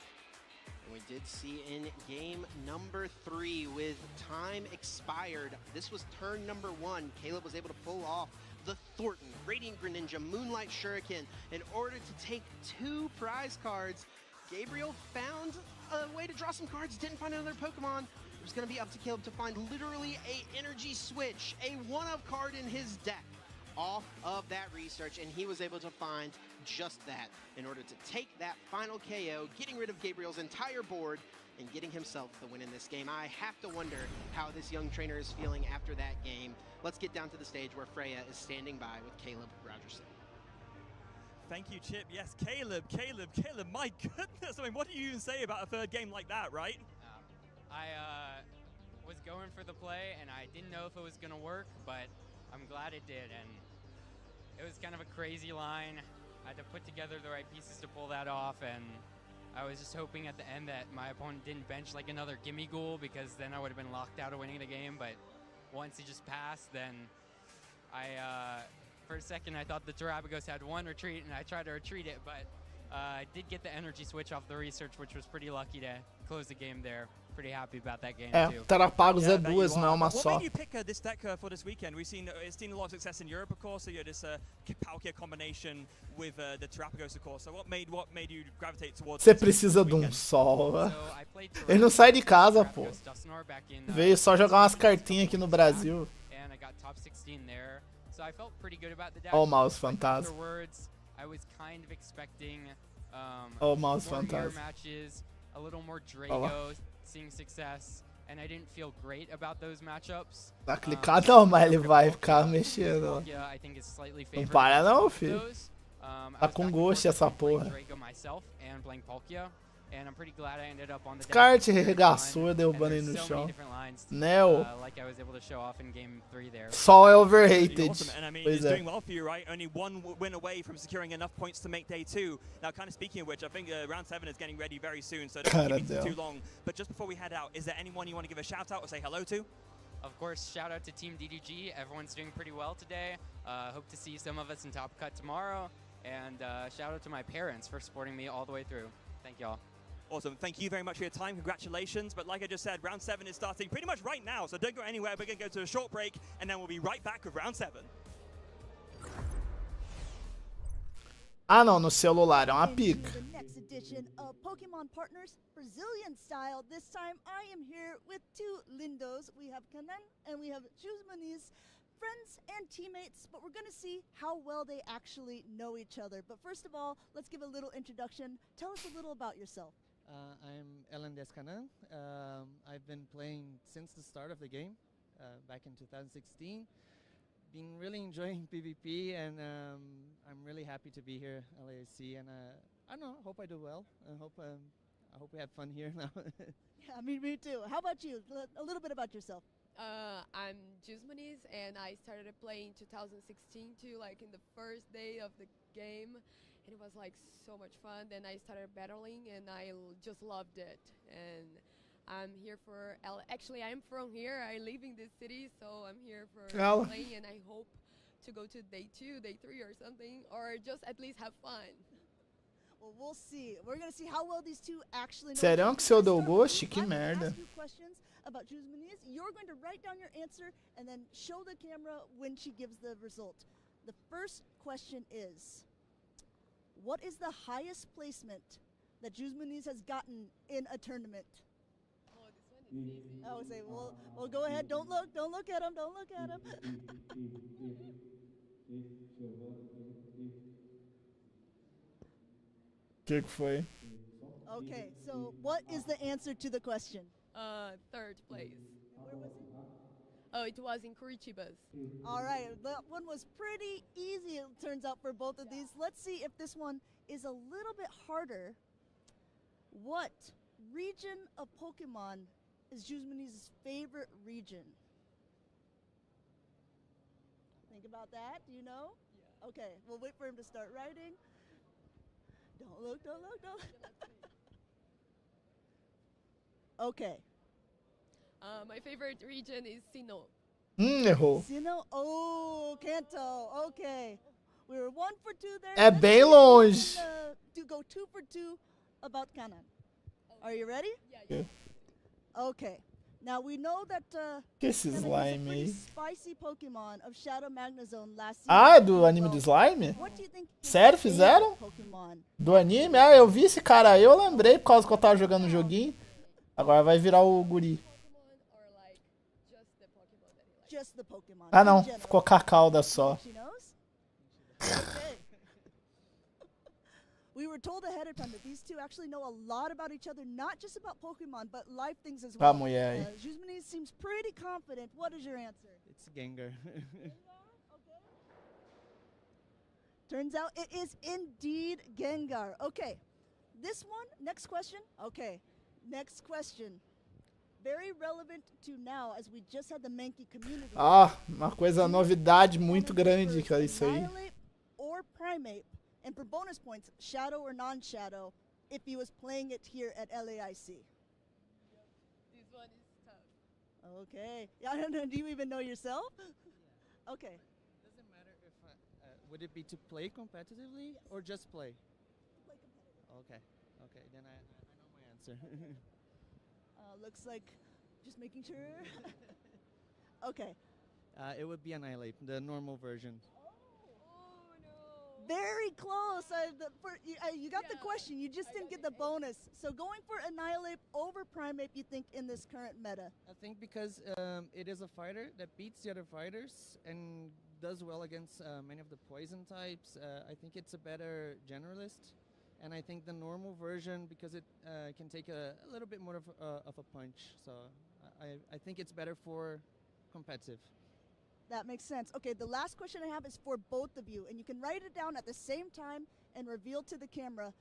We did see in game number 3 with time expired. This was turn number 1. Caleb was able to pull off the Thornton, Radiant Greninja, Moonlight Shuriken. In order to take 2 prize cards, Gabriel found a way to draw some cards, didn't find another Pokemon. It was going to be up to Caleb to find literally a energy switch, a one-of card in his deck off of that research, and he was able to find just that in order to take that final KO, getting rid of Gabriel's entire board and getting himself the win in this game. I have to wonder how this young trainer is feeling after that game. Let's get down to the stage where Freya is standing by with Caleb Rogerson. Thank you, Chip. Yes, Caleb, my goodness. I mean, what do you even say about a third game like that, right? I was going for the play, and I didn't know if it was going to work, but I'm glad it did. And it was kind of a crazy line. I had to put together the right pieces to pull that off, and I was just hoping at the end that my opponent didn't bench like another gimme ghoul, because then I would have been locked out of winning the game. But once he just passed, then for a second I thought the Terrapagos had one retreat, and I tried to retreat it, but I did get the energy switch off the research, which was pretty lucky to close the game there. Pretty happy about that game too. Terrapagos é duas, não é uma What só. made you pick this deck for this weekend? We've seen it's seen a lot of success in Europe, of course. So this Palkia combination with the Terrapagos, of course. So what made you gravitate towards? Você precisa de um sol. Ele não sai de casa, pô. Veio só jogar umas cartinhas aqui no Brasil. And I got top 16 there, so I felt pretty good about the deck. Ó o mouse fantasma. Afterwards, I was kind of expecting Ó o mouse more mirror fantasma. matches, a little more Drago, seeing success, and I didn't feel great about those matchups. Tá clicado não, mas ele vai ficar mexendo. I think is slightly Não favored para não, of filho. those. I Tá was com back and gosto forth essa between porra. playing Drago myself and playing Palkia, and I'm pretty glad I ended up on the deck. Descarte regaçou, derrubando ele no So chão. many different lines, Neo. like I was able to show off in game 3 there. Sol é overrated. Awesome. And I mean, Pois it's é. doing well for you, right? Only one win away from securing enough points to make day 2. Now, kind of speaking of which, I think round 7 is getting ready very soon, so don't Cara keep it dela. too long. But just before we head out, is there anyone you want to give a shout out or say hello to? Of course, shout out to Team DDG. Everyone's doing pretty well today. Hope to see some of us in Top Cut tomorrow. And shout out to my parents for supporting me all the way through. Thank y'all. Awesome. Thank you very much for your time. Congratulations. But like I just said, round 7 is starting pretty much right now, so don't go anywhere. We're going to go to a short break, and then we'll be right back with round 7. Ah não, no celular é uma pica. The next edition of Pokemon Partners Brazilian style. This time I am here with 2 lindos. We have Kanan and we have Juzmani's friends and teammates, but we're gonna see how well they actually know each other. But first of all, let's give a little introduction. Tell us a little about yourself. I'm Ellen Descanan. I've been playing since the start of the game, back in 2016. Been really enjoying PvP, and I'm really happy to be here at LAIC. And I don't know, hope I do well. I hope we have fun here now. Yeah, me too. How about you? A little bit about yourself. I'm Juzmani's, and I started playing 2016 too, like in the first day of the game, and it was like so much fun. Then I started battling, and I just loved it. And I'm here for actually I'm from here. I live in this city, so I'm here for playing, and I hope to go to day 2, day 3 or something, or just at least have fun. Well, we'll see. We're gonna see how well these 2 actually know. Serão que seu deu gosto? Que merda. Questions about Juzmani's. You're going to write down your answer and then show the camera when she gives the result. The first question is, what is the highest placement that Juzmani's has gotten in a tournament? Oh, this one is easy. I would say, well, go ahead. Don't look at him. Don't look at him. Que foi? Okay, so what is the answer to the question? 3rd place. Where was it? Oh, it was in Curitiba's. All right, that one was pretty easy, it turns out, for both of these. Let's see if this one is a little bit harder. What region of Pokemon is Juzmani's favorite region? Think about that. Do you know? Yeah. Okay, we'll wait for him to start writing. Don't look. Okay. My favorite region is Sinnoh. Errou. Sinnoh? Oh, Kanto. Okay. We were 1 for 2 there. É bem longe. To go 2 for 2 about Kanan. Are you ready? Yeah. Okay. Now we know that Que esse Canon is a slime pretty aí? spicy Pokémon of Shadow Magnezone last season. Ah, é do anime do slime? What do you think his Sério, favorite fizeram? Pokémon? Do anime? Ah, eu vi esse cara aí, eu lembrei por causa que eu tava jogando o joguinho. Agora vai virar o guri. Just the Pokémon. Ah in não, general. ficou com a cauda só. She knows? Okay. We were told ahead of time that these two actually know a lot about each other, not just about Pokemon, but life things as well. Ah, mulher aí. Jusmani seems pretty confident. What is your answer? It's Gengar. Turns out it is indeed Gengar. Okay. This one, next question. Okay. Next question. Very relevant to now, as we just had the Mankey community. Ah, uma coisa, novidade muito grande que é isso aí. Annihilate or Primate, and for bonus points, Shadow or non-Shadow, if he was playing it here at LAIC. This one is tough. Okay. Yeah, I don't know. Do you even know yourself? Okay. Doesn't matter if would it be to play competitively or just play? Play competitive. Okay. Okay. Then I know my answer. Looks like just making sure. Okay. It would be Annihilate, the normal version. Very close. You got the question. You just didn't get the bonus. So going for Annihilate over Primate, you think, in this current meta? I think because it is a fighter that beats the other fighters and does well against many of the poison types. I think it's a better generalist. And I think the normal version, because it can take a little bit more of a punch. So I think it's better for competitive. That makes sense. Okay, the last question I have is for both of you, and you can write it down at the same time and reveal to the camera.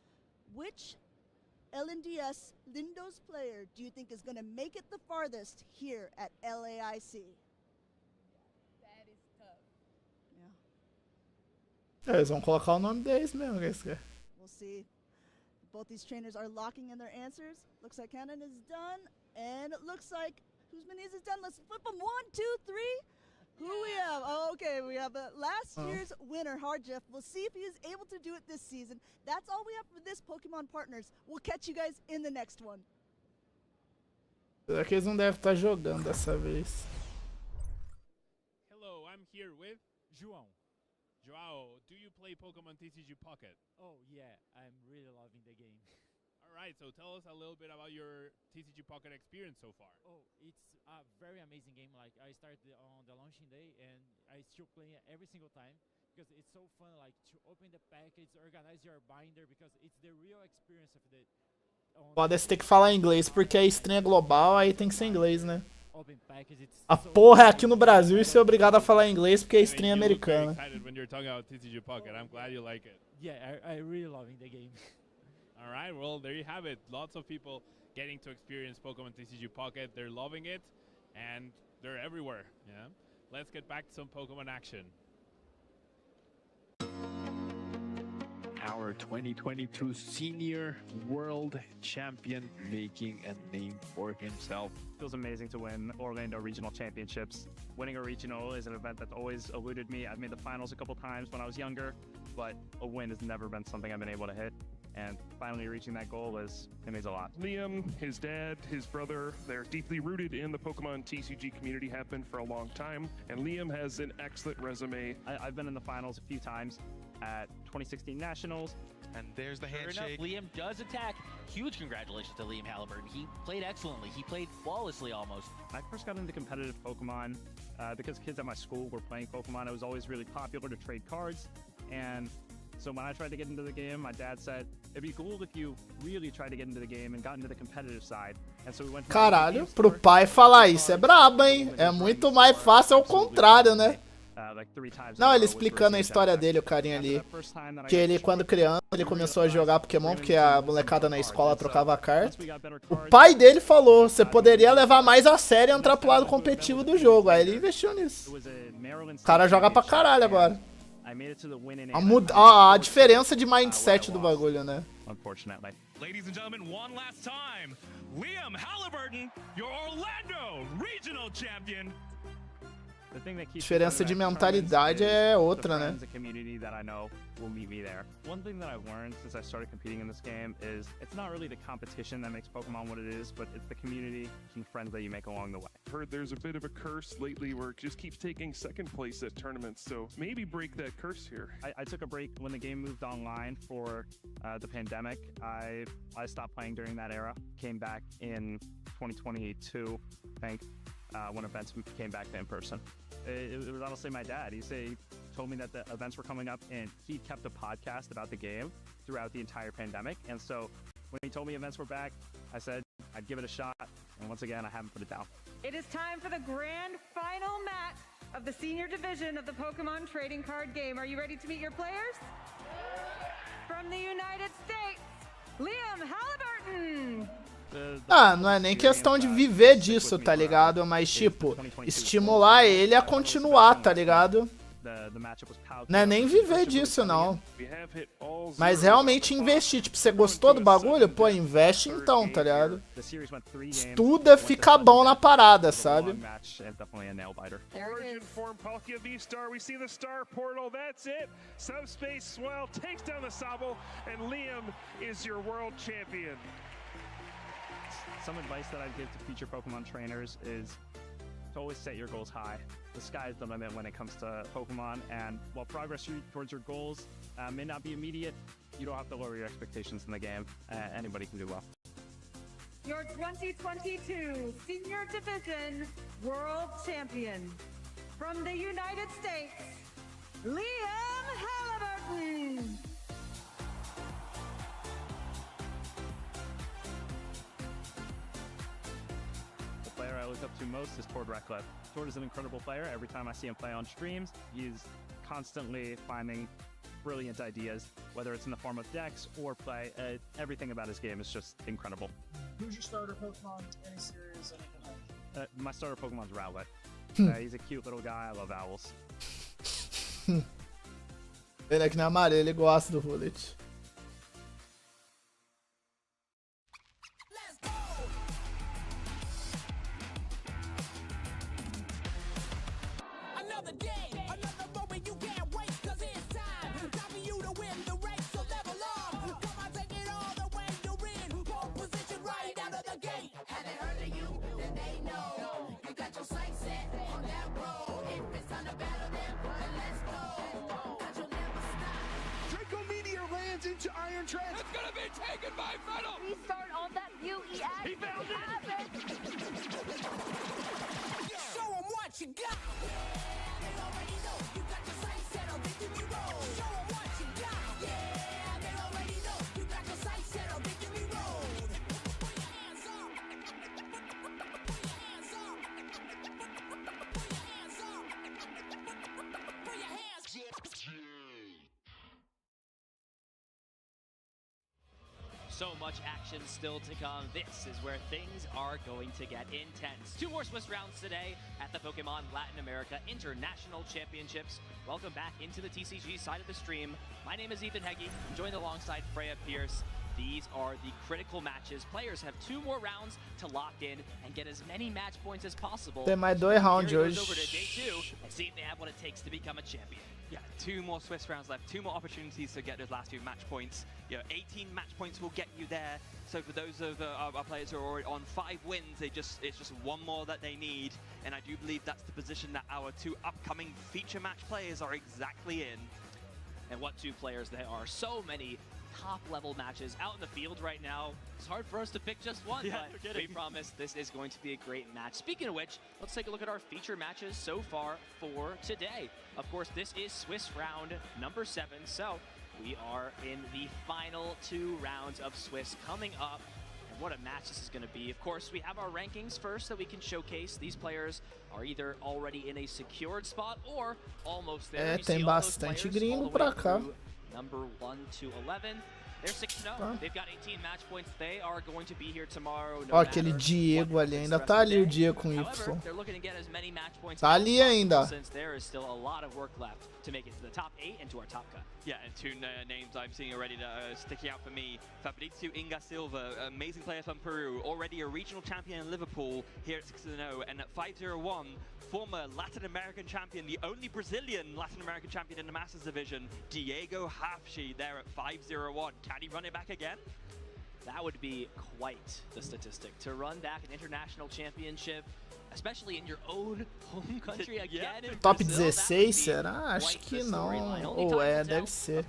Which LNDS Lindo's player do you think is going to make it the farthest here at LAIC? That is tough. Yeah. Eles vão colocar o nome deles mesmo, que é. We'll see. Both these trainers are locking in their answers. Looks like Cannon is done, and it looks like Jusmaniz is done. Let's flip them. 1, 2, 3. Who we have? Oh, okay, we have last year's winner, Hardjeff. We'll see if he is able to do it this season. That's all we have for this Pokemon Partners. We'll catch you guys in the next one. Será que eles não devem estar jogando dessa vez? Hello, I'm here with João. João, do you play Pokemon TCG Pocket? Oh yeah, I'm really loving the game. Alright, so tell us a little bit about your TCG Pocket experience so far. Oh, it's a very amazing game. Like I started on the launching day and I still play it every single time because it's so fun like to open the package, organize your binder because it's the real experience of the Pode ter que falar inglês porque a stream é global, aí tem que ser inglês, né? A porra é aqui no Brasil e ser obrigado a falar inglês porque a stream é americana. Yeah, I really loving the game. Alright, well, there you have it. Lots of people getting to experience Pokemon TCG Pocket. They're loving it, and they're everywhere. Yeah. Let's get back to some Pokemon action. Our 2022 senior world champion making a name for himself. Feels amazing to win Orlando Regional Championships. Winning a regional is an event that's always eluded me. I've made the finals a couple times when I was younger, but a win has never been something I've been able to hit. And finally reaching that goal it means a lot. Liam, his dad, his brother, they're deeply rooted in the Pokemon TCG community, have been for a long time. And Liam has an excellent resume. I've been in the finals a few times at 2016 Nationals. And there's the handshake. Liam does attack. Huge congratulations to Liam Halliburton. He played excellently. He played flawlessly almost. I first got into competitive Pokemon because kids at my school were playing Pokemon. It was always really popular to trade cards. And so when I tried to get into the game, my dad said, it'd be cool if you really tried to get into the game and got into the competitive side. And so we went Caralho, pro pai falar isso é brabo, hein? É muito mais fácil ao contrário, né? Não, ele explicando a história dele, o carinha ali. Que ele, quando criança, ele começou a jogar Pokémon porque a molecada na escola trocava carta. O pai dele falou, você poderia levar mais a sério e entrar pro lado competitivo do jogo. Aí ele investiu nisso. O cara joga pra caralho agora. A diferença de mindset do bagulho, né? Unfortunately. Ladies and gentlemen, one last time, Liam Halliburton, your Orlando Regional Champion. The thing that keeps Diferença de mentalidade é outra, né? The community that I know will meet me there. One thing that I've learned since I started competing in this game is it's not really the competition that makes Pokemon what it is, but it's the community and friends that you make along the way. Heard there's a bit of a curse lately where it just keeps taking second place at tournaments, so maybe break that curse here. I took a break when the game moved online for the pandemic. I stopped playing during that era. Came back in 2022, I think, when events came back to in person. It was honestly my dad. He told me that the events were coming up, and he kept a podcast about the game throughout the entire pandemic. And so when he told me events were back, I said I'd give it a shot. And once again, I haven't put it down. It is time for the grand final match of the senior division of the Pokemon trading card game. Are you ready to meet your players? From the United States, Liam Halliburton. Ah, não é nem questão de viver disso, tá ligado? Mas, tipo, estimular ele a continuar, tá ligado? Não é nem viver disso, não. Mas realmente investir. Tipo, você gostou do bagulho? Pô, investe então, tá ligado? Estuda, fica bom na parada, sabe? Origin form Palkia V-Star. We see the Star Portal. That's it. Subspace Swell takes down the Sobble, and Liam is your world champion. Some advice that I'd give to future Pokemon trainers is to always set your goals high. The sky's the limit when it comes to Pokemon, and while progress towards your goals may not be immediate, you don't have to lower your expectations in the game. Anybody can do well. Your 2022 Senior Division World Champion from the United States, Liam Halliburton. The player I look up to most is Tord Reckless. Tord is an incredible player. Every time I see him play on streams, he's constantly finding brilliant ideas, whether it's in the form of decks or play. Everything about his game is just incredible. Who's your starter Pokemon? Any series? Anything? My starter Pokemon's Rowlet. He's a cute little guy. I love owls. Ele é que nem amarelo, ele gosta do Rowlet. Into Iron Tread. It's gonna be taken by Metal. Restart on that UE He found it. Show him what you got. Yeah, they already know. You got your sights set on victory road. Show him what you got. Yeah, they already know. You got your sights set on victory road. Put your hands up. Put your hands up. Put your hands up. Put your hands up. So much action still to come. This is where things are going to get intense. 2 more Swiss rounds today at the Pokemon Latin America International Championships. Welcome back into the TCG side of the stream. My name is Ethan Heggie. I'm joined alongside Freya Pierce. These are the critical matches. Players have 2 more rounds to lock in and get as many match points as possible. Tem mais 2 rounds hoje. Over to day 2 and see if they have what it takes to become a champion. Yeah, 2 more Swiss rounds left, 2 more opportunities to get those last 2 match points. 18 match points will get you there. So for those of our players who are already on 5 wins, it's just 1 more that they need. And I do believe that's the position that our 2 upcoming feature match players are exactly in. And what 2 players there are. So many top-level matches out in the field right now. It's hard for us to pick just one, but we promise this is going to be a great match. Speaking of which, let's take a look at our feature matches so far for today. Of course, this is Swiss round number 7, so we are in the final 2 rounds of Swiss coming up. And what a match this is going to be. Of course, we have our rankings first that we can showcase. These players are either already in a secured spot or almost there. Tem bastante gringo pra cá. Number 1 to 11. They're 6-0. They've got 18 match points. They are going to be here tomorrow. Ó, aquele Diego ali, ainda tá ali o Diego com Y. They're looking to get as many match points Tá ali ainda. since there is still a lot of work left to make it to the top 8 and to our top cut. Yeah, and two names I'm seeing already that are sticking out for me. Fabrizio Inga Silva, amazing player from Peru, already a regional champion in Liverpool here at 6-0, and at 5-0-1, former Latin American champion, the only Brazilian Latin American champion in the Masters division, Diego Hafshi, there at 5-0-1. Can he run it back again? That would be quite the statistic. To run back an international championship, especially in your own home country again. Top 16, será? Acho que não. Ou deve ser.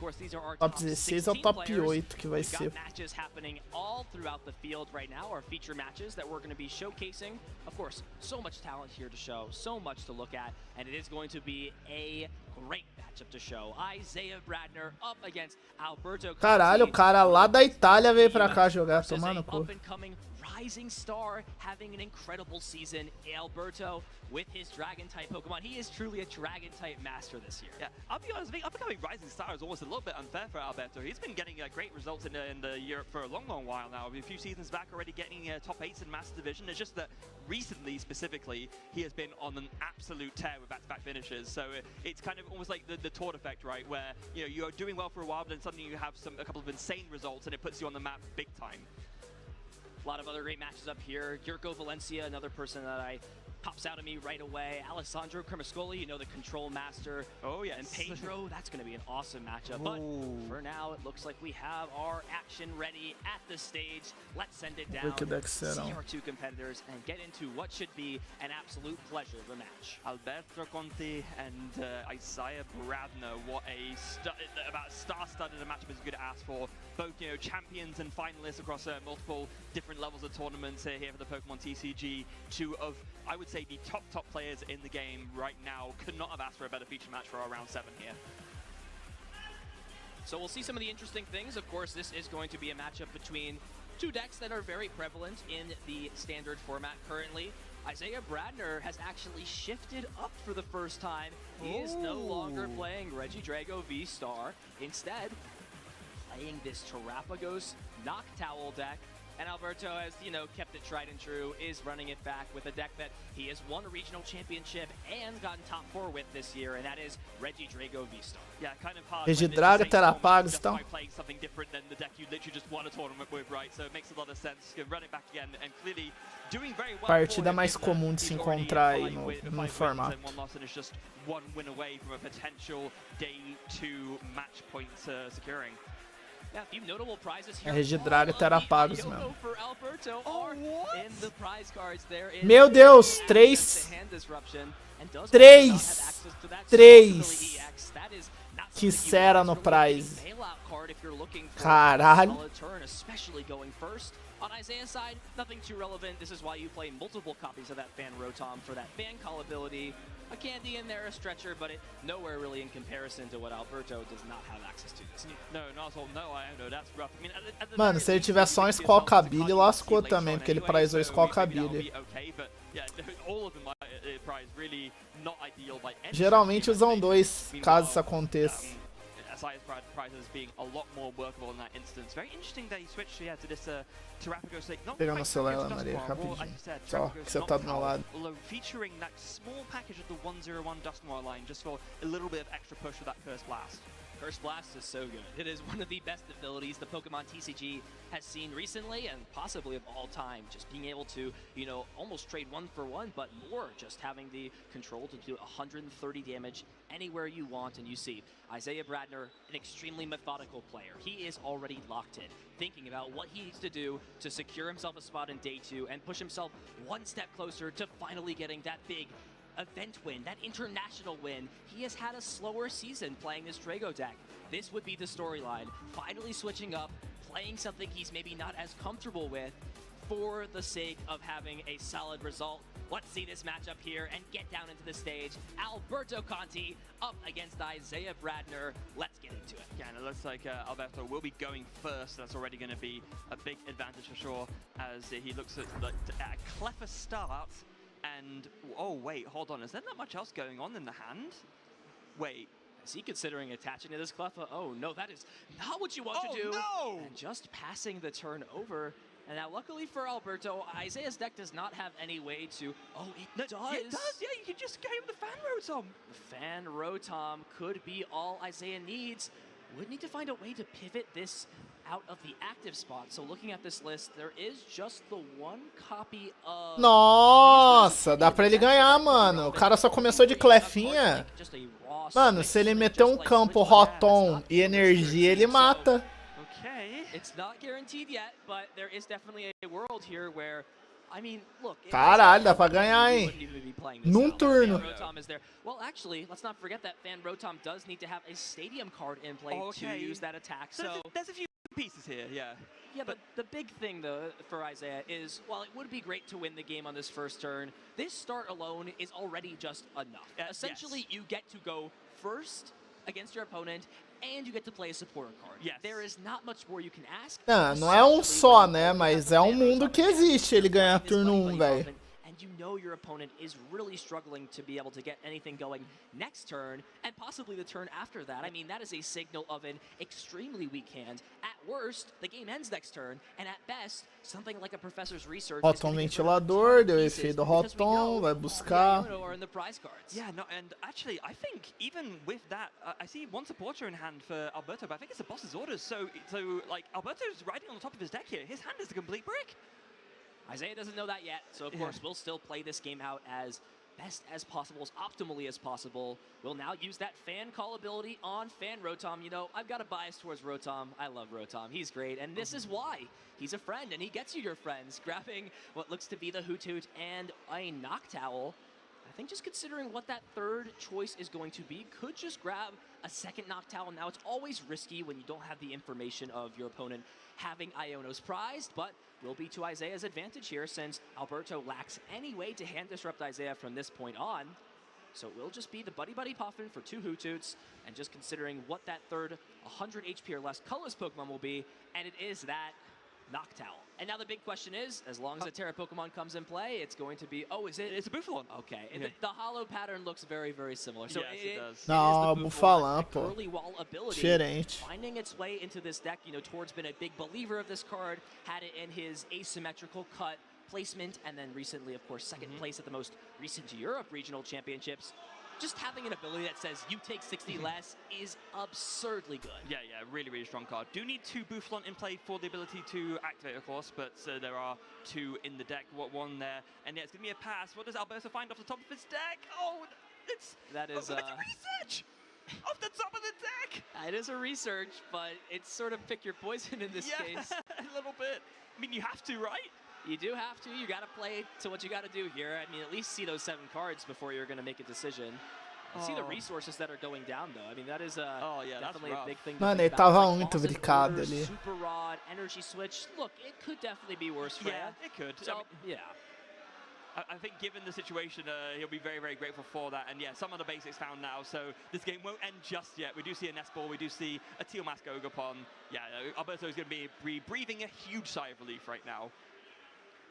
Top 16 é o top 8 que vai ser. Matches happening all throughout the field right now, our feature matches that we're going to be showcasing. Of course, so much talent here to show, so much to look at, and it is going to be a great matchup to show. Isaiah Bradner up against Alberto. Caralho, o cara lá da Itália veio pra cá jogar, tomar no cu. Rising star having an incredible season. Alberto with his dragon type Pokemon. He is truly a dragon type master this year. Yeah, I'll be honest, I think upcoming Rising Star is almost a little bit unfair for Alberto. He's been getting great results in the Europe for a long while now. A few seasons back already getting top 8s in Master Division. It's just that recently, specifically, he has been on an absolute tear with back-to-back finishes. So it's kind of almost like the Tord effect, right? Where you're doing well for a while, but then suddenly you have a couple of insane results and it puts you on the map big time. A lot of other great matches up here. Yurko Valencia, another person that pops out at me right away. Alessandro Cremascoli, the control master. Oh, yes. And Pedro, that's going to be an awesome matchup. But for now, it looks like we have our action ready at the stage. Let's send it down, see our two competitors, and get into what should be an absolute pleasure of a match. Alberto Conti and Isaiah Bradner. What about star-studded a matchup is good to ask for. Both champions and finalists across multiple different levels of tournaments here for the Pokemon TCG. Two of, I would say, the top players in the game right now. Could not have asked for a better feature match for our round 7 here. So we'll see some of the interesting things. Of course, this is going to be a matchup between two decks that are very prevalent in the standard format currently. Isaiah Bradner has actually shifted up for the first time. He is no longer playing Regidrago V-Star. Instead, playing this Terrapagos Noctowl deck. And Alberto has, kept it tried and true, is running it back with a deck that he has won a regional championship and gotten top 4 with this year, and that is Regidrago V-Star. Yeah, kind of hard. Regidrago, Terrapagos, by playing something different than the deck you literally just won a tournament with, right? So it makes a lot of sense. You can run it back again and clearly doing very well. Partida mais comum de se encontrar aí no formato. One loss and is just one win away from a potential day 2 match point securing. Yeah, a few notable prizes here. Regidrago, Terrapagos, mesmo. Meu Deus, 3. 3. Que será no prize. Caralho. On Isaiah's side, nothing too relevant. This is why you play multiple copies of that fan Rotom for that fan call ability. A candy in there, a stretcher, but nowhere really in comparison to what Alberto does not have access to this. No, not at all. No, I know that's rough. I mean, Mano, se ele tiver só um Squawkabilly, lascou também, porque ele prizou o Squawkabilly. Geralmente usam 2, caso isso aconteça. Isaiah's prizes being a lot more workable in that instance. Very interesting that he switched to this Terrapagos deck. Pegando o celular, Maria, rapidinho. Só que você tá do meu lado. Featuring that small package of the 101 Dusknoir line just for a little bit of extra push with that Curse Blast. Curse Blast is so good. It is one of the best abilities the Pokemon TCG has seen recently and possibly of all time. Just being able to, almost trade 1 for 1, but more. Just having the control to do 130 damage anywhere you want. And you see Isaiah Bradner, an extremely methodical player. He is already locked in, thinking about what he needs to do to secure himself a spot in Day 2 and push himself one step closer to finally getting that big event win, that international win. He has had a slower season playing this Drago deck. This would be the storyline. Finally switching up, playing something he's maybe not as comfortable with for the sake of having a solid result. Let's see this matchup here and get down into the stage. Alberto Conti up against Isaiah Bradner. Let's get into it. Yeah, and it looks like Alberto will be going first. That's already going to be a big advantage for sure as he looks at a clever start. And, oh wait, hold on, is there not much else going on in the hand? Wait, Is he considering attaching to this Cleffa? Oh no, that is not what you want to do. No! And just passing the turn over. And now luckily for Alberto, Isaiah's deck does not have any way to... Oh, it does. It does, yeah, you can just go with the Fan Rotom. The Fan Rotom could be all Isaiah needs. Would need to find a way to pivot this out of the active spot. So looking at this list, there is just the one copy of... Nossa, dá pra ele ganhar, mano. O cara só começou de clefinha. Mano, se ele meter um campo Rotom e energia, ele mata. It's not guaranteed yet, but there is definitely a world here where, I mean, look. Caralho, dá pra ganhar, hein? Num turno. Well, actually, let's not forget that Fan Rotom does need to have a stadium card in play to use that attack. So there's a few pieces here, yeah. Yeah, but the big thing, though, for Isaiah is, while it would be great to win the game on this first turn, this start alone is already just enough. Essentially, you get to go first against your opponent, and you get to play a supporter card. Yes. There is not much more you can ask. Não é um só, né? Mas é um mundo que existe ele ganhar turno 1, velho. And you know your opponent is really struggling to be able to get anything going next turn, and possibly the turn after that. I mean, that is a signal of an extremely weak hand. At worst, the game ends next turn, and at best, something like a Professor's Research... Rotom ventilador, deu efeito do Rotom, vai buscar. Yeah, no, and actually, I think even with that, I see one supporter in hand for Alberto, but I think it's the boss's orders. So like, Alberto's riding on the top of his deck here. His hand is a complete brick. Isaiah doesn't know that yet, so of course we'll still play this game out as best as possible, as optimally as possible. We'll now use that fan call ability on Fan Rotom. You know, I've got a bias towards Rotom. I love Rotom. He's great, and this is why. He's a friend, and he gets you your friends. Grabbing what looks to be the Hoothoot and a Noctowl. I think just considering what that third choice is going to be, could just grab a second Noctowl. Now, it's always risky when you don't have the information of your opponent having Iono's prized, but will be to Isaiah's advantage here since Alberto lacks any way to hand disrupt Isaiah from this point on. So it will just be the Buddy Buddy Puffin for 2 Hootoots, and just considering what that third 100 HP or less colorless Pokemon will be, and it is that Noctowl. And now the big question is, as long as a Terra Pokemon comes in play, it's going to be, It's a Buffalon. Okay, and the hollow pattern looks very, very similar. So yes, it does. Não, Buffalon, pô. Early wall ability, Diferente. finding its way into this deck. You know, Tord's been a big believer of this card, had it in his asymmetrical cut placement, and then recently, of course, second place at the most recent Europe Regional Championships. Just having an ability that says you take 60 less is absurdly good. Yeah, really, really strong card. Do need 2 Buffalon in play for the ability to activate, of course, but there are 2 in the deck. One there, and yeah, it's going to be a pass. What does Alberto find off the top of his deck? Oh, it's a research off the top of the deck. It is a research, but it's sort of pick your poison in this case. A little bit. I mean, you have to, right? You do have to. You got to play to what you got to do here. I mean, at least see those 7 cards before you're going to make a decision. And see the resources that are going down, though. I mean, that is definitely a big thing. Mano, ele tava muito brincado ali. Super Rod, Energy Switch. Look, it could definitely be worse for Yeah, it could. So, I think given the situation, he'll be very, very grateful for that. And yeah, some of the basics found now, so this game won't end just yet. We do see a Nest Ball, we do see a Teal Mask Ogapon. Yeah, Alberto's going to be breathing a huge sigh of relief right now.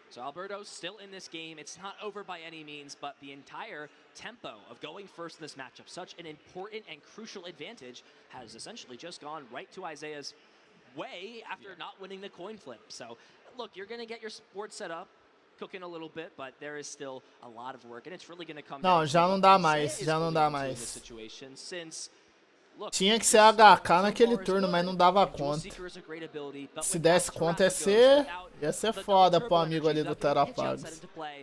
So Alberto's still in this game. It's not over by any means, but the entire tempo of going first in this matchup, such an important and crucial advantage, has essentially just gone right to Isaiah's way after not winning the coin flip. So look, you're going to get your board set up, cooking a little bit, but there is still a lot of work, and it's really going to come Não, down já to não dá what mais, Isaiah já is não willing dá to do in mais. this situation, since Tinha que ser HK naquele turno, mas não dava conta. Se desse conta ia ser foda pro amigo ali do Terapagos.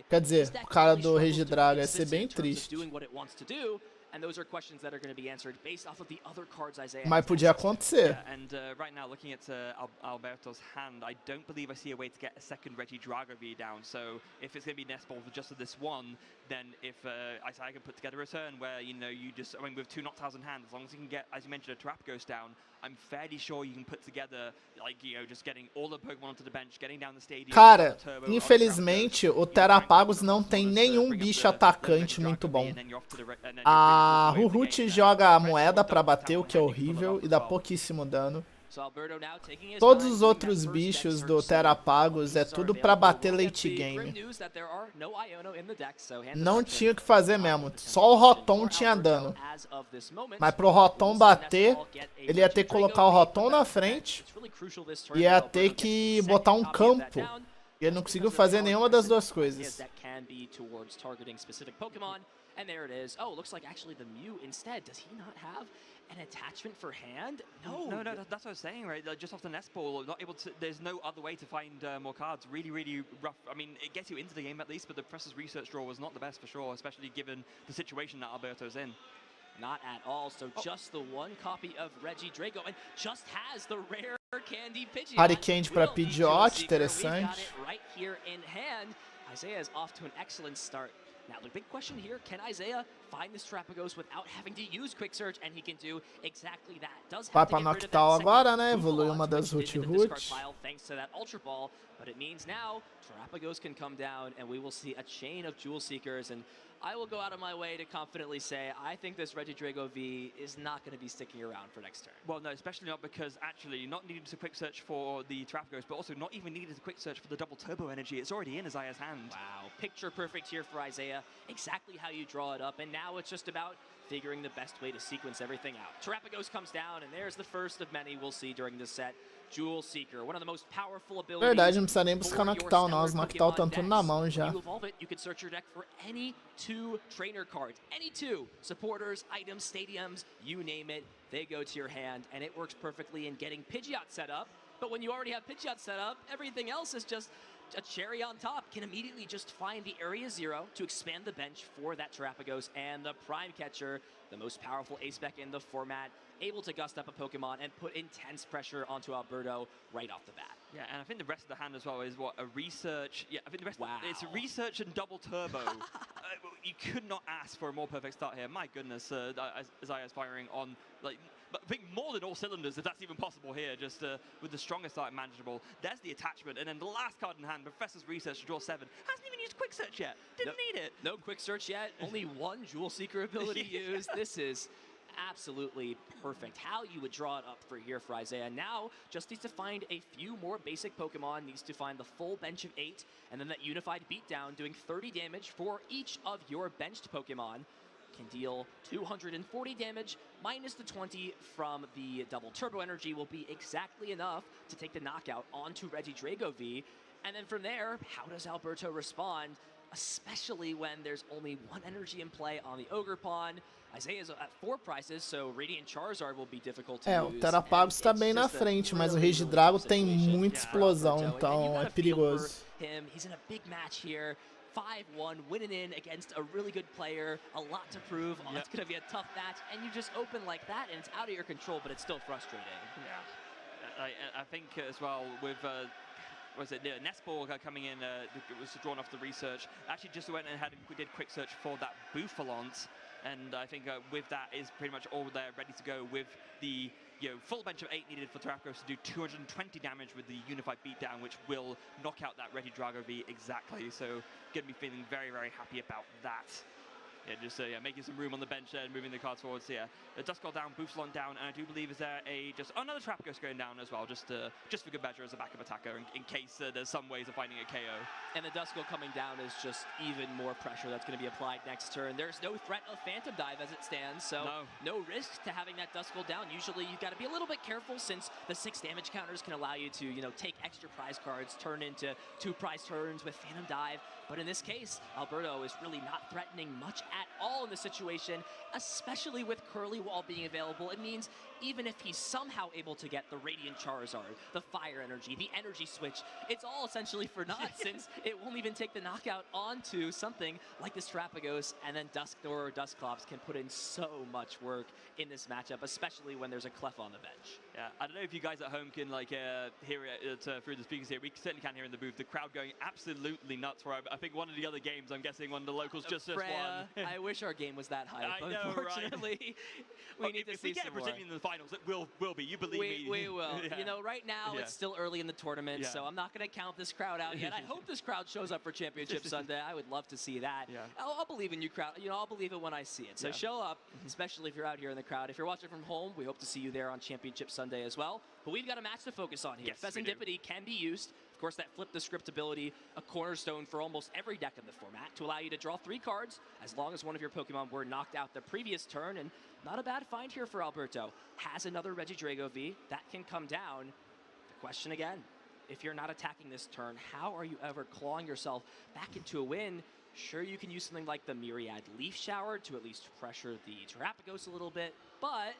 Quer dizer, o cara do Regidraga ia ser bem triste. And those are questions that are going to be answered based off of the other cards Isaiah. Mas podia acontecer. Yeah, and right now, looking at Alberto's hand, I don't believe I see a way to get a second Regidrago V down. So if it's going to be Nest Ball for just this one, then if Isaiah can put together a turn where, you know, with 2 Noctowls in hand, as long as you can get, as you mentioned, a Terapagos down, I'm fairly sure you can put together, like, you know, just getting all the Pokemon onto the bench, getting down the stadium. Cara, infelizmente, o Terapagos não tem nenhum bicho atacante muito bom. A Huhut joga a moeda pra bater, o que é horrível, e dá pouquíssimo dano. Todos os outros bichos do Terapagos é tudo pra bater late game. Não tinha o que fazer mesmo, só o Rotom tinha dano. Mas pro Rotom bater, ele ia ter que colocar o Rotom na frente e ia ter que botar um campo. E ele não conseguiu fazer nenhuma das duas coisas. And there it is. Oh, looks like actually the Mew instead. Does he not have an attachment for hand? No, that's what I was saying, right? Just off the nest ball, not able to. There's no other way to find more cards. Really, really rough. I mean, it gets you into the game at least, but the Professor's research draw was not the best for sure, especially given the situation that Alberto's in. Not at all. So just the one copy of Reggie Drago, and just has the rare candy Pidgeot. Hurricane pra Pidgeot, interessante. Right here in hand. Isaiah is off to an excellent start. Now, the big question here, can Isaiah find this Terapagos without having to use Quick Search? And he can do exactly that. Does Vai have pra to get rid of Noctowl that agora, né? Evolui uma das Root. Thanks to that Ultra Ball. But it means now Terapagos can come down and we will see a chain of Jewel Seekers. And I will go out of my way to confidently say I think this Regidrago V is not going to be sticking around for next turn. Well, no, especially not because actually not needing to quick search for the Terapagos, but also not even needed to quick search for the double turbo energy. It's already in Isaiah's hand. Wow, picture perfect here for Isaiah. Exactly how you draw it up, and now it's just about figuring the best way to sequence everything out. Terapagos comes down, and there's the first of many we'll see during this set. Jewel Seeker, one of the most powerful abilities. Verdade, não precisa nem buscar Noctowl, não. Os Noctowl estão tudo na mão já. When you evolve it, you can search your deck for any 2 trainer cards. Any 2. Supporters, items, stadiums, you name it, they go to your hand, and it works perfectly in getting Pidgeot set up. But when you already have Pidgeot set up, everything else is just a cherry on top. Can immediately just find the area 0 to expand the bench for that Terapagos, and the Prime Catcher, the most powerful ace spec in the format, able to gust up a Pokemon and put intense pressure onto Alberto right off the bat. Yeah, and I think the rest of the hand as well is what, a research. Yeah, I think the rest it's a research and double turbo. You could not ask for a more perfect start here. My goodness, Isaiah's firing on, like, I think more than all cylinders, if that's even possible here, just with the strongest start imaginable. There's the attachment, and then the last card in hand, Professor's Research to draw 7. Hasn't even used Quick Search yet. Didn't need it. No Quick Search yet. Only one Jewel Seeker ability used. This is absolutely perfect. How you would draw it up for here for Isaiah. Now, just needs to find a few more basic Pokemon, needs to find the full bench of 8, and then that Unified Beatdown doing 30 damage for each of your benched Pokemon. Can deal 240 damage, minus the 20 from the double turbo energy will be exactly enough to take the knockout onto Regidrago V. And then from there, how does Alberto respond? Especially when there's only 1 energy in play on the Ogre Pawn. Isaiah's at 4 prices, so Radiant Charizard will be difficult to use. O Terapagos está bem na frente, mas o Regidrago tem muita explosão, então é perigoso. He's in a big match here. 5-1, winning in against a really good player, a lot to prove. Oh, it's going to be a tough match, and you just open like that, and it's out of your control, but it's still frustrating. Yeah, I think as well with was it Nestball coming in? Was drawn off the research. Actually, just went and did quick search for that Bouffalont, and I think with that is pretty much all there ready to go with the full bench of 8 needed for Terapagos to do 220 damage with the Unified Beatdown, which will knock out that Regidrago V exactly. So, gonna be feeling very, very happy about that. Yeah, just making some room on the bench there and moving the cards forward. So yeah, the Duskull down, Bouffalont down, and I do believe is there another Terapagos going down as well, just for good measure as a backup attacker in case there's some ways of finding a KO. And the Duskull coming down is just even more pressure that's going to be applied next turn. There's no threat of Phantom Dive as it stands, so no risk to having that Duskull down. Usually you've got to be a little bit careful since the 6 damage counters can allow you to take extra prize cards, turn into 2 prize turns with Phantom Dive. But in this case, Alberto is really not threatening much at all in this situation, especially with Curly Wall being available. It means even if he's somehow able to get the Radiant Charizard, the Fire Energy, the Energy Switch, it's all essentially for naught since it won't even take the knockout onto something like this Terapagos, and then Dusknoir or Dusclops can put in so much work in this matchup, especially when there's a Clef on the bench. Yeah, I don't know if you guys at home can hear it through the speakers here. We certainly can hear in the booth the crowd going absolutely nuts for I think one of the other games, I'm guessing one of the locals just won. I wish our game was that high. I know, Unfortunately, we need to if see we get some a Brazilian more. in the finals, it will be. You believe me. We will. Yeah. You know, right now Yeah. it's still early in the tournament, Yeah. so I'm not going to count this crowd out yet. I hope this crowd shows up for Championship Sunday. I would love to see that. Yeah. I'll believe in you, crowd. You know, I'll believe it when I see it. So Yeah. show up, especially if you're out here in the crowd. If you're watching from home, we hope to see you there on Championship Sunday as well. But we've got a match to focus on here. Yes, we do. Fezandipity can be used. Of course, that flip the script ability, a cornerstone for almost every deck in the format, to allow you to draw 3 cards as long as one of your Pokemon were knocked out the previous turn. And not a bad find here for Alberto. Has another Regidrago V that can come down. The question again, if you're not attacking this turn, how are you ever clawing yourself back into a win? Sure, you can use something like the Myriad Leaf Shower to at least pressure the Terrapagos a little bit, but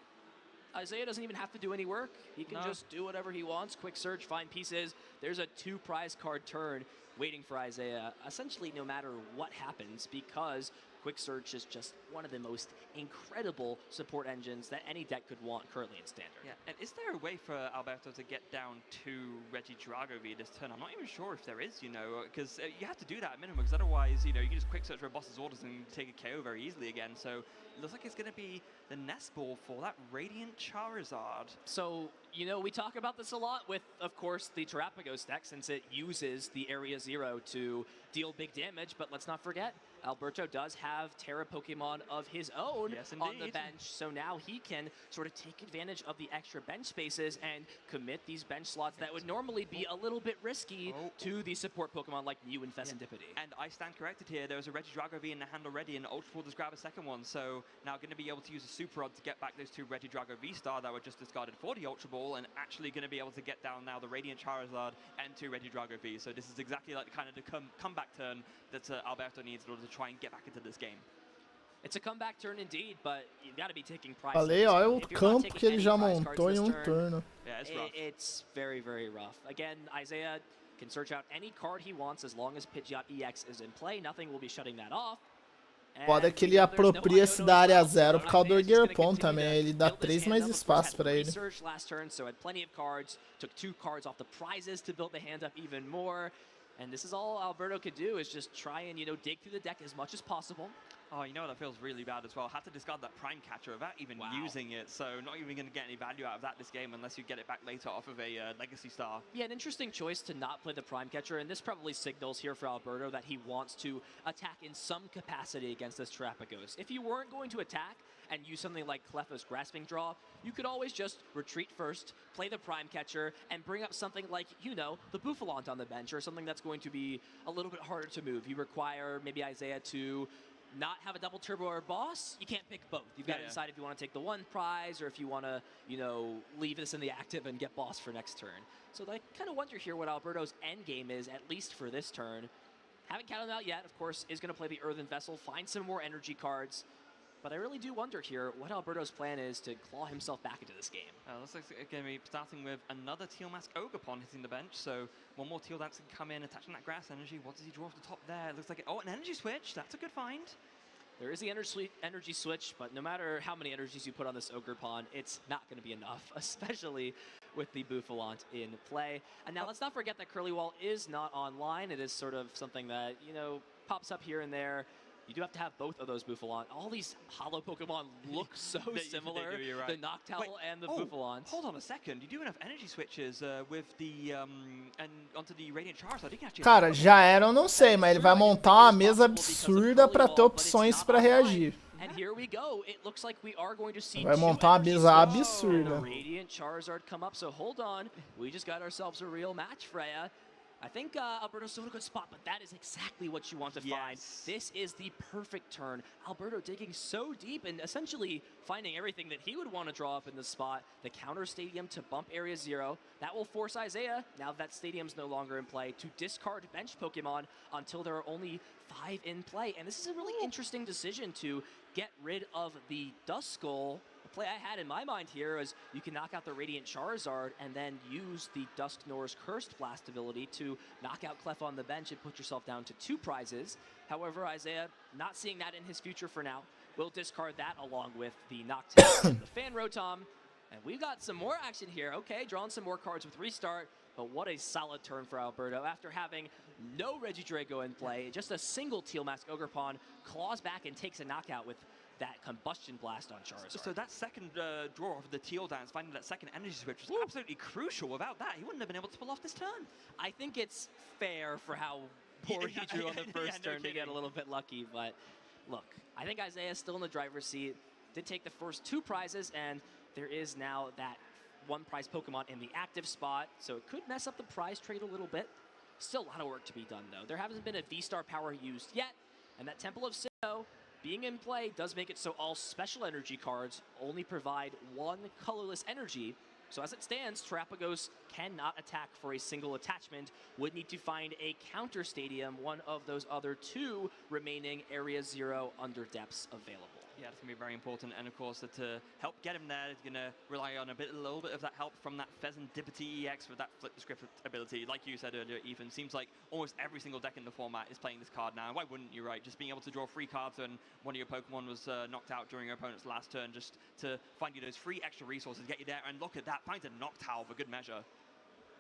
Isaiah doesn't even have to do any work. He can just do whatever he wants. Quick search, find pieces. There's a 2 prize card turn waiting for Isaiah, essentially no matter what happens, because Quick Search is just one of the most incredible support engines that any deck could want currently in Standard. Yeah, and is there a way for Alberto to get down to Regidrago via this turn? I'm not even sure if there is, you know, because you have to do that at minimum, because otherwise, you know, you can just quick search for a boss's orders and take a KO very easily again. So it looks like it's going to be the nest ball for that Radiant Charizard. So, you know, we talk about this a lot with, of course, the Terrapagos deck, since it uses the Area 0 to deal big damage, but let's not forget, Alberto does have Terra Pokemon of his own on the bench, so now he can sort of take advantage of the extra bench spaces and commit these bench slots that would normally be a little bit risky to the support Pokemon like Mew and Fezandipity. And I stand corrected here. There was a Regidrago V in the hand already, and Ultra Ball just grab a second one. So now going to be able to use a Super Rod to get back those 2 Regidrago V-Star that were just discarded for the Ultra Ball, and actually going to be able to get down now the Radiant Charizard and 2 Regidrago V. So this is exactly like kind of the comeback turn that Alberto needs in order to try and get back into this game. It's a comeback turn indeed, but you've got to be taking prizes. Falei, ó, é o If you're not campo taking que ele any já prize montou cards em this turno. Yeah, it's very, very rough. Again, Isaiah can search out any card he wants as long as Pidgeot EX is in play. Nothing will be shutting that off. Foda que ele apropria-se da área 0 por causa do Orgerpon também. Ele dá 3 mais espaço pra ele. Research last turn, so had plenty of cards. Took 2 cards off the prizes to build the hand up even more. And this is all Alberto could do, is just try and, you know, dig through the deck as much as possible. Oh, you know, that feels really bad as well. Had to discard that Prime Catcher without even using it, so not even going to get any value out of that this game unless you get it back later off of a Legacy Star. Yeah, an interesting choice to not play the Prime Catcher, and this probably signals here for Alberto that he wants to attack in some capacity against this Terrapagos. If you weren't going to attack and use something like Clef's Grasping Draw, you could always just retreat first, play the Prime Catcher, and bring up something like, you know, the Bouffalante on the bench, or something that's going to be a little bit harder to move. You require maybe Isaiah to not have a double turbo or boss. You can't pick both. You've got to decide if you want to take the 1 prize or if you want to, you know, leave this in the active and get boss for next turn. So I kind of wonder here what Alberto's end game is, at least for this turn. Haven't counted him out yet, of course, is going to play the Earthen Vessel, find some more energy cards. But I really do wonder here what Alberto's plan is to claw himself back into this game. Looks like it's going to be starting with another Teal Mask Ogerpon hitting the bench. So one more Teal Dance can come in, attaching that grass energy. What does he draw off the top there? It looks like, an energy switch. That's a good find. There is the energy switch, but no matter how many energies you put on this Ogerpon, it's not going to be enough, especially with the Bouffalante in play. And now let's not forget that Curlywall is not online. It is sort of something that, you know, pops up here and there. You do have to have both of those Bouffalante. All these hollow Pokemon look so similar. They do, you're right. The Noctowl and the Bouffalante. Hold on a second. You do enough energy switches with the and onto the Radiant Charizard. You can actually Cara, já era, eu não sei, mas ele vai montar uma mesa absurda pra ter opções pra reagir. And here we go. It looks like we are going to see Vai montar uma mesa absurda. Radiant Charizard come up, so hold on. We just got ourselves a real match, Freya. I think Alberto's still in a good spot, but that is exactly what you want to find. This is the perfect turn. Alberto digging so deep and essentially finding everything that he would want to draw up in this spot. The counter stadium to bump Area 0. That will force Isaiah, now that stadium's no longer in play, to discard bench Pokemon until there are only 5 in play. And this is a really interesting decision to get rid of the Duskull. The play I had in my mind here is you can knock out the Radiant Charizard and then use the Dusknoir's Cursed Blast ability to knock out Clef on the bench and put yourself down to 2 prizes. However, Isaiah, not seeing that in his future for now, will discard that along with the Noctowl and the Fan Rotom. And we've got some more action here. Okay, drawing some more cards with Restart. But what a solid turn for Alberto after having no Regidrago in play, just a single Teal Mask Ogre Pawn, claws back and takes a knockout with that Combustion Blast on Charizard. So that second draw of the Teal dance, finding that second energy switch was absolutely crucial. Without that, he wouldn't have been able to pull off this turn. I think it's fair for how poor he drew on the first turn to get a little bit lucky, but look, I think Isaiah's still in the driver's seat, did take the first 2 prizes, and there is now that 1 prize Pokemon in the active spot, so it could mess up the prize trade a little bit. Still a lot of work to be done, though. There hasn't been a V-Star power used yet, and that Temple of Sinnoh being in play does make it so all special energy cards only provide 1 colorless energy. So as it stands, Terrapagos cannot attack for a single attachment, would need to find a counter stadium, one of those other 2 remaining Area 0 under depths available. Yeah, it's going to be very important, and of course, to help get him there, he's going to rely on a little bit of that help from that Fezandipity EX with that Flip the Script ability. Like you said earlier, Ethan, seems like almost every single deck in the format is playing this card now. Why wouldn't you, right? Just being able to draw 3 cards when one of your Pokemon was knocked out during your opponent's last turn, just to find you those 3 extra resources, get you there, and look at that, find a Noctowl for good measure.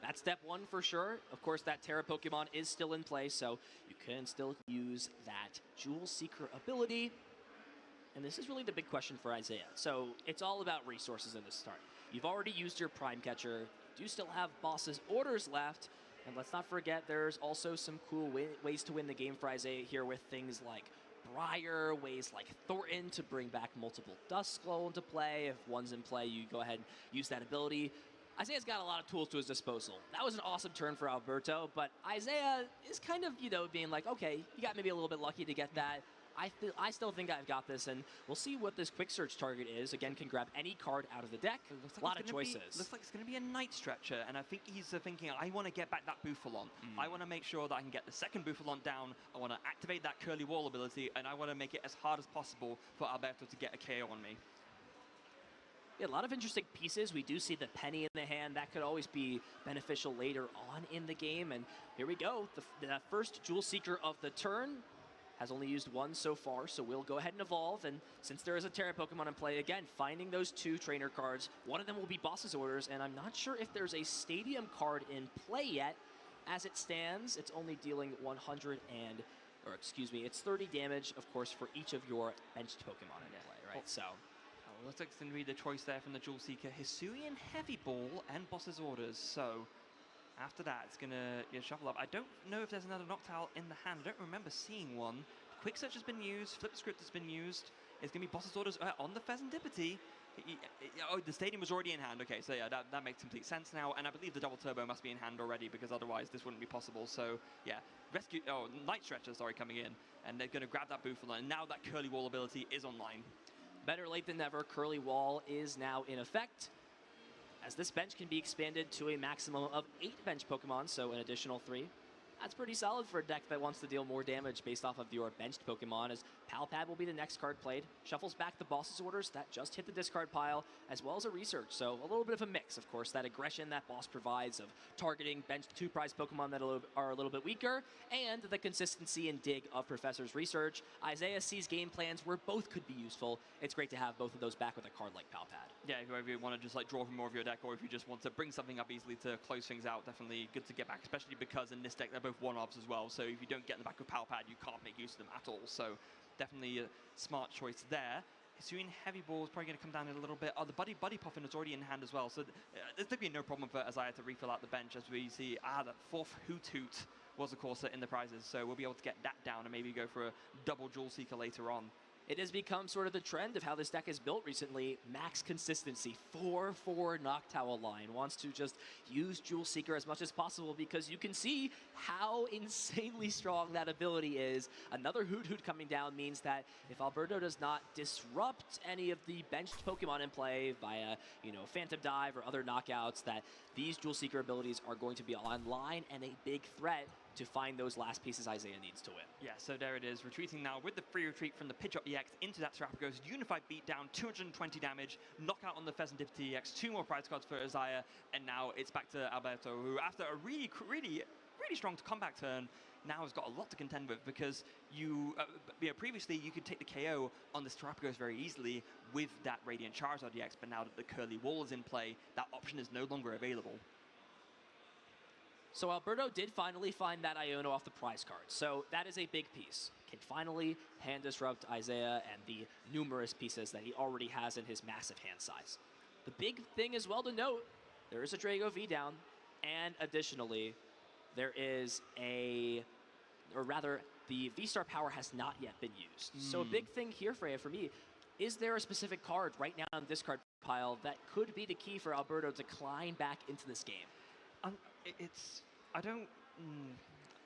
That's step 1 for sure. Of course, that Terra Pokemon is still in play, so you can still use that Jewel Seeker ability. And this is really the big question for Isaiah. So it's all about resources in the start. You've already used your Prime Catcher. Do you still have Boss's Orders left? And let's not forget, there's also some cool ways to win the game for Isaiah here with things like Briar, ways like Thornton to bring back multiple Duskull into play. If one's in play, you go ahead and use that ability. Isaiah's got a lot of tools to his disposal. That was an awesome turn for Alberto, but Isaiah is kind of, being like, okay, you got maybe a little bit lucky to get that. I still think I've got this, and we'll see what this quick search target is. Again, can grab any card out of the deck. Like a lot of choices. Looks like it's going to be a Night Stretcher, and I think he's thinking, I want to get back that Bouffalon. I want to make sure that I can get the second Bouffalon down. I want to activate that Curly Wall ability, and I want to make it as hard as possible for Alberto to get a KO on me. Yeah, a lot of interesting pieces. We do see the penny in the hand. That could always be beneficial later on in the game. And here we go. The first Jewel Seeker of the turn has only used 1 so far, so we'll go ahead and evolve. And since there is a Terra Pokemon in play, again, finding those 2 trainer cards. One of them will be Boss's Orders, and I'm not sure if there's a Stadium card in play yet. As it stands, it's only dealing it's 30 damage, of course, for each of your benched Pokemon in play, right? So looks like it's going to be the choice there from the Jewel Seeker. Hisuian Heavy Ball and Boss's Orders. So after that, it's going to shuffle up. I don't know if there's another Noctowl in the hand. I don't remember seeing one. Quick Search has been used. Flip Script has been used. It's going to be Boss's Orders on the Fezandipity. Oh, the Stadium was already in hand. Okay, so yeah, that makes complete sense now. And I believe the Double Turbo must be in hand already, because otherwise this wouldn't be possible. So yeah, Night Stretcher, coming in. And they're going to grab that Bouffalon. And now that Curly Wall ability is online. Better late than never. Curly Wall is now in effect, as this bench can be expanded to a maximum of 8 bench Pokemon, so an additional 3. That's pretty solid for a deck that wants to deal more damage based off of your benched Pokemon, as Palpad will be the next card played. Shuffles back the Boss's Orders that just hit the discard pile, as well as a Research. So a little bit of a mix, of course, that aggression that Boss provides of targeting benched 2 prize Pokemon that are a little bit weaker, and the consistency and dig of Professor's Research. Isaiah sees game plans where both could be useful. It's great to have both of those back with a card like Palpad. Yeah, if you want to just draw from more of your deck, or if you just want to bring something up easily to close things out, definitely good to get back, especially because in this deck they're both one-offs as well. So if you don't get in the back with Palpad, you can't make use of them at all. So definitely a smart choice there. Hisuian Heavy Ball is probably going to come down in a little bit. Oh, the Buddy Puffin is already in hand as well. So there's going to be no problem for Isaiah to refill out the bench, as we see. The 4th Hoot Hoot was, of course, in the prizes. So we'll be able to get that down and maybe go for a double Jewel Seeker later on. It has become sort of the trend of how this deck is built recently. Max consistency, 4/4 Noctowl line. Wants to just use Jewel Seeker as much as possible, because you can see how insanely strong that ability is. Another Hoot Hoot coming down means that if Alberto does not disrupt any of the benched Pokemon in play via, Phantom Dive or other knockouts, that these Jewel Seeker abilities are going to be online and a big threat to find those last pieces Isaiah needs to win. Yeah, so there it is. Retreating now with the free retreat from the Pidgeot EX into that Terrapagos. Unified Beatdown, 220 damage. Knockout on the Fezandipity EX. 2 more prize cards for Isaiah. And now it's back to Alberto, who after a really strong comeback turn, now has got a lot to contend with, because previously you could take the KO on this Terrapagos very easily with that Radiant Charizard EX, but now that the Curly Wall is in play, that option is no longer available. So Alberto did finally find that Iono off the prize card. So that is a big piece. Can finally hand disrupt Isaiah and the numerous pieces that he already has in his massive hand size. The big thing as well to note, there is a Drago V down, and additionally, there is or rather, the V-Star power has not yet been used. So a big thing here, Freya, for me, is there a specific card right now in the discard pile that could be the key for Alberto to climb back into this game?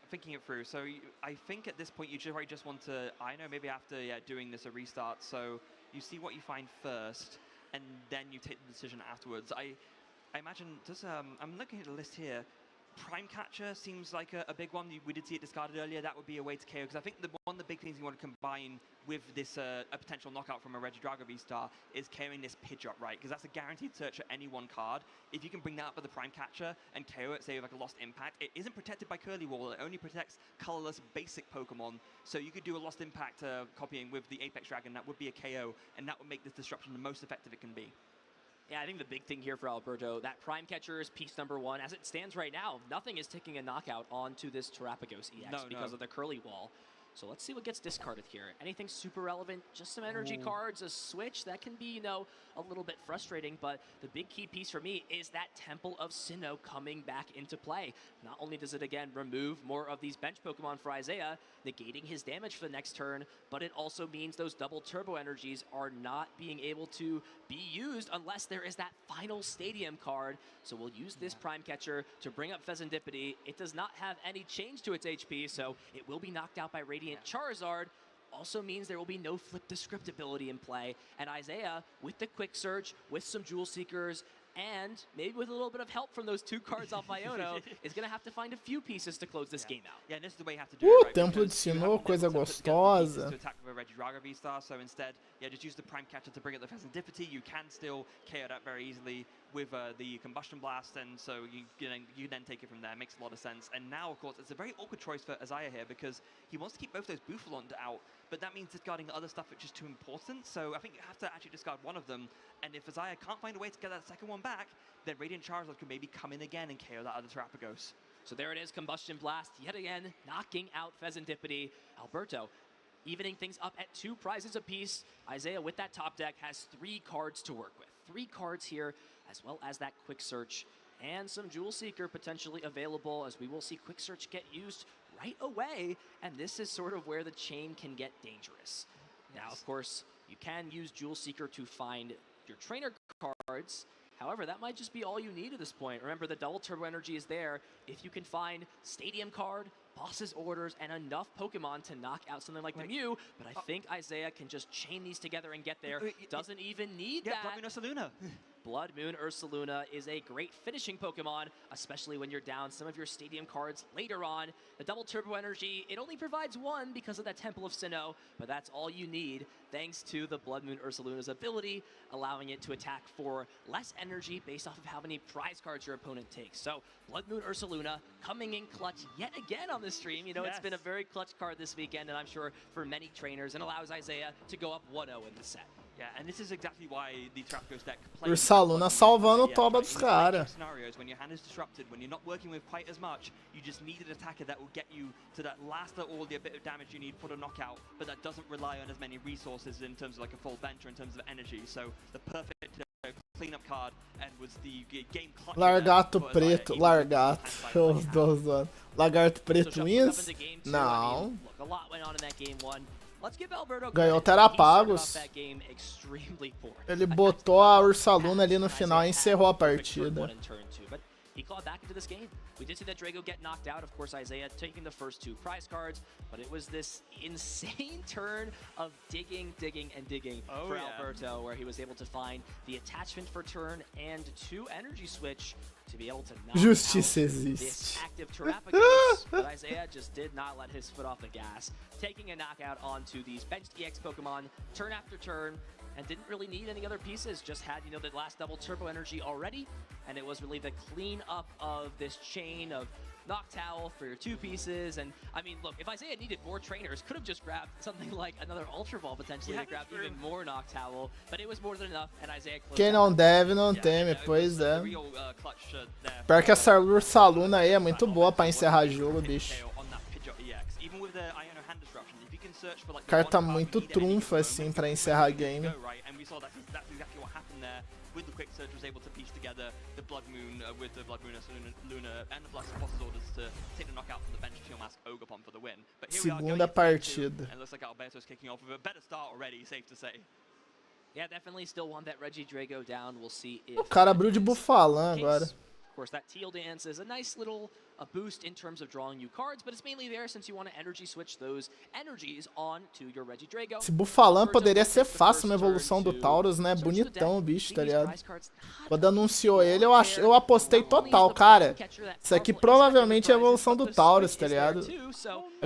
Thinking it through. So I think at this point you just want to, I know maybe after doing this a restart, so you see what you find first, and then you take the decision afterwards. I imagine, I'm looking at the list here, Prime Catcher seems like a big one. We did see it discarded earlier. That would be a way to KO, because I think one of the big things you want to combine with this a potential knockout from a Regidrago V-Star is KOing this Pidgeot, right? Because that's a guaranteed search at any one card. If you can bring that up with the Prime Catcher and KO it, say like a Lost Impact, it isn't protected by Curly Wall. It only protects colorless basic Pokemon. So you could do a Lost Impact copying with the Apex Dragon. That would be a KO, and that would make this disruption the most effective it can be. Yeah, I think the big thing here for Alberto, that Prime Catcher is piece number one. As it stands right now, nothing is taking a knockout onto this Terrapagos EX because of the Curly Wall. So let's see what gets discarded here. Anything super relevant, just some energy cards, a switch, that can be, you know, a little bit frustrating, but the big key piece for me is that Temple of Sinnoh coming back into play. Not only does it, again, remove more of these bench Pokemon for Isaiah, negating his damage for the next turn, but it also means those double turbo energies are not being able to be used unless there is that final stadium card. So we'll use this Prime Catcher to bring up Fezandipity. It does not have any change to its HP, so it will be knocked out by Radiant Charizard. Also means there will be no flip descript ability in play. And Isaiah, with the Quick Search, with some Jewel Seekers, and maybe with a little bit of help from those two cards off Iono, is going to have to find a few pieces to close this game out. Yeah, and this is the way you have to do it, right? Templo de Sinnoh, coisa gostosa. To attack with a Regidrago V-Star, so instead, just use the Prime Catcher to bring up the Fezandipity. You can still KO that very easily with the Combustion Blast, and so you then take it from there. Makes a lot of sense. And now, of course, it's a very awkward choice for Isaiah here, because he wants to keep both those Bouffalons out, but that means discarding other stuff which is too important. So I think you have to actually discard one of them, and if Isaiah can't find a way to get that second one back, then Radiant Charizard could maybe come in again and KO that other Terrapagos. So there it is, Combustion Blast, yet again, knocking out Fezandipity. Alberto evening things up at 2 prizes apiece. Isaiah, with that top deck, has 3 cards to work with. 3 cards here, as well as that Quick Search, and some Jewel Seeker potentially available, as we will see Quick Search get used right away, and this is sort of where the chain can get dangerous. Now, of course, you can use Jewel Seeker to find your trainer cards. However, that might just be all you need at this point. Remember, the double turbo energy is there. If you can find Stadium card, Boss's Orders, and enough Pokemon to knock out something like the Mew, but I think Isaiah can just chain these together and get there. Doesn't even need that. Blood Moon Ursaluna. Blood Moon Ursaluna is a great finishing Pokemon, especially when you're down some of your Stadium cards later on. The double turbo energy, it only provides 1 because of that Temple of Sinnoh, but that's all you need thanks to the Blood Moon Ursaluna's ability, allowing it to attack for less energy based off of how many prize cards your opponent takes. So Blood Moon Ursaluna coming in clutch yet again on the stream. You know, it's been a very clutch card this weekend, and I'm sure for many trainers, and allows Isaiah to go up 1-0 in the set. Yeah, and this is exactly why the Terrapagos deck plays Ursaluna salvando o toba dos caras. Scenarios when your hand is disrupted, when you're not working with quite as much, you just need an attacker that will get you to that last little bit of damage you need for the knockout, but that doesn't rely on as many resources in terms of like a full bench or in terms of energy. So the perfect cleanup card, and was the game clutch. Largato preto, largato. Lagarto preto wins? Não. Look, a lot went on in that game 1. Let's give Alberto Ganhou Terrapagos. Ele botou a Ursaluna ali no final e encerrou a partida. He clawed back into this game. We did see that Drago get knocked out. Of course, Isaiah taking the first 2 prize cards, but it was this insane turn of digging for Alberto, where he was able to find the attachment for turn and 2 energy switch to be able to knock out this active Terrapagos. But Isaiah just did not let his foot off the gas, taking a knockout onto these benched EX Pokemon turn after turn, and didn't really need any other pieces, just had, you know, the last double turbo energy already, and it was really the clean up of this chain of Noctowl for your 2 pieces. And I mean, look, if Isaiah needed more trainers, could have just grabbed something like another Ultra Ball potentially to grab even more Noctowl, but it was more than enough, and Isaiah closed Quem não deve, não teme, pois é. Pior que essa Ursaluna aí é muito boa pra encerrar jogo, bicho. O cara tá muito trunfo assim pra encerrar game. With the quick search was able to piece together the Blood Moon with the Blood Moon Luna and the Boss's orders to take the knockout from the bench to mask Ogopon for the win. But here Segunda partida. And it looks like Alberto's kicking off with a better start already, safe to say. Yeah, definitely still want that Reggie Drago down. We'll see if O cara abriu de Bufalã agora. Of course, that Teal Dance is a nice little boost in terms of drawing new cards, but it's mainly there since you want to energy switch those energies on to your Reggie Drago. Esse Bufalã poderia ser fácil uma evolução do Taurus, né? Bonitão o bicho, tá ligado? Quando anunciou ele, eu apostei total, cara. Isso aqui provavelmente é a evolução do Taurus, tá ligado?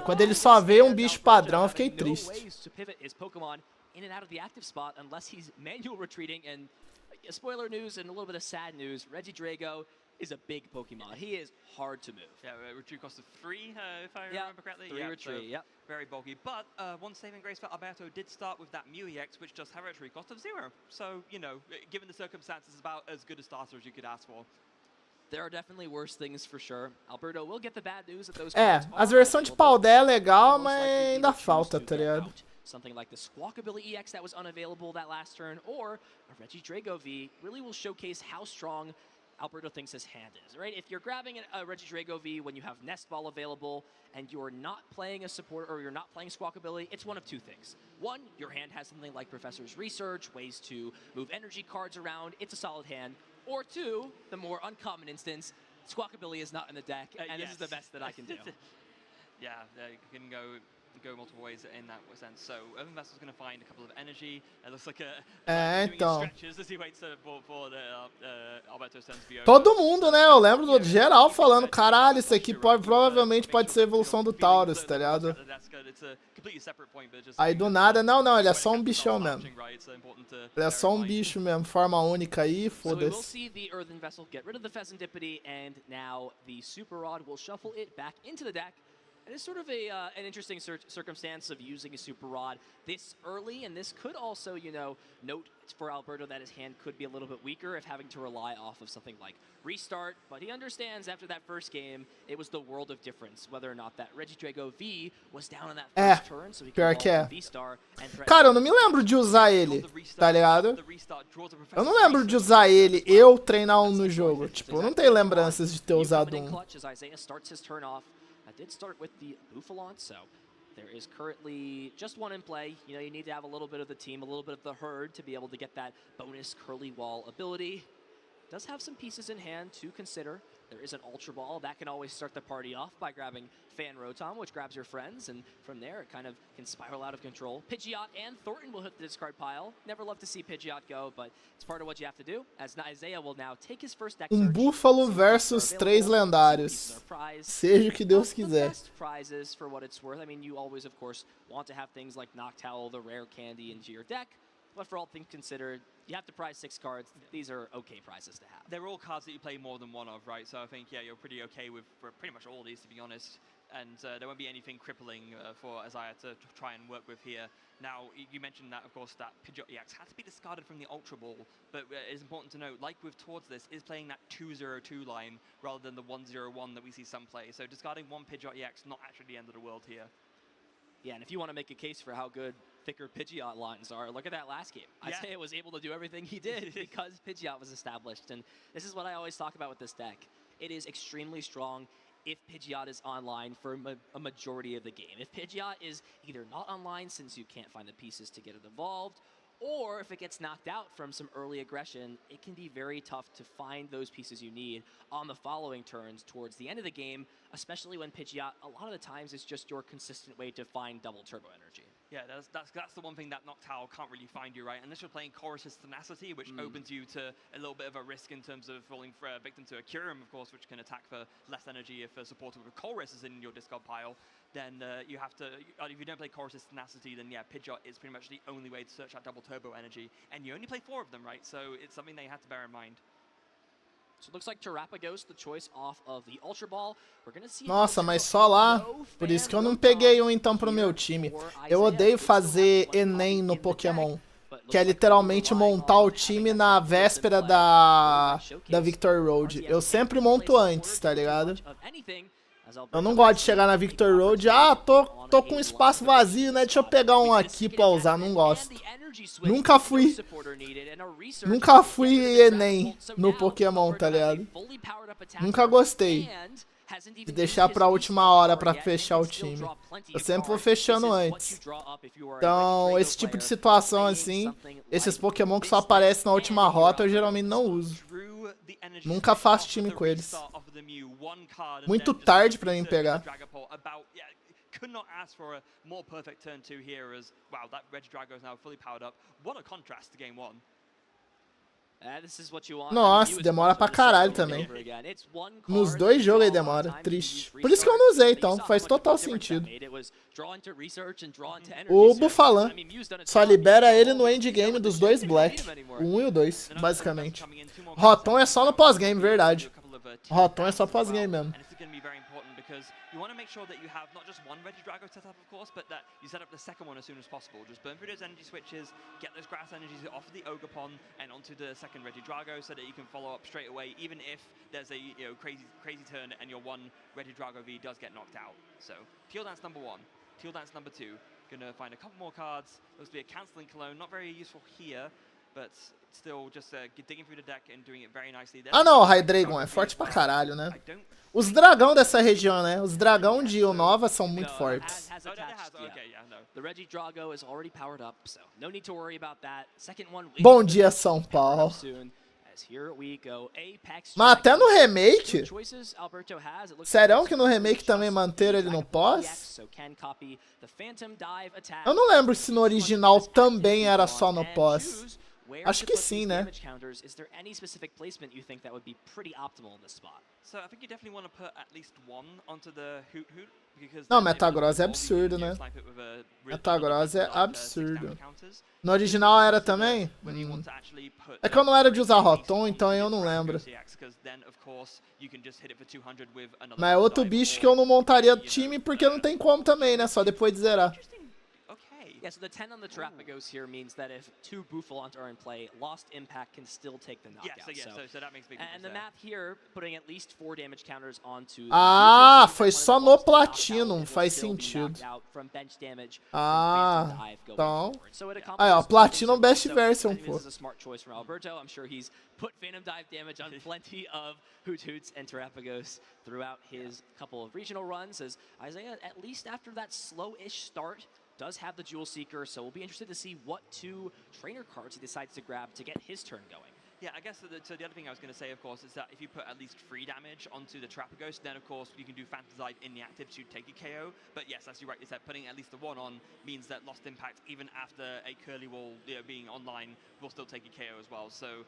Quando ele só veio um bicho padrão, eu fiquei triste. In and out of the active spot unless he's manual retreating. And spoiler news and a little bit of sad news, Reggie Drago is a big Pokemon. He is hard to move. Yeah, retreat cost of 3, if I remember correctly. 3 retreat, so very bulky. But one saving grace for Alberto did start with that Mew EX, which does have a retreat cost of 0. So, you know, given the circumstances, about as good a starter as you could ask for. There are definitely worse things for sure. Alberto will get the bad news that those as versões de Paldea é legal, mas ainda falta, tá ligado? Something like the Squawkabilly EX that was unavailable that last turn, or a Reggie Drago V really will showcase how strong Alberto thinks his hand is, right? If you're grabbing a Reggie Drago V when you have Nest Ball available and you're not playing a support or you're not playing Squawkabilly, it's one of 2 things. One, your hand has something like Professor's Research, ways to move energy cards around, it's a solid hand. Or 2, the more uncommon instance, Squawkabilly is not in the deck, and this is the best that I can do. Yeah, you can go multiple ways in that sense. So Urban Vessel's going to find a couple of energy. It looks like então. Stretches as he waits for the Alberto's turn to be over. Todo mundo, né? Eu lembro do geral falando, caralho, isso aqui provavelmente pode ser a evolução do Taurus, tá ligado? Aí do nada, não, ele é só um bichão mesmo. Ele é só um bicho mesmo, forma única aí, foda-se. So we will see the Earthen Vessel get rid of the Pheasantipity, and now the Super Rod will shuffle it back into the deck. And it's sort of an interesting circumstance of using a Super Rod this early, and this could also, you know, note for Alberto that his hand could be a little bit weaker if having to rely off of something like Restart, but he understands after that first game, it was the world of difference, whether or not that Reggie Drago V was down on that first turn, so he pior could que é. V-Star and Cara, eu não me lembro de usar ele, tá ligado? Eu não lembro de usar ele, eu treinar um no jogo. Tipo, eu não tenho lembranças de ter usado um. I did start with the Bouffalon, so there is currently just one in play. You know, you need to have a little bit of the team, a little bit of the herd to be able to get that bonus Curly Wall ability. Does have some pieces in hand to consider. There is an Ultra Ball that can always start the party off by grabbing Fan Rotom, which grabs your friends, and from there it kind of can spiral out of control. Pidgeot and Thornton will hit the discard pile. Never love to see Pidgeot go, but it's part of what you have to do, as Isaiah will now take his first deck search. Búfalo versus 3 lendários. Seja o que Deus quiser. Best prizes for what it's worth. I mean, you always, of course, want to have things like Noctowl, the rare candy into your deck. But for all things considered, you have to prize 6 cards. These are okay prizes to have. They're all cards that you play more than one of, right? So I think, yeah, you're pretty okay with pretty much all of these, to be honest. And there won't be anything crippling for Isaiah to try and work with here. Now, you mentioned that, of course, that Pidgeot EX had to be discarded from the Ultra Ball, but it's important to note, like with towards this, is playing that 2-0-2 line rather than the 1-0-1 that we see some play. So discarding one Pidgeot EX, not actually the end of the world here. Yeah, and if you want to make a case for how good thicker Pidgeot lines are, look at that last game. Yeah. Isaiah was able to do everything he did because Pidgeot was established, and this is what I always talk about with this deck. It is extremely strong if Pidgeot is online for a majority of the game. If Pidgeot is either not online since you can't find the pieces to get it evolved, or if it gets knocked out from some early aggression, it can be very tough to find those pieces you need on the following turns towards the end of the game, especially when Pidgeot, a lot of the times, is just your consistent way to find double turbo energy. Yeah, that's the one thing that Noctowl can't really find you, right? Unless you're playing Chorus's Tenacity, which opens you to a little bit of a risk in terms of falling victim to a Kyurem, of course, which can attack for less energy if a supporter with Chorus is in your discard pile. Then you have to, if you don't play Chorus's Tenacity, then yeah, Pidgeot is pretty much the only way to search out double turbo energy. And you only play 4 of them, right? So it's something they had to bear in mind. So it looks like Terrapagos, the choice off of the Ultra Ball. We're gonna see Nossa, mas só lá. Por isso que eu não peguei um então pro meu time. Eu odeio fazer Enem no Pokémon. Que é literalmente montar o time na véspera da Victory Road. Eu sempre monto antes, tá ligado? Eu não gosto de chegar na Victory Road. Ah, tô com um espaço vazio, né? Deixa eu pegar um aqui pra usar. Não gosto. Nunca fui Enem no Pokémon, tá ligado? Nunca gostei de deixar pra última hora pra fechar o time. Eu sempre vou fechando antes. Então, esse tipo de situação assim, esses Pokémon que só aparecem na última rota, eu geralmente não uso. Nunca faço time com eles. Muito tarde pra mim pegar. Could not ask for a more perfect turn 2 here as, wow, that Regidrago is now fully powered up. What a contrast to game 1. Nossa, demora pra caralho também. Nos dois jogos aí demora, triste. Por isso que eu não usei, então, faz total sentido. O Bufalan, só libera ele no endgame dos dois Black, o 1 e o 2, basicamente. Rotom é só no pós-game, verdade. Rotom é só pós-game mesmo. Because you want to make sure that you have not just one Regidrago set up, of course, but that you set up the second one as soon as possible. Just burn through those energy switches, get those grass energies off the Ogerpon and onto the second Regidrago so that you can follow up straight away, even if there's a crazy turn and your one Regidrago V does get knocked out. So, Teal Dance number 1, Teal Dance number 2. Gonna find a couple more cards. Looks to be a Cancelling Cologne, not very useful here, but still just digging through the deck and doing it very nicely. Ah não, o Hydreigon é forte pra caralho, né? Os dragão dessa região, né? Os dragão de Unova são muito fortes. Bom dia, São Paulo. Mas até no remake? Serão que no remake também manteram ele no pós? Eu não lembro se no original também era só no pós. Acho que sim, né? Não, Metagross é absurdo, né? Metagross é absurdo. No original era também? É que eu não era de usar Rotom, então eu não lembro. Mas é outro bicho que eu não montaria time porque não tem como também, né? Só depois de zerar. Yeah, so the 10 on the Terrapagos here means that if 2 Buffalant are in play, Lost Impact can still take the knockout. So that makes big difference. And the math here, putting at least 4 damage counters onto Ah, foi só no Platinum, faz sentido. Ah, então. Aí, ó, Platinum Best Version, pô. This is a smart choice from Alberto. I'm sure he's put Phantom Dive damage on plenty of Hoots and Terrapagos throughout his couple of regional runs, as Isaiah, at least after that slow-ish start, does have the Jewel Seeker, so we'll be interested to see what 2 trainer cards he decides to grab to get his turn going. Yeah, I guess so the other thing I was going to say, of course, is that if you put at least 3 damage onto the Terrapagos, then of course you can do Phantom Dive in the active to take a KO. But yes, as you rightly said, putting at least the 1 on means that Lost Impact, even after a Curly Wall being online, will still take a KO as well. So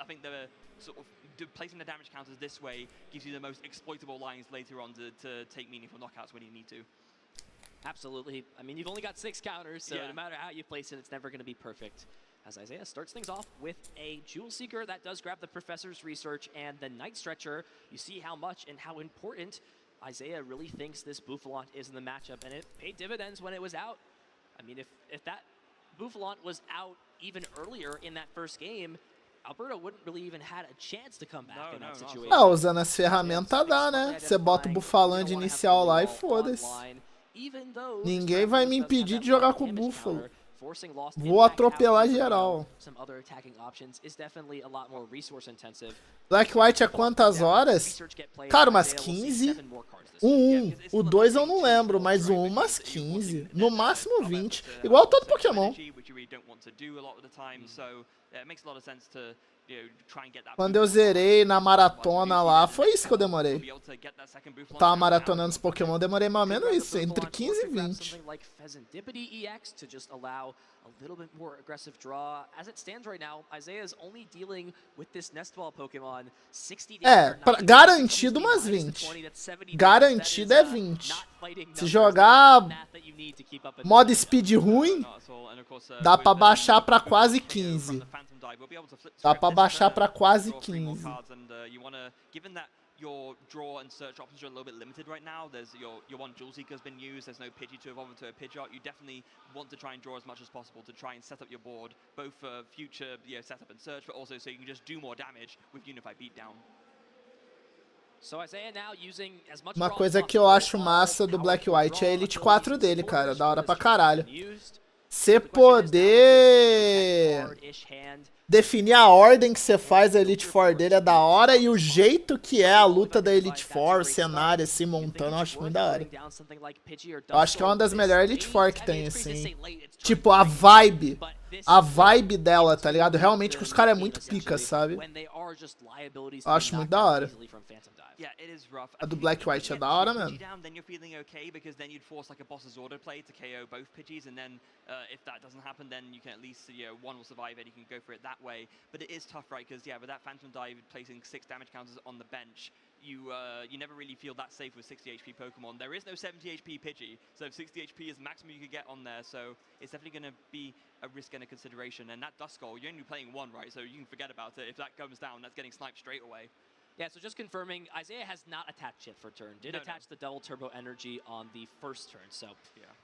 I think the sort of placing the damage counters this way gives you the most exploitable lines later on to take meaningful knockouts when you need to. Absolutely. I mean, you've only got 6 counters, so no matter how you place it, it's never going to be perfect. As Isaiah starts things off with a Jewel Seeker that does grab the Professor's Research and the Night Stretcher. You see how much and how important Isaiah really thinks this Buffalant is in the matchup, and it paid dividends when it was out. I mean, if that Buffalant was out even earlier in that first game, Alberto wouldn't really even had a chance to come back in that situation. Ah, usando as ferramentas dá, né? Você bota o Buffalant de inicial lá e foda-se. Ninguém vai me impedir de jogar com o Búfalo. Vou atropelar geral. Black White é quantas horas? Cara, umas 15. O 1. O 2 eu não lembro, mas o 1 umas 15. No máximo 20. Igual todo Pokémon. Quando eu zerei na maratona lá, foi isso que eu demorei. Tava maratonando os Pokémon, demorei mais ou menos isso, entre 15 e 20. A little bit more aggressive draw. As it stands right now, Isaiah is only dealing with this Nest Ball Pokémon 60 garantido umas 20. Garantido é 20. Se jogar modo speed ruim, dá pra baixar pra quase 15. Dá pra baixar pra quase 15. Your draw and search options are a little bit limited right now. There's your one Jewel Seeker has been used. There's no Pidgey to evolve into a Pidgeot. You definitely want to try and draw as much as possible to try and set up your board, both for future setup and search, but also so you can just do more damage with Unified Beatdown. So Isaiah now using as much Uma coisa que eu acho massa do Black White é a Elite 4 dele, cara. Da hora pra caralho. Você poder definir a ordem que você faz a Elite Four dele é da hora, e o jeito que é a luta da Elite Four, o cenário assim montando, eu acho muito da hora. Eu acho que é uma das melhores Elite Four que tem, assim. Tipo, a vibe dela, tá ligado? Realmente que os caras é muito pica, sabe? Eu acho muito da hora. A do Black White é da hora mesmo. Then you're feeling okay because then you'd force like a boss's order play to KO both Pidgeys, and then if that doesn't happen, then you can at least one will survive and you can go for it that way. But it is tough, right? Because with that Phantom Dive placing 6 damage counters on the bench, you never really feel that safe with 60 HP Pokemon. There is no 70 HP Pidgey, so 60 HP is the maximum you could get on there. So it's definitely going to be a risk and a consideration. And that Duskull, you're only playing 1, right? So you can forget about it. If that comes down, that's getting sniped straight away. Yeah, so just confirming, Isaiah has not attached yet for turn. Did attach the double turbo energy on the first turn, so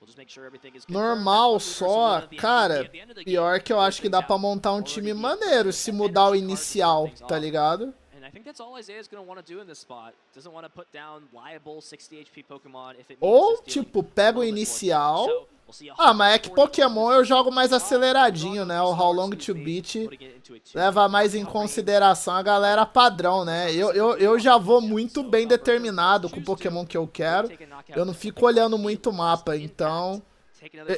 we'll just make sure everything is normal só, cara. Pior que eu acho que dá pra montar um time maneiro se mudar o inicial, tá ligado? And I think that's all Isaiah's going to want to do in this spot. Doesn't want to put down liable 60 HP Pokemon if it Ou, tipo, pega o inicial. Ah, mas é que Pokémon eu jogo mais aceleradinho, né? O How Long to Beat leva mais em consideração a galera padrão, né? Eu já vou muito bem determinado com o Pokémon que eu quero. Eu não fico olhando muito o mapa, então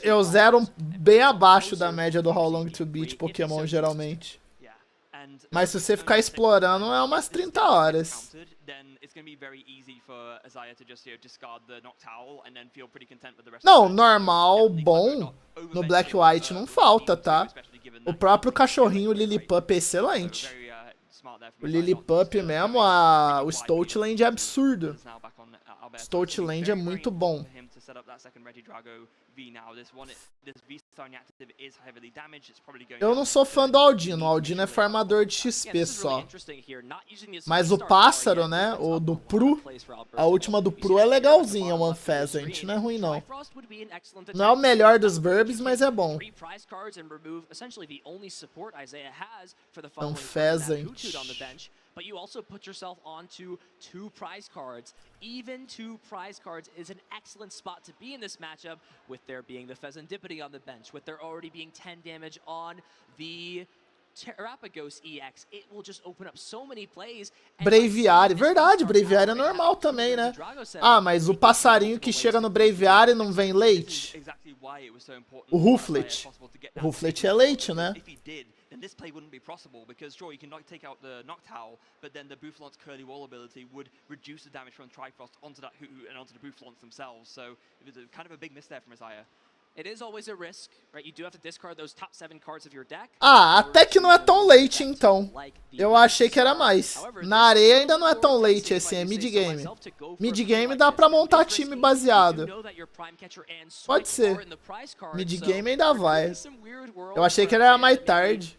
eu zero bem abaixo da média do How Long to Beat Pokémon, geralmente. Mas se você ficar explorando, é umas 30 horas. Não, normal, bom, no Black White não falta, tá? O próprio cachorrinho Lillipup é excelente. O Lillipup mesmo, o Stoutland é absurdo. Stoutland é muito bom. Eu não sou fã do Aldino. O Aldino é farmador de XP só. Mas o pássaro, né? O do Pru. A última do Pru é legalzinha, o Unpheasant. Não é ruim, não. Não é o melhor dos Burbs, mas é bom. Unpheasant. But you also put yourself onto 2 prize cards. Even 2 prize cards is an excellent spot to be in this matchup, with there being the Pheasantipity on the bench, with there already being 10 damage on the Terrapagos EX. It will just open up so many plays. Braviary, verdade, Braviary é normal também, né? Ah, mas o passarinho que chega no Braviary não vem leite? O Rufflet. O Rufflet é leite, né? Then this play wouldn't be possible because sure you can take out the Noctowl, but then the Boufflant's Curly Wall ability would reduce the damage from Trifrost onto that Hoo-Hoo and onto the Boufflants themselves. So it was kind of a big miss there from Isaiah. It is always a risk, right? You do have to discard those top 7 cards of your deck. Ah, até que não é tão late, então. Eu achei que era mais. Na areia ainda não é tão late, assim, é mid-game. Mid-game dá pra montar time baseado. Pode ser. Mid-game ainda vai. Eu achei que era mais tarde.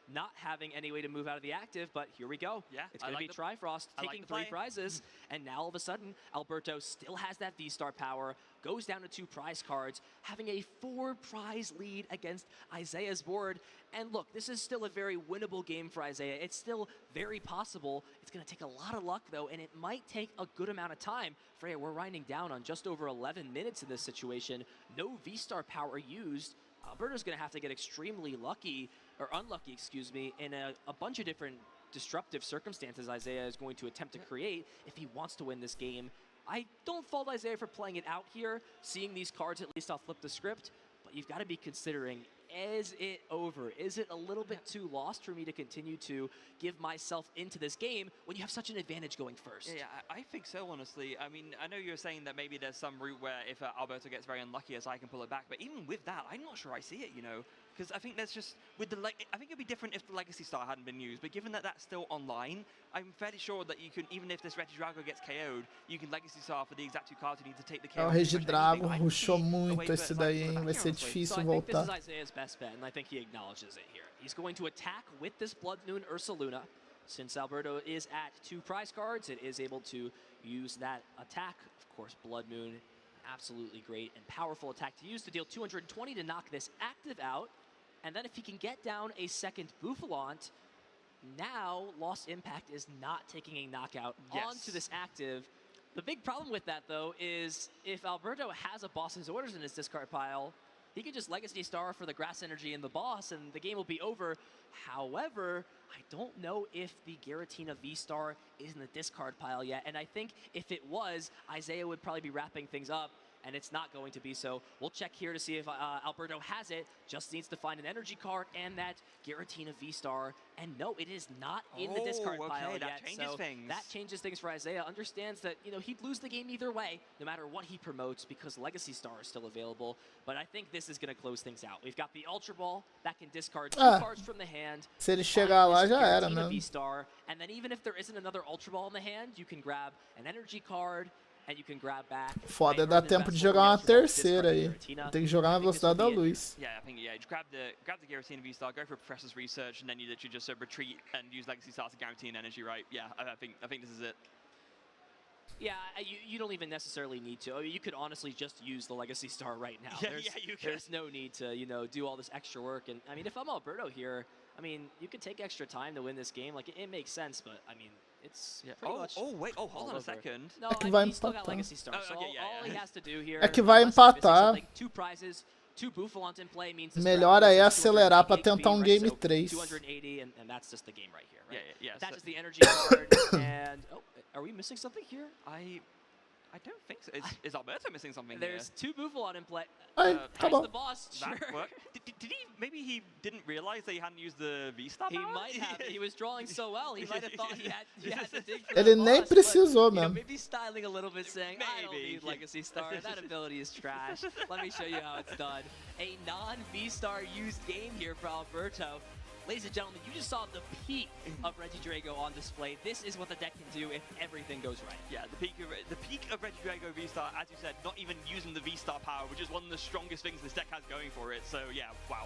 Not having any way to move out of the active, but here we go. Yeah, it's going to be Trifrost taking 3 prizes, and now all of a sudden, Alberto still has that V-Star power, goes down to 2 prize cards, having a 4 prize lead against Isaiah's board. And look, this is still a very winnable game for Isaiah. It's still very possible. It's going to take a lot of luck, though, and it might take a good amount of time. Freya, we're winding down on just over 11 minutes in this situation. No V-Star power used. Alberto's going to have to get extremely lucky, or unlucky, excuse me, in a bunch of different disruptive circumstances Isaiah is going to attempt to create if he wants to win this game. I don't fault Isaiah for playing it out here. Seeing these cards, at least I'll flip the script, but you've got to be considering, is it over? Is it a little bit too lost for me to continue to give myself into this game when you have such an advantage going first? Yeah, I think so, honestly. I mean, I know you're saying that maybe there's some route where if Alberto gets very unlucky, Isaiah can pull it back, but even with that, I'm not sure I see it, you know. Because I think there's just, with the I think it'd be different if the Legacy Star hadn't been used, but given that that's still online, I'm fairly sure that you can, even if this Regidrago gets KO'd, you can Legacy Star for the exact 2 cards you need to take the KO. O Regidrago rushou muito esse daí, hein? Vai ser difícil voltar. This is Isaiah's best bet, and I think he acknowledges it here. He's going to attack with this Blood Moon Ursaluna. Since Alberto is at 2 prize cards, it is able to use that attack. Of course, Blood Moon, absolutely great and powerful attack to use to deal 220 to knock this active out. And then if he can get down a second Bouffalante, now Lost Impact is not taking a knockout onto this active. The big problem with that, though, is if Alberto has a Boss's Orders in his discard pile, he can just Legacy Star for the Grass Energy and the boss, and the game will be over. However, I don't know if the Giratina V-Star is in the discard pile yet, and I think if it was, Isaiah would probably be wrapping things up, and it's not going to be so. We'll check here to see if Alberto has it. Just needs to find an energy card and that Giratina V-Star. And no, it is not in the discard pile yet. That changes things. That changes things for Isaiah. Understands that, you know, he'd lose the game either way, no matter what he promotes, because Legacy Star is still available. But I think this is going to close things out. We've got the Ultra Ball that can discard 2 cards from the hand. Se ele chegar lá, já era mesmo. V-Star, and then even if there isn't another Ultra Ball in the hand, you can grab an energy card. And you can grab back. Foda é dar tempo de jogar uma terceira aí. Tem que jogar na velocidade da luz. Yeah, I think just grab the Giratina V-Star, go for Professor's Research, and then you literally just retreat and use Legacy Star to guarantee an energy, right? Yeah, I think this is it. Yeah, you don't even necessarily need to. I mean, you could honestly just use the Legacy Star right now. Yeah, you can. There's no need to, you know, do all this extra work. And I mean, if I'm Alberto here, I mean, you could take extra time to win this game. Like, it makes sense, but I mean, it's pretty much hold on a second. No, he's still got Legacy Star, so all he has to do here... É que vai empatar. 2 prizes, 2 Bouffalante in play means... Melhor aí acelerar pra tentar um game 3. 280, and that's just the game right here, right? Yeah. Attaches the energy card, and... Oh, are we missing something here? I don't think so. Is Alberto missing something There's here? 2 Bouffalante in play. The boss, sure. Did he? Maybe he didn't realize that he hadn't used the V-Star. He might have. He was drawing so well. He might have thought he had to dig for Ele nem precisou mesmo. Maybe styling a little bit, saying, I don't need Legacy Star. That ability is trash. Let me show you how it's done. A non-V-Star used game here for Alberto. Ladies and gentlemen, you just saw the peak of Regidrago on display. This is what the deck can do if everything goes right. Yeah, the peak of Regidrago V-Star, as you said, not even using the V-Star power, which is one of the strongest things this deck has going for it. So yeah, wow.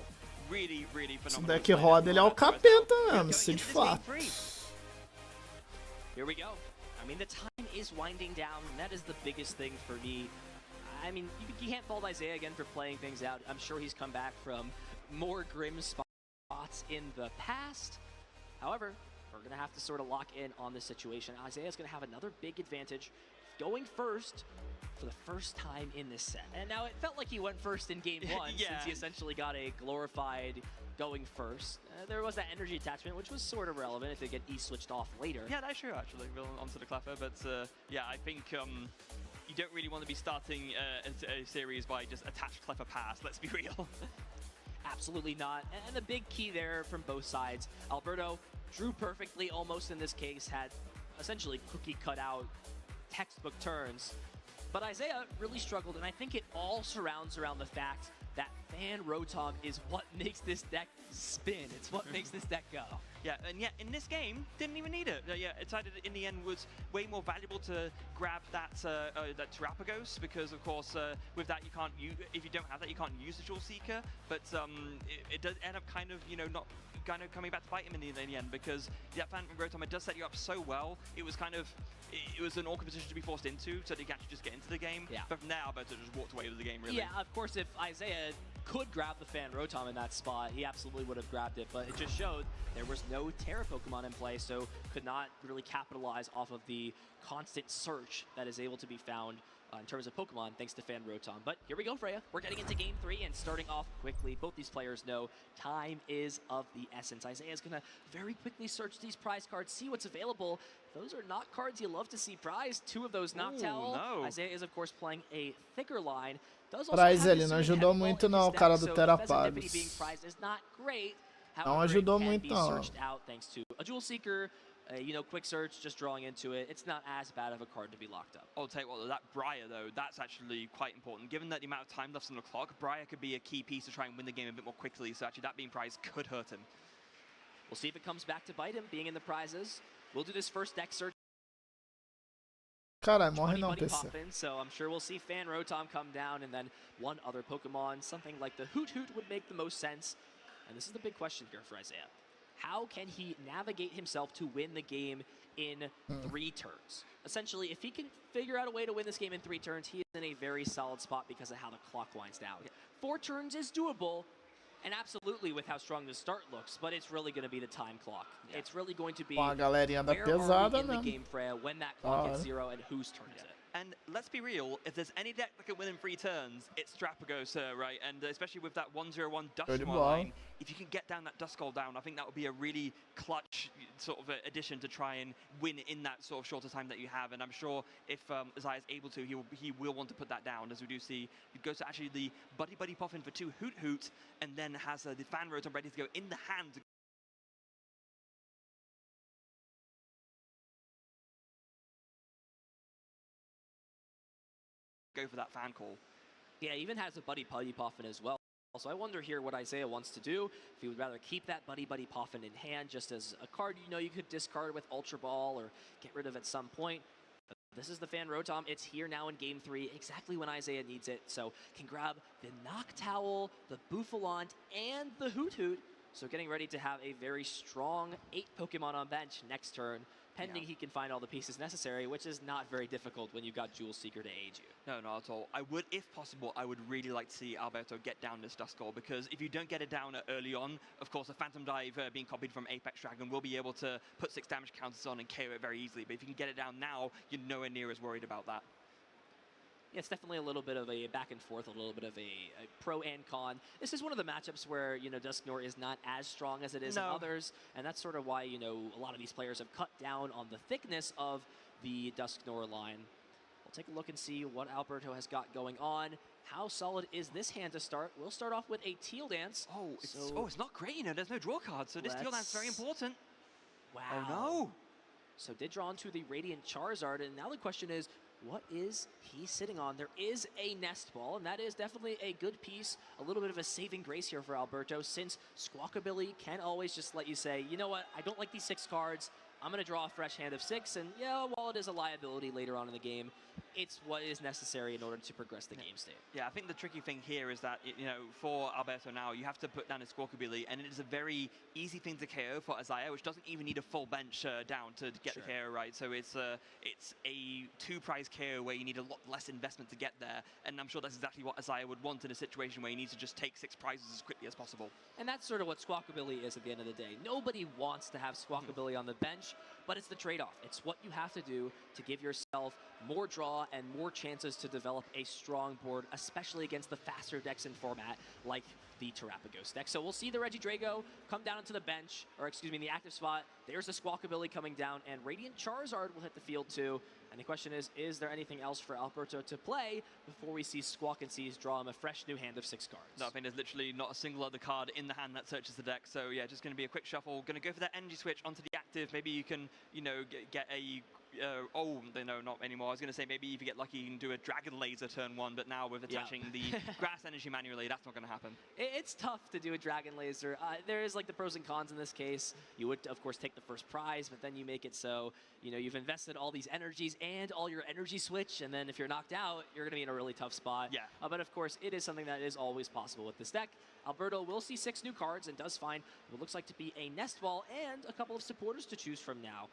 Really, really phenomenal. Esse deck roda, ele é o capeta mesmo, isso de fato. Here we go. I mean, the time is winding down, and that is the biggest thing for me. I mean, you can't fault Isaiah again for playing things out. I'm sure he's come back from more grim spots in the past. However, we're going to have to sort of lock in on this situation. Isaiah's going to have another big advantage going first for the first time in this set. And now it felt like he went first in game 1 since he essentially got a glorified going first. There was that energy attachment, which was sort of relevant if they get E-switched off later. Yeah, that's true, actually, onto the Cleffa. But yeah, I think you don't really want to be starting a series by just attached Cleffa pass, let's be real. Absolutely not. And the big key there from both sides, Alberto drew perfectly almost in this case, had essentially cookie cut out textbook turns. But Isaiah really struggled, and I think it all surrounds around the fact that Fan Rotom is what makes this deck spin. It's what makes this deck go. Yeah, and yet in this game, didn't even need it. Yeah, it decided in the end was way more valuable to grab that Terrapagos, because of course with that you can't use, if you don't have that you can't use the Jewel Seeker, but it does end up kind of, you know, not kind of coming back to bite him in the end, because that Phantom Rotom, it does set you up so well. It was kind of, it was an awkward position to be forced into, so that you can actually just get into the game. Yeah. But from there, Alberto just walked away with the game, really. Yeah, of course, if Isaiah could grab the Fan Rotom in that spot, he absolutely would have grabbed it, but it just showed there was no Terra Pokemon in play, so could not really capitalize off of the constant search that is able to be found in terms of Pokemon, thanks to Fan Rotom. But here we go, Freya. We're getting into Game 3 and starting off quickly. Both these players know time is of the essence. Isaiah's going to very quickly search these prize cards, see what's available. Those are not cards you love to see prized. 2 of those knocked out. No. Isaiah is, of course, playing a thicker line. Prize ele não ajudou muito não, o cara do Terrapagos. Não ajudou muito não. Thanks to a Jewel Seeker, You know, quick search, just drawing into it. It's not as bad of a card to be locked up. I'll tell you what, that Briar, though, that's actually quite important. Given that the amount of time left on the clock, Briar could be a key piece to try and win the game a bit more quickly, so actually that being prize could hurt him. We'll see if it comes back to bite him, being in the prizes. We'll do this first deck search. Caralho, morre 20 não, Buddy PC. Poffin, so I'm sure we'll see Fan Rotom come down, and then one other Pokemon. Something like the Hoot Hoot would make the most sense. And this is the big question here for Isaiah. How can he navigate himself to win the game in 3 turns? Essentially, if he can figure out a way to win this game in 3 turns, he is in a very solid spot because of how the clock winds down. 4 turns is doable, and absolutely with how strong the start looks, but it's really going to be the time clock. It's really going to be Bom, a galerinha anda where are we pesada in the mesmo. game, Freya, when that clock hits hora. 0 and whose turn is it? And let's be real, if there's any deck that can win in 3 turns, it's Strapagos, right? And especially with that 1/0/1 Good Duskull ball. line, if you can get down that Duskull down, I think that would be a really clutch sort of addition to try and win in that sort of shorter time that you have. And I'm sure if Isaiah is able to, he will want to put that down, as we do see. He goes to actually the Buddy Poffin for 2 Hoot Hoot, and then has the Fan Rotom ready to go in the hand. Go for that fan call. Yeah, even has a Buddy Poffin as well. So I wonder here what Isaiah wants to do. If he would rather keep that Buddy Poffin in hand just as a card, you know, you could discard with Ultra Ball or get rid of at some point. But this is the Fan Rotom. It's here now in Game 3, exactly when Isaiah needs it. So can grab the Noctowl, the Bouffalante, and the Hoot Hoot. So getting ready to have a very strong 8 Pokemon on bench next turn, pending he can find all the pieces necessary, which is not very difficult when you've got Jewel Seeker to aid you. No, not at all. I would, if possible, I would really like to see Alberto get down this Duskull, because if you don't get it down early on, of course, a Phantom Dive being copied from Apex Dragon will be able to put 6 damage counters on and KO it very easily. But if you can get it down now, you're nowhere near as worried about that. Yeah, it's definitely a little bit of a back and forth, a little bit of a pro and con. This is one of the matchups where, you know, Dusknoir is not as strong as it is in others, and that's sort of why, you know, a lot of these players have cut down on the thickness of the Dusknoir line. We'll take a look and see what Alberto has got going on. How solid is this hand to start? We'll start off with a Teal Dance. Oh, it's not great, you know, there's no draw card, so this Teal Dance is very important. Wow. Oh, no. So did draw onto the Radiant Charizard, and now the question is, what is he sitting on? There is a Nest Ball, and that is definitely a good piece, a little bit of a saving grace here for Alberto, since Squawkabilly can always just let you say, you know what, I don't like these 6 cards, I'm going to draw a fresh hand of 6, and yeah, while it is a liability later on in the game, it's what is necessary in order to progress the game state. Yeah, I think the tricky thing here is that, you know, for Alberto now, you have to put down a Squawkabilly, and it is a very easy thing to KO for Isaiah, which doesn't even need a full bench down to get the KO right. So it's a 2-prize KO where you need a lot less investment to get there, and I'm sure that's exactly what Isaiah would want in a situation where he needs to just take 6 prizes as quickly as possible. And that's sort of what Squawkabilly is at the end of the day. Nobody wants to have Squawkabilly on the bench, but it's the trade-off. It's what you have to do to give yourself more draw and more chances to develop a strong board, especially against the faster decks in format like the Terrapagos deck. So we'll see the Regidrago come down into the bench, or excuse me, in the active spot. There's the Squawkabilly coming down, and Radiant Charizard will hit the field too. And the question is there anything else for Alberto to play before we see Squawk and Seas draw him a fresh new hand of 6 cards? No, I think there's literally not a single other card in the hand that searches the deck. So yeah, just going to be a quick shuffle. Going to go for that energy switch onto the active. Maybe you can, you know, get a... oh, no, not anymore. I was going to say maybe if you get lucky, you can do a Dragon Laser turn 1, but now with attaching the grass energy manually, that's not going to happen. It's tough to do a Dragon Laser. There is like the pros and cons in this case. You would, of course, take the first prize, but then you make it so, you know, you've invested all these energies and all your energy switch, and then if you're knocked out, you're going to be in a really tough spot. Yeah. But of course, it is something that is always possible with this deck. Alberto will see 6 new cards and does find what looks like to be a Nest Ball and a couple of supporters to choose from now.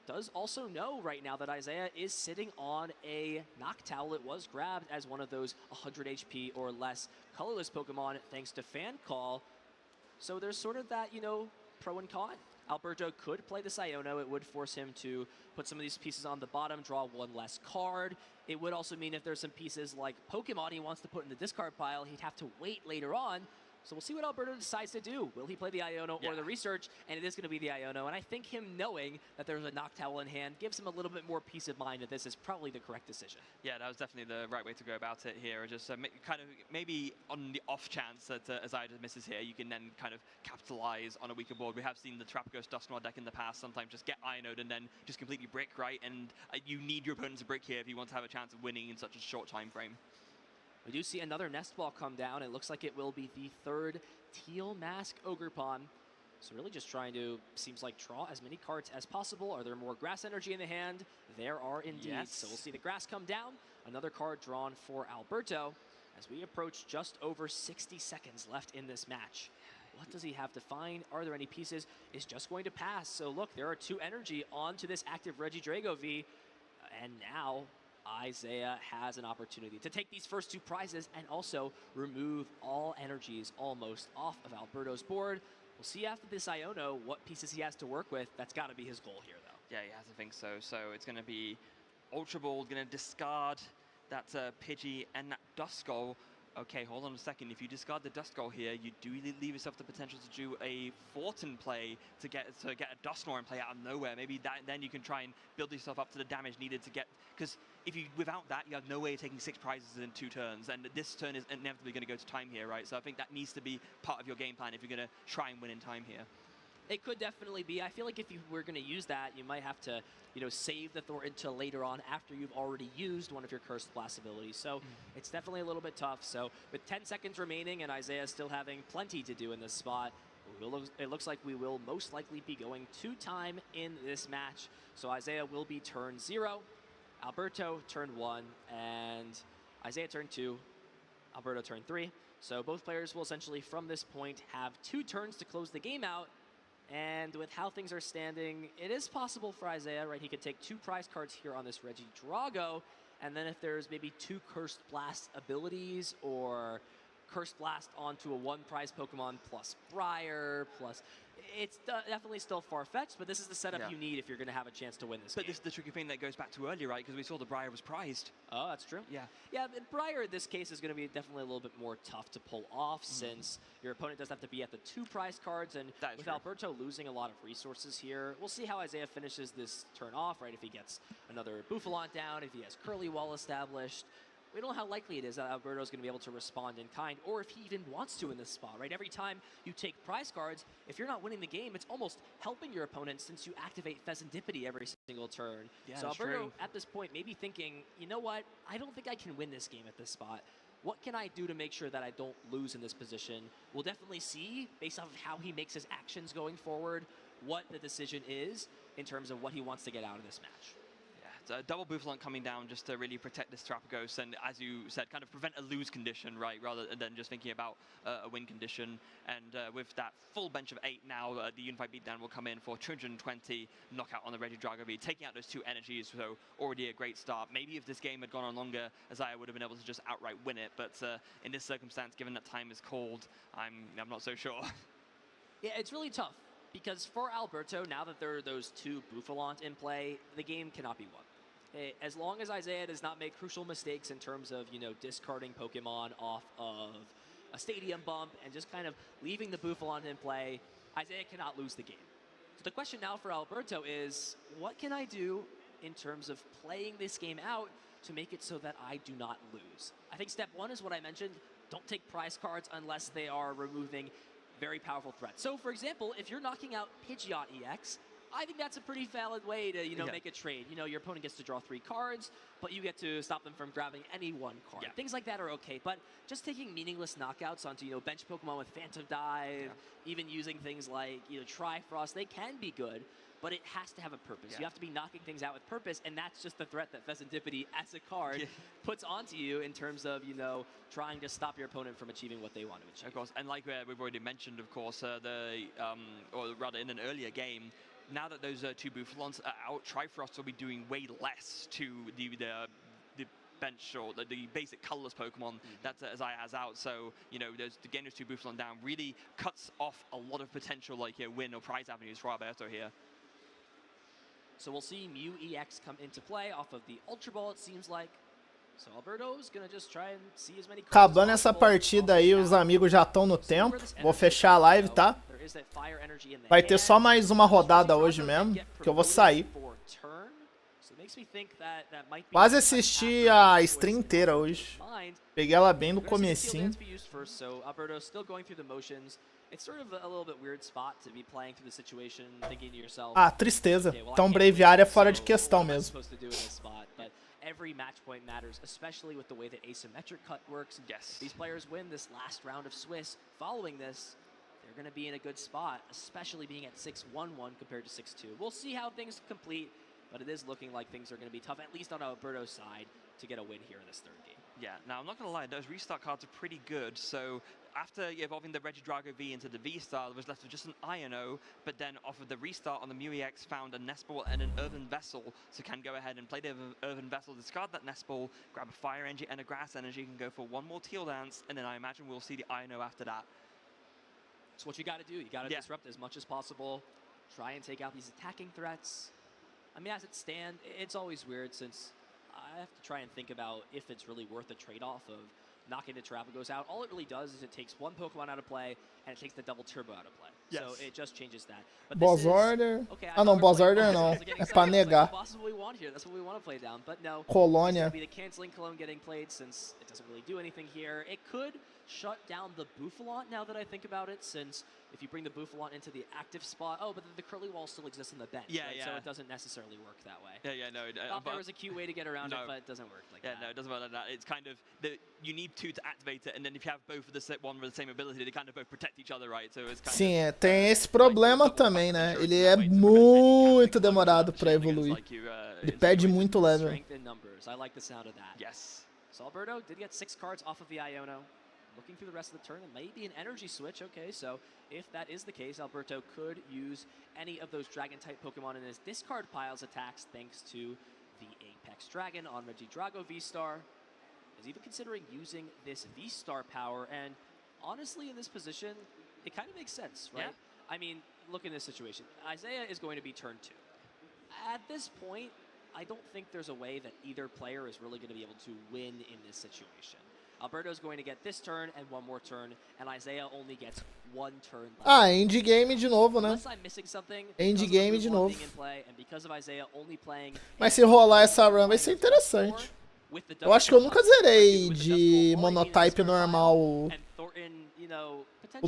Does also know right now that Isaiah is sitting on a Noctowl. It was grabbed as one of those 100 HP or less colorless Pokemon thanks to Fan Call. So there's sort of that, you know, pro and con. Alberto could play the Siono. It would force him to put some of these pieces on the bottom, draw 1 less card. It would also mean if there's some pieces like Pokemon he wants to put in the discard pile, he'd have to wait later on. So we'll see what Alberto decides to do. Will he play the Iono or the Research? And it is going to be the Iono. And I think him knowing that there's a Noctowl in hand gives him a little bit more peace of mind that this is probably the correct decision. Yeah, that was definitely the right way to go about it here. Just kind of maybe on the off chance that Isaiah just misses here, you can then kind of capitalize on a weaker board. We have seen the Trapagos Dusknoir deck in the past sometimes just get Iono'd and then just completely brick, right? And you need your opponent to brick here if you want to have a chance of winning in such a short time frame. We do see another Nest Ball come down. It looks like it will be the third Teal Mask Ogerpon. So really just trying to, seems like, draw as many cards as possible. Are there more grass energy in the hand? There are indeed. Yes. So we'll see the grass come down. Another card drawn for Alberto as we approach just over 60 seconds left in this match. What does he have to find? Are there any pieces? Is just going to pass. So look, there are 2 energy onto this active Regidrago V. And now Isaiah has an opportunity to take these first 2 prizes and also remove all energies almost off of Alberto's board. We'll see after this Iono what pieces he has to work with. That's got to be his goal here, though. Yeah, he has to think so. So it's going to be Ultra Ball, going to discard that Pidgey and that Duskull. Okay, hold on a second. If you discard the Duskull here, you do leave yourself the potential to do a Fortin play to get a Dusknoir and play out of nowhere. Maybe then you can try and build yourself up to the damage needed to get... Because if you without that, you have no way of taking 6 prizes in 2 turns. And this turn is inevitably going to go to time here, right? So I think that needs to be part of your game plan if you're going to try and win in time here. It could definitely be. I feel like if you were going to use that, you might have to, save the Thor until later on after you've already used one of your Cursed Blast abilities. So it's definitely a little bit tough. So with 10 seconds remaining and Isaiah still having plenty to do in this spot, it looks like we will most likely be going to time in this match. So Isaiah will be turn 0, Alberto turn 1, and Isaiah turn 2, Alberto turn 3. So both players will essentially, from this point, have 2 turns to close the game out. And with how things are standing, it is possible for Isaiah, right? He could take 2 prize cards here on this Regidrago, and then if there's maybe 2 Cursed Blast abilities or Cursed Blast onto a 1 prize Pokemon plus Briar plus... It's definitely still far-fetched, but this is the setup you need if you're going to have a chance to win this game. But this is the tricky thing that goes back to earlier, right? Because we saw the Briar was prized. Oh, that's true. Yeah. Yeah, but Briar in this case is going to be definitely a little bit more tough to pull off since your opponent does have to be at the 2 prize cards, and with Alberto losing a lot of resources here, we'll see how Isaiah finishes this turn off, right? If he gets another Bouffalont down, if he has Curly Wall established. We don't know how likely it is that Alberto's going to be able to respond in kind, or if he even wants to in this spot, right? Every time you take prize cards, if you're not winning the game, it's almost helping your opponent since you activate Pheasantipity every single turn. Yeah, so Alberto, at this point, maybe thinking, you know what? I don't think I can win this game at this spot. What can I do to make sure that I don't lose in this position? We'll definitely see, based off of how he makes his actions going forward, what the decision is in terms of what he wants to get out of this match. Double Bouffalont coming down just to really protect this Trapagos and, as you said, kind of prevent a lose condition, right, rather than just thinking about a win condition. And with that full bench of 8 now, the Unified Beatdown will come in for 220 knockout on the Regidrago V, taking out those 2 energies, so already a great start. Maybe if this game had gone on longer, Isaiah would have been able to just outright win it, but in this circumstance, given that time is called, I'm not so sure. Yeah, it's really tough, because for Alberto, now that there are those 2 Bouffalont in play, the game cannot be won. As long as Isaiah does not make crucial mistakes in terms of, discarding Pokemon off of a stadium bump and just kind of leaving the Bouffalont in play, Isaiah cannot lose the game. So the question now for Alberto is, what can I do in terms of playing this game out to make it so that I do not lose? I think step 1 is what I mentioned. Don't take prize cards unless they are removing very powerful threats. So, for example, if you're knocking out Pidgeot EX, I think that's a pretty valid way to, make a trade. Your opponent gets to draw 3 cards, but you get to stop them from grabbing any 1 card. Yeah. Things like that are okay, but just taking meaningless knockouts onto, bench Pokemon with Phantom Dive, even using things like, Trifrost, they can be good, but it has to have a purpose. You have to be knocking things out with purpose, and that's just the threat that Pheasantipity as a card puts onto you in terms of, trying to stop your opponent from achieving what they want to achieve. Of course, and like we've already mentioned, of course, or rather in an earlier game, now that those 2 Bouffalons are out, Trifrost will be doing way less to the bench or the basic colorless Pokemon that Isaiah has out. So, getting those 2 Bouffalon down really cuts off a lot of potential win or prize avenues for Alberto here. So we'll see Mew EX come into play off of the Ultra Ball, it seems like. So Alberto's gonna just try and see as many cards Acabando as essa possible. partida aí, os amigos já estão no tempo. Vou fechar a live, tá? There is that fire energy in the Vai ter hand. só mais uma rodada hoje mesmo, que eu vou sair. For turn. So it makes me think that might be Quase assisti a stream inteira hoje. Peguei ela bem no comecinho. So Alberto still going through the motions. It's sort of a little bit weird spot to be playing through the situation, thinking to yourself. Ah, tristeza. Então breviário é fora de questão mesmo. Every match point matters, especially with the way that asymmetric cut works. Yes. These players win this last round of Swiss. Following this, they're going to be in a good spot, especially being at 6-1-1 compared to 6-2. We'll see how things complete, but it is looking like things are going to be tough, at least on Alberto's side, to get a win here in this third game. Yeah, now I'm not going to lie, those restart cards are pretty good. So after evolving the Regidrago V into the V-Star, there was left with just an INO, but then off of the restart on the Mew EX found a Nest Ball and an Earthen Vessel, so can go ahead and play the Earthen Vessel, discard that Nest Ball, grab a Fire Energy and a Grass Energy, can go for one more Teal Dance, and then I imagine we'll see the INO after that. It's what you got to do. You got to disrupt as much as possible, try and take out these attacking threats. I mean, as it stands, it's always weird since I have to try and think about if it's really worth the trade-off of knocking the Terrapagos out. All it really does is it takes one Pokemon out of play, and it takes the double Turbo out of play. Yes. So it just changes that. But Boss Order. Ah não, Boss Order não. É pra negar. That's what we want here. That's what we want to play down. But no. Colônia. It's going to be the Canceling Cologne getting played since it doesn't really do anything here. It could shut down the Bouffalont now that I think about it, since if you bring the Bouffalont into the active spot, but the Curly Wall still exists in the bench, Yeah, right? yeah. So it doesn't necessarily work that way. Yeah, no. Thought there was a cute way to get around it, but it doesn't work like that. No, it doesn't work like that. It's kind of, you need two to activate it, and then if you have both of the one with the same ability, they kind of both protect each other, right? So it's kind Sim, tem esse problema também, né? Ele é muito demorado pra evoluir. Ele perde muito level. Strength in numbers. I like the sound of that. Yes. So Alberto did get 6 cards off of the Iono. Looking through the rest of the turn, it may be an energy switch. Okay, so if that is the case, Alberto could use any of those Dragon-type Pokemon in his discard pile's attacks thanks to the Apex Dragon on Regidrago V-Star. Is even considering using this V-Star power, and honestly, in this position, it kind of makes sense, right? Yeah. I mean, look in this situation. Isaiah is going to be turn 2. At this point, I don't think there's a way that either player is really going to be able to win in this situation. Alberto's going to get this turn and one more turn, and Isaiah only gets one turn left. Ah, endgame de novo, né? Unless I'm missing something, Endgame de novo. being in play, and because of Isaiah only playing Mas se rolar essa run vai ser interessante. Eu acho que eu nunca zerei de monotype normal o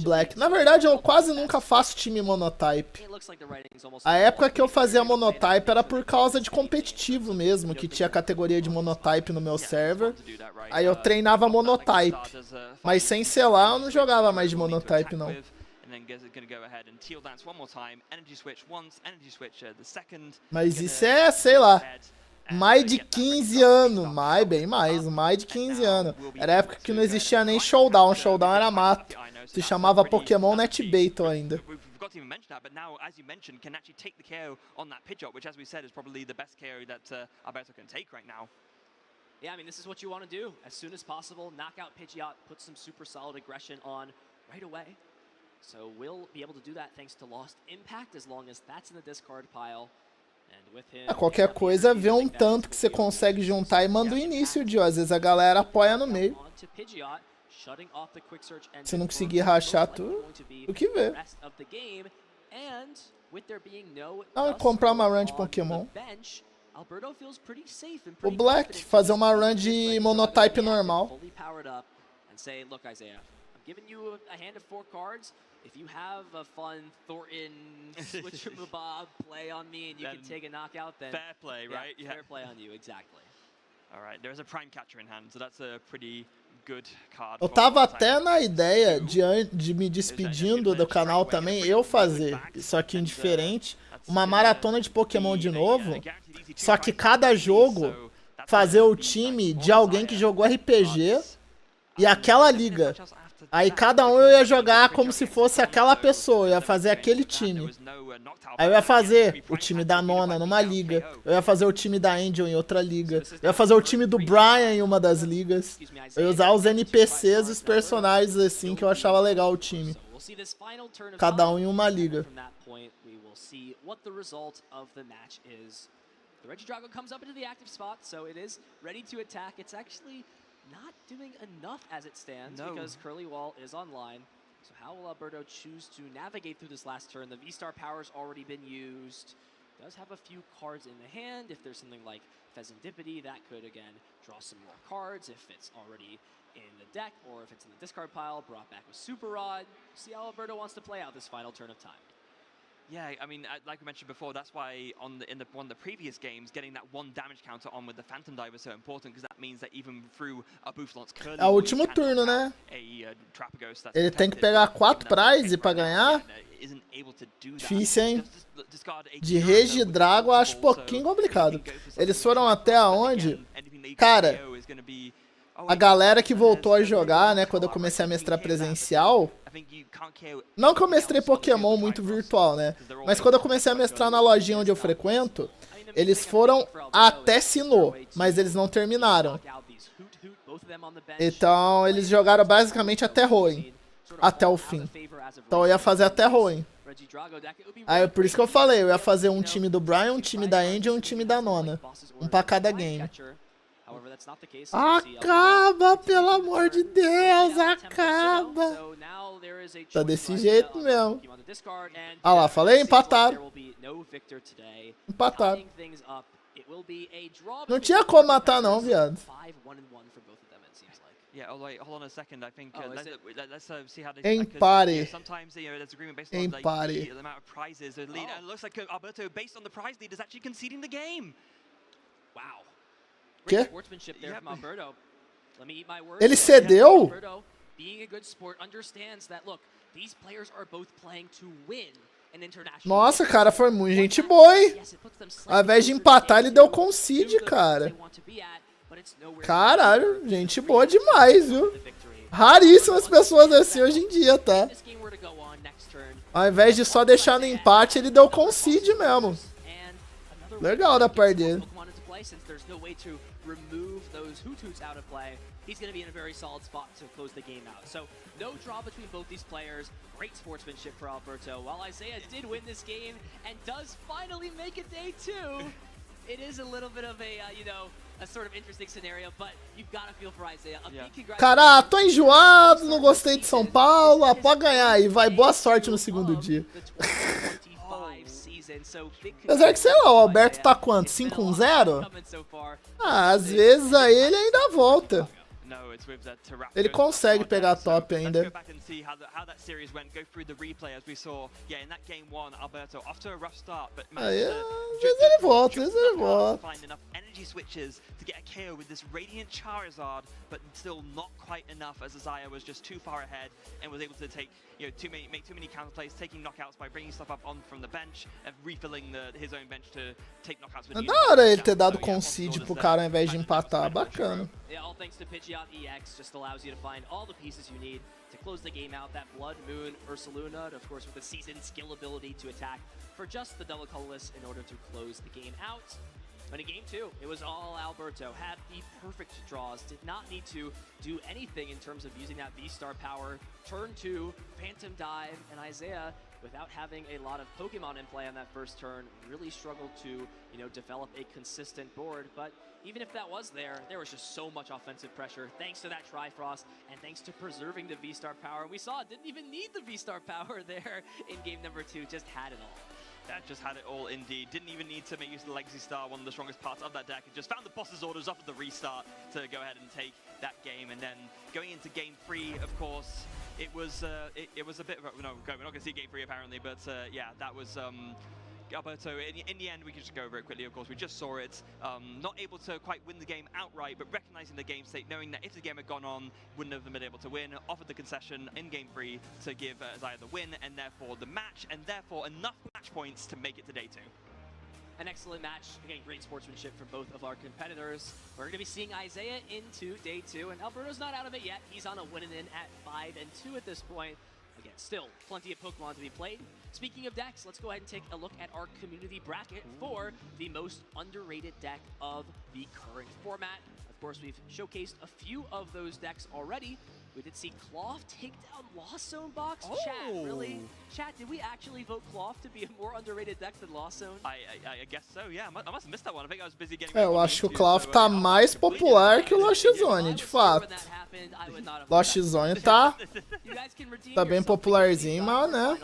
Black. Na verdade, eu quase nunca faço time monotype. A época que eu fazia monotype era por causa de competitivo mesmo, que tinha categoria de monotype no meu server. Aí eu treinava monotype. Mas sem selar, eu não jogava mais de monotype, não. Mas isso é, sei lá, mais de 15 anos, bem mais de 15 anos. Era a época que não existia nem showdown, showdown era mato. Se chamava Pokémon Net Battle ainda. Forgot to even mention that, but now, as you mentioned, can actually take the KO on that Pidgeot, which, as we said, is probably the best KO that Alberto can take right now. Yeah, I mean, this is what you want to do. As soon as possible, knock out Pidgeot, put some super solid aggression on right away. So we'll be able to do that thanks to Lost Impact, as long as that's in the discard pile. And with him, Qualquer coisa, vê um tanto que você consegue juntar e manda o início, Dio. Às vezes a galera apoia no meio. Se não conseguir rachar tudo, o que vê. Ah, comprar uma run de Pokémon. O Black, fazer uma run de monotype normal. If you have a fun Thornton switcher Mabob play on me and you can take a knockout, then fair play, right? Yeah, fair play on you, exactly. All right, there's a prime catcher in hand, so that's a pretty good card. Eu tava até na ideia de me despedindo do canal também, eu fazer isso aqui indiferente, uma maratona de Pokémon de novo, só que cada jogo fazer o time de alguém que jogou RPG e aquela liga. Aí cada um eu ia jogar como se fosse aquela pessoa, eu ia fazer aquele time. Aí eu ia fazer o time da Nona numa liga, eu ia fazer o time da Angel em outra liga, eu ia fazer o time do Brian em uma das ligas. Eu ia usar os NPCs e os personagens assim que eu achava legal o time. Cada um em uma liga. The Regidrago comes up into the active spot, so it is ready to attack. It's actually not doing enough as it stands because Curly Wall is online. So how will Alberto choose to navigate through this last turn? The V-Star power's already been used. Does have a few cards in the hand. If there's something like Fezandipity, that could, again, draw some more cards if it's already in the deck, or if it's in the discard pile, brought back with Super Rod. See how Alberto wants to play out this final turn of time. Yeah, I mean, like I mentioned before, that's why in one of the previous games, getting that 1 damage counter on with the Phantom Dive is so important, because that means that even through a Buflon's Curly, É o último turno, né? Ele tem que pegar 4 prizes pra ganhar. Difícil, hein? De Regidrago eu acho pouquinho complicado. Eles foram até aonde? Cara, a galera que voltou a jogar, né, quando eu comecei a mestrar presencial... Não que eu mestrei Pokémon muito virtual, né? Mas quando eu comecei a mestrar na lojinha onde eu frequento, eles foram até Sinnoh, mas eles não terminaram. Então, eles jogaram basicamente até Hoenn, até o fim. Então eu ia fazer até Hoenn. Aí por isso que eu falei, eu ia fazer um time do Brian, um time da Andy e um time da Nona. Um pra cada game. Acaba, pelo amor de Deus, acaba. Tá desse jeito mesmo. Ah lá, falei, empataram. Empataram. Não tinha como matar não, viado. Yeah, hold on a second. I think let's see how Empare. Sometimes there's agreement based on Empare. the amount of prizes the lead, and it looks like Alberto, based on the prize lead, is actually conceding the game. Wow. Quê? Sportsmanship there from Alberto. Let me eat my words. Ele cedeu? Alberto, being a good sport, understands that, look, these players are both playing to win an international. Nossa, cara, foi muito gente boa, hein? Ao invés de empatar, ele deu concede, cara. Caralho, gente boa demais, viu? Raríssimas pessoas assim hoje em dia, tá? Ao invés de só deixar no empate, ele deu concede mesmo. Legal da parte dele. He's going to be in a very solid spot to close the game out. So, no draw between both these players. Great sportsmanship for Alberto. While Isaiah did win this game and does finally make it day 2, it is a little bit of a, a sort of interesting scenario, but you've got to feel for Isaiah. A big congratulations. Cara, tô enjoado, não gostei de São Paulo. Ah, pode ganhar aí, vai. Boa sorte no segundo dia. Apesar que, sei lá, o Alberto tá quanto? 5-0? Ah, às vezes aí ele ainda volta. Ele consegue pegar top ainda. Let's go back and see how that series went. Go through the replay as we saw. Yeah, in that game 1, Alberto off to a rough start, but Aí, às vezes ele volta, às vezes ele volta. Find enough energy switches to get a KO with this Radiant Charizard, but still not quite enough as Isaiah was just too far ahead and was able to take, make too many counterplays, taking knockouts by bringing stuff up on from the bench and refilling his own bench to take knockouts with É da hora ele ter dado concede pro cara ao invés de empatar, bacana. Yeah, all thanks to Pidgeot EX, just allows you to find all the pieces you need to close the game out. That Blood Moon Ursaluna, and of course with the seasoned skill ability to attack for just the double colorless in order to close the game out. But in game 2, it was all Alberto. Had the perfect draws, did not need to do anything in terms of using that V-Star power. Turn 2, Phantom Dive, and Isaiah, without having a lot of Pokemon in play on that first turn, really struggled to, develop a consistent board. But even if that was there was just so much offensive pressure thanks to that Trifrost and thanks to preserving the V-Star power. We saw it didn't even need the V-Star power there in game number 2, just had it all. That just had it all indeed. Didn't even need to make use of the Legacy Star, one of the strongest parts of that deck. It just found the boss's orders off of the restart to go ahead and take that game. And then going into game 3, of course, it was a bit of a, no, we're not going to see game 3 apparently, but yeah, that was Alberto, in the end, we can just go over it quickly, of course. We just saw it. Not able to quite win the game outright, but recognizing the game state, knowing that if the game had gone on, wouldn't have been able to win. Offered the concession in game 3 to give Isaiah the win, and therefore the match, and therefore enough match points to make it to day 2. An excellent match. Again, great sportsmanship from both of our competitors. We're going to be seeing Isaiah into day 2, and Alberto's not out of it yet. He's on a winning in at 5-2 at this point. Again, still plenty of Pokemon to be played. Speaking of decks, let's go ahead and take a look at our community bracket for the most underrated deck of the current format. Of course, we've showcased a few of those decks already. We did see Cloth take down Lost Zone box. Chat, really? Chat, did we actually vote Cloth to be a more underrated deck than Lost Zone? I guess so, yeah. I must have missed that one. I think I was busy getting Eu acho que o Cloth tá mais popular que o Lost Zone, de fato. Lost Zone tá bem popularzinho, mas né.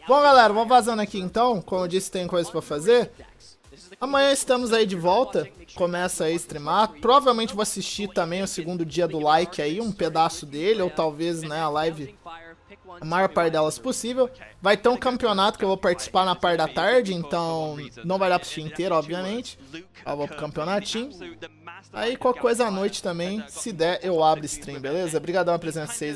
Bom, galera, vamos vazando aqui então. Como eu disse, tem coisas pra fazer. Amanhã estamos aí de volta. Começa aí a streamar. Provavelmente vou assistir também o segundo dia do LAIC aí, um pedaço dele, ou talvez, né, a live, a maior parte delas possível. Vai ter um campeonato que eu vou participar na parte da tarde, então não vai dar pra assistir inteiro, obviamente. Eu vou pro campeonatinho. Aí qualquer coisa à noite também, se der, eu abro stream, beleza? Obrigadão a presença de vocês.